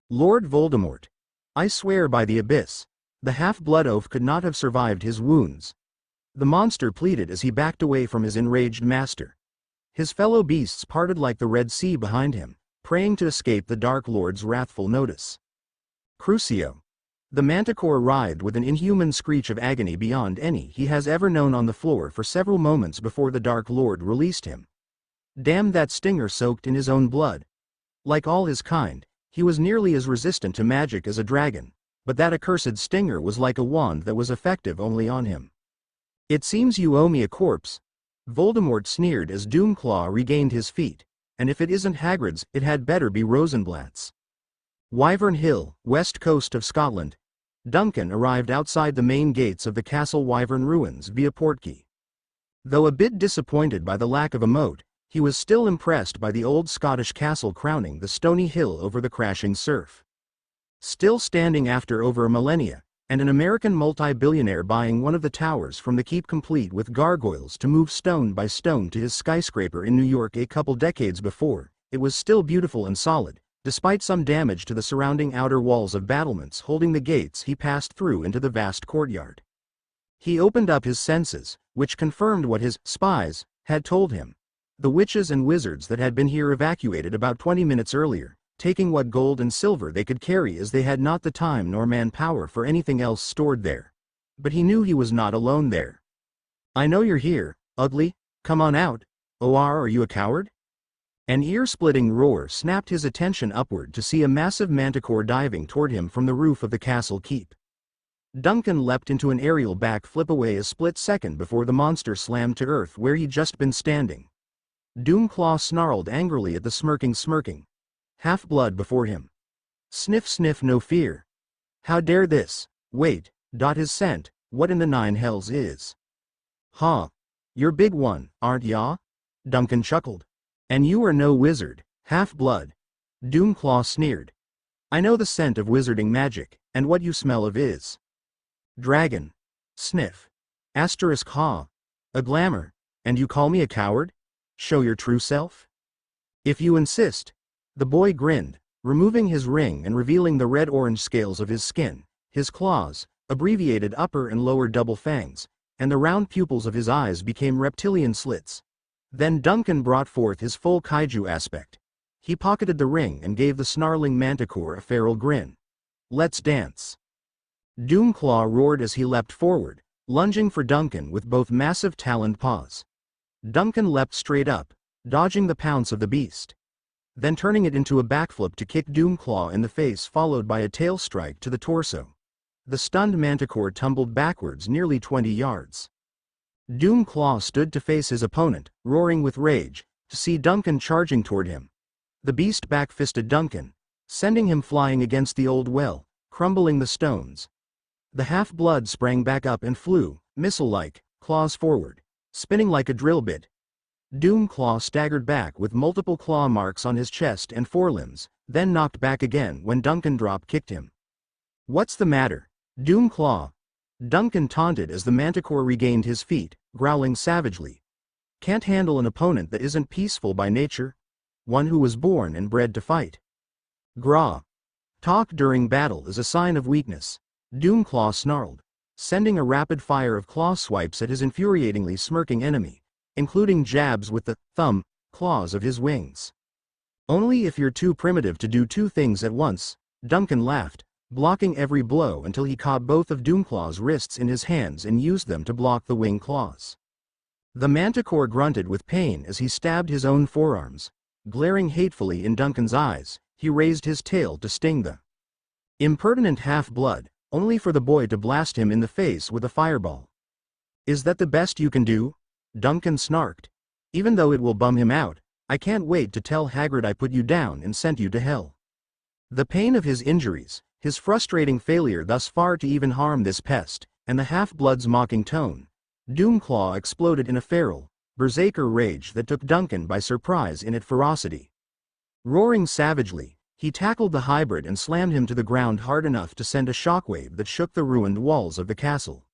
Lord Voldemort. I swear by the abyss, the half-blood oaf could not have survived his wounds. The monster pleaded as he backed away from his enraged master. His fellow beasts parted like the Red Sea behind him, praying to escape the Dark Lord's wrathful notice. Crucio. The manticore writhed with an inhuman screech of agony beyond any he has ever known on the floor for several moments before the Dark Lord released him. Damn, that stinger soaked in his own blood. Like all his kind, he was nearly as resistant to magic as a dragon, but that accursed stinger was like a wand that was effective only on him. It seems you owe me a corpse. Voldemort sneered as Doomclaw regained his feet, and if it isn't Hagrid's, it had better be Rosenblatt's. Wyvern Hill, west coast of Scotland. Duncan arrived outside the main gates of the Castle Wyvern ruins via Portkey. Though a bit disappointed by the lack of a moat, he was still impressed by the old Scottish castle crowning the stony hill over the crashing surf. Still standing after over a millennia, and an American multi-billionaire buying one of the towers from the keep complete with gargoyles to move stone by stone to his skyscraper in New York a couple decades before, it was still beautiful and solid, despite some damage to the surrounding outer walls of battlements holding the gates he passed through into the vast courtyard. He opened up his senses, which confirmed what his spies had told him. The witches and wizards that had been here evacuated about 20 minutes earlier, taking what gold and silver they could carry as they had not the time nor manpower for anything else stored there. But he knew he was not alone there. I know you're here, ugly, come on out. Are you a coward? An ear-splitting roar snapped his attention upward to see a massive manticore diving toward him from the roof of the castle keep. Duncan leapt into an aerial backflip away a split second before the monster slammed to earth where he'd just been standing. Doomclaw snarled angrily at the smirking half-blood before him. Sniff sniff, no fear. How dare this? Wait, his scent, what in the 9 hells is? Ha! You're big one, aren't ya? Duncan chuckled. And you are no wizard, half-blood. Doomclaw sneered. I know the scent of wizarding magic, and what you smell of is dragon. Sniff. Ha! A glamour. And you call me a coward? Show your true self? If you insist. The boy grinned, removing his ring and revealing the red-orange scales of his skin, his claws, abbreviated upper and lower double fangs, and the round pupils of his eyes became reptilian slits. Then Duncan brought forth his full kaiju aspect. He pocketed the ring and gave the snarling manticore a feral grin. "Let's dance." Doomclaw roared as he leapt forward, lunging for Duncan with both massive taloned paws. Duncan leapt straight up, dodging the pounce of the beast, then turning it into a backflip to kick Doomclaw in the face, followed by a tail strike to the torso. The stunned manticore tumbled backwards nearly 20 yards. Doomclaw stood to face his opponent, roaring with rage, to see Duncan charging toward him. The beast back-fisted Duncan, sending him flying against the old well, crumbling the stones. The half-blood sprang back up and flew, missile-like, claws forward, spinning like a drill bit. Doomclaw staggered back with multiple claw marks on his chest and forelimbs, then knocked back again when Duncan drop-kicked him. "What's the matter, Doomclaw?" Duncan taunted as the manticore regained his feet, growling savagely. "Can't handle an opponent that isn't peaceful by nature? One who was born and bred to fight. Graw. Talk during battle is a sign of weakness," Doomclaw snarled, sending a rapid fire of claw swipes at his infuriatingly smirking enemy, including jabs with the thumb claws of his wings. "Only if you're too primitive to do two things at once," Duncan laughed, blocking every blow until he caught both of Doomclaw's wrists in his hands and used them to block the wing claws. The manticore grunted with pain as he stabbed his own forearms. Glaring hatefully in Duncan's eyes, he raised his tail to sting the impertinent half-blood, only for the boy to blast him in the face with a fireball. "Is that the best you can do?" Duncan snarked. "Even though it will bum him out, I can't wait to tell Hagrid I put you down and sent you to hell." The pain of his injuries, his frustrating failure thus far to even harm this pest, and the half-blood's mocking tone, Doomclaw exploded in a feral, berserker rage that took Duncan by surprise in its ferocity. Roaring savagely, he tackled the hybrid and slammed him to the ground hard enough to send a shockwave that shook the ruined walls of the castle.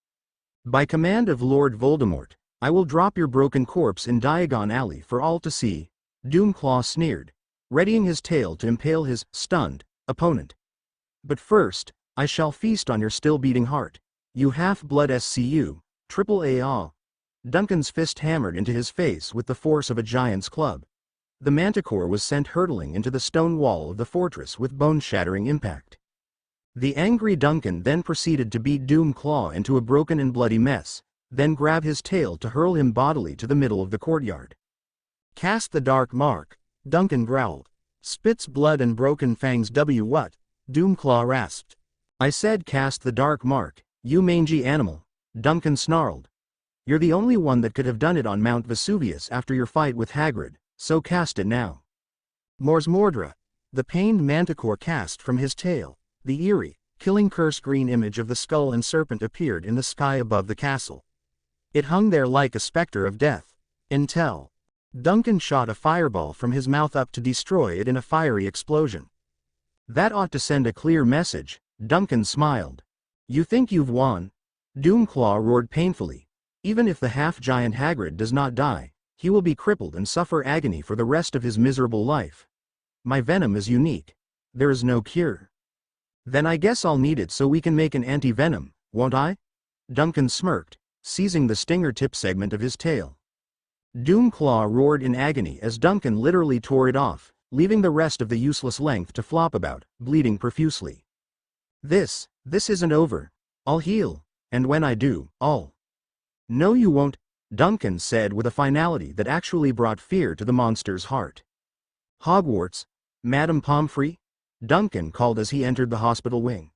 "By command of Lord Voldemort, I will drop your broken corpse in Diagon Alley for all to see," Doomclaw sneered, readying his tail to impale his stunned opponent. "But first, I shall feast on your still-beating heart, you half-blood SCU, triple A. Duncan's fist hammered into his face with the force of a giant's club. The manticore was sent hurtling into the stone wall of the fortress with bone-shattering impact. The angry Duncan then proceeded to beat Doomclaw into a broken and bloody mess, then grab his tail to hurl him bodily to the middle of the courtyard. "Cast the dark mark," Duncan growled. "Spits blood and broken fangs what?" Doomclaw rasped. "I said cast the dark mark, you mangy animal," Duncan snarled. "You're the only one that could have done it on Mount Vesuvius after your fight with Hagrid, so cast it now." Mors Mordra. The pained manticore cast from his tail. The eerie, killing curse green image of the skull and serpent appeared in the sky above the castle. It hung there like a specter of death. Until Duncan shot a fireball from his mouth up to destroy it in a fiery explosion. "That ought to send a clear message," Duncan smiled. "You think you've won?" Doomclaw roared painfully. "Even if the half-giant Hagrid does not die, he will be crippled and suffer agony for the rest of his miserable life. My venom is unique. There is no cure." "Then I guess I'll need it so we can make an anti-venom, won't I?" Duncan smirked, seizing the stinger tip segment of his tail. Doomclaw roared in agony as Duncan literally tore it off, leaving the rest of the useless length to flop about, bleeding profusely. This isn't over. I'll heal, and when I do, I'll—" "No you won't," Duncan said with a finality that actually brought fear to the monster's heart. "Hogwarts, Madame Pomfrey?" Duncan called as he entered the hospital wing.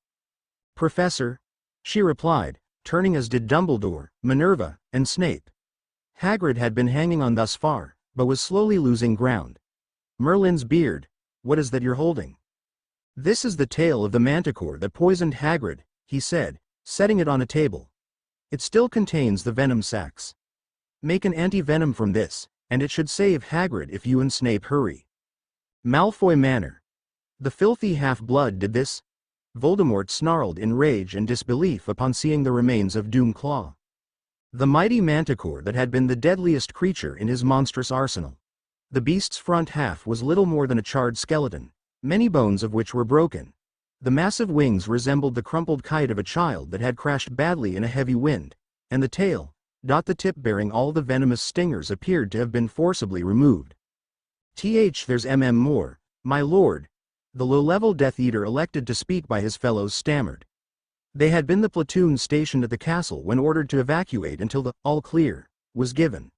"Professor," she replied, turning as did Dumbledore, Minerva, and Snape. Hagrid had been hanging on thus far, but was slowly losing ground. "Merlin's beard, what is that you're holding?" "This is the tail of the manticore that poisoned Hagrid," he said, setting it on a table. "It still contains the venom sacs. Make an anti-venom from this, and it should save Hagrid if you and Snape hurry." Malfoy Manor. "The filthy half-blood did this?" Voldemort snarled in rage and disbelief upon seeing the remains of Doomclaw. The mighty manticore that had been the deadliest creature in his monstrous arsenal. The beast's front half was little more than a charred skeleton, many bones of which were broken. The massive wings resembled the crumpled kite of a child that had crashed badly in a heavy wind, and the tail, the tip bearing all the venomous stingers, appeared to have been forcibly removed. There's more, my lord," the low-level Death Eater elected to speak by his fellows stammered. They had been the platoon stationed at the castle when ordered to evacuate until the all clear was given.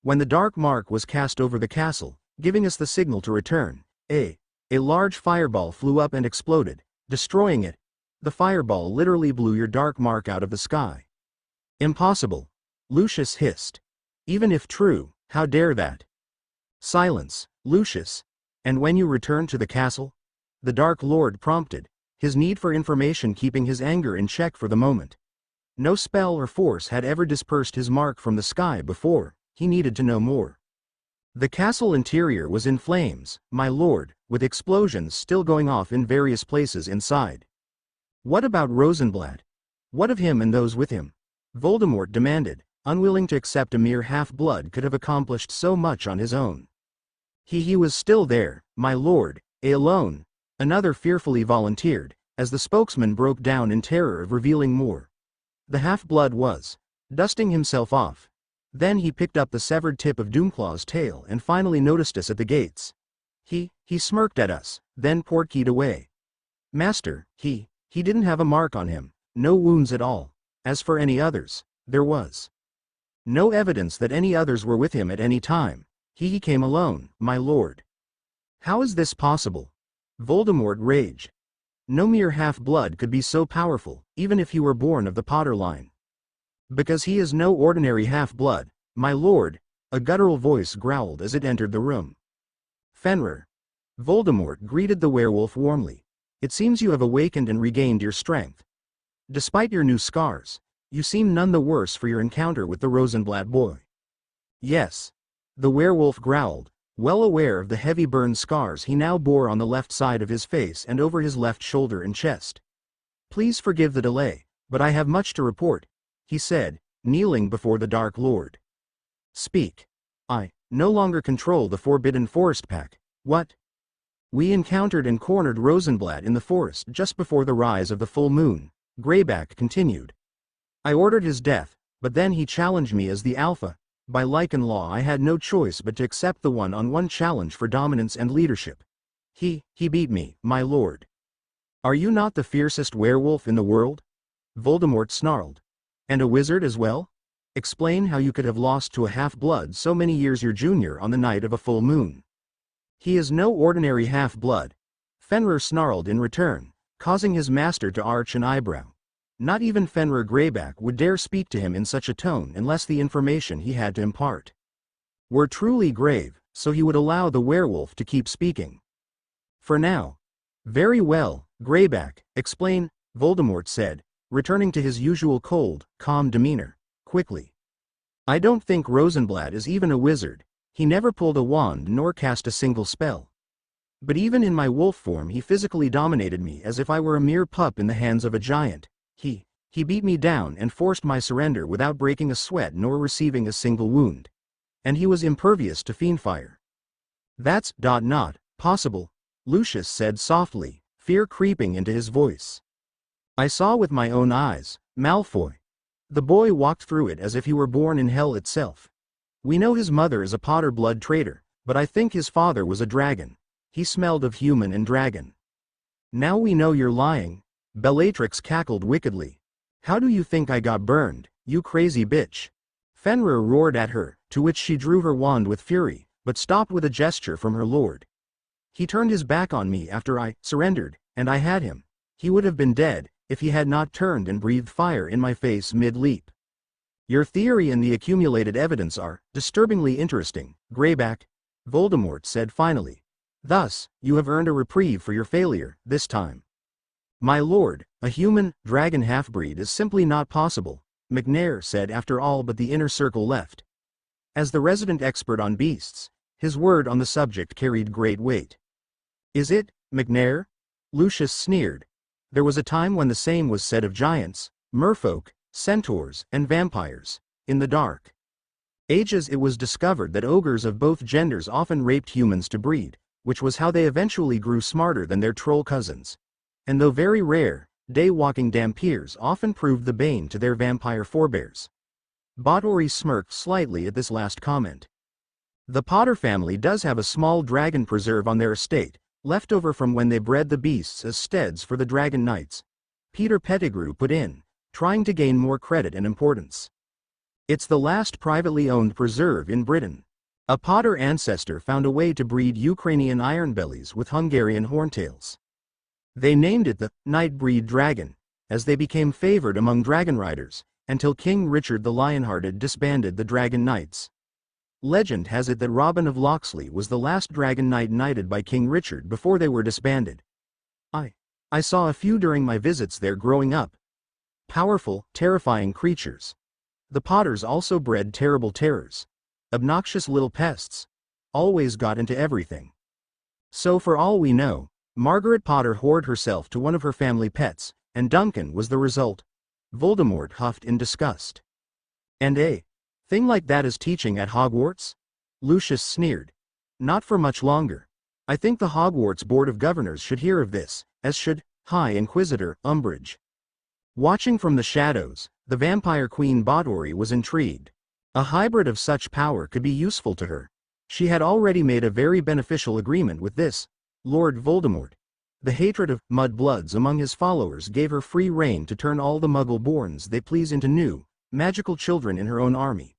When the dark mark was cast over the castle, giving us the signal to return, a large fireball flew up and exploded, destroying it. The fireball literally blew your dark mark out of the sky. Impossible, Lucius hissed. Even if true, how dare that? Silence, Lucius. And when you return to the castle? The Dark Lord prompted, his need for information keeping his anger in check for the moment. No spell or force had ever dispersed his mark from the sky before, he needed to know more. The castle interior was in flames, my lord, with explosions still going off in various places inside. What about Rosenblatt? What of him and those with him? Voldemort demanded, unwilling to accept a mere half-blood could have accomplished so much on his own. He was still there, my lord, alone, another fearfully volunteered, as the spokesman broke down in terror of revealing more. The half-blood was dusting himself off. Then he picked up the severed tip of Doomclaw's tail and finally noticed us at the gates. He smirked at us, then portkeyed away. Master, he didn't have a mark on him, no wounds at all. As for any others, there was no evidence that any others were with him at any time. He came alone, my lord. How is this possible? Voldemort raged. No mere half-blood could be so powerful, even if he were born of the Potter line. Because he is no ordinary half-blood, my lord, a guttural voice growled as it entered the room. Fenrir. Voldemort greeted the werewolf warmly. It seems you have awakened and regained your strength. Despite your new scars, you seem none the worse for your encounter with the Rosenblatt boy. Yes. The werewolf growled, well aware of the heavy burn scars he now bore on the left side of his face and over his left shoulder and chest. Please forgive the delay, but I have much to report, he said, kneeling before the Dark Lord. Speak. I no longer control the Forbidden Forest Pack. What? We encountered and cornered Rosenblatt in the forest just before the rise of the full moon, Greyback continued. I ordered his death, but then he challenged me as the Alpha. By Lycan law I had no choice but to accept the one-on-one challenge for dominance and leadership. He beat me, my lord. Are you not the fiercest werewolf in the world? Voldemort snarled. And a wizard as well? Explain how you could have lost to a half-blood so many years your junior on the night of a full moon. He is no ordinary half-blood. Fenrir snarled in return, causing his master to arch an eyebrow. Not even Fenrir Greyback would dare speak to him in such a tone unless the information he had to impart were truly grave, so he would allow the werewolf to keep speaking. For now. Very well, Greyback, explain, Voldemort said, returning to his usual cold, calm demeanor, quickly. I don't think Rosenblatt is even a wizard. He never pulled a wand nor cast a single spell. But even in my wolf form he physically dominated me as if I were a mere pup in the hands of a giant. He beat me down and forced my surrender without breaking a sweat nor receiving a single wound. And he was impervious to fiendfire. That's not possible, Lucius said softly, fear creeping into his voice. I saw with my own eyes, Malfoy. The boy walked through it as if he were born in hell itself. We know his mother is a Potter blood traitor, but I think his father was a dragon. He smelled of human and dragon. Now we know you're lying. Bellatrix cackled wickedly. How do you think I got burned, you crazy bitch? Fenrir roared at her, to which she drew her wand with fury, but stopped with a gesture from her lord. He turned his back on me after I surrendered, and I had him. He would have been dead, if he had not turned and breathed fire in my face mid-leap. Your theory and the accumulated evidence are disturbingly interesting, Greyback, Voldemort said finally. Thus, you have earned a reprieve for your failure, this time. My lord, a human, dragon half-breed is simply not possible, McNair said after all but the inner circle left. As the resident expert on beasts, his word on the subject carried great weight. Is it, McNair? Lucius sneered. There was a time when the same was said of giants, merfolk, centaurs, and vampires, in the dark ages it was discovered that ogres of both genders often raped humans to breed, which was how they eventually grew smarter than their troll cousins. And though very rare, day-walking dhampirs often proved the bane to their vampire forebears. Bottori smirked slightly at this last comment. The Potter family does have a small dragon preserve on their estate, left over from when they bred the beasts as steads for the Dragon Knights. Peter Pettigrew put in, trying to gain more credit and importance. It's the last privately owned preserve in Britain. A Potter ancestor found a way to breed Ukrainian ironbellies with Hungarian horntails. They named it the Nightbreed Dragon, as they became favored among dragon riders, until King Richard the Lionhearted disbanded the Dragon Knights. Legend has it that Robin of Locksley was the last Dragon Knight knighted by King Richard before they were disbanded. I saw a few during my visits there growing up. Powerful, terrifying creatures. The Potters also bred terrible terrors. Obnoxious little pests. Always got into everything. So for all we know, Margaret Potter whored herself to one of her family pets, and Duncan was the result. Voldemort huffed in disgust. And a thing like that is teaching at Hogwarts? Lucius sneered. Not for much longer. I think the Hogwarts Board of Governors should hear of this, as should High Inquisitor Umbridge. Watching from the shadows, the vampire queen Bottori was intrigued. A hybrid of such power could be useful to her. She had already made a very beneficial agreement with this Lord Voldemort. The hatred of mudbloods among his followers gave her free rein to turn all the Muggle-borns they please into new, magical children in her own army.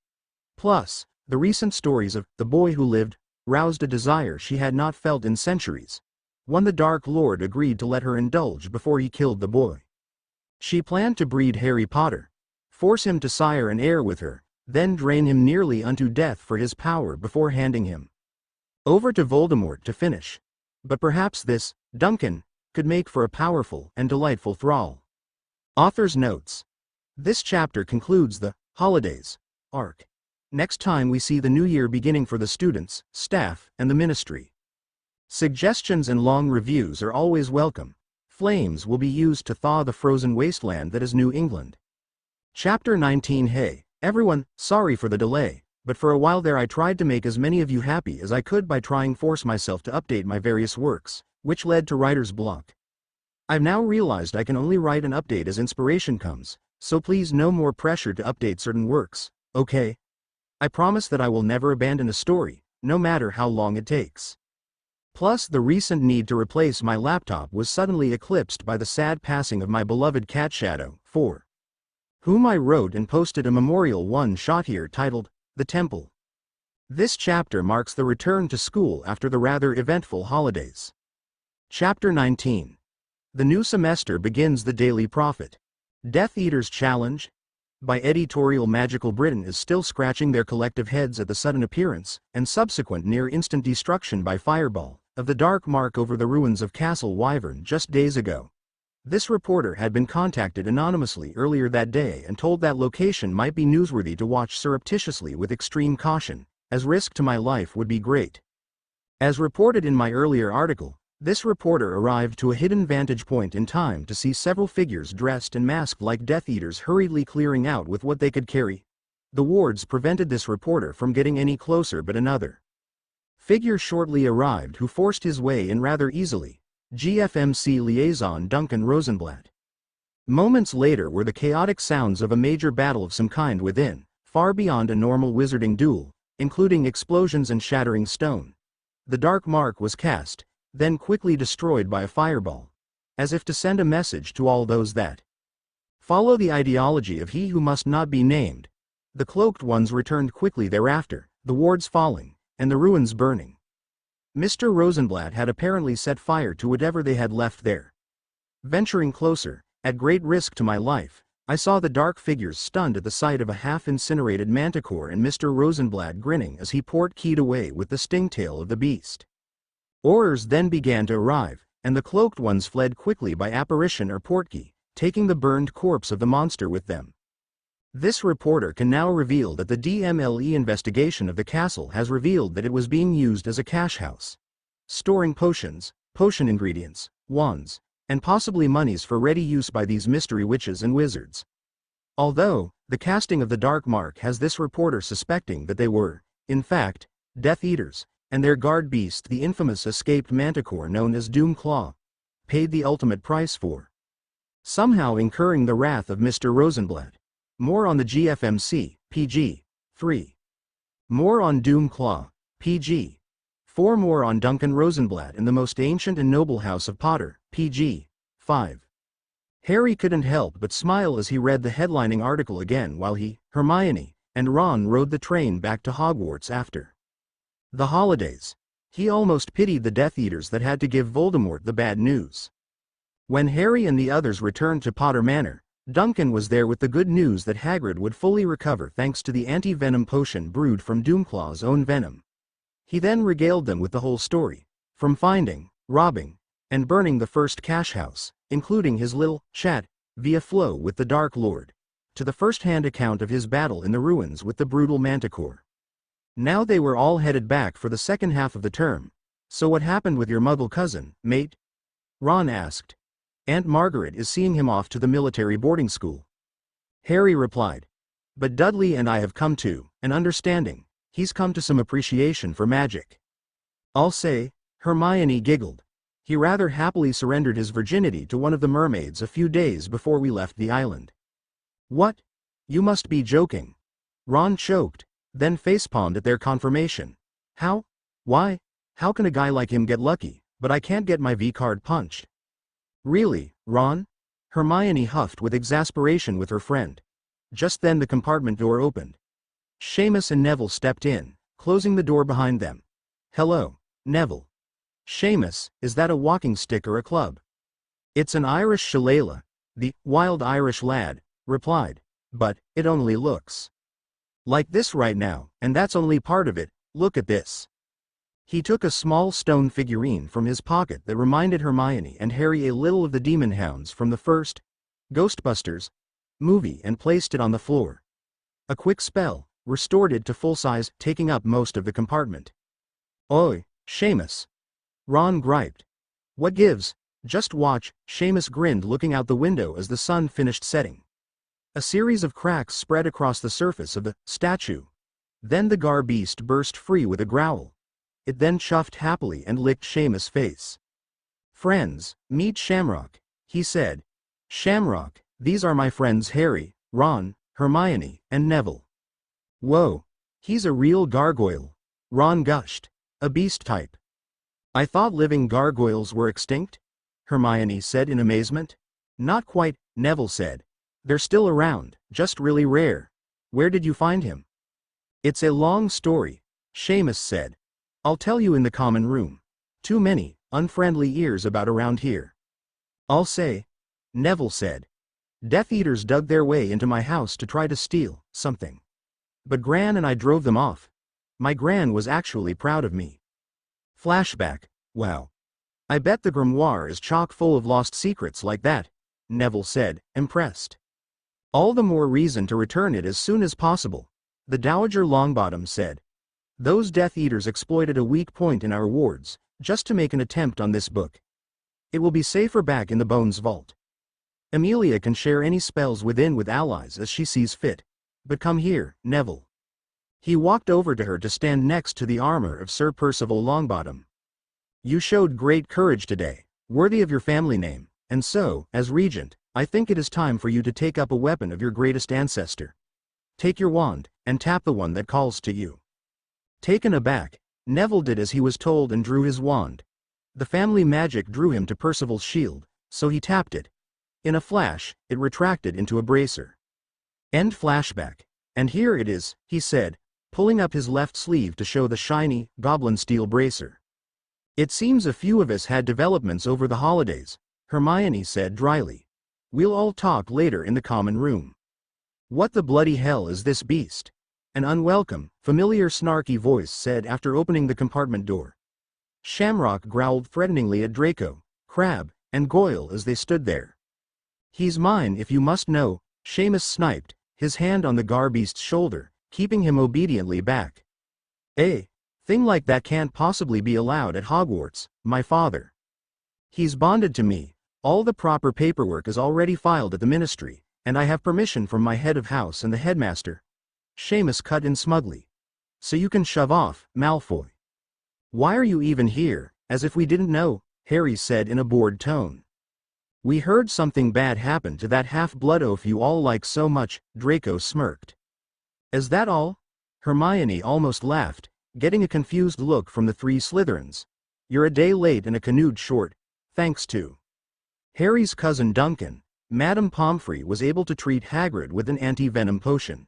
Plus, the recent stories of the boy who lived roused a desire she had not felt in centuries. One the Dark Lord agreed to let her indulge before he killed the boy. She planned to breed Harry Potter, force him to sire an heir with her, then drain him nearly unto death for his power before handing him over to Voldemort to finish. But perhaps this, Duncan, could make for a powerful and delightful thrall. Author's notes. This chapter concludes the holidays arc. Next time we see the new year beginning for the students, staff, and the ministry. Suggestions and long reviews are always welcome. Flames will be used to thaw the frozen wasteland that is New England. Chapter 19. Hey, everyone, sorry for the delay, but for a while there I tried to make as many of you happy as I could by trying force myself to update my various works, which led to writer's block. I've now realized I can only write and update as inspiration comes, so please no more pressure to update certain works, okay? I promise that I will never abandon a story, no matter how long it takes. Plus, the recent need to replace my laptop was suddenly eclipsed by the sad passing of my beloved cat Shadow, for whom I wrote and posted a memorial one-shot here titled, The Temple. This chapter marks the return to school after the rather eventful holidays. Chapter 19. The new semester begins. The Daily Prophet. Death Eater's Challenge by Editorial Magical Britain is still scratching their collective heads at the sudden appearance, and subsequent near-instant destruction by fireball, of the dark mark over the ruins of Castle Wyvern just days ago. This reporter had been contacted anonymously earlier that day and told that location might be newsworthy to watch surreptitiously with extreme caution, as risk to my life would be great. As reported in my earlier article, this reporter arrived to a hidden vantage point in time to see several figures dressed and masked like Death Eaters hurriedly clearing out with what they could carry. The wards prevented this reporter from getting any closer, but another figure shortly arrived who forced his way in rather easily. GFMC liaison Duncan Rosenblatt. Moments later were the chaotic sounds of a major battle of some kind within, far beyond a normal wizarding duel, including explosions and shattering stone. The dark mark was cast, then quickly destroyed by a fireball, as if to send a message to all those that follow the ideology of he who must not be named. The cloaked ones returned quickly thereafter, the wards falling, and the ruins burning. Mr. Rosenblatt had apparently set fire to whatever they had left there. Venturing closer, at great risk to my life, I saw the dark figures stunned at the sight of a half-incinerated manticore and Mr. Rosenblatt grinning as he port-keyed away with the stingtail of the beast. Orders then began to arrive, and the cloaked ones fled quickly by apparition or portkey, taking the burned corpse of the monster with them. This reporter can now reveal that the DMLE investigation of the castle has revealed that it was being used as a cash house, storing potions, potion ingredients, wands, and possibly monies for ready use by these mystery witches and wizards. Although, The casting of the Dark Mark has this reporter suspecting that they were, in fact, Death Eaters, and their guard beast the infamous escaped manticore known as Doomclaw, paid the ultimate price for somehow incurring the wrath of Mr. Rosenblatt. More on the GFMC, PG. 3. More on Doomclaw, PG. 4. More on Duncan Rosenblatt and the most ancient and noble house of Potter, PG. 5. Harry couldn't help but smile as he read the headlining article again while he, Hermione, and Ron rode the train back to Hogwarts after the holidays. He almost pitied the Death Eaters that had to give Voldemort the bad news. When Harry and the others returned to Potter Manor, Duncan was there with the good news that Hagrid would fully recover thanks to the anti-venom potion brewed from Doomclaw's own venom. He then regaled them with the whole story, from finding, robbing, and burning the first cash house, including his little chat via Flow with the Dark Lord, to the first-hand account of his battle in the ruins with the brutal Manticore. Now they were all headed back for the second half of the term. So what happened with your Muggle cousin, mate? Ron asked. Aunt Margaret is seeing him off to the military boarding school. Harry replied. But Dudley and I have come to an understanding. He's come to some appreciation for magic. I'll say, Hermione giggled. He rather happily surrendered his virginity to one of the mermaids a few days before we left the island. What? You must be joking. Ron choked, then facepalmed at their confirmation. How? Why? How can a guy like him get lucky, but I can't get my V-card punched? Really, Ron? Hermione huffed with exasperation with her friend. Just then the compartment door opened. Seamus and Neville stepped in, closing the door behind them. Hello, Neville. Seamus, is that a walking stick or a club? It's an Irish shillelagh, the wild Irish lad replied, but it only looks like this right now, and that's only part of it. Look at this. He took a small stone figurine from his pocket that reminded Hermione and Harry a little of the demon hounds from the first Ghostbusters movie and placed it on the floor. A quick spell restored it to full size, taking up most of the compartment. Oi, Seamus. Ron griped. What gives? Just watch, Seamus grinned looking out the window as the sun finished setting. A series of cracks spread across the surface of the statue. Then the gar beast burst free with a growl. It then chuffed happily and licked Seamus' face. Friends, meet Shamrock, he said. Shamrock, these are my friends Harry, Ron, Hermione, and Neville. Whoa, he's a real gargoyle, Ron gushed. A beast type. I thought living gargoyles were extinct? Hermione said in amazement. Not quite, Neville said. They're still around, just really rare. Where did you find him? It's a long story, Seamus said. I'll tell you in the common room. Too many unfriendly ears about around here. I'll say, Neville said. Death Eaters dug their way into my house to try to steal something. But Gran and I drove them off. My Gran was actually proud of me. Flashback, wow. I bet the grimoire is chock full of lost secrets like that, Neville said, impressed. All the more reason to return it as soon as possible, the Dowager Longbottom said. Those Death Eaters exploited a weak point in our wards, just to make an attempt on this book. It will be safer back in the Bones Vault. Amelia can share any spells within with allies as she sees fit. But come here, Neville. He walked over to her to stand next to the armor of Sir Percival Longbottom. You showed great courage today, worthy of your family name, and so, as regent, I think it is time for you to take up a weapon of your greatest ancestor. Take your wand, and tap the one that calls to you. Taken aback, Neville did as he was told and drew his wand. The family magic drew him to Percival's shield, so he tapped it. In a flash, it retracted into a bracer. End flashback. And here it is, he said, pulling up his left sleeve to show the shiny, goblin steel bracer. It seems a few of us had developments over the holidays, Hermione said dryly. We'll all talk later in the common room. What the bloody hell is this beast? An unwelcome, familiar snarky voice said after opening the compartment door. Shamrock growled threateningly at Draco, Crabbe, and Goyle as they stood there. He's mine if you must know, Seamus sniped, his hand on the gar beast's shoulder, keeping him obediently back. Thing like that can't possibly be allowed at Hogwarts, my father. He's bonded to me, all the proper paperwork is already filed at the ministry, And I have permission from my head of house and the headmaster. Seamus cut in smugly. So you can shove off, Malfoy. Why are you even here, as if we didn't know, Harry said in a bored tone. We heard something bad happen to that half-blood oaf you all like so much, Draco smirked. Is that all? Hermione almost laughed, getting a confused look from the three Slytherins. You're a day late and a canoed short, thanks to Harry's cousin Duncan. Madame Pomfrey was able to treat Hagrid with an anti-venom potion.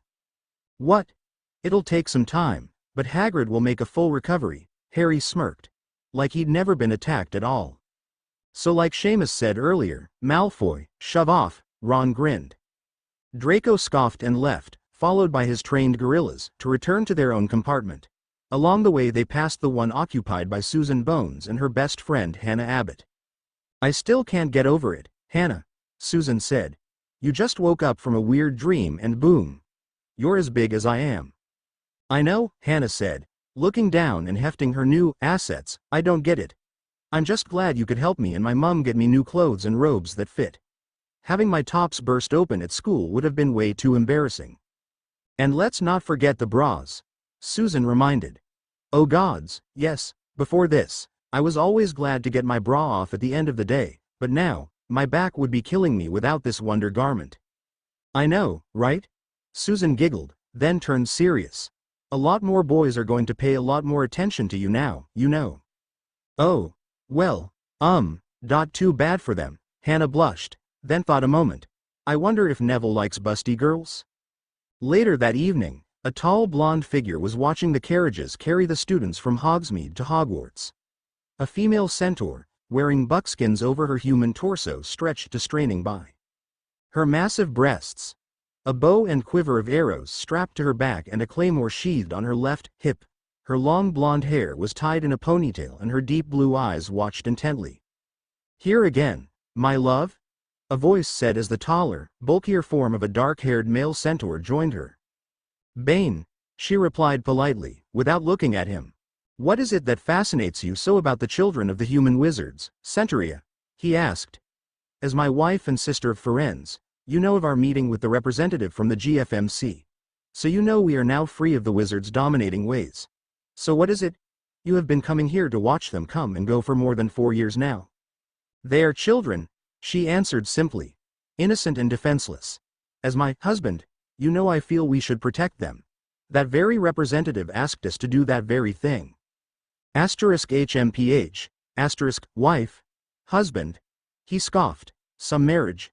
What? It'll take some time, but Hagrid will make a full recovery, Harry smirked. Like he'd never been attacked at all. So like Seamus said earlier, Malfoy, shove off, Ron grinned. Draco scoffed and left, followed by his trained gorillas, to return to their own compartment. Along the way they passed the one occupied by Susan Bones and her best friend Hannah Abbott. I still can't get over it, Hannah, Susan said. You just woke up from a weird dream and boom. You're as big as I am. I know, Hannah said, looking down and hefting her new assets. I don't get it. I'm just glad you could help me and my mum get me new clothes and robes that fit. Having my tops burst open at school would have been way too embarrassing. And let's not forget the bras, Susan reminded. Oh gods, yes, before this, I was always glad to get my bra off at the end of the day, but now, my back would be killing me without this wonder garment. I know, right? Susan giggled, then turned serious. A lot more boys are going to pay a lot more attention to you now, you know. Oh, well, too bad for them, Hannah blushed, then thought a moment. I wonder if Neville likes busty girls? Later that evening, a tall blonde figure was watching the carriages carry the students from Hogsmeade to Hogwarts. A female centaur, wearing buckskins over her human torso, stretched to straining by. Her massive breasts, a bow and quiver of arrows strapped to her back and a claymore sheathed on her left hip. Her long blonde hair was tied in a ponytail and her deep blue eyes watched intently. Here again, my love? A voice said as the taller, bulkier form of a dark-haired male centaur joined her. Bane, she replied politely, without looking at him. What is it that fascinates you so about the children of the human wizards, Centauria? He asked. As my wife and sister of Firenze, you know of our meeting with the representative from the GFMC. So you know we are now free of the wizards' dominating ways. So what is it? You have been coming here to watch them come and go for more than 4 years now. They are children, she answered simply. Innocent and defenseless. As my husband, you know I feel we should protect them. That very representative asked us to do that very thing. HMPH, wife, husband. He scoffed. Some marriage.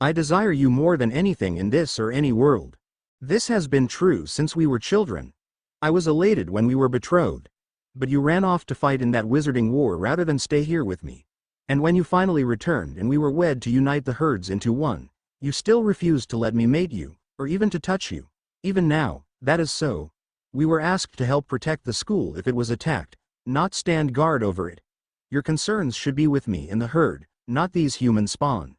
I desire you more than anything in this or any world. This has been true since we were children. I was elated when we were betrothed. But you ran off to fight in that wizarding war rather than stay here with me. And when you finally returned and we were wed to unite the herds into one, you still refused to let me mate you, or even to touch you. Even now, that is so. We were asked to help protect the school if it was attacked, not stand guard over it. Your concerns should be with me and the herd, not these human spawn.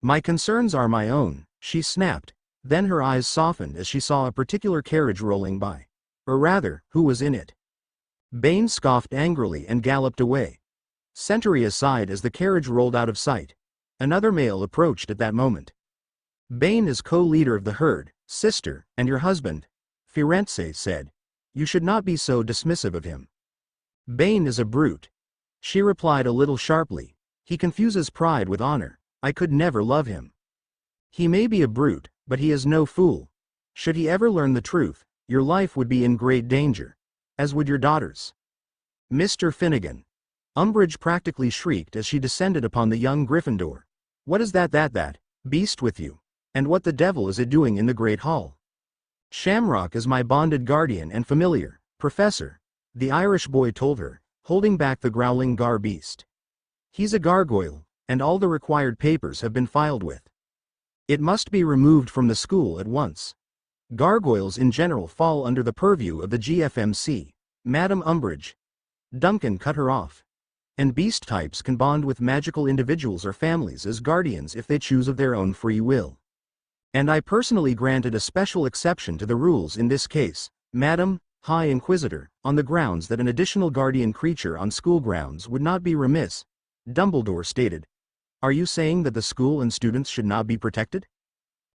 My concerns are my own, she snapped, then her eyes softened as she saw a particular carriage rolling by. Or rather, who was in it. Bane scoffed angrily and galloped away. Centauria sighed as the carriage rolled out of sight. Another male approached at that moment. Bane is co-leader of the herd, sister, and your husband, Firenze said. You should not be so dismissive of him. Bane is a brute. She replied a little sharply. He confuses pride with honor. I could never love him. He may be a brute, but he is no fool. Should he ever learn the truth, your life would be in great danger. As would your daughter's. Mr. Finnegan. Umbridge practically shrieked as she descended upon the young Gryffindor. What is that beast with you? And what the devil is it doing in the Great Hall? Shamrock is my bonded guardian and familiar, Professor, the Irish boy told her, holding back the growling gar beast. He's a gargoyle, and all the required papers have been filed with. It must be removed from the school at once. Gargoyles in general fall under the purview of the GFMC, Madam Umbridge. Duncan cut her off. And beast types can bond with magical individuals or families as guardians if they choose of their own free will. And I personally granted a special exception to the rules in this case, Madam High Inquisitor, on the grounds that an additional guardian creature on school grounds would not be remiss, Dumbledore stated. Are you saying that the school and students should not be protected?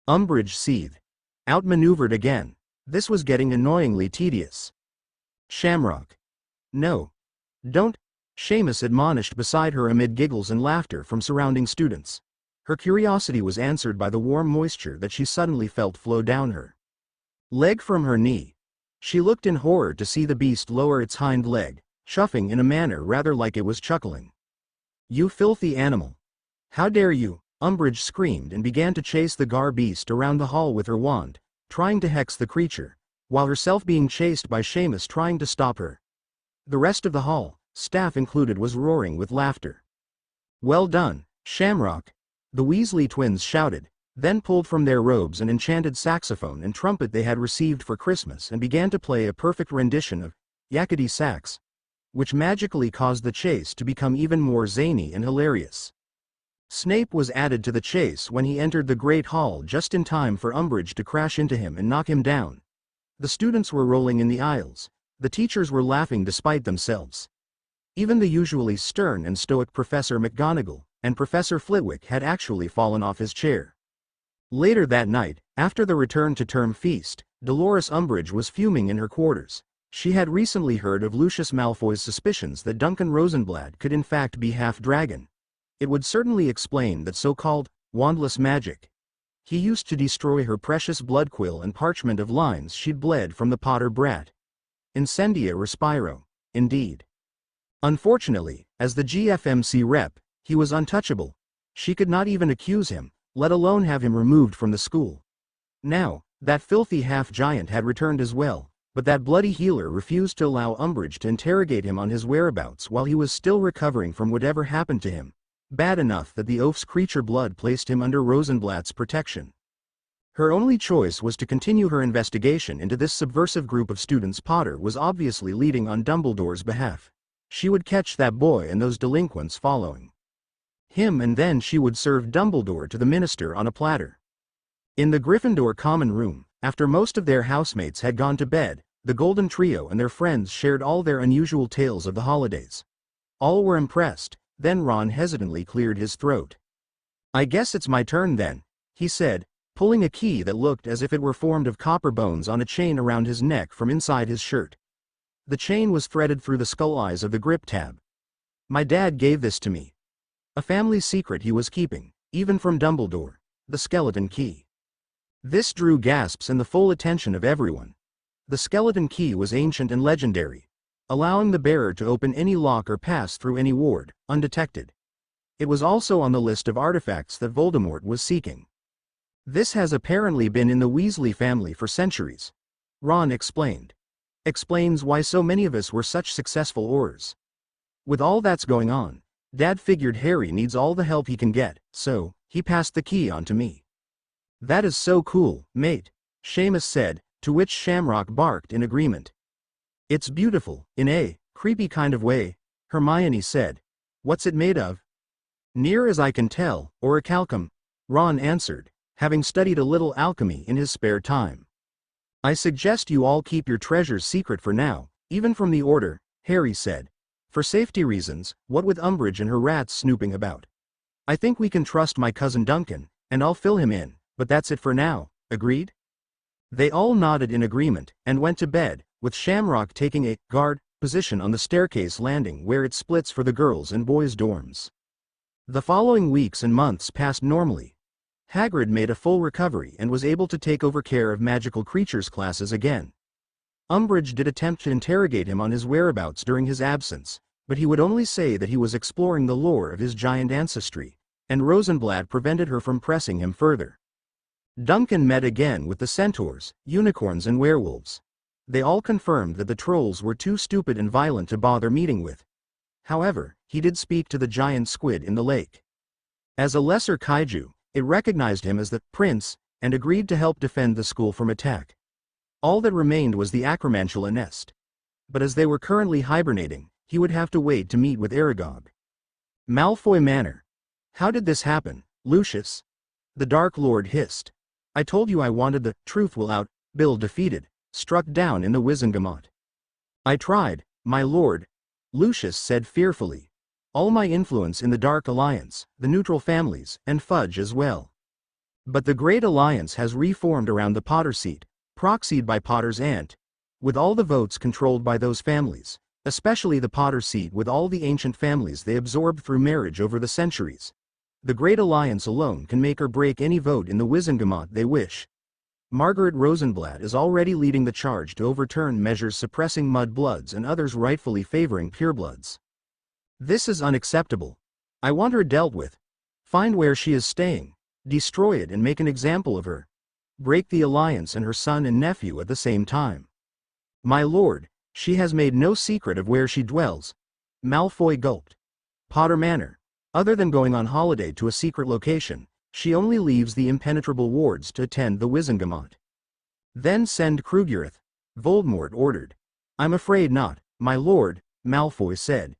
Umbridge seethed. Outmaneuvered again. This was getting annoyingly tedious. Shamrock. No. Don't. Seamus admonished beside her amid giggles and laughter from surrounding students. Her curiosity was answered by the warm moisture that she suddenly felt flow down her leg from her knee. She looked in horror to see the beast lower its hind leg, chuffing in a manner rather like it was chuckling. You filthy animal. How dare you? Umbridge screamed and began to chase the gar beast around the hall with her wand, trying to hex the creature, while herself being chased by Seamus trying to stop her. The rest of the hall, staff included, was roaring with laughter. Well done, Shamrock! The Weasley twins shouted, then pulled from their robes an enchanted saxophone and trumpet they had received for Christmas and began to play a perfect rendition of Yakety Sax, which magically caused the chase to become even more zany and hilarious. Snape was added to the chase when he entered the Great Hall just in time for Umbridge to crash into him and knock him down. The students were rolling in the aisles. The teachers were laughing despite themselves. Even the usually stern and stoic Professor McGonagall and Professor Flitwick had actually fallen off his chair. Later that night, after the return to term feast, Dolores Umbridge was fuming in her quarters. She had recently heard of Lucius Malfoy's suspicions that Duncan Rosenblatt could in fact be half-dragon. It would certainly explain that so-called wandless magic. He used to destroy her precious blood quill and parchment of lines she'd bled from the Potter brat. Incendia Respiro, indeed. Unfortunately, as the GFMC rep, he was untouchable. She could not even accuse him, let alone have him removed from the school. Now, that filthy half-giant had returned as well, but that bloody healer refused to allow Umbridge to interrogate him on his whereabouts while he was still recovering from whatever happened to him. Bad enough that the oaf's creature blood placed him under Rosenblatt's protection. Her only choice was to continue her investigation into this subversive group of students Potter was obviously leading on Dumbledore's behalf. She would catch that boy and those delinquents following him, and then she would serve Dumbledore to the minister on a platter. In the Gryffindor common room, after most of their housemates had gone to bed, the Golden Trio and their friends shared all their unusual tales of the holidays. All were impressed. Then Ron hesitantly cleared his throat. I guess it's my turn then, he said, pulling a key that looked as if it were formed of copper bones on a chain around his neck from inside his shirt. The chain was threaded through the skull eyes of the grip tab. My dad gave this to me. A family secret he was keeping, even from Dumbledore, the skeleton key. This drew gasps and the full attention of everyone. The skeleton key was ancient and legendary, allowing the bearer to open any lock or pass through any ward, undetected. It was also on the list of artifacts that Voldemort was seeking. This has apparently been in the Weasley family for centuries, Ron explained. Explains why so many of us were such successful Aurors. With all that's going on, Dad figured Harry needs all the help he can get, so he passed the key on to me. That is so cool, mate, Seamus said, to which Shamrock barked in agreement. It's beautiful, in a creepy kind of way, Hermione said. What's it made of? Near as I can tell, orichalcum, Ron answered, having studied a little alchemy in his spare time. I suggest you all keep your treasures secret for now, even from the Order, Harry said. For safety reasons, what with Umbridge and her rats snooping about. I think we can trust my cousin Duncan, and I'll fill him in, but that's it for now, agreed? They all nodded in agreement, and went to bed, with Shamrock taking a guard position on the staircase landing where it splits for the girls' and boys' dorms. The following weeks and months passed normally. Hagrid made a full recovery and was able to take over care of magical creatures classes again. Umbridge did attempt to interrogate him on his whereabouts during his absence, but he would only say that he was exploring the lore of his giant ancestry, and Rosenblatt prevented her from pressing him further. Duncan met again with the centaurs, unicorns and werewolves. They all confirmed that the trolls were too stupid and violent to bother meeting with. However, he did speak to the giant squid in the lake. As a lesser kaiju, it recognized him as the prince, and agreed to help defend the school from attack. All that remained was the Acromantula nest. But as they were currently hibernating, he would have to wait to meet with Aragog. Malfoy Manor. How did this happen, Lucius? The Dark Lord hissed. I told you I wanted the truth will out, Bill defeated, struck down in the Wizengamot. I tried, my lord, Lucius said fearfully. All my influence in the Dark Alliance, the neutral families, and Fudge as well. But the Great Alliance has reformed around the Potter seat, proxied by Potter's aunt, with all the votes controlled by those families, especially the Potter seat with all the ancient families they absorbed through marriage over the centuries. The Great Alliance alone can make or break any vote in the Wizengamot they wish. Margaret Rosenblatt is already leading the charge to overturn measures suppressing mudbloods and others rightfully favoring purebloods. This is unacceptable. I want her dealt with. Find where she is staying, destroy it and make an example of her. Break the alliance and her son and nephew at the same time. My lord, she has made no secret of where she dwells. Malfoy gulped. Potter Manor. Other than going on holiday to a secret location, she only leaves the impenetrable wards to attend the Wizengamot. Then send Krugereth, Voldemort ordered. I'm afraid not, my lord, Malfoy said.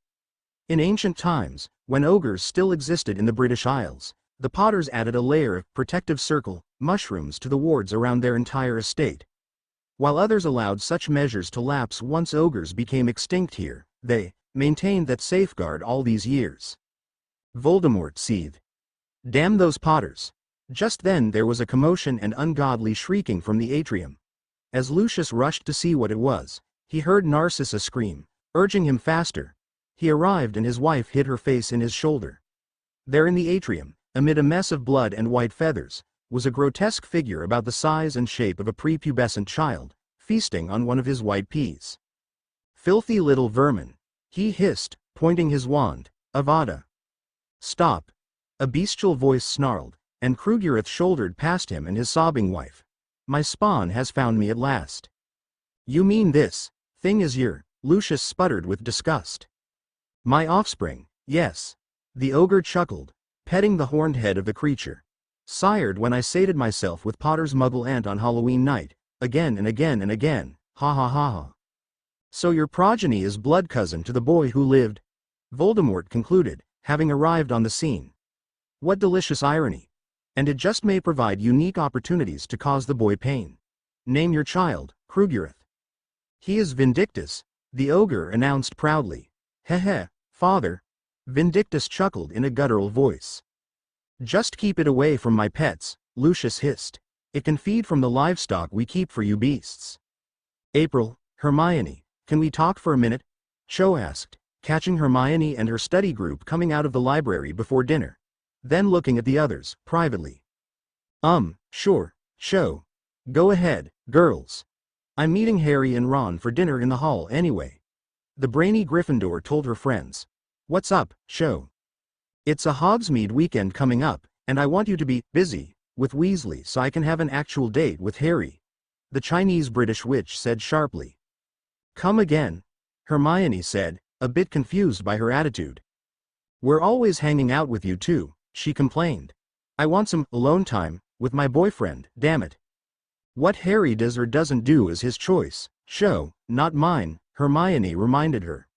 In ancient times, when ogres still existed in the British Isles, the Potters added a layer of protective circle, mushrooms to the wards around their entire estate. While others allowed such measures to lapse once ogres became extinct here, they maintained that safeguard all these years. Voldemort seethed. Damn those Potters. Just then there was a commotion and ungodly shrieking from the atrium. As Lucius rushed to see what it was, he heard Narcissa scream, urging him faster. He arrived and his wife hid her face in his shoulder. There in the atrium, amid a mess of blood and white feathers, was a grotesque figure about the size and shape of a prepubescent child, feasting on one of his white peas. Filthy little vermin, he hissed, pointing his wand. Avada. Stop. A bestial voice snarled, and Krugereth shouldered past him and his sobbing wife. My spawn has found me at last. You mean this thing is your? Lucius sputtered with disgust. My offspring, yes. The ogre chuckled, petting the horned head of the creature. Sired when I sated myself with Potter's muggle aunt on Halloween night, again and again and again, ha ha ha ha. So your progeny is blood cousin to the boy who lived? Voldemort concluded, having arrived on the scene. What delicious irony. And it just may provide unique opportunities to cause the boy pain. Name your child, Krugereth. He is Vindictus, the ogre announced proudly. Heh, father. Vindictus chuckled in a guttural voice. Just keep it away from my pets, Lucius hissed. It can feed from the livestock we keep for you beasts. April, Hermione, can we talk for a minute? Cho asked, catching Hermione and her study group coming out of the library before dinner. Then looking at the others, privately. Sure, Cho. Go ahead, girls. I'm meeting Harry and Ron for dinner in the hall anyway. The brainy Gryffindor told her friends. What's up, Cho? It's a Hogsmeade weekend coming up, and I want you to be busy with Weasley so I can have an actual date with Harry. The Chinese British witch said sharply. Come again, Hermione said, a bit confused by her attitude. We're always hanging out with you too, she complained. I want some alone time with my boyfriend, damn it. What Harry does or doesn't do is his choice, Cho, not mine, Hermione reminded her.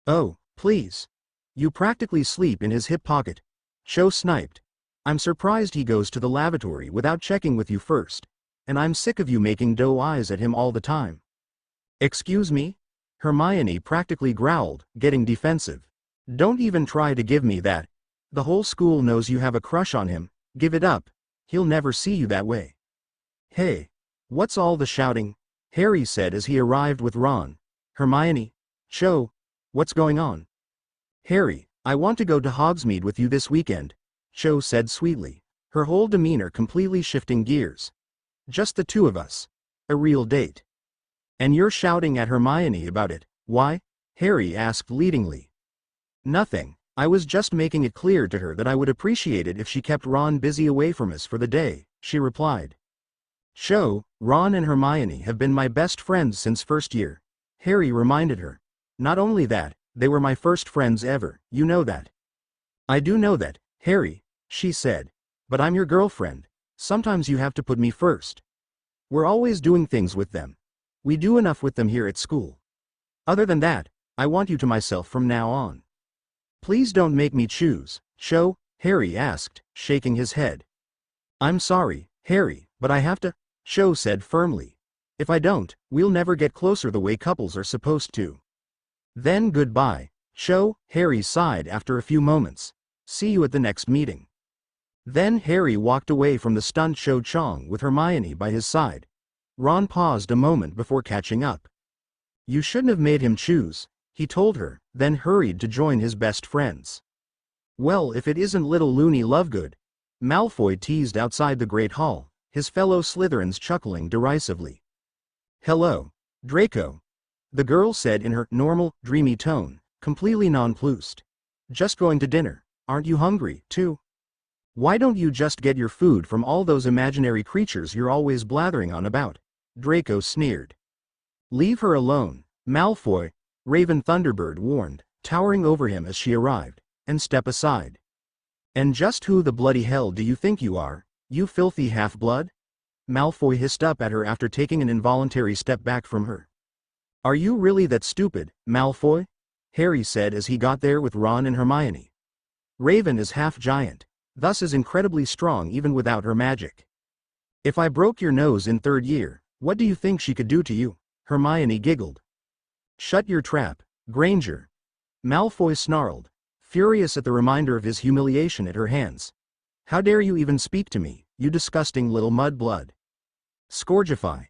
Oh, please. You practically sleep in his hip pocket. Cho sniped. I'm surprised he goes to the lavatory without checking with you first. And I'm sick of you making doe eyes at him all the time. Excuse me? Hermione practically growled, getting defensive. Don't even try to give me that. The whole school knows you have a crush on him. Give it up. He'll never see you that way. Hey. What's all the shouting? Harry said as he arrived with Ron. Hermione. Cho. What's going on? Harry, I want to go to Hogsmeade with you this weekend, Cho said sweetly, her whole demeanor completely shifting gears. Just the two of us. A real date. And you're shouting at Hermione about it, why? Harry asked leadingly. Nothing, I was just making it clear to her that I would appreciate it if she kept Ron busy away from us for the day, she replied. Cho, Ron and Hermione have been my best friends since first year, Harry reminded her. Not only that, they were my first friends ever, you know that. I do know that, Harry, she said. But I'm your girlfriend, sometimes you have to put me first. We're always doing things with them. We do enough with them here at school. Other than that, I want you to myself from now on. Please don't make me choose, Cho, Harry asked, shaking his head. I'm sorry, Harry, but I have to, Cho said firmly. If I don't, we'll never get closer the way couples are supposed to. Then goodbye, Cho, Harry sighed after a few moments. See you at the next meeting. Then Harry walked away from the stunt show Chong with Hermione by his side. Ron paused a moment before catching up. "You shouldn't have made him choose," he told her, then hurried to join his best friends. "Well, if it isn't little loony Lovegood," Malfoy teased outside the Great Hall, his fellow Slytherins chuckling derisively. "Hello, Draco," the girl said in her normal, dreamy tone, completely nonplussed. "Just going to dinner. Aren't you hungry, too? Why don't you just get your food from all those imaginary creatures you're always blathering on about?" Draco sneered. "Leave her alone, Malfoy," Raven Thunderbird warned, towering over him as she arrived, "and step aside." "And just who the bloody hell do you think you are, you filthy half-blood?" Malfoy hissed up at her after taking an involuntary step back from her. "Are you really that stupid, Malfoy?" Harry said as he got there with Ron and Hermione. "Raven is half-giant, thus is incredibly strong even without her magic. If I broke your nose in third year, what do you think she could do to you?" Hermione giggled. "Shut your trap, Granger," Malfoy snarled, furious at the reminder of his humiliation at her hands. "How dare you even speak to me, you disgusting little mudblood." Scourgify.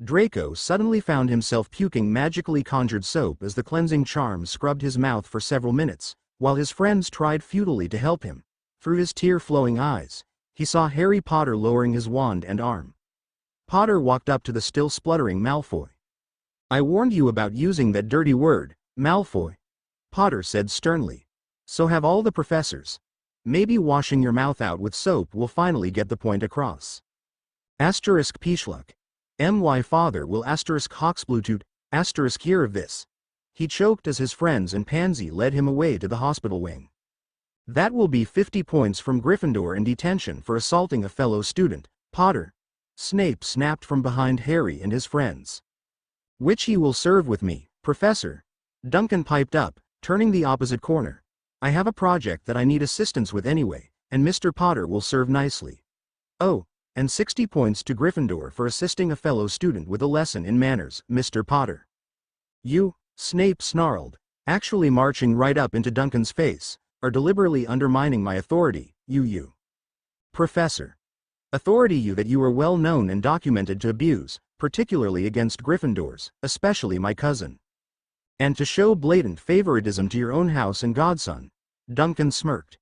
Draco suddenly found himself puking magically conjured soap as the cleansing charm scrubbed his mouth for several minutes, while his friends tried futilely to help him. Through his tear-flowing eyes, he saw Harry Potter lowering his wand and arm. Potter walked up to the still spluttering Malfoy. "I warned you about using that dirty word, Malfoy," Potter said sternly. "So have all the professors. Maybe washing your mouth out with soap will finally get the point across." Asterisk Peachluck. My father will asterisk Hawksbluetooth, asterisk hear of this. He choked as his friends and Pansy led him away to the hospital wing. "That will be 50 points from Gryffindor in detention for assaulting a fellow student, Potter," Snape snapped from behind Harry and his friends. "Which he will serve with me, Professor," Duncan piped up, turning the opposite corner. "I have a project that I need assistance with anyway, and Mr. Potter will serve nicely. Oh, and 60 points to Gryffindor for assisting a fellow student with a lesson in manners, Mr. Potter." "You," Snape snarled, actually marching right up into Duncan's face, "are deliberately undermining my authority, you. Professor. Authority that you are well known and documented to abuse, particularly against Gryffindors, especially my cousin. And to show blatant favoritism to your own house and godson." Duncan smirked.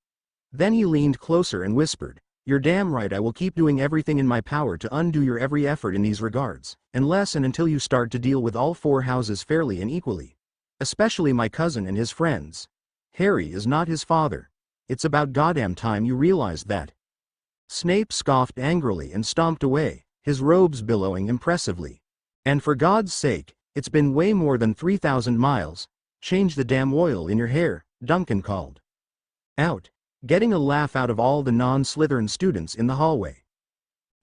Then he leaned closer and whispered, "You're damn right I will keep doing everything in my power to undo your every effort in these regards, unless and until you start to deal with all four houses fairly and equally. Especially my cousin and his friends. Harry is not his father. It's about goddamn time you realized that." Snape scoffed angrily and stomped away, his robes billowing impressively. "And for God's sake, it's been way more than 3,000 miles. Change the damn oil in your hair," Duncan called out, getting a laugh out of all the non-Slytherin students in the hallway.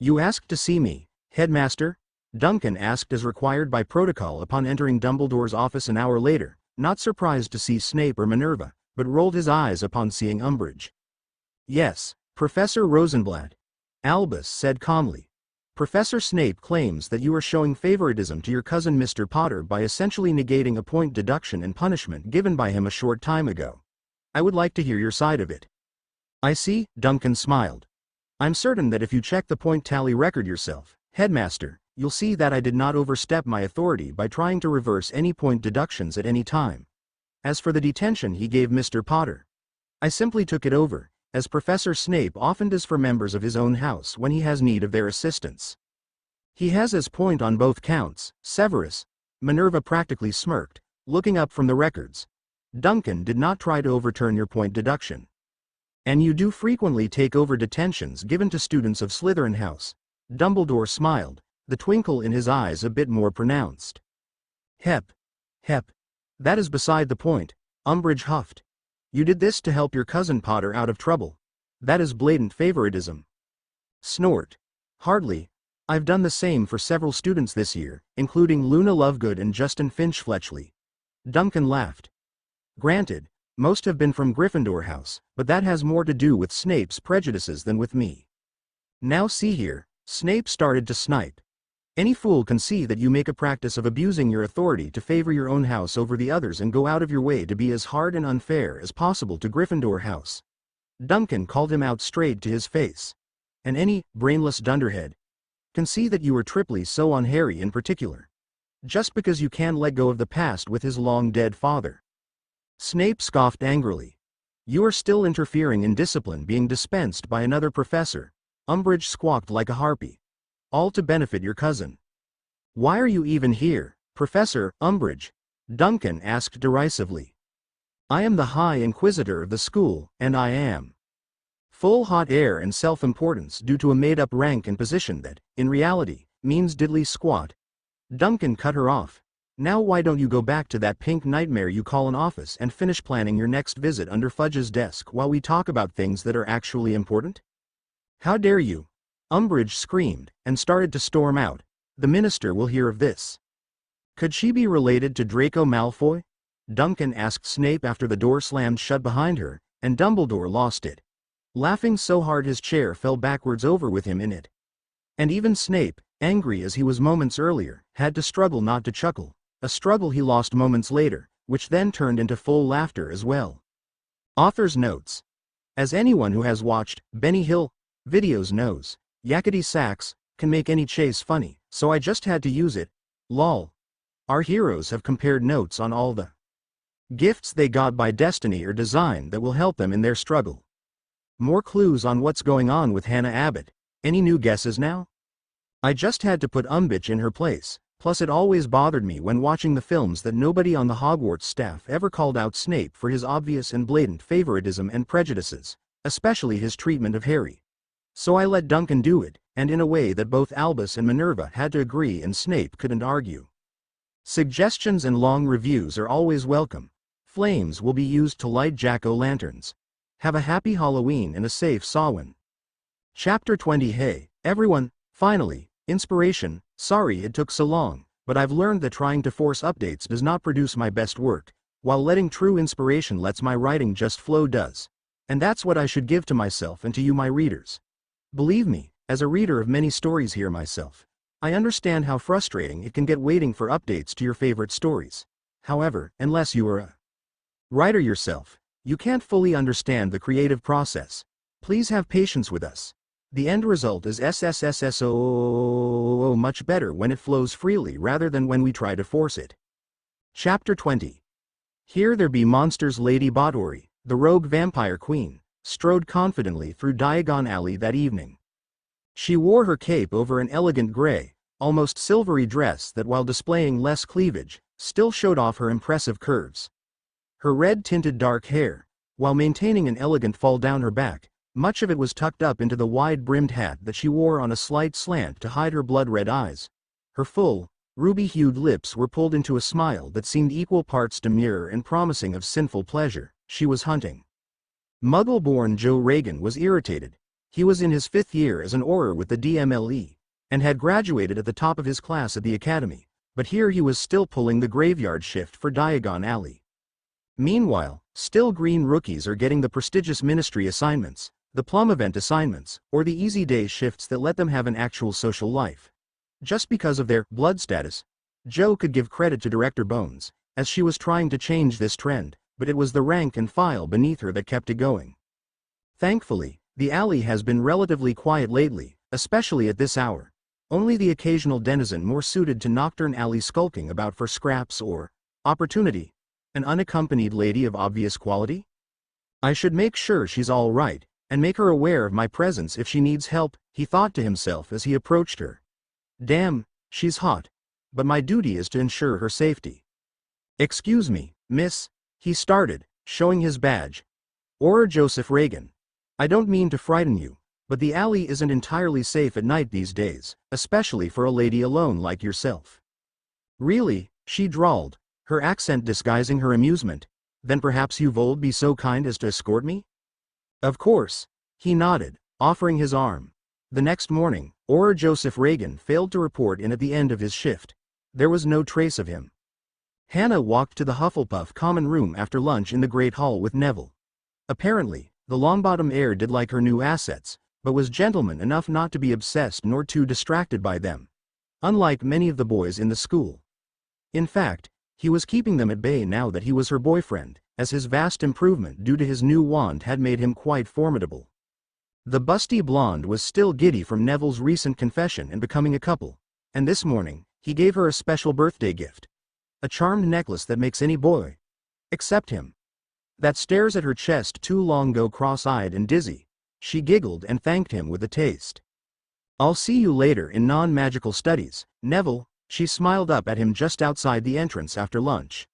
"You asked to see me, Headmaster?" Duncan asked as required by protocol upon entering Dumbledore's office an hour later, not surprised to see Snape or Minerva, but rolled his eyes upon seeing Umbridge. "Yes, Professor Rosenblatt," Albus said calmly. "Professor Snape claims that you are showing favoritism to your cousin Mr. Potter by essentially negating a point deduction and punishment given by him a short time ago. I would like to hear your side of it." "I see," Duncan smiled. "I'm certain that if you check the point tally record yourself, Headmaster, you'll see that I did not overstep my authority by trying to reverse any point deductions at any time. As for the detention he gave Mr. Potter, I simply took it over, as Professor Snape often does for members of his own house when he has need of their assistance. He has his point on both counts, Severus." Minerva practically smirked, looking up from the records. "Duncan did not try to overturn your point deduction. And you do frequently take over detentions given to students of Slytherin House." Dumbledore smiled, the twinkle in his eyes a bit more pronounced. Hep. "That is beside the point," Umbridge huffed. "You did this to help your cousin Potter out of trouble. That is blatant favoritism." Snort. "Hardly. I've done the same for several students this year, including Luna Lovegood and Justin Finch-Fletchley." Duncan laughed. "Granted, most have been from Gryffindor House, but that has more to do with Snape's prejudices than with me. Now see here," Snape started to snipe. "Any fool can see that you make a practice of abusing your authority to favor your own house over the others and go out of your way to be as hard and unfair as possible to Gryffindor House. Duncan called him out straight to his face. And any brainless dunderhead can see that you are triply so on Harry in particular. Just because you can't let go of the past with his long-dead father. Snape scoffed angrily. You are still interfering in discipline being dispensed by another professor. Umbridge squawked like a harpy. All to benefit your cousin. Why are you even here, Professor Umbridge? Duncan asked derisively. I am the High Inquisitor of the school, and I am full hot air and self-importance due to a made-up rank and position that, in reality, means diddly squat. Duncan cut her off. Now why don't you go back to that pink nightmare you call an office and finish planning your next visit under Fudge's desk while we talk about things that are actually important? How dare you? Umbridge screamed, and started to storm out. The minister will hear of this. Could she be related to Draco Malfoy? Duncan asked Snape after the door slammed shut behind her, and Dumbledore lost it. Laughing so hard his chair fell backwards over with him in it. And even Snape, angry as he was moments earlier, had to struggle not to chuckle, a struggle he lost moments later, which then turned into full laughter as well. Author's notes. As anyone who has watched Benny Hill videos knows, yakety sax can make any chase funny, so I just had to use it. Lol. Our heroes have compared notes on all the gifts they got by destiny or design that will help them in their struggle. More clues on what's going on with Hannah Abbott. Any new guesses now? I just had to put Umbridge in her place, plus it always bothered me when watching the films that nobody on the Hogwarts staff ever called out Snape for his obvious and blatant favoritism and prejudices, especially his treatment of Harry. So I let Duncan do it, and in a way that both Albus and Minerva had to agree and Snape couldn't argue. Suggestions and long reviews are always welcome. Flames will be used to light jack-o'-lanterns. Have a happy Halloween and a safe Samhain. Chapter 20. Hey, everyone, finally, inspiration. Sorry it took so long, but I've learned that trying to force updates does not produce my best work, while letting true inspiration lets my writing just flow does. And that's what I should give to myself and to you my readers. Believe me, as a reader of many stories here myself, I understand how frustrating it can get waiting for updates to your favorite stories. However, unless you are a writer yourself, you can't fully understand the creative process. Please have patience with us. The end result is SSSSO much better when it flows freely rather than when we try to force it. Chapter 20. Here there be monsters. Lady Bottiori, the rogue vampire queen, strode confidently through Diagon Alley that evening. She wore her cape over an elegant gray, almost silvery dress that, while displaying less cleavage, still showed off her impressive curves. Her red-tinted dark hair, while maintaining an elegant fall down her back, much of it was tucked up into the wide-brimmed hat that she wore on a slight slant to hide her blood-red eyes. Her full, ruby-hued lips were pulled into a smile that seemed equal parts demure and promising of sinful pleasure. She was hunting. Muggle-born Joe Reagan was irritated. He was in his 5th year as an Auror with the DMLE, and had graduated at the top of his class at the academy, but here he was still pulling the graveyard shift for Diagon Alley. Meanwhile, still green rookies are getting the prestigious ministry assignments, the plum event assignments, or the easy day shifts that let them have an actual social life. Just because of their blood status, Joe could give credit to Director Bones, as she was trying to change this trend, but it was the rank and file beneath her that kept it going. Thankfully, the alley has been relatively quiet lately, especially at this hour. Only the occasional denizen more suited to nocturne alley skulking about for scraps or opportunity. An unaccompanied lady of obvious quality? I should make sure she's all right, and make her aware of my presence if she needs help, he thought to himself as he approached her. Damn, she's hot. But my duty is to ensure her safety. Excuse me, miss, he started, showing his badge. Auror Joseph Reagan. I don't mean to frighten you, but the alley isn't entirely safe at night these days, especially for a lady alone like yourself. Really, she drawled, her accent disguising her amusement. Then perhaps you'd be so kind as to escort me? Of course, he nodded, offering his arm. The next morning, Auror Joseph Reagan failed to report in at the end of his shift. There was no trace of him. Hannah walked to the Hufflepuff common room after lunch in the Great Hall with Neville. Apparently, the Longbottom heir did like her new assets, but was gentleman enough not to be obsessed nor too distracted by them. Unlike many of the boys in the school. In fact, he was keeping them at bay now that he was her boyfriend, as his vast improvement due to his new wand had made him quite formidable. The busty blonde was still giddy from Neville's recent confession and becoming a couple, and this morning, he gave her a special birthday gift. A charmed necklace that makes any boy, except him, that stares at her chest too long go cross-eyed and dizzy. She giggled and thanked him with a taste. "I'll see you later in non-magical studies, Neville," she smiled up at him just outside the entrance after lunch.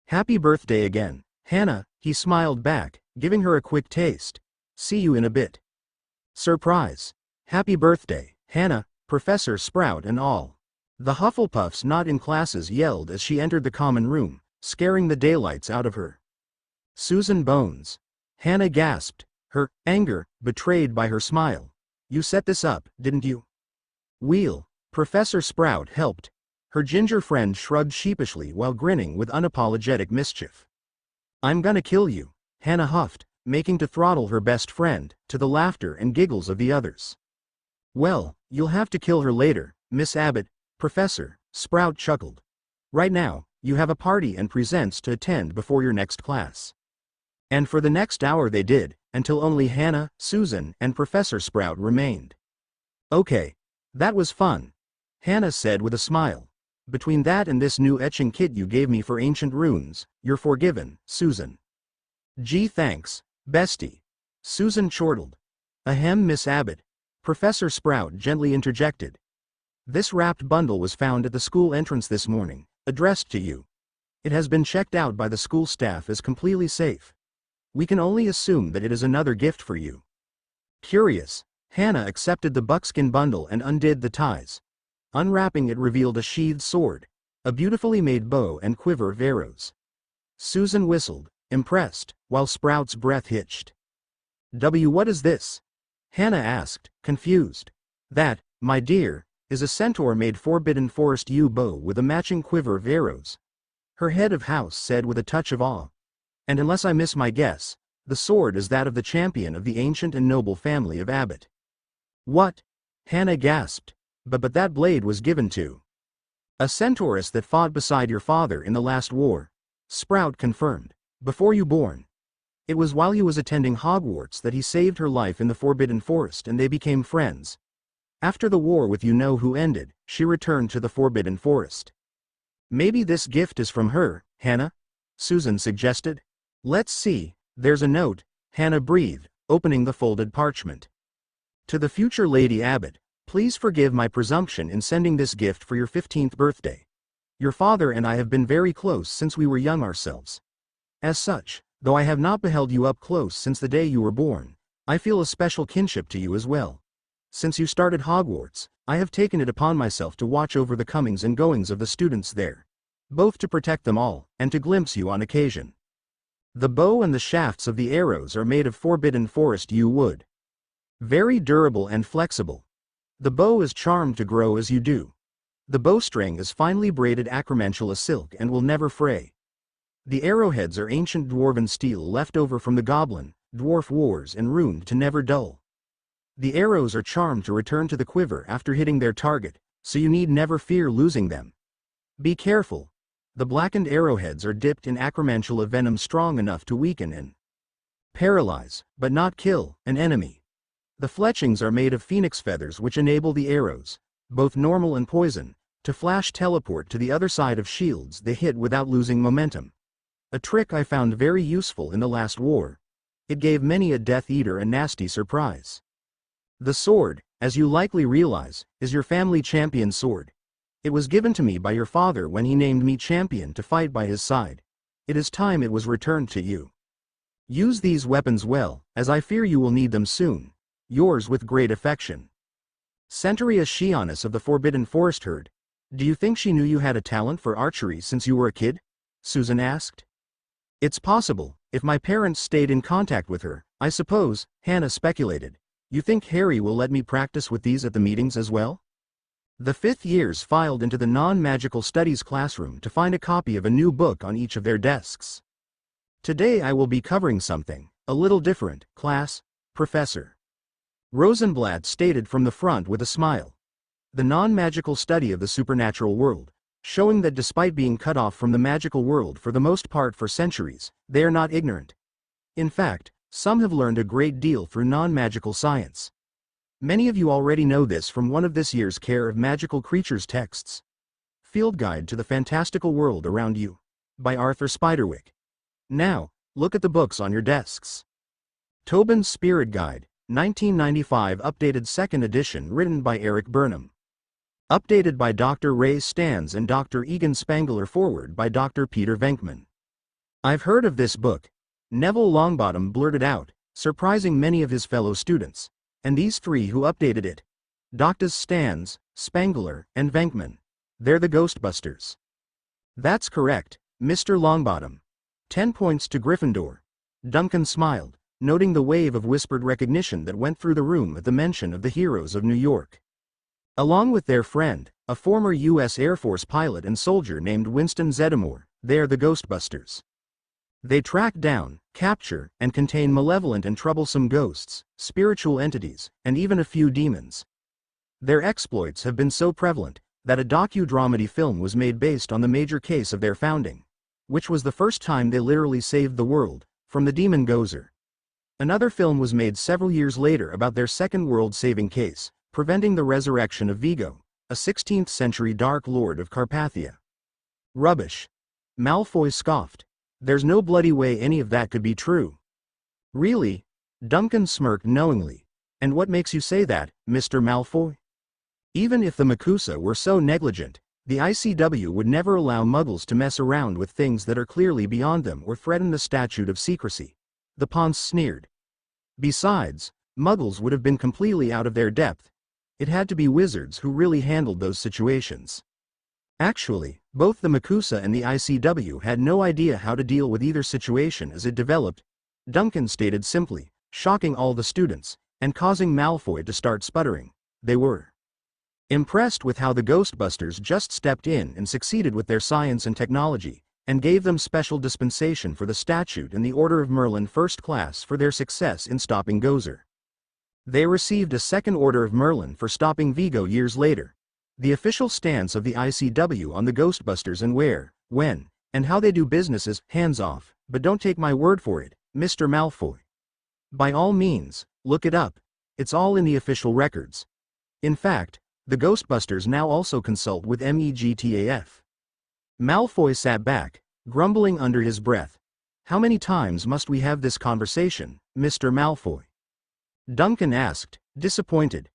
"Happy birthday again, Hannah," he smiled back, giving her a quick taste. "See you in a bit." Surprise. "Happy birthday, Hannah," Professor Sprout and all. The Hufflepuffs not in classes yelled as she entered the common room, scaring the daylights out of her. "Susan Bones." Hannah gasped, her anger betrayed by her smile. "You set this up, didn't you?" "Wheel." Professor Sprout helped. Her ginger friend shrugged sheepishly while grinning with unapologetic mischief. "I'm gonna kill you," Hannah huffed, making to throttle her best friend, to the laughter and giggles of the others. "Well, you'll have to kill her later, Miss Abbott," Professor Sprout chuckled. "Right now, you have a party and presents to attend before your next class." And for the next hour they did, until only Hannah, Susan, and Professor Sprout remained. "Okay. That was fun," Hannah said with a smile. "Between that and this new etching kit you gave me for ancient runes, you're forgiven, Susan." "Gee thanks, bestie," Susan chortled. "Ahem, Miss Abbott," Professor Sprout gently interjected. "This wrapped bundle was found at the school entrance this morning, addressed to you. It has been checked out by the school staff as completely safe. We can only assume that it is another gift for you." Curious, Hannah accepted the buckskin bundle and undid the ties. Unwrapping it revealed a sheathed sword, a beautifully made bow and quiver of arrows. Susan whistled, impressed, while Sprout's breath hitched. What is this?" Hannah asked, confused. "That, my dear, is a centaur-made Forbidden Forest yew bow with a matching quiver of arrows," her head of house said with a touch of awe. "And unless I miss my guess, the sword is that of the champion of the ancient and noble family of Abbott." "What?" Hannah gasped. But that blade was given to a centaurus that fought beside your father in the last war," Sprout confirmed. "Before you born. It was while he was attending Hogwarts that he saved her life in the Forbidden Forest and they became friends. After the war with you-know-who ended, she returned to the Forbidden Forest." "Maybe this gift is from her, Hannah?" Susan suggested. "Let's see, there's a note," Hannah breathed, opening the folded parchment. "To the future Lady Abbott, please forgive my presumption in sending this gift for your 15th birthday. Your father and I have been very close since we were young ourselves. As such, though I have not beheld you up close since the day you were born, I feel a special kinship to you as well. Since you started Hogwarts, I have taken it upon myself to watch over the comings and goings of the students there, both to protect them all, and to glimpse you on occasion. The bow and the shafts of the arrows are made of Forbidden Forest yew wood. Very durable and flexible. The bow is charmed to grow as you do. The bowstring is finely braided acromantula silk and will never fray. The arrowheads are ancient dwarven steel left over from the goblin, dwarf wars and runed to never dull. The arrows are charmed to return to the quiver after hitting their target, so you need never fear losing them. Be careful. The blackened arrowheads are dipped in acromantula venom strong enough to weaken and paralyze, but not kill, an enemy. The fletchings are made of phoenix feathers which enable the arrows, both normal and poison, to flash teleport to the other side of shields they hit without losing momentum. A trick I found very useful in the last war. It gave many a Death Eater a nasty surprise. The sword, as you likely realize, is your family champion sword. It was given to me by your father when he named me champion to fight by his side. It is time it was returned to you. Use these weapons well, as I fear you will need them soon. Yours with great affection. Centuria Shionis of the Forbidden Forest herd. Do you think she knew you had a talent for archery since you were a kid? Susan asked. It's possible, if my parents stayed in contact with her, I suppose, Hannah speculated. You think Harry will let me practice with these at the meetings as well? The fifth years filed into the non-magical studies classroom to find a copy of a new book on each of their desks. Today I will be covering something a little different, class, Professor Rosenblatt stated from the front with a smile. The non-magical study of the supernatural world. showing that despite being cut off from the magical world for the most part for centuries, they are not ignorant. In fact, some have learned a great deal through non-magical science. Many of you already know this from one of this year's Care of Magical Creatures texts. Field Guide to the Fantastical World Around You, by Arthur Spiderwick. Now, look at the books on your desks. Tobin's Spirit Guide, 1995 updated 2nd edition written by Eric Burnham. Updated by Dr. Ray Stans and Dr. Egan Spangler, forward by Dr. Peter Venkman. I've heard of this book, Neville Longbottom blurted out, surprising many of his fellow students, and these three who updated it. Doctors Stans, Spangler, and Venkman. They're the Ghostbusters. That's correct, Mr. Longbottom. 10 points to Gryffindor. Duncan smiled, noting the wave of whispered recognition that went through the room at the mention of the heroes of New York. Along with their friend, a former U.S. Air Force pilot and soldier named Winston Zeddemore, they're the Ghostbusters. They track down, capture, and contain malevolent and troublesome ghosts, spiritual entities, and even a few demons. Their exploits have been so prevalent that a docu-dramedy film was made based on the major case of their founding, which was the first time they literally saved the world from the demon Gozer. Another film was made several years later about their second world-saving case, preventing the resurrection of Vigo, a 16th-century Dark Lord of Carpathia. Rubbish. Malfoy scoffed. There's no bloody way any of that could be true. Really? Duncan smirked knowingly. And what makes you say that, Mr. Malfoy? Even if the Makusa were so negligent, the ICW would never allow Muggles to mess around with things that are clearly beyond them or threaten the statute of secrecy. The Ponce sneered. Besides, Muggles would have been completely out of their depth. It had to be wizards who really handled those situations. Actually, both the Makusa and the ICW had no idea how to deal with either situation as it developed, Duncan stated simply, shocking all the students, and causing Malfoy to start sputtering. They were impressed with how the Ghostbusters just stepped in and succeeded with their science and technology, and gave them special dispensation for the statute and the Order of Merlin First Class for their success in stopping Gozer. They received a Second Order of Merlin for stopping Vigo years later. The official stance of the ICW on the Ghostbusters and where, when, and how they do business is, hands off, but don't take my word for it, Mr. Malfoy. By all means, look it up. It's all in the official records. In fact, the Ghostbusters now also consult with MEGTAF. Malfoy sat back, grumbling under his breath. How many times must we have this conversation, Mr. Malfoy? Duncan asked, disappointed.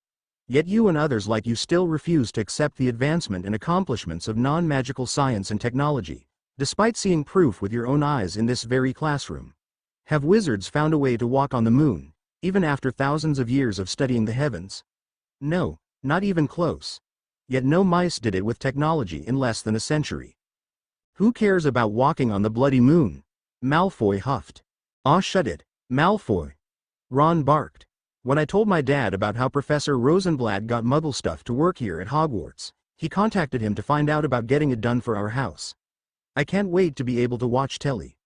Yet you and others like you still refuse to accept the advancement and accomplishments of non-magical science and technology, despite seeing proof with your own eyes in this very classroom. Have wizards found a way to walk on the moon, even after thousands of years of studying the heavens? No, not even close. Yet no mice did it with technology in less than a century. Who cares about walking on the bloody moon? Malfoy huffed. Aw, shut it, Malfoy. Ron barked. When I told my dad about how Professor Rosenblatt got Muggle stuff to work here at Hogwarts, he contacted him to find out about getting it done for our house. I can't wait to be able to watch telly.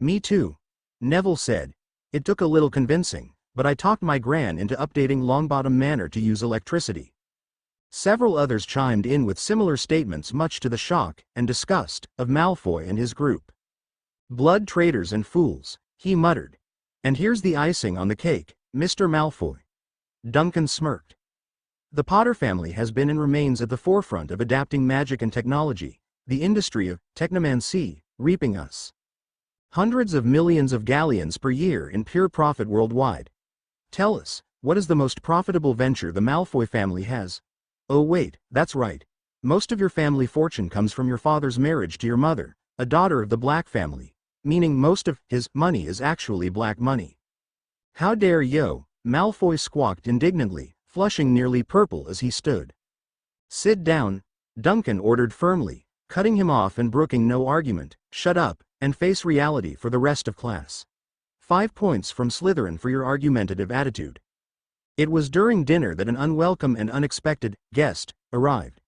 Me too, Neville said. It took a little convincing, but I talked my gran into updating Longbottom Manor to use electricity. Several others chimed in with similar statements, much to the shock and disgust of Malfoy and his group. Blood traitors and fools, he muttered. And here's the icing on the cake, Mr. Malfoy. Duncan smirked. The Potter family has been and remains at the forefront of adapting magic and technology, the industry of technomancy, reaping us hundreds of millions of galleons per year in pure profit worldwide. Tell us, what is the most profitable venture the Malfoy family has? Oh wait, that's right. Most of your family fortune comes from your father's marriage to your mother, a daughter of the Black family, meaning most of his money is actually black money. How dare yo, Malfoy squawked indignantly, flushing nearly purple as he stood. Sit down, Duncan ordered firmly, cutting him off and brooking no argument. Shut up, and face reality for the rest of class. 5 points from Slytherin for your argumentative attitude. It was during dinner that an unwelcome and unexpected guest arrived.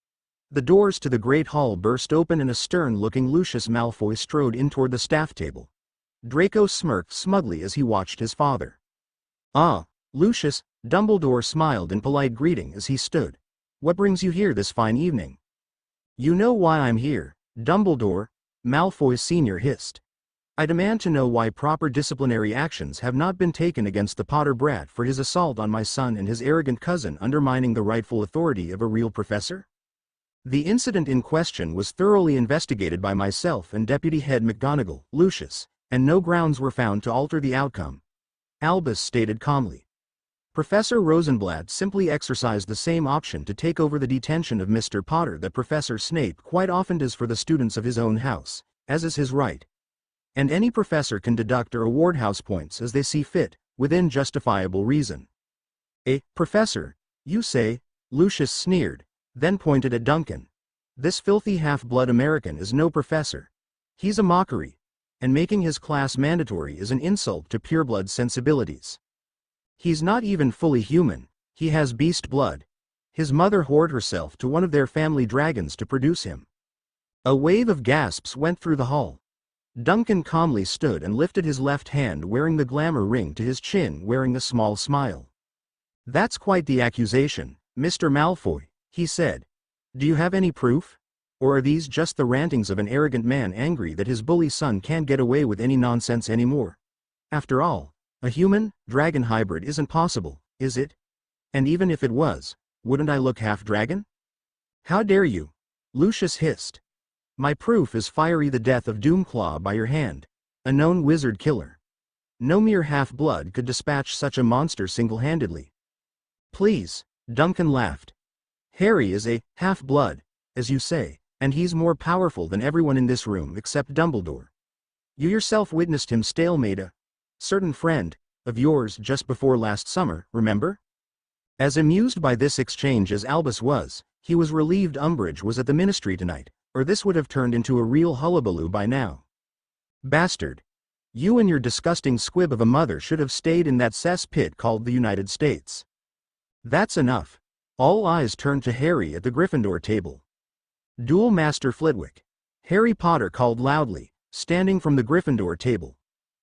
The doors to the great hall burst open and a stern-looking Lucius Malfoy strode in toward the staff table. Draco smirked smugly as he watched his father. Ah, Lucius, Dumbledore smiled in polite greeting as he stood. What brings you here this fine evening? You know why I'm here, Dumbledore, Malfoy Sr. hissed. I demand to know why proper disciplinary actions have not been taken against the Potter brat for his assault on my son and his arrogant cousin undermining the rightful authority of a real professor? The incident in question was thoroughly investigated by myself and Deputy Head McGonagall, Lucius, and no grounds were found to alter the outcome, Albus stated calmly. Professor Rosenblatt simply exercised the same option to take over the detention of Mr. Potter that Professor Snape quite often does for the students of his own house, as is his right. And any professor can deduct or award house points as they see fit, within justifiable reason. A professor, you say? Lucius sneered, then pointed at Duncan. This filthy half-blood American is no professor. He's a mockery, and making his class mandatory is an insult to pureblood sensibilities. He's not even fully human, he has beast blood. His mother whored herself to one of their family dragons to produce him. A wave of gasps went through the hall. Duncan calmly stood and lifted his left hand wearing the glamour ring to his chin wearing a small smile. That's quite the accusation, Mr. Malfoy, he said. Do you have any proof? Or are these just the rantings of an arrogant man angry that his bully son can't get away with any nonsense anymore? After all, a human-dragon hybrid isn't possible, is it? And even if it was, wouldn't I look half-dragon? How dare you? Lucius hissed. My proof is fiery the death of Doomclaw by your hand, a known wizard killer. No mere half-blood could dispatch such a monster single-handedly. Please, Duncan laughed. Harry is a half-blood, as you say, and he's more powerful than everyone in this room except Dumbledore. You yourself witnessed him stalemate a certain friend of yours just before last summer, remember? As amused by this exchange as Albus was, he was relieved Umbridge was at the Ministry tonight, or this would have turned into a real hullabaloo by now. Bastard. You and your disgusting squib of a mother should have stayed in that cesspit called the United States. That's enough. All eyes turned to Harry at the Gryffindor table. Duel Master Flitwick. Harry Potter called loudly, standing from the Gryffindor table.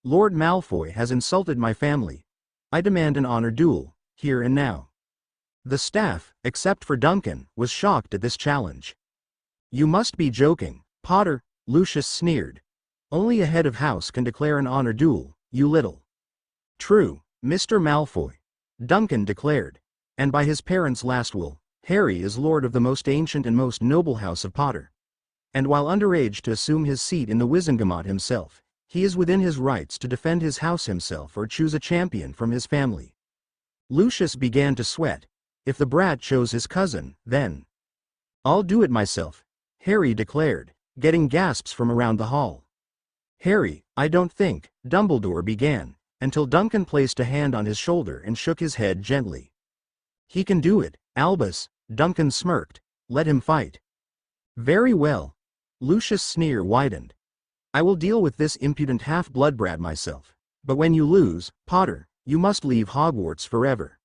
Lord Malfoy has insulted my family. I demand an honor duel, here and now. The staff, except for Duncan, was shocked at this challenge. You must be joking, Potter, Lucius sneered. Only a head of house can declare an honor duel, you little. True, Mr. Malfoy. Duncan declared. And by his parents' last will, Harry is lord of the most ancient and most noble house of Potter. And while underage to assume his seat in the Wizengamot himself, he is within his rights to defend his house himself or choose a champion from his family. Lucius began to sweat. If the brat chose his cousin, then I'll do it myself, Harry declared, getting gasps from around the hall. Harry, I don't think, Dumbledore began, until Duncan placed a hand on his shoulder and shook his head gently. He can do it, Albus, Duncan smirked. Let him fight. Very well. Lucius' sneer widened. I will deal with this impudent half-blood brat myself. But when you lose, Potter, you must leave Hogwarts forever.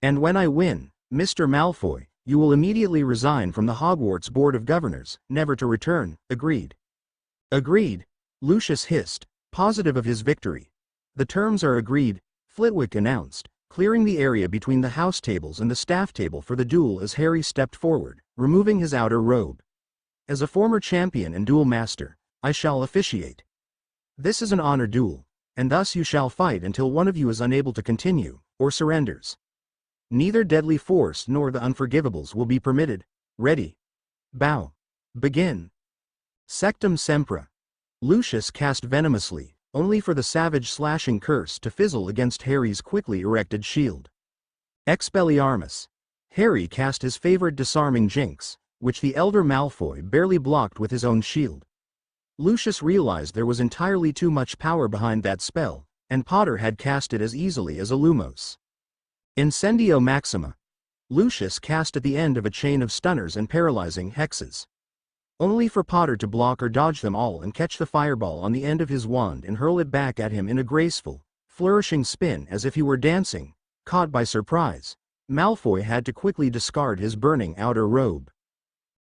And when I win, Mr. Malfoy, you will immediately resign from the Hogwarts Board of Governors, never to return, agreed? Agreed, Lucius hissed, positive of his victory. The terms are agreed, Flitwick announced, clearing the area between the house tables and the staff table for the duel as Harry stepped forward, removing his outer robe. As a former champion and duel master, I shall officiate. This is an honor duel, and thus you shall fight until one of you is unable to continue, or surrenders. Neither deadly force nor the unforgivables will be permitted. Ready. Bow. Begin. Sectum Sempra. Lucius cast venomously, only for the savage slashing curse to fizzle against Harry's quickly erected shield. Expelliarmus. Harry cast his favorite disarming jinx, which the elder Malfoy barely blocked with his own shield. Lucius realized there was entirely too much power behind that spell, and Potter had cast it as easily as a Lumos. Incendio Maxima. Lucius cast at the end of a chain of stunners and paralyzing hexes. Only for Potter to block or dodge them all and catch the fireball on the end of his wand and hurl it back at him in a graceful, flourishing spin as if he were dancing. Caught by surprise, Malfoy had to quickly discard his burning outer robe.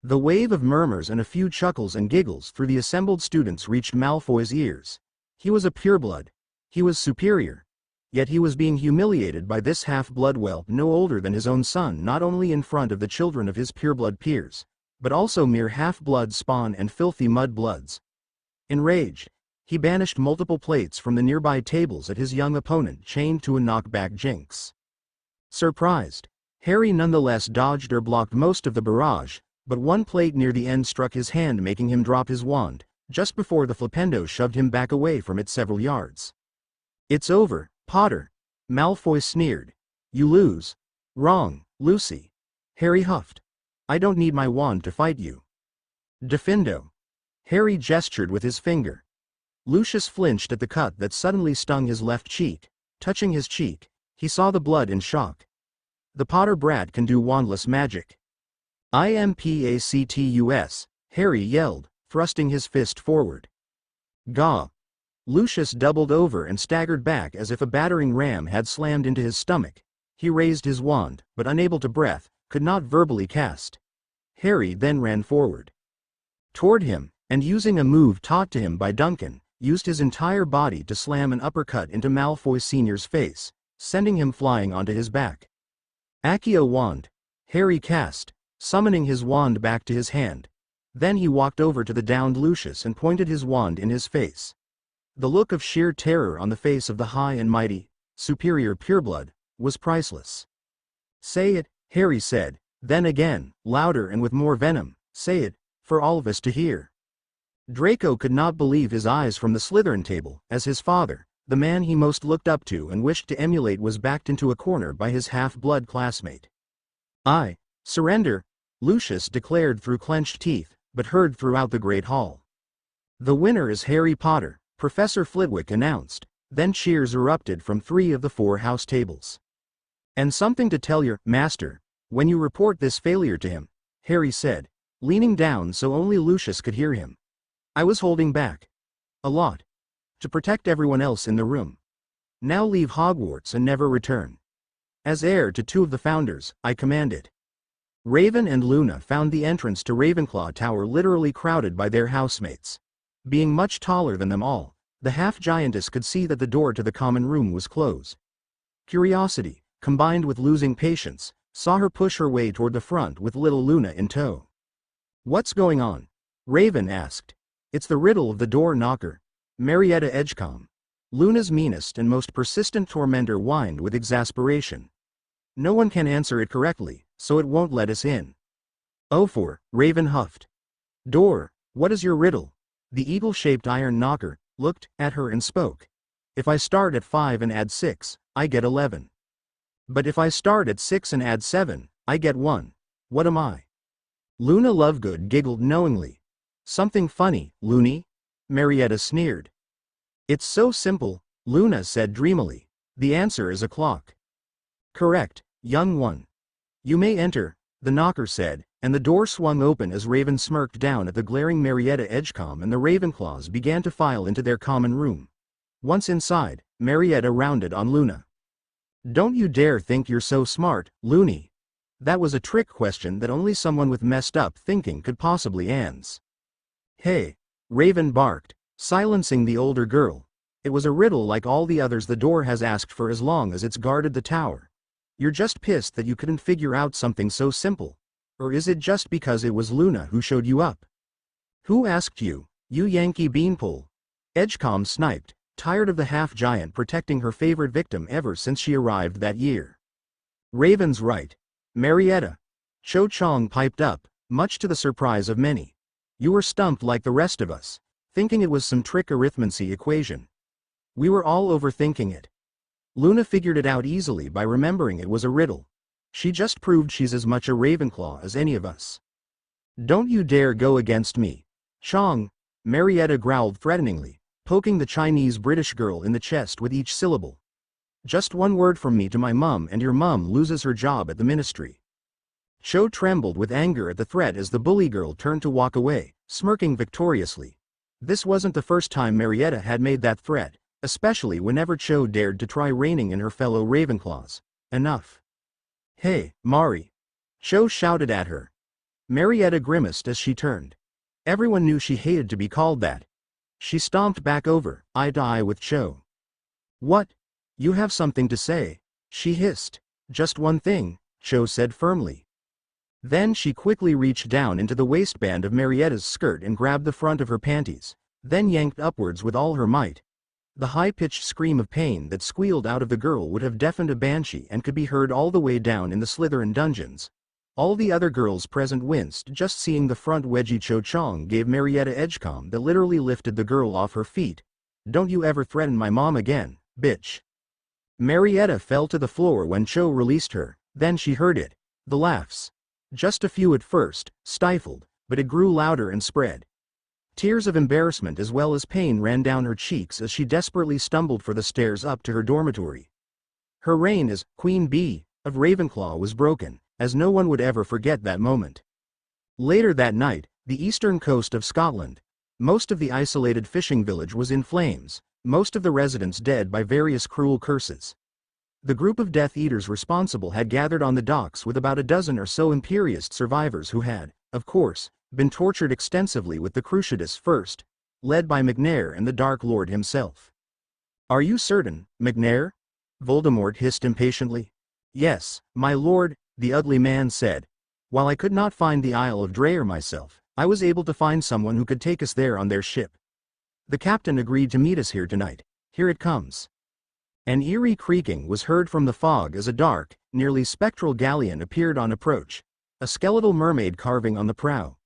The wave of murmurs and a few chuckles and giggles through the assembled students reached Malfoy's ears. He was a pureblood. He was superior. Yet he was being humiliated by this half-blood whelp no older than his own son, not only in front of the children of his pureblood peers, but also mere half-blood spawn and filthy mud-bloods. Enraged, he banished multiple plates from the nearby tables at his young opponent chained to a knockback jinx. Surprised, Harry nonetheless dodged or blocked most of the barrage, but one plate near the end struck his hand, making him drop his wand, just before the flipendo shoved him back away from it several yards. "It's over, Potter," Malfoy sneered. "You lose." "Wrong, Lucy," Harry huffed. "I don't need my wand to fight you." "Defendo." Harry gestured with his finger. Lucius flinched at the cut that suddenly stung his left cheek. Touching his cheek, he saw the blood in shock. "The Potter brat can do wandless magic." "Impactus," Harry yelled, thrusting his fist forward. "Gah!" Lucius doubled over and staggered back as if a battering ram had slammed into his stomach. He raised his wand, but unable to breath, could not verbally cast. Harry then ran forward toward him, and using a move taught to him by Duncan, used his entire body to slam an uppercut into Malfoy Sr.'s face, sending him flying onto his back. "Accio wand," Harry cast, summoning his wand back to his hand. Then he walked over to the downed Lucius and pointed his wand in his face. The look of sheer terror on the face of the high and mighty, superior pureblood, was priceless. "Say it," Harry said, then again, louder and with more venom, "say it, for all of us to hear." Draco could not believe his eyes from the Slytherin table, as his father, the man he most looked up to and wished to emulate, was backed into a corner by his half-blood classmate. "I surrender," Lucius declared through clenched teeth, but heard throughout the Great Hall. "The winner is Harry Potter," Professor Flitwick announced. Then cheers erupted from 3 of the 4 house tables. "And something to tell your master when you report this failure to him," Harry said, leaning down so only Lucius could hear him. "I was holding back a lot to protect everyone else in the room. Now leave Hogwarts and never return. As heir to 2 of the founders, I command it." Raven and Luna found the entrance to Ravenclaw Tower literally crowded by their housemates. Being much taller than them all, the half-giantess could see that the door to the common room was closed. Curiosity, combined with losing patience, saw her push her way toward the front with little Luna in tow. "What's going on?" Raven asked. "It's the riddle of the door knocker," Marietta Edgecombe, Luna's meanest and most persistent tormentor, whined with exasperation. "No one can answer it correctly, so it won't let us in." "Oh, for," Raven huffed. "Door, what is your riddle?" The eagle-shaped iron knocker looked at her and spoke. "If I start at 5 and add 6, I get 11. But if I start at 6 and add 7, I get 1. What am I?" Luna Lovegood giggled knowingly. "Something funny, loony," Marietta sneered. "It's so simple," Luna said dreamily. "The answer is a clock." "Correct, young one. You may enter," the knocker said, and the door swung open as Raven smirked down at the glaring Marietta Edgecombe, and the Ravenclaws began to file into their common room. Once inside, Marietta rounded on Luna. "Don't you dare think you're so smart, loony." That was a trick question that only someone with messed up thinking could possibly answer. "Hey," Raven barked, silencing the older girl. "It was a riddle like all the others the door has asked for as long as it's guarded the tower. You're just pissed that you couldn't figure out something so simple. Or is it just because it was Luna who showed you up?" "Who asked you, you Yankee beanpole?" Edgecombe sniped, tired of the half-giant protecting her favorite victim ever since she arrived that year. "Raven's right, Marietta," Cho Chong piped up, much to the surprise of many. "You were stumped like the rest of us, thinking it was some trick arithmancy equation. We were all overthinking it. Luna figured it out easily by remembering it was a riddle. She just proved she's as much a Ravenclaw as any of us." "Don't you dare go against me, Chong," Marietta growled threateningly, poking the Chinese British girl in the chest with each syllable. "Just one word from me to my mum and your mum loses her job at the ministry." Cho trembled with anger at the threat as the bully girl turned to walk away, smirking victoriously. This wasn't the first time Marietta had made that threat, especially whenever Cho dared to try reining in her fellow Ravenclaws. "Enough." "Hey, Mari!" Cho shouted at her. Marietta grimaced as she turned. Everyone knew she hated to be called that. She stomped back over, eye to eye with Cho. "What? You have something to say?" she hissed. "Just one thing," Cho said firmly. Then she quickly reached down into the waistband of Marietta's skirt and grabbed the front of her panties, then yanked upwards with all her might. The high-pitched scream of pain that squealed out of the girl would have deafened a banshee and could be heard all the way down in the Slytherin dungeons. All the other girls present winced just seeing the front wedgie Cho-Chong gave Marietta Edgecombe that literally lifted the girl off her feet. "Don't you ever threaten my mom again, bitch." Marietta fell to the floor when Cho released her, then she heard it. The laughs. Just a few at first, stifled, but it grew louder and spread. Tears of embarrassment as well as pain ran down her cheeks as she desperately stumbled for the stairs up to her dormitory. Her reign as Queen Bee of Ravenclaw was broken, as no one would ever forget that moment. Later that night, the eastern coast of Scotland. Most of the isolated fishing village was in flames, most of the residents dead by various cruel curses. The group of Death Eaters responsible had gathered on the docks with about a dozen or so imperious survivors who had, of course, been tortured extensively with the Cruciatus first, led by McNair and the Dark Lord himself. "Are you certain, McNair?" Voldemort hissed impatiently. "Yes, my lord," the ugly man said. "While I could not find the Isle of Dreyer myself, I was able to find someone who could take us there on their ship. The captain agreed to meet us here tonight. Here it comes." An eerie creaking was heard from the fog as a dark, nearly spectral galleon appeared on approach, a skeletal mermaid carving on the prow.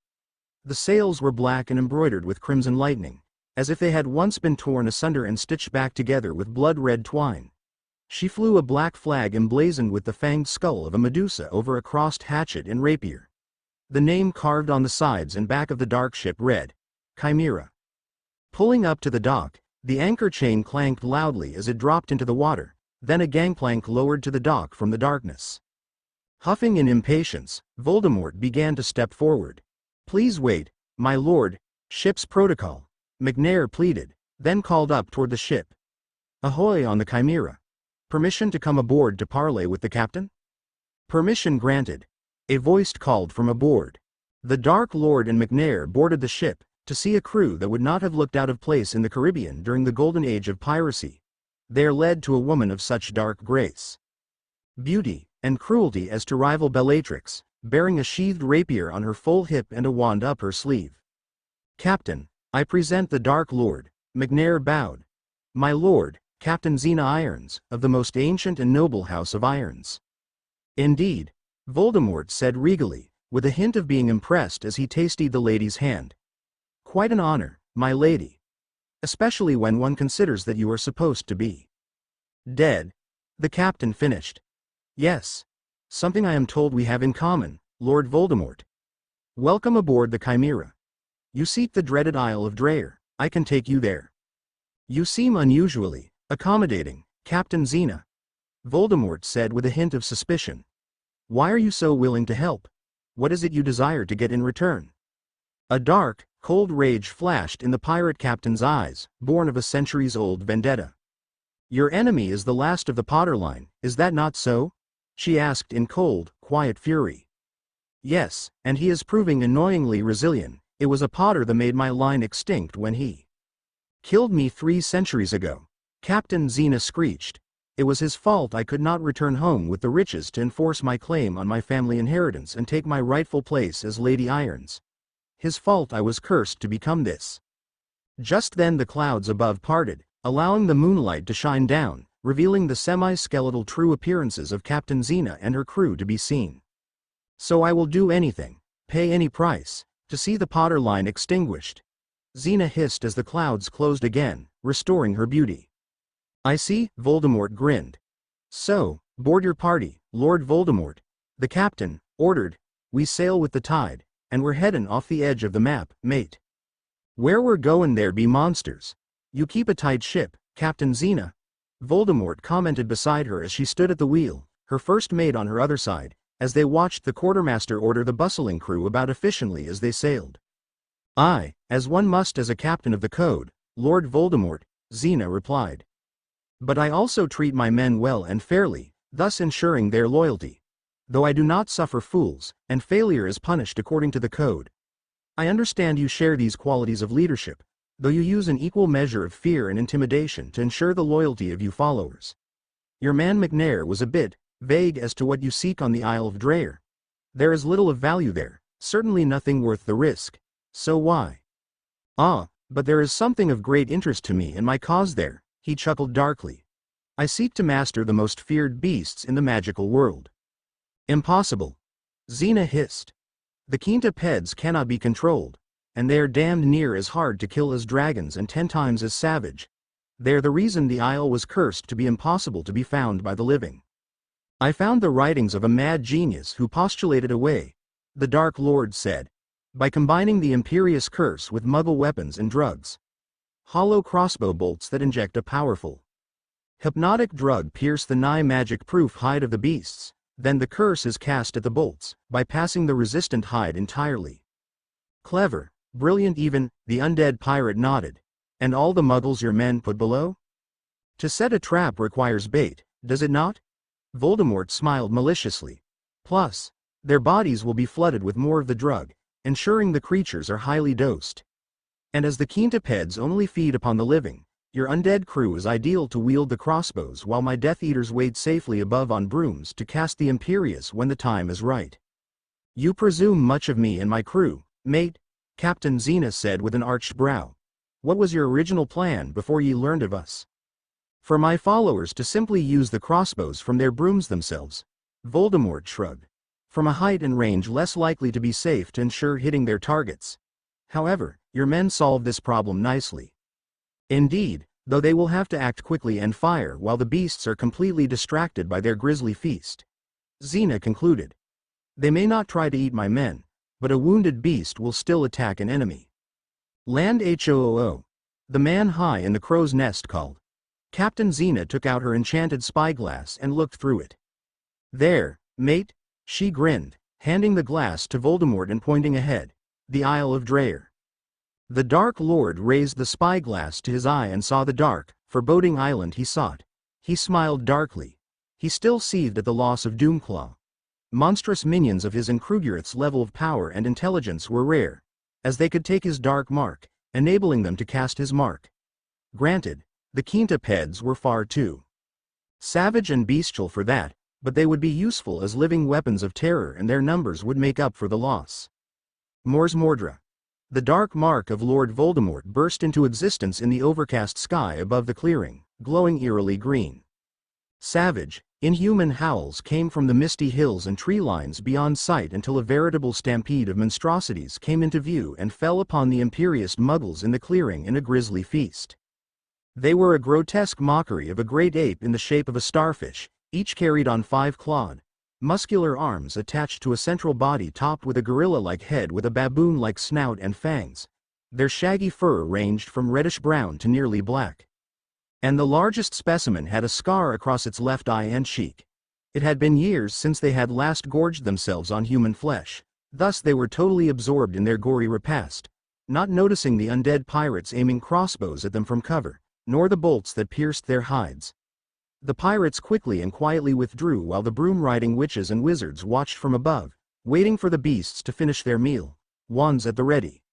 The sails were black and embroidered with crimson lightning, as if they had once been torn asunder and stitched back together with blood-red twine. She flew a black flag emblazoned with the fanged skull of a Medusa over a crossed hatchet and rapier. The name carved on the sides and back of the dark ship read, Chimera. Pulling up to the dock, the anchor chain clanked loudly as it dropped into the water, then a gangplank lowered to the dock from the darkness. Huffing in impatience, Voldemort began to step forward. "Please wait, my lord, ship's protocol," McNair pleaded, then called up toward the ship. "Ahoy on the Chimera. Permission to come aboard to parley with the captain?" "Permission granted," a voice called from aboard. The Dark Lord and McNair boarded the ship, to see a crew that would not have looked out of place in the Caribbean during the golden age of piracy. There led to a woman of such dark grace, beauty, and cruelty as to rival Bellatrix, bearing a sheathed rapier on her full hip and a wand up her sleeve. "Captain, I present the Dark Lord," McNair bowed. "My lord, Captain Xena Irons, of the most ancient and noble house of Irons." "Indeed," Voldemort said regally, with a hint of being impressed as he tasted the lady's hand. "Quite an honor, my lady. Especially when one considers that you are supposed to be dead," the captain finished. "Yes. Something I am told we have in common, Lord Voldemort. Welcome aboard the Chimera. You seek the dreaded Isle of Dreyer. I can take you there." "You seem unusually accommodating, Captain Xena," Voldemort said with a hint of suspicion. "Why are you so willing to help? What is it you desire to get in return?" A dark, cold rage flashed in the pirate captain's eyes, born of a centuries-old vendetta. "Your enemy is the last of the Potter line, is that not so?" she asked in cold, quiet fury. "Yes, and he is proving annoyingly resilient. It was a Potter that made my line extinct when he killed me 3 centuries ago," Captain Xena screeched. "It was his fault I could not return home with the riches to enforce my claim on my family inheritance and take my rightful place as Lady Irons. His fault I was cursed to become this." Just then the clouds above parted, allowing the moonlight to shine down, revealing the semi-skeletal true appearances of Captain Xena and her crew to be seen. "So I will do anything, pay any price, to see the Potter line extinguished," Xena hissed as the clouds closed again, restoring her beauty. "I see," Voldemort grinned. "So, board your party, Lord Voldemort," the captain ordered. "We sail with the tide, and we're headin' off the edge of the map, mate. Where we're goin' there be monsters. You keep a tight ship, Captain Xena," Voldemort commented beside her as she stood at the wheel, her first mate on her other side, as they watched the quartermaster order the bustling crew about efficiently as they sailed. "Aye, as one must as a captain of the code, Lord Voldemort," Xena replied. "But I also treat my men well and fairly, thus ensuring their loyalty. Though I do not suffer fools, and failure is punished according to the code. I understand you share these qualities of leadership, though you use an equal measure of fear and intimidation to ensure the loyalty of you followers. Your man McNair was a bit vague as to what you seek on the Isle of Dreyer." There is little of value there, certainly nothing worth the risk. So why? Ah, but there is something of great interest to me and my cause there, he chuckled darkly. I seek to master the most feared beasts in the magical world. Impossible. Xena hissed. The quintupeds cannot be controlled, and they are damned near as hard to kill as dragons and 10 times as savage. They're the reason the isle was cursed to be impossible to be found by the living. I found the writings of a mad genius who postulated a way, the Dark Lord said, by combining the imperious curse with muggle weapons and drugs. Hollow crossbow bolts that inject a powerful hypnotic drug pierce the nigh magic-proof hide of the beasts, then the curse is cast at the bolts, bypassing the resistant hide entirely. Clever, brilliant even, the undead pirate nodded. And all the muggles your men put below? To set a trap requires bait, does it not? Voldemort smiled maliciously. Plus, their bodies will be flooded with more of the drug, ensuring the creatures are highly dosed. And as the quintupeds only feed upon the living, your undead crew is ideal to wield the crossbows while my Death Eaters wait safely above on brooms to cast the imperious when the time is right. You presume much of me and my crew, mate, Captain Xena said with an arched brow. What was your original plan before ye learned of us? For my followers to simply use the crossbows from their brooms themselves. Voldemort shrugged. From a height and range less likely to be safe to ensure hitting their targets. However, your men solve this problem nicely. Indeed, though they will have to act quickly and fire while the beasts are completely distracted by their grisly feast. Xena concluded. They may not try to eat my men, but a wounded beast will still attack an enemy. Land HOOO. The man high in the crow's nest called. Captain Xena took out her enchanted spyglass and looked through it. There, mate, she grinned, handing the glass to Voldemort and pointing ahead. The Isle of Dreyer. The Dark Lord raised the spyglass to his eye and saw the dark, foreboding island he sought. He smiled darkly. He still seethed at the loss of Doomclaw. Monstrous minions of his and Krugerith's level of power and intelligence were rare, as they could take his dark mark, enabling them to cast his mark. Granted, the quintupeds were far too savage and bestial for that, but they would be useful as living weapons of terror and their numbers would make up for the loss. Mors Mordra. The dark mark of Lord Voldemort burst into existence in the overcast sky above the clearing, glowing eerily green. Savage, inhuman howls came from the misty hills and tree lines beyond sight until a veritable stampede of monstrosities came into view and fell upon the imperious muggles in the clearing in a grisly feast. They were a grotesque mockery of a great ape in the shape of a starfish, each carried on 5 clawed, muscular arms attached to a central body topped with a gorilla-like head with a baboon-like snout and fangs. Their shaggy fur ranged from reddish-brown to nearly black. And the largest specimen had a scar across its left eye and cheek. It had been years since they had last gorged themselves on human flesh, thus they were totally absorbed in their gory repast, not noticing the undead pirates aiming crossbows at them from cover, nor the bolts that pierced their hides. The pirates quickly and quietly withdrew while the broom-riding witches and wizards watched from above, waiting for the beasts to finish their meal, wands at the ready.